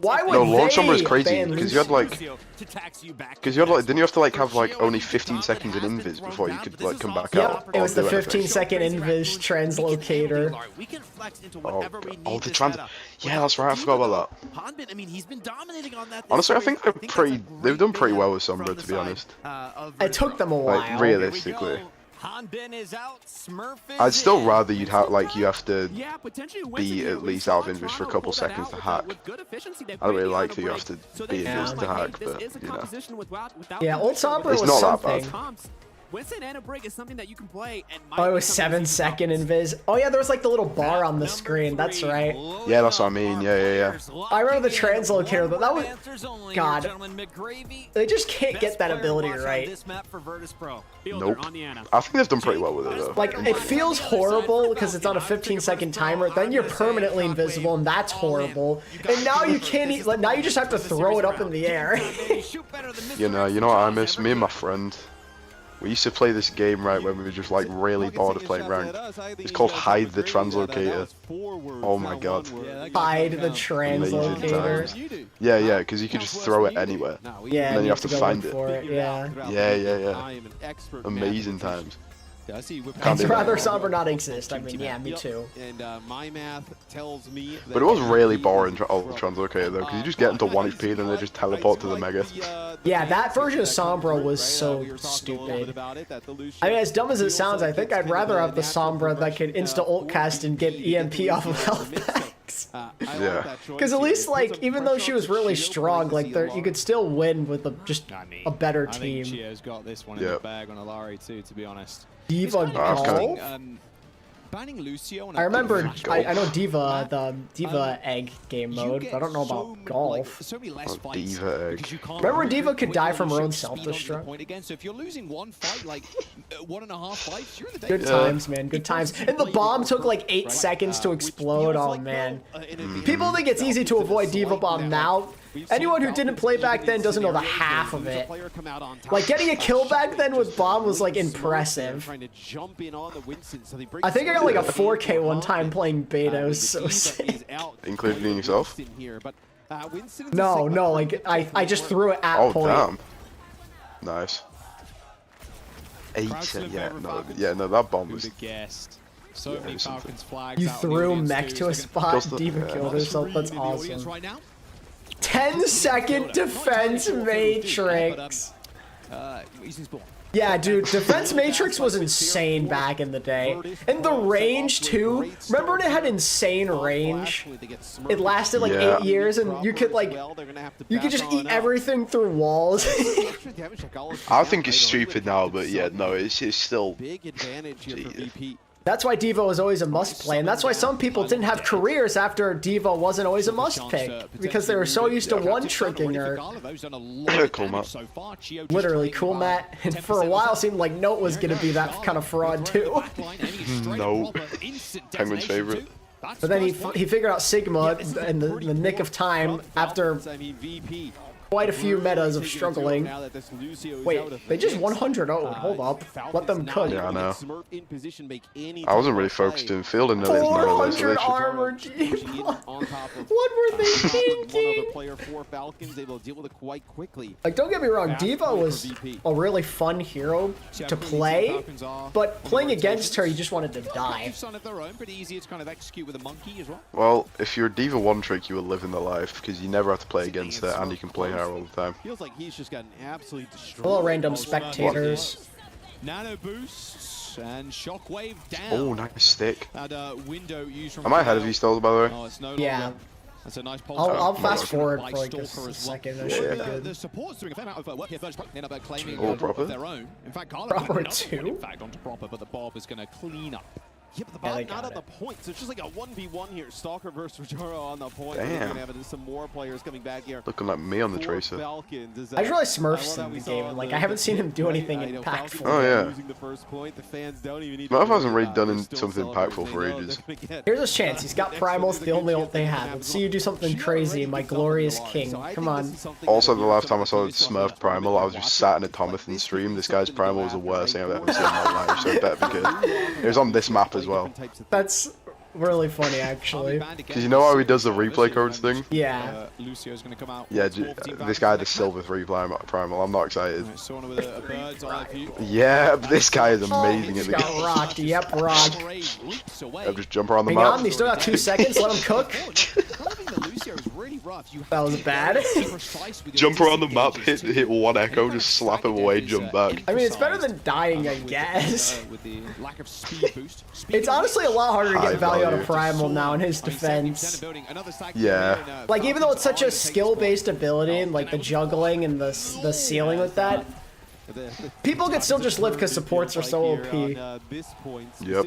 Why would Launch Sombra is crazy because you had like. Didn't you have to like have like only 15 seconds in invis before you could like come back out? It was the 15-second invis translocator. Oh, the trans. Yeah, that's right. I forgot about that. I mean, he's been dominating on that. Honestly, I think they've done pretty well with Sombra, to be honest. It took them a while. Like, realistically. I'd still rather you have to be at least out of invis for a couple seconds to hack. I don't really like that you have to be invis to hack, but you know. Yeah, old Sombra was not something. that bad. Winston and a Brig is something that you can play. And oh, it was 7-second invis. Oh yeah, there was like the little bar on the screen. That's right. Yeah, that's what I mean. Yeah. I remember the translocator, but that was God. They just can't get that ability right. Nope. I think they've done pretty well with it though. Like it feels horrible because it's on a 15-second timer. Then you're permanently invisible, and that's horrible. And now you can't. Now you just have to throw it up in the air. You know what I miss? Me and my friend. We used to play this game, right, when we were just like really bored of playing ranked. It's called Hide the Translocator. Oh my god. Hide the Translocator. Yeah, because you could just throw it anywhere. Yeah, and then you have to find it. Yeah. Yeah. Amazing times. I see. I'd rather Sombra not exist. I mean, yeah, me too. And my math tells me that But it was really boring Translocator though, because you just get into 1 HP, then they just teleport to the Mega. Yeah, that version of Sombra was so stupid. I mean, as dumb as it sounds, I think I'd rather have the Sombra that could insta-ult cast and get EMP off of health packs. Yeah. Because at least, like, even though she was really strong, like, you could still win with a better team. I think Chio's got this one in the bag on Alari too, to be honest. Diva Golf? Banning Lucio. I remember, I know Diva, the Diva Egg game mode, but I don't know about Golf. Diva Egg. Remember when Diva could die from her own self-destruct? So if you're losing one fight, like 1.5 fights, you're in the Good times, man, good times. And the bomb took like 8 seconds to explode, oh man. People think it's easy to avoid Diva Bomb now. Anyone who didn't play back then doesn't know the half of it. Like, getting a kill back then with Bomb was, like, impressive. I think I got, like, a 4K one time playing beta. It was so sick. Including yourself? No, like, I just threw it at point. Oh, damn. Nice. 8, yeah, no, that bomb was... So many Falcons flags. You threw mech to a spot, Diva killed herself, that's awesome. 10-second defense matrix. Yeah, dude, defense matrix was insane back in the day. And the range too. Remember when it had insane range? It lasted like 8 years, and you could just eat everything through walls. I think it's stupid now, but yeah, no, it's still. That's why Diva was always a must-play, and that's why some people didn't have careers after Diva wasn't always a must-pick, because they were so used to one-tricking her. Cool, Matt. Literally, cool, Matt. And for a while, it seemed like Note was going to be that kind of fraud, too. No. Penguin's favorite. But then he figured out Sigma in the nick of time after quite a few metas of struggling. Wait, they just 100-0'd. Hold up. Let them cook. Yeah, I know. I wasn't really focused in fielding. 400 armor, what were they thinking? Like, don't get me wrong, Diva was a really fun hero to play, but playing against her, you just wanted to die. Well, if you're a Diva one-trick, you will live in the life, because you never have to play against her, and you can play her all the time. Feels like he's just gotten absolutely destroyed. Hello, random spectators. Nano boosts and shockwave down. Oh, nice stick. Window used from Am I ahead of you still, by the way? Oh, it's no yeah. That's a nice pulse. I'll fast forward for like just a second. That should be good. The support's doing a fair amount of work here. First, end up claiming proper. their own. In fact, Proper too. In fact, onto proper, but the Bob is going to clean up. Yeah, but the bot not at the point, so it's just like a 1v1 here. Stalker versus Rajaro on the point. Damn. We're gonna have some more players coming back here. Looking like me on the Tracer. I just realized Smurf's in the game. Like, I haven't seen him do anything impactful. Oh, yeah. Smurf hasn't really done something impactful for ages. Here's a chance. He's got Primal's the only ult they have. Let's see you do something crazy, my glorious king. Come on. Also, the last time I saw Smurf Primal, I was just sat in a Tomathan stream. This guy's Primal was the worst thing I've ever seen in my life, so it better be good. It was on this map as well. That's really funny, actually. Because you know how he does the replay codes thing? Yeah. Lucio's going to come out. Yeah, this guy had the silver 3 Primal. I'm not excited. Yeah, but this guy is amazing at the game. Got rocked. Yep, rocked. Yeah, just jump around the Hang map. on, they still got 2 seconds. Let him cook. That was bad. Jump around the map, hit one echo, just slap him away, jump back. I mean, it's better than dying, I guess. It's honestly a lot harder to get value out of Primal now in his defense. Yeah. Like, even though it's such a skill-based ability, and like the juggling and the ceiling with that, people can still just live because supports are so OP. Yep.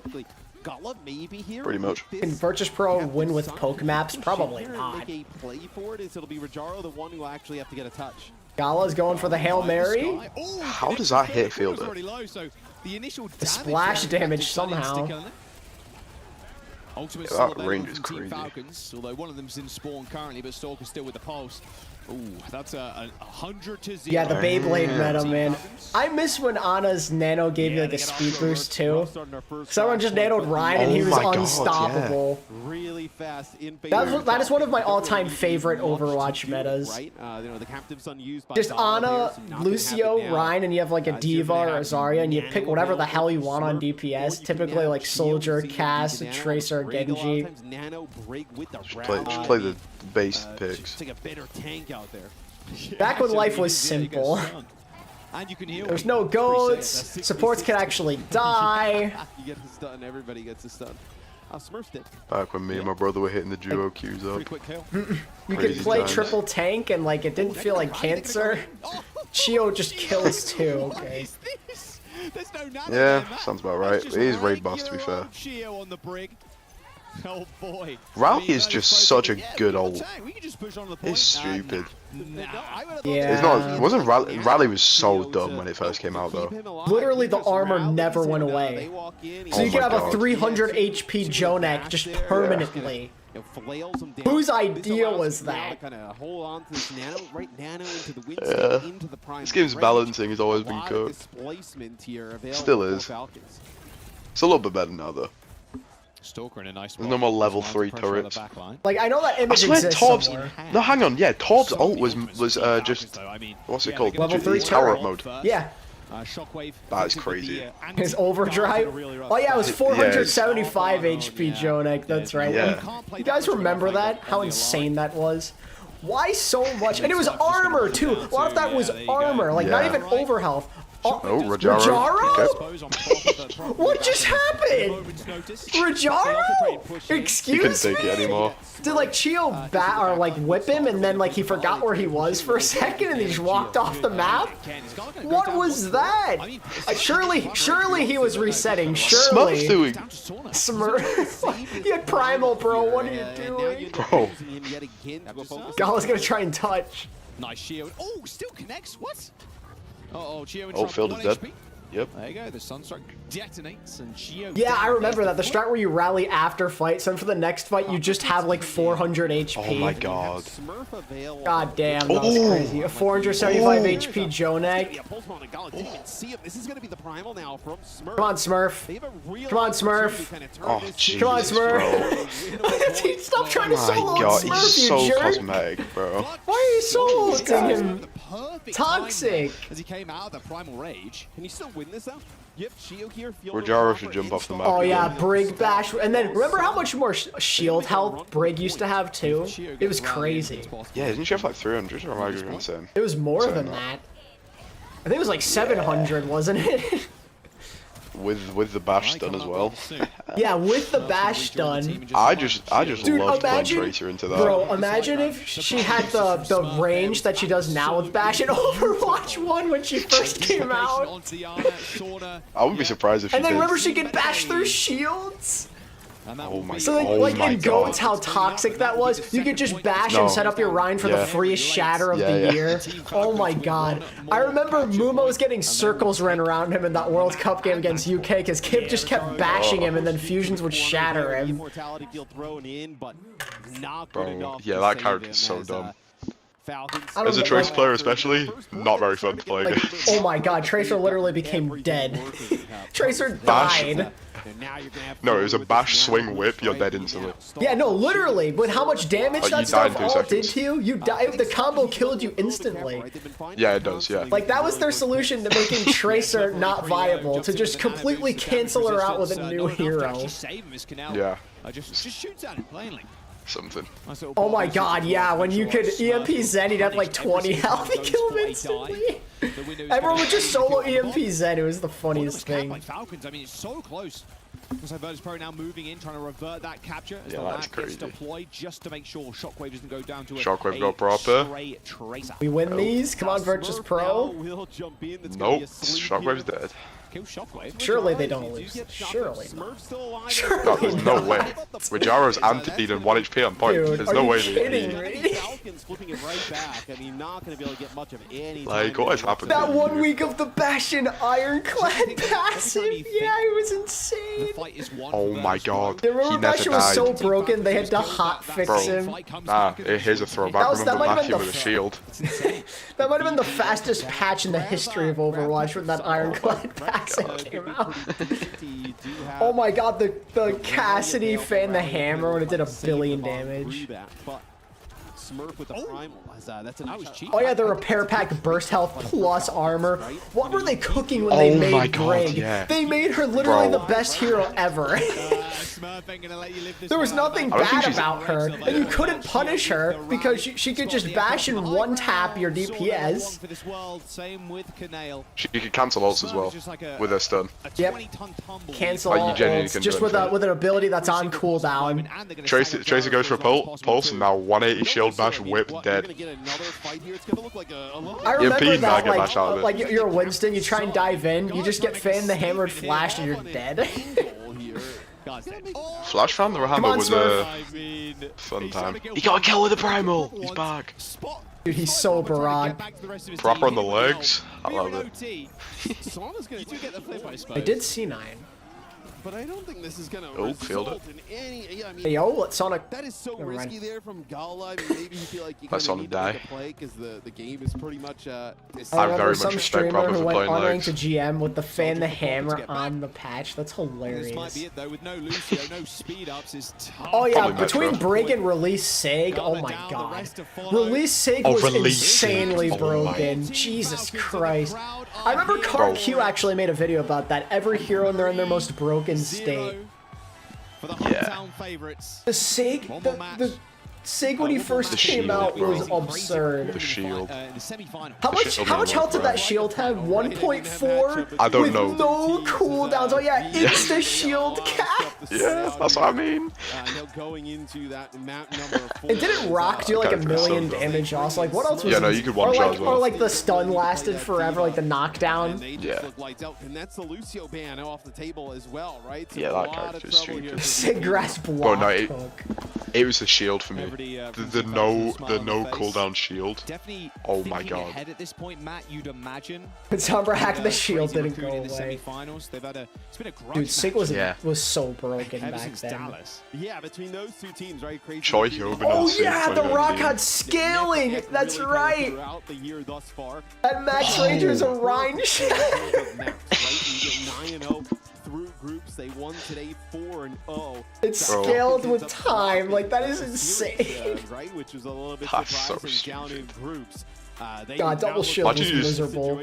Pretty much. Can Virtus Pro win with poke maps? Probably not. Gala's going for the Hail Mary. How does that hit fielder? The splash damage somehow. Ultimate that range is crazy. Falcons, although one of them's in spawn currently, but Stalker's still with the pulse. Ooh, that's a 100 to 0. Yeah, the Beyblade meta, man. I miss when Ana's nano gave you like a speed boost too. Someone just nanoed Ryan and he was unstoppable. Really really fast in that is one of my all-time favorite Overwatch metas. Right? You know, the captive's unused by Just Ana, Lucio, Ryan, and you have like a Diva or a Zarya, and you pick whatever the hell you want on DPS. Typically like Soldier, Cass, Tracer, Genji. Just play the base picks. Take a better tank out there. Back when life was simple. There's no goats. Supports can actually die. You get the stun. Everybody gets the stun. Smurfs did. Back when me and my brother were hitting the duo queues up. You could play triple tank and like it didn't feel like cancer. Chio just kills too. Okay. Yeah, sounds about right. It is raid boss to be fair. Oh boy. Rally is just such a good ult. It's stupid. Yeah. It's not. Wasn't Rally was so dumb when it first came out though. Literally, the armor never went away. So you could have a 300 HP Jonek just permanently. Whose idea was that? Yeah. This game's balancing has always been cooked. Still is. It's a little bit better now though. Stalker in a nice There's no more level 3 turrets. Like I know that image I swear exists Torb's. somewhere. No, hang on. Yeah, Torb's ult was just what's it called? Level 3 tower turret. mode. Yeah. That's crazy. His overdrive. Oh yeah, it was 475 HP Jonek. That's right. Yeah. You guys remember that? How insane that was? Why so much? And it was armor too. A lot of that was armor, like not even overhealth. Oh, Rajaro? Okay. What just happened? Rajaro? Excuse me? He couldn't take it anymore. Did like Chio bat or like whip him and then like he forgot where he was for a second and he just walked off the map? What was that? Surely he was resetting. Surely. Smurf. You had Primal, bro. What are you doing? Bro. Gala's gonna try and touch. Nice shield. Oh, still connects. What? Oh, Field is dead. Yep. There you go. The Sunstruck detonates and Chio. Yeah, I remember that. The strat where you rally after fight, so for the next fight you just have like 400 HP. Oh my god. God damn, that was crazy. A 475 HP Jonek. This is gonna be the primal now from Smurf. Come on, Smurf. Come on, Smurf. Oh, Jesus, come on, Smurf. Stop trying to solo God, Smurf, he's you so jerk. cosmetic, bro. Why are you soloing him? Toxic. As he came out of the primal rage. Can you still win this though? Yep, Chio here. Rajaro should jump off the map. Oh yeah, again. Brig bash. And then remember how much more shield health Brig used to have too? It was crazy. Yeah, didn't she have like 300 or am I insane? It was more than that. I think it was like 700, wasn't it? With the bash done as well. Yeah, with the bash done. I just Dude, loved playing imagine, Tracer into that. Bro, imagine if she had the range that she does now with bash in Overwatch 1 when she first came out. I wouldn't be surprised if she And then did. remember she could bash through shields? Oh my So like in Goats, how toxic that was. You could just bash and set up your Rhine for the freest shatter of the year. Oh my god. I remember Mumo was getting circles ran around him in that World Cup game against UK because Kip just kept bashing him and then fusions would shatter him. Bro, yeah, that character's so dumb. As a Tracer player especially, not very fun to play against. Oh my god, Tracer literally became dead. Tracer died. No, it was a bash swing whip, you're dead instantly. Yeah, no, literally. With how much damage that stuff all did to you, you died. The combo killed you instantly. Yeah, it does, yeah. Like, that was their solution to making Tracer not viable, to just completely cancel her out with a new hero. Yeah. Just shoots at him plainly. Something. Oh my god, yeah, when you could EMP Zen, he'd have like 20 health, he'd kill him instantly. Everyone would just solo EMP Zen, it was the funniest thing. Falcons, I mean, it's so close. So Virtus Pro now moving in, trying to revert that capture. As yeah, that's crazy. Deployed just to make sure Shockwave doesn't go down to Shockwave go proper. We win these? Come on, Virtus Pro. Nope, Shockwave's dead. Kill Shockwave. Surely they don't lose. Surely. No, there's no way. Rajaro's anti-beat and 1 HP on point. Dude, there's no way they Like, what is happening? That 1 week of the Bastion Ironclad passive, yeah, it was insane. Oh my god. Remember Bastion was so broken they had to hot fix him? Nah, here's a throwback. Remember Bastion with a shield. That might have been the fastest patch in the history of Overwatch with that Ironclad patch. Classic came out. Oh my god, the Cassidy fan the hammer when it did 1 billion damage. Smurf with the primal. That's an Oh yeah, the repair pack burst health plus armor. What were they cooking when they made Greg? Yeah. They made her literally the best hero ever. There was nothing bad about her, and you couldn't punish her because she could just bash and one tap your DPS. She could cancel ults as well with her stun. Yep. Cancel ults just with an ability that's on cooldown. Tracer goes for a pulse and now 180 shield bash whip dead. I remember that like you're Winston, you try and dive in, you just get fan the hammered flash and you're dead. Flash fan the hammer was a fun time. He got a kill with a primal. He's back. Dude, he's so broad. Proper on the legs. I love it. I did C9. But I don't think this is going to result in any... Yeah, I mean, hey, yo, let Sonic... That is so risky there from Gala. I mean, maybe you feel like you kind of need to play because the game is pretty much... I remember some streamer who went unranked to GM with the fan the hammer on the patch. That's hilarious. This might be it, though, with no Lucio, no speed ups is tough. Oh yeah, between break and release Sig, oh my god. Release Sig was insanely broken. Jesus Christ. I remember CarQ actually made a video about that. Every hero and they're in their most broken state. Yeah. The Sig, the Sig when he first came out was absurd. The shield. How much health did that shield have? 1.4? I don't know. With no cooldowns. Oh yeah, it's the shield cap. Yeah, that's what I mean. It didn't rock do like 1 million damage also. Like what else was? Yeah, no, you could one shot as well. Or like the stun lasted forever, like the knockdown. Yeah. And that's the Lucio ban off the table as well, right? So yeah, that character's stupid. Sig grass block. Well, no, it was the shield for me. The no cooldown shield. Oh my god. Ahead at this point, Matt, you'd imagine. But Sombra hack the shield didn't go away. Dude, Sig was so broken back then. Yeah, between those two teams, right? Crazy. Choi Hyobin oh yeah, the Rock had scaling. That's right. That Max Ranger's a Rhine shit. Through groups, they won today 4-0. It's scaled with time, like that is insane. Right, which is a little bit surprising down in groups. God, double shield was miserable.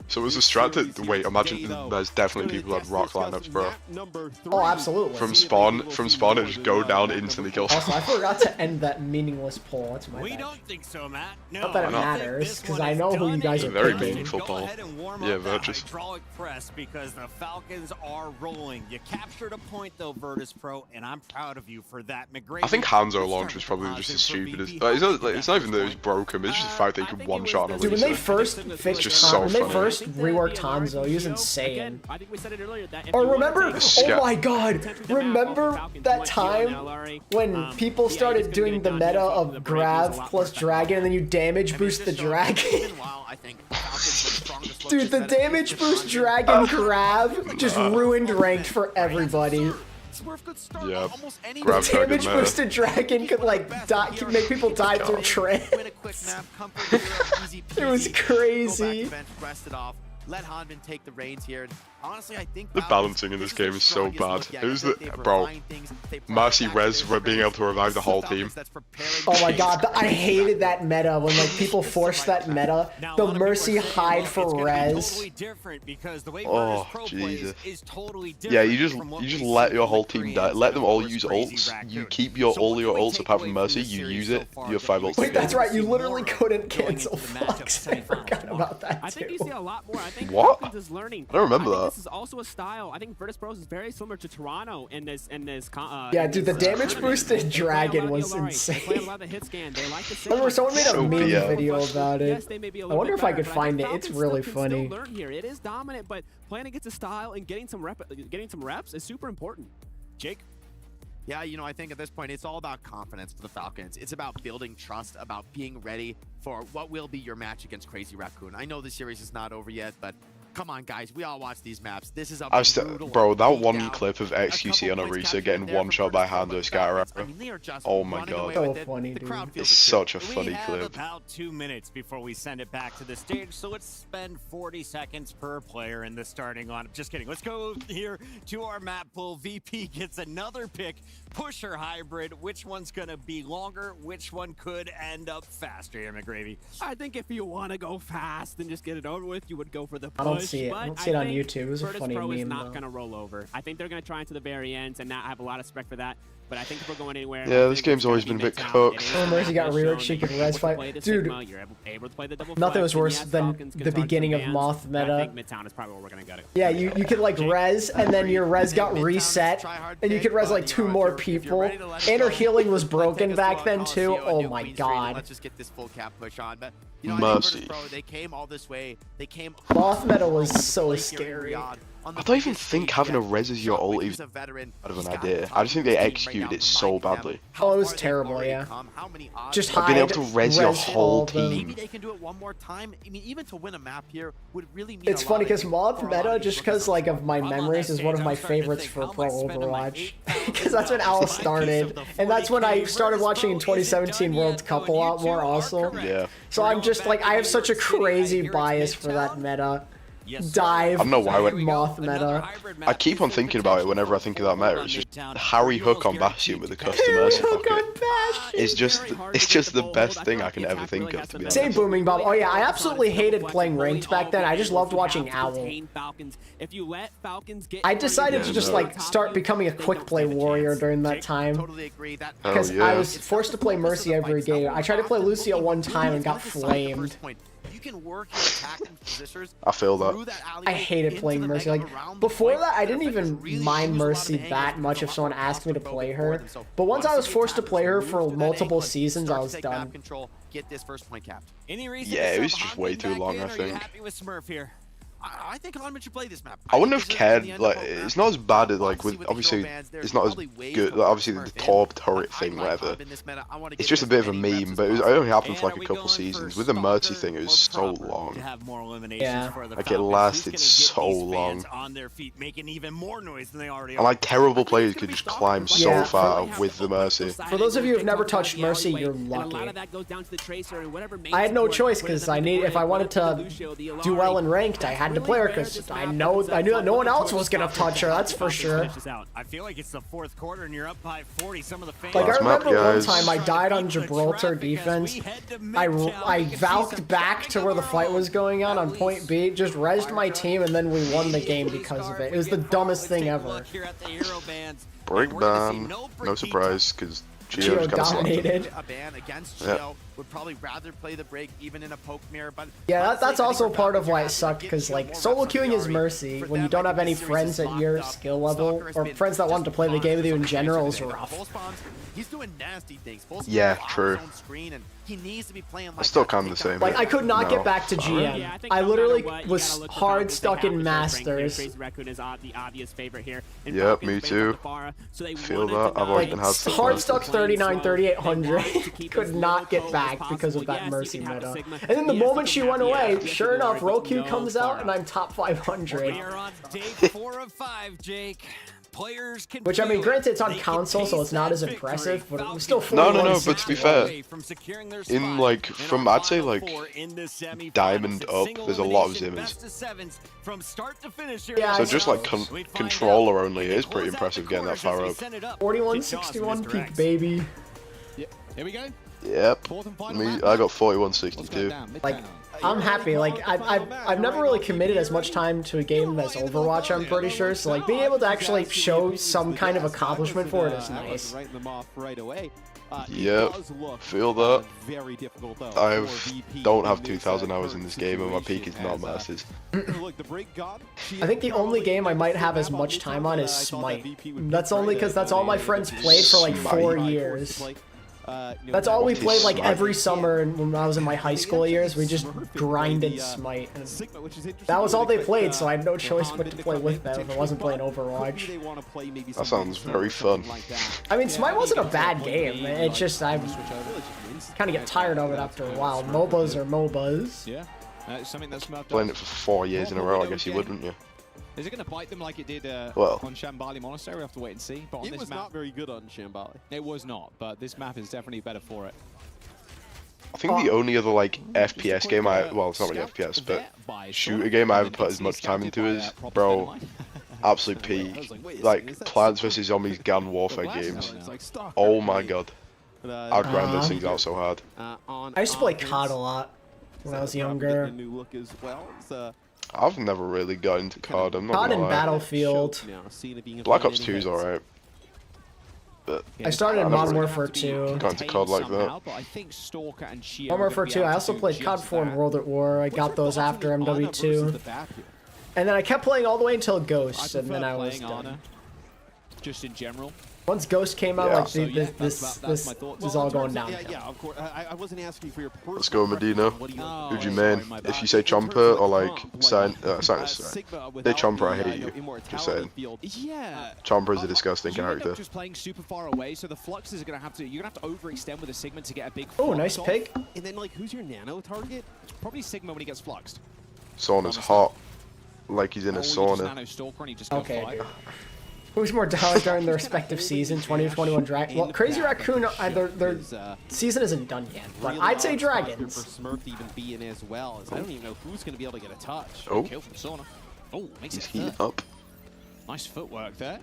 So it was a strat that, wait, imagine there's definitely people who had rock lineups, bro. Oh, absolutely. From spawn, it just go down, instantly kill. Also, I forgot to end that meaningless poll. That's my bad. We don't think so, Matt. No, not that it matters, because I know who you guys are very picking. meaningful poll. Yeah, Virtus. Hydraulic press because the Falcons are rolling. You captured a point though, Virtus Pro, and I'm proud of you for that. McGrady. I think Hanzo launch was probably just as stupid as. It's not even that it was broken. It's just the fact that you could one shot on a Dude, when they first fixed when they first reworked Hanzo, he was insane. I think we said it earlier that or remember, oh my god, remember that time when people started doing the meta of Grav plus Dragon and then you damage boost the Dragon? Dude, the damage boost Dragon Grav just ruined ranked for everybody. Yeah, the damage boosted dragon could like could make people die through trance. It was crazy. Let Hanbin take the reins here. Honestly, I think the balancing in this game is so bad. It was the bro, Mercy Res being able to revive the whole team. Oh my god, I hated that meta when like people forced that meta. The Mercy hide for Res. Oh Jesus. Yeah, you just let your whole team die. Let them all use ults. You keep all your ults apart from Mercy. You use it. You have 5 ults. Wait, that's right. You literally couldn't cancel Flux. I forgot about that too. I think you see a lot more. I think what? Falcons is learning. I don't remember that. This is also a style. I think Virtus Pros is very similar to Toronto in this. Yeah, dude, the damage boosted dragon was insane. I remember someone made a meme video about it. I wonder if I could find it. It's really funny. It is dominant, but playing against a style and getting some reps is super important. Jake. Yeah, you know, I think at this point, it's all about confidence for the Falcons. It's about building trust, about being ready for what will be your match against Crazy Raccoon. I know the series is not over yet, but Come on, guys. We all watch these maps. This is a bro, that one clip of XQC on Orisa getting one shot by Hando Scatter. Oh my god. So funny, dude. It's such a funny We have clip. about 2 minutes before we send it back to the stage, so let's spend 40 seconds per player in the starting lineup. Just kidding. Let's go here to our map pool. VP gets another pick. Pusher hybrid. Which one's going to be longer? Which one could end up faster here, McGravy? I think if you want to go fast and just get it over with, you would go for the push. I don't see it. I don't see it on YouTube. It was a funny Pro meme, is not though. going to roll over. I think they're going to try into the very end, and I have a lot of respect for that. But I think if we're going anywhere, Yeah, this game's always been a bit cooked. Oh, Mercy got reworked. She could res fight. Dude, nothing was worse than the beginning of Moth meta. I think Midtown is probably where we're going to go. Yeah, you could like res, and then your res got reset, and you could res like 2 more people. And her healing was broken back then too. Oh my god. Let's just get this full cap push on. But you know, Mercy. they came all this way. They came. Moth meta was so scary. I don't even think having a res as your ult is out of an idea. I just think they executed it so badly. Oh, it was terrible, yeah. Just hide, being able to res your whole team. Maybe they can do it one more time. I mean, even to win a map here would really mean It's funny because Moth meta, just because like of my memories, is one of my favorites for Pro Overwatch. Because that's when Owl started, and that's when I started watching in 2017 World Cup a lot more also. Yeah. So I'm just like, I have such a crazy bias for that meta. Dive. I don't know why Moth meta. I keep on thinking about it whenever I think of that meta. It's just Harry Hook on Bastion with a custom Mercy pocket. It's just the best thing I can ever think of, to be honest. Same Booming Bob. Oh yeah, I absolutely hated playing ranked back then. I just loved watching Owl. I decided to just like start becoming a quick play warrior during that time. Because I was forced to play Mercy every game. I tried to play Lucio one time and got flamed. You can work your attack and positioners. I feel that. I hated playing Mercy. Like before that, I didn't even mind Mercy that much if someone asked me to play her. But once I was forced to play her for multiple seasons, I was done. Get this first point capped. Yeah, it was just way too long, I think. I think Hardman should play this map. I wouldn't have cared, like, it's not as bad as, like, with, obviously, it's not as good, like, obviously, the top turret thing, whatever. It's just a bit of a meme, but it only happened for, like, a couple seasons. With the Mercy thing, it was so long. Yeah. Like, it lasted so long. And, like, terrible players could just climb so far with the Mercy. For those of you who've never touched Mercy, you're lucky. I had no choice, because if I wanted to do well in ranked, I had to play her because I knew that no one else was gonna touch her. That's for sure. I feel like it's the 4th quarter and you're up by 40. Some of the fans. Like I remember one time I died on Gibraltar defense. I valked back to where the fight was going on point B, just rezzed my team, and then we won the game because of it. It was the dumbest thing ever. Break ban, no surprise, because Geo dominated. A ban against Geo would probably rather play the break even in a poke mirror, but yeah, that's also part of why it sucked, because like solo queuing is Mercy when you don't have any friends at your skill level or friends that want to play the game with you in general is rough. He's doing nasty things. Yeah, true. He needs to be playing like I still kind of the same. Like I could not get back to GM. I literally was hard stuck in Masters. Yep, me too. Feel that. I've always been hard stuck 39, 3800. Could not get back because of that Mercy meta. And then the moment she went away, sure enough, Roku comes out and I'm top 500. We are on day 4 of 5, Jake. Which, I mean, granted, it's on console, so it's not as impressive, but it was still 41. No, but to be fair, in, like, from, I'd say, like, Diamond up, there's a lot of Zimmers. Yeah, so just, like, controller only is pretty impressive getting that far up. 4161 peak, baby. Yep. Here we go. Yep. I got 4162. Like, I'm happy. Like, I've never really committed as much time to a game as Overwatch, I'm pretty sure. So, like, being able to actually show some kind of accomplishment for it is nice. Yep, feel that. I don't have 2,000 hours in this game and my peak is not Masters. I think the only game I might have as much time on is Smite. That's only because that's all my friends played for like 4 years. That's all we played like every summer when I was in my high school years. We just grinded Smite. And that was all they played, so I had no choice but to play with them if I wasn't playing Overwatch. That sounds very fun. I mean, Smite wasn't a bad game. It's just I kind of get tired of it after a while. MOBAs are MOBAs. Yeah. Something that's playing it for 4 years in a row. I guess you would, wouldn't you? Is it going to bite them like it did well, on Shambali Monastery? We have to wait and see. But on it was not very good on Shambali. It was not, but this map is definitely better for it. I think the only other like FPS game well, it's not really FPS, but shooter game I ever put as much time into is, bro, absolute peak. Like Plants vs Zombies Garden Warfare games. Oh my god, I'd grind those things out so hard. I used to play COD a lot when I was younger. I've never really got into COD. I'm not COD gonna and lie. Battlefield. Black Ops 2 is alright. But I started in Modern Warfare 2. Got into COD like that. Modern Warfare 2. I also played COD 4 and World at War. I got those after MW2. And then I kept playing all the way until Ghost, and then I was done. Just in general. Once Ghost came out, like this is all going down. Yeah, of course. I wasn't asking for your personal. Let's go, Medina. Who'd you main? If you say Chomper or like Sinus, say Chomper, I hate you. Just saying. Yeah. Chomper is a disgusting character. Just playing super far away, so the fluxes are gonna have to. You're gonna have to overextend with a Sigma to get a big. Oh, nice pick. And then like, who's your nano target? Probably Sigma when he gets fluxed. Sauna's hot, like he's in a sauna. Okay. Who's more down during their respective season, 2021 Dragon? Well, Crazy Raccoon, their season isn't done yet, but I'd say Dragons. For Smurf to even be in as well, as I don't even know who's going to be able to get a touch. Oh. Kill from Sauna. Oh, makes He's it heating third. up. Nice footwork there.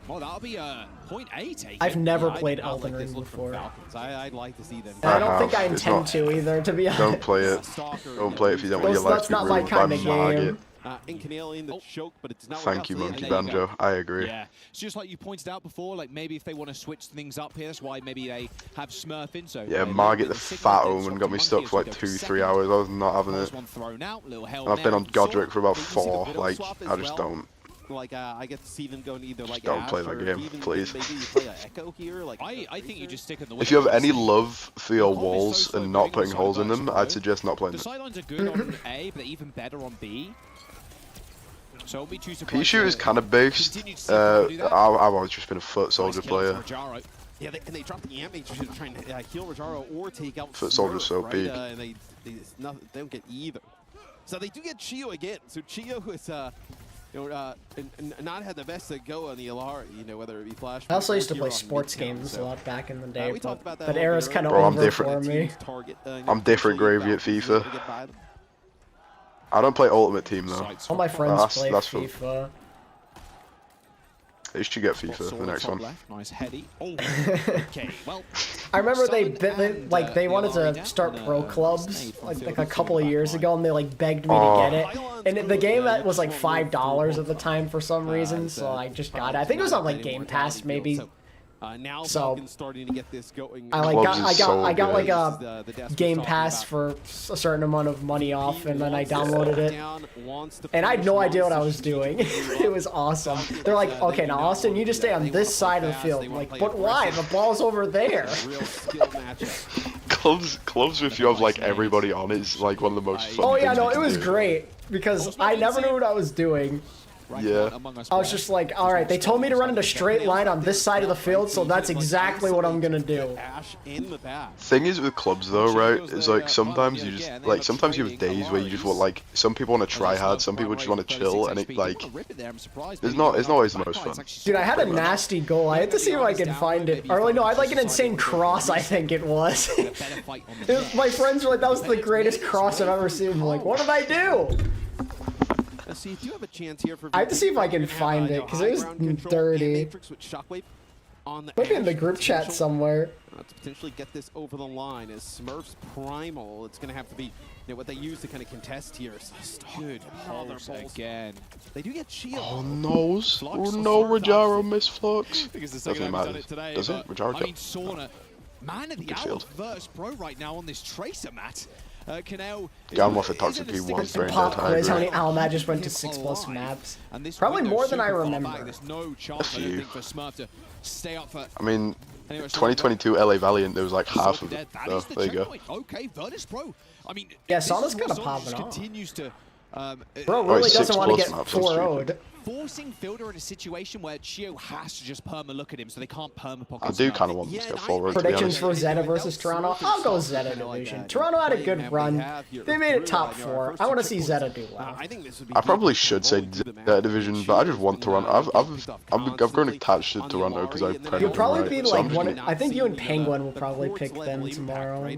Well, that'll be a 0.8. I've never played Elden Ring before. I'd like to see them. And I don't think I intend to either, to be honest. Don't play it. Don't play it if you don't want your life to be ruined by Margit. The choke, but it's not. Thank you, Monkey Banjo. I agree. Yeah, it's just like you pointed out before. Like maybe if they want to switch things up here, that's why maybe they have Smurf in. So yeah, Margit the fat omen got me stuck for like 2-3 hours. I was not having it. And I've been on Godric for about 4. Like I just don't. Like I get to see them going either like. Don't play that game, please. Maybe you play Echo here. Like I think you just stick in the. If you have any love for your walls and not putting holes in them, I'd suggest not playing them. The sidelines are good on A, but they're even better on B. So I'll be too surprised. P-Shoot is kind of based. I've always just been a foot soldier player. Yeah, and they drop the amp to try and heal Rajaro or take out foot soldier's so big. And they don't get either. So they do get Chio again. So Chio is not had the best to go on the LR, whether it be Flash. I also used to play sports games a lot back in the day, but that era's kind of over for me. I'm different gravy at FIFA. I don't play Ultimate Team though. All my friends play FIFA. They should get FIFA the next one. Nice heady. Okay, well. I remember they wanted to start pro clubs like a couple of years ago, and they like begged me to get it. And the game that was like $5 at the time for some reason, so I just got it. I think it was on like Game Pass maybe. Now so starting to get this going. I got like a Game Pass for a certain amount of money off, and then I downloaded it, and I had no idea what I was doing. It was awesome. They're like, okay, now Austin, you just stay on this side of the field. I'm like, but why? The ball's over there. Clubs if you have like everybody on is like one of the most fun. Oh yeah, no, it was great because I never knew what I was doing. Yeah. I was just like, all right, they told me to run in a straight line on this side of the field, so that's exactly what I'm gonna do. Thing is with clubs though, right? Is like sometimes you just like sometimes you have days where you just want like some people want to try hard, some people just want to chill, and it like it's not always the most fun. Dude, I had a nasty goal. I had to see if I could find it. Or like, no, I had like an insane cross. I think it was. My friends were like, that was the greatest cross I've ever seen. I'm like, what did I do? So you do have a chance here for. I have to see if I can find it because it was dirty. Maybe in the group chat somewhere. To potentially get this over the line as Smurf's Primal, it's going to have to be what they use to kind of contest here. Good pulse again. They do get shield. Oh no! Oh no! Rajaro missed Flux. Doesn't matter. Does it? Rajaro I mean, Sauna, man of the hour first pro right now on this Tracer mat. Down off a toxic P1 very pop quiz. How many Alma just went to 6+ maps? Probably more than I remember. A few. I mean, 2022 LA Valiant, there was like half of it. So there you go. Okay, Virtus Pro. I mean, yeah, Sauna's kind of popping off. Continues to Bro really doesn't want to get 4-0'd. Forcing Fielder in a situation where Chio has to just perma look at him so they can't perma pocket. I do kind of want them to get forward. Predictions for Zeta versus Toronto? I'll go Zeta division. Toronto had a good run. They made it top 4. I want to see Zeta do well. I probably should say Zeta division, but I just want Toronto. I've grown attached to Toronto because I. You'll probably be like one. I think you and Penguin will probably pick them tomorrow.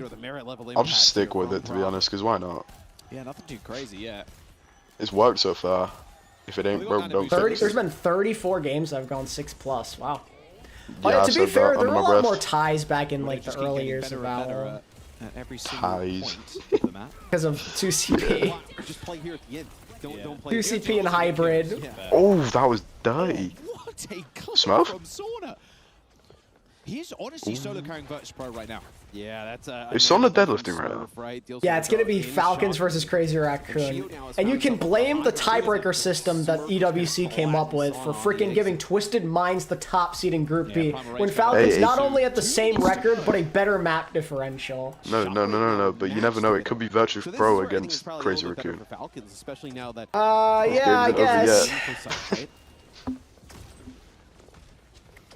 I'll just stick with it to be honest, because why not? Yeah, nothing too crazy yet. It's worked so far. If it ain't broke, don't fix it. There's been 34 games that have gone 6+. Wow. Yeah, to be fair, there were a lot more ties back in like the early years of AWL. Ties. Because of 2CP. Just play here at the end. Don't play 2CP and hybrid. Oh, that was dirty. What a Smurf? from Sauna. He is honestly solo carrying Virtus Pro right now. Yeah, that's Is Sauna deadlifting right now? Yeah, it's gonna be Falcons versus Crazy Raccoon, and you can blame the tiebreaker system that EWC came up with for freaking giving Twisted Minds the top seed in Group B, when Falcons not only had the same record but a better map differential. No, but you never know. It could be Virtus Pro against Crazy Raccoon. Yeah, I guess.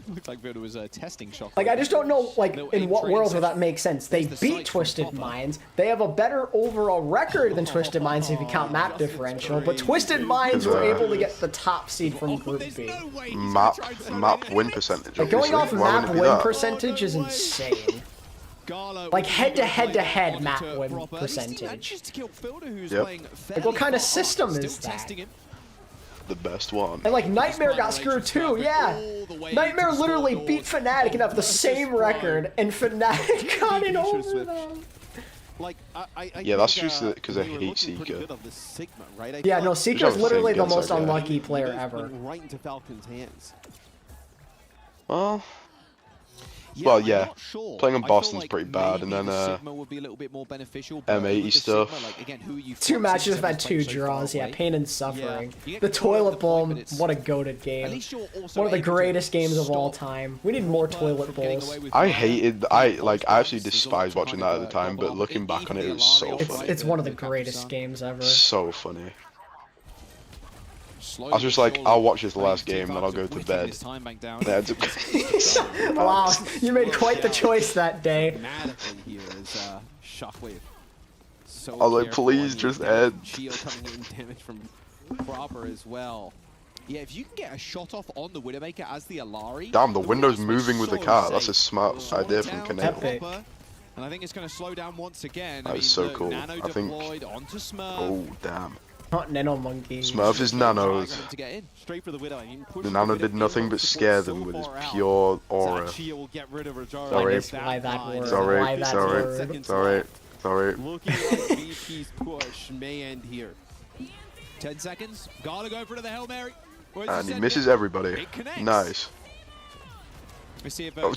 Looked like Voda was testing shock. Like, I just don't know, like, in what world would that make sense? They beat Twisted Minds. They have a better overall record than Twisted Minds if you count map differential, but Twisted Minds were able to get the top seed from Group B. Map win percentage. Like, going off map win percentage is insane. Like, head-to-head map win percentage. Yep. Like, what kind of system is that? The best one. And like Nightmare got screwed too, yeah. Nightmare literally beat Fnatic and have the same record, and Fnatic got it over them. Yeah, that's just because I hate Seeker. Yeah, no, Seeker's literally the most unlucky player ever. Well, yeah, playing in Boston's pretty bad, and then M80 stuff. 2 matches have had 2 draws, yeah, pain and suffering. The Toilet Bowl, what a goated game. One of the greatest games of all time. We need more Toilet Bowls. I actually despised watching that at the time, but looking back on it, it was so funny. It's one of the greatest games ever. So funny. I was just like, I'll watch this last game, then I'll go to bed. Wow, you made quite the choice that day. I was like, please just end. As well. Yeah, if you can get a shot off on the Widowmaker as the Alari. Damn, the window's moving with the car. That's a smart idea from Canelo. And I think it's going to slow down once again. That is so cool. I think. Oh, damn. Not Nano Monkey. Smurf is nanos. The nano did nothing but scare them with his pure aura. Sorry. Why that word? Sorry. Looking like VP's push may end here. 10 seconds. Gotta go for the Hail Mary. And he misses everybody. Nice. We see if yo.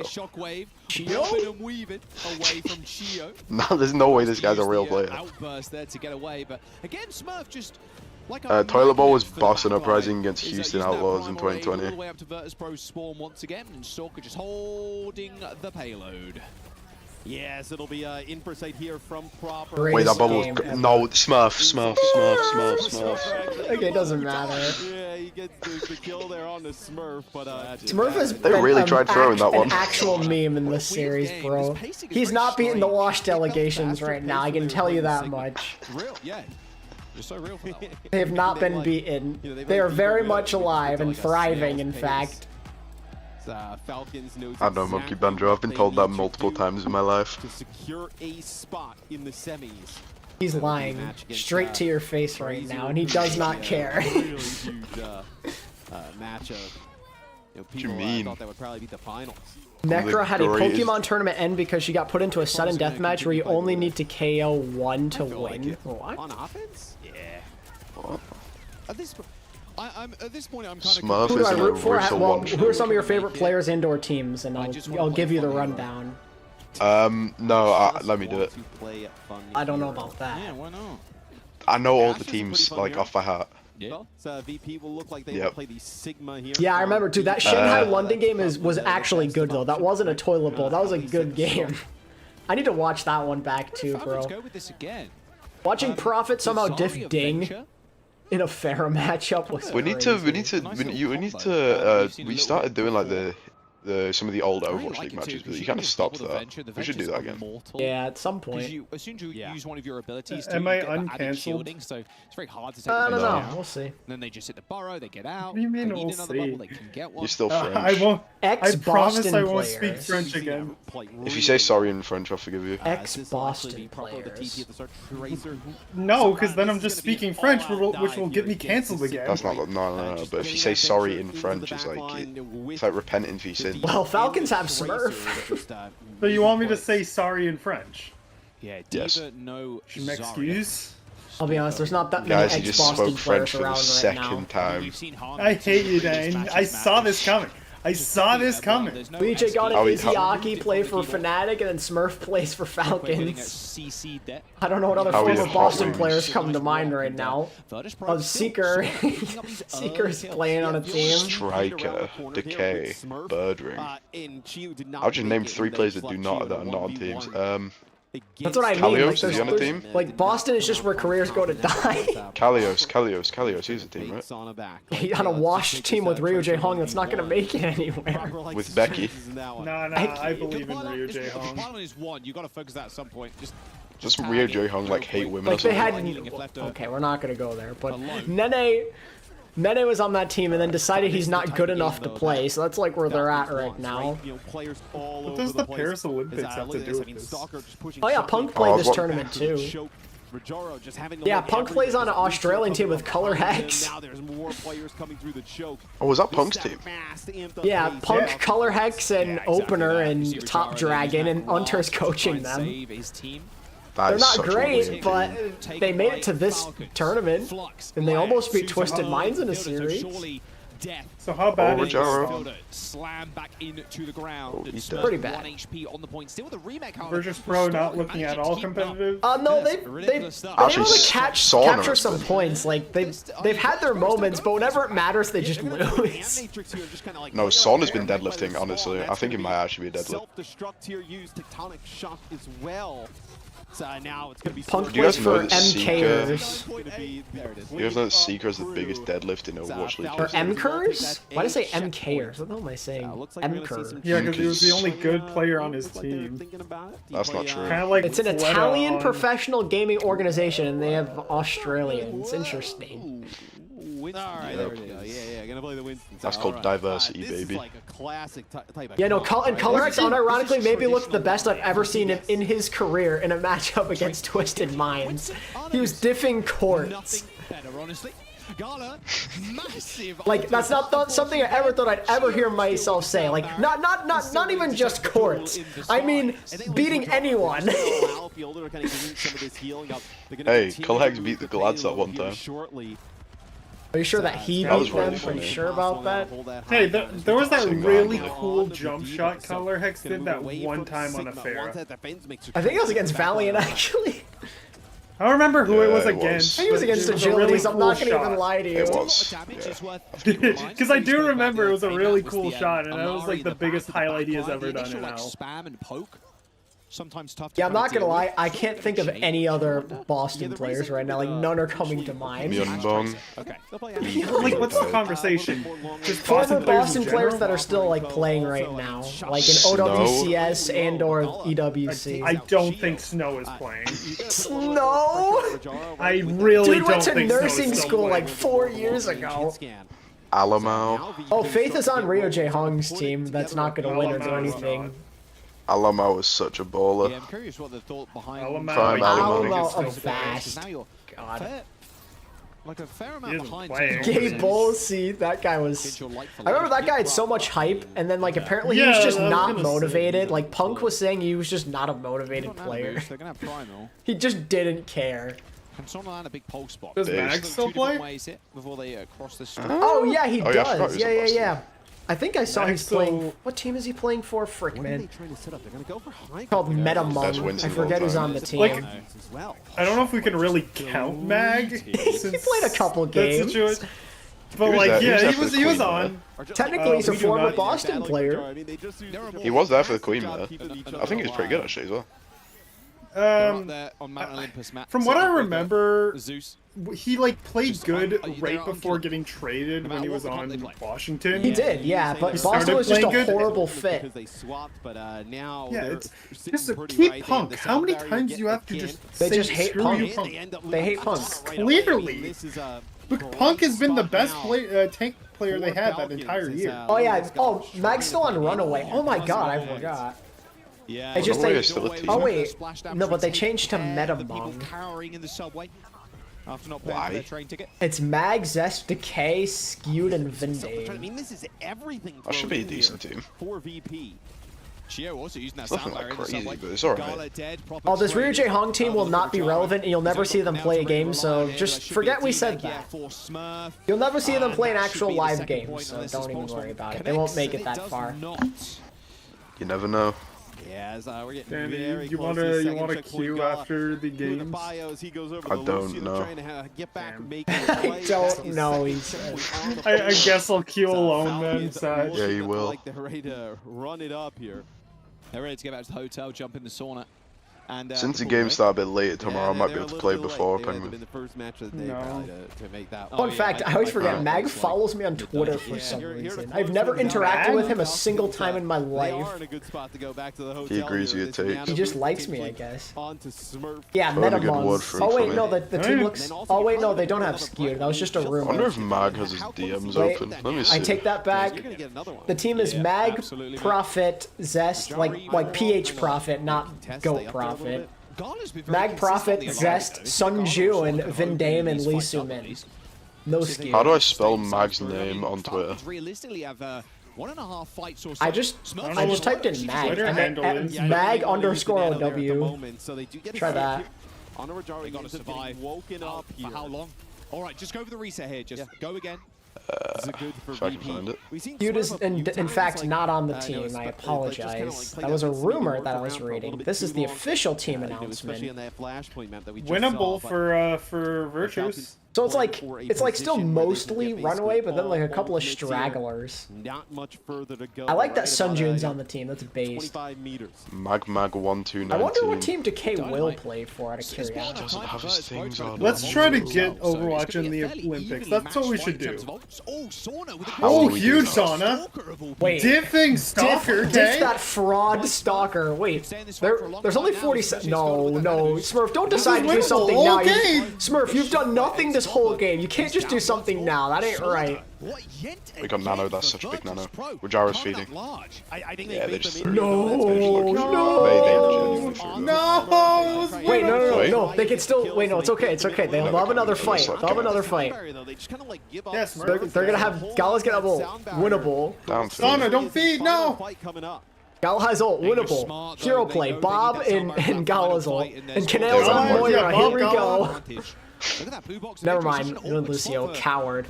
Shockwave. And weaving away from Chio. No, there's no way this guy's a real player. Outburst there to get away, but again, Smurf just like Toilet Bowl was Boston Uprising against Houston Outlaws in 2020. All the way up to Virtus Pro spawn once again, and Stalker just holding the payload. Yes, it'll be in-for-side here from Proper. Wait, that bubble was... No, Smurf. Okay, it doesn't matter. Yeah, he gets the kill there on the Smurf, but... Smurf has they really tried throwing that one. An actual meme in this series, bro. He's not beating the Wash delegations right now, I can tell you that much. Real, yeah. You're so real for that one. They have not been beaten. They are very much alive and thriving, in fact. Falcons I know, Monkey Banjo. I've been told that multiple times in my life. To secure a spot in the semis. He's lying straight to your face right now, and he does not care. Really huge matchup. What do you mean? Thought that would probably be the finals. Necra had a Pokemon tournament end because she got put into a sudden death match where you only need to KO 1 to win. What? On offense? Yeah. What? At this point, I'm kind of. Smurf who do I root for? Well, who are some of your favorite players indoor teams? And I'll give you the rundown. No, let me do it. I don't know about that. Yeah, why not? I know all the teams like off by heart. Yeah. So VP will look like they will play the Sigma here. Yeah, I remember, dude. That Shanghai London game was actually good though. That wasn't a toilet bowl. That was a good game. I need to watch that one back too, bro. Let's go with this again. Watching Prophet somehow diff Ding in a fair matchup was we started doing like some of the old Overwatch League matches, but you kind of stopped that. We should do that again. Yeah, at some point. As soon as you use one of your abilities, am I uncancelled? Shielding, so it's very hard to take. I don't know. Down. We'll see. And then they just hit the burrow, they get out. What do you mean we'll another see? level, they can get one. You're still French. I won't. I promise I won't players. speak French again. If you say sorry in French, I'll forgive you. Ex-Boston players. No, because then I'm just speaking French, which will get me cancelled again. That's not no. But if you say sorry in French, it's like repenting for your sins. Well, Falcons have Smurf. So you want me to say sorry in French? Yeah, yes. No excuse. I'll be honest, there's not that many Guys, he just spoke French for the second time. I hate you, Dane. I saw this coming. I saw this coming. BJ got an Izzyaki play for Fnatic, and then Smurf plays for Falcons. I don't know what other former Boston players come to mind right now. Oh, Seeker. Seeker's playing on a team. Striker, Decay, Birdring. I'll just name 3 players that are not on teams. That's what I mean. Kalios, is he on a team? Like, Boston is just where careers go to die. Kalios, he's a team, right? He's on a washed team with Ryu Jae Hong that's not going to make it anywhere. With Becky. No, I believe in Ryu Jae Hong. You got to focus that at some point. Just Ryu Jae Hong like hate women like or something. They had... Okay, we're not going to go there, but Nene was on that team and then decided he's not good enough to play, so that's like where they're at right now. What does the Paris Olympics have to do with this? Oh yeah, Punk played this tournament too. Yeah, Punk plays on an Australian team with Color Hex. Oh, was that Punk's team? Yeah, Punk, Color Hex, and Opener, and Top Dragon, and Hunter's coaching them. They're not great, but they made it to this tournament, and they almost beat Twisted Minds in a series. So how bad is slam back into the ground. Pretty bad. 1 HP on the point. Still with the remake. Virtus Pro not looking at all competitive. No, they've been able to capture some points. Like they've had their moments, but whenever it matters, they just lose. No, Son has been deadlifting. Honestly, I think it might actually be a deadlift. Self-destruct here used tectonic shock as well. So now it's gonna be Punk plays for MKers. You guys know that Seeker is the biggest deadlift in Overwatch League. Or MKers? Why did I say MKers? What the hell am I saying? MKers. Yeah, because he was the only good player on his team. That's not true. Kind of like it's an Italian professional gaming organization, and they have Australians. Interesting. Alright, there it is. Yeah, gonna play the Winston. That's called diversity, baby. Like a classic type of yeah, no, and Colorx unironically maybe looked the best I've ever seen him in his career in a matchup against Twisted Minds. He was diffing courts. Better, honestly. Gala, massive. Like that's not something I ever thought I'd ever hear myself say. Like not even just courts. I mean beating anyone. Hey, Colhex beat the Glads that one time. Are you sure that he beat them? Are you sure about that? Hey, there was that really cool jump shot Color Hex did that one time on a fair. I think it was against Valiant actually. I don't remember who it was against. I think it was against Agility, so I'm not gonna even lie to you. It was. Because I do remember it was a really cool shot, and that was like the biggest highlight he has ever done in WoW. Spam and poke. Sometimes tough. Yeah, I'm not gonna lie. I can't think of any other Boston players right now. Like none are coming to mind. Myeonbong. Okay. Like, what's the conversation? Just former Boston players that are still like playing right now, like in OWCS and or EWC. I don't think Snow is playing. Snow? I really Dude don't think Snow is went to nursing still school playing. like 4 years ago. Alamo. Oh, Faith is on Ryu Jae Hong's team. That's not gonna win or do anything. Alamo was such a baller. Yeah, I'm curious what the thought behind Alamo of Fast. God. Like a fair amount behind. Gay Bulls, see, that guy was... I remember that guy had so much hype, and then like apparently he was just not motivated. Like Punk was saying he was just not a motivated player. He just didn't care. Can someone land a big pole spot? Does Mag still play? Before they cross the street. Oh yeah, he does. Yeah, Yeah. I think I saw he's playing. What team is he playing for? Frick, man. Called Metamon. I forget who's on the team. Like, I don't know if we can really count Mag. He played a couple games. But like, yeah, he was on. Technically, he's a former Boston player. He was there for the Queen there. I think he was pretty good actually as well. There on Mount Olympus, Matt. From what I remember, Zeus. he like played good right before getting traded when he was on Washington. He did, yeah, but Boston was just a horrible fit. They swapped, but now yeah, it's just keep Punk. How many times do you have to just they say just hate Punk? They hate Punk. Clearly, look, Punk has been the best tank player they had that entire year. Oh yeah, oh Mag's still on Runaway. Oh my god, I forgot. Yeah, they just oh wait, no, but they changed to Metamong. Cowering in the subway after not paying for their train ticket. It's Mag, Zest, Decay, Skewed, and Vindane. I mean, this is everything. That should be a decent team. For VP. Chio also using that nothing like crazy, but it's alright. Oh, this Ryu J Hong team will not be relevant, and you'll never see them play a game, so just forget we said that. You'll never see them play an actual live game, so don't even worry about it. They won't make it that far. You never know. Yeah, we're getting Danny, very you close wanna queue after the games? I don't know. I don't know, he said. I guess I'll queue alone then, Saj. Yeah, you will. Like they're ready to run it up here. They're ready to get back to the hotel, jump in the sauna. And, since the game starts a bit later tomorrow, I might be able to play before Penguin. Fun fact, I always forget, Mag follows me on Twitter for some reason. I've never interacted with him a single time in my life. He agrees with your take. He just likes me, I guess. Yeah, Metamons. Oh wait, no, the team looks... Oh wait, no, they don't have Skewed. That was just a rumor. I wonder if Mag has his DMs open. Let me see. I take that back. The team is Mag, Prophet, Zest, like PH Prophet, not Goat Prophet. Mag Prophet, Zest, Sunju, and Vindame, and Lee Sumin. No Skewed. How do I spell Mag's name on Twitter? I just typed in Mag. I meant Mag_OW. Try that. They gotta survive. Woken up for how long? Alright, just go for the reset here. Just go again. If I can find it. Skewed is in fact not on the team. I apologize. That was a rumor that I was reading. This is the official team announcement. Winnable for Virtus. So it's like still mostly Runaway, but then like a couple of stragglers. Not much further to go. I like that Sunjun's on the team. That's based. Mag 1219. I wonder what team Decay will play for out of curiosity. Doesn't have his things on. Let's try to get Overwatch in the Olympics. That's what we should do. Oh, huge sauna. Wait. Diffing Stalker, Diff that fraud Stalker. Wait, there's only 47. No, Smurf, don't decide to do something now. Smurf, you've done nothing this whole game. You can't just do something now. That ain't right. We got Nano. That's such a big Nano. Rajara's feeding. Yeah, they just threw it. No! Wait, no. They can still. Wait, no, it's okay. It's okay. They'll have another fight. They'll have another fight. Yes, they're gonna have Gala's gonna have ult. Winnable. Sauna, don't feed. No. Gala has ult. Winnable. Hero play. Bob and Gala's ult. And Canale's on Moira. Here we go. Never mind, Lucio, coward.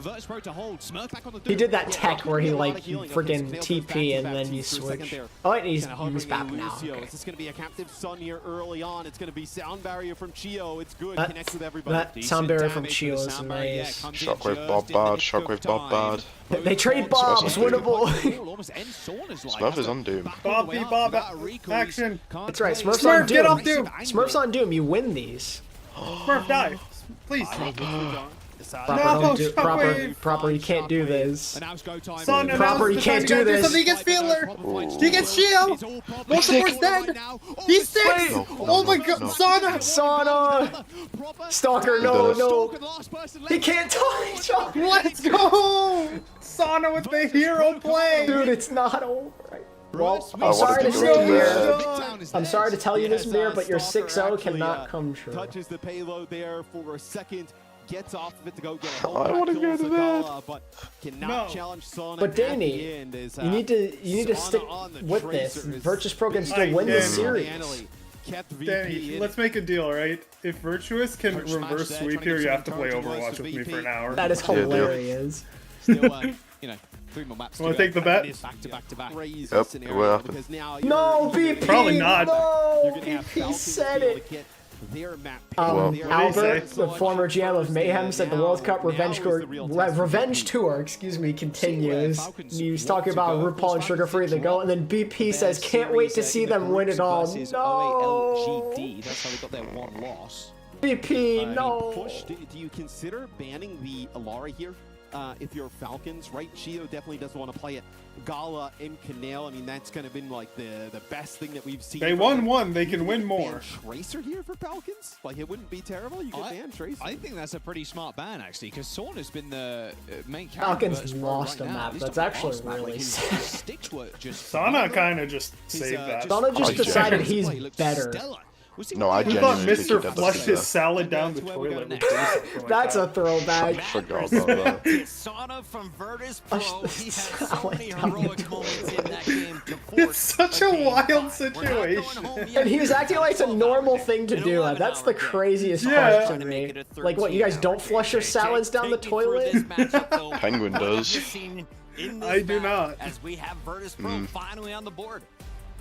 He did that tech where he like freaking TP and then you switch. Oh, and he's back now. Okay. This is going to be a captive Sun here early on. It's going to be sound barrier from Chio. It's good. Connects with everybody. That sound barrier from Chio is nice. Shockwave Bob bad. Shockwave Bob bad. They trade Bobs. Winnable. Smurf is on Doom. Bob action. That's right. Smurf's on Doom. Get off Doom. Smurf's on Doom. You win these. Smurf die. Please. Proper, you can't do this. Son, Proper, you can't do this. He gets Feeler. He gets Chio. Most support's dead. He's 6. Oh my god. Sauna. Stalker, no. He can't touch. Let's go. Sauna with the hero play. Dude, it's not over. Well, I'm sorry to say here. I'm sorry to tell you this, Mir, but your 6-0 cannot come true. Touches the payload there for a second. Gets off of it to go get a I want to go to that. But cannot challenge Sauna. But Danny, you need to stick with this. Virtus Pro can still win this series. Danny, let's make a deal, right? If Virtuous can reverse sweep here, you have to play Overwatch with me for an hour. That is hilarious. Still, 3 more maps. Want to take the bet? Back to back to back. Yep, it will happen. No, BP. Probably not. No, BP said it. their map. Albert, the former GM of Mayhem, said the World Cup Revenge Tour, continues. He's talking about RuPaul and Sugar Free the Go, and then BP says, "Can't wait to see them win it all." No. That's how they got their one loss. BP, no. Push, do you consider banning the Alara here? If you're Falcons, right? Shio definitely doesn't want to play it. Gala and Canale, I mean, that's kind of been like the best thing that we've seen. They won one, they can win more. Tracer here for Falcons? Like, it wouldn't be terrible. You could ban Tracer. I think that's a pretty smart ban, actually, because Sorn has been the main character. Falcons lost a map. That's actually really sad. Sana kind of just saved that. Sana just decided he's better. No, I thought genuinely Mr. flushed his salad down the toilet. That's a throwback. I forgot about that. Sana from Virtus Pro. He had so many heroic moments in that game. It's such a wild situation. And he was acting like it's a normal thing to do. That's the craziest part to me. Like, what, you guys don't flush your salads down the toilet? Penguin does. I do not. As we have Virtus Pro finally on the board.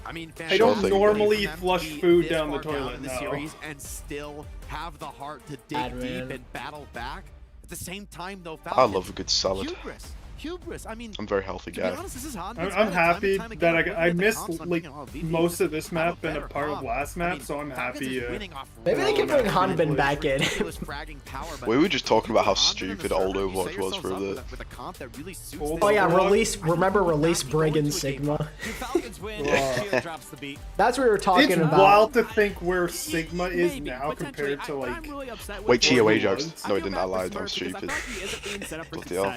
I mean, I don't normally flush food down the toilet in the series and still have the heart to dig deep and battle back. At the same time, though, I love a good salad. Hubris. I mean, I'm a very healthy guy. To be honest, this is hard. I'm happy that I missed like most of this map and a part of last map, so I'm happy. Maybe they can bring Hanbin back in. We were just talking about how stupid old Overwatch was for a bit. Oh yeah, remember release Brigand Sigma? That's what we were talking about. It's wild to think where Sigma is now compared to like... Wait, Chio Ajax. No, I didn't. I lied. I'm stupid. Bloody hell.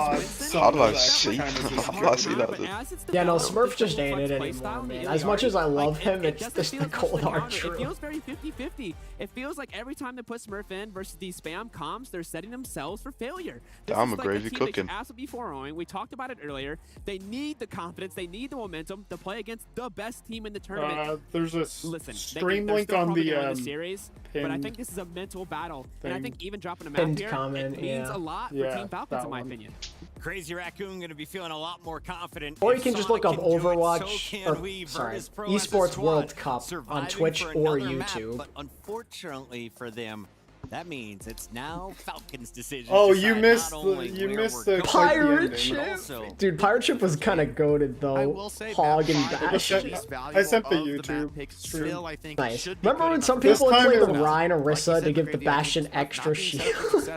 God, how did I see that? Yeah, no, Smurf just ain't it anymore, man. As much as I love him, it's just the cold hard truth. It feels very 50-50. It feels like every time they put Smurf in versus these spam comps, they're setting themselves for failure. Damn, a gravy cooking. Absolutely foregoing. We talked about it earlier. They need the confidence, they need the momentum to play against the best team in the tournament. There's a stream link on the series, but I think this is a mental battle, and I think even dropping a map here means a lot for Team Falcons, in my opinion. Crazy Raccoon going to be feeling a lot more confident. Or you can just look up Overwatch, Esports World Cup on Twitch or YouTube. But unfortunately for them, that means it's now Falcons' decision. Oh, you missed the Pirate Ship. Dude, Pirate Ship was kind of goated though. Hog and Bash. I sent the YouTube stream. Nice. Remember when some people would play the Rhine Orisa to give the Bastion extra shield?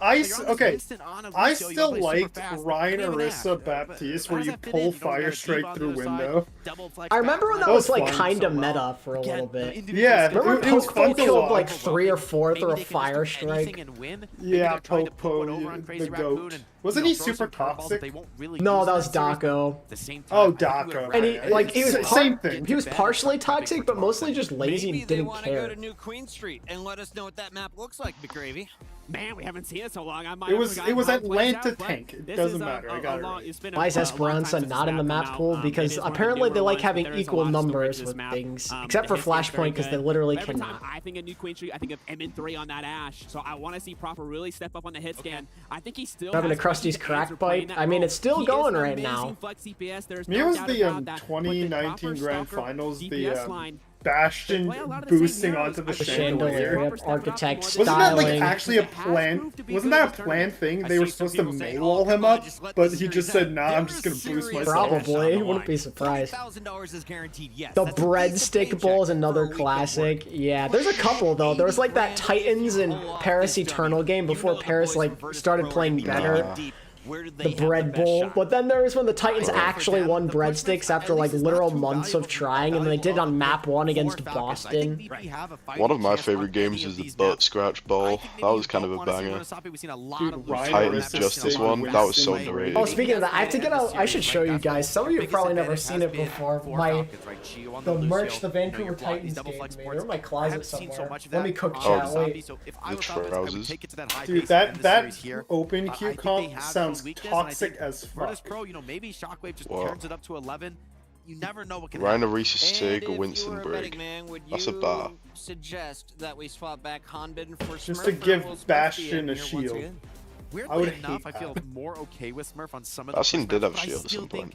I still liked Rhine Orisa Baptiste where you pull Fire Strike through window. I remember when that was like kind of meta for a little bit. Yeah, remember it was fun to killed watch. like 3 or 4 through a Fire Strike? Yeah, Popo, the goat. Wasn't he super toxic? No, that was Daco. Oh, Daco. And he was same thing. He was partially toxic, but mostly just lazy and didn't care. Go to New Queen Street and let us know what that map looks like, McGravy. Man, we haven't seen it so long. It was Atlanta Tank. It doesn't matter. I got it right. Why is Esperanza not in the map pool? Because apparently they like having equal numbers with things, except for Flashpoint, because they literally cannot. I think of New Queen Street. I think of MN3 on that Ash. So I want to see Proper really step up on the hit scan. I think he still having a Krusty's crack bite. I mean, it's still going right now. Me was the 2019 Grand Finals. The Bastion boosting onto the chandelier. Architect styling. Wasn't that like actually a plan? Wasn't that a planned thing? They were supposed to Maywall him up, but he just said, "Nah, I'm just gonna boost myself." Probably, wouldn't be surprised. The Breadstick Bowl is another classic. Yeah, there's a couple though. There was like that Titans and Paris Eternal game before Paris like started playing better. The Bread Bowl, but then there was when the Titans actually won Breadsticks after like literal months of trying, and they did on map 1 against Boston. One of my favorite games is the Butt Scratch Bowl. That was kind of a banger. Titans Justice one, that was so underrated. Oh, speaking of that, I have to get out. I should show you guys. Some of you have probably never seen it before. The merch, the Vancouver Titans game. They're in my closet somewhere. Let me cook chat. Wait. The trousers. Dude, that open queue comp sounds toxic as fuck. Virtus Pro, maybe Shockwave just turns it up to 11. You never know what can happen. Rhino Reese's Tig or Winston Brig. That's a bar. Suggest that we swap back Hanbin for just to give Bastion a shield. Weirdly enough, I feel more okay with Smurf on some of the Bastion did have a shield at some point.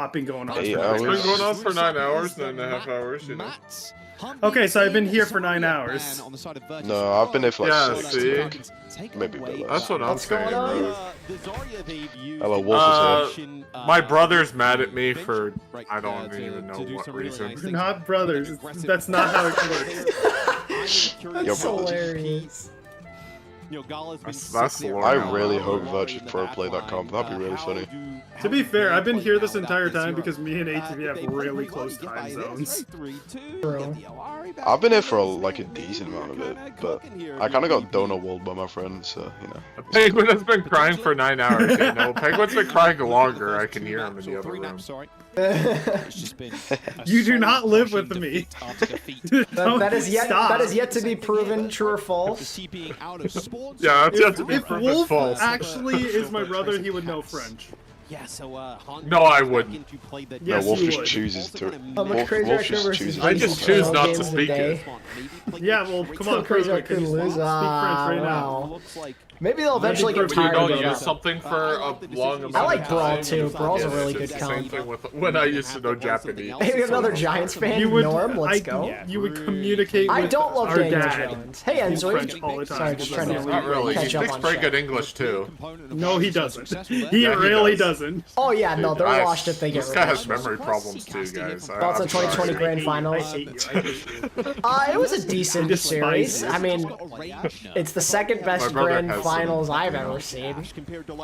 not been going on. 8 for hours. It's been going on for 9 hours, 9.5 hours, you know. Okay, so I've been here for 9 hours. No, I've been here for like 6 see? maybe a bit less. That's what I'm saying, bro. Hello, Wolf is here. My brother's mad at me for I don't even know what reason. We're not brothers. That's not how it works. That's hilarious. That's I really hope Virtual Pro play that comp. That'd be really funny. To be fair, I've been here this entire time because me and ATV have really close time zones. I've been here for like a decent amount of it, but I kind of got donut walled by my friends, so you know. Penguin has been crying for 9 hours. You know, Penguin's been crying longer. I can hear him in the other room. You do not live with me. That is yet to be proven, true or false. Yeah, that's have to be If proven Wolf false. actually is my brother, he would know French. Yeah, so No, I wouldn't. Yes, Wolf you just would. chooses to. How much Crazy Raccoon versus I just choose not to speak it. Yeah, well, come on, Crazy prove it. Can you Raccoon speak lose? French right Wow. now? Maybe they'll eventually get tired don't of use it. something for a long amount I like of Brawl time. too. Brawl's a really good It's the same comp. thing with when I used to know Japanese. Hey, another Giants fan, Norm. Let's go. You would communicate I with don't love our Daniel dad. Jones. Hey, in Enzo. French all the time. Sorry, just trying to Not really. He catch up speaks on pretty shit. good English too. No, he doesn't. He Yeah, he really does. doesn't. Oh yeah, no, they're I- washed if they get This guy has released. memory problems too, guys. Thoughts on I'm 2020 sorry. Grand Finals? I hate you. It was a decent series. I mean, it's the second best My brother Grand has Finals I've ever seen.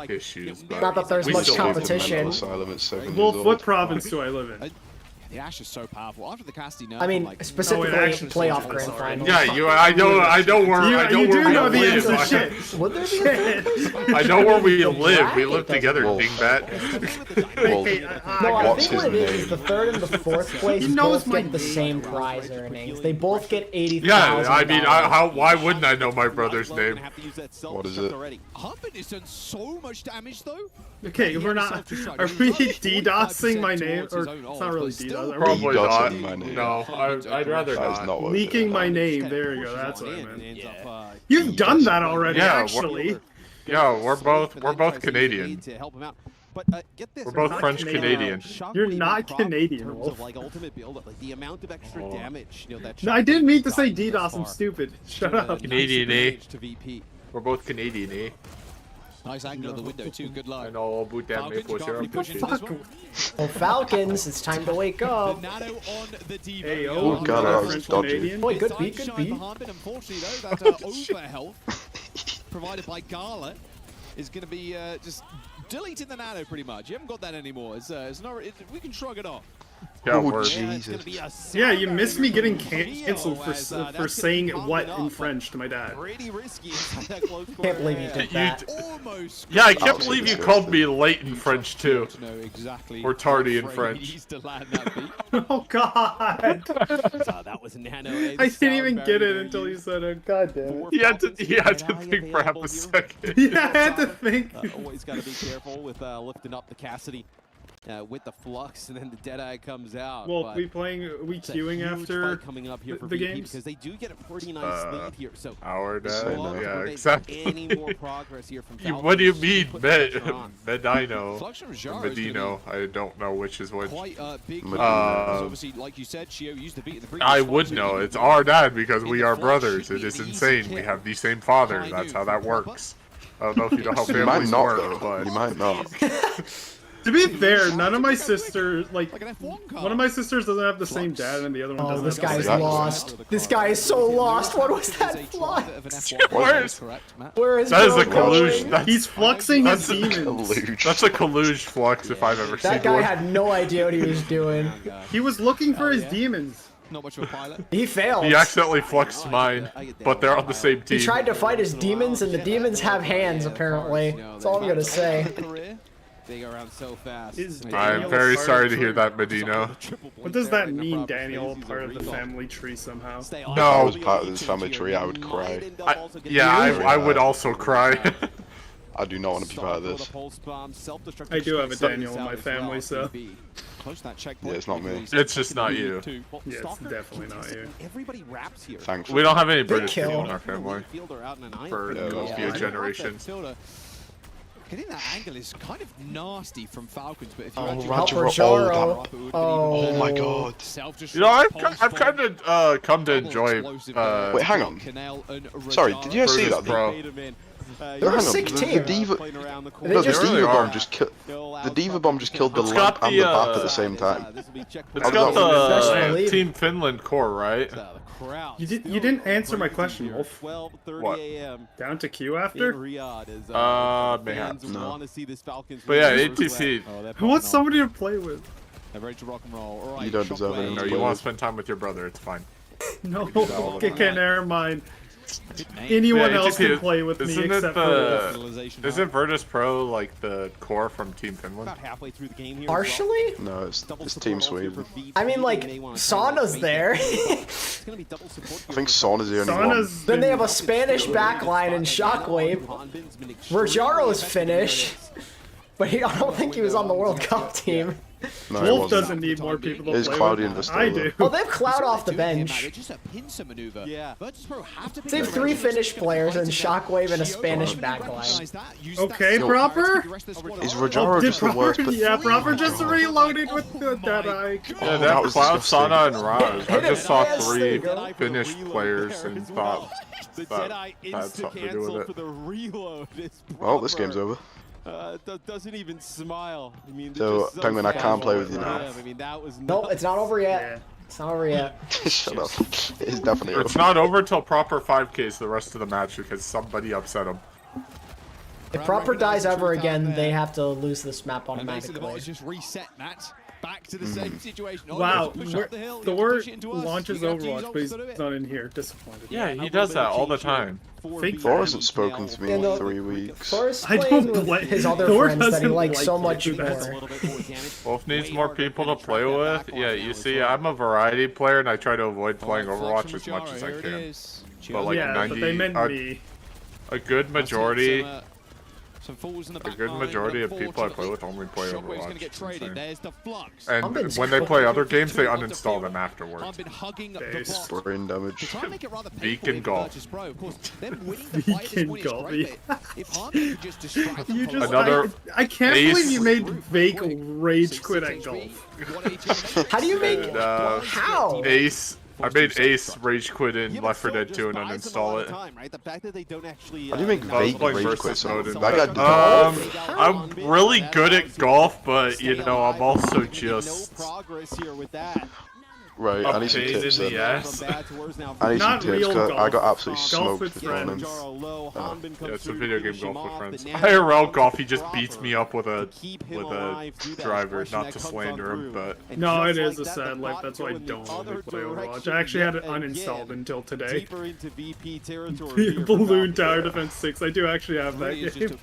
Issues, but Not that there's we much still live in competition. Mental asylum at 7 years Wolf, old. what province do I live in? The Ash is so powerful. After the Cassidy nerf, I mean, like, specifically action playoff soldier, Grand sorry. Finals. Yeah, I know where You I know do where know we the live. answer. Shit. Would there be a third place? I know where we live. We live doesn't together, Wolf. dingbat. Well, No, I what's think what it his is the third and the fourth place He knows both my get the name. same prize earnings. They both get $80,000. Yeah, I mean, why wouldn't I know my brother's name? What is it? Humpin has done so much damage though. Okay, we're not. Are we DDoSing my name? Or it's not really DDoS. Are we Probably not. DDoSing my name. No, I'd rather That is not. not what leaking my name? There you go. That's what I meant. You've done that already, Yeah, actually. Yeah, we're both Canadian. We're both Not French Canadian. You're not Canadian, Wolf. the amount of extra damage, No, I didn't mean to say DDoS. I'm stupid. Shut up. Canadian, eh? We're both Canadian, eh? Nice angle of the window too. Good luck. I know about that maple syrup. Well, Falcons, it's time to wake up. Hey, Oh god, that was dodgy. Boy, good beat, good beat. Unfortunately though, that overhealth provided by Gala is going to be just deleting the nano pretty much. You haven't got that anymore. We can shrug it off. Yeah, Oh, we're Jesus. Yeah, you missed me getting canceled for saying what in French to my dad. Can't believe you did that. Yeah, I can't believe you called me late in French too. Or tardy in French. Oh god! that was Nano. I didn't even get it until you said it. God damn it. He had to think for half a second. Yeah, I had to think. Always got to be careful with lifting up the Cassidy. With the flux, and then the Deadeye comes out. Well, we queuing after coming up here for the VP games because they do get a pretty nice lead here. So our dad, slow yeah, prevent exactly. any more progress here from Falcons. What do you mean, Medino? Medino? I don't know which is which. Quite big. Obviously, like you said, Shio used to beat in the previous I would know. It's our dad because we are brothers. It is insane. We have the same father. That's how that works. I don't know if you know how You might families not, work, though. but You might not. To be fair, none of my sisters, one of my sisters doesn't have the same dad and the other one doesn't. Oh, this have the guy's same dad. lost. This guy is so lost. What was that flux? Where is that is a Bro collusion. going? He's fluxing his demons. That's a colluge flux if I've ever seen That guy one. had no idea what he was doing. He was looking for his demons. Not much of a pilot. He failed. He accidentally fluxed mine, but they're on the same team. He tried to fight his demons, and the demons have hands, apparently. That's all I'm gonna say. They go around so fast. I'm very sorry to hear that, Medino. What does that mean, Daniel? Part of the family tree somehow? If I was part of this family tree, I would cry. I would also cry. I do not want to be part of this. I do have a Daniel in my family, so. Yeah, it's not me. It's just not you. Yeah, it's definitely not you. Everybody raps here. Thankfully. We don't have any British kill. people in our family for a few generations. Getting that angle is kind of nasty from Falcons, but if you Oh, actually Oh my god. You know, I've kind of come to enjoy. Wait, hang on. Sorry, did you guys see that? Bro. They're a sick team. The Diva really bomb just killed. The Diva bomb just killed the It's lamp got and the the, BAP at the same time. It's got the Team Finland core, right? You didn't answer my question, Wolf. What? Down to Q after? Mayhaps. No. But yeah, ATC. Who wants somebody to play with? ready to rock and roll. All right, You don't deserve it. No, you want to spend time with your brother. It's fine. No, okay, never mind. Anyone else can play with me except for Isn't Virtus Pro like the core from Team Finland? About halfway through the game here. Partially? No, it's Team Sweden. I mean, like, Sauna's there. I think Sauna's the only one. Then they have a Spanish backline and Shockwave. Rojaro's Finnish. But I don't think he was on the World Cup team. No, Wolf doesn't need more people to play with. I do. Oh, they have Cloud off the bench. Yeah. They have 3 Finnish players and Shockwave and a Spanish backline. Okay, Proper? Is Rojaro just the worst? Yeah, Proper just reloaded with the Deadeye. Yeah, they have Cloud, Sauna, and Raj. I just saw 3 Finnish players and thought that had something to do with it. Well, this game's over. Doesn't even smile. I mean, So, Tungman, I can't play with you now. I mean, that was Nope, it's not over yet. It's not over yet. Shut up. It's definitely over. It's not over till Proper 5Ks the rest of the match because somebody upset him. If Proper dies ever again, they have to lose this map automatically. Just reset that. Back to the same situation. Oh, Wow, the word launches Overwatch, but he's not in here. Disappointed. Yeah, he does that all the time. Thor hasn't spoken to me in 3 weeks. I don't play his other friends that he likes so much more. Wolf needs more people to play with. Yeah, you see, I'm a variety player and I try to avoid playing Overwatch as much as I can. But like but they meant me. A good majority. Some fools in the A good majority of people I play with only play Overwatch. And Flux. when they play other games, they uninstall them afterwards. Brain damage. Beacon Golf. Beacon Golf. You just, Another I can't Ace. believe you made Vake rage quit at golf. How do you make... How? Ace. I made Ace rage quit in Left 4 Dead 2 and uninstall it. How do you make Vake rage quit? I'm really good at golf, but you know, I'm also just Right, I need some tips then. I need some tips, because I got absolutely smoked with mornings. Yeah, it's a video game golf with friends. IRL golf, he just beats me up with a driver, not to slander him, but... No, it is a sad life, that's why I don't really play Overwatch. I actually had it uninstalled until today. Balloon Tower Defense 6, I do actually have that game.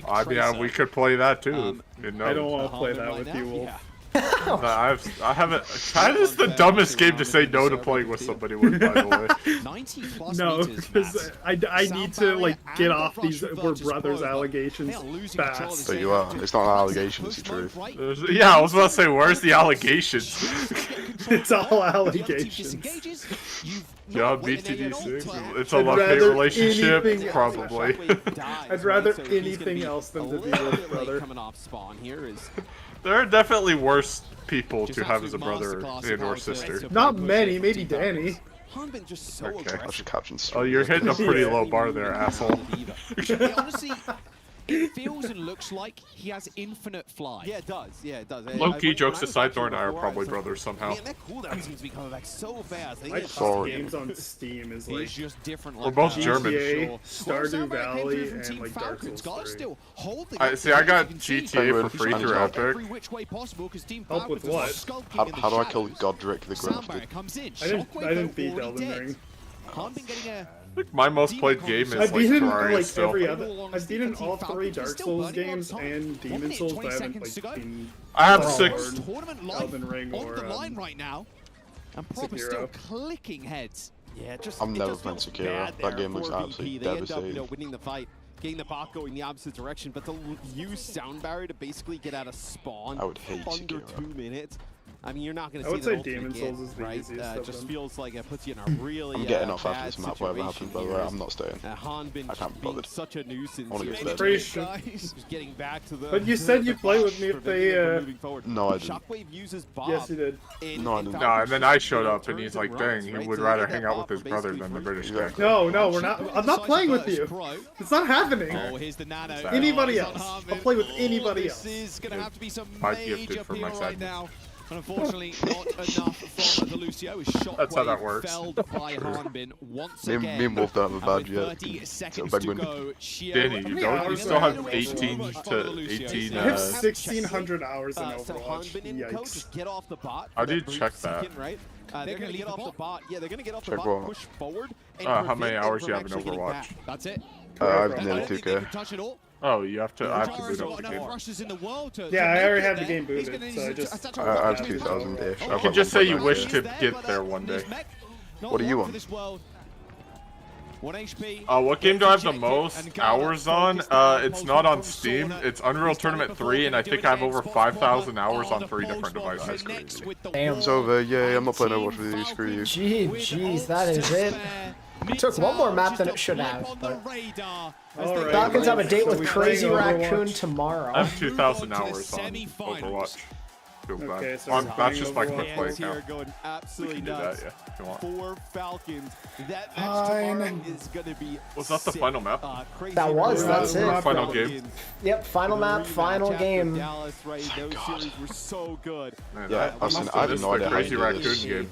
I mean, we could play that too. I don't want to play that with you, Wolf. I haven't. That is the dumbest game to say no to playing with somebody with, by the way. No, because I need to like get off these "we're brothers" allegations fast. But you are. It's not an allegation, it's the truth. Yeah, I was about to say, where's the allegations? It's all allegations. Yeah, BTD6. It's a love-hate relationship, probably. I'd rather anything else than to be with brother. There are definitely worse people to have as a brother and or sister. Not many, maybe Danny. Okay. I should caption Oh, you're hitting a pretty low bar there, asshole. Honestly, it feels and looks like he has infinite fly. Yeah, it does. Yeah, it does. Low-key jokes aside, Thor and I are probably brothers somehow. That cooldown seems to be coming back so fast. My top games on Steam is like just different. We're both German. GTA, Stardew Valley, and like Dark Souls 3. See, I got GTA for free through Epic. Help with what? How do I kill Godric the Grafted? I didn't beat Elden Ring. I think my most played game is I've like beaten Terraria like still. every other. I've beaten all 3 Dark Souls games and Demon Souls, but I haven't like been. I have 6. Elden Ring or right now. And Proper still clicking heads. Yeah, just. I'm never playing Sekiro. That game looks absolutely devastating. Winning the fight. Getting the bot going the opposite direction, but to use Sound Barrier to basically get out of spawn I would hate under Sekiro. 2 minutes. I mean, you're not going to I see would the say ultimate Demon get, Souls is the right? easiest of Just them. feels like it puts you in a really I'm getting off bad after this map, whatever happens, by the way. I'm not staying. Han been I can't be being bothered. such a nuisance I wanna here. get to bed. Pretty sure. Just getting back to the. But you said you'd play with me if they. No, I didn't. Shockwave uses Bob. Yes, you did. No, I didn't. No, and then I showed up and he's like, dang, he would rather hang out with his brother than the British guy. No, we're not. I'm not playing with you. It's not happening. Oh, here's the nano. Anybody else? I'll play with anybody else. This is gonna have to be some My major gifted for my appeal right sadness. now. And unfortunately, not enough from the Lucio. His shot That's how that works. felled by Hanbin once Me again. and Wolf don't have a badge yet. 30 seconds So to go. Danny, you don't? You still have 18 to 18. I have 1,600 hours in Overwatch. Yikes. Get off the bot. How do you check that? They're going to get off the bot. Yeah, they're going to get off the Check bot, what? push forward. How many hours do you have in Overwatch? That's it. I have nearly 2K. Oh, you have to. I have to boot up the game. Yeah, I already have the game booted, so I just. I have 2,000-ish. You can just say you wish to get there one day. What do you want? 1 HP. What game do I have the most hours on? It's not on Steam. It's Unreal Tournament 3, and I think I have over 5,000 hours on 3 different devices. Damn. It's over. Yay, I'm not playing Overwatch with you. Screw you. Jeez, that is it. It took one more map than it should have. But... Falcons have a date with Crazy Raccoon tomorrow. I have 2,000 hours on Overwatch. Okay, so that's just my quick play Here count. going absolutely do nuts. that, yeah, if you want. For Falcons. That match tomorrow is going to be Was that the final map? That was, that's it. Final game. Yep, final map, final game. Dallas, right? Those series were so good. Man, Yeah, I have no idea how Crazy you do Raccoon this. game.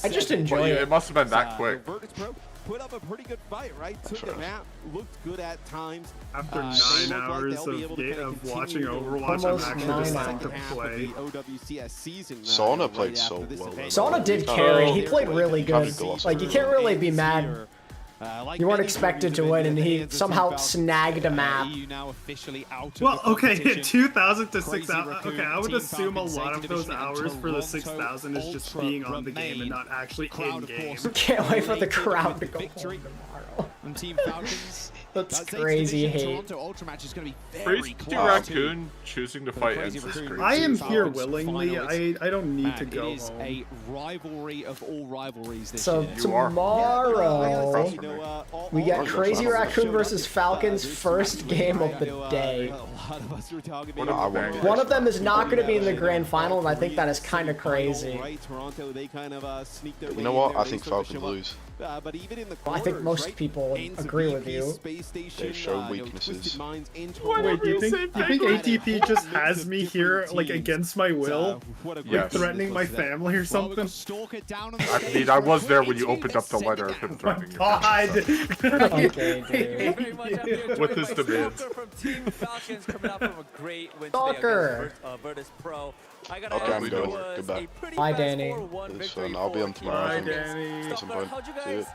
I just enjoy It must have been that quick. Virtus Pro put up a pretty good fight, right? Took the map, looked good at times. After 9 hours of watching Overwatch, I'm actually deciding to play. OWCS season. Sauna played so well. Sauna did carry. He played really good. Like, you can't really be mad. You weren't expected to win, and he somehow snagged a map. Well, okay, 2,000 to 6,000. Okay, I would assume a lot of those hours for the 6,000 is just being on the game and not actually in game. Can't wait for the crowd to go home tomorrow. Team Falcons. That's crazy hate. Crazy Raccoon choosing to fight Ents is crazy. I am here willingly. I don't need to go It is home. a rivalry of all rivalries this So year. tomorrow, we got Crazy Raccoon versus Falcons first game of the day. One of them is not going to be in the grand final, and I think that is kind of crazy. You know what? I think Falcons lose. Well, I think most people agree with you. They show weaknesses. Wait, do you think ATP just has me here, like, against my will? Like, threatening my family or something? I mean, I was there when you opened up the letter of him threatening you. God! Okay, dude. With his demands. From Team Falcons coming out from a great win Stalker. against Virtus Pro. I gotta Okay, I'm it going. was Goodbye. a pretty Bye, fast Danny. 4-1 It was victory fun. I'll be on for tomorrow. Bye, Team Danny. At some Stalker, point. how'd you See you.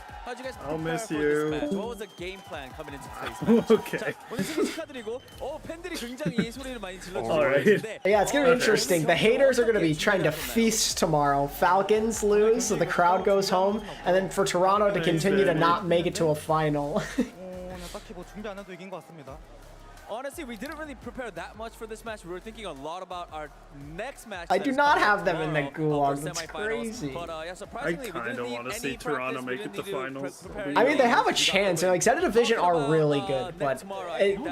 guys I'll miss prepare you. for this match? What was the game plan coming into today's match? Okay. 자, 오늘 승리 축하드리고 팬들이 굉장히 소리를 많이 Alright. 질러주고 Yeah, it's gonna be interesting. The haters are gonna be trying to feast tomorrow. Falcons lose, so the crowd goes home, and then for Toronto to continue to not make it to a final. 딱히 뭐 준비 안 해도 이긴 것 같습니다. Honestly, we didn't really prepare that much for this match. We were thinking a lot about our next match. I do not have them in the tomorrow, gulag. That's crazy. But, yeah, I surprisingly, we kind didn't of need want to any see Toronto practice. make We it to didn't need finals. prepare I mean, they have a anything. chance. And like, Zeta Division are really good, but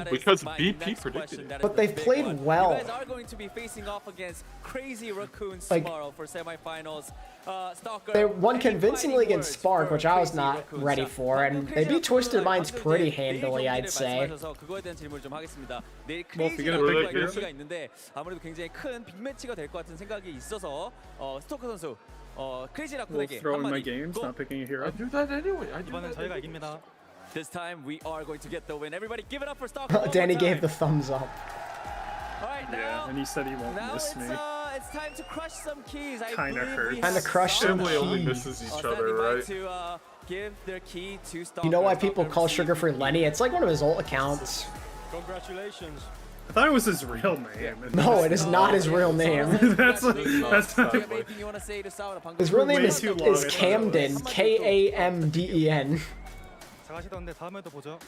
Because BP predicted it. but they've played well. You guys are going to be facing off against Crazy Raccoons Like, tomorrow for semifinals. Stalker, They won any convincingly fighting against words Spark, for which I was Crazy not Raccoons? ready for, and they beat Twisted Minds pretty handily, I'd say. 그거에 대한 질문을 좀 하겠습니다. 내일 Well, if 크레이지 you're gonna 라이브가 pick 경기가 있는데 아무래도 굉장히 큰 빅매치가 될 것 같은 생각이 있어서 스토커 선수 크레이지 Well, 라쿤에게 throwing my 한마디. games, not picking a hero. I do that anyway. 이번엔 저희가 이깁니다. This time we are going to get the win. Everybody give it up for Stalker. Danny gave the thumbs up. All right, Yeah, now, and he said he won't now miss me. It's time to crush some keys. I Kinda believe hurts. we Kinda have crush some Family only keys. misses each standing other, by right? to give their key to Stalker. You know why people Stalker call received- Sugar Free Lenny? It's like one of his old accounts. Congratulations. I thought it was his real name. No, it is not his real name. That's not. Anything you want to say to Sauron? 방금 His real name Way is too long, I thought it Camden, was. K-A-M-D-E-N. 잘하시던데 다음에도 보죠.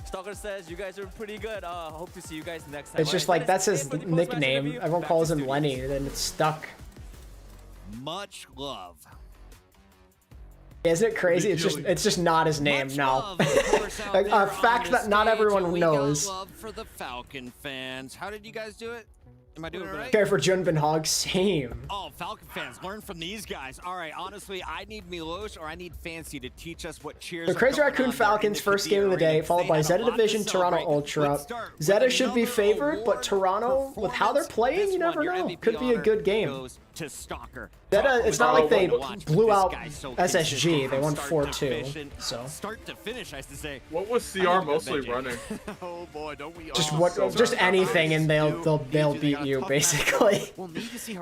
Stalker says you guys are pretty good. Hope to see you guys next time. It's just like, that's his nickname. Everyone calls him Lenny, and it's stuck. Much love. Isn't it crazy? It's just not his name, no. A fact that not everyone knows. Love for the Falcon fans. How did you guys do it? Am I doing right? Care for Junbin Hog, same. Oh, Falcon fans, learn from these guys. All right, honestly, I need Milosh or I need Fancy to teach us what cheers. The Crazy Raccoon Falcons first game of the day, followed by Zeta Division, Toronto Ultra. Zeta should be favored, but Toronto, with how they're playing, you never know. Could be a good game. To Stalker. Zeta, it's not like they blew out SSG. They won 4-2. So start to finish, I used to say. What was CR mostly running? Oh boy, don't we just anything, and they'll beat you basically.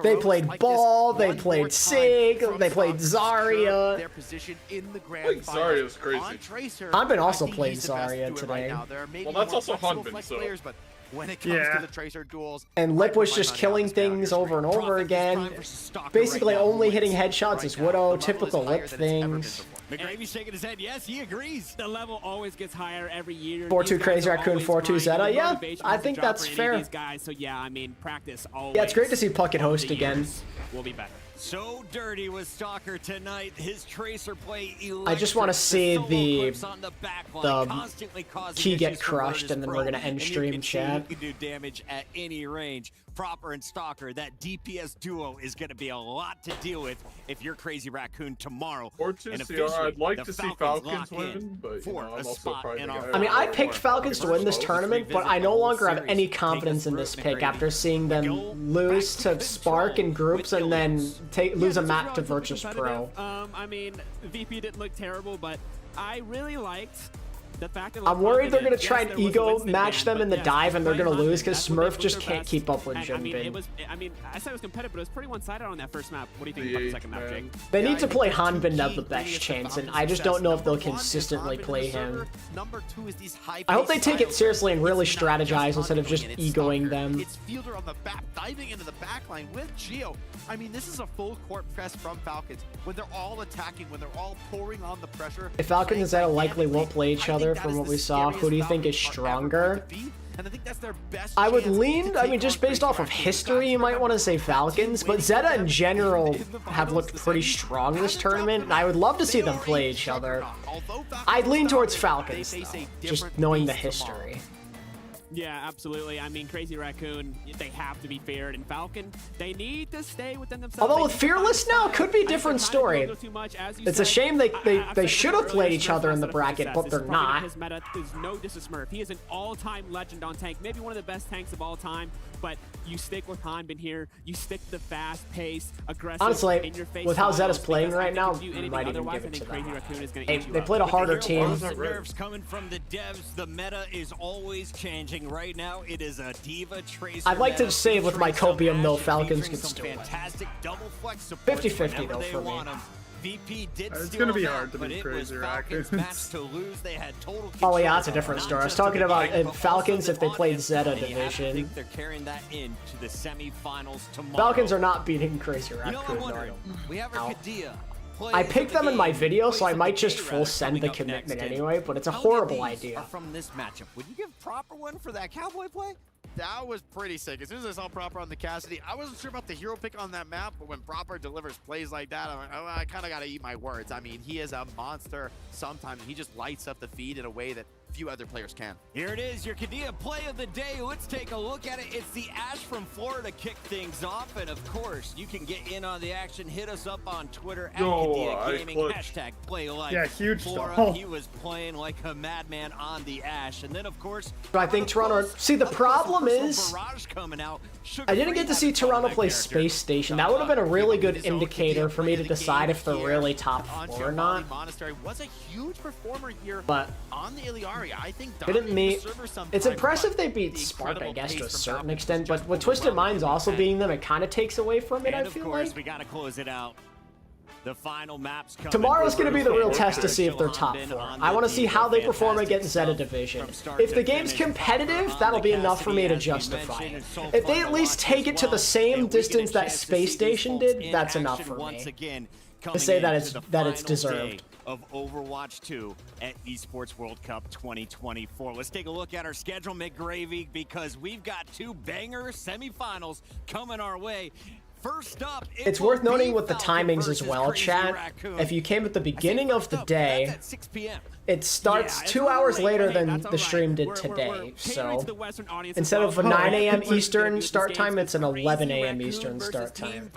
They played Ball, they played Sig, they played Zarya. Their position in the grand Zarya's crazy. Hanbin also played Zarya today. Well, that's also Hanbin, so. When it comes to the Tracer duels, and Lip was just killing things over and over again. Basically only hitting headshots is Widow, typical Lip things. McGravy's shaking his head. Yes, he agrees. The level always gets higher every year. 4-2 Crazy Raccoon, 4-2 Zeta. Yeah, I think that's fair. So yeah, I mean, practice always. Yeah, it's great to see Puckett host again. Will be better. So dirty with Stalker tonight. His Tracer play. I just want to see the key get crushed, and then we're gonna end stream chat. You can do damage at any range. Proper and Stalker, that DPS duo is going to be a lot to deal with if you're Crazy Raccoon tomorrow. Or to CR, I'd like to see Falcons win, but you know, I'm also probably the guy. I mean, I picked Falcons to win this tournament, but I no longer have any confidence in this pick after seeing them lose to Spark in groups and then lose a map to Virtus Pro. I mean, VP didn't look terrible, but I really liked the fact that I'm worried they're going to try and ego match them in the dive and they're going to lose because Smurf just can't keep up with Jinbin. I said it was competitive, but it was pretty one-sided on that first map. What do you think about the second map, Jake? They need to play Hanbin to have the best chance, and I just don't know if they'll consistently play him. I hope they take it seriously and really strategize instead of just egoing them. It's Fielder on the back, diving into the back line with Geo. I mean, this is a full court press from Falcons. When they're all attacking, when they're all pouring on the pressure. If Falcons and Zeta likely won't play each other from what we saw, who do you think is stronger? And I think that's their best I would lean, I mean, just based off of history, you might want to say Falcons, but Zeta in general have looked pretty strong this tournament, and I would love to see them play each other. I'd lean towards Falcons, though, just knowing the history. Yeah, absolutely. I mean, Crazy Raccoon, they have to be fair, and Falcon, they need to stay within themselves. Although with Fearless now, could be a different story. It's a shame they should have played each other in the bracket, but they're not. His meta is no diss to Smurf. He is an all-time legend on tank, maybe one of the best tanks of all time, but you stick with Hanbin here, you stick the fast pace, aggressive, honestly, in your face with how Zeta's playing right now, you might even give it to them. They played a harder team. Nerves coming from the devs. The meta is always changing. Right now, it is a Diva Tracer. I'd like to say with my Copium, though, Falcons can still win. 50-50 though for me. VP did it's gonna be hard to be Crazy Raccoons. Oh yeah, that's a different story. I was talking about Falcons if they played Zeta Division. I think they're carrying that into the semifinals tomorrow. Falcons are not beating Crazy Raccoon. We have our Kadia. I picked them in my video, so I might just full send the commitment anyway, but it's a horrible idea. From this matchup, would you give Proper one for that Cowboy play? That was pretty sick. As soon as I saw Proper on the Cassidy, I wasn't sure about the hero pick on that map, but when Proper delivers plays like that, I'm like, oh, I kind of got to eat my words. I mean, he is a monster sometimes. He just lights up the feed in a way that few other players can. Here it is, your Kadia play of the day. Let's take a look at it. It's the Ash from Florida to kick things off, and of course, you can get in on the action. Hit us up on Twitter at Kadia Gaming, #PlayLife. Yeah, huge Florida. He was playing like a madman on the Ash, and then of course, I think Toronto. See, the problem is, I didn't get to see Toronto play Space Station. That would have been a really good indicator for me to decide if they're really top 4 or not. Monastery was a huge performer here, but on the Iliari, I think didn't meet. It's impressive they beat Spark, I guess, to a certain extent, but with Twisted Minds also beating them, it kind of takes away from it, I feel like. We got to close it out. The final maps tomorrow's going to be the real test to see if they're top 4. I want to see how they perform against Zeta Division. If the game's competitive, that'll be enough for me to justify it. If they at least take it to the same distance that Space Station did, that's enough for me to say that it's deserved. Of Overwatch 2 at Esports World Cup 2024. Let's take a look at our schedule, McGravy, because we've got 2 banger semifinals coming our way. First up, it's worth noting with the timings as well, chat. If you came at the beginning of the day, it starts 2 hours later than the stream did today. So instead of a 9 a.m. Eastern start time, it's an 11 a.m. Eastern start time.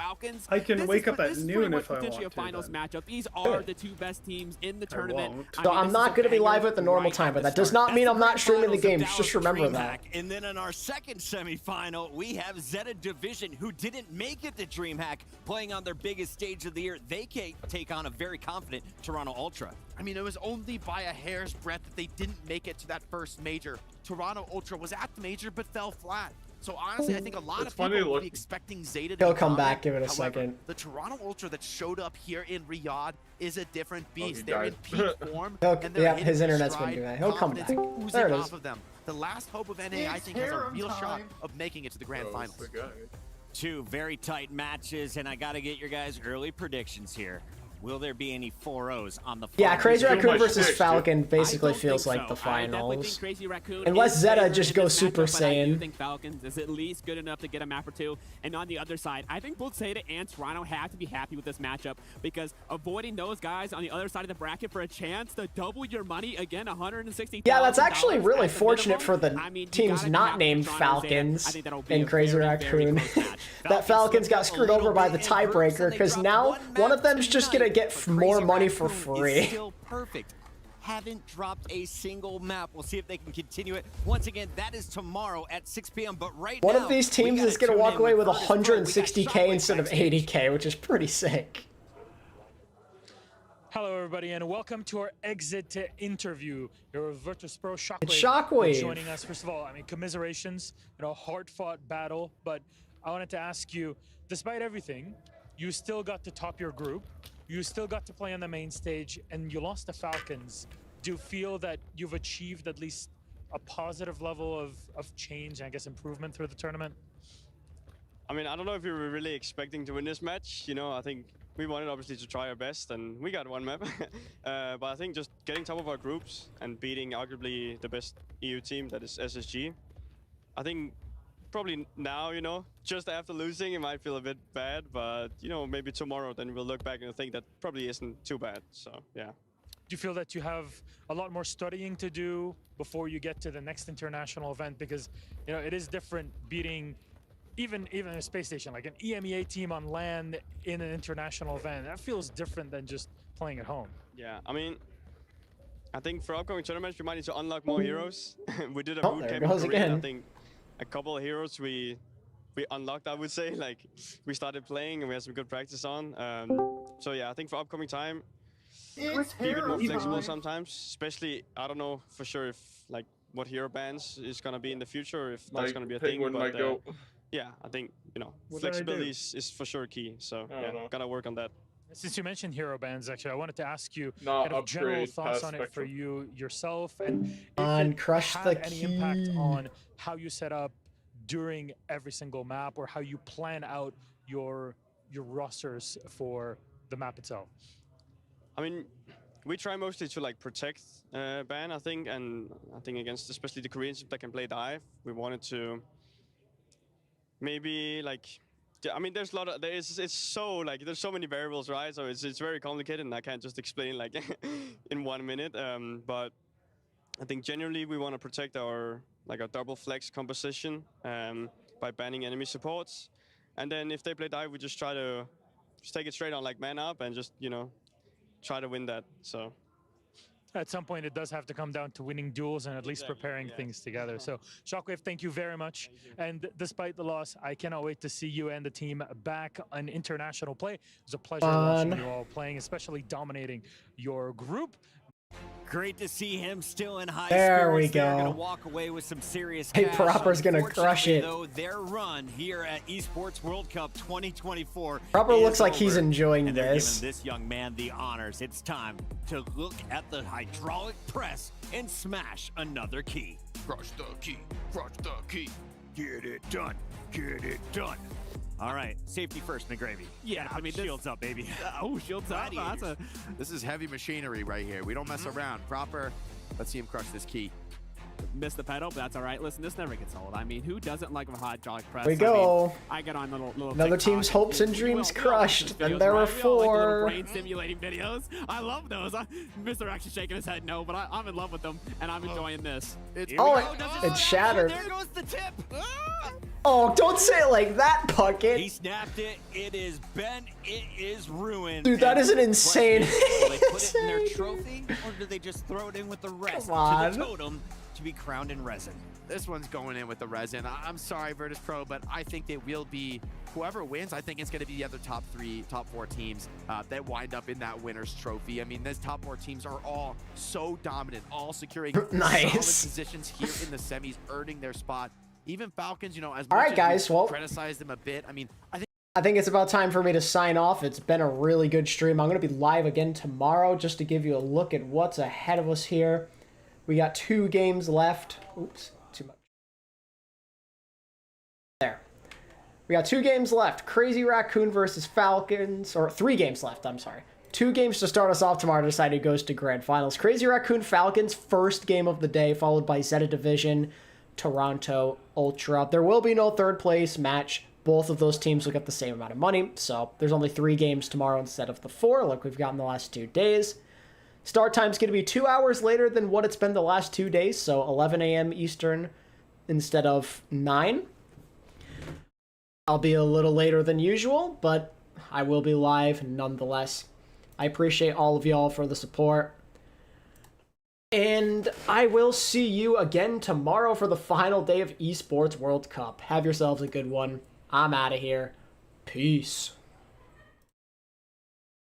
I can wake up at noon if I want to. Finals matchup. These are the two best teams in the tournament. So I'm not going to be live at the normal time, but that does not mean I'm not streaming the games. Just remember that. And then in our second semifinal, we have Zeta Division, who didn't make it to DreamHack, playing on their biggest stage of the year. They take on a very confident Toronto Ultra. I mean, it was only by a hair's breadth that they didn't make it to that first major. Toronto Ultra was at the major but fell flat. So honestly, I think a lot of people will be expecting Zeta to come back. Give it a second. The Toronto Ultra that showed up here in Riyadh is a different beast. They're in peak form. Yeah, his internet's been doing that. He'll come back. There it is. Of them. The last hope of NA, I think, has a real shot of making it to the grand finals. Two very tight matches, and I got to get your guys' early predictions here. Will there be any 4-0s on the finals? Yeah, Crazy Raccoon versus Falcon basically feels like the finals. Unless Zeta just goes Super Saiyan. I think Falcons is at least good enough to get a map or two. And on the other side, I think both Zeta and Toronto have to be happy with this matchup, because avoiding those guys on the other side of the bracket for a chance to double your money, again, $160,000. Yeah, that's actually really fortunate for the teams not named Falcons in Crazy Raccoon. That Falcons got screwed over by the tiebreaker, because now one of them's just going to get more money for free. Still perfect. Haven't dropped a single map. We'll see if they can continue it. Once again, that is tomorrow at 6 p.m. But right now, one of these teams is going to walk away with 160K instead of 80K, which is pretty sick. Hello, everybody, and welcome to our exit interview. Your Virtus Pro Shockwave. It's Shockwave joining us. First of all, I mean, commiserations, hard-fought battle. But I wanted to ask you, despite everything, you still got to top your group. You still got to play on the main stage, and you lost to Falcons. Do you feel that you've achieved at least a positive level of change and, I guess, improvement through the tournament? I mean, I don't know if we were really expecting to win this match. I think we wanted, obviously, to try our best, and we got one map. But I think just getting top of our groups and beating arguably the best EU team, that is SSG, I think probably now, just after losing, it might feel a bit bad, but, maybe tomorrow, then we'll look back and think that probably isn't too bad, so, yeah. Do you feel that you have a lot more studying to do before you get to the next international event? Because, it is different beating even a space station, like an EMEA team on LAN in an international event. That feels different than just playing at home. Yeah, I mean, I think for upcoming tournaments, we might need to unlock more heroes. We did a boot camp in Korea, I think a couple of heroes we unlocked, I would say. Like, we started playing and we had some good practice on. So yeah, I think for upcoming time, be a bit more flexible sometimes. Especially, I don't know for sure if what hero bans is gonna be in the future, or if that's gonna be a thing. But yeah, I think flexibility is for sure key. So yeah, gotta work on that. Since you mentioned hero bans, actually, I wanted to ask you kind of general thoughts on it for you yourself, and if it had any impact on how you set up during every single map, or how you plan out your rosters for the map itself. I mean, we try mostly to protect ban, I think, and I think against especially the Koreans that can play dive, we wanted to maybe I mean, there's a lot of it's so there's so many variables, right? So it's very complicated, and I can't just explain in 1 minute. But I think generally we want to protect our our double flex composition by banning enemy supports, and then if they play dive, we just try to take it straight on man up and just try to win that. So. At some point, it does have to come down to winning duels and at least preparing things together. So, Shockwave, thank you very much. And despite the loss, I cannot wait to see you and the team back on international play. It was a pleasure watching you all playing, especially dominating your group. Great to see him still in high there we go. They're gonna walk away with some serious Hey, cash. Proper's gonna crush it. Though, their run here at Esports World Cup 2024 Proper looks like he's enjoying and they're this. giving this young man the honors. It's time to look at the hydraulic press and smash another key. Crush the key, crush the key. Get it done, get it done. All right, safety first, McGravy. Yeah, I mean, shields up, baby. Shields up. This is heavy machinery right here. We don't mess around. Proper. Let's see him crush this key. missed the pedal, but that's all right. Listen, this never gets old. I mean, who doesn't like a hydraulic press? We go. I mean, I get on little Another TikTok team's hopes and dreams crushed, and there were Like 4. brain simulating videos. I love those. Mr. actually shaking his head no, but I'm in love with them, and I'm enjoying this. It shattered. There goes the tip. Oh, don't say it like that, Puckett. He snapped it. It is bent. It is ruined. Dude, that is an insane. Will they put it in their trophy, or do they just throw it in with the rest Come on. to the totem to be crowned in resin? This one's going in with the resin. I'm sorry, Virtus Pro, but I think they will be, whoever wins, I think it's going to be the other top 4 teams that wind up in that winner's trophy. I mean, these top 4 teams are all so dominant, all securing solid positions here in the semis, earning their spot. Even Falcons, you know, as much as we criticize them a bit, I mean, I think it's about time for me to sign off. It's been a really good stream. I'm going to be live again tomorrow just to give you a look at what's ahead of us here. We got 2 games left. Oops, too much. There. We got 2 games left. Crazy Raccoon versus Falcons, or 3 games left, I'm sorry. 2 games to start us off tomorrow to decide who goes to Grand Finals. Crazy Raccoon Falcons, first game of the day, followed by Zeta Division, Toronto Ultra. There will be no third place match. Both of those teams will get the same amount of money, so there's only 3 games tomorrow instead of the 4 like we've gotten the last 2 days. Start time's going to be 2 hours later than what it's been the last 2 days, so 11 a.m. Eastern instead of 9. I'll be a little later than usual, but I will be live nonetheless. I appreciate all of y'all for the support. And I will see you again tomorrow for the final day of Esports World Cup. Have yourselves a good one. I'm out of here. Peace.